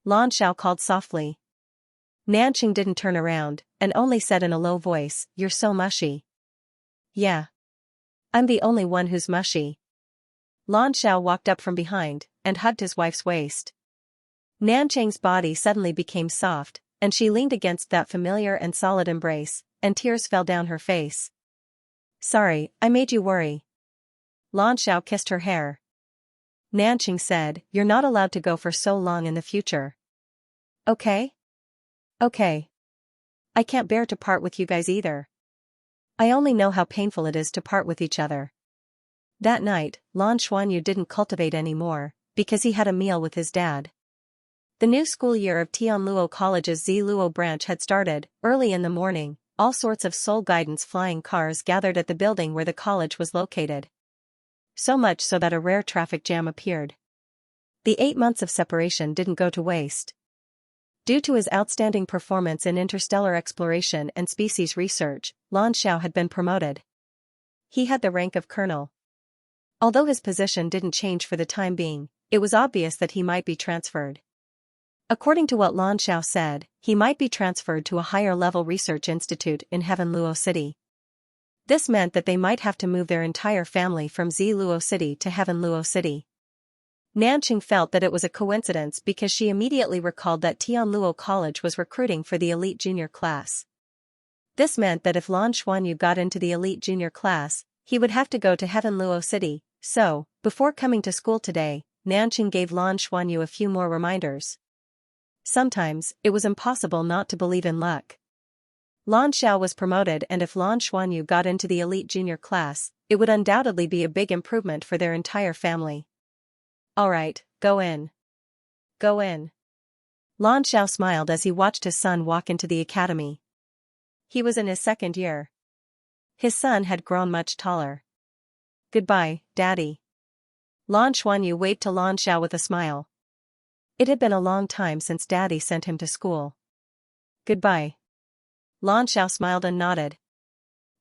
Lan Xiao called softly. Nanqing didn't turn around, and only said in a low voice, You're so mushy. Yeah. I'm the only one who's mushy. Lan Xiao walked up from behind, and hugged his wife's waist. Nanqing's body suddenly became soft, and she leaned against that familiar and solid embrace, and tears fell down her face. Sorry, I made you worry. Lan Xiao kissed her hair. Nanqing said, You're not allowed to go for so long in the future. Okay? Okay. I can't bear to part with you guys either. I only know how painful it is to part with each other. That night, Lan Xuanyu didn't cultivate anymore, because he had a meal with his dad. The new school year of Tianluo College's Ziluo branch had started. Early in the morning, all sorts of soul guidance flying cars gathered at the building where the college was located. So much so that a rare traffic jam appeared. The 8 months of separation didn't go to waste. Due to his outstanding performance in interstellar exploration and species research, Lan Xiao had been promoted. He had the rank of colonel. Although his position didn't change for the time being, it was obvious that he might be transferred. According to what Lan Xiao said, he might be transferred to a higher-level research institute in Heavenluo City. This meant that they might have to move their entire family from Ziluo City to Heavenluo City. Nanqing felt that it was a coincidence because she immediately recalled that Tianluo College was recruiting for the elite junior class. This meant that if Lan Xuanyu got into the elite junior class, he would have to go to Heavenluo City, so, before coming to school today, Nanqing gave Lan Xuanyu a few more reminders. Sometimes, it was impossible not to believe in luck. Lan Xiao was promoted, and if Lan Xuanyu got into the elite junior class, it would undoubtedly be a big improvement for their entire family. Alright, go in. Go in. Lan Xiao smiled as he watched his son walk into the academy. He was in his 2nd year. His son had grown much taller. Goodbye, Daddy. Lan Xuanyu waved to Lan Xiao with a smile. It had been a long time since Daddy sent him to school. Goodbye. Lan Xiao smiled and nodded.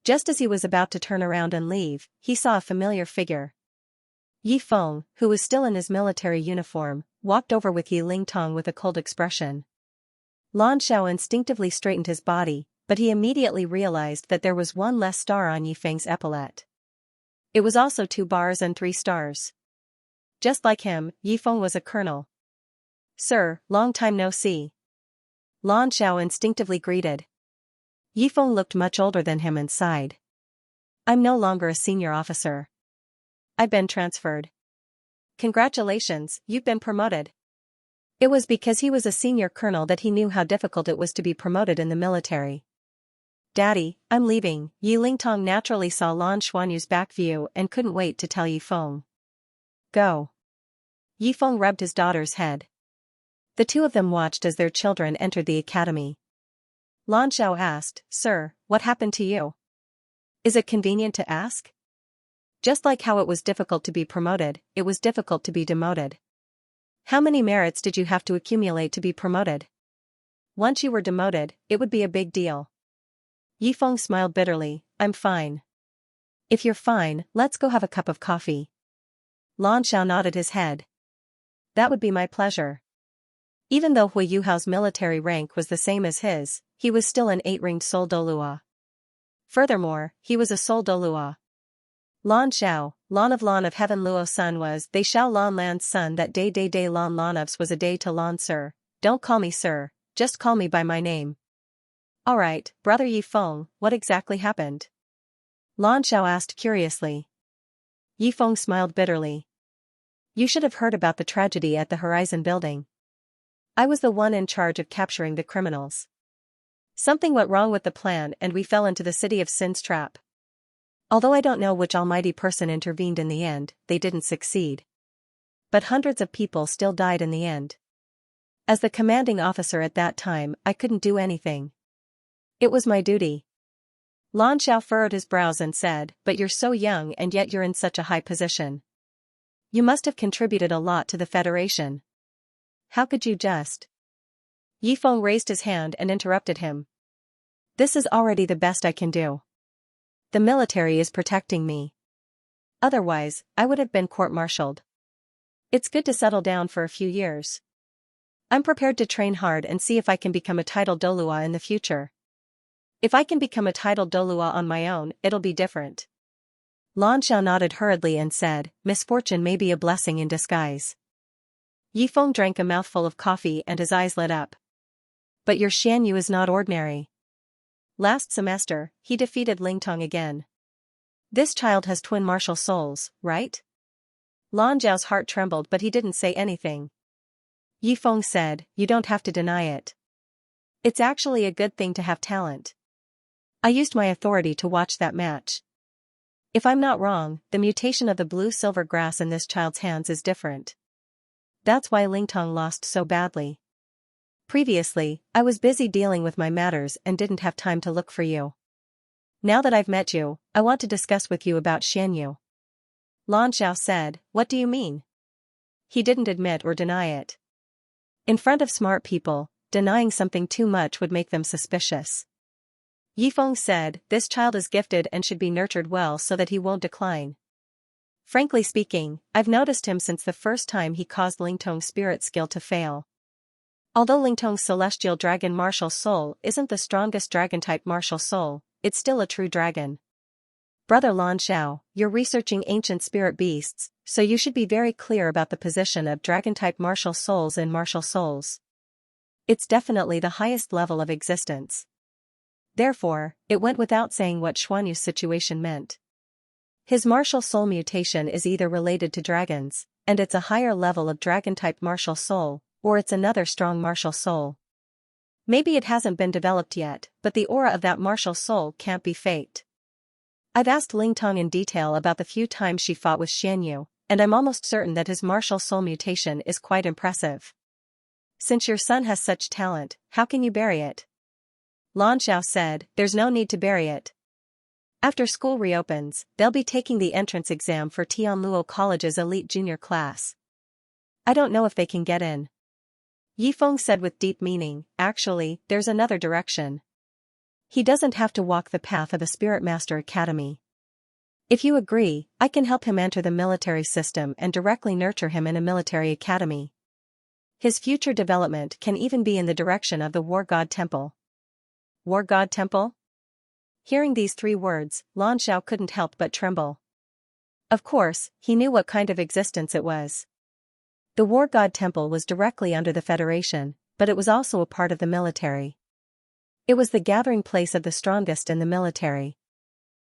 Just as he was about to turn around and leave, he saw a familiar figure. Yi Feng, who was still in his military uniform, walked over with Yi Lingtong with a cold expression. Lan Xiao instinctively straightened his body, but he immediately realized that there was one less star on Yi Feng's epaulette. It was also 2 bars and 3 stars. Just like him, Yi Feng was a colonel. Sir, long time no see. Lan Xiao instinctively greeted. Yi Feng looked much older than him and sighed. I'm no longer a senior officer. I've been transferred. Congratulations, you've been promoted. It was because he was a senior colonel that he knew how difficult it was to be promoted in the military. Daddy, I'm leaving. Yi Lingtong naturally saw Lan Xuanyu's back view and couldn't wait to tell Yi Feng. Go. Yi Feng rubbed his daughter's head. The two of them watched as their children entered the academy. Lan Xiao asked, Sir, what happened to you? Is it convenient to ask? Just like how it was difficult to be promoted, it was difficult to be demoted. How many merits did you have to accumulate to be promoted? Once you were demoted, it would be a big deal. Yi Feng smiled bitterly, I'm fine. If you're fine, let's go have a cup of coffee. Lan Xiao nodded his head. That would be my pleasure. Even though Hui Yuhao's military rank was the same as his, he was still an 8-ringed Soul Douluo. Furthermore, he was a Soul Douluo. Lan Xiao, Lan of Heaven Luo's son was, they Xiao Lan Lan's son that day Lan Lanof's was a day to Lan Sir. Don't call me Sir, just call me by my name. Alright, Brother Yi Feng, what exactly happened? Lan Xiao asked curiously. Yi Feng smiled bitterly. You should have heard about the tragedy at the Horizon building. I was the one in charge of capturing the criminals. Something went wrong with the plan and we fell into the city of Sin's trap. Although I don't know which almighty person intervened in the end, they didn't succeed. But hundreds of people still died in the end. As the commanding officer at that time, I couldn't do anything. It was my duty. Lan Xiao furrowed his brows and said, but you're so young and yet you're in such a high position. You must have contributed a lot to the Federation. How could you just? Yifeng raised his hand and interrupted him. This is already the best I can do. The military is protecting me. Otherwise, I would have been court-martialed. It's good to settle down for a few years. I'm prepared to train hard and see if I can become a titled Douluo in the future. If I can become a titled Douluo on my own, it'll be different. Lan Xiao nodded hurriedly and said, misfortune may be a blessing in disguise. Yifeng drank a mouthful of coffee and his eyes lit up. But your Xianyu is not ordinary. Last semester, he defeated Lingtong again. This child has twin martial souls, right? Lan Zhao's heart trembled but he didn't say anything. Yifeng said, you don't have to deny it. It's actually a good thing to have talent. I used my authority to watch that match. If I'm not wrong, the mutation of the blue-silver grass in this child's hands is different. That's why Lingtong lost so badly. Previously, I was busy dealing with my matters and didn't have time to look for you. Now that I've met you, I want to discuss with you about Xianyu. Lan Xiao said, what do you mean? He didn't admit or deny it. In front of smart people, denying something too much would make them suspicious. Yifeng said, this child is gifted and should be nurtured well so that he won't decline. Frankly speaking, I've noticed him since the first time he caused Lingtong's spirit skill to fail. Although Lingtong's celestial dragon martial soul isn't the strongest dragon-type martial soul, it's still a true dragon. Brother Lan Xiao, you're researching ancient spirit beasts, so you should be very clear about the position of dragon-type martial souls in martial souls. It's definitely the highest level of existence. Therefore, it went without saying what Xuanyu's situation meant. His martial soul mutation is either related to dragons, and it's a higher level of dragon-type martial soul, or it's another strong martial soul. Maybe it hasn't been developed yet, but the aura of that martial soul can't be faked. I've asked Lingtong in detail about the few times she fought with Xianyu, and I'm almost certain that his martial soul mutation is quite impressive. Since your son has such talent, how can you bury it? Lan Xiao said, there's no need to bury it. After school reopens, they'll be taking the entrance exam for Tianluo College's elite junior class. I don't know if they can get in. Yifeng said with deep meaning, actually, there's another direction. He doesn't have to walk the path of a Spirit Master Academy. If you agree, I can help him enter the military system and directly nurture him in a military academy. His future development can even be in the direction of the War God Temple. War God Temple? Hearing these three words, Lan Xiao couldn't help but tremble. Of course, he knew what kind of existence it was. The War God Temple was directly under the Federation, but it was also a part of the military. It was the gathering place of the strongest in the military.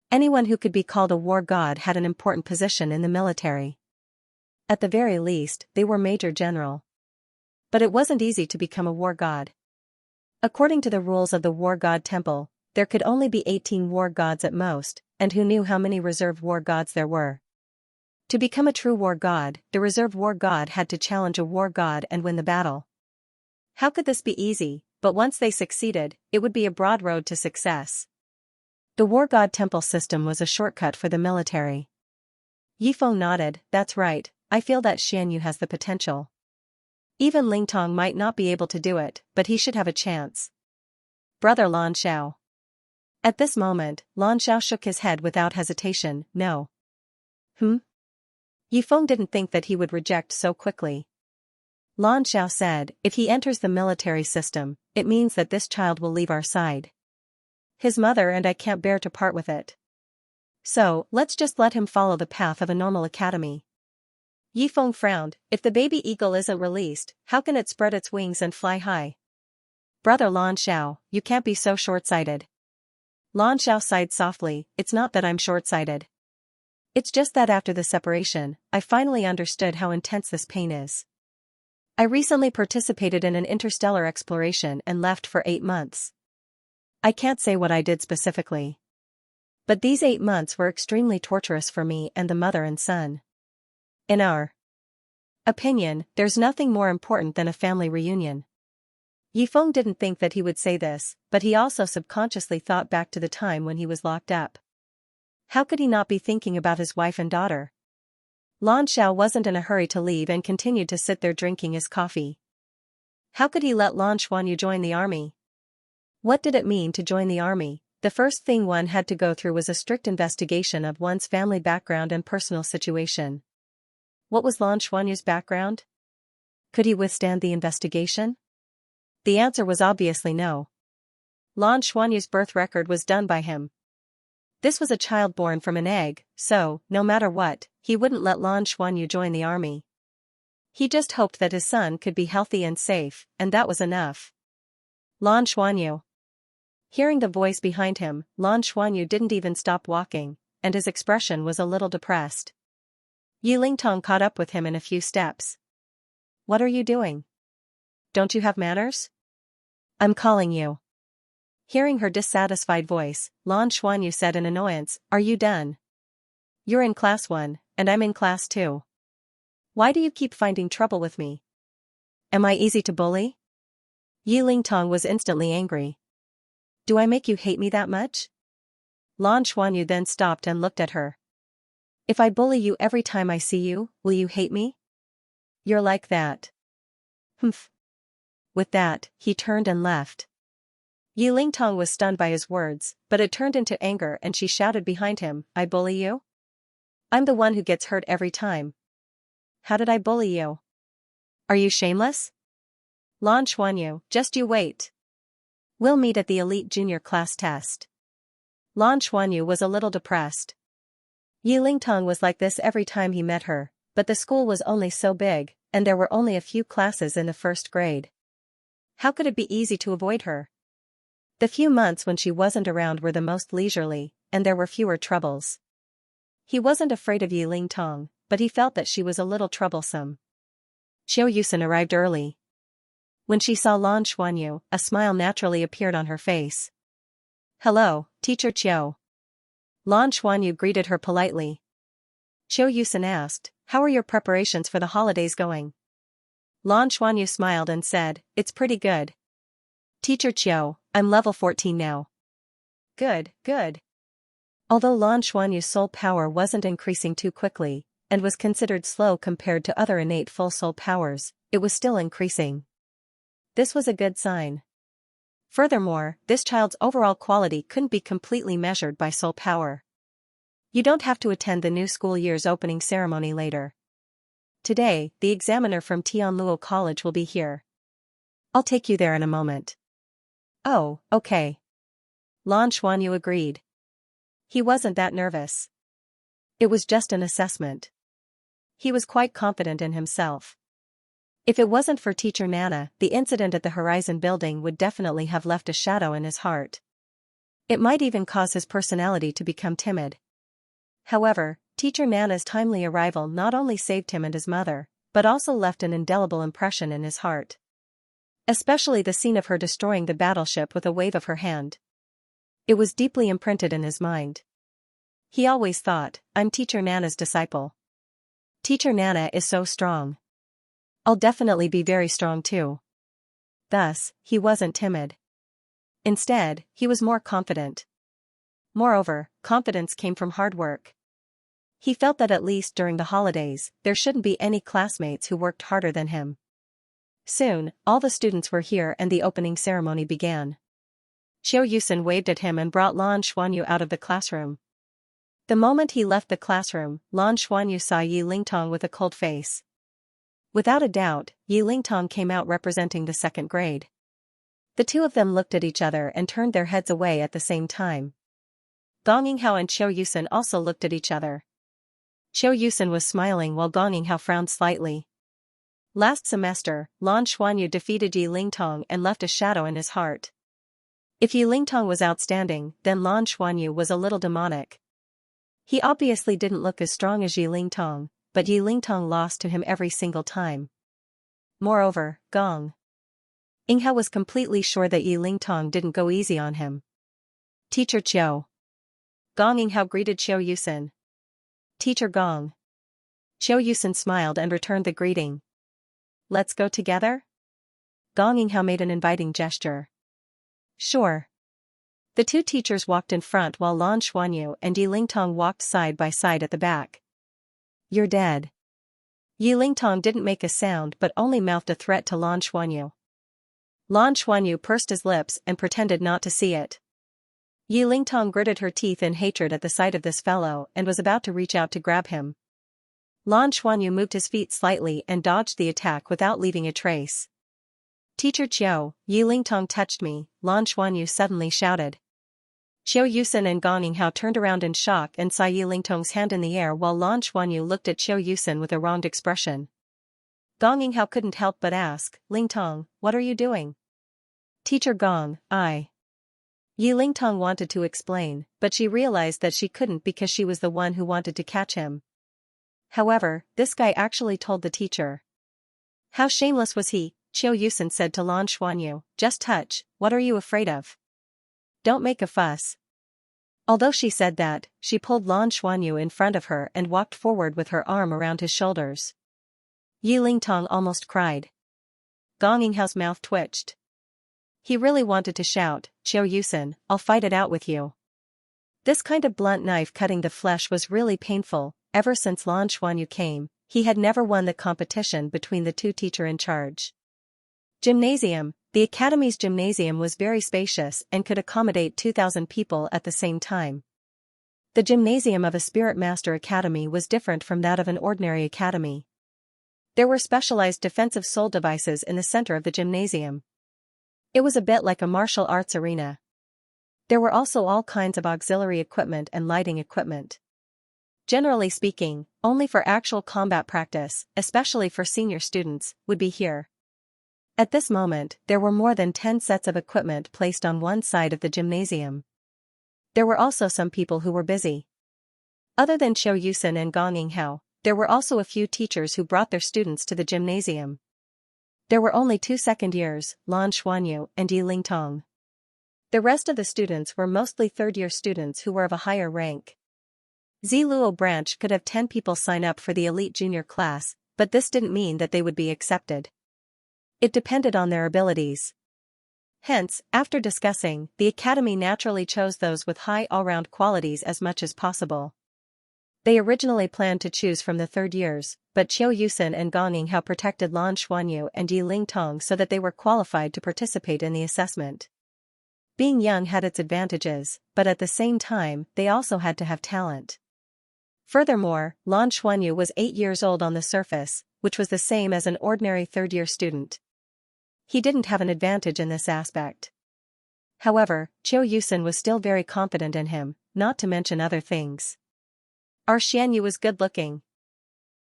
Anyone who could be called a war god had an important position in the military. At the very least, they were Major General. But it wasn't easy to become a war god. According to the rules of the War God Temple, there could only be 18 war gods at most, and who knew how many reserve war gods there were? To become a true war god, the reserve war god had to challenge a war god and win the battle. How could this be easy? But once they succeeded, it would be a broad road to success. The War God Temple system was a shortcut for the military. Yifeng nodded, that's right, I feel that Xianyu has the potential. Even Lingtong might not be able to do it, but he should have a chance. Brother Lan Xiao. At this moment, Lan Xiao shook his head without hesitation, no. Yifeng didn't think that he would reject so quickly. Lan Xiao said, if he enters the military system, it means that this child will leave our side. His mother and I can't bear to part with it. So, let's just let him follow the path of a normal academy. Yifeng frowned, if the baby eagle isn't released, how can it spread its wings and fly high? Brother Lan Xiao, you can't be so short-sighted. Lan Xiao sighed softly, it's not that I'm short-sighted. It's just that after the separation, I finally understood how intense this pain is. I recently participated in an interstellar exploration and left for 8 months. I can't say what I did specifically. But these 8 months were extremely torturous for me and the mother and son. In our opinion, there's nothing more important than a family reunion. Yifeng didn't think that he would say this, but he also subconsciously thought back to the time when he was locked up. How could he not be thinking about his wife and daughter? Lan Xiao wasn't in a hurry to leave and continued to sit there drinking his coffee. How could he let Lan Xuanyu join the army? What did it mean to join the army? The first thing one had to go through was a strict investigation of one's family background and personal situation. What was Lan Xuanyu's background? Could he withstand the investigation? The answer was obviously no. Lan Xuanyu's birth record was done by him. This was a child born from an egg, so, no matter what, he wouldn't let Lan Xuanyu join the army. He just hoped that his son could be healthy and safe, and that was enough. Lan Xuanyu. Hearing the voice behind him, Lan Xuanyu didn't even stop walking, and his expression was a little depressed. Yi Lingtong caught up with him in a few steps. What are you doing? Don't you have manners? I'm calling you. Hearing her dissatisfied voice, Lan Xuanyu said in annoyance, Are you done? You're in class 1, and I'm in class 2. Why do you keep finding trouble with me? Am I easy to bully? Yi Lingtong was instantly angry. Do I make you hate me that much? Lan Xuanyu then stopped and looked at her. If I bully you every time I see you, will you hate me? You're like that. Humph. With that, he turned and left. Yi Lingtong was stunned by his words, but it turned into anger and she shouted behind him, I bully you? I'm the one who gets hurt every time. How did I bully you? Are you shameless? Lan Xuanyu, just you wait. We'll meet at the elite junior class test. Lan Xuanyu was a little depressed. Yi Lingtong was like this every time he met her, but the school was only so big, and there were only a few classes in the first grade. How could it be easy to avoid her? The few months when she wasn't around were the most leisurely, and there were fewer troubles. He wasn't afraid of Yi Lingtong, but he felt that she was a little troublesome. Xiao Yusen arrived early. When she saw Lan Xuanyu, a smile naturally appeared on her face. Hello, Teacher Qiu. Lan Xuanyu greeted her politely. Xiao Yusen asked, How are your preparations for the holidays going? Lan Xuanyu smiled and said, It's pretty good. Teacher Qiu, I'm level 14 now. Good, good. Although Lan Xuanyu's soul power wasn't increasing too quickly, and was considered slow compared to other innate full soul powers, it was still increasing. This was a good sign. Furthermore, this child's overall quality couldn't be completely measured by soul power. You don't have to attend the new school year's opening ceremony later. Today, the examiner from Douluo College will be here. I'll take you there in a moment. Oh, okay. Lan Xuanyu agreed. He wasn't that nervous. It was just an assessment. He was quite confident in himself. If it wasn't for Teacher Nana, the incident at the Horizon building would definitely have left a shadow in his heart. It might even cause his personality to become timid. However, Teacher Nana's timely arrival not only saved him and his mother, but also left an indelible impression in his heart. Especially the scene of her destroying the battleship with a wave of her hand. It was deeply imprinted in his mind. He always thought, I'm Teacher Nana's disciple. Teacher Nana is so strong. I'll definitely be very strong too. Thus, he wasn't timid. Instead, he was more confident. Moreover, confidence came from hard work. He felt that at least during the holidays, there shouldn't be any classmates who worked harder than him. Soon, all the students were here and the opening ceremony began. Xiao Yusen waved at him and brought Lan Xuanyu out of the classroom. The moment he left the classroom, Lan Xuanyu saw Yi Lingtong with a cold face. Without a doubt, Yi Lingtong came out representing the second grade. The two of them looked at each other and turned their heads away at the same time. Gong Yinghao and Xiao Yusen also looked at each other. Xiao Yusen was smiling while Gong Yinghao frowned slightly. Last semester, Lan Xuanyu defeated Yi Lingtong and left a shadow in his heart. If Yi Lingtong was outstanding, then Lan Xuanyu was a little demonic. He obviously didn't look as strong as Yi Lingtong, but Yi Lingtong lost to him every single time. Moreover, Gong Yinghao was completely sure that Yi Lingtong didn't go easy on him. Teacher Qiu. Gong Yinghao greeted Qiu Yusen. Teacher Gong. Qiu Yusen smiled and returned the greeting. Let's go together? Gong Yinghao made an inviting gesture. Sure. The two teachers walked in front while Lan Xuanyu and Yi Lingtong walked side by side at the back. You're dead. Yi Lingtong didn't make a sound but only mouthed a threat to Lan Xuanyu. Lan Xuanyu pursed his lips and pretended not to see it. Yi Lingtong gritted her teeth in hatred at the sight of this fellow and was about to reach out to grab him. Lan Xuanyu moved his feet slightly and dodged the attack without leaving a trace. Teacher Qiu, Yi Lingtong touched me, Lan Xuanyu suddenly shouted. Qiu Yusen and Gong Yinghao turned around in shock and saw Yi Lingtong's hand in the air while Lan Xuanyu looked at Qiu Yusen with a wronged expression. Gong Yinghao couldn't help but ask, Lingtong, what are you doing? Teacher Gong, I. Yi Lingtong wanted to explain, but she realized that she couldn't because she was the one who wanted to catch him. However, this guy actually told the teacher. How shameless was he, Qiu Yusen said to Lan Xuanyu, just touch, what are you afraid of? Don't make a fuss. Although she said that, she pulled Lan Xuanyu in front of her and walked forward with her arm around his shoulders. Yi Lingtong almost cried. Gong Yinghao's mouth twitched. He really wanted to shout, Qiu Yusen, I'll fight it out with you. This kind of blunt knife cutting the flesh was really painful. Ever since Lan Xuanyu came, he had never won the competition between the two teachers in charge. Gymnasium. The academy's gymnasium was very spacious and could accommodate 2,000 people at the same time. The gymnasium of a Spirit Master Academy was different from that of an ordinary academy. There were specialized defensive soul devices in the center of the gymnasium. It was a bit like a martial arts arena. There were also all kinds of auxiliary equipment and lighting equipment. Generally speaking, only for actual combat practice, especially for senior students, would be here. At this moment, there were more than 10 sets of equipment placed on one side of the gymnasium. There were also some people who were busy. Other than Qiu Yusen and Gong Yinghao, there were also a few teachers who brought their students to the gymnasium. There were only 2 second years, Lan Xuanyu and Yi Lingtong. The rest of the students were mostly third-year students who were of a higher rank. Douluo branch could have 10 people sign up for the elite junior class, but this didn't mean that they would be accepted. It depended on their abilities. Hence, after discussing, the academy naturally chose those with high all-round qualities as much as possible. They originally planned to choose from the third years, but Qiu Yusen and Gong Yinghao protected Lan Xuanyu and Yi Lingtong so that they were qualified to participate in the assessment. Being young had its advantages, but at the same time, they also had to have talent. Furthermore, Lan Xuanyu was 8 years old on the surface, which was the same as an ordinary third-year student. He didn't have an advantage in this aspect. However, Qiu Yusen was still very confident in him, not to mention other things. Our Xianyu was good-looking.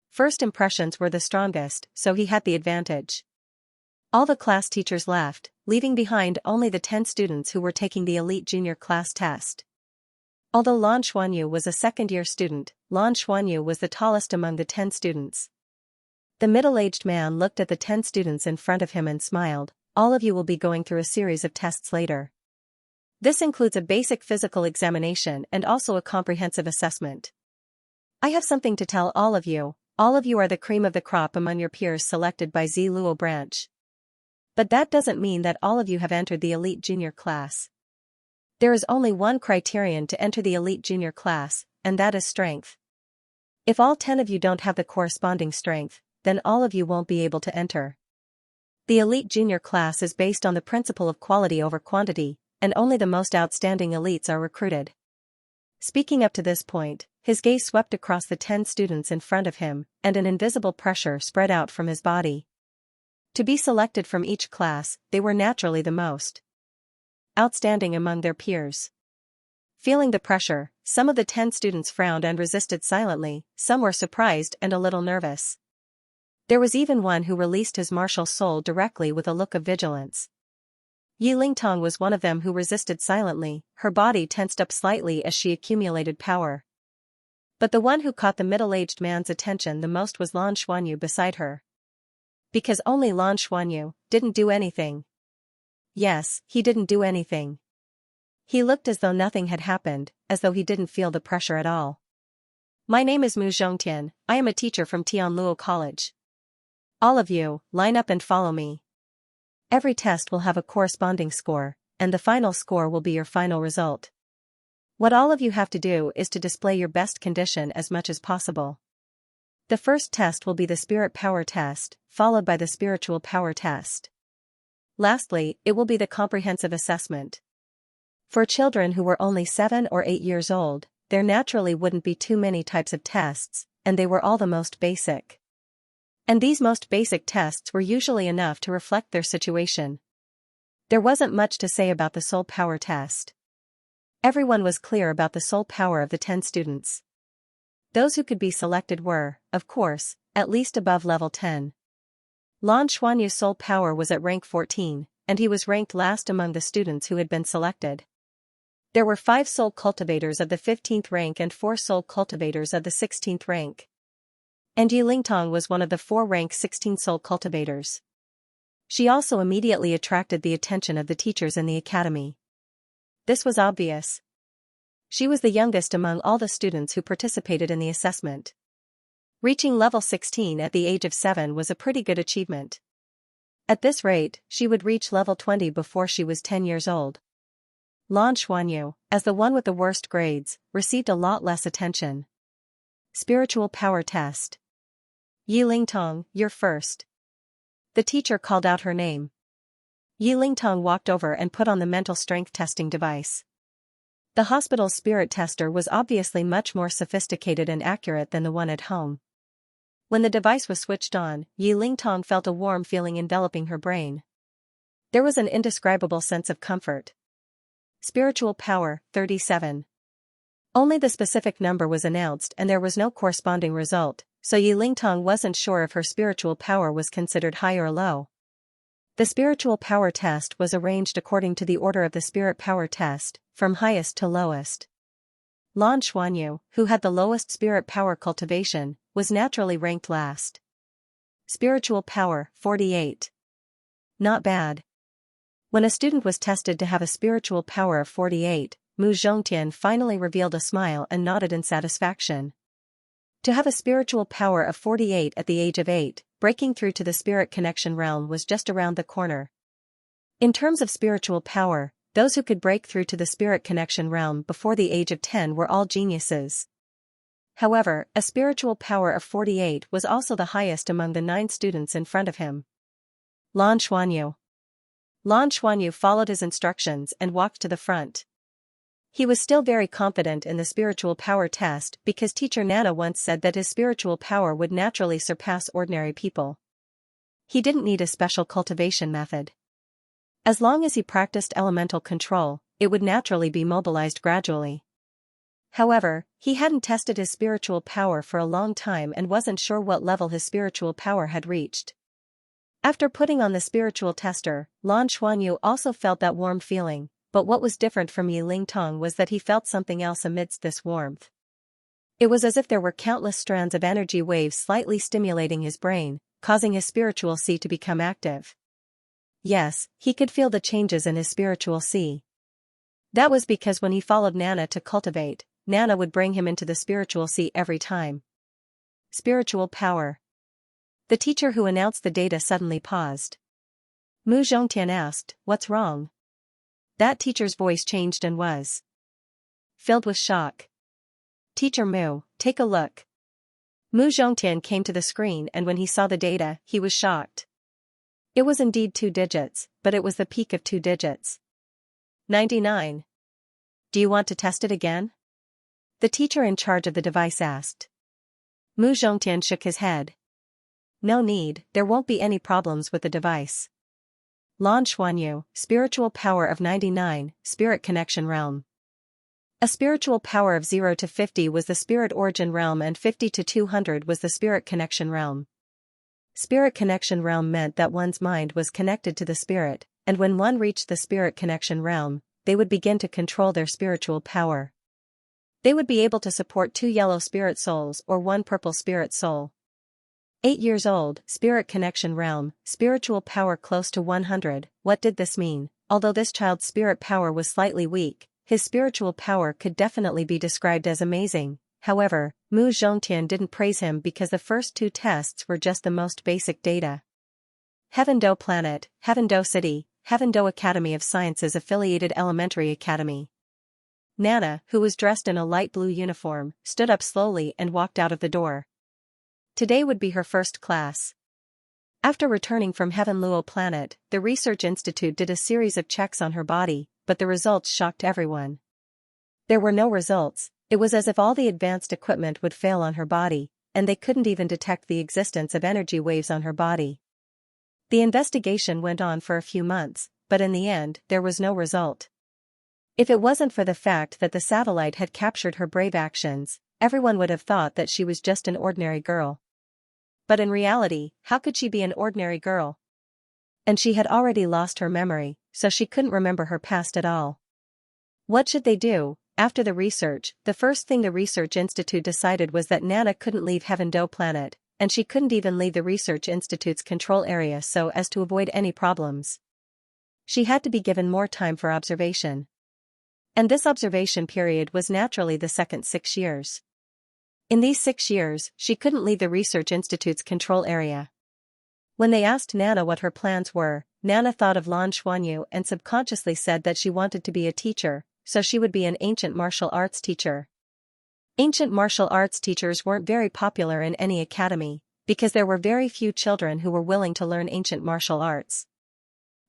First impressions were the strongest, so he had the advantage. All the class teachers left, leaving behind only the 10 students who were taking the elite junior class test. Although Lan Xuanyu was a second-year student, Lan Xuanyu was the tallest among the 10 students. The middle-aged man looked at the 10 students in front of him and smiled. All of you will be going through a series of tests later. This includes a basic physical examination and also a comprehensive assessment. I have something to tell all of you. All of you are the cream of the crop among your peers selected by Douluo branch. But that doesn't mean that all of you have entered the elite junior class. There is only one criterion to enter the elite junior class, and that is strength. If all 10 of you don't have the corresponding strength, then all of you won't be able to enter. The elite junior class is based on the principle of quality over quantity, and only the most outstanding elites are recruited. Speaking up to this point, his gaze swept across the 10 students in front of him, and an invisible pressure spread out from his body. To be selected from each class, they were naturally the most outstanding among their peers. Feeling the pressure, some of the 10 students frowned and resisted silently, some were surprised and a little nervous. There was even one who released his martial soul directly with a look of vigilance. Yi Lingtong was one of them who resisted silently, her body tensed up slightly as she accumulated power. But the one who caught the middle-aged man's attention the most was Lan Xuanyu beside her. Because only Lan Xuanyu didn't do anything. Yes, he didn't do anything. He looked as though nothing had happened, as though he didn't feel the pressure at all. My name is Mu Zhongtian, I am a teacher from Tianluo College. All of you, line up and follow me. Every test will have a corresponding score, and the final score will be your final result. What all of you have to do is to display your best condition as much as possible. The first test will be the spirit power test, followed by the spiritual power test. Lastly, it will be the comprehensive assessment. For children who were only 7 or 8 years old, there naturally wouldn't be too many types of tests, and they were all the most basic. And these most basic tests were usually enough to reflect their situation. There wasn't much to say about the soul power test. Everyone was clear about the soul power of the 10 students. Those who could be selected were, of course, at least above level 10. Lan Xuanyu's soul power was at rank 14, and he was ranked last among the students who had been selected. There were 5 soul cultivators of the 15th rank and 4 soul cultivators of the 16th rank. And Yi Lingtong was one of the 4 rank 16 soul cultivators. She also immediately attracted the attention of the teachers in the academy. This was obvious. She was the youngest among all the students who participated in the assessment. Reaching level 16 at the age of 7 was a pretty good achievement. At this rate, she would reach level 20 before she was 10 years old. Lan Xuanyu, as the one with the worst grades, received a lot less attention. Spiritual power test. Yi Lingtong, you're first. The teacher called out her name. Yi Lingtong walked over and put on the mental strength testing device. The hospital's spirit tester was obviously much more sophisticated and accurate than the one at home. When the device was switched on, Yi Lingtong felt a warm feeling enveloping her brain. There was an indescribable sense of comfort. Spiritual power, 37. Only the specific number was announced and there was no corresponding result, so Yi Lingtong wasn't sure if her spiritual power was considered high or low. The spiritual power test was arranged according to the order of the spirit power test, from highest to lowest. Lan Xuanyu, who had the lowest spirit power cultivation, was naturally ranked last. Spiritual power, 48. Not bad. When a student was tested to have a spiritual power of 48, Mu Zhongtian finally revealed a smile and nodded in satisfaction. To have a spiritual power of 48 at the age of 8, breaking through to the spirit connection realm was just around the corner. In terms of spiritual power, those who could break through to the spirit connection realm before the age of 10 were all geniuses. However, a spiritual power of 48 was also the highest among the 9 students in front of him. Lan Xuanyu. Lan Xuanyu followed his instructions and walked to the front. He was still very confident in the spiritual power test because teacher Nana once said that his spiritual power would naturally surpass ordinary people. He didn't need a special cultivation method. As long as he practiced elemental control, it would naturally be mobilized gradually. However, he hadn't tested his spiritual power for a long time and wasn't sure what level his spiritual power had reached. After putting on the spiritual tester, Lan Xuanyu also felt that warm feeling. But what was different from Yi Lingtong was that he felt something else amidst this warmth. It was as if there were countless strands of energy waves slightly stimulating his brain, causing his spiritual sea to become active. Yes, he could feel the changes in his spiritual sea. That was because when he followed Nana to cultivate, Nana would bring him into the spiritual sea every time. Spiritual power. The teacher who announced the data suddenly paused. Mu Zhongtian asked, "What's wrong?" That teacher's voice changed and was filled with shock. "Teacher Mu, take a look." Mu Zhongtian came to the screen and when he saw the data, he was shocked. It was indeed 2 digits, but it was the peak of 2 digits. 99. Do you want to test it again? The teacher in charge of the device asked. Mu Zhongtian shook his head. No need, there won't be any problems with the device. Lan Xuanyu, spiritual power of 99, spirit connection realm. A spiritual power of 0 to 50 was the spirit origin realm and 50 to 200 was the spirit connection realm. Spirit connection realm meant that one's mind was connected to the spirit, and when one reached the spirit connection realm, they would begin to control their spiritual power. They would be able to support 2 yellow spirit souls or 1 purple spirit soul. 8 years old, spirit connection realm, spiritual power close to 100. What did this mean? Although this child's spirit power was slightly weak, his spiritual power could definitely be described as amazing. However, Mu Zhongtian didn't praise him because the first 2 tests were just the most basic data. Heavendo Planet, Heavendo City, Heavendo Academy of Sciences Affiliated Elementary Academy. Nana, who was dressed in a light blue uniform, stood up slowly and walked out of the door. Today would be her first class. After returning from Heavenluo Planet, the Research Institute did a series of checks on her body, but the results shocked everyone. There were no results. It was as if all the advanced equipment would fail on her body, and they couldn't even detect the existence of energy waves on her body. The investigation went on for a few months, but in the end, there was no result. If it wasn't for the fact that the satellite had captured her brave actions, everyone would have thought that she was just an ordinary girl. But in reality, how could she be an ordinary girl? And she had already lost her memory, so she couldn't remember her past at all. What should they do? After the research, the first thing the Research Institute decided was that Nana couldn't leave Heavendo Planet, and she couldn't even leave the Research Institute's control area so as to avoid any problems. She had to be given more time for observation. And this observation period was naturally the second 6 years. In these 6 years, she couldn't leave the Research Institute's control area. When they asked Nana what her plans were, Nana thought of Lan Xuanyu and subconsciously said that she wanted to be a teacher, so she would be an ancient martial arts teacher. Ancient martial arts teachers weren't very popular in any academy, because there were very few children who were willing to learn ancient martial arts.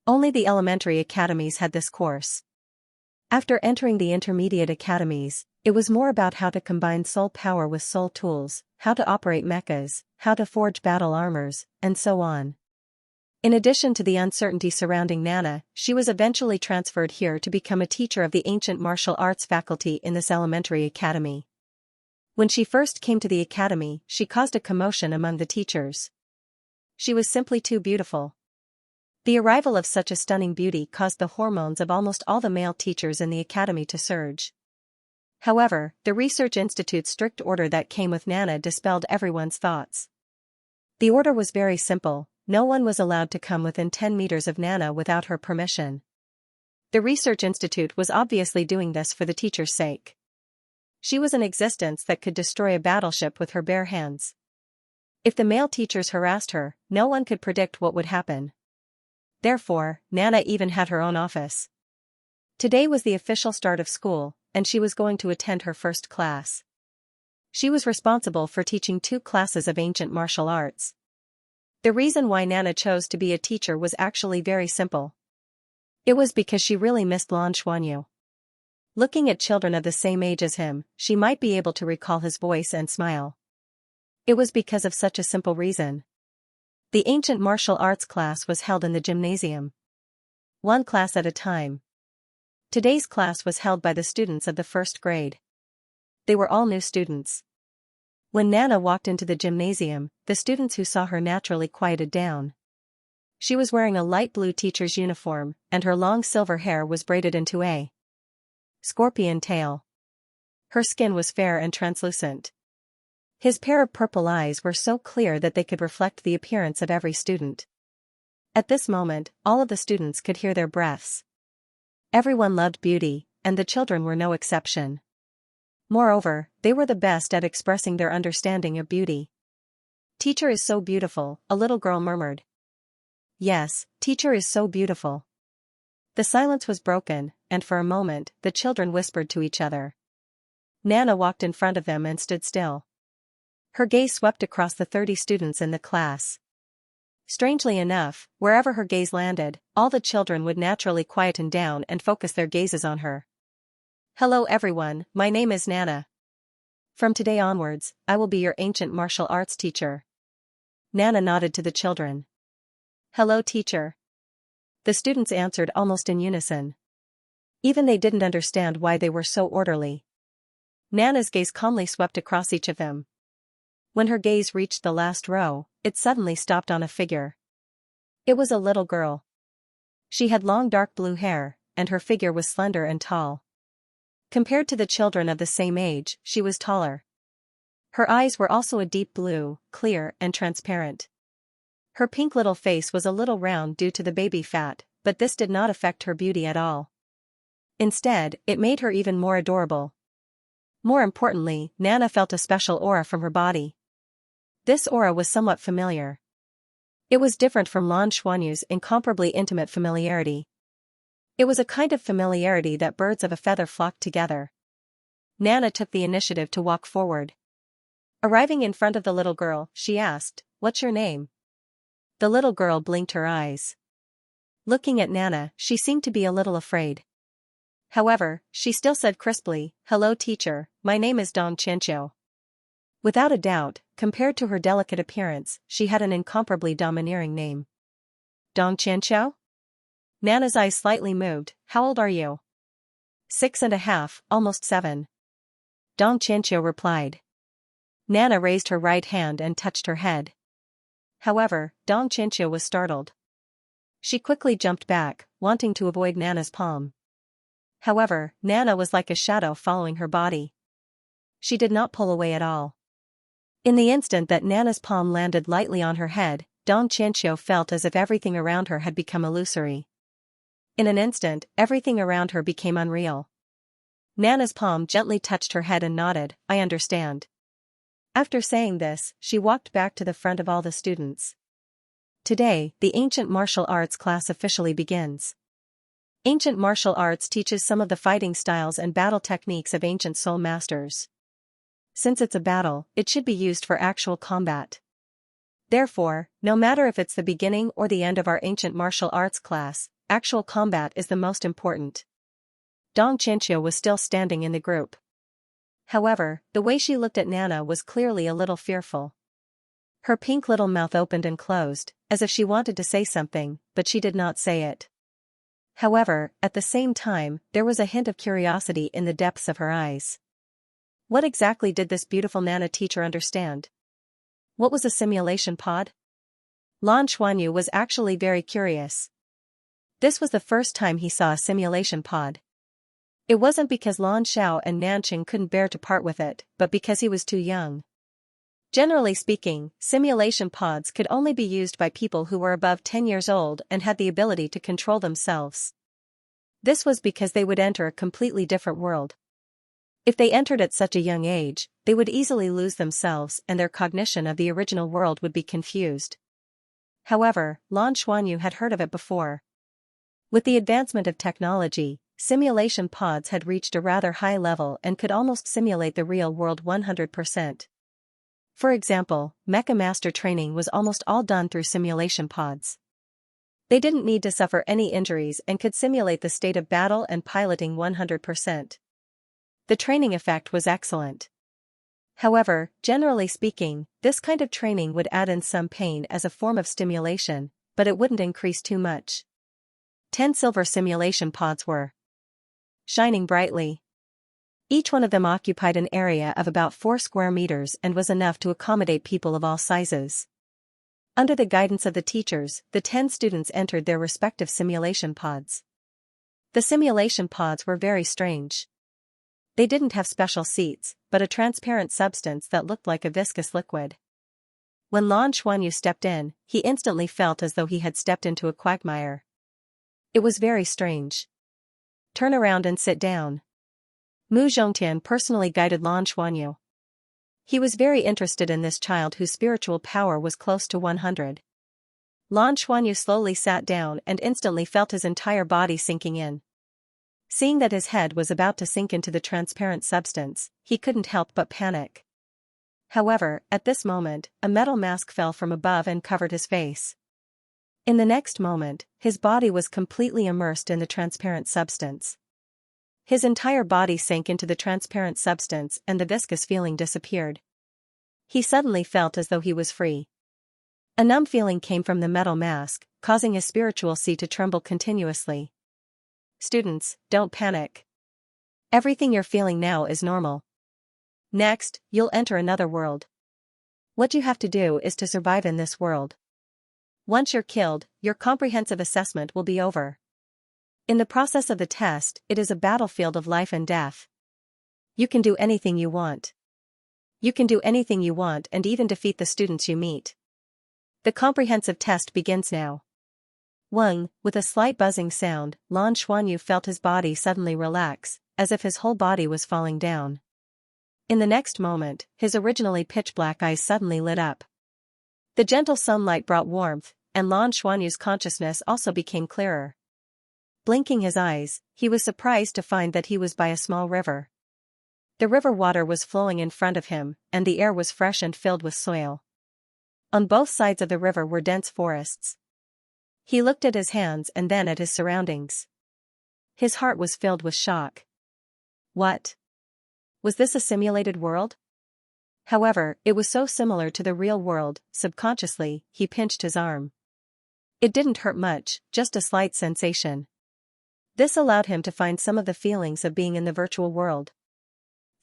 Only the elementary academies had this course. After entering the intermediate academies, it was more about how to combine soul power with soul tools, how to operate mechas, how to forge battle armors, and so on. In addition to the uncertainty surrounding Nana, she was eventually transferred here to become a teacher of the ancient martial arts faculty in this elementary academy. When she first came to the academy, she caused a commotion among the teachers. She was simply too beautiful. The arrival of such a stunning beauty caused the hormones of almost all the male teachers in the academy to surge. However, the Research Institute's strict order that came with Nana dispelled everyone's thoughts. The order was very simple: no one was allowed to come within 10 meters of Nana without her permission. The Research Institute was obviously doing this for the teacher's sake. She was an existence that could destroy a battleship with her bare hands. If the male teachers harassed her, no one could predict what would happen. Therefore, Nana even had her own office. Today was the official start of school, and she was going to attend her first class. She was responsible for teaching 2 classes of ancient martial arts. The reason why Nana chose to be a teacher was actually very simple. It was because she really missed Lan Xuanyu. Looking at children of the same age as him, she might be able to recall his voice and smile. It was because of such a simple reason. The ancient martial arts class was held in the gymnasium. 1 class at a time. Today's class was held by the students of the 1st grade. They were all new students. When Nana walked into the gymnasium, the students who saw her naturally quieted down. She was wearing a light blue teacher's uniform, and her long silver hair was braided into a scorpion tail. Her skin was fair and translucent. His pair of purple eyes were so clear that they could reflect the appearance of every student. At this moment, all of the students could hear their breaths. Everyone loved beauty, and the children were no exception. Moreover, they were the best at expressing their understanding of beauty. "Teacher is so beautiful," a little girl murmured. "Yes, teacher is so beautiful." The silence was broken, and for a moment, the children whispered to each other. Nana walked in front of them and stood still. Her gaze swept across the 30 students in the class. Strangely enough, wherever her gaze landed, all the children would naturally quieten down and focus their gazes on her. "Hello everyone, my name is Nana. From today onwards, I will be your ancient martial arts teacher." Nana nodded to the children. "Hello teacher." The students answered almost in unison. Even they didn't understand why they were so orderly. Nana's gaze calmly swept across each of them. When her gaze reached the last row, it suddenly stopped on a figure. It was a little girl. She had long dark blue hair, and her figure was slender and tall. Compared to the children of the same age, she was taller. Her eyes were also a deep blue, clear and transparent. Her pink little face was a little round due to the baby fat, but this did not affect her beauty at all. Instead, it made her even more adorable. More importantly, Nana felt a special aura from her body. This aura was somewhat familiar. It was different from Lan Xuanyu's incomparably intimate familiarity. It was a kind of familiarity that birds of a feather flocked together. Nana took the initiative to walk forward. Arriving in front of the little girl, she asked, "What's your name?" The little girl blinked her eyes. Looking at Nana, she seemed to be a little afraid. However, she still said crisply, "Hello teacher, my name is Dong Xianxia." Without a doubt, compared to her delicate appearance, she had an incomparably domineering name. Dong Xianxia? Nana's eyes slightly moved. "How old are you?" 6.5, almost 7. Dong Xianxia replied. Nana raised her right hand and touched her head. However, Dong Xianxia was startled. She quickly jumped back, wanting to avoid Nana's palm. However, Nana was like a shadow following her body. She did not pull away at all. In the instant that Nana's palm landed lightly on her head, Dong Xianxia felt as if everything around her had become illusory. In an instant, everything around her became unreal. Nana's palm gently touched her head and nodded, "I understand." After saying this, she walked back to the front of all the students. Today, the Ancient Martial Arts class officially begins. Ancient Martial Arts teaches some of the fighting styles and battle techniques of ancient soul masters. Since it's a battle, it should be used for actual combat. Therefore, no matter if it's the beginning or the end of our Ancient Martial Arts class, actual combat is the most important. Dong Xianxia was still standing in the group. However, the way she looked at Nana was clearly a little fearful. Her pink little mouth opened and closed, as if she wanted to say something, but she did not say it. However, at the same time, there was a hint of curiosity in the depths of her eyes. What exactly did this beautiful Nana teacher understand? What was a simulation pod? Lan Xuanyu was actually very curious. This was the first time he saw a simulation pod. It wasn't because Lan Xiao and Nanqing couldn't bear to part with it, but because he was too young. Generally speaking, simulation pods could only be used by people who were above 10 years old and had the ability to control themselves. This was because they would enter a completely different world. If they entered at such a young age, they would easily lose themselves and their cognition of the original world would be confused. However, Lan Xuanyu had heard of it before. With the advancement of technology, simulation pods had reached a rather high level and could almost simulate the real world 100%. For example, Mecha Master training was almost all done through simulation pods. They didn't need to suffer any injuries and could simulate the state of battle and piloting 100%. The training effect was excellent. However, generally speaking, this kind of training would add in some pain as a form of stimulation, but it wouldn't increase too much. 10 silver simulation pods were shining brightly. Each one of them occupied an area of about 4 square meters and was enough to accommodate people of all sizes. Under the guidance of the teachers, the 10 students entered their respective simulation pods. The simulation pods were very strange. They didn't have special seats, but a transparent substance that looked like a viscous liquid. When Lan Xuanyu stepped in, he instantly felt as though he had stepped into a quagmire. It was very strange. "Turn around and sit down." Mu Zhongtian personally guided Lan Xuanyu. He was very interested in this child whose spiritual power was close to 100. Lan Xuanyu slowly sat down and instantly felt his entire body sinking in. Seeing that his head was about to sink into the transparent substance, he couldn't help but panic. However, at this moment, a metal mask fell from above and covered his face. In the next moment, his body was completely immersed in the transparent substance. His entire body sank into the transparent substance and the viscous feeling disappeared. He suddenly felt as though he was free. A numb feeling came from the metal mask, causing his spiritual sea to tremble continuously. Students, don't panic. Everything you're feeling now is normal. Next, you'll enter another world. What you have to do is to survive in this world. Once you're killed, your comprehensive assessment will be over. In the process of the test, it is a battlefield of life and death. You can do anything you want. You can do anything you want and even defeat the students you meet. The comprehensive test begins now. With a slight buzzing sound, Lan Xuanyu felt his body suddenly relax, as if his whole body was falling down. In the next moment, his originally pitch-black eyes suddenly lit up. The gentle sunlight brought warmth, and Lan Xuanyu's consciousness also became clearer. Blinking his eyes, he was surprised to find that he was by a small river. The river water was flowing in front of him, and the air was fresh and filled with soil. On both sides of the river were dense forests. He looked at his hands and then at his surroundings. His heart was filled with shock. What? Was this a simulated world? However, it was so similar to the real world. Subconsciously, he pinched his arm. It didn't hurt much, just a slight sensation. This allowed him to find some of the feelings of being in the virtual world.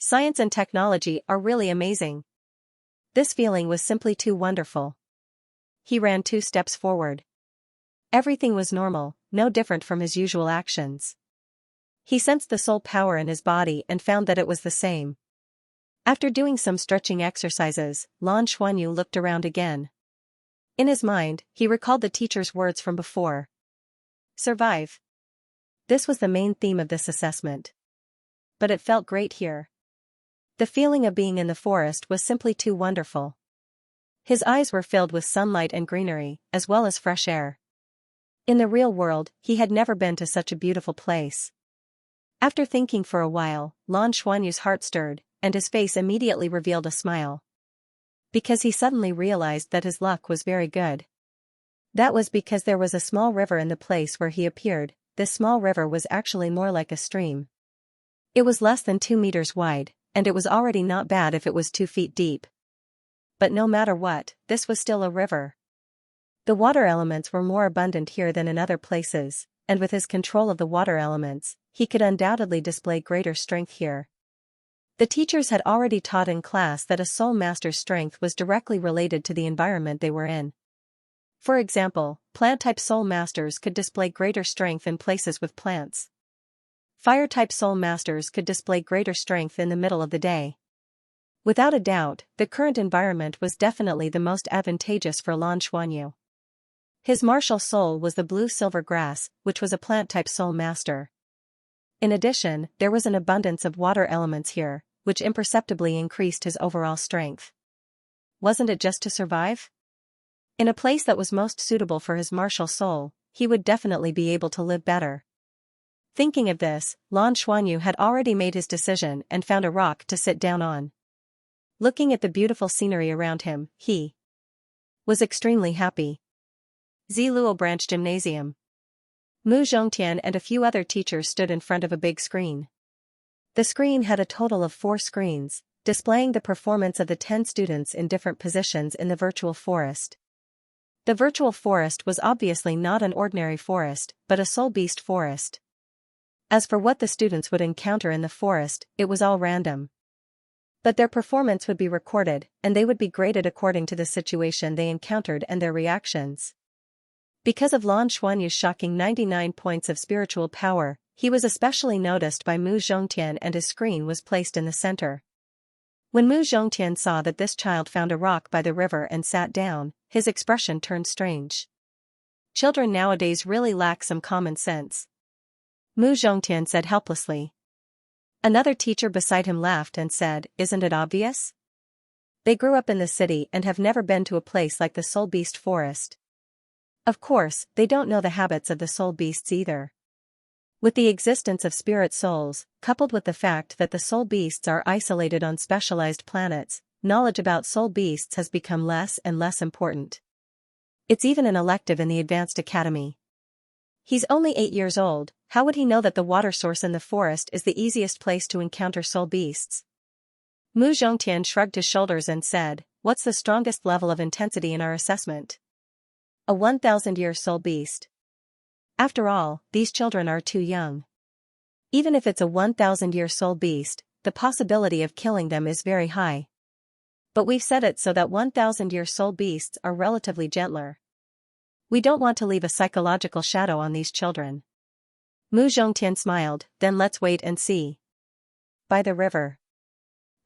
Science and technology are really amazing. This feeling was simply too wonderful. He ran 2 steps forward. Everything was normal, no different from his usual actions. He sensed the soul power in his body and found that it was the same. After doing some stretching exercises, Lan Xuanyu looked around again. In his mind, he recalled the teacher's words from before. Survive. This was the main theme of this assessment. But it felt great here. The feeling of being in the forest was simply too wonderful. His eyes were filled with sunlight and greenery, as well as fresh air. In the real world, he had never been to such a beautiful place. After thinking for a while, Lan Xuanyu's heart stirred, and his face immediately revealed a smile. Because he suddenly realized that his luck was very good. That was because there was a small river in the place where he appeared. This small river was actually more like a stream. It was less than 2 meters wide, and it was already not bad if it was 2 feet deep. But no matter what, this was still a river. The water elements were more abundant here than in other places, and with his control of the water elements, he could undoubtedly display greater strength here. The teachers had already taught in class that a soul master's strength was directly related to the environment they were in. For example, plant-type soul masters could display greater strength in places with plants. Fire-type soul masters could display greater strength in the middle of the day. Without a doubt, the current environment was definitely the most advantageous for Lan Xuanyu. His martial soul was the blue-silver grass, which was a plant-type soul master. In addition, there was an abundance of water elements here, which imperceptibly increased his overall strength. Wasn't it just to survive? In a place that was most suitable for his martial soul, he would definitely be able to live better. Thinking of this, Lan Xuanyu had already made his decision and found a rock to sit down on. Looking at the beautiful scenery around him, he was extremely happy. Ziluo Branch Gymnasium. Mu Zhongtian and a few other teachers stood in front of a big screen. The screen had a total of 4 screens, displaying the performance of the 10 students in different positions in the virtual forest. The virtual forest was obviously not an ordinary forest, but a soul beast forest. As for what the students would encounter in the forest, it was all random. But their performance would be recorded, and they would be graded according to the situation they encountered and their reactions. Because of Lan Xuanyu's shocking 99 points of spiritual power, he was especially noticed by Mu Zhongtian, and his screen was placed in the center. When Mu Zhongtian saw that this child found a rock by the river and sat down, his expression turned strange. Children nowadays really lack some common sense. Mu Zhongtian said helplessly. Another teacher beside him laughed and said, "Isn't it obvious? They grew up in the city and have never been to a place like the Soul Beast Forest. Of course, they don't know the habits of the soul beasts either." With the existence of spirit souls, coupled with the fact that the soul beasts are isolated on specialized planets, knowledge about soul beasts has become less and less important. It's even an elective in the Advanced Academy. He's only 8 years old, how would he know that the water source in the forest is the easiest place to encounter soul beasts? Mu Zhongtian shrugged his shoulders and said, "What's the strongest level of intensity in our assessment?" A 1,000-year soul beast. After all, these children are too young. Even if it's a 1,000-year soul beast, the possibility of killing them is very high. But we've set it so that 1,000-year soul beasts are relatively gentler. We don't want to leave a psychological shadow on these children. Mu Zhongtian smiled, "Then let's wait and see." By the river.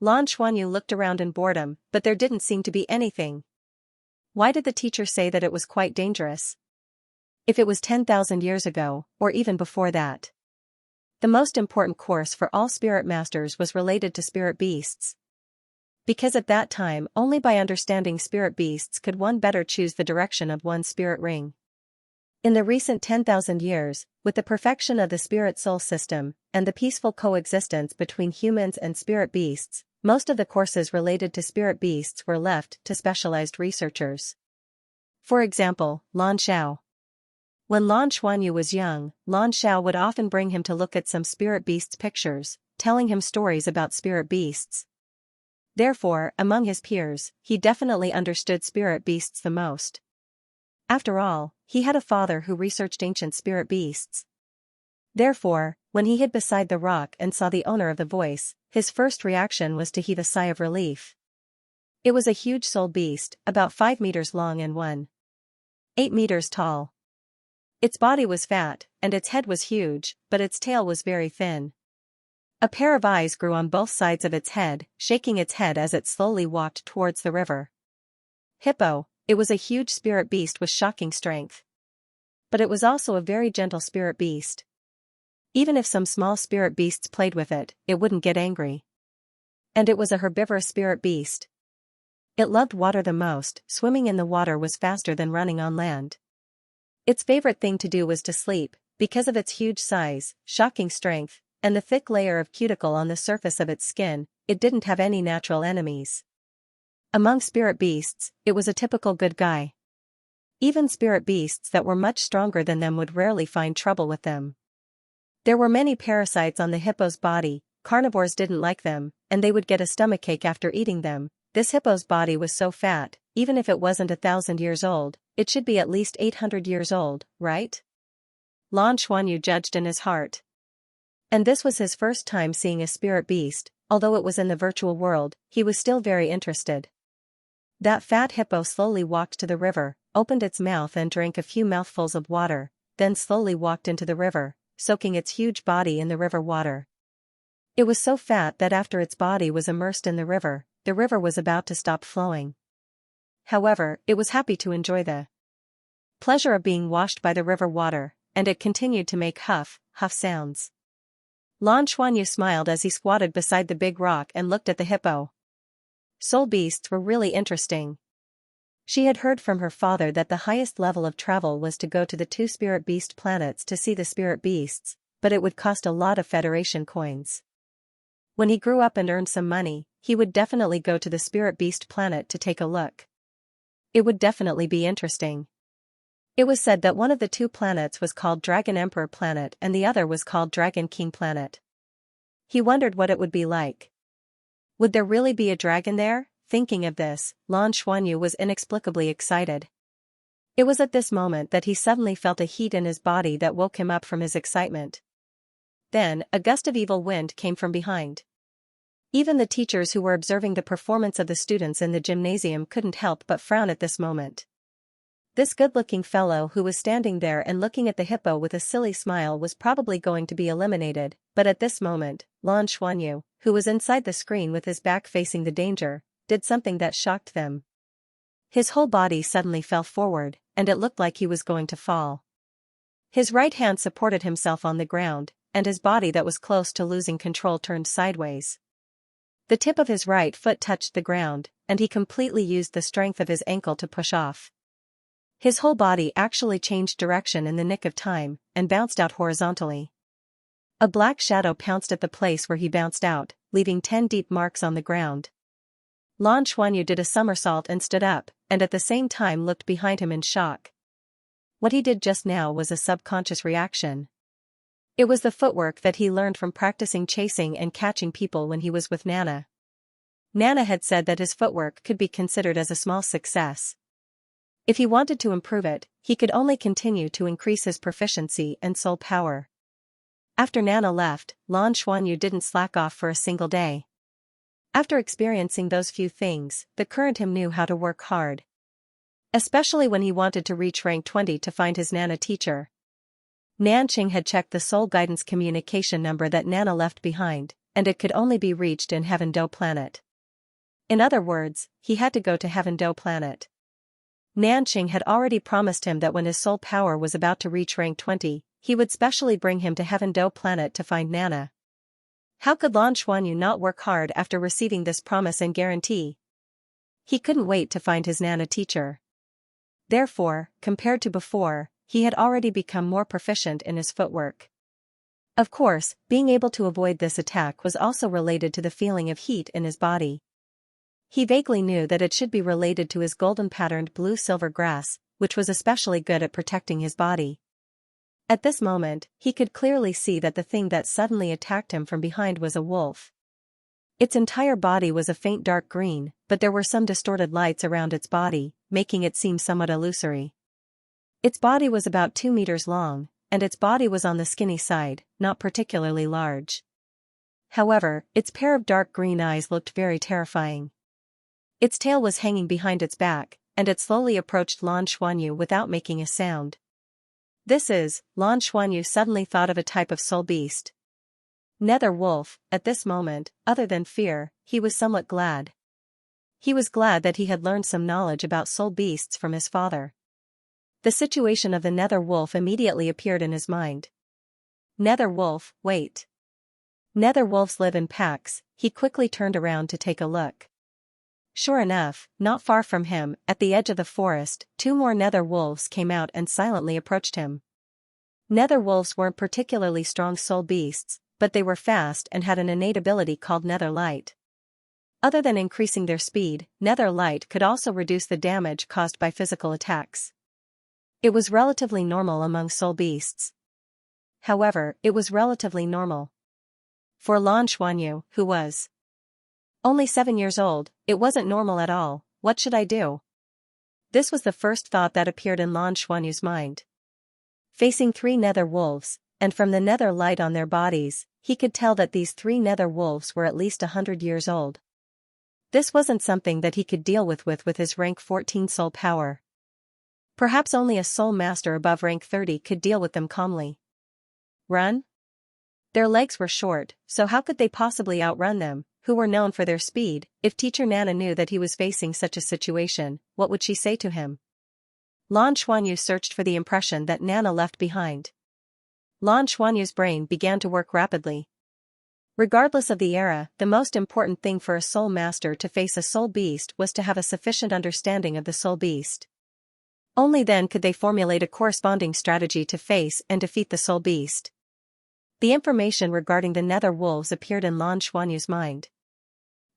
Lan Xuanyu looked around in boredom, but there didn't seem to be anything. Why did the teacher say that it was quite dangerous? If it was 10,000 years ago, or even before that. The most important course for all spirit masters was related to spirit beasts. Because at that time only by understanding spirit beasts could one better choose the direction of one's spirit ring. In the recent 10,000 years, with the perfection of the spirit soul system, and the peaceful coexistence between humans and spirit beasts, most of the courses related to spirit beasts were left to specialized researchers. For example, Lan Xiao. When Lan Xuanyu was young, Lan Xiao would often bring him to look at some spirit beasts' pictures, telling him stories about spirit beasts. Therefore, among his peers, he definitely understood spirit beasts the most. After all, he had a father who researched ancient spirit beasts. Therefore, when he hid beside the rock and saw the owner of the voice, his first reaction was to heave a sigh of relief. It was a huge soul beast, about 5 meters long and 1.8 meters tall. Its body was fat, and its head was huge, but its tail was very thin. A pair of eyes grew on both sides of its head, shaking its head as it slowly walked towards the river. Hippo. It was a huge spirit beast with shocking strength. But it was also a very gentle spirit beast. Even if some small spirit beasts played with it, it wouldn't get angry. And it was a herbivorous spirit beast. It loved water the most, swimming in the water was faster than running on land. Its favorite thing to do was to sleep, because of its huge size, shocking strength, and the thick layer of cuticle on the surface of its skin, it didn't have any natural enemies. Among spirit beasts, it was a typical good guy. Even spirit beasts that were much stronger than them would rarely find trouble with them. There were many parasites on the hippo's body, carnivores didn't like them, and they would get a stomachache after eating them. This hippo's body was so fat, even if it wasn't 1,000 years old, it should be at least 800 years old, right? Lan Xuanyu judged in his heart. And this was his first time seeing a spirit beast, although it was in the virtual world, he was still very interested. That fat hippo slowly walked to the river, opened its mouth and drank a few mouthfuls of water, then slowly walked into the river, soaking its huge body in the river water. It was so fat that after its body was immersed in the river was about to stop flowing. However, it was happy to enjoy the pleasure of being washed by the river water, and it continued to make huff sounds. Lan Xuanyu smiled as he squatted beside the big rock and looked at the hippo. Soul beasts were really interesting. She had heard from her father that the highest level of travel was to go to the 2 spirit beast planets to see the spirit beasts, but it would cost a lot of Federation coins. When he grew up and earned some money, he would definitely go to the spirit beast planet to take a look. It would definitely be interesting. It was said that one of the 2 planets was called Dragon Emperor Planet and the other was called Dragon King Planet. He wondered what it would be like. Would there really be a dragon there? Thinking of this, Lan Xuanyu was inexplicably excited. It was at this moment that he suddenly felt a heat in his body that woke him up from his excitement. Then, a gust of evil wind came from behind. Even the teachers who were observing the performance of the students in the gymnasium couldn't help but frown at this moment. This good-looking fellow who was standing there and looking at the hippo with a silly smile was probably going to be eliminated, but at this moment, Lan Xuanyu, who was inside the screen with his back facing the danger, did something that shocked them. His whole body suddenly fell forward, and it looked like he was going to fall. His right hand supported himself on the ground, and his body that was close to losing control turned sideways. The tip of his right foot touched the ground, and he completely used the strength of his ankle to push off. His whole body actually changed direction in the nick of time, and bounced out horizontally. A black shadow pounced at the place where he bounced out, leaving 10 deep marks on the ground. Lan Xuanyu did a somersault and stood up, and at the same time looked behind him in shock. What he did just now was a subconscious reaction. It was the footwork that he learned from practicing chasing and catching people when he was with Nana. Nana had said that his footwork could be considered as a small success. If he wanted to improve it, he could only continue to increase his proficiency and soul power. After Nana left, Lan Xuanyu didn't slack off for a single day. After experiencing those few things, the current him knew how to work hard. Especially when he wanted to reach rank 20 to find his Nana teacher. Nanqing had checked the soul guidance communication number that Nana left behind, and it could only be reached in Heaven Do Planet. In other words, he had to go to Heaven Do Planet. Nanqing had already promised him that when his soul power was about to reach rank 20, he would specially bring him to Heaven Do Planet to find Nana. How could Lan Xuanyu not work hard after receiving this promise and guarantee? He couldn't wait to find his Nana teacher. Therefore, compared to before, he had already become more proficient in his footwork. Of course, being able to avoid this attack was also related to the feeling of heat in his body. He vaguely knew that it should be related to his golden-patterned blue-silver grass, which was especially good at protecting his body. At this moment, he could clearly see that the thing that suddenly attacked him from behind was a wolf. Its entire body was a faint dark green, but there were some distorted lights around its body, making it seem somewhat illusory. Its body was about 2 meters long, and its body was on the skinny side, not particularly large. However, its pair of dark green eyes looked very terrifying. Its tail was hanging behind its back, and it slowly approached Lan Xuanyu without making a sound. Lan Xuanyu suddenly thought of a type of soul beast. Nether wolf. At this moment, other than fear, he was somewhat glad. He was glad that he had learned some knowledge about soul beasts from his father. The situation of the nether wolf immediately appeared in his mind. Nether wolf, wait. Nether wolves live in packs. He quickly turned around to take a look. Sure enough, not far from him, at the edge of the forest, 2 more nether wolves came out and silently approached him. Nether wolves weren't particularly strong soul beasts, but they were fast and had an innate ability called nether light. Other than increasing their speed, nether light could also reduce the damage caused by physical attacks. It was relatively normal among soul beasts. However, it was relatively normal for Lan Xuanyu, who was only 7 years old. It wasn't normal at all. What should I do? This was the first thought that appeared in Lan Xuanyu's mind. Facing 3 nether wolves, and from the nether light on their bodies, he could tell that these 3 nether wolves were at least 100 years old. This wasn't something that he could deal with his rank 14 soul power. Perhaps only a soul master above rank 30 could deal with them calmly. Run? Their legs were short, so how could they possibly outrun them, who were known for their speed? If teacher Nana knew that he was facing such a situation, what would she say to him? Lan Xuanyu searched for the impression that Nana left behind. Lan Xuanyu's brain began to work rapidly. Regardless of the era, the most important thing for a soul master to face a soul beast was to have a sufficient understanding of the soul beast. Only then could they formulate a corresponding strategy to face and defeat the soul beast. The information regarding the nether wolves appeared in Lan Xuanyu's mind.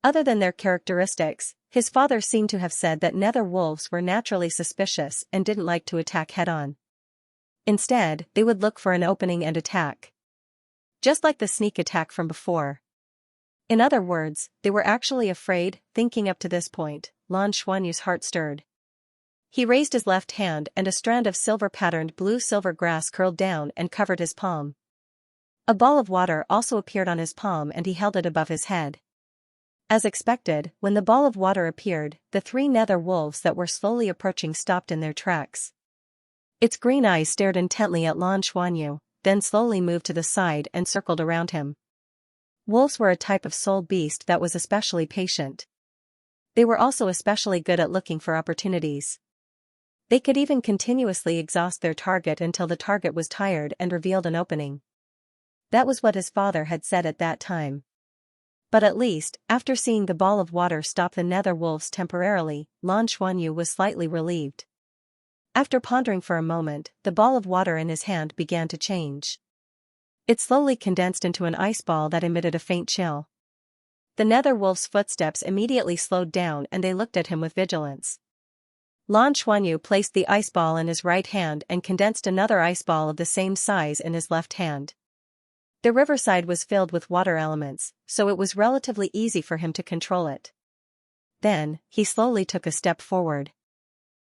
Other than their characteristics, his father seemed to have said that nether wolves were naturally suspicious and didn't like to attack head-on. Instead, they would look for an opening and attack. Just like the sneak attack from before. In other words, they were actually afraid. Thinking up to this point, Lan Xuanyu's heart stirred. He raised his left hand and a strand of silver-patterned blue-silver grass curled down and covered his palm. A ball of water also appeared on his palm and he held it above his head. As expected, when the ball of water appeared, the 3 nether wolves that were slowly approaching stopped in their tracks. Its green eyes stared intently at Lan Xuanyu, then slowly moved to the side and circled around him. Wolves were a type of soul beast that was especially patient. They were also especially good at looking for opportunities. They could even continuously exhaust their target until the target was tired and revealed an opening. That was what his father had said at that time. But at least, after seeing the ball of water stop the nether wolves temporarily, Lan Xuanyu was slightly relieved. After pondering for a moment, the ball of water in his hand began to change. It slowly condensed into an ice ball that emitted a faint chill. The nether wolf's footsteps immediately slowed down and they looked at him with vigilance. Lan Xuanyu placed the ice ball in his right hand and condensed another ice ball of the same size in his left hand. The riverside was filled with water elements, so it was relatively easy for him to control it. Then, he slowly took a step forward.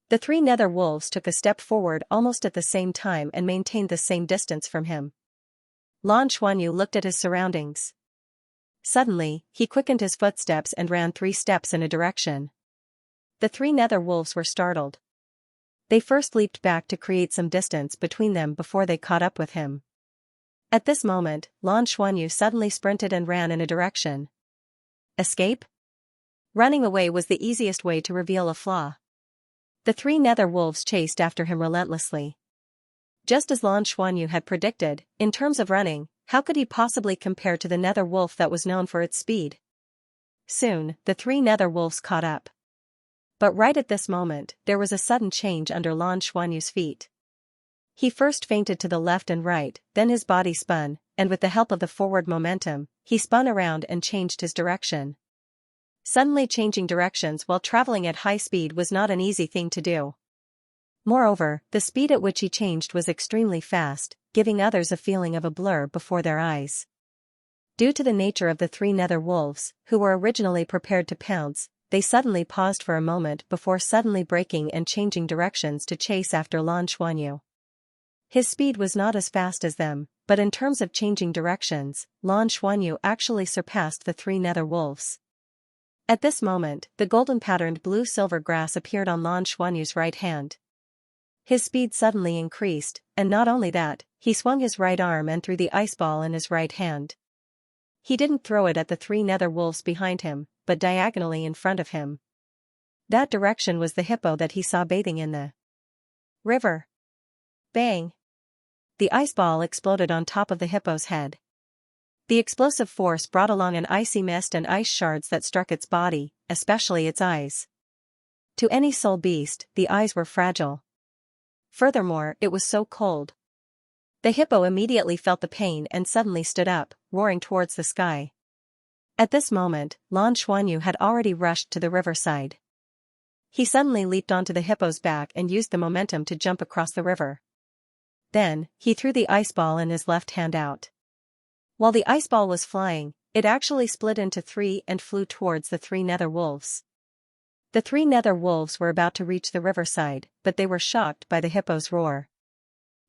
The 3 nether wolves took a step forward almost at the same time and maintained the same distance from him. Lan Xuanyu looked at his surroundings. Suddenly, he quickened his footsteps and ran 3 steps in a direction. The 3 nether wolves were startled. They first leaped back to create some distance between them before they caught up with him. At this moment, Lan Xuanyu suddenly sprinted and ran in a direction. Escape? Running away was the easiest way to reveal a flaw. The three nether wolves chased after him relentlessly. Just as Lan Xuanyu had predicted, in terms of running, how could he possibly compare to the nether wolf that was known for its speed? Soon, the three nether wolves caught up. But right at this moment, there was a sudden change under Lan Xuanyu's feet. He first feinted to the left and right, then his body spun, and with the help of the forward momentum, he spun around and changed his direction. Suddenly changing directions while traveling at high speed was not an easy thing to do. Moreover, the speed at which he changed was extremely fast, giving others a feeling of a blur before their eyes. Due to the nature of the three nether wolves, who were originally prepared to pounce, they suddenly paused for a moment before suddenly braking and changing directions to chase after Lan Xuanyu. His speed was not as fast as them, but in terms of changing directions, Lan Xuanyu actually surpassed the three nether wolves. At this moment, the golden-patterned blue-silver grass appeared on Lan Xuanyu's right hand. His speed suddenly increased, and not only that, he swung his right arm and threw the ice ball in his right hand. He didn't throw it at the three nether wolves behind him, but diagonally in front of him. That direction was the hippo that he saw bathing in the river. Bang! The ice ball exploded on top of the hippo's head. The explosive force brought along an icy mist and ice shards that struck its body, especially its eyes. To any soul beast, the eyes were fragile. Furthermore, it was so cold. The hippo immediately felt the pain and suddenly stood up, roaring towards the sky. At this moment, Lan Xuanyu had already rushed to the riverside. He suddenly leaped onto the hippo's back and used the momentum to jump across the river. Then, he threw the ice ball in his left hand out. While the ice ball was flying, it actually split into three and flew towards the three nether wolves. The three nether wolves were about to reach the riverside, but they were shocked by the hippo's roar.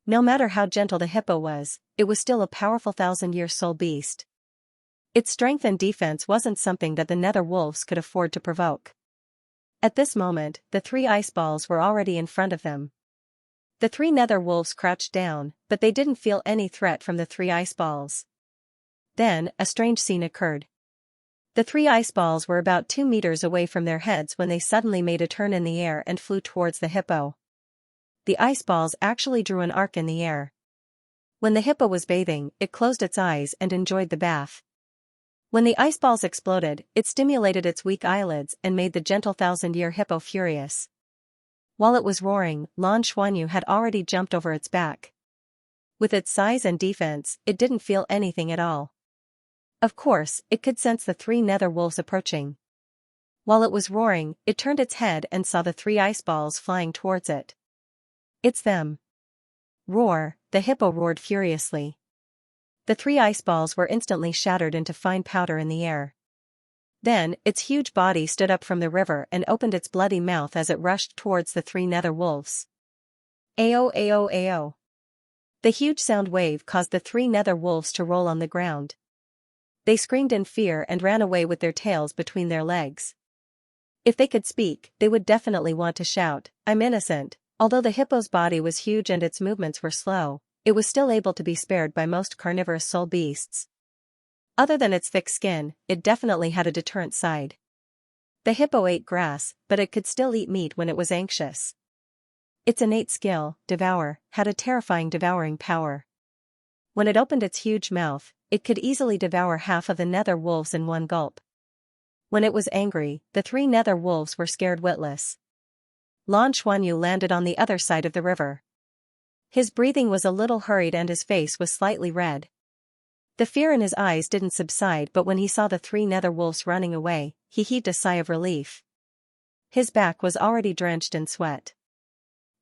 No matter how gentle the hippo was, it was still a powerful thousand-year soul beast. Its strength and defense wasn't something that the nether wolves could afford to provoke. At this moment, the three ice balls were already in front of them. The three nether wolves crouched down, but they didn't feel any threat from the three ice balls. Then, a strange scene occurred. The three ice balls were about 2 meters away from their heads when they suddenly made a turn in the air and flew towards the hippo. The ice balls actually drew an arc in the air. When the hippo was bathing, it closed its eyes and enjoyed the bath. When the ice balls exploded, it stimulated its weak eyelids and made the gentle thousand-year hippo furious. While it was roaring, Lan Xuanyu had already jumped over its back. With its size and defense, it didn't feel anything at all. Of course, it could sense the three nether wolves approaching. While it was roaring, it turned its head and saw the three ice balls flying towards it. It's them. Roar, the hippo roared furiously. The three ice balls were instantly shattered into fine powder in the air. Then, its huge body stood up from the river and opened its bloody mouth as it rushed towards the three nether wolves. Ao ao ao. The huge sound wave caused the three nether wolves to roll on the ground. They screamed in fear and ran away with their tails between their legs. If they could speak, they would definitely want to shout, "I'm innocent." Although the hippo's body was huge and its movements were slow, it was still able to be spared by most carnivorous soul beasts. Other than its thick skin, it definitely had a deterrent side. The hippo ate grass, but it could still eat meat when it was anxious. Its innate skill, devour, had a terrifying devouring power. When it opened its huge mouth, it could easily devour half of the nether wolves in one gulp. When it was angry, the three nether wolves were scared witless. Lan Xuanyu landed on the other side of the river. His breathing was a little hurried and his face was slightly red. The fear in his eyes didn't subside, but when he saw the three nether wolves running away, he heaved a sigh of relief. His back was already drenched in sweat.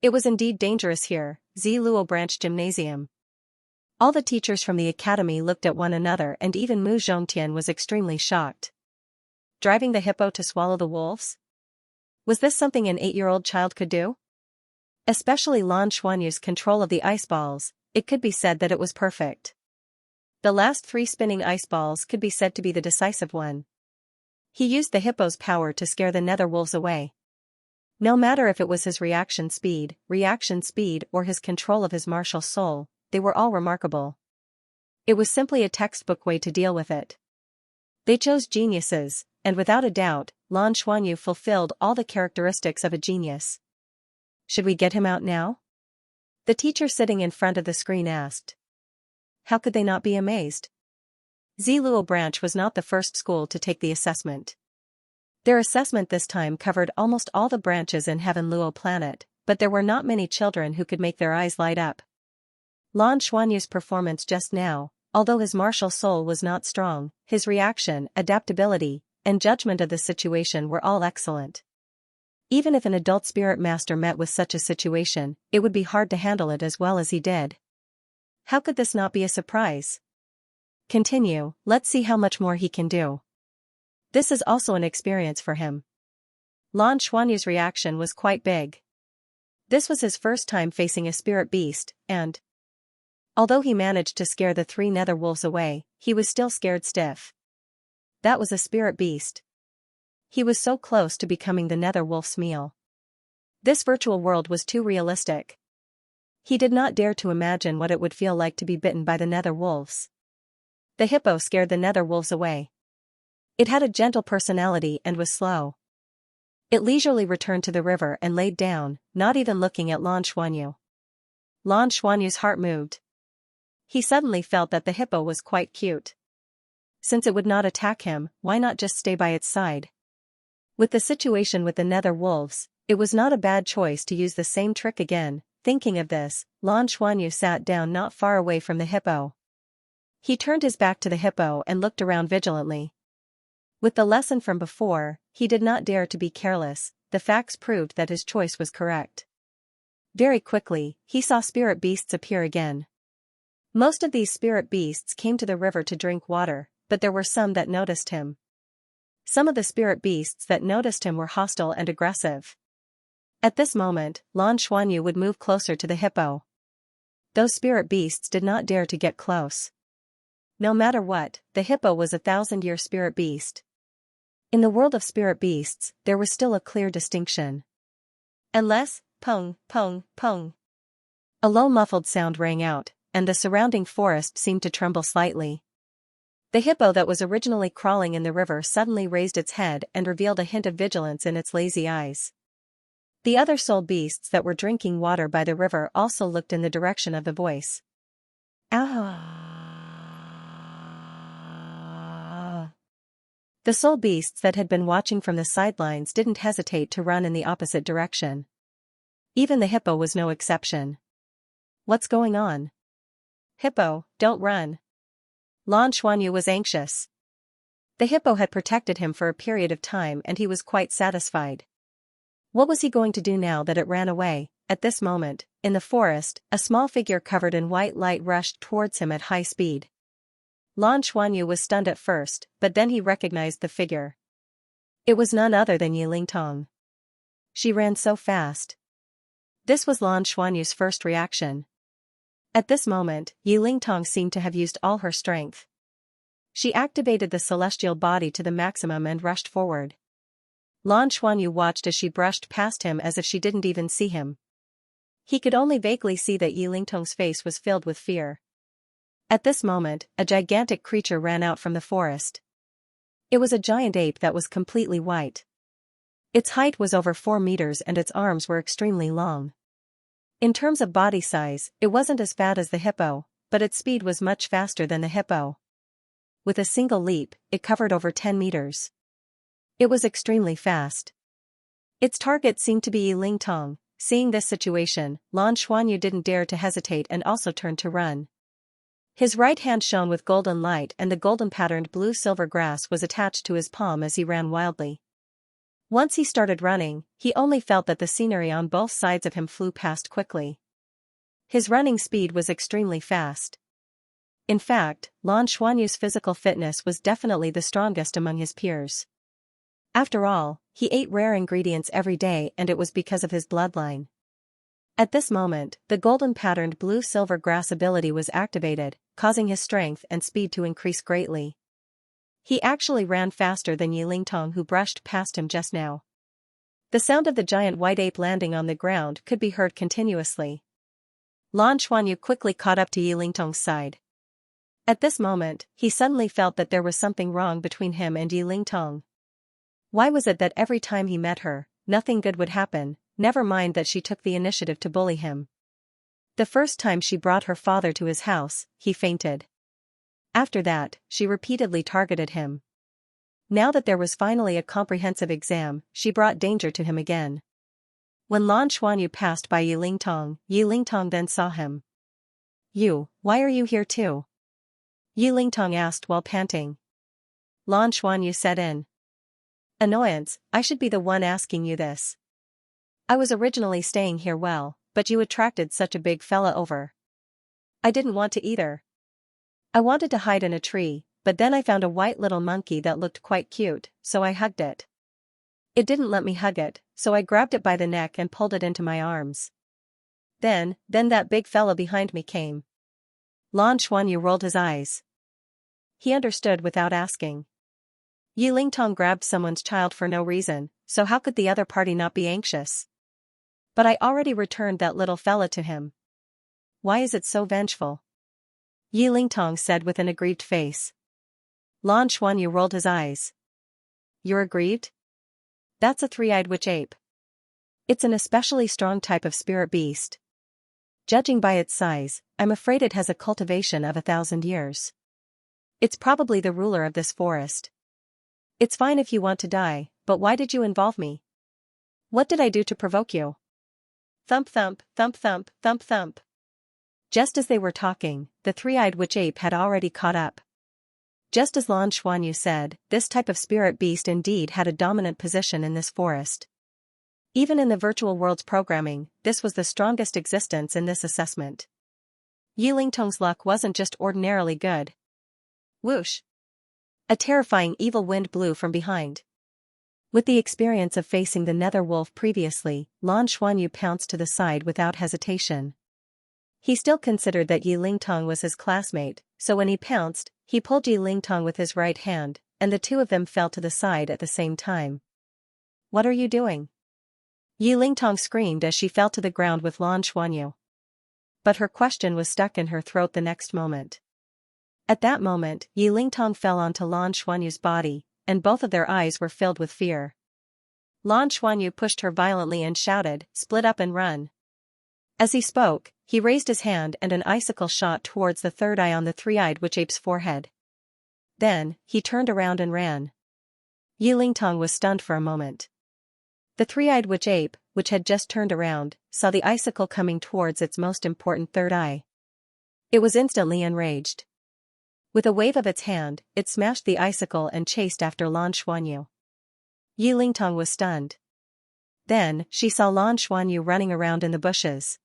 It was indeed dangerous here, Douluo Branch Gymnasium. All the teachers from the academy looked at one another and even Mu Zhongtian was extremely shocked. Driving the hippo to swallow the wolves? Was this something an 8-year-old child could do? Especially Lan Xuanyu's control of the ice balls, it could be said that it was perfect. The last 3 spinning ice balls could be said to be the decisive one. He used the hippo's power to scare the nether wolves away. No matter if it was his reaction speed, or his control of his martial soul, they were all remarkable. It was simply a textbook way to deal with it. They chose geniuses, and without a doubt, Lan Xuanyu fulfilled all the characteristics of a genius. Should we get him out now? The teacher sitting in front of the screen asked. How could they not be amazed? Ziluo branch was not the first school to take the assessment. Their assessment this time covered almost all the branches in Heaven Luo planet, but there were not many children who could make their eyes light up. Lan Xuanyu's performance just now, although his martial soul was not strong, his reaction, adaptability, and judgment of the situation were all excellent. Even if an adult spirit master met with such a situation, it would be hard to handle it as well as he did. How could this not be a surprise? Continue, let's see how much more he can do. This is also an experience for him. Lan Xuanyu's reaction was quite big. This was his first time facing a spirit beast, and although he managed to scare the 3 nether wolves away, he was still scared stiff. That was a spirit beast. He was so close to becoming the nether wolf's meal. This virtual world was too realistic. He did not dare to imagine what it would feel like to be bitten by the nether wolves. The hippo scared the nether wolves away. It had a gentle personality and was slow. It leisurely returned to the river and laid down, not even looking at Lan Xuanyu. Lan Xuanyu's heart moved. He suddenly felt that the hippo was quite cute. Since it would not attack him, why not just stay by its side? With the situation with the nether wolves, it was not a bad choice to use the same trick again. Thinking of this, Lan Xuanyu sat down not far away from the hippo. He turned his back to the hippo and looked around vigilantly. With the lesson from before, he did not dare to be careless. The facts proved that his choice was correct. Very quickly, he saw spirit beasts appear again. Most of these spirit beasts came to the river to drink water, but there were some that noticed him. Some of the spirit beasts that noticed him were hostile and aggressive. At this moment, Lan Xuanyu would move closer to the hippo. Those spirit beasts did not dare to get close. No matter what, the hippo was a 1,000-year spirit beast. In the world of spirit beasts, there was still a clear distinction. Unless, pong, pong, pong. A low muffled sound rang out, and the surrounding forest seemed to tremble slightly. The hippo that was originally crawling in the river suddenly raised its head and revealed a hint of vigilance in its lazy eyes. The other soul beasts that were drinking water by the river also looked in the direction of the voice. Ah! The soul beasts that had been watching from the sidelines didn't hesitate to run in the opposite direction. Even the hippo was no exception. What's going on? Hippo, don't run. Lan Xuanyu was anxious. The hippo had protected him for a period of time and he was quite satisfied. What was he going to do now that it ran away? At this moment, in the forest, a small figure covered in white light rushed towards him at high speed. Lan Xuanyu was stunned at first, but then he recognized the figure. It was none other than Yilingtong. She ran so fast. This was Lan Xuanyu's first reaction. At this moment, Yilingtong seemed to have used all her strength. She activated the celestial body to the maximum and rushed forward. Lan Xuanyu watched as she brushed past him as if she didn't even see him. He could only vaguely see that Yilingtong's face was filled with fear. At this moment, a gigantic creature ran out from the forest. It was a giant ape that was completely white. Its height was over 4 meters and its arms were extremely long. In terms of body size, it wasn't as fat as the hippo, but its speed was much faster than the hippo. With a single leap, it covered over 10 meters. It was extremely fast. Its target seemed to be Yilingtong. Seeing this situation, Lan Xuanyu didn't dare to hesitate and also turned to run. His right hand shone with golden light and the golden-patterned blue-silver grass was attached to his palm as he ran wildly. Once he started running, he only felt that the scenery on both sides of him flew past quickly. His running speed was extremely fast. In fact, Lan Xuanyu's physical fitness was definitely the strongest among his peers. After all, he ate rare ingredients every day and it was because of his bloodline. At this moment, the golden-patterned blue-silver grass ability was activated, causing his strength and speed to increase greatly. He actually ran faster than Yilingtong who brushed past him just now. The sound of the giant white ape landing on the ground could be heard continuously. Lan Xuanyu quickly caught up to Yilingtong's side. At this moment, he suddenly felt that there was something wrong between him and Yi Lingtong. Why was it that every time he met her, nothing good would happen, never mind that she took the initiative to bully him? The first time she brought her father to his house, he fainted. After that, she repeatedly targeted him. Now that there was finally a comprehensive exam, she brought danger to him again. When Lan Xuanyu passed by Yi Lingtong then saw him. "You, why are you here too?" Yi Lingtong asked while panting. Lan Xuanyu said in annoyance, "I should be the one asking you this. I was originally staying here but you attracted such a big fella over. I didn't want to either. I wanted to hide in a tree, but then I found a white little monkey that looked quite cute, so I hugged it. It didn't let me hug it, so I grabbed it by the neck and pulled it into my arms. Then that big fella behind me came." Lan Xuanyu rolled his eyes. He understood without asking. Yi Lingtong grabbed someone's child for no reason, so how could the other party not be anxious? "But I already returned that little fella to him. Why is it so vengeful?" Yi Lingtong said with an aggrieved face. Lan Xuanyu rolled his eyes. "You're aggrieved? That's a three-eyed witch ape. It's an especially strong type of spirit beast. Judging by its size, I'm afraid it has a cultivation of 1,000 years. It's probably the ruler of this forest. It's fine if you want to die, but why did you involve me? What did I do to provoke you?" Thump thump, thump thump, thump thump. Just as they were talking, the three-eyed witch ape had already caught up. Just as Lan Xuanyu said, this type of spirit beast indeed had a dominant position in this forest. Even in the virtual world's programming, this was the strongest existence in this assessment. Yi Lingtong's luck wasn't just ordinarily good. Whoosh! A terrifying evil wind blew from behind. With the experience of facing the nether wolf previously, Lan Xuanyu pounced to the side without hesitation. He still considered that Yi Lingtong was his classmate, so when he pounced, he pulled Yi Lingtong with his right hand, and the two of them fell to the side at the same time. "What are you doing?" Yi Lingtong screamed as she fell to the ground with Lan Xuanyu. But her question was stuck in her throat the next moment. At that moment, Yi Lingtong fell onto Lan Xuanyu's body, and both of their eyes were filled with fear. Lan Xuanyu pushed her violently and shouted, "Split up and run." As he spoke, he raised his hand and an icicle shot towards the third eye on the three-eyed witch ape's forehead. Then, he turned around and ran. Yi Lingtong was stunned for a moment. The three-eyed witch ape, which had just turned around, saw the icicle coming towards its most important third eye. It was instantly enraged. With a wave of its hand, it smashed the icicle and chased after Lan Xuanyu. Yi Lingtong was stunned. Then, she saw Lan Xuanyu running around in the bushes.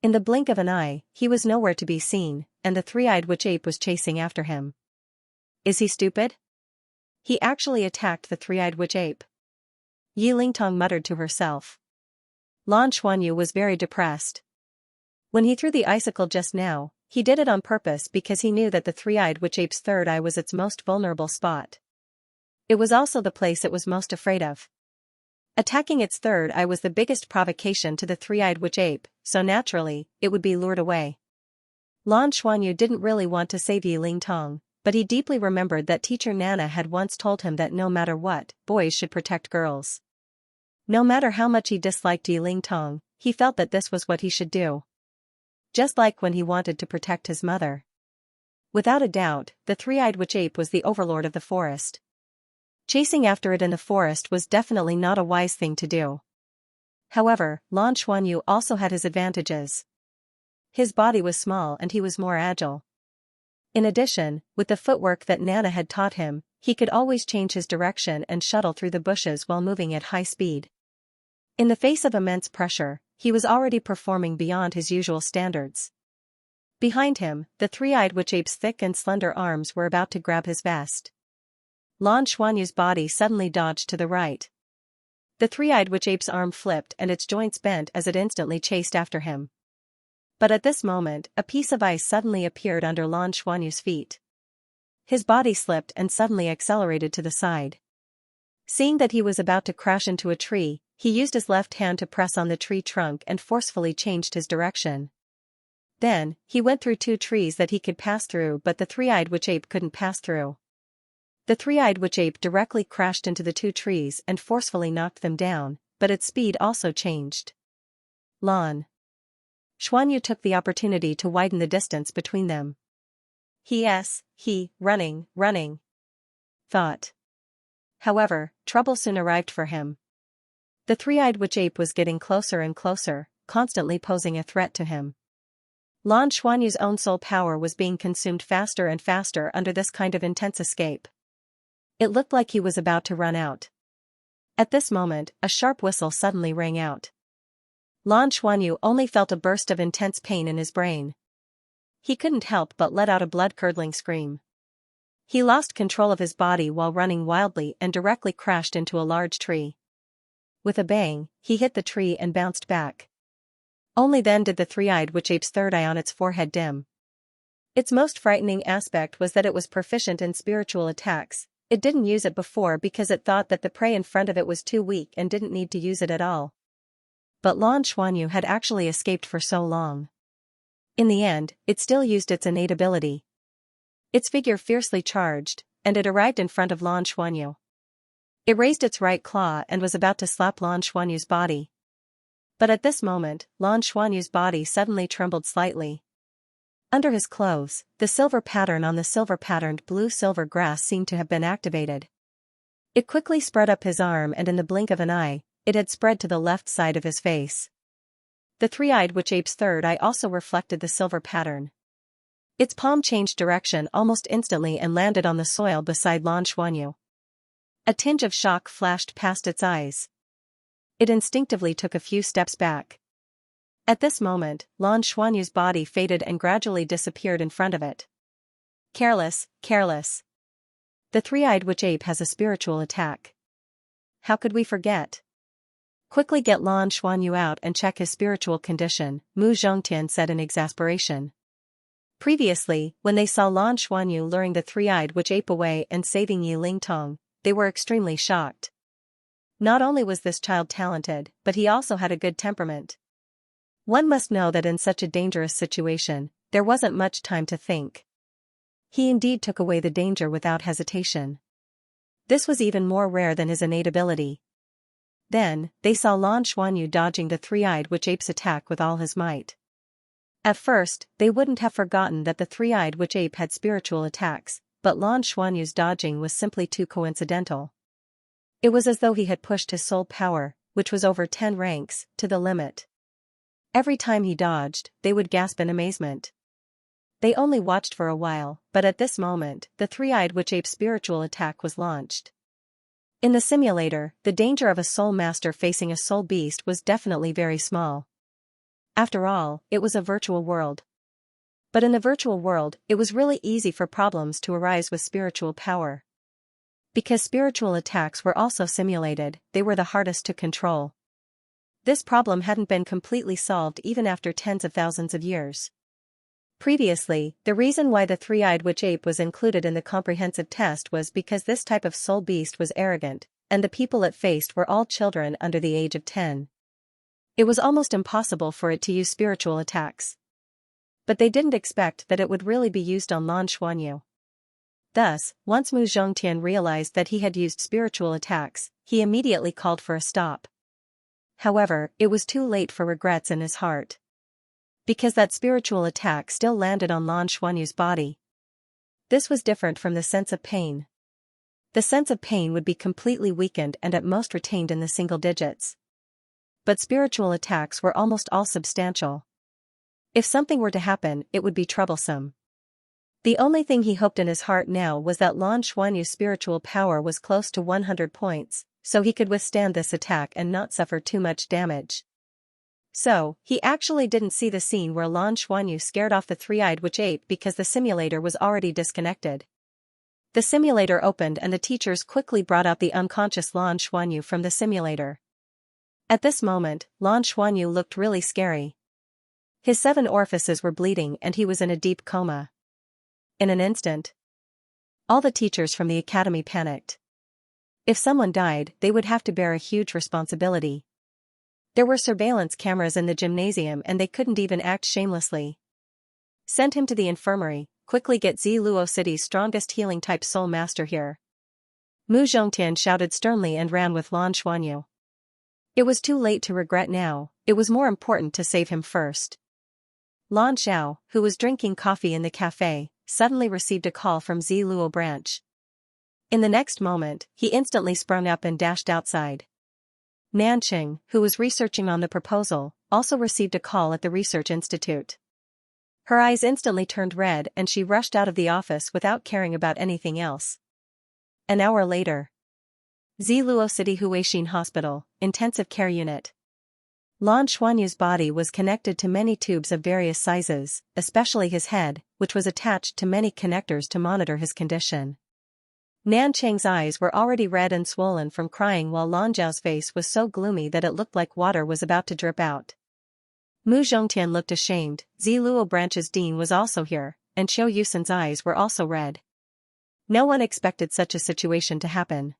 In the blink of an eye, he was nowhere to be seen, and the three-eyed witch ape was chasing after him. Is he stupid? He actually attacked the three-eyed witch ape. Yi Lingtong muttered to herself. Lan Xuanyu was very depressed. When he threw the icicle just now, he did it on purpose because he knew that the three-eyed witch ape's third eye was its most vulnerable spot. It was also the place it was most afraid of. Attacking its third eye was the biggest provocation to the three-eyed witch ape, so naturally, it would be lured away. Lan Xuanyu didn't really want to save Yi Lingtong, but he deeply remembered that teacher Nana had once told him that no matter what, boys should protect girls. No matter how much he disliked Yi Lingtong, he felt that this was what he should do. Just like when he wanted to protect his mother. Without a doubt, the three-eyed witch ape was the overlord of the forest. Chasing after it in the forest was definitely not a wise thing to do. However, Lan Xuanyu also had his advantages. His body was small and he was more agile. In addition, with the footwork that Nana had taught him, he could always change his direction and shuttle through the bushes while moving at high speed. In the face of immense pressure, he was already performing beyond his usual standards. Behind him, the three-eyed witch ape's thick and slender arms were about to grab his vest. Lan Xuanyu's body suddenly dodged to the right. The three-eyed witch ape's arm flipped and its joints bent as it instantly chased after him. But at this moment, a piece of ice suddenly appeared under Lan Xuanyu's feet. His body slipped and suddenly accelerated to the side. Seeing that he was about to crash into a tree, he used his left hand to press on the tree trunk and forcefully changed his direction. Then, he went through 2 trees that he could pass through, but the three-eyed witch ape couldn't pass through. The three-eyed witch ape directly crashed into the 2 trees and forcefully knocked them down, but its speed also changed. Lawn. Xuanyu took the opportunity to widen the distance between them. Running. Thought. However, trouble soon arrived for him. The three-eyed witch ape was getting closer and closer, constantly posing a threat to him. Lan Xuanyu's own soul power was being consumed faster and faster under this kind of intense escape. It looked like he was about to run out. At this moment, a sharp whistle suddenly rang out. Lan Xuanyu only felt a burst of intense pain in his brain. He couldn't help but let out a blood-curdling scream. He lost control of his body while running wildly and directly crashed into a large tree. With a bang, he hit the tree and bounced back. Only then did the three-eyed witch ape's third eye on its forehead dim. Its most frightening aspect was that it was proficient in spiritual attacks. It didn't use it before because it thought that the prey in front of it was too weak and didn't need to use it at all. But Lan Xuanyu had actually escaped for so long. In the end, it still used its innate ability. Its figure fiercely charged, and it arrived in front of Lan Xuanyu. It raised its right claw and was about to slap Lan Xuanyu's body. But at this moment, Lan Xuanyu's body suddenly trembled slightly. Under his clothes, the silver pattern on the silver-patterned blue-silver grass seemed to have been activated. It quickly spread up his arm, and in the blink of an eye, it had spread to the left side of his face. The three-eyed witch ape's third eye also reflected the silver pattern. Its palm changed direction almost instantly and landed on the soil beside Lan Xuanyu. A tinge of shock flashed past its eyes. It instinctively took a few steps back. At this moment, Lan Xuanyu's body faded and gradually disappeared in front of it. Careless. The three-eyed witch ape has a spiritual attack. How could we forget? Quickly get Lan Xuanyu out and check his spiritual condition, Mu Zhongtian said in exasperation. Previously, when they saw Lan Xuanyu luring the three-eyed witch ape away and saving Yi Lingtong, they were extremely shocked. Not only was this child talented, but he also had a good temperament. One must know that in such a dangerous situation, there wasn't much time to think. He indeed took away the danger without hesitation. This was even more rare than his innate ability. Then, they saw Lan Xuanyu dodging the three-eyed witch ape's attack with all his might. At first, they wouldn't have forgotten that the three-eyed witch ape had spiritual attacks, but Lan Xuanyu's dodging was simply too coincidental. It was as though he had pushed his soul power, which was over 10 ranks, to the limit. Every time he dodged, they would gasp in amazement. They only watched for a while, but at this moment, the three-eyed witch ape's spiritual attack was launched. In the simulator, the danger of a soul master facing a soul beast was definitely very small. After all, it was a virtual world. But in the virtual world, it was really easy for problems to arise with spiritual power. Because spiritual attacks were also simulated, they were the hardest to control. This problem hadn't been completely solved even after tens of thousands of years. Previously, the reason why the three-eyed witch ape was included in the comprehensive test was because this type of soul beast was arrogant, and the people it faced were all children under the age of 10. It was almost impossible for it to use spiritual attacks. But they didn't expect that it would really be used on Lan Xuanyu. Thus, once Mu Zhongtian realized that he had used spiritual attacks, he immediately called for a stop. However, it was too late for regrets in his heart. Because that spiritual attack still landed on Lan Xuanyu's body. This was different from the sense of pain. The sense of pain would be completely weakened and at most retained in the single digits. But spiritual attacks were almost all substantial. If something were to happen, it would be troublesome. The only thing he hoped in his heart now was that Lan Xuanyu's spiritual power was close to 100 points, so he could withstand this attack and not suffer too much damage. So, he actually didn't see the scene where Lan Xuanyu scared off the three-eyed witch ape because the simulator was already disconnected. The simulator opened and the teachers quickly brought out the unconscious Lan Xuanyu from the simulator. At this moment, Lan Xuanyu looked really scary. His 7 orifices were bleeding and he was in a deep coma. In an instant, all the teachers from the academy panicked. If someone died, they would have to bear a huge responsibility. There were surveillance cameras in the gymnasium and they couldn't even act shamelessly. Send him to the infirmary, quickly get Ziluo City's strongest healing-type soul master here. Mu Zhongtian shouted sternly and ran with Lan Xuanyu. It was too late to regret now, it was more important to save him first. Lan Xiao, who was drinking coffee in the cafe, suddenly received a call from Ziluo branch. In the next moment, he instantly sprung up and dashed outside. Nanqing, who was researching on the proposal, also received a call at the research institute. Her eyes instantly turned red and she rushed out of the office without caring about anything else. An hour later. Ziluo City Huixin Hospital, Intensive Care Unit. Lan Xuanyu's body was connected to many tubes of various sizes, especially his head, which was attached to many connectors to monitor his condition. Nanqing's eyes were already red and swollen from crying while Lan Zhao's face was so gloomy that it looked like water was about to drip out. Mu Zhongtian looked ashamed. Ziluo branch's dean was also here, and Qiu Yusan's eyes were also red. No one expected such a situation to happen.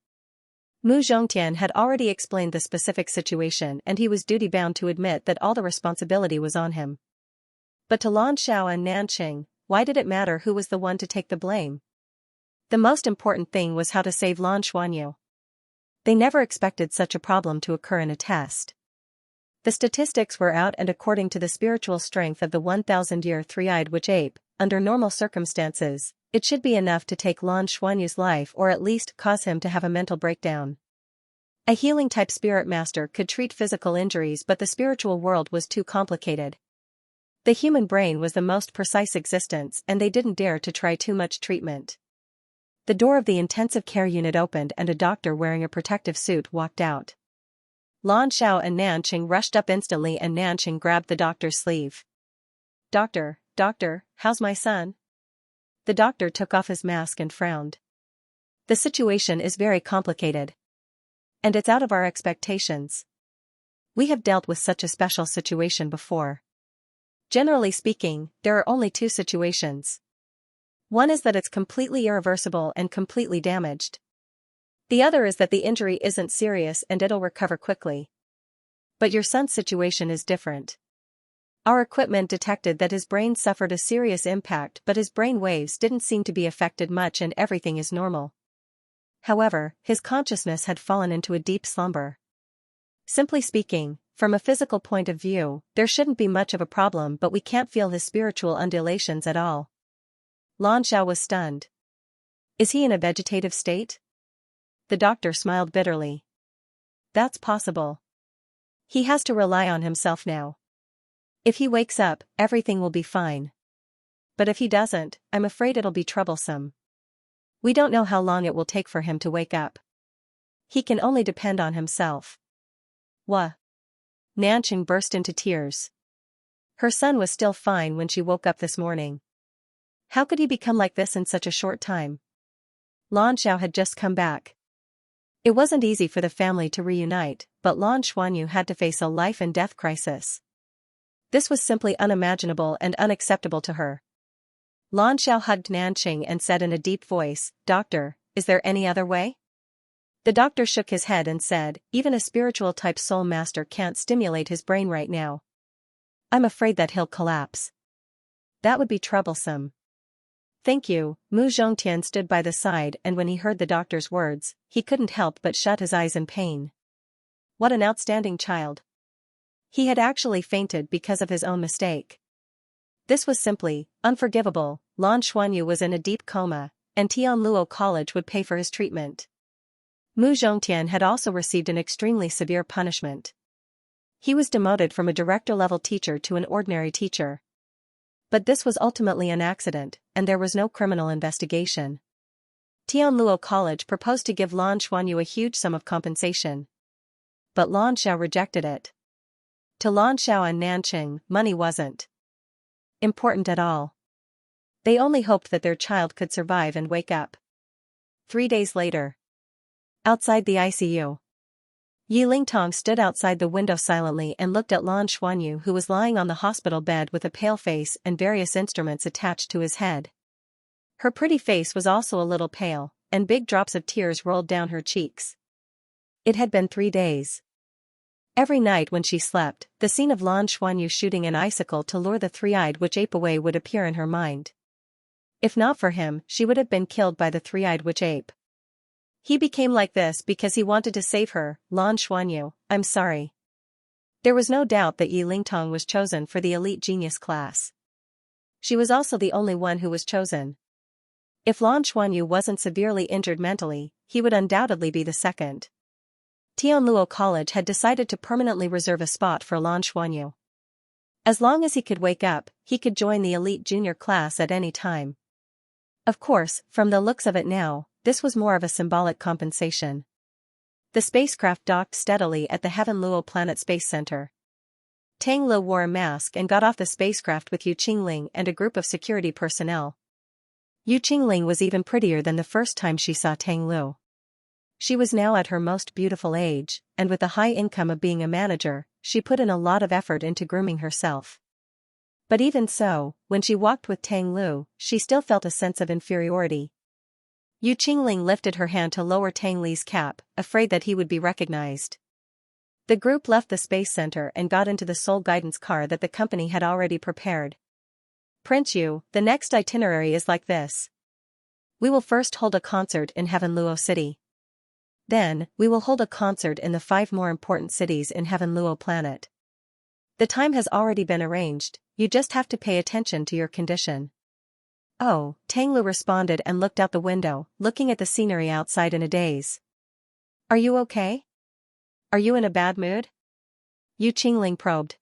Mu Zhongtian had already explained the specific situation and he was duty-bound to admit that all the responsibility was on him. But to Lan Xiao and Nanqing, why did it matter who was the one to take the blame? The most important thing was how to save Lan Xuanyu. They never expected such a problem to occur in a test. The statistics were out and according to the spiritual strength of the 1,000-year three-eyed witch ape, under normal circumstances, it should be enough to take Lan Xuanyu's life or at least cause him to have a mental breakdown. A healing-type spirit master could treat physical injuries but the spiritual world was too complicated. The human brain was the most precise existence and they didn't dare to try too much treatment. The door of the intensive care unit opened and a doctor wearing a protective suit walked out. Lan Xiao and Nanqing rushed up instantly and Nanqing grabbed the doctor's sleeve. Doctor, how's my son? The doctor took off his mask and frowned. The situation is very complicated. And it's out of our expectations. We have dealt with such a special situation before. Generally speaking, there are only two situations. One is that it's completely irreversible and completely damaged. The other is that the injury isn't serious and it'll recover quickly. But your son's situation is different. Our equipment detected that his brain suffered a serious impact but his brain waves didn't seem to be affected much and everything is normal. However, his consciousness had fallen into a deep slumber. Simply speaking, from a physical point of view, there shouldn't be much of a problem but we can't feel his spiritual undulations at all. Lan Xiao was stunned. Is he in a vegetative state? The doctor smiled bitterly. That's possible. He has to rely on himself now. If he wakes up, everything will be fine. But if he doesn't, I'm afraid it'll be troublesome. We don't know how long it will take for him to wake up. He can only depend on himself. What? Nanqing burst into tears. Her son was still fine when she woke up this morning. How could he become like this in such a short time? Lan Xiao had just come back. It wasn't easy for the family to reunite, but Lan Xuanyu had to face a life and death crisis. This was simply unimaginable and unacceptable to her. Lan Xiao hugged Nanqing and said in a deep voice, "Doctor, is there any other way?" The doctor shook his head and said, "Even a spiritual-type soul master can't stimulate his brain right now. I'm afraid that he'll collapse. That would be troublesome." "Thank you." Mu Zhongtian stood by the side and when he heard the doctor's words, he couldn't help but shut his eyes in pain. What an outstanding child. He had actually fainted because of his own mistake. This was simply unforgivable. Lan Xuanyu was in a deep coma, and Douluo College would pay for his treatment. Mu Zhongtian had also received an extremely severe punishment. He was demoted from a director-level teacher to an ordinary teacher. But this was ultimately an accident, and there was no criminal investigation. Douluo College proposed to give Lan Xuanyu a huge sum of compensation. But Lan Xiao rejected it. To Lan Xiao and Nanqing, money wasn't important at all. They only hoped that their child could survive and wake up. 3 days later. Outside the ICU. Yi Lingtong stood outside the window silently and looked at Lan Xuanyu who was lying on the hospital bed with a pale face and various instruments attached to his head. Her pretty face was also a little pale, and big drops of tears rolled down her cheeks. It had been 3 days. Every night when she slept, the scene of Lan Xuanyu shooting an icicle to lure the three-eyed witch ape away would appear in her mind. If not for him, she would have been killed by the three-eyed witch ape. He became like this because he wanted to save her. Lan Xuanyu, I'm sorry. There was no doubt that Yi Lingtong was chosen for the elite genius class. She was also the only one who was chosen. If Lan Xuanyu wasn't severely injured mentally, he would undoubtedly be the second. Douluo College had decided to permanently reserve a spot for Lan Xuanyu. As long as he could wake up, he could join the elite junior class at any time. Of course, from the looks of it now, this was more of a symbolic compensation. The spacecraft docked steadily at the Heaven Luo Planet Space Center. Tang Lu wore a mask and got off the spacecraft with Yu Qingling and a group of security personnel. Yu Qingling was even prettier than the first time she saw Tang Lu. She was now at her most beautiful age, and with the high income of being a manager, she put in a lot of effort into grooming herself. But even so, when she walked with Tang Lu, she still felt a sense of inferiority. Yu Qingling lifted her hand to lower Tang Li's cap, afraid that he would be recognized. The group left the space center and got into the Soul Guidance car that the company had already prepared. Prince Yu, the next itinerary is like this. We will first hold a concert in Heaven Luo City. Then, we will hold a concert in the 5 more important cities in Heaven Luo Planet. The time has already been arranged, you just have to pay attention to your condition. Oh, Tang Lu responded and looked out the window, looking at the scenery outside in a daze. Are you okay? Are you in a bad mood? Yu Qingling probed.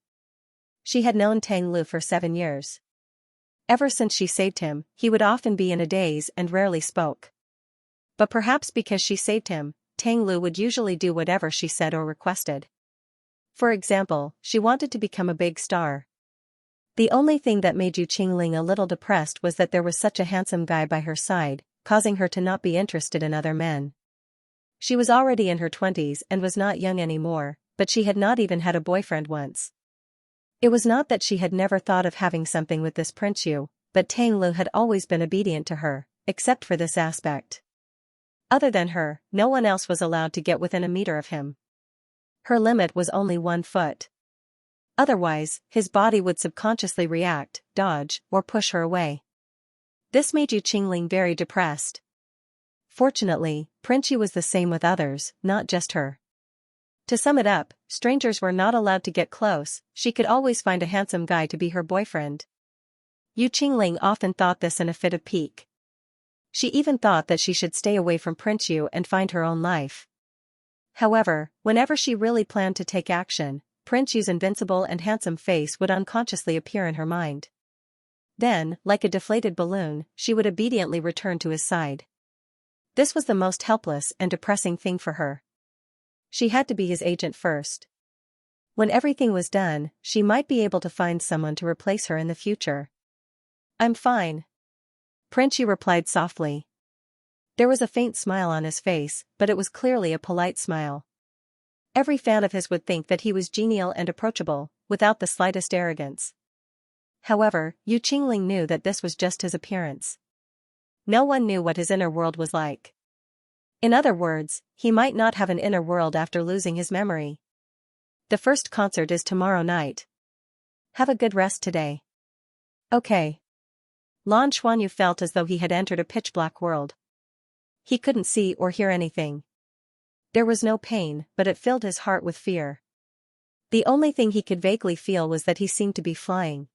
She had known Tang Lu for 7 years. Ever since she saved him, he would often be in a daze and rarely spoke. But perhaps because she saved him, Tang Lu would usually do whatever she said or requested. For example, she wanted to become a big star. The only thing that made Yu Qingling a little depressed was that there was such a handsome guy by her side, causing her to not be interested in other men. She was already in her 20s and was not young anymore, but she had not even had a boyfriend once. It was not that she had never thought of having something with this Prince Yu, but Tang Lu had always been obedient to her, except for this aspect. Other than her, no one else was allowed to get within a meter of him. Her limit was only 1 foot. Otherwise, his body would subconsciously react, dodge, or push her away. This made Yu Qingling very depressed. Fortunately, Prince Yu was the same with others, not just her. To sum it up, strangers were not allowed to get close, she could always find a handsome guy to be her boyfriend. Yu Qingling often thought this in a fit of pique. She even thought that she should stay away from Prince Yu and find her own life. However, whenever she really planned to take action, Prince Yu's invincible and handsome face would unconsciously appear in her mind. Then, like a deflated balloon, she would obediently return to his side. This was the most helpless and depressing thing for her. She had to be his agent first. When everything was done, she might be able to find someone to replace her in the future. I'm fine. Prince Yu replied softly. There was a faint smile on his face, but it was clearly a polite smile. Every fan of his would think that he was genial and approachable, without the slightest arrogance. However, Yu Qingling knew that this was just his appearance. No one knew what his inner world was like. In other words, he might not have an inner world after losing his memory. The first concert is tomorrow night. Have a good rest today. Okay. Lan Xuanyu felt as though he had entered a pitch-black world. He couldn't see or hear anything. There was no pain, but it filled his heart with fear. The only thing he could vaguely feel was that he seemed to be flying.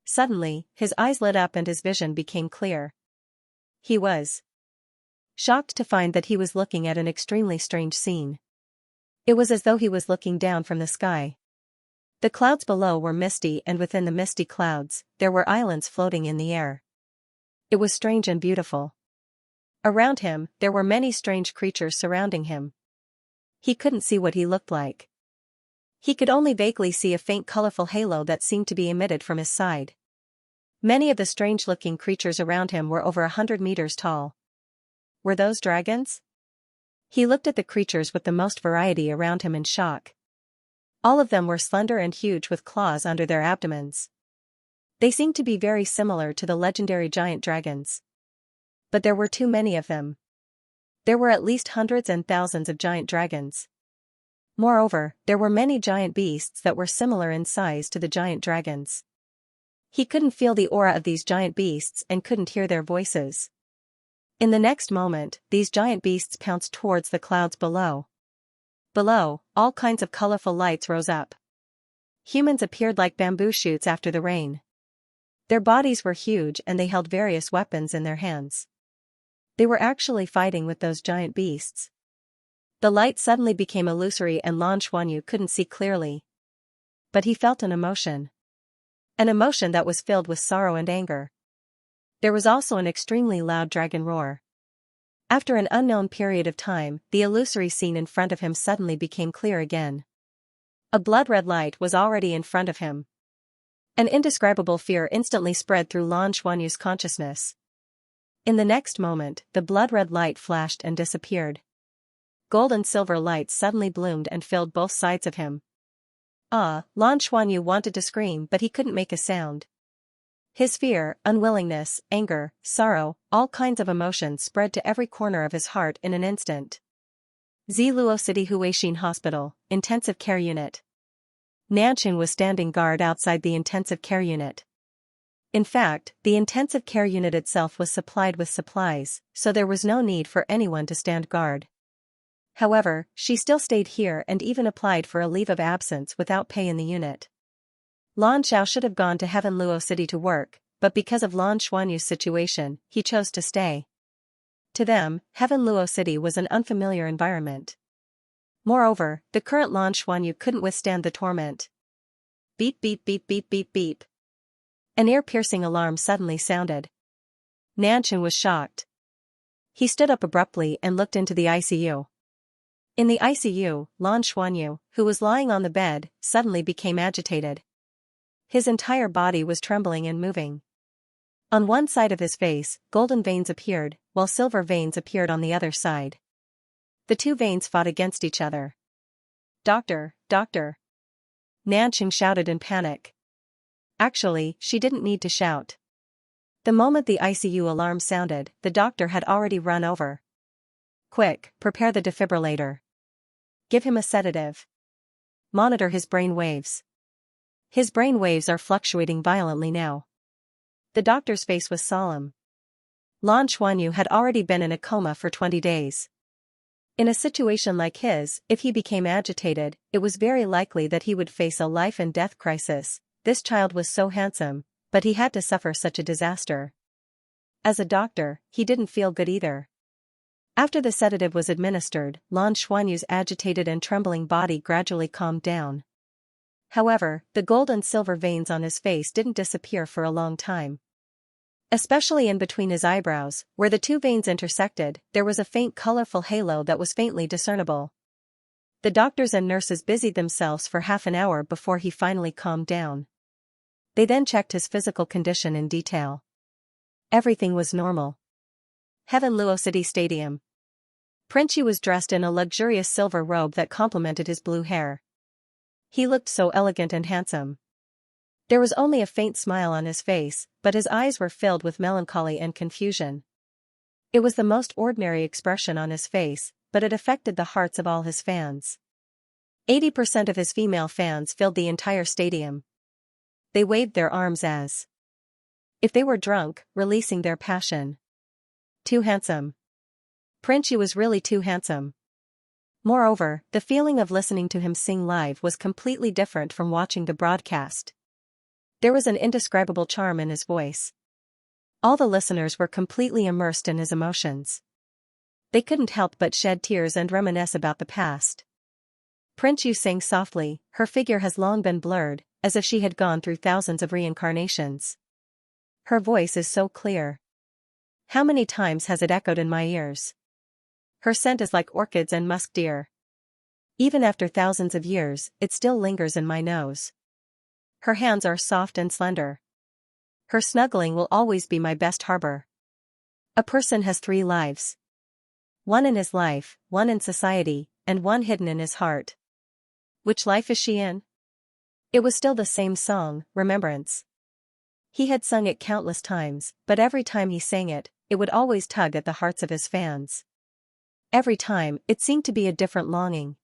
Suddenly, his eyes lit up and his vision became clear. He was shocked to find that he was looking at an extremely strange scene. It was as though he was looking down from the sky. The clouds below were misty, and within the misty clouds, there were islands floating in the air. It was strange and beautiful. Around him, there were many strange creatures surrounding him. He couldn't see what he looked like. He could only vaguely see a faint colorful halo that seemed to be emitted from his side. Many of the strange-looking creatures around him were over 100 meters tall. Were those dragons? He looked at the creatures with the most variety around him in shock. All of them were slender and huge with claws under their abdomens. They seemed to be very similar to the legendary giant dragons. But there were too many of them. There were at least hundreds and thousands of giant dragons. Moreover, there were many giant beasts that were similar in size to the giant dragons. He couldn't feel the aura of these giant beasts and couldn't hear their voices. In the next moment, these giant beasts pounced towards the clouds below. Below, all kinds of colorful lights rose up. Humans appeared like bamboo shoots after the rain. Their bodies were huge and they held various weapons in their hands. They were actually fighting with those giant beasts. The light suddenly became illusory and Lan Xuanyu couldn't see clearly. But he felt an emotion. An emotion that was filled with sorrow and anger. There was also an extremely loud dragon roar. After an unknown period of time, the illusory scene in front of him suddenly became clear again. A blood-red light was already in front of him. An indescribable fear instantly spread through Lan Xuanyu's consciousness. In the next moment, the blood-red light flashed and disappeared. Gold and silver lights suddenly bloomed and filled both sides of him. Lan Xuanyu wanted to scream but he couldn't make a sound. His fear, unwillingness, anger, sorrow, all kinds of emotions spread to every corner of his heart in an instant. Douluo City Huixin Hospital, Intensive Care Unit. Nanqing was standing guard outside the intensive care unit. In fact, the intensive care unit itself was supplied with supplies, so there was no need for anyone to stand guard. However, she still stayed here and even applied for a leave of absence without pay in the unit. Lan Xiao should have gone to Luo City to work, but because of Lan Xuanyu's situation, he chose to stay. To them, Luo City was an unfamiliar environment. Moreover, the current Lan Xuanyu couldn't withstand the torment. Beep beep beep beep beep beep. An ear-piercing alarm suddenly sounded. Nanqing was shocked. He stood up abruptly and looked into the ICU. In the ICU, Lan Xuanyu, who was lying on the bed, suddenly became agitated. His entire body was trembling and moving. On one side of his face, golden veins appeared, while silver veins appeared on the other side. The two veins fought against each other. "Doctor, doctor!" Nanqing shouted in panic. Actually, she didn't need to shout. The moment the ICU alarm sounded, the doctor had already run over. "Quick, prepare the defibrillator. Give him a sedative. Monitor his brain waves. His brain waves are fluctuating violently now." The doctor's face was solemn. Lan Xuanyu had already been in a coma for 20 days. In a situation like his, if he became agitated, it was very likely that he would face a life-and-death crisis. This child was so handsome, but he had to suffer such a disaster. As a doctor, he didn't feel good either. After the sedative was administered, Lan Xuanyu's agitated and trembling body gradually calmed down. However, the gold and silver veins on his face didn't disappear for a long time. Especially in between his eyebrows, where the two veins intersected, there was a faint colorful halo that was faintly discernible. The doctors and nurses busied themselves for half an hour before he finally calmed down. They then checked his physical condition in detail. Everything was normal. Luo City Stadium. Prince was dressed in a luxurious silver robe that complemented his blue hair. He looked so elegant and handsome. There was only a faint smile on his face, but his eyes were filled with melancholy and confusion. It was the most ordinary expression on his face, but it affected the hearts of all his fans. 80% of his female fans filled the entire stadium. They waved their arms as if they were drunk, releasing their passion. Too handsome. Prince was really too handsome. Moreover, the feeling of listening to him sing live was completely different from watching the broadcast. There was an indescribable charm in his voice. All the listeners were completely immersed in his emotions. They couldn't help but shed tears and reminisce about the past. Prince sang softly, "Her figure has long been blurred, as if she had gone through thousands of reincarnations. Her voice is so clear. How many times has it echoed in my ears? Her scent is like orchids and musk deer. Even after thousands of years, it still lingers in my nose. Her hands are soft and slender. Her snuggling will always be my best harbor." A person has 3 lives. One in his life, one in society, and one hidden in his heart. Which life is she in? It was still the same song, Remembrance. He had sung it countless times, but every time he sang it, it would always tug at the hearts of his fans. Every time, it seemed to be a different longing.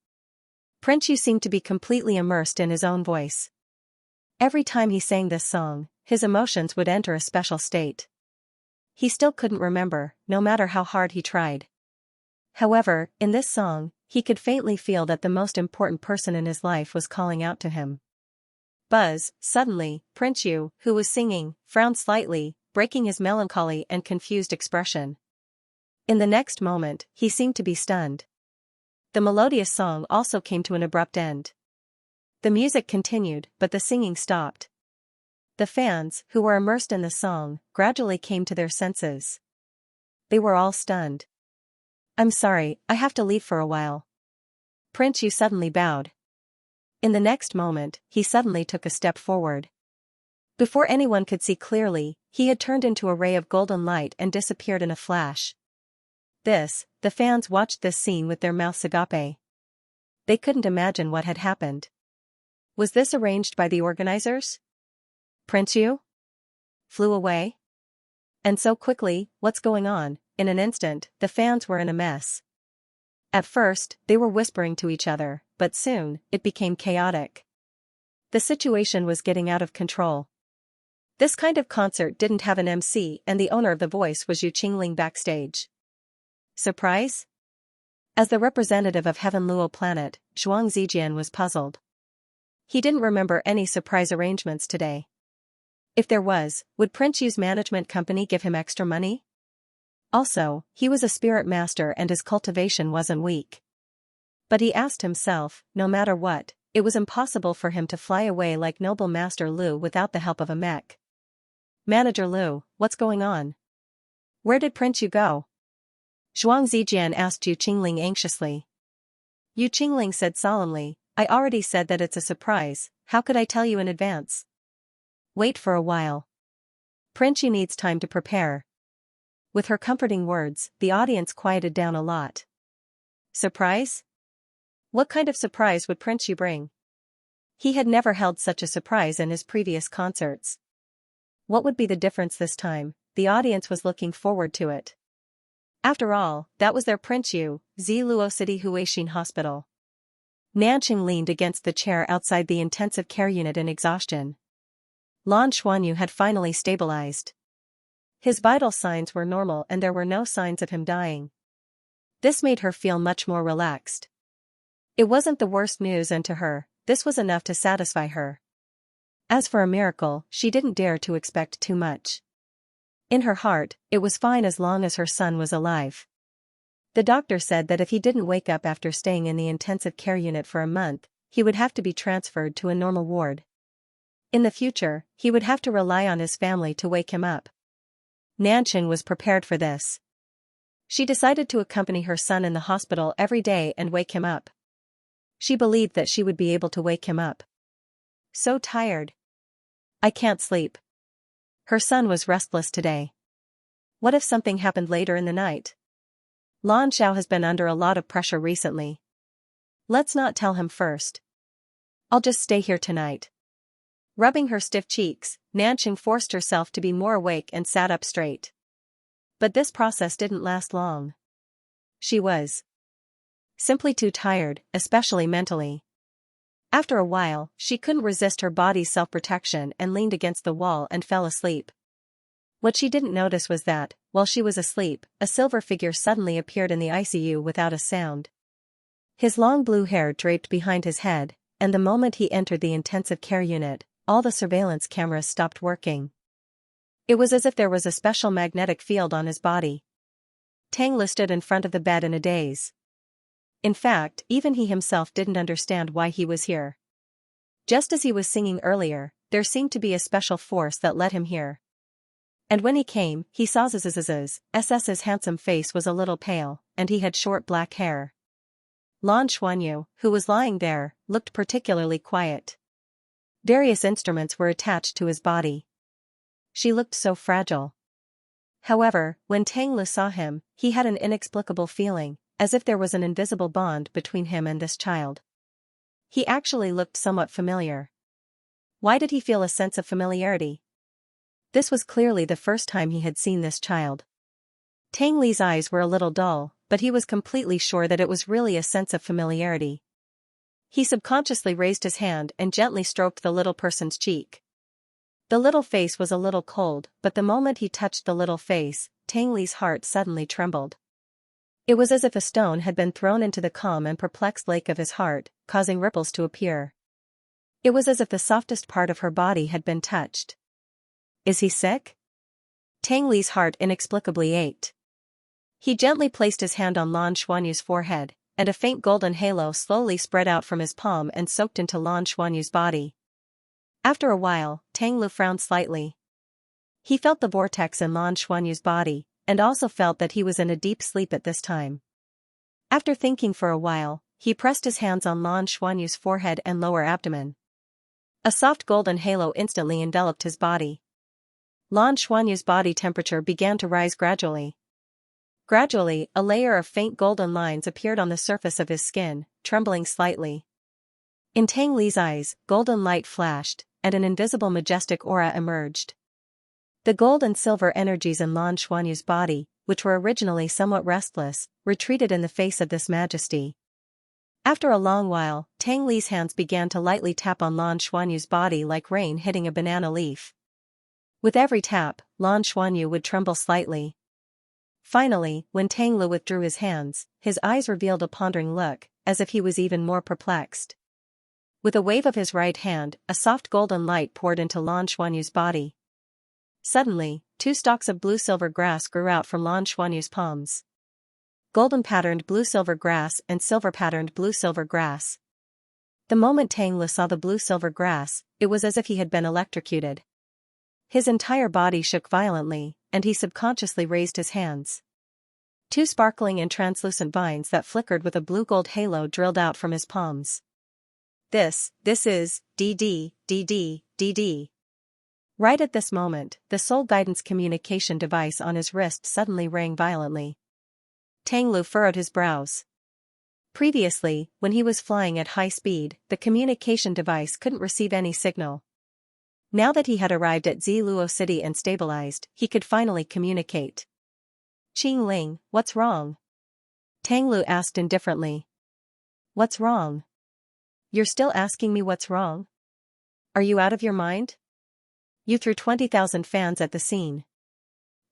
Prince Yu seemed to be completely immersed in his own voice. Every time he sang this song, his emotions would enter a special state. He still couldn't remember, no matter how hard he tried. However, in this song, he could faintly feel that the most important person in his life was calling out to him. Buzz, suddenly, Prince Yu, who was singing, frowned slightly, breaking his melancholy and confused expression. In the next moment, he seemed to be stunned. The melodious song also came to an abrupt end. The music continued, but the singing stopped. The fans, who were immersed in the song, gradually came to their senses. They were all stunned. "I'm sorry, I have to leave for a while." Prince Yu suddenly bowed. In the next moment, he suddenly took a step forward. Before anyone could see clearly, he had turned into a ray of golden light and disappeared in a flash. The fans watched this scene with their mouths agape. They couldn't imagine what had happened. Was this arranged by the organizers? Prince Yu flew away? And so quickly, what's going on? In an instant, the fans were in a mess. At first, they were whispering to each other, but soon, it became chaotic. The situation was getting out of control. This kind of concert didn't have an MC and the owner of the voice was Yu Qingling backstage. Surprise? As the representative of Heaven Luo planet, Zhuang Zijian was puzzled. He didn't remember any surprise arrangements today. If there was, would Prince Yu's management company give him extra money? Also, he was a spirit master and his cultivation wasn't weak. But he asked himself, no matter what, it was impossible for him to fly away like noble Master Lu without the help of a mech. Manager Lu, what's going on? Where did Prince Yu go? Zhuang Zijian asked Yu Qingling anxiously. Yu Qingling said solemnly, I already said that it's a surprise, how could I tell you in advance? Wait for a while. Prince Yu needs time to prepare. With her comforting words, the audience quieted down a lot. Surprise? What kind of surprise would Prince Yu bring? He had never held such a surprise in his previous concerts. What would be the difference this time? The audience was looking forward to it. After all, that was their Prince Yu, Ziluo City Huixin Hospital. Nanqing leaned against the chair outside the intensive care unit in exhaustion. Lan Xuanyu had finally stabilized. His vital signs were normal and there were no signs of him dying. This made her feel much more relaxed. It wasn't the worst news and to her, this was enough to satisfy her. As for a miracle, she didn't dare to expect too much. In her heart, it was fine as long as her son was alive. The doctor said that if he didn't wake up after staying in the intensive care unit for a month, he would have to be transferred to a normal ward. In the future, he would have to rely on his family to wake him up. Nanqing was prepared for this. She decided to accompany her son in the hospital every day and wake him up. She believed that she would be able to wake him up. So tired. I can't sleep. Her son was restless today. What if something happened later in the night? Lan Xiao has been under a lot of pressure recently. Let's not tell him first. I'll just stay here tonight. Rubbing her stiff cheeks, Nanqing forced herself to be more awake and sat up straight. But this process didn't last long. She was simply too tired, especially mentally. After a while, she couldn't resist her body's self-protection and leaned against the wall and fell asleep. What she didn't notice was that, while she was asleep, a silver figure suddenly appeared in the ICU without a sound. His long blue hair draped behind his head, and the moment he entered the intensive care unit, all the surveillance cameras stopped working. It was as if there was a special magnetic field on his body. Tang Li stood in front of the bed in a daze. In fact, even he himself didn't understand why he was here. Just as he was singing earlier, there seemed to be a special force that led him here. And when he came, he saw SS's handsome face was a little pale, and he had short black hair. Lan Xuanyu, who was lying there, looked particularly quiet. Various instruments were attached to his body. She looked so fragile. However, when Tang Li saw him, he had an inexplicable feeling, as if there was an invisible bond between him and this child. He actually looked somewhat familiar. Why did he feel a sense of familiarity? This was clearly the first time he had seen this child. Tang Li's eyes were a little dull, but he was completely sure that it was really a sense of familiarity. He subconsciously raised his hand and gently stroked the little person's cheek. The little face was a little cold, but the moment he touched the little face, Tang Li's heart suddenly trembled. It was as if a stone had been thrown into the calm and perplexed lake of his heart, causing ripples to appear. It was as if the softest part of her body had been touched. Is he sick? Tang Li's heart inexplicably ached. He gently placed his hand on Lan Xuanyu's forehead, and a faint golden halo slowly spread out from his palm and soaked into Lan Xuanyu's body. After a while, Tang Lu frowned slightly. He felt the vortex in Lan Xuanyu's body, and also felt that he was in a deep sleep at this time. After thinking for a while, he pressed his hands on Lan Xuanyu's forehead and lower abdomen. A soft golden halo instantly enveloped his body. Lan Xuanyu's body temperature began to rise gradually. Gradually, a layer of faint golden lines appeared on the surface of his skin, trembling slightly. In Tang Li's eyes, golden light flashed, and an invisible majestic aura emerged. The gold and silver energies in Lan Xuanyu's body, which were originally somewhat restless, retreated in the face of this majesty. After a long while, Tang Li's hands began to lightly tap on Lan Xuanyu's body like rain hitting a banana leaf. With every tap, Lan Xuanyu would tremble slightly. Finally, when Tang Lu withdrew his hands, his eyes revealed a pondering look, as if he was even more perplexed. With a wave of his right hand, a soft golden light poured into Lan Xuanyu's body. Suddenly, 2 stalks of blue-silver grass grew out from Lan Xuanyu's palms. Golden-patterned blue-silver grass and silver-patterned blue-silver grass. The moment Tang Lu saw the blue-silver grass, it was as if he had been electrocuted. His entire body shook violently, and he subconsciously raised his hands. 2 sparkling and translucent vines that flickered with a blue-gold halo drilled out from his palms. This is DD. Right at this moment, the soul guidance communication device on his wrist suddenly rang violently. Tang Lu furrowed his brows. Previously, when he was flying at high speed, the communication device couldn't receive any signal. Now that he had arrived at Douluo City and stabilized, he could finally communicate. Qing Ling, what's wrong? Tang Lu asked indifferently. What's wrong? You're still asking me what's wrong? Are you out of your mind? You threw 20,000 fans at the scene.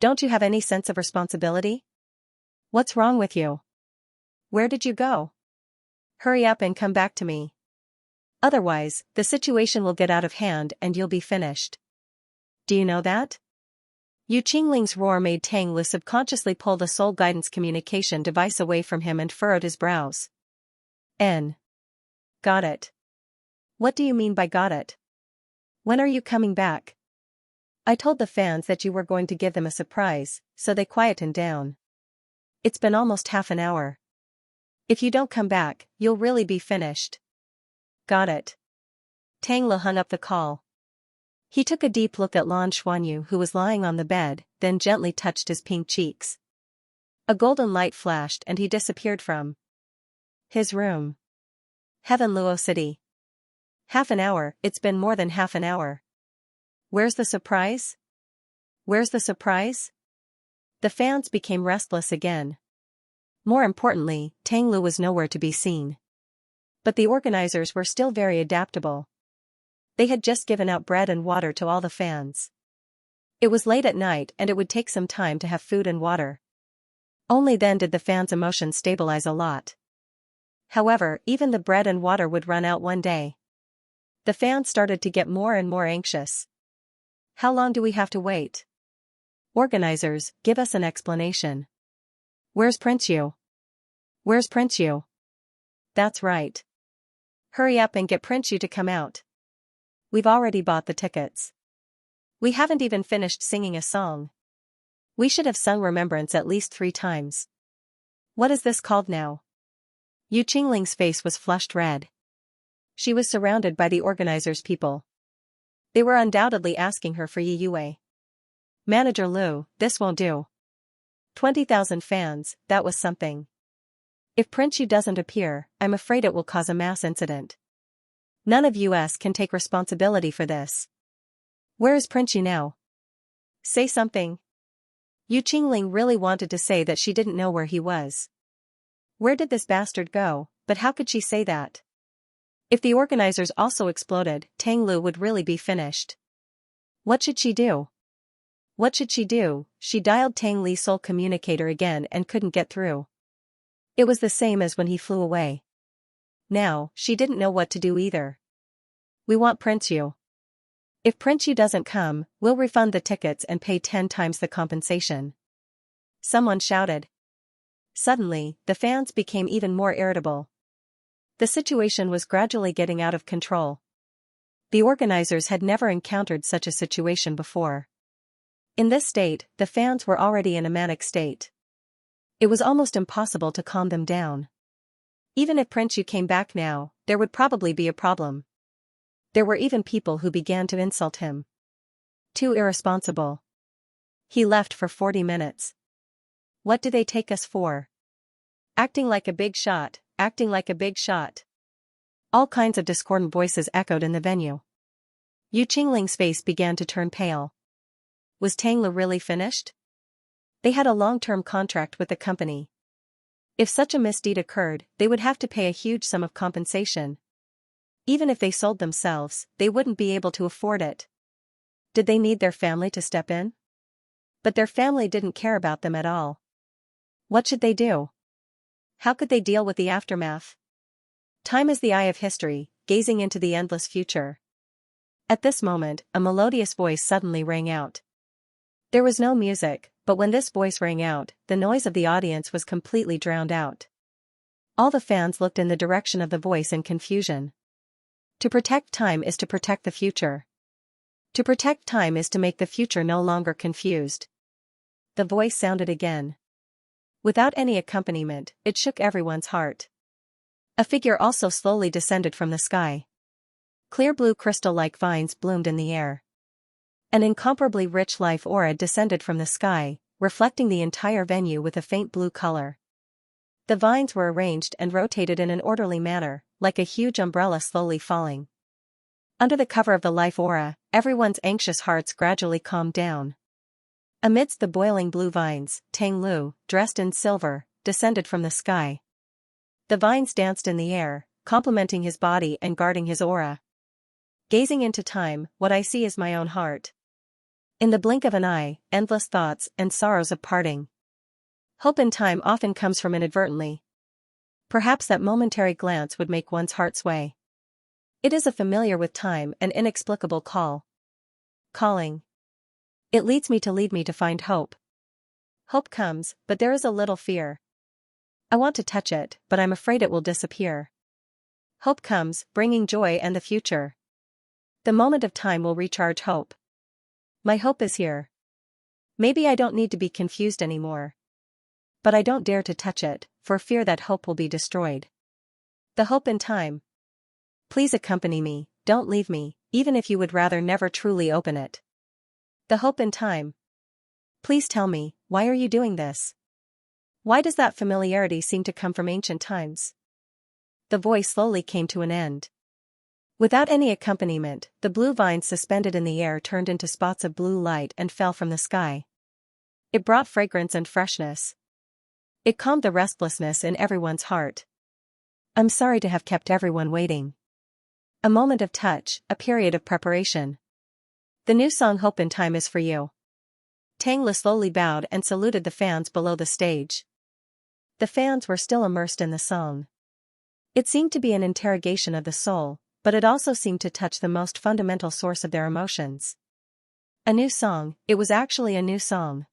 Don't you have any sense of responsibility? What's wrong with you? Where did you go? Hurry up and come back to me. Otherwise, the situation will get out of hand and you'll be finished. Do you know that? Yu Qingling's roar made Tang Lu subconsciously pull the soul guidance communication device away from him and furrowed his brows. Got it. What do you mean by got it? When are you coming back? I told the fans that you were going to give them a surprise, so they quietened down. It's been almost half an hour. If you don't come back, you'll really be finished. Got it. Tang Lu hung up the call. He took a deep look at Lan Xuanyu who was lying on the bed, then gently touched his pink cheeks. A golden light flashed and he disappeared from his room. Heaven Luo City. Half an hour, it's been more than half an hour. Where's the surprise? Where's the surprise? The fans became restless again. More importantly, Tang Lu was nowhere to be seen. But the organizers were still very adaptable. They had just given out bread and water to all the fans. It was late at night and it would take some time to have food and water. Only then did the fans' emotions stabilize a lot. However, even the bread and water would run out one day. The fans started to get more and more anxious. How long do we have to wait? Organizers, give us an explanation. Where's Prince Yu? Where's Prince Yu? That's right. Hurry up and get Prince Yu to come out. We've already bought the tickets. We haven't even finished singing a song. We should have sung Remembrance at least 3 times. What is this called now? Yu Qingling's face was flushed red. She was surrounded by the organizers' people. They were undoubtedly asking her for Yi Yue. Manager Lu, this won't do. 20,000 fans, that was something. If Prince Yu doesn't appear, I'm afraid it will cause a mass incident. None of us can take responsibility for this. Where is Prince Yu now? Say something. Yu Qingling really wanted to say that she didn't know where he was. Where did this bastard go, but how could she say that? If the organizers also exploded, Tang Lu would really be finished. What should she do? What should she do? She dialed Tang Li's soul communicator again and couldn't get through. It was the same as when he flew away. Now, she didn't know what to do either. We want Prince Yu. If Prince Yu doesn't come, we'll refund the tickets and pay 10 times the compensation. Someone shouted. Suddenly, the fans became even more irritable. The situation was gradually getting out of control. The organizers had never encountered such a situation before. In this state, the fans were already in a manic state. It was almost impossible to calm them down. Even if Prince Yu came back now, there would probably be a problem. There were even people who began to insult him. Too irresponsible. He left for 40 minutes. What do they take us for? Acting like a big shot, acting like a big shot. All kinds of discordant voices echoed in the venue. Yu Qingling's face began to turn pale. Was Tang Lu really finished? They had a long-term contract with the company. If such a misdeed occurred, they would have to pay a huge sum of compensation. Even if they sold themselves, they wouldn't be able to afford it. Did they need their family to step in? But their family didn't care about them at all. What should they do? How could they deal with the aftermath? Time is the eye of history, gazing into the endless future. At this moment, a melodious voice suddenly rang out. There was no music, but when this voice rang out, the noise of the audience was completely drowned out. All the fans looked in the direction of the voice in confusion. To protect time is to protect the future. To protect time is to make the future no longer confused. The voice sounded again. Without any accompaniment, it shook everyone's heart. A figure also slowly descended from the sky. Clear blue crystal-like vines bloomed in the air. An incomparably rich life aura descended from the sky, reflecting the entire venue with a faint blue color. The vines were arranged and rotated in an orderly manner, like a huge umbrella slowly falling. Under the cover of the life aura, everyone's anxious hearts gradually calmed down. Amidst the boiling blue vines, Tang Lu, dressed in silver, descended from the sky. The vines danced in the air, complementing his body and guarding his aura. Gazing into time, what I see is my own heart. In the blink of an eye, endless thoughts and sorrows of parting. Hope in time often comes from inadvertently. Perhaps that momentary glance would make one's heart sway. It is a familiar with time and inexplicable call. Calling. It leads me to find hope. Hope comes, but there is a little fear. I want to touch it, but I'm afraid it will disappear. Hope comes, bringing joy and the future. The moment of time will recharge hope. My hope is here. Maybe I don't need to be confused anymore. But I don't dare to touch it, for fear that hope will be destroyed. The hope in time. Please accompany me, don't leave me, even if you would rather never truly open it. The hope in time. Please tell me, why are you doing this? Why does that familiarity seem to come from ancient times? The voice slowly came to an end. Without any accompaniment, the blue vines suspended in the air turned into spots of blue light and fell from the sky. It brought fragrance and freshness. It calmed the restlessness in everyone's heart. I'm sorry to have kept everyone waiting. A moment of touch, a period of preparation. The new song Hope in Time is for you. Tang Lu slowly bowed and saluted the fans below the stage. The fans were still immersed in the song. It seemed to be an interrogation of the soul, but it also seemed to touch the most fundamental source of their emotions. A new song, it was actually a new song.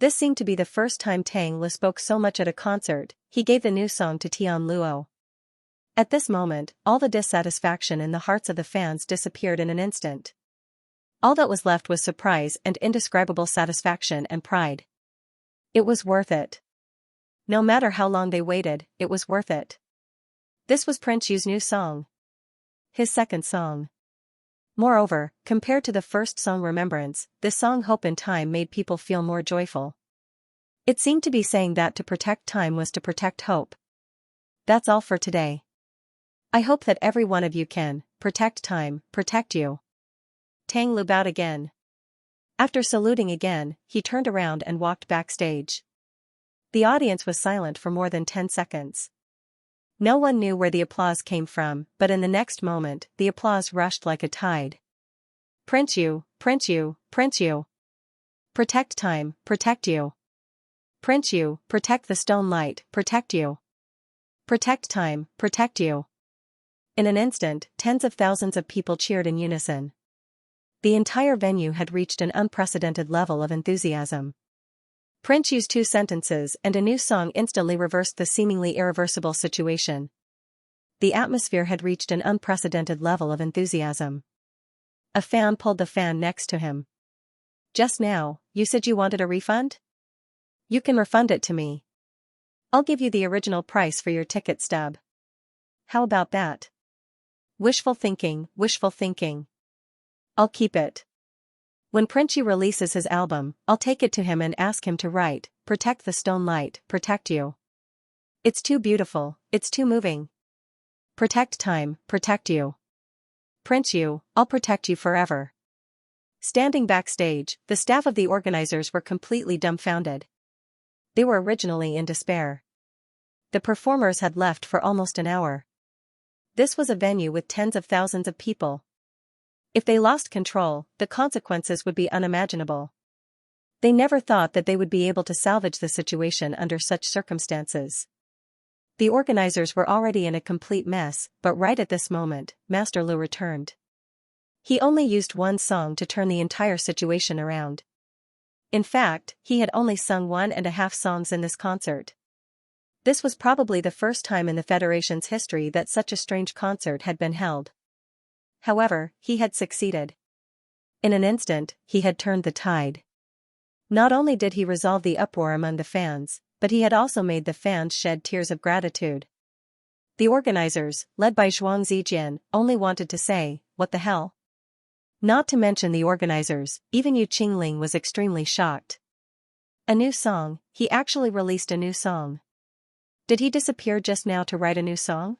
This seemed to be the first time Tang Lu spoke so much at a concert. He gave the new song to Luo. At this moment, all the dissatisfaction in the hearts of the fans disappeared in an instant. All that was left was surprise and indescribable satisfaction and pride. It was worth it. No matter how long they waited, it was worth it. This was Prince Yu's new song. His second song. Moreover, compared to the first song Remembrance, this song Hope in Time made people feel more joyful. It seemed to be saying that to protect time was to protect hope. That's all for today. I hope that every one of you can protect time, protect you. Tang Lu bowed again. After saluting again, he turned around and walked backstage. The audience was silent for more than 10 seconds. No one knew where the applause came from, but in the next moment, the applause rushed like a tide. Print you, print you, print you. Protect time, protect you. Print you, protect the stone light, protect you. Protect time, protect you. In an instant, tens of thousands of people cheered in unison. The entire venue had reached an unprecedented level of enthusiasm. Prince used 2 sentences and a new song instantly reversed the seemingly irreversible situation. The atmosphere had reached an unprecedented level of enthusiasm. A fan pulled the fan next to him. Just now, you said you wanted a refund? You can refund it to me. I'll give you the original price for your ticket stub. How about that? Wishful thinking, wishful thinking. I'll keep it. When Princi releases his album, I'll take it to him and ask him to write, "Protect the stone light, protect you." It's too beautiful, it's too moving. Protect time, protect you. Prince you, I'll protect you forever. Standing backstage, the staff of the organizers were completely dumbfounded. They were originally in despair. The performers had left for almost an hour. This was a venue with tens of thousands of people. If they lost control, the consequences would be unimaginable. They never thought that they would be able to salvage the situation under such circumstances. The organizers were already in a complete mess, but right at this moment, Master Lu returned. He only used one song to turn the entire situation around. In fact, he had only sung 1.5 songs in this concert. This was probably the first time in the Federation's history that such a strange concert had been held. However, he had succeeded. In an instant, he had turned the tide. Not only did he resolve the uproar among the fans, but he had also made the fans shed tears of gratitude. The organizers, led by Zhuang Zijian, only wanted to say, "What the hell?" Not to mention the organizers, even Yu Qingling was extremely shocked. A new song, he actually released a new song. Did he disappear just now to write a new song?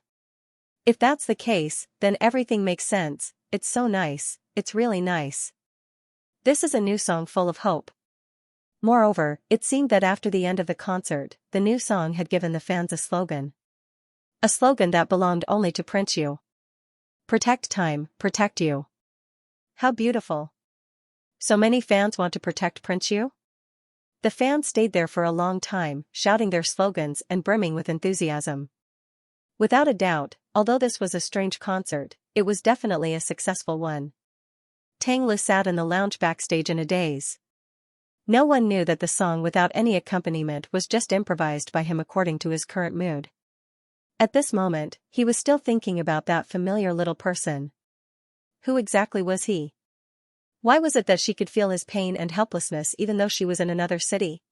If that's the case, then everything makes sense. It's so nice, it's really nice. This is a new song full of hope. Moreover, it seemed that after the end of the concert, the new song had given the fans a slogan. A slogan that belonged only to Prince Yu. Protect time, protect you. How beautiful. So many fans want to protect Prince Yu? The fans stayed there for a long time, shouting their slogans and brimming with enthusiasm. Without a doubt, although this was a strange concert, it was definitely a successful one. Tang Lu sat in the lounge backstage in a daze. No one knew that the song without any accompaniment was just improvised by him according to his current mood. At this moment, he was still thinking about that familiar little person. Who exactly was he? Why was it that she could feel his pain and helplessness even though she was in another city?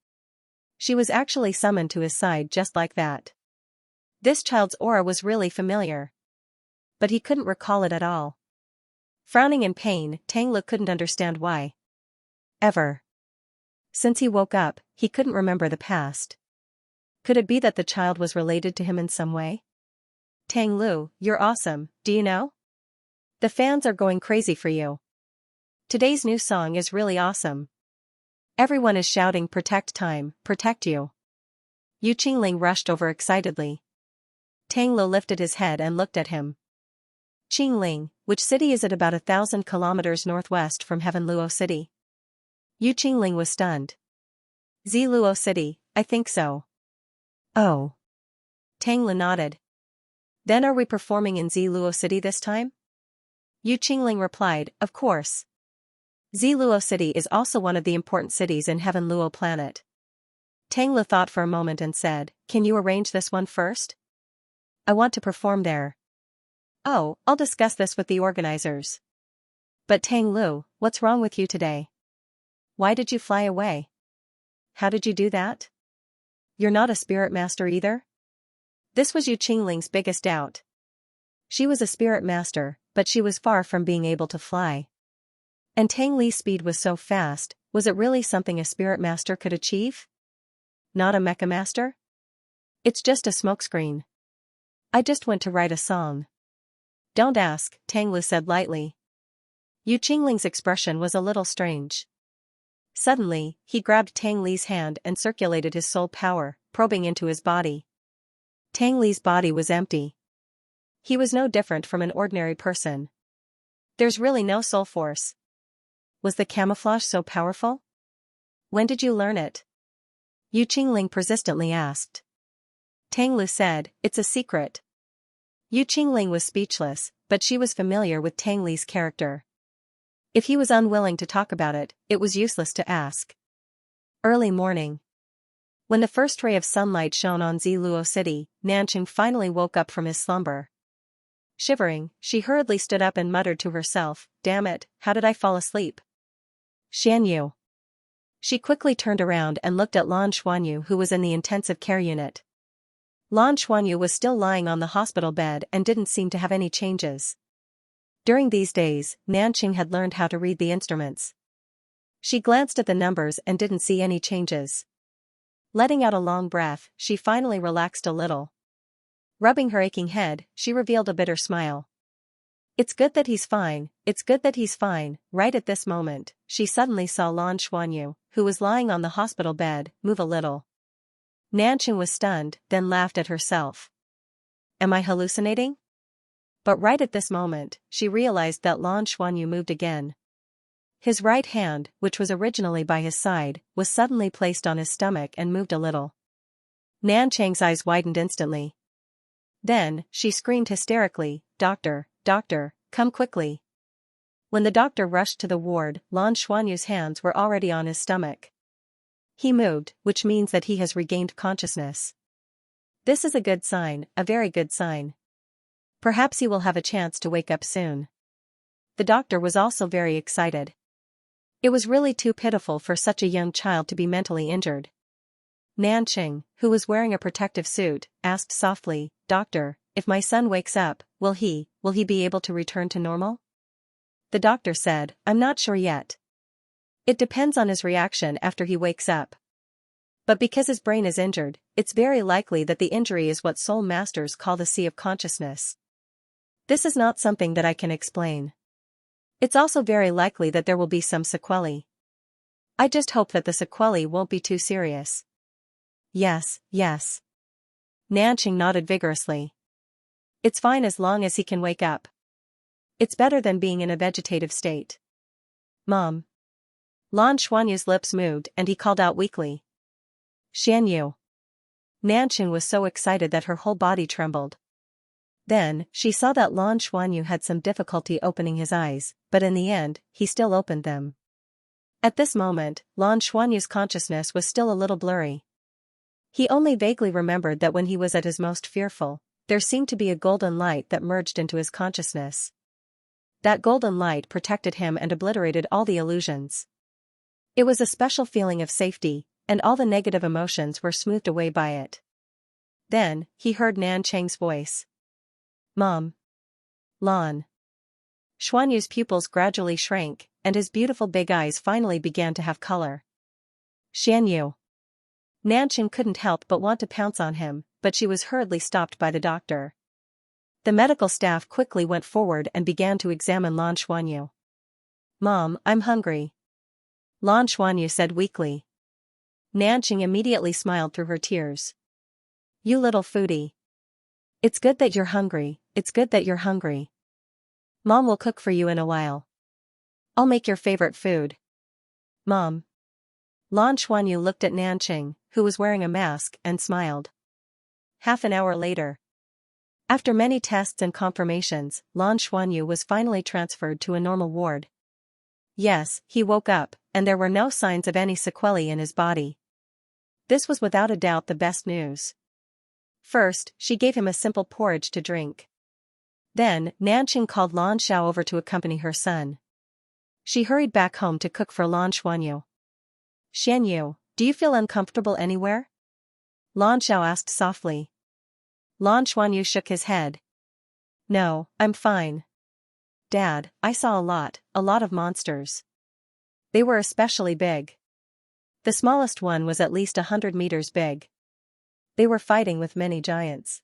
She was actually summoned to his side just like that. This child's aura was really familiar. But he couldn't recall it at all. Frowning in pain, Tang Lu couldn't understand why. Ever. Since he woke up, he couldn't remember the past. Could it be that the child was related to him in some way? Tang Lu, you're awesome, do you know? The fans are going crazy for you. Today's new song is really awesome. Everyone is shouting protect time, protect you. Yu Qingling rushed over excitedly. Tang Lu lifted his head and looked at him. Qingling, which city is it about 1,000 kilometers northwest from Heaven Luo City? Yu Qingling was stunned. Luo City, I think so. Oh. Tang Lu nodded. Then are we performing in Luo City this time? Yu Qingling replied, of course. Luo City is also one of the important cities in Heaven Luo planet. Tang Lu thought for a moment and said, can you arrange this one first? I want to perform there. Oh, I'll discuss this with the organizers. But Tang Lu, what's wrong with you today? Why did you fly away? How did you do that? You're not a spirit master either? This was Yu Qingling's biggest doubt. She was a spirit master, but she was far from being able to fly. And Tang Li's speed was so fast, was it really something a spirit master could achieve? Not a mecha master? It's just a smokescreen. I just went to write a song. Don't ask, Tang Lu said lightly. Yu Qingling's expression was a little strange. Suddenly, he grabbed Tang Li's hand and circulated his soul power, probing into his body. Tang Li's body was empty. He was no different from an ordinary person. There's really no soul force. Was the camouflage so powerful? When did you learn it? Yu Qingling persistently asked. Tang Lu said, it's a secret. Yu Qingling was speechless, but she was familiar with Tang Li's character. If he was unwilling to talk about it, it was useless to ask. Early morning. When the first ray of sunlight shone on Ziluo City, Nanqing finally woke up from his slumber. Shivering, she hurriedly stood up and muttered to herself, damn it, how did I fall asleep? Xianyu. She quickly turned around and looked at Lan Xuanyu, who was in the intensive care unit. Lan Xuanyu was still lying on the hospital bed and didn't seem to have any changes. During these days, Nanqing had learned how to read the instruments. She glanced at the numbers and didn't see any changes. Letting out a long breath, she finally relaxed a little. Rubbing her aching head, she revealed a bitter smile. It's good that he's fine, it's good that he's fine. Right at this moment, she suddenly saw Lan Xuanyu, who was lying on the hospital bed, move a little. Nanqing was stunned, then laughed at herself. Am I hallucinating? But right at this moment, she realized that Lan Xuanyu moved again. His right hand, which was originally by his side, was suddenly placed on his stomach and moved a little. Nanqing's eyes widened instantly. Then, she screamed hysterically, Doctor, doctor, come quickly. When the doctor rushed to the ward, Lan Xuanyu's hands were already on his stomach. He moved, which means that he has regained consciousness. This is a good sign, a very good sign. Perhaps he will have a chance to wake up soon. The doctor was also very excited. It was really too pitiful for such a young child to be mentally injured. Nanqing, who was wearing a protective suit, asked softly, Doctor, if my son wakes up, will he be able to return to normal? The doctor said, I'm not sure yet. It depends on his reaction after he wakes up. But because his brain is injured, it's very likely that the injury is what soul masters call the sea of consciousness. This is not something that I can explain. It's also very likely that there will be some sequelae. I just hope that the sequelae won't be too serious. Yes, yes. Nanqing nodded vigorously. It's fine as long as he can wake up. It's better than being in a vegetative state. Mom. Lan Xuanyu's lips moved and he called out weakly. Xianyu. Nanqing was so excited that her whole body trembled. Then, she saw that Lan Xuanyu had some difficulty opening his eyes, but in the end, he still opened them. At this moment, Lan Xuanyu's consciousness was still a little blurry. He only vaguely remembered that when he was at his most fearful, there seemed to be a golden light that merged into his consciousness. That golden light protected him and obliterated all the illusions. It was a special feeling of safety, and all the negative emotions were smoothed away by it. Then, he heard Nanqing's voice. Mom. Lan. Xuanyu's pupils gradually shrank, and his beautiful big eyes finally began to have color. Xianyu. Nanqing couldn't help but want to pounce on him, but she was hurriedly stopped by the doctor. The medical staff quickly went forward and began to examine Lan Xuanyu. Mom, I'm hungry. Lan Xuanyu said weakly. Nanqing immediately smiled through her tears. You little foodie. It's good that you're hungry, it's good that you're hungry. Mom will cook for you in a while. I'll make your favorite food. Mom. Lan Xuanyu looked at Nanqing, who was wearing a mask, and smiled. Half an hour later. After many tests and confirmations, Lan Xuanyu was finally transferred to a normal ward. Yes, he woke up, and there were no signs of any sequelae in his body. This was without a doubt the best news. First, she gave him a simple porridge to drink. Then, Nanqing called Lan Xiao over to accompany her son. She hurried back home to cook for Lan Xuanyu. Xianyu, do you feel uncomfortable anywhere? Lan Xiao asked softly. Lan Xuanyu shook his head. No, I'm fine. Dad, I saw a lot of monsters. They were especially big. The smallest one was at least 100 meters big. They were fighting with many giants.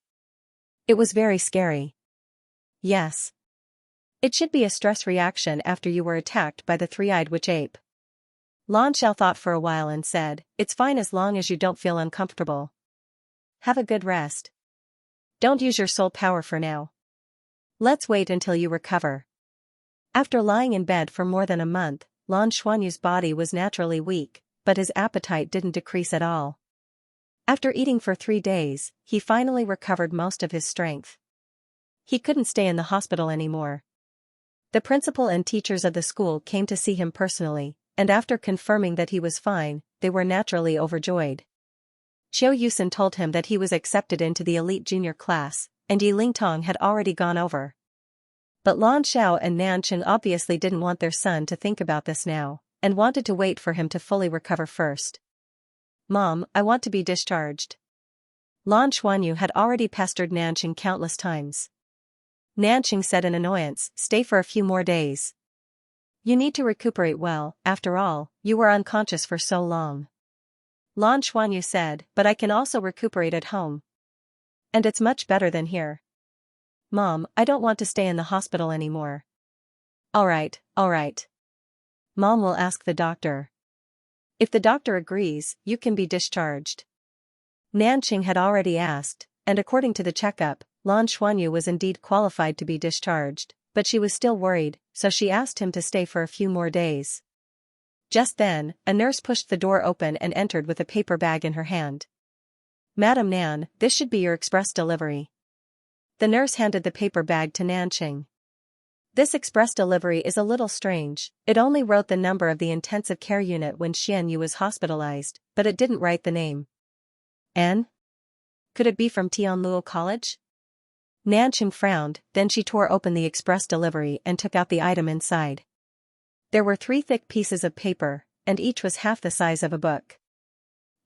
It was very scary. Yes. It should be a stress reaction after you were attacked by the three-eyed witch ape. Lan Xiao thought for a while and said, it's fine as long as you don't feel uncomfortable. Have a good rest. Don't use your soul power for now. Let's wait until you recover. After lying in bed for more than a month, Lan Xuanyu's body was naturally weak, but his appetite didn't decrease at all. After eating for 3 days, he finally recovered most of his strength. He couldn't stay in the hospital anymore. The principal and teachers of the school came to see him personally, and after confirming that he was fine, they were naturally overjoyed. Qiu Yusen told him that he was accepted into the elite junior class, and Yi Lingtong had already gone over. But Lan Xiao and Nanqing obviously didn't want their son to think about this now, and wanted to wait for him to fully recover first. Mom, I want to be discharged. Lan Xuanyu had already pestered Nanqing countless times. Nanqing said in annoyance, stay for a few more days. You need to recuperate well, after all, you were unconscious for so long. Lan Xuanyu said, but I can also recuperate at home. And it's much better than here. Mom, I don't want to stay in the hospital anymore. Alright. Mom will ask the doctor. If the doctor agrees, you can be discharged. Nanqing had already asked, and according to the checkup, Lan Xuanyu was indeed qualified to be discharged, but she was still worried, so she asked him to stay for a few more days. Just then, a nurse pushed the door open and entered with a paper bag in her hand. Madam Nan, this should be your express delivery. The nurse handed the paper bag to Nanqing. This express delivery is a little strange, it only wrote the number of the intensive care unit when Xianyu was hospitalized, but it didn't write the name. N? Could it be from Tianluo College? Nanqing frowned, then she tore open the express delivery and took out the item inside. There were 3 thick pieces of paper, and each was half the size of a book.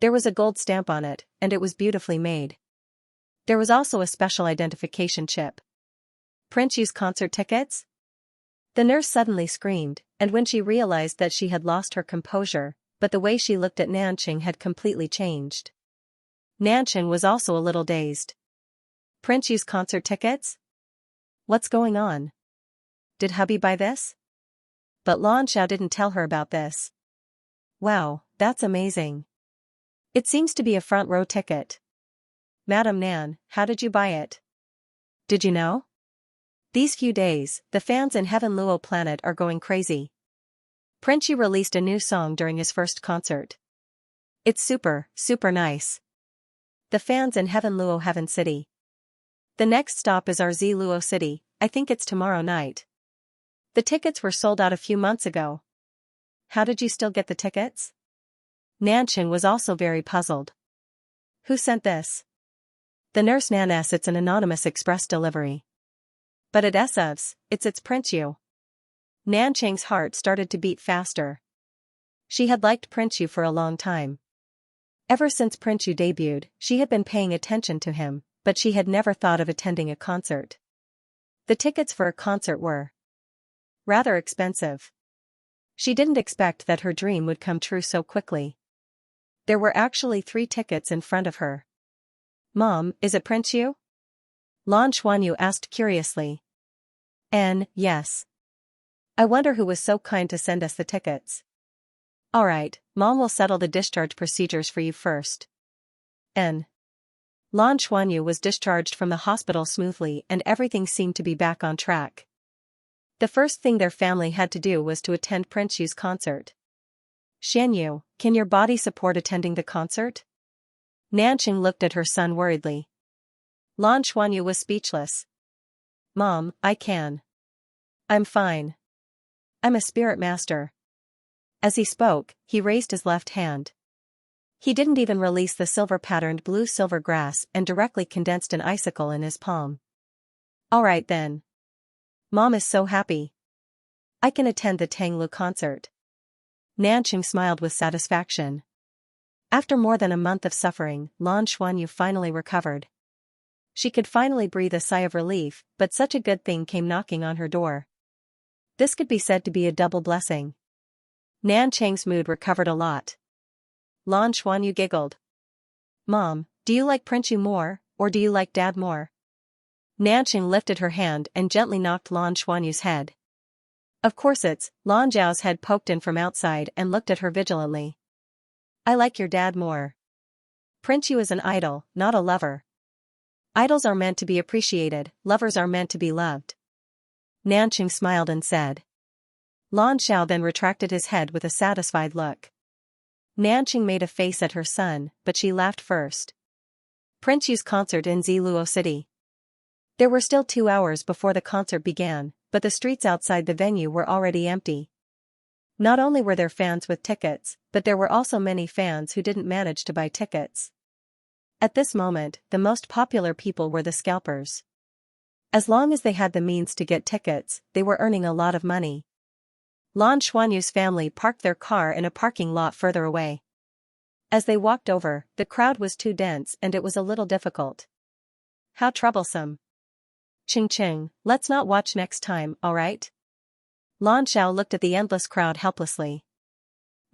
There was a gold stamp on it, and it was beautifully made. There was also a special identification chip. Prince Yu's concert tickets? The nurse suddenly screamed, and when she realized that she had lost her composure, but the way she looked at Nanqing had completely changed. Nanqing was also a little dazed. Prince Yu's concert tickets? What's going on? Did hubby buy this? But Lan Xiao didn't tell her about this. Wow, that's amazing. It seems to be a front row ticket. Madam Nan, how did you buy it? Did you know? These few days, the fans in Heaven Luo Planet are going crazy. Prince Yu released a new song during his first concert. It's super nice. The fans in Heaven Luo Heaven City. The next stop is our Z Luo City, I think it's tomorrow night. The tickets were sold out a few months ago. How did you still get the tickets? Nanqing was also very puzzled. Who sent this? The nurse Nan says it's an anonymous express delivery. But it's Prince Yu. Nanqing's heart started to beat faster. She had liked Prince Yu for a long time. Ever since Prince Yu debuted, she had been paying attention to him, but she had never thought of attending a concert. The tickets for a concert were rather expensive. She didn't expect that her dream would come true so quickly. There were actually 3 tickets in front of her. Mom, is it Prince Yu? Lan Xuanyu asked curiously. Yes. I wonder who was so kind to send us the tickets. Alright, Mom will settle the discharge procedures for you first. Lan Xuanyu was discharged from the hospital smoothly and everything seemed to be back on track. The first thing their family had to do was to attend Prince Yu's concert. Xianyu, can your body support attending the concert? Nanqing looked at her son worriedly. Lan Xuanyu was speechless. Mom, I can. I'm fine. I'm a spirit master. As he spoke, he raised his left hand. He didn't even release the silver-patterned blue-silver grass and directly condensed an icicle in his palm. Alright then. Mom is so happy. I can attend the Tanglu concert. Nanqing smiled with satisfaction. After more than a month of suffering, Lan Xuanyu finally recovered. She could finally breathe a sigh of relief, but such a good thing came knocking on her door. This could be said to be a double blessing. Nanqing's mood recovered a lot. Lan Xuanyu giggled. Mom, do you like Prince Yu more, or do you like Dad more? Nanqing lifted her hand and gently knocked Lan Xuanyu's head. Of course it's, Lan Zhao's head poked in from outside and looked at her vigilantly. I like your dad more. Prince Yu is an idol, not a lover. Idols are meant to be appreciated, lovers are meant to be loved. Nanqing smiled and said. Lan Xiao then retracted his head with a satisfied look. Nanqing made a face at her son, but she laughed first. Prince Yu's concert in Douluo City. There were still 2 hours before the concert began, but the streets outside the venue were already empty. Not only were there fans with tickets, but there were also many fans who didn't manage to buy tickets. At this moment, the most popular people were the scalpers. As long as they had the means to get tickets, they were earning a lot of money. Lan Xuanyu's family parked their car in a parking lot further away. As they walked over, the crowd was too dense and it was a little difficult. How troublesome. Ching, let's not watch next time, alright? Lan Xiao looked at the endless crowd helplessly.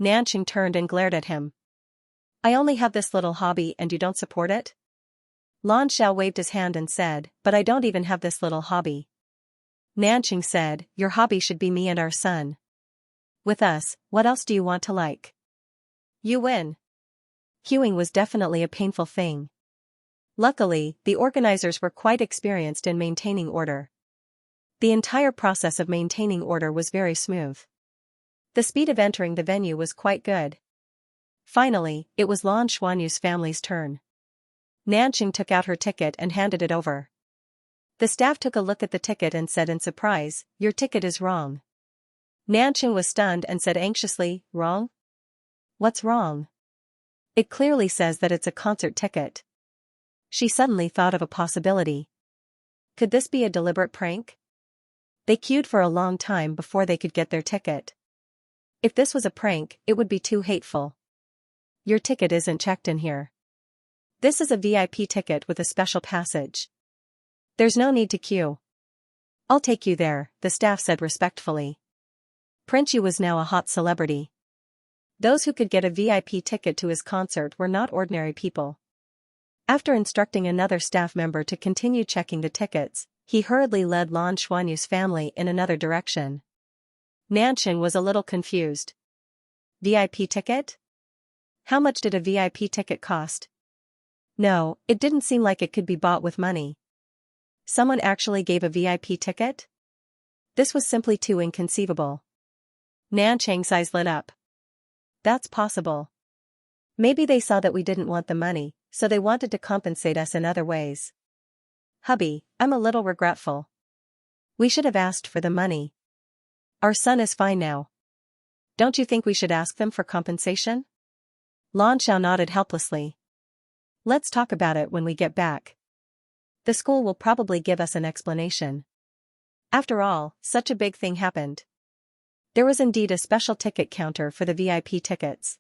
Nanqing turned and glared at him. I only have this little hobby and you don't support it? Lan Xiao waved his hand and said, but I don't even have this little hobby. Nanqing said, your hobby should be me and our son. With us, what else do you want to like? You win. Queuing was definitely a painful thing. Luckily, the organizers were quite experienced in maintaining order. The entire process of maintaining order was very smooth. The speed of entering the venue was quite good. Finally, it was Lan Xuanyu's family's turn. Nanqing took out her ticket and handed it over. The staff took a look at the ticket and said in surprise, your ticket is wrong. Nanqing was stunned and said anxiously, wrong? What's wrong? It clearly says that it's a concert ticket. She suddenly thought of a possibility. Could this be a deliberate prank? They queued for a long time before they could get their ticket. If this was a prank, it would be too hateful. Your ticket isn't checked in here. This is a VIP ticket with a special passage. There's no need to queue. I'll take you there, the staff said respectfully. Prince Yu was now a hot celebrity. Those who could get a VIP ticket to his concert were not ordinary people. After instructing another staff member to continue checking the tickets, he hurriedly led Lan Xuanyu's family in another direction. Nanqing was a little confused. VIP ticket? How much did a VIP ticket cost? No, it didn't seem like it could be bought with money. Someone actually gave a VIP ticket? This was simply too inconceivable. Nanqing's eyes lit up. That's possible. Maybe they saw that we didn't want the money, so they wanted to compensate us in other ways. Hubby, I'm a little regretful. We should have asked for the money. Our son is fine now. Don't you think we should ask them for compensation? Lan Xiao nodded helplessly. Let's talk about it when we get back. The school will probably give us an explanation. After all, such a big thing happened. There was indeed a special ticket counter for the VIP tickets.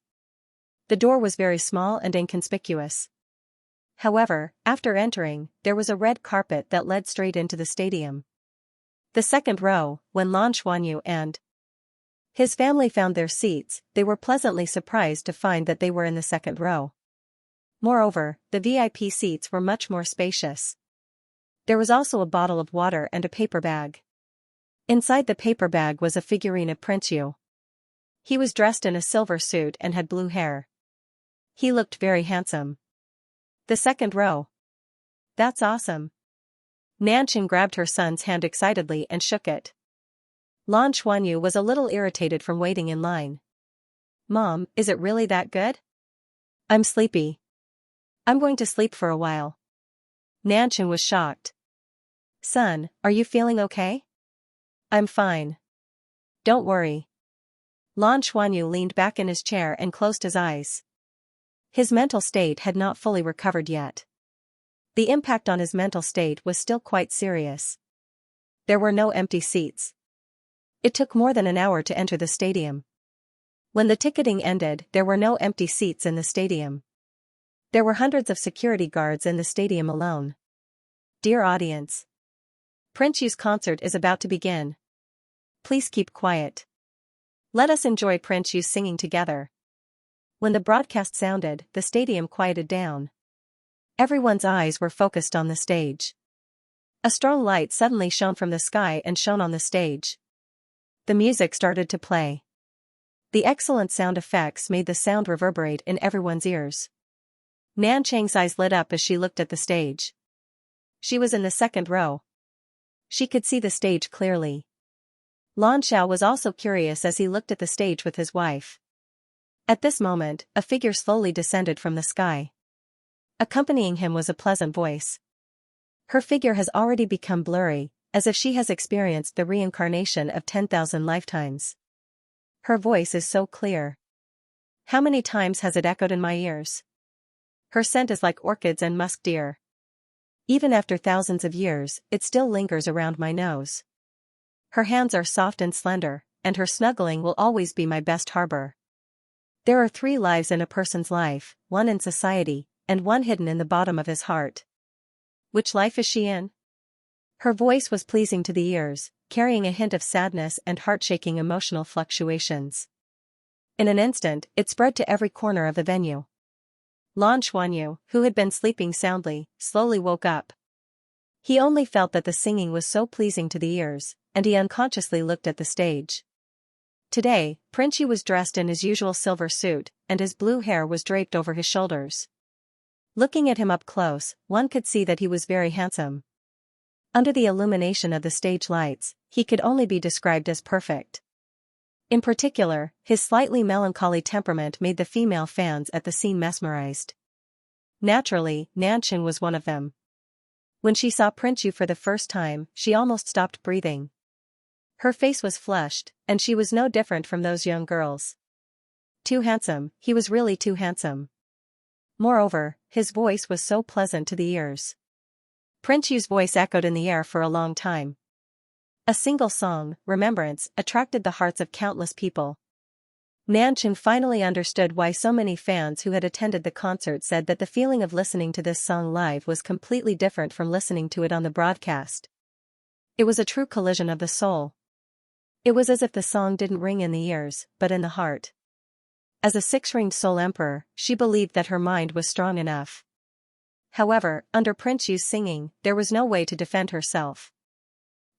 The door was very small and inconspicuous. However, after entering, there was a red carpet that led straight into the stadium. The second row, when Lan Xuanyu and his family found their seats, they were pleasantly surprised to find that they were in the second row. Moreover, the VIP seats were much more spacious. There was also a bottle of water and a paper bag. Inside the paper bag was a figurine of Prince Yu. He was dressed in a silver suit and had blue hair. He looked very handsome. The second row. That's awesome. Nanqing grabbed her son's hand excitedly and shook it. Lan Xuanyu was a little irritated from waiting in line. Mom, is it really that good? I'm sleepy. I'm going to sleep for a while. Nanqing was shocked. Son, are you feeling okay? I'm fine. Don't worry. Lan Xuanyu leaned back in his chair and closed his eyes. His mental state had not fully recovered yet. The impact on his mental state was still quite serious. There were no empty seats. It took more than an hour to enter the stadium. When the ticketing ended, there were no empty seats in the stadium. There were hundreds of security guards in the stadium alone. Dear audience, Prince Yu's concert is about to begin. Please keep quiet. Let us enjoy Prince Yu's singing together. When the broadcast sounded, the stadium quieted down. Everyone's eyes were focused on the stage. A strong light suddenly shone from the sky and shone on the stage. The music started to play. The excellent sound effects made the sound reverberate in everyone's ears. Nanqing's eyes lit up as she looked at the stage. She was in the second row. She could see the stage clearly. Lan Xiao was also curious as he looked at the stage with his wife. At this moment, a figure slowly descended from the sky. Accompanying him was a pleasant voice. Her figure has already become blurry, as if she has experienced the reincarnation of 10,000 lifetimes. Her voice is so clear. How many times has it echoed in my ears? Her scent is like orchids and musk deer. Even after thousands of years, it still lingers around my nose. Her hands are soft and slender, and her snuggling will always be my best harbor. There are 3 lives in a person's life, one in society, and one hidden in the bottom of his heart. Which life is she in? Her voice was pleasing to the ears, carrying a hint of sadness and heart-shaking emotional fluctuations. In an instant, it spread to every corner of the venue. Lan Xuanyu, who had been sleeping soundly, slowly woke up. He only felt that the singing was so pleasing to the ears, and he unconsciously looked at the stage. Today, Prince Yu was dressed in his usual silver suit, and his blue hair was draped over his shoulders. Looking at him up close, one could see that he was very handsome. Under the illumination of the stage lights, he could only be described as perfect. In particular, his slightly melancholy temperament made the female fans at the scene mesmerized. Naturally, Nanqing was one of them. When she saw Prince Yu for the first time, she almost stopped breathing. Her face was flushed, and she was no different from those young girls. Too handsome, he was really too handsome. Moreover, his voice was so pleasant to the ears. Prince Yu's voice echoed in the air for a long time. A single song, Remembrance, attracted the hearts of countless people. Nanqing finally understood why so many fans who had attended the concert said that the feeling of listening to this song live was completely different from listening to it on the broadcast. It was a true collision of the soul. It was as if the song didn't ring in the ears, but in the heart. As a 6-ringed soul emperor, she believed that her mind was strong enough. However, under Prince Yu's singing, there was no way to defend herself.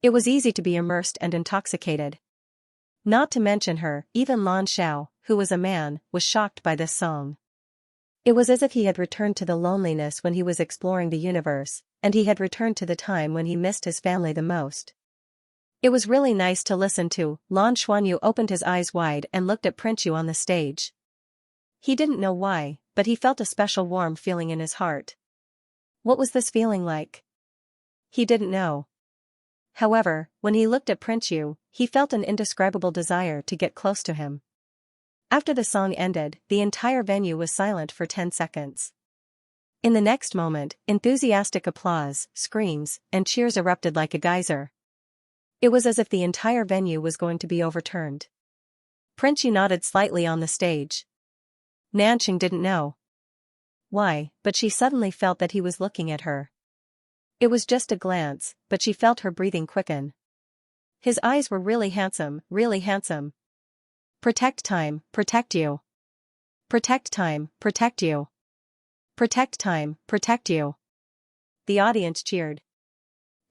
It was easy to be immersed and intoxicated. Not to mention her, even Lan Xiao, who was a man, was shocked by this song. It was as if he had returned to the loneliness when he was exploring the universe, and he had returned to the time when he missed his family the most. It was really nice to listen to. Lan Xuanyu opened his eyes wide and looked at Prince Yu on the stage. He didn't know why, but he felt a special warm feeling in his heart. What was this feeling like? He didn't know. However, when he looked at Prince Yu, he felt an indescribable desire to get close to him. After the song ended, the entire venue was silent for 10 seconds. In the next moment, enthusiastic applause, screams, and cheers erupted like a geyser. It was as if the entire venue was going to be overturned. Prince Yu nodded slightly on the stage. Nanqing didn't know why, but she suddenly felt that he was looking at her. It was just a glance, but she felt her breathing quicken. His eyes were really handsome, really handsome. Protect time, protect you. Protect time, protect you. Protect time, protect you. The audience cheered.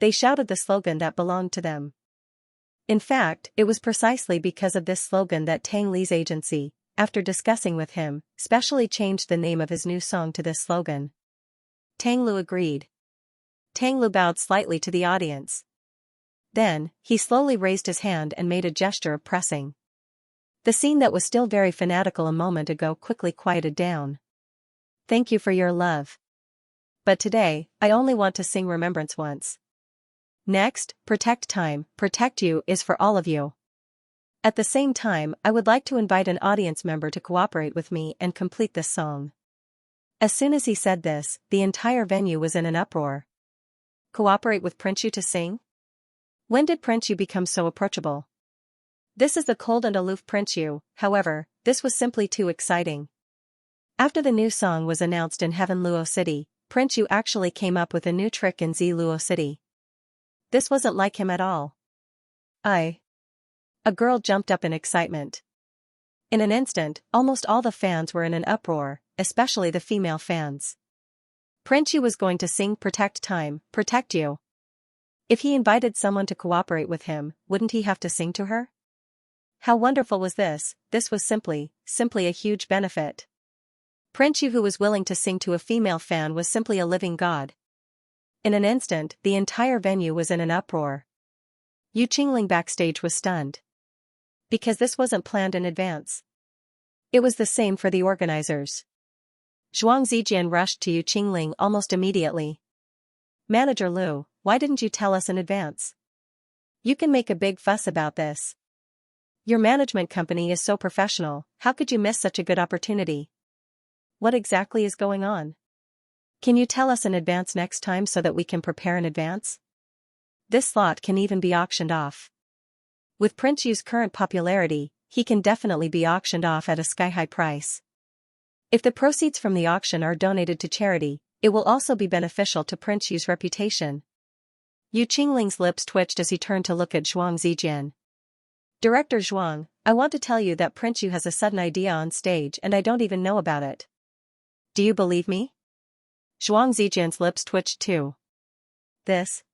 They shouted the slogan that belonged to them. In fact, it was precisely because of this slogan that Tang Li's agency, after discussing with him, specially changed the name of his new song to this slogan. Tang Lu agreed. Tang Lu bowed slightly to the audience. Then, he slowly raised his hand and made a gesture of pressing. The scene that was still very fanatical a moment ago quickly quieted down. Thank you for your love. But today, I only want to sing Remembrance once. Next, Protect Time, Protect You is for all of you. At the same time, I would like to invite an audience member to cooperate with me and complete this song. As soon as he said this, the entire venue was in an uproar. Cooperate with Prince Yu to sing? When did Prince Yu become so approachable? This is the cold and aloof Prince Yu, however, this was simply too exciting. After the new song was announced in Heaven Luo City, Prince Yu actually came up with a new trick in Z Luo City. This wasn't like him at all. A girl jumped up in excitement. In an instant, almost all the fans were in an uproar, especially the female fans. Prince Yu was going to sing Protect Time, Protect You. If he invited someone to cooperate with him, wouldn't he have to sing to her? How wonderful was this? This was simply a huge benefit. Prince Yu, who was willing to sing to a female fan, was simply a living god. In an instant, the entire venue was in an uproar. Yu Qingling backstage was stunned. Because this wasn't planned in advance. It was the same for the organizers. Zhuang Zijian rushed to Yu Qingling almost immediately. Manager Lu, why didn't you tell us in advance? You can make a big fuss about this. Your management company is so professional, how could you miss such a good opportunity? What exactly is going on? Can you tell us in advance next time so that we can prepare in advance? This slot can even be auctioned off. With Prince Yu's current popularity, he can definitely be auctioned off at a sky-high price. If the proceeds from the auction are donated to charity, it will also be beneficial to Prince Yu's reputation. Yu Qingling's lips twitched as he turned to look at Zhuang Zijian. Director Zhuang, I want to tell you that Prince Yu has a sudden idea on stage and I don't even know about it. Do you believe me? Zhuang Zijian's lips twitched too. This.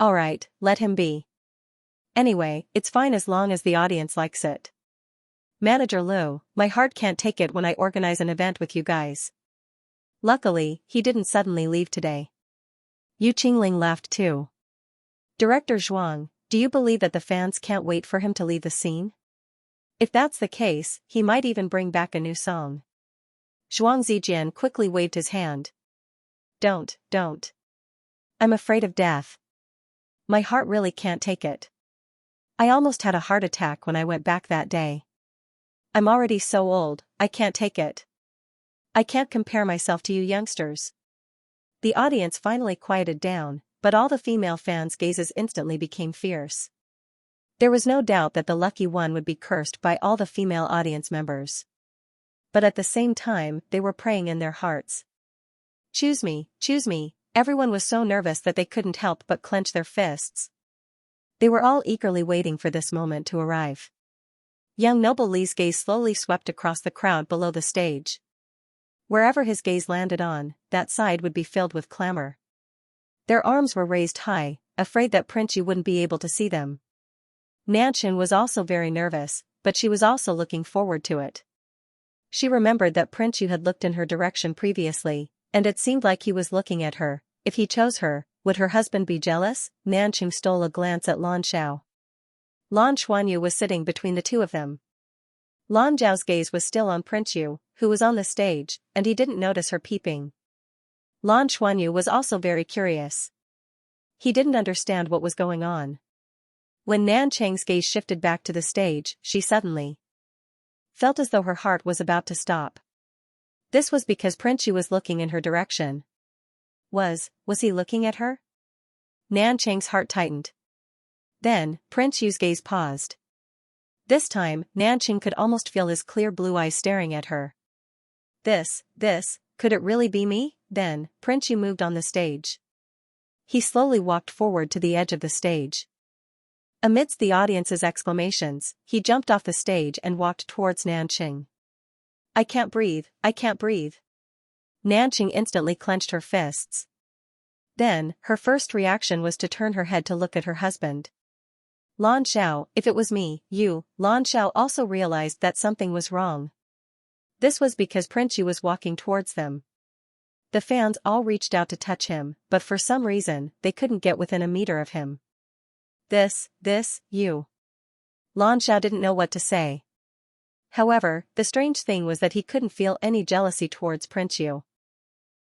Alright, let him be. Anyway, it's fine as long as the audience likes it. Manager Lu, my heart can't take it when I organize an event with you guys. Luckily, he didn't suddenly leave today. Yu Qingling laughed too. Director Zhuang, do you believe that the fans can't wait for him to leave the scene? If that's the case, he might even bring back a new song. Zhuang Zijian quickly waved his hand. Don't. I'm afraid of death. My heart really can't take it. I almost had a heart attack when I went back that day. I'm already so old, I can't take it. I can't compare myself to you youngsters. The audience finally quieted down, but all the female fans' gazes instantly became fierce. There was no doubt that the lucky one would be cursed by all the female audience members. But at the same time, they were praying in their hearts. Choose me, everyone was so nervous that they couldn't help but clench their fists. They were all eagerly waiting for this moment to arrive. Young Noble Li's gaze slowly swept across the crowd below the stage. Wherever his gaze landed on, that side would be filled with clamor. Their arms were raised high, afraid that Prince Yu wouldn't be able to see them. Nanxing was also very nervous, but she was also looking forward to it. She remembered that Prince Yu had looked in her direction previously, and it seemed like he was looking at her. If he chose her, would her husband be jealous? Nanxing stole a glance at Lan Xiao. Lan Xuanyu was sitting between the two of them. Lan Zhao's gaze was still on Prince Yu, who was on the stage, and he didn't notice her peeping. Lan Xuanyu was also very curious. He didn't understand what was going on. When Nanchang's gaze shifted back to the stage, she suddenly felt as though her heart was about to stop. This was because Prince Yu was looking in her direction. Was he looking at her? Nanchang's heart tightened. Then, Prince Yu's gaze paused. This time, Nanching could almost feel his clear blue eyes staring at her. This, could it really be me? Then, Prince Yu moved on the stage. He slowly walked forward to the edge of the stage. Amidst the audience's exclamations, he jumped off the stage and walked towards Nanching. I can't breathe. Nanching instantly clenched her fists. Then, her first reaction was to turn her head to look at her husband. Lan Xiao, if it was me, Lan Xiao also realized that something was wrong. This was because Prince Yu was walking towards them. The fans all reached out to touch him, but for some reason, they couldn't get within a meter of him. You. Lan Xiao didn't know what to say. However, the strange thing was that he couldn't feel any jealousy towards Prince Yu.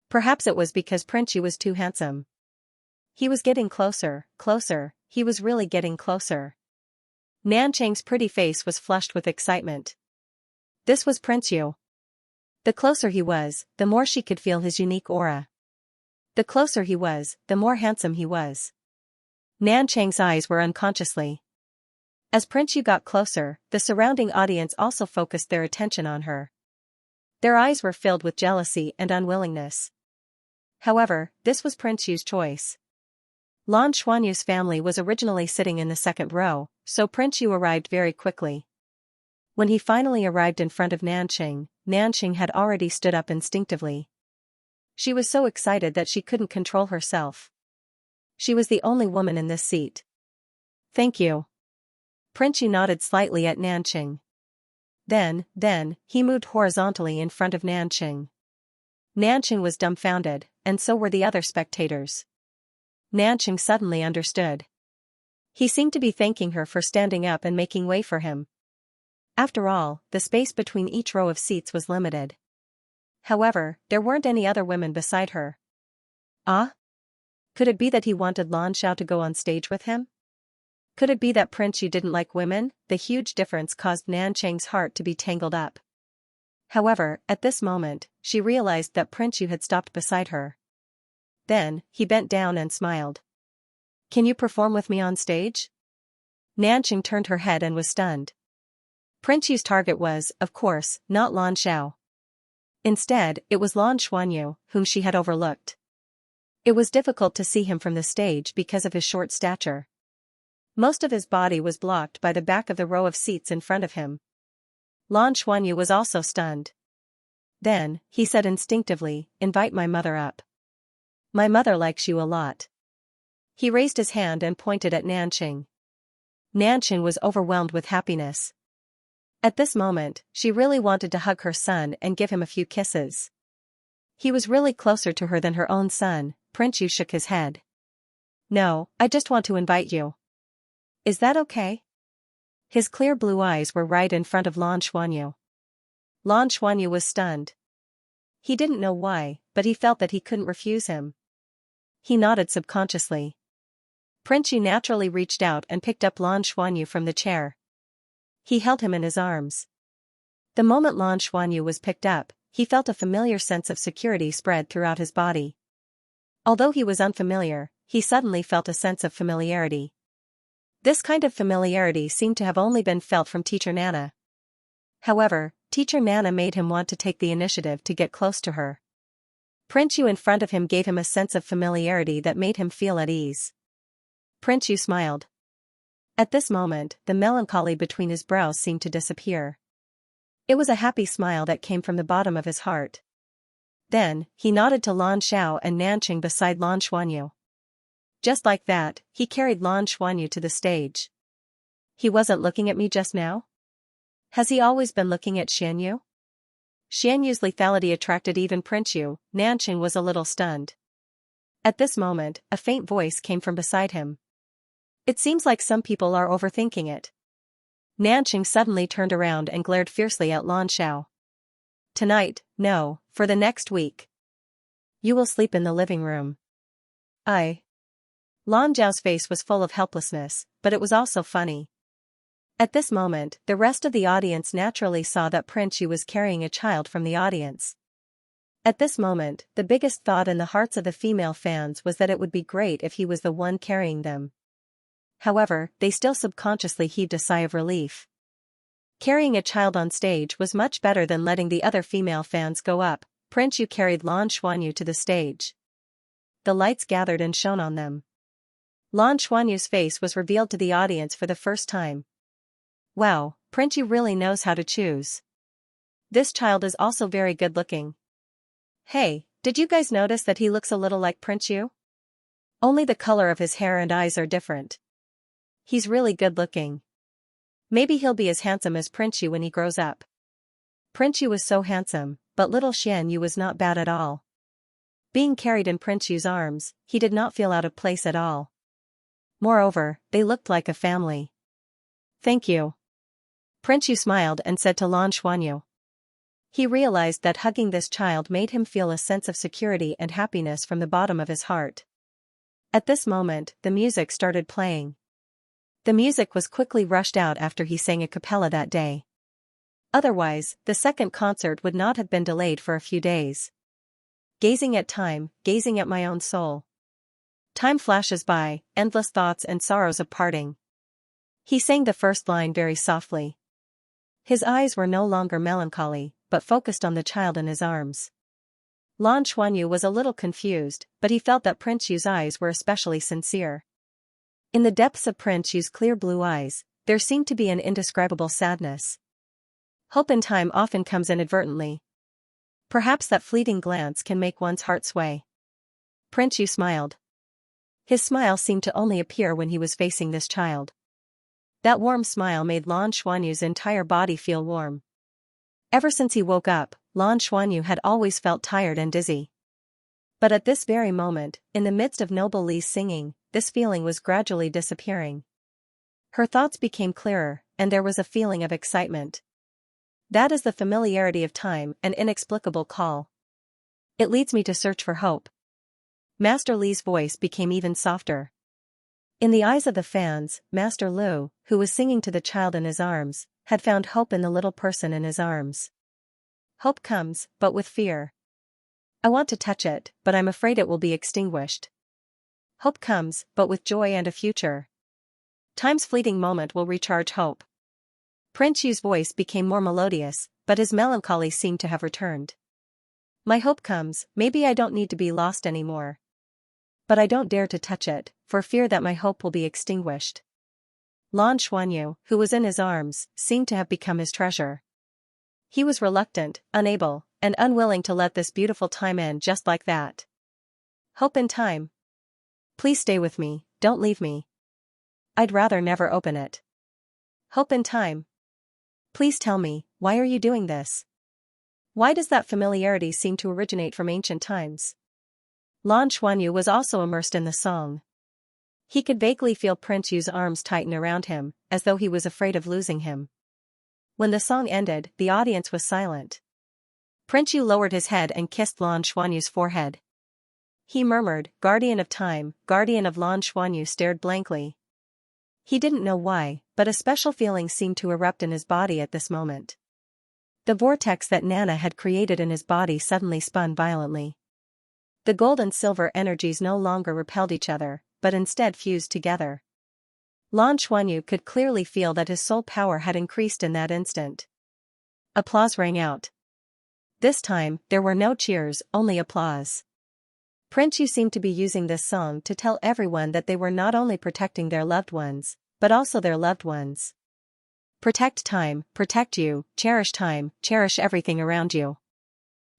Perhaps it was because Prince Yu was too handsome. He was getting closer, he was really getting closer. Nanchang's pretty face was flushed with excitement. This was Prince Yu. The closer he was, the more she could feel his unique aura. The closer he was, the more handsome he was. Nanchang's eyes were unconsciously. As Prince Yu got closer, the surrounding audience also focused their attention on her. Their eyes were filled with jealousy and unwillingness. However, this was Prince Yu's choice. Lan Xuanyu's family was originally sitting in the second row, so Prince Yu arrived very quickly. When he finally arrived in front of Nanxing, Nanxing had already stood up instinctively. She was so excited that she couldn't control herself. She was the only woman in this seat. Thank you. Prince Yu nodded slightly at Nanxing. Then, he moved horizontally in front of Nanxing. Nanqing was dumbfounded, and so were the other spectators. Nanqing suddenly understood. He seemed to be thanking her for standing up and making way for him. After all, the space between each row of seats was limited. However, there weren't any other women beside her. Ah? Could it be that he wanted Lan Xiao to go on stage with him? Could it be that Prince Yu didn't like women? The huge difference caused Nanqing's heart to be tangled up. However, at this moment, she realized that Prince Yu had stopped beside her. Then, he bent down and smiled. Can you perform with me on stage? Nanqing turned her head and was stunned. Prince Yu's target was, of course, not Lan Xiao. Instead, it was Lan Xuanyu, whom she had overlooked. It was difficult to see him from the stage because of his short stature. Most of his body was blocked by the back of the row of seats in front of him. Lan Xuanyu was also stunned. Then, he said instinctively, "Invite my mother up. My mother likes you a lot." He raised his hand and pointed at Nanqing. Nanqing was overwhelmed with happiness. At this moment, she really wanted to hug her son and give him a few kisses. He was really closer to her than her own son. Prince Yu shook his head. "No, I just want to invite you. Is that okay?" His clear blue eyes were right in front of Lan Xuanyu. Lan Xuanyu was stunned. He didn't know why, but he felt that he couldn't refuse him. He nodded subconsciously. Prince Yu naturally reached out and picked up Lan Xuanyu from the chair. He held him in his arms. The moment Lan Xuanyu was picked up, he felt a familiar sense of security spread throughout his body. Although he was unfamiliar, he suddenly felt a sense of familiarity. This kind of familiarity seemed to have only been felt from Teacher Nana. However, Teacher Nana made him want to take the initiative to get close to her. Prince Yu in front of him gave him a sense of familiarity that made him feel at ease. Prince Yu smiled. At this moment, the melancholy between his brows seemed to disappear. It was a happy smile that came from the bottom of his heart. Then, he nodded to Lan Xiao and Nanqing beside Lan Xuanyu. Just like that, he carried Lan Xuanyu to the stage. He wasn't looking at me just now? Has he always been looking at Xianyu? Xianyu's lethality attracted even Prince Yu. Nanqing was a little stunned. At this moment, a faint voice came from beside him. It seems like some people are overthinking it. Nanqing suddenly turned around and glared fiercely at Lan Xiao. Tonight, no, for the next week. You will sleep in the living room. Lan Zhao's face was full of helplessness, but it was also funny. At this moment, the rest of the audience naturally saw that Prince Yu was carrying a child from the audience. At this moment, the biggest thought in the hearts of the female fans was that it would be great if he was the one carrying them. However, they still subconsciously heaved a sigh of relief. Carrying a child on stage was much better than letting the other female fans go up. Prince Yu carried Lan Xuanyu to the stage. The lights gathered and shone on them. Lan Xuanyu's face was revealed to the audience for the first time. Wow, Prince Yu really knows how to choose. This child is also very good looking. Hey, did you guys notice that he looks a little like Prince Yu? Only the color of his hair and eyes are different. He's really good looking. Maybe he'll be as handsome as Prince Yu when he grows up. Prince Yu was so handsome, but little Xianyu was not bad at all. Being carried in Prince Yu's arms, he did not feel out of place at all. Moreover, they looked like a family. Thank you. Prince Yu smiled and said to Lan Xuanyu. He realized that hugging this child made him feel a sense of security and happiness from the bottom of his heart. At this moment, the music started playing. The music was quickly rushed out after he sang a cappella that day. Otherwise, the second concert would not have been delayed for a few days. Gazing at time, gazing at my own soul. Time flashes by, endless thoughts and sorrows of parting. He sang the first line very softly. His eyes were no longer melancholy, but focused on the child in his arms. Lan Xuanyu was a little confused, but he felt that Prince Yu's eyes were especially sincere. In the depths of Prince Yu's clear blue eyes, there seemed to be an indescribable sadness. Hope in time often comes inadvertently. Perhaps that fleeting glance can make one's heart sway. Prince Yu smiled. His smile seemed to only appear when he was facing this child. That warm smile made Lan Xuanyu's entire body feel warm. Ever since he woke up, Lan Xuanyu had always felt tired and dizzy. But at this very moment, in the midst of Noble Li's singing, this feeling was gradually disappearing. Her thoughts became clearer, and there was a feeling of excitement. That is the familiarity of time, an inexplicable call. It leads me to search for hope. Master Li's voice became even softer. In the eyes of the fans, Master Lu, who was singing to the child in his arms, had found hope in the little person in his arms. Hope comes, but with fear. I want to touch it, but I'm afraid it will be extinguished. Hope comes, but with joy and a future. Time's fleeting moment will recharge hope. Prince Yu's voice became more melodious, but his melancholy seemed to have returned. My hope comes, maybe I don't need to be lost anymore. But I don't dare to touch it, for fear that my hope will be extinguished. Lan Xuanyu, who was in his arms, seemed to have become his treasure. He was reluctant, unable, and unwilling to let this beautiful time end just like that. Hope in time. Please stay with me, don't leave me. I'd rather never open it. Hope in time. Please tell me, why are you doing this? Why does that familiarity seem to originate from ancient times? Lan Xuanyu was also immersed in the song. He could vaguely feel Prince Yu's arms tighten around him, as though he was afraid of losing him. When the song ended, the audience was silent. Prince Yu lowered his head and kissed Lan Xuanyu's forehead. He murmured, "Guardian of time." Guardian of Lan Xuanyu stared blankly. He didn't know why, but a special feeling seemed to erupt in his body at this moment. The vortex that Nana had created in his body suddenly spun violently. The gold and silver energies no longer repelled each other, but instead fused together. Lan Xuanyu could clearly feel that his soul power had increased in that instant. Applause rang out. This time, there were no cheers, only applause. Prince Yu seemed to be using this song to tell everyone that they were not only protecting their loved ones, but also their loved ones. Protect time, protect you, cherish time, cherish everything around you.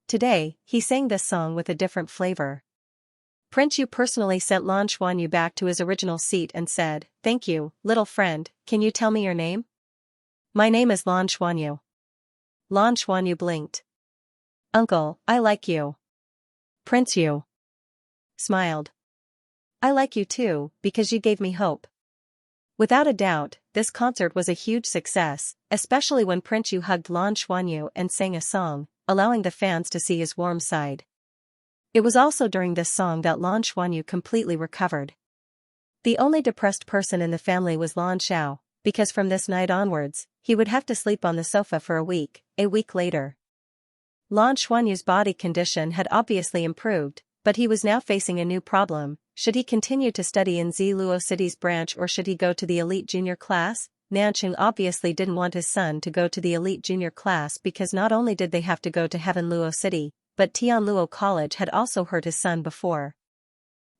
Today, he sang this song with a different flavor. Prince Yu personally sent Lan Xuanyu back to his original seat and said, "Thank you, little friend, can you tell me your name?" "My name is Lan Xuanyu." Lan Xuanyu blinked. "Uncle, I like you." Prince Yu smiled. "I like you too, because you gave me hope." Without a doubt, this concert was a huge success, especially when Prince Yu hugged Lan Xuanyu and sang a song, allowing the fans to see his warm side. It was also during this song that Lan Xuanyu completely recovered. The only depressed person in the family was Lan Xiao, because from this night onwards, he would have to sleep on the sofa for a week later. Lan Xuanyu's body condition had obviously improved, but he was now facing a new problem. Should he continue to study in Douluo City's branch or should he go to the elite junior class? Nanqing obviously didn't want his son to go to the elite junior class because not only did they have to go to Heavenluo City, but Tianluo College had also hurt his son before.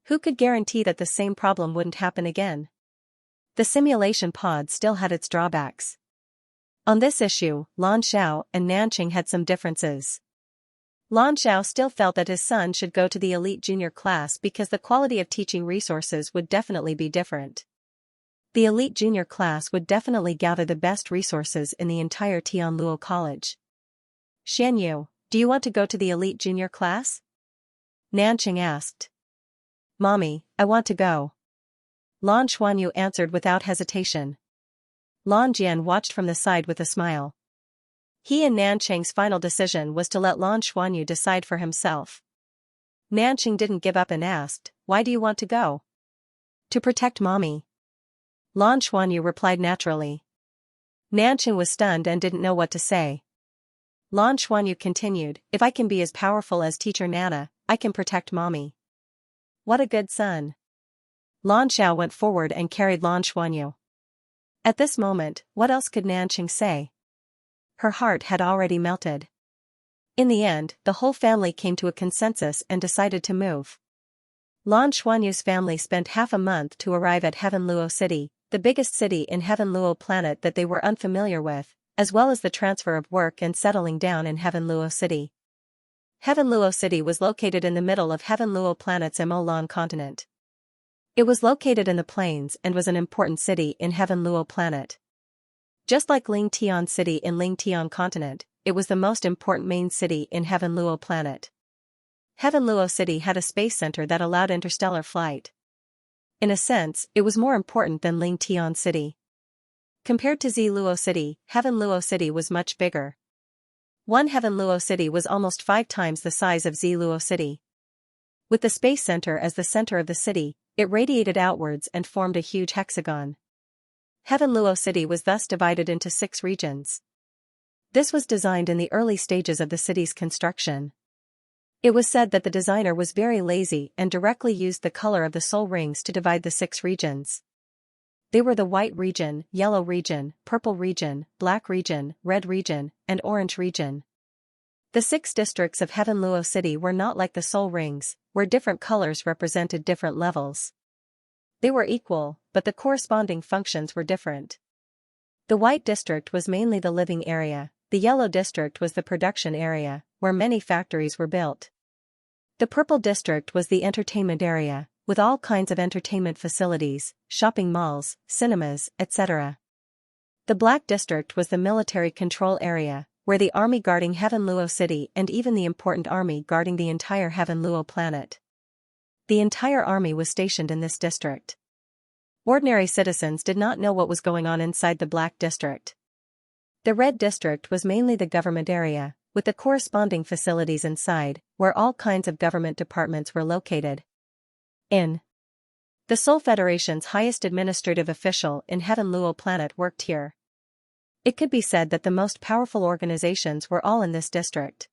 Who could guarantee that the same problem wouldn't happen again? The simulation pod still had its drawbacks. On this issue, Lan Xiao and Nanqing had some differences. Lan Xiao still felt that his son should go to the elite junior class because the quality of teaching resources would definitely be different. The elite junior class would definitely gather the best resources in the entire Tianluo College. "Xianyu, do you want to go to the elite junior class?" Nanqing asked. "Mommy, I want to go." Lan Xuanyu answered without hesitation. Lan Jian watched from the side with a smile. He and Nanqing's final decision was to let Lan Xuanyu decide for himself. Nanqing didn't give up and asked, "Why do you want to go?" "To protect mommy." Lan Xuanyu replied naturally. Nanqing was stunned and didn't know what to say. Lan Xuanyu continued, "If I can be as powerful as teacher Nana, I can protect mommy." What a good son. Lan Xiao went forward and carried Lan Xuanyu. At this moment, what else could Nanqing say? Her heart had already melted. In the end, the whole family came to a consensus and decided to move. Lan Xuanyu's family spent half a month to arrive at Heavenluo City, the biggest city in Heavenluo planet that they were unfamiliar with, as well as the transfer of work and settling down in Heavenluo City. Heavenluo City was located in the middle of Heavenluo planet's Emolan continent. It was located in the plains and was an important city in Heavenluo planet. Just like Lingtian City in Lingtian continent, it was the most important main city in Heaven Luo planet. Heaven Luo City had a space center that allowed interstellar flight. In a sense, it was more important than Ling Tian City. Compared to Z Luo City, Heaven Luo City was much bigger. One Heaven Luo City was almost 5 times the size of Z Luo City. With the space center as the center of the city, it radiated outwards and formed a huge hexagon. Heaven Luo City was thus divided into 6 regions. This was designed in the early stages of the city's construction. It was said that the designer was very lazy and directly used the color of the soul rings to divide the 6 regions. They were the white region, yellow region, purple region, black region, red region, and orange region. The 6 districts of Heaven Luo City were not like the soul rings, where different colors represented different levels. They were equal, but the corresponding functions were different. The white district was mainly the living area, the yellow district was the production area, where many factories were built. The purple district was the entertainment area, with all kinds of entertainment facilities, shopping malls, cinemas, etc. The black district was the military control area, where the army guarding Heaven Luo City and even the important army guarding the entire Heaven Luo planet. The entire army was stationed in this district. Ordinary citizens did not know what was going on inside the black district. The red district was mainly the government area, with the corresponding facilities inside, where all kinds of government departments were located. The Soul Federation's highest administrative official in Heaven Luo planet worked here. It could be said that the most powerful organizations were all in this district.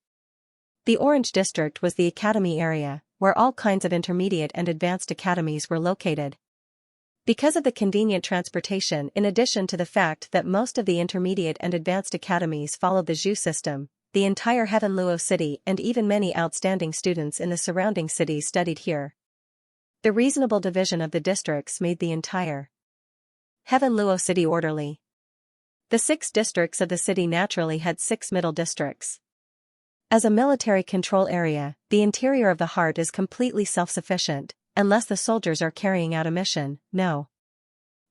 The orange district was the academy area, where all kinds of intermediate and advanced academies were located. Because of the convenient transportation, in addition to the fact that most of the intermediate and advanced academies followed the Zhu system, the entire Heaven Luo City and even many outstanding students in the surrounding cities studied here. The reasonable division of the districts made the entire Heaven Luo City orderly. The 6 districts of the city naturally had 6 middle districts. As a military control area, the interior of the heart is completely self-sufficient, unless the soldiers are carrying out a mission, no.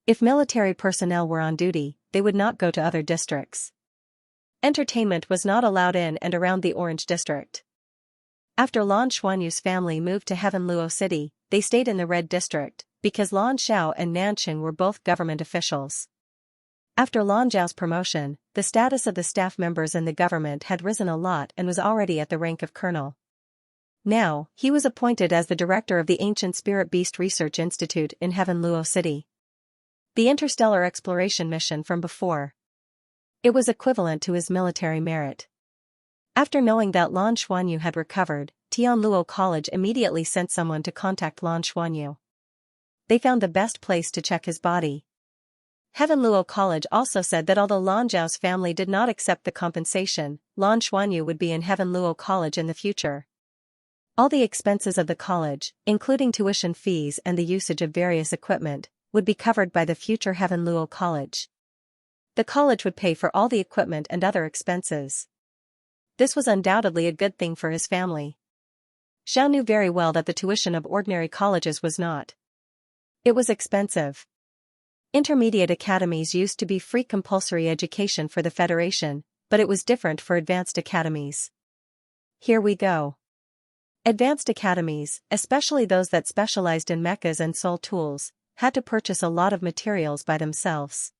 If military personnel were on duty, they would not go to other districts. Entertainment was not allowed in and around the orange district. After Lan Xuanyu's family moved to Heaven Luo City, they stayed in the red district, because Lan Xiao and Nanqing were both government officials. After Lan Zhao's promotion, the status of the staff members in the government had risen a lot and was already at the rank of colonel. Now, he was appointed as the director of the Ancient Spirit Beast Research Institute in Heaven Luo City. The interstellar exploration mission from before. It was equivalent to his military merit. After knowing that Lan Xuanyu had recovered, Tianluo College immediately sent someone to contact Lan Xuanyu. They found the best place to check his body. Heaven Luo College also said that although Lan Zhao's family did not accept the compensation, Lan Xuanyu would be in Heaven Luo College in the future. All the expenses of the college, including tuition fees and the usage of various equipment, would be covered by the future Heaven Luo College. The college would pay for all the equipment and other expenses. This was undoubtedly a good thing for his family. Xiao knew very well that the tuition of ordinary colleges was not. It was expensive. Intermediate academies used to be free compulsory education for the Federation, but it was different for advanced academies. Here we go. Advanced academies, especially those that specialized in mechas and soul tools, had to purchase a lot of materials by themselves.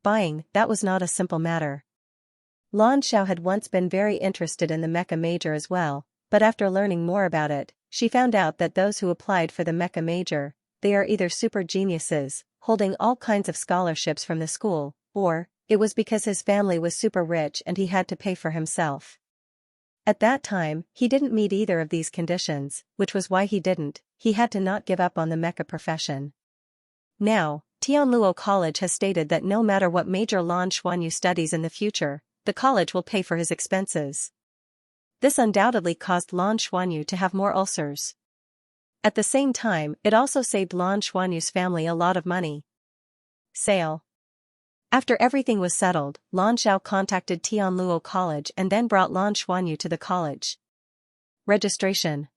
Buying, that was not a simple matter. Lan Xiao had once been very interested in the mecha major as well, but after learning more about it, she found out that those who applied for the mecha major, they are either super geniuses, holding all kinds of scholarships from the school, or, it was because his family was super rich and he had to pay for himself. At that time, he didn't meet either of these conditions, which was why he had to not give up on the mecha profession. Now, Tianluo College has stated that no matter what major Lan Xuanyu studies in the future, the college will pay for his expenses. This undoubtedly caused Lan Xuanyu to have more ulcers. At the same time, it also saved Lan Xuanyu's family a lot of money. Sale. After everything was settled, Lan Xiao contacted Tianluo College and then brought Lan Xuanyu to the college. Registration.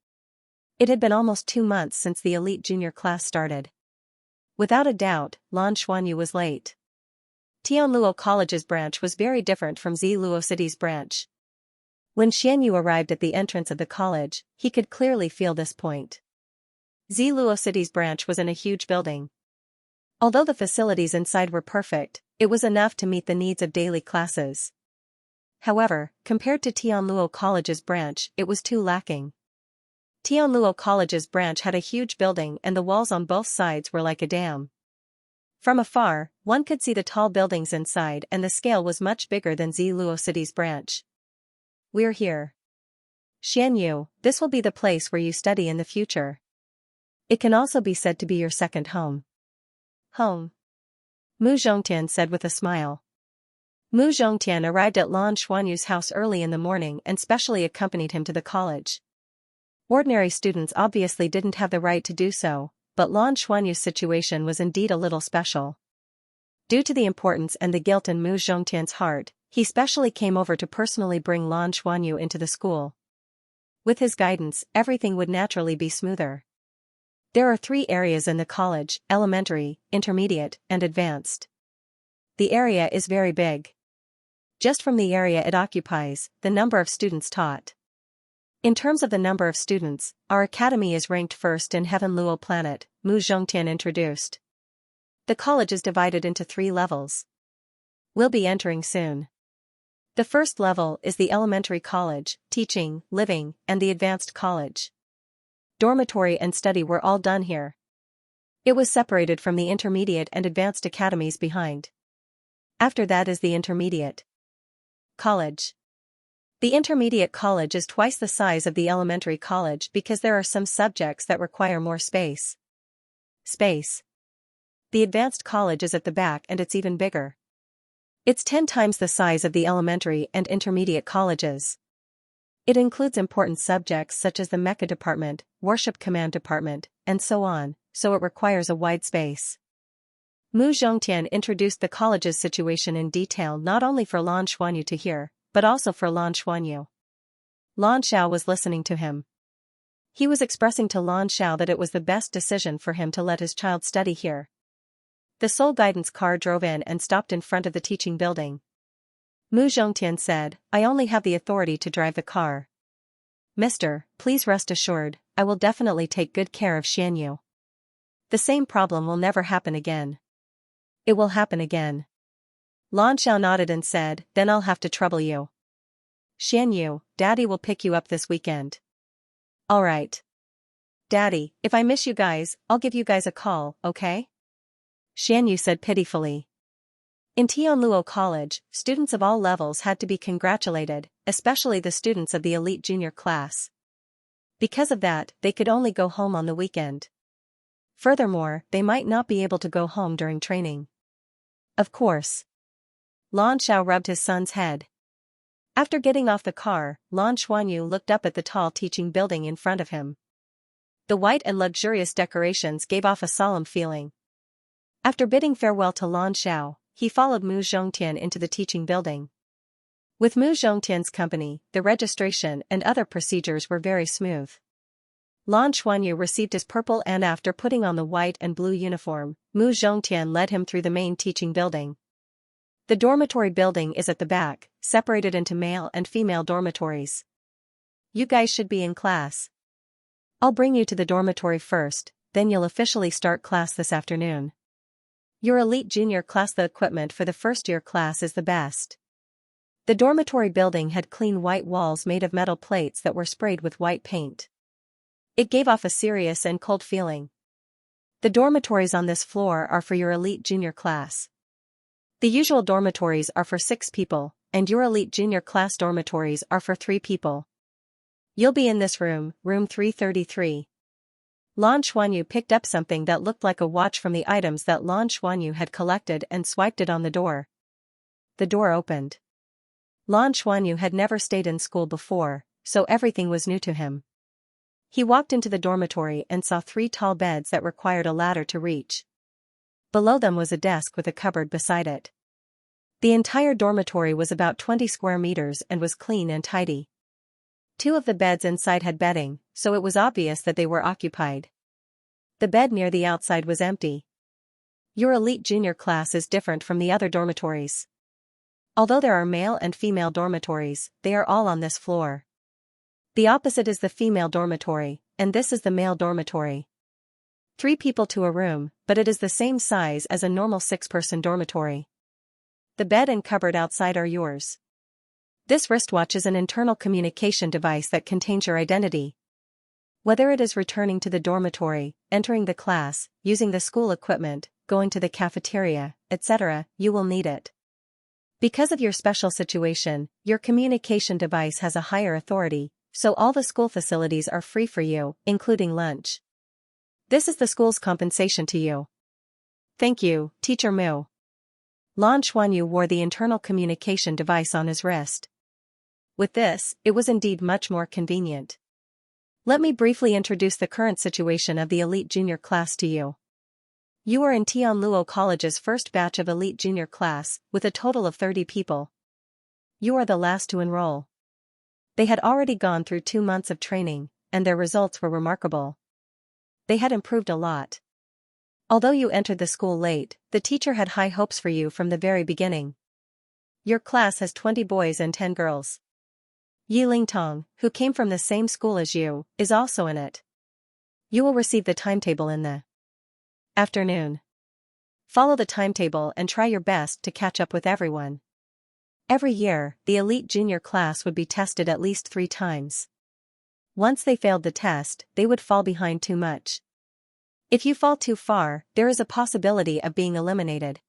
It had been almost 2 months since the elite junior class started. Without a doubt, Lan Xuanyu was late. Tianluo College's branch was very different from Ziluo City's branch. When Xianyu arrived at the entrance of the college, he could clearly feel this point. Ziluo City's branch was in a huge building. Although the facilities inside were perfect, it was enough to meet the needs of daily classes. However, compared to Tianluo College's branch, it was too lacking. Tianluo College's branch had a huge building and the walls on both sides were like a dam. From afar, one could see the tall buildings inside and the scale was much bigger than Ziluo City's branch. We're here. Xianyu, this will be the place where you study in the future. It can also be said to be your second home. Home. Mu Zhongtian said with a smile. Mu Zhongtian arrived at Lan Xuanyu's house early in the morning and specially accompanied him to the college. Ordinary students obviously didn't have the right to do so, but Lan Xuanyu's situation was indeed a little special. Due to the importance and the guilt in Mu Zhongtian's heart, he specially came over to personally bring Lan Xuanyu into the school. With his guidance, everything would naturally be smoother. There are 3 areas in the college: elementary, intermediate, and advanced. The area is very big. Just from the area it occupies, the number of students taught. In terms of the number of students, our academy is ranked first in Heaven Luo Planet, Mu Zhongtian introduced. The college is divided into 3 levels. We'll be entering soon. The first level is the elementary college, teaching, living, and the advanced college. Dormitory and study were all done here. It was separated from the intermediate and advanced academies behind. After that is the intermediate college. The intermediate college is twice the size of the elementary college because there are some subjects that require more space. The advanced college is at the back and it's even bigger. It's 10 times the size of the elementary and intermediate colleges. It includes important subjects such as the Mecha Department, Worship Command Department, and so on, so it requires a wide space. Mu Zhongtian introduced the college's situation in detail not only for Lan Xuanyu to hear, but also for Lan Xuanyu. Lan Xiao was listening to him. He was expressing to Lan Xiao that it was the best decision for him to let his child study here. The Soul Guidance car drove in and stopped in front of the teaching building. Mu Zhongtian said, "I only have the authority to drive the car. Mister, please rest assured, I will definitely take good care of Xianyu. The same problem will never happen again." "It will happen again." Lan Xiao nodded and said, "Then I'll have to trouble you. Xianyu, Daddy will pick you up this weekend." "Alright. Daddy, if I miss you guys, I'll give you guys a call, okay?" Xianyu said pitifully. In Tianluo College, students of all levels had to be congratulated, especially the students of the elite junior class. Because of that, they could only go home on the weekend. Furthermore, they might not be able to go home during training. Of course. Lan Xiao rubbed his son's head. After getting off the car, Lan Xuanyu looked up at the tall teaching building in front of him. The white and luxurious decorations gave off a solemn feeling. After bidding farewell to Lan Xiao, he followed Mu Zhongtian into the teaching building. With Mu Zhongtian's company, the registration and other procedures were very smooth. Lan Xuanyu received his purple and after putting on the white and blue uniform, Mu Zhongtian led him through the main teaching building. The dormitory building is at the back, separated into male and female dormitories. You guys should be in class. I'll bring you to the dormitory first, then you'll officially start class this afternoon. Your elite junior class. The equipment for the first-year class is the best. The dormitory building had clean white walls made of metal plates that were sprayed with white paint. It gave off a serious and cold feeling. The dormitories on this floor are for your elite junior class. The usual dormitories are for 6 people, and your elite junior class dormitories are for 3 people. You'll be in this room, room 333. Lan Xuanyu picked up something that looked like a watch from the items that Lan Xuanyu had collected and swiped it on the door. The door opened. Lan Xuanyu had never stayed in school before, so everything was new to him. He walked into the dormitory and saw 3 tall beds that required a ladder to reach. Below them was a desk with a cupboard beside it. The entire dormitory was about 20 square meters and was clean and tidy. 2 of the beds inside had bedding, so it was obvious that they were occupied. The bed near the outside was empty. Your elite junior class is different from the other dormitories. Although there are male and female dormitories, they are all on this floor. The opposite is the female dormitory, and this is the male dormitory. 3 people to a room, but it is the same size as a normal 6-person dormitory. The bed and cupboard outside are yours. This wristwatch is an internal communication device that contains your identity. Whether it is returning to the dormitory, entering the class, using the school equipment, going to the cafeteria, etc., you will need it. Because of your special situation, your communication device has a higher authority, so all the school facilities are free for you, including lunch. This is the school's compensation to you. Thank you, Teacher Mu. Lan Xuanyu wore the internal communication device on his wrist. With this, it was indeed much more convenient. Let me briefly introduce the current situation of the elite junior class to you. You are in Tianluo College's first batch of elite junior class, with a total of 30 people. You are the last to enroll. They had already gone through 2 months of training, and their results were remarkable. They had improved a lot. Although you entered the school late, the teacher had high hopes for you from the very beginning. Your class has 20 boys and 10 girls. Yi Lingtong, who came from the same school as you, is also in it. You will receive the timetable in the afternoon. Follow the timetable and try your best to catch up with everyone. Every year, the elite junior class would be tested at least 3 times. Once they failed the test, they would fall behind too much. If you fall too far, there is a possibility of being eliminated.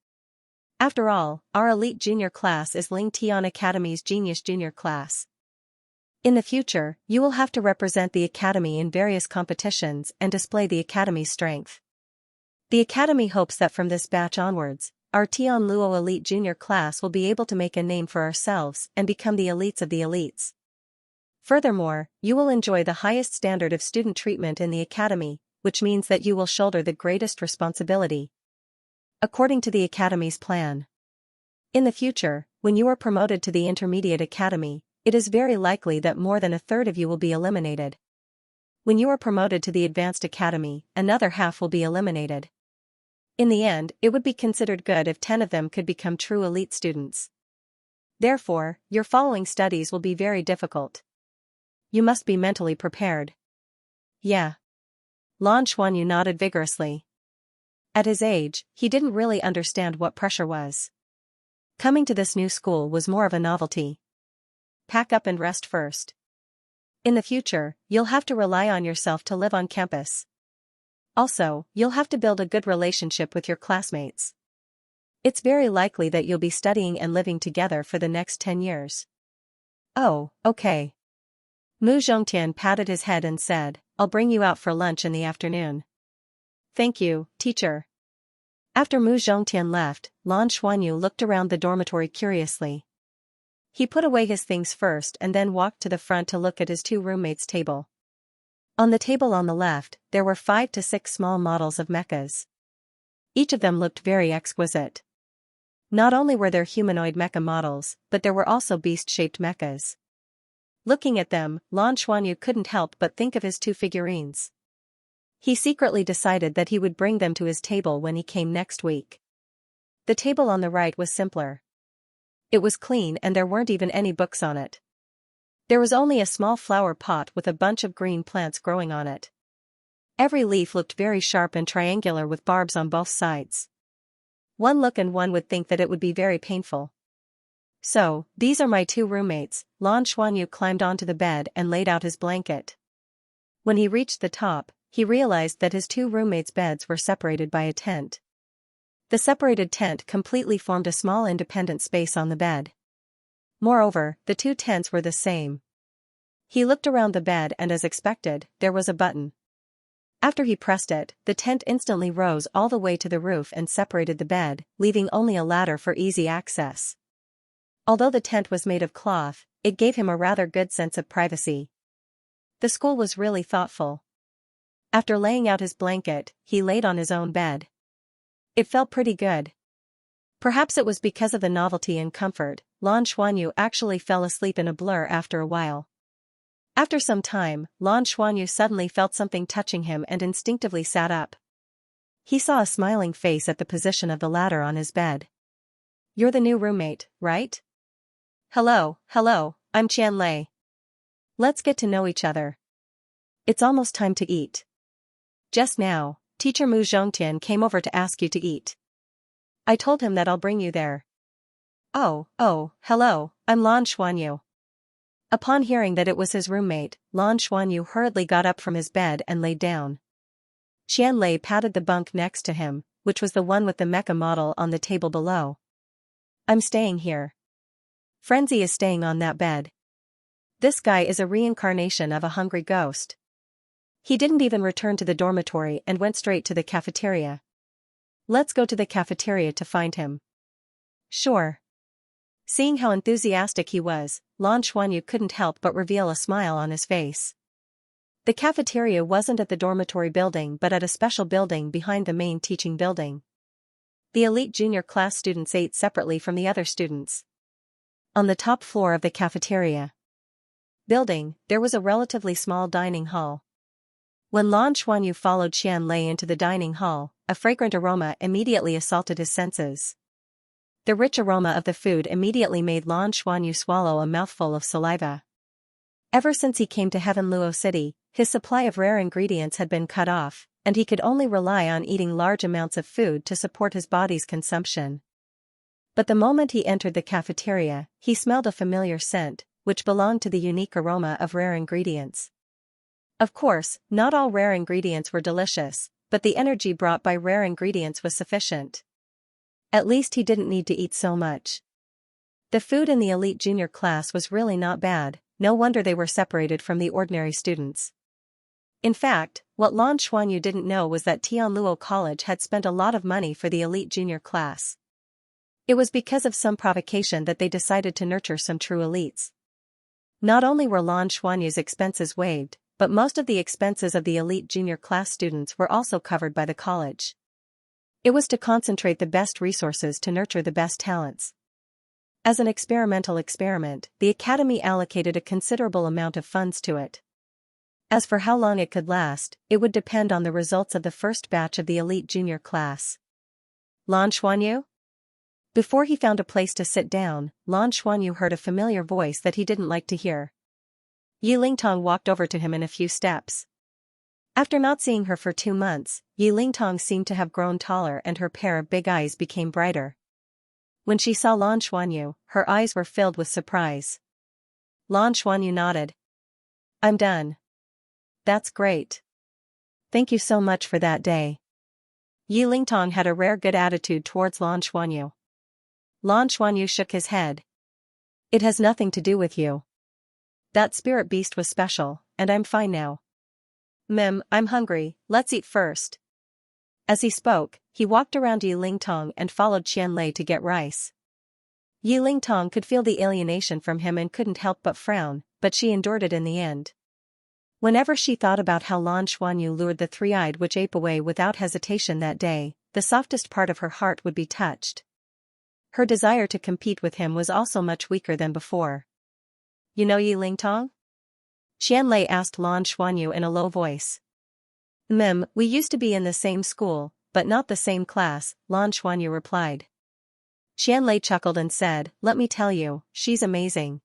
After all, our elite junior class is Ling Tian Academy's Genius Junior class. In the future, you will have to represent the academy in various competitions and display the academy's strength. The academy hopes that from this batch onwards, our Tianluo elite junior class will be able to make a name for ourselves and become the elites of the elites. Furthermore, you will enjoy the highest standard of student treatment in the academy, which means that you will shoulder the greatest responsibility. According to the academy's plan. In the future, when you are promoted to the intermediate academy, it is very likely that more than a third of you will be eliminated. When you are promoted to the advanced academy, another half will be eliminated. In the end, it would be considered good if 10 of them could become true elite students. Therefore, your following studies will be very difficult. You must be mentally prepared. Yeah. Lan Xuanyu nodded vigorously. At his age, he didn't really understand what pressure was. Coming to this new school was more of a novelty. Pack up and rest first. In the future, you'll have to rely on yourself to live on campus. Also, you'll have to build a good relationship with your classmates. It's very likely that you'll be studying and living together for the next 10 years. Oh, okay. Mu Zhongtian patted his head and said, I'll bring you out for lunch in the afternoon. Thank you, teacher. After Mu Zhongtian left, Lan Xuanyu looked around the dormitory curiously. He put away his things first and then walked to the front to look at his 2 roommates' table. On the table on the left, there were 5 to 6 small models of mechas. Each of them looked very exquisite. Not only were there humanoid mecha models, but there were also beast-shaped mechas. Looking at them, Lan Xuanyu couldn't help but think of his 2 figurines. He secretly decided that he would bring them to his table when he came next week. The table on the right was simpler. It was clean and there weren't even any books on it. There was only a small flower pot with a bunch of green plants growing on it. Every leaf looked very sharp and triangular with barbs on both sides. One look and one would think that it would be very painful. So, these are my 2 roommates. Lan Xuanyu climbed onto the bed and laid out his blanket. When he reached the top, he realized that his 2 roommates' beds were separated by a tent. The separated tent completely formed a small independent space on the bed. Moreover, the 2 tents were the same. He looked around the bed and as expected, there was a button. After he pressed it, the tent instantly rose all the way to the roof and separated the bed, leaving only a ladder for easy access. Although the tent was made of cloth, it gave him a rather good sense of privacy. The school was really thoughtful. After laying out his blanket, he laid on his own bed. It felt pretty good. Perhaps it was because of the novelty and comfort, Lan Xuanyu actually fell asleep in a blur after a while. After some time, Lan Xuanyu suddenly felt something touching him and instinctively sat up. he saw a smiling face at the position of the ladder on his bed. "You're the new roommate, right?" "Hello, I'm Xianxia. Let's get to know each other. It's almost time to eat. Just now, Teacher Mu Zhongtian came over to ask you to eat. I told him that I'll bring you there." Oh, hello, I'm Lan Xuanyu." Upon hearing that it was his roommate, Lan Xuanyu hurriedly got up from his bed and laid down. Xianxia patted the bunk next to him, which was the one with the mecha model on the table below. "I'm staying here. Frenzy is staying on that bed. This guy is a reincarnation of a hungry ghost. He didn't even return to the dormitory and went straight to the cafeteria. Let's go to the cafeteria to find him." "Sure." Seeing how enthusiastic he was, Lan Xuanyu couldn't help but reveal a smile on his face. The cafeteria wasn't at the dormitory building but at a special building behind the main teaching building. The elite junior class students ate separately from the other students. On the top floor of the cafeteria building, there was a relatively small dining hall. When Lan Xuanyu followed Xianxia into the dining hall, a fragrant aroma immediately assaulted his senses. The rich aroma of the food immediately made Lan Xuanyu swallow a mouthful of saliva. Ever since he came to Heavenluo City, his supply of rare ingredients had been cut off, and he could only rely on eating large amounts of food to support his body's consumption. But the moment he entered the cafeteria, he smelled a familiar scent, which belonged to the unique aroma of rare ingredients. Of course, not all rare ingredients were delicious, but the energy brought by rare ingredients was sufficient. At least he didn't need to eat so much. The food in the elite junior class was really not bad, no wonder they were separated from the ordinary students. In fact, what Lan Xuanyu didn't know was that Tianluo College had spent a lot of money for the elite junior class. It was because of some provocation that they decided to nurture some true elites. Not only were Lan Xuanyu's expenses waived, but most of the expenses of the elite junior class students were also covered by the college. It was to concentrate the best resources to nurture the best talents. As an experimental experiment, the academy allocated a considerable amount of funds to it. As for how long it could last, it would depend on the results of the first batch of the elite junior class. "Lan Xuanyu?" Before he found a place to sit down, Lan Xuanyu heard a familiar voice that he didn't like to hear. Yi Lingtong walked over to him in a few steps. After not seeing her for 2 months, Yi Lingtong seemed to have grown taller and her pair of big eyes became brighter. When she saw Lan Xuanyu, her eyes were filled with surprise. Lan Xuanyu nodded. "I'm done." "That's great. Thank you so much for that day." Yi Lingtong had a rare good attitude towards Lan Xuanyu. Lan Xuanyu shook his head. "It has nothing to do with you. That spirit beast was special, and I'm fine now. I'm hungry, let's eat first." As he spoke, he walked around Yi Lingtong and followed Xianxia to get rice. Yi Lingtong could feel the alienation from him and couldn't help but frown, but she endured it in the end. Whenever she thought about how Lan Xuanyu lured the three-eyed witch ape away without hesitation that day, the softest part of her heart would be touched. Her desire to compete with him was also much weaker than before. "You know Yi Lingtong?" Xianxia asked Lan Xuanyu in a low voice. We used to be in the same school, but not the same class," Lan Xuanyu replied. Xianxia chuckled and said, "Let me tell you, she's amazing.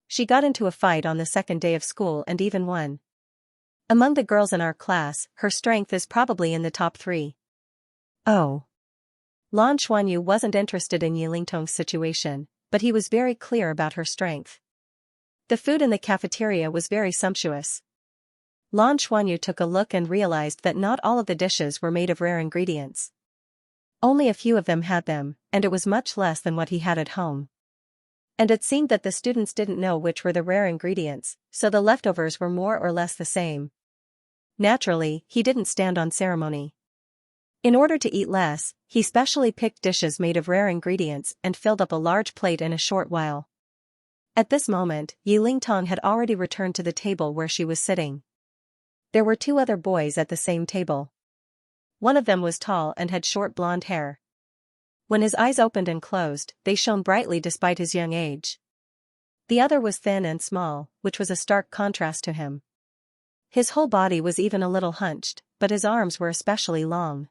She got into a fight on the second day of school and even won. Among the girls in our class, her strength is probably in the top 3. Oh. Lan Xuanyu wasn't interested in Yi Lingtong's situation, but he was very clear about her strength. The food in the cafeteria was very sumptuous. Lan Xuanyu took a look and realized that not all of the dishes were made of rare ingredients. Only a few of them had them, and it was much less than what he had at home. And it seemed that the students didn't know which were the rare ingredients, so the leftovers were more or less the same. Naturally, he didn't stand on ceremony. In order to eat less, he specially picked dishes made of rare ingredients and filled up a large plate in a short while. At this moment, Yi Lingtong had already returned to the table where she was sitting. There were 2 other boys at the same table. One of them was tall and had short blonde hair. When his eyes opened and closed, they shone brightly despite his young age. The other was thin and small, which was a stark contrast to him. His whole body was even a little hunched, but his arms were especially long.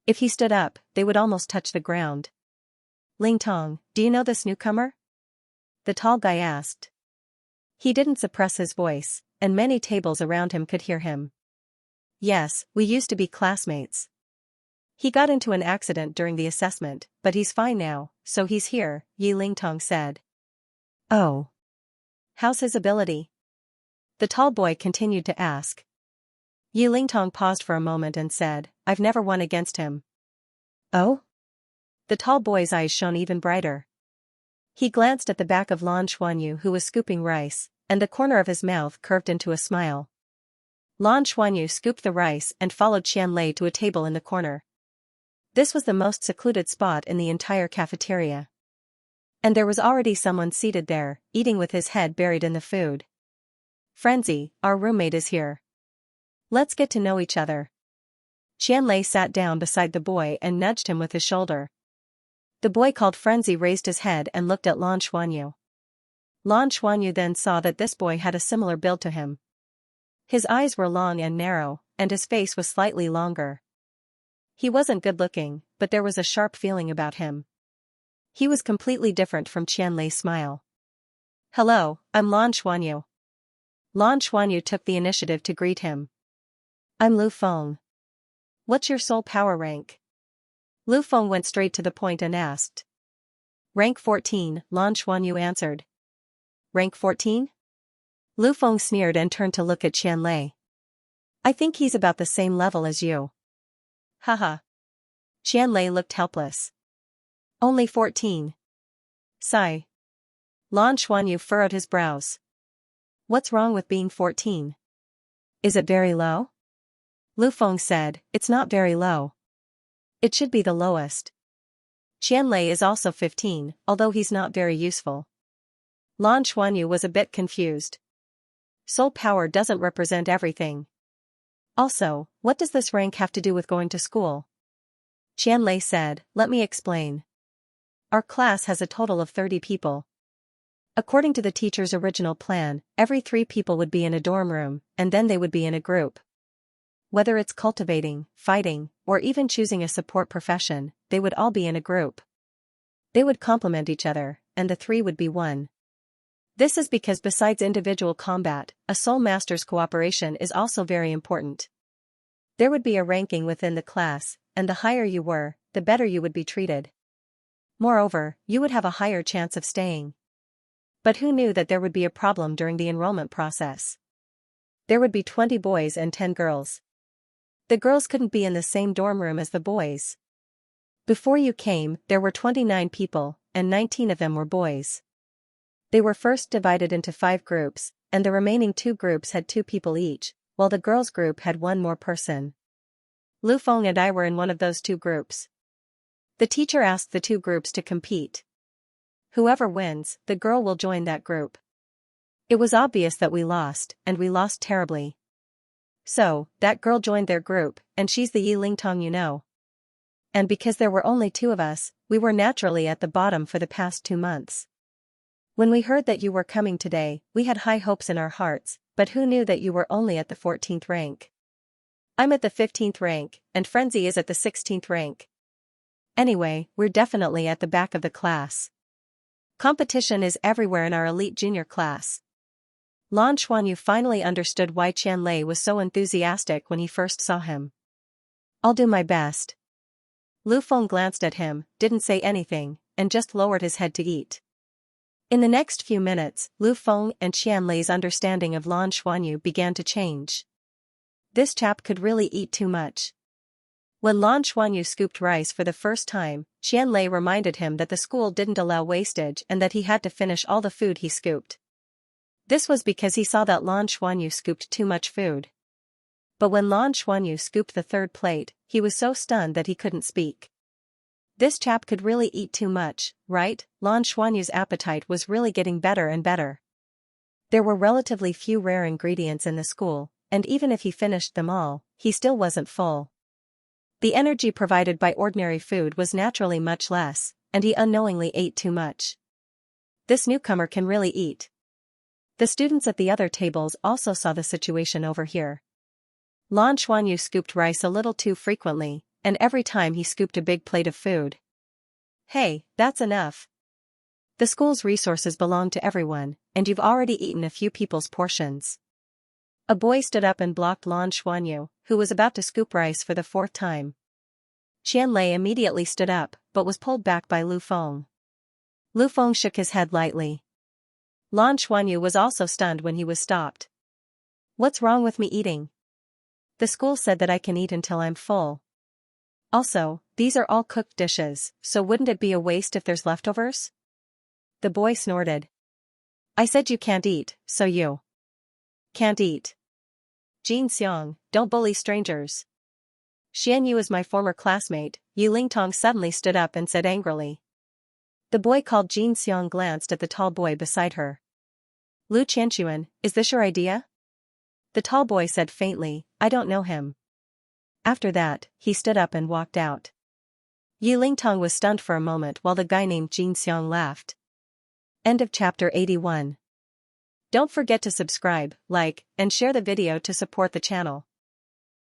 If he stood up, they would almost touch the ground. Ling Tong, do you know this newcomer? The tall guy asked. He didn't suppress his voice, and many tables around him could hear him. Yes, we used to be classmates. He got into an accident during the assessment, but he's fine now, so he's here, Yi Lingtong said. Oh. How's his ability? The tall boy continued to ask. Yi Lingtong paused for a moment and said, I've never won against him. Oh? The tall boy's eyes shone even brighter. He glanced at the back of Lan Xuanyu who was scooping rice, and the corner of his mouth curved into a smile. Lan Xuanyu scooped the rice and followed Qianlei to a table in the corner. This was the most secluded spot in the entire cafeteria. And there was already someone seated there, eating with his head buried in the food. Frenzy, our roommate is here. Let's get to know each other. Qianlei sat down beside the boy and nudged him with his shoulder. The boy called Frenzy raised his head and looked at Lan Xuanyu. Lan Xuanyu then saw that this boy had a similar build to him. His eyes were long and narrow, and his face was slightly longer. He wasn't good-looking, but there was a sharp feeling about him. He was completely different from Qianlei's smile. Hello, I'm Lan Xuanyu. Lan Xuanyu took the initiative to greet him. I'm Lu Feng. What's your soul power rank? Lu Feng went straight to the point and asked. Rank 14, Lan Xuanyu answered. Rank 14? Lu Feng sneered and turned to look at Qianlei. I think he's about the same level as you. Haha. Qianlei looked helpless. Only 14. Sigh. Lan Xuanyu furrowed his brows. What's wrong with being 14? Is it very low? Lu Feng said, it's not very low. It should be the lowest. Qianlei is also 15, although he's not very useful. Lan Xuanyu was a bit confused. Soul power doesn't represent everything. Also, what does this rank have to do with going to school? Qianlei said, let me explain. Our class has a total of 30 people. According to the teacher's original plan, every 3 people would be in a dorm room, and then they would be in a group. Whether it's cultivating, fighting, or even choosing a support profession, they would all be in a group. They would complement each other, and the 3 would be one. This is because besides individual combat, a soul master's cooperation is also very important. There would be a ranking within the class, and the higher you were, the better you would be treated. Moreover, you would have a higher chance of staying. But who knew that there would be a problem during the enrollment process? There would be 20 boys and 10 girls. The girls couldn't be in the same dorm room as the boys. Before you came, there were 29 people, and 19 of them were boys. They were first divided into 5 groups, and the remaining 2 groups had 2 people each, while the girls' group had 1 more person. Lu Feng and I were in one of those 2 groups. The teacher asked the 2 groups to compete. Whoever wins, the girl will join that group. It was obvious that we lost, and we lost terribly. So, that girl joined their group, and she's the Yi Lingtong you know. And because there were only 2 of us, we were naturally at the bottom for the past 2 months. When we heard that you were coming today, we had high hopes in our hearts, but who knew that you were only at the 14th rank? I'm at the 15th rank, and Frenzy is at the 16th rank. Anyway, we're definitely at the back of the class. Competition is everywhere in our elite junior class. Lan Xuanyu finally understood why Qianlei was so enthusiastic when he first saw him. I'll do my best. Lu Feng glanced at him, didn't say anything, and just lowered his head to eat. In the next few minutes, Lu Feng and Qianlei's understanding of Lan Xuanyu began to change. This chap could really eat too much. When Lan Xuanyu scooped rice for the first time, Qianlei reminded him that the school didn't allow wastage and that he had to finish all the food he scooped. This was because he saw that Lan Xuanyu scooped too much food. But when Lan Xuanyu scooped the 3rd plate, he was so stunned that he couldn't speak. This chap could really eat too much, right? Lan Xuanyu's appetite was really getting better and better. There were relatively few rare ingredients in the school, and even if he finished them all, he still wasn't full. The energy provided by ordinary food was naturally much less, and he unknowingly ate too much. This newcomer can really eat. The students at the other tables also saw the situation over here. Lan Xuanyu scooped rice a little too frequently, and every time he scooped a big plate of food. Hey, that's enough. The school's resources belong to everyone, and you've already eaten a few people's portions. A boy stood up and blocked Lan Xuanyu, who was about to scoop rice for the fourth time. Qian Lei immediately stood up, but was pulled back by Lu Feng. Lu Feng shook his head lightly. Lan Xuanyu was also stunned when he was stopped. What's wrong with me eating? The school said that I can eat until I'm full. Also, these are all cooked dishes, so wouldn't it be a waste if there's leftovers? The boy snorted. I said you can't eat, so you can't eat. Xianxia, don't bully strangers. Xianyu is my former classmate. Yu Lingtong suddenly stood up and said angrily. The boy called Xianxia glanced at the tall boy beside her. Lu Qianquan, is this your idea? The tall boy said faintly, I don't know him. After that, he stood up and walked out. Yu Lingtong was stunned for a moment while the guy named Xianxia laughed. End of chapter 81. Don't forget to subscribe, like, and share the video to support the channel.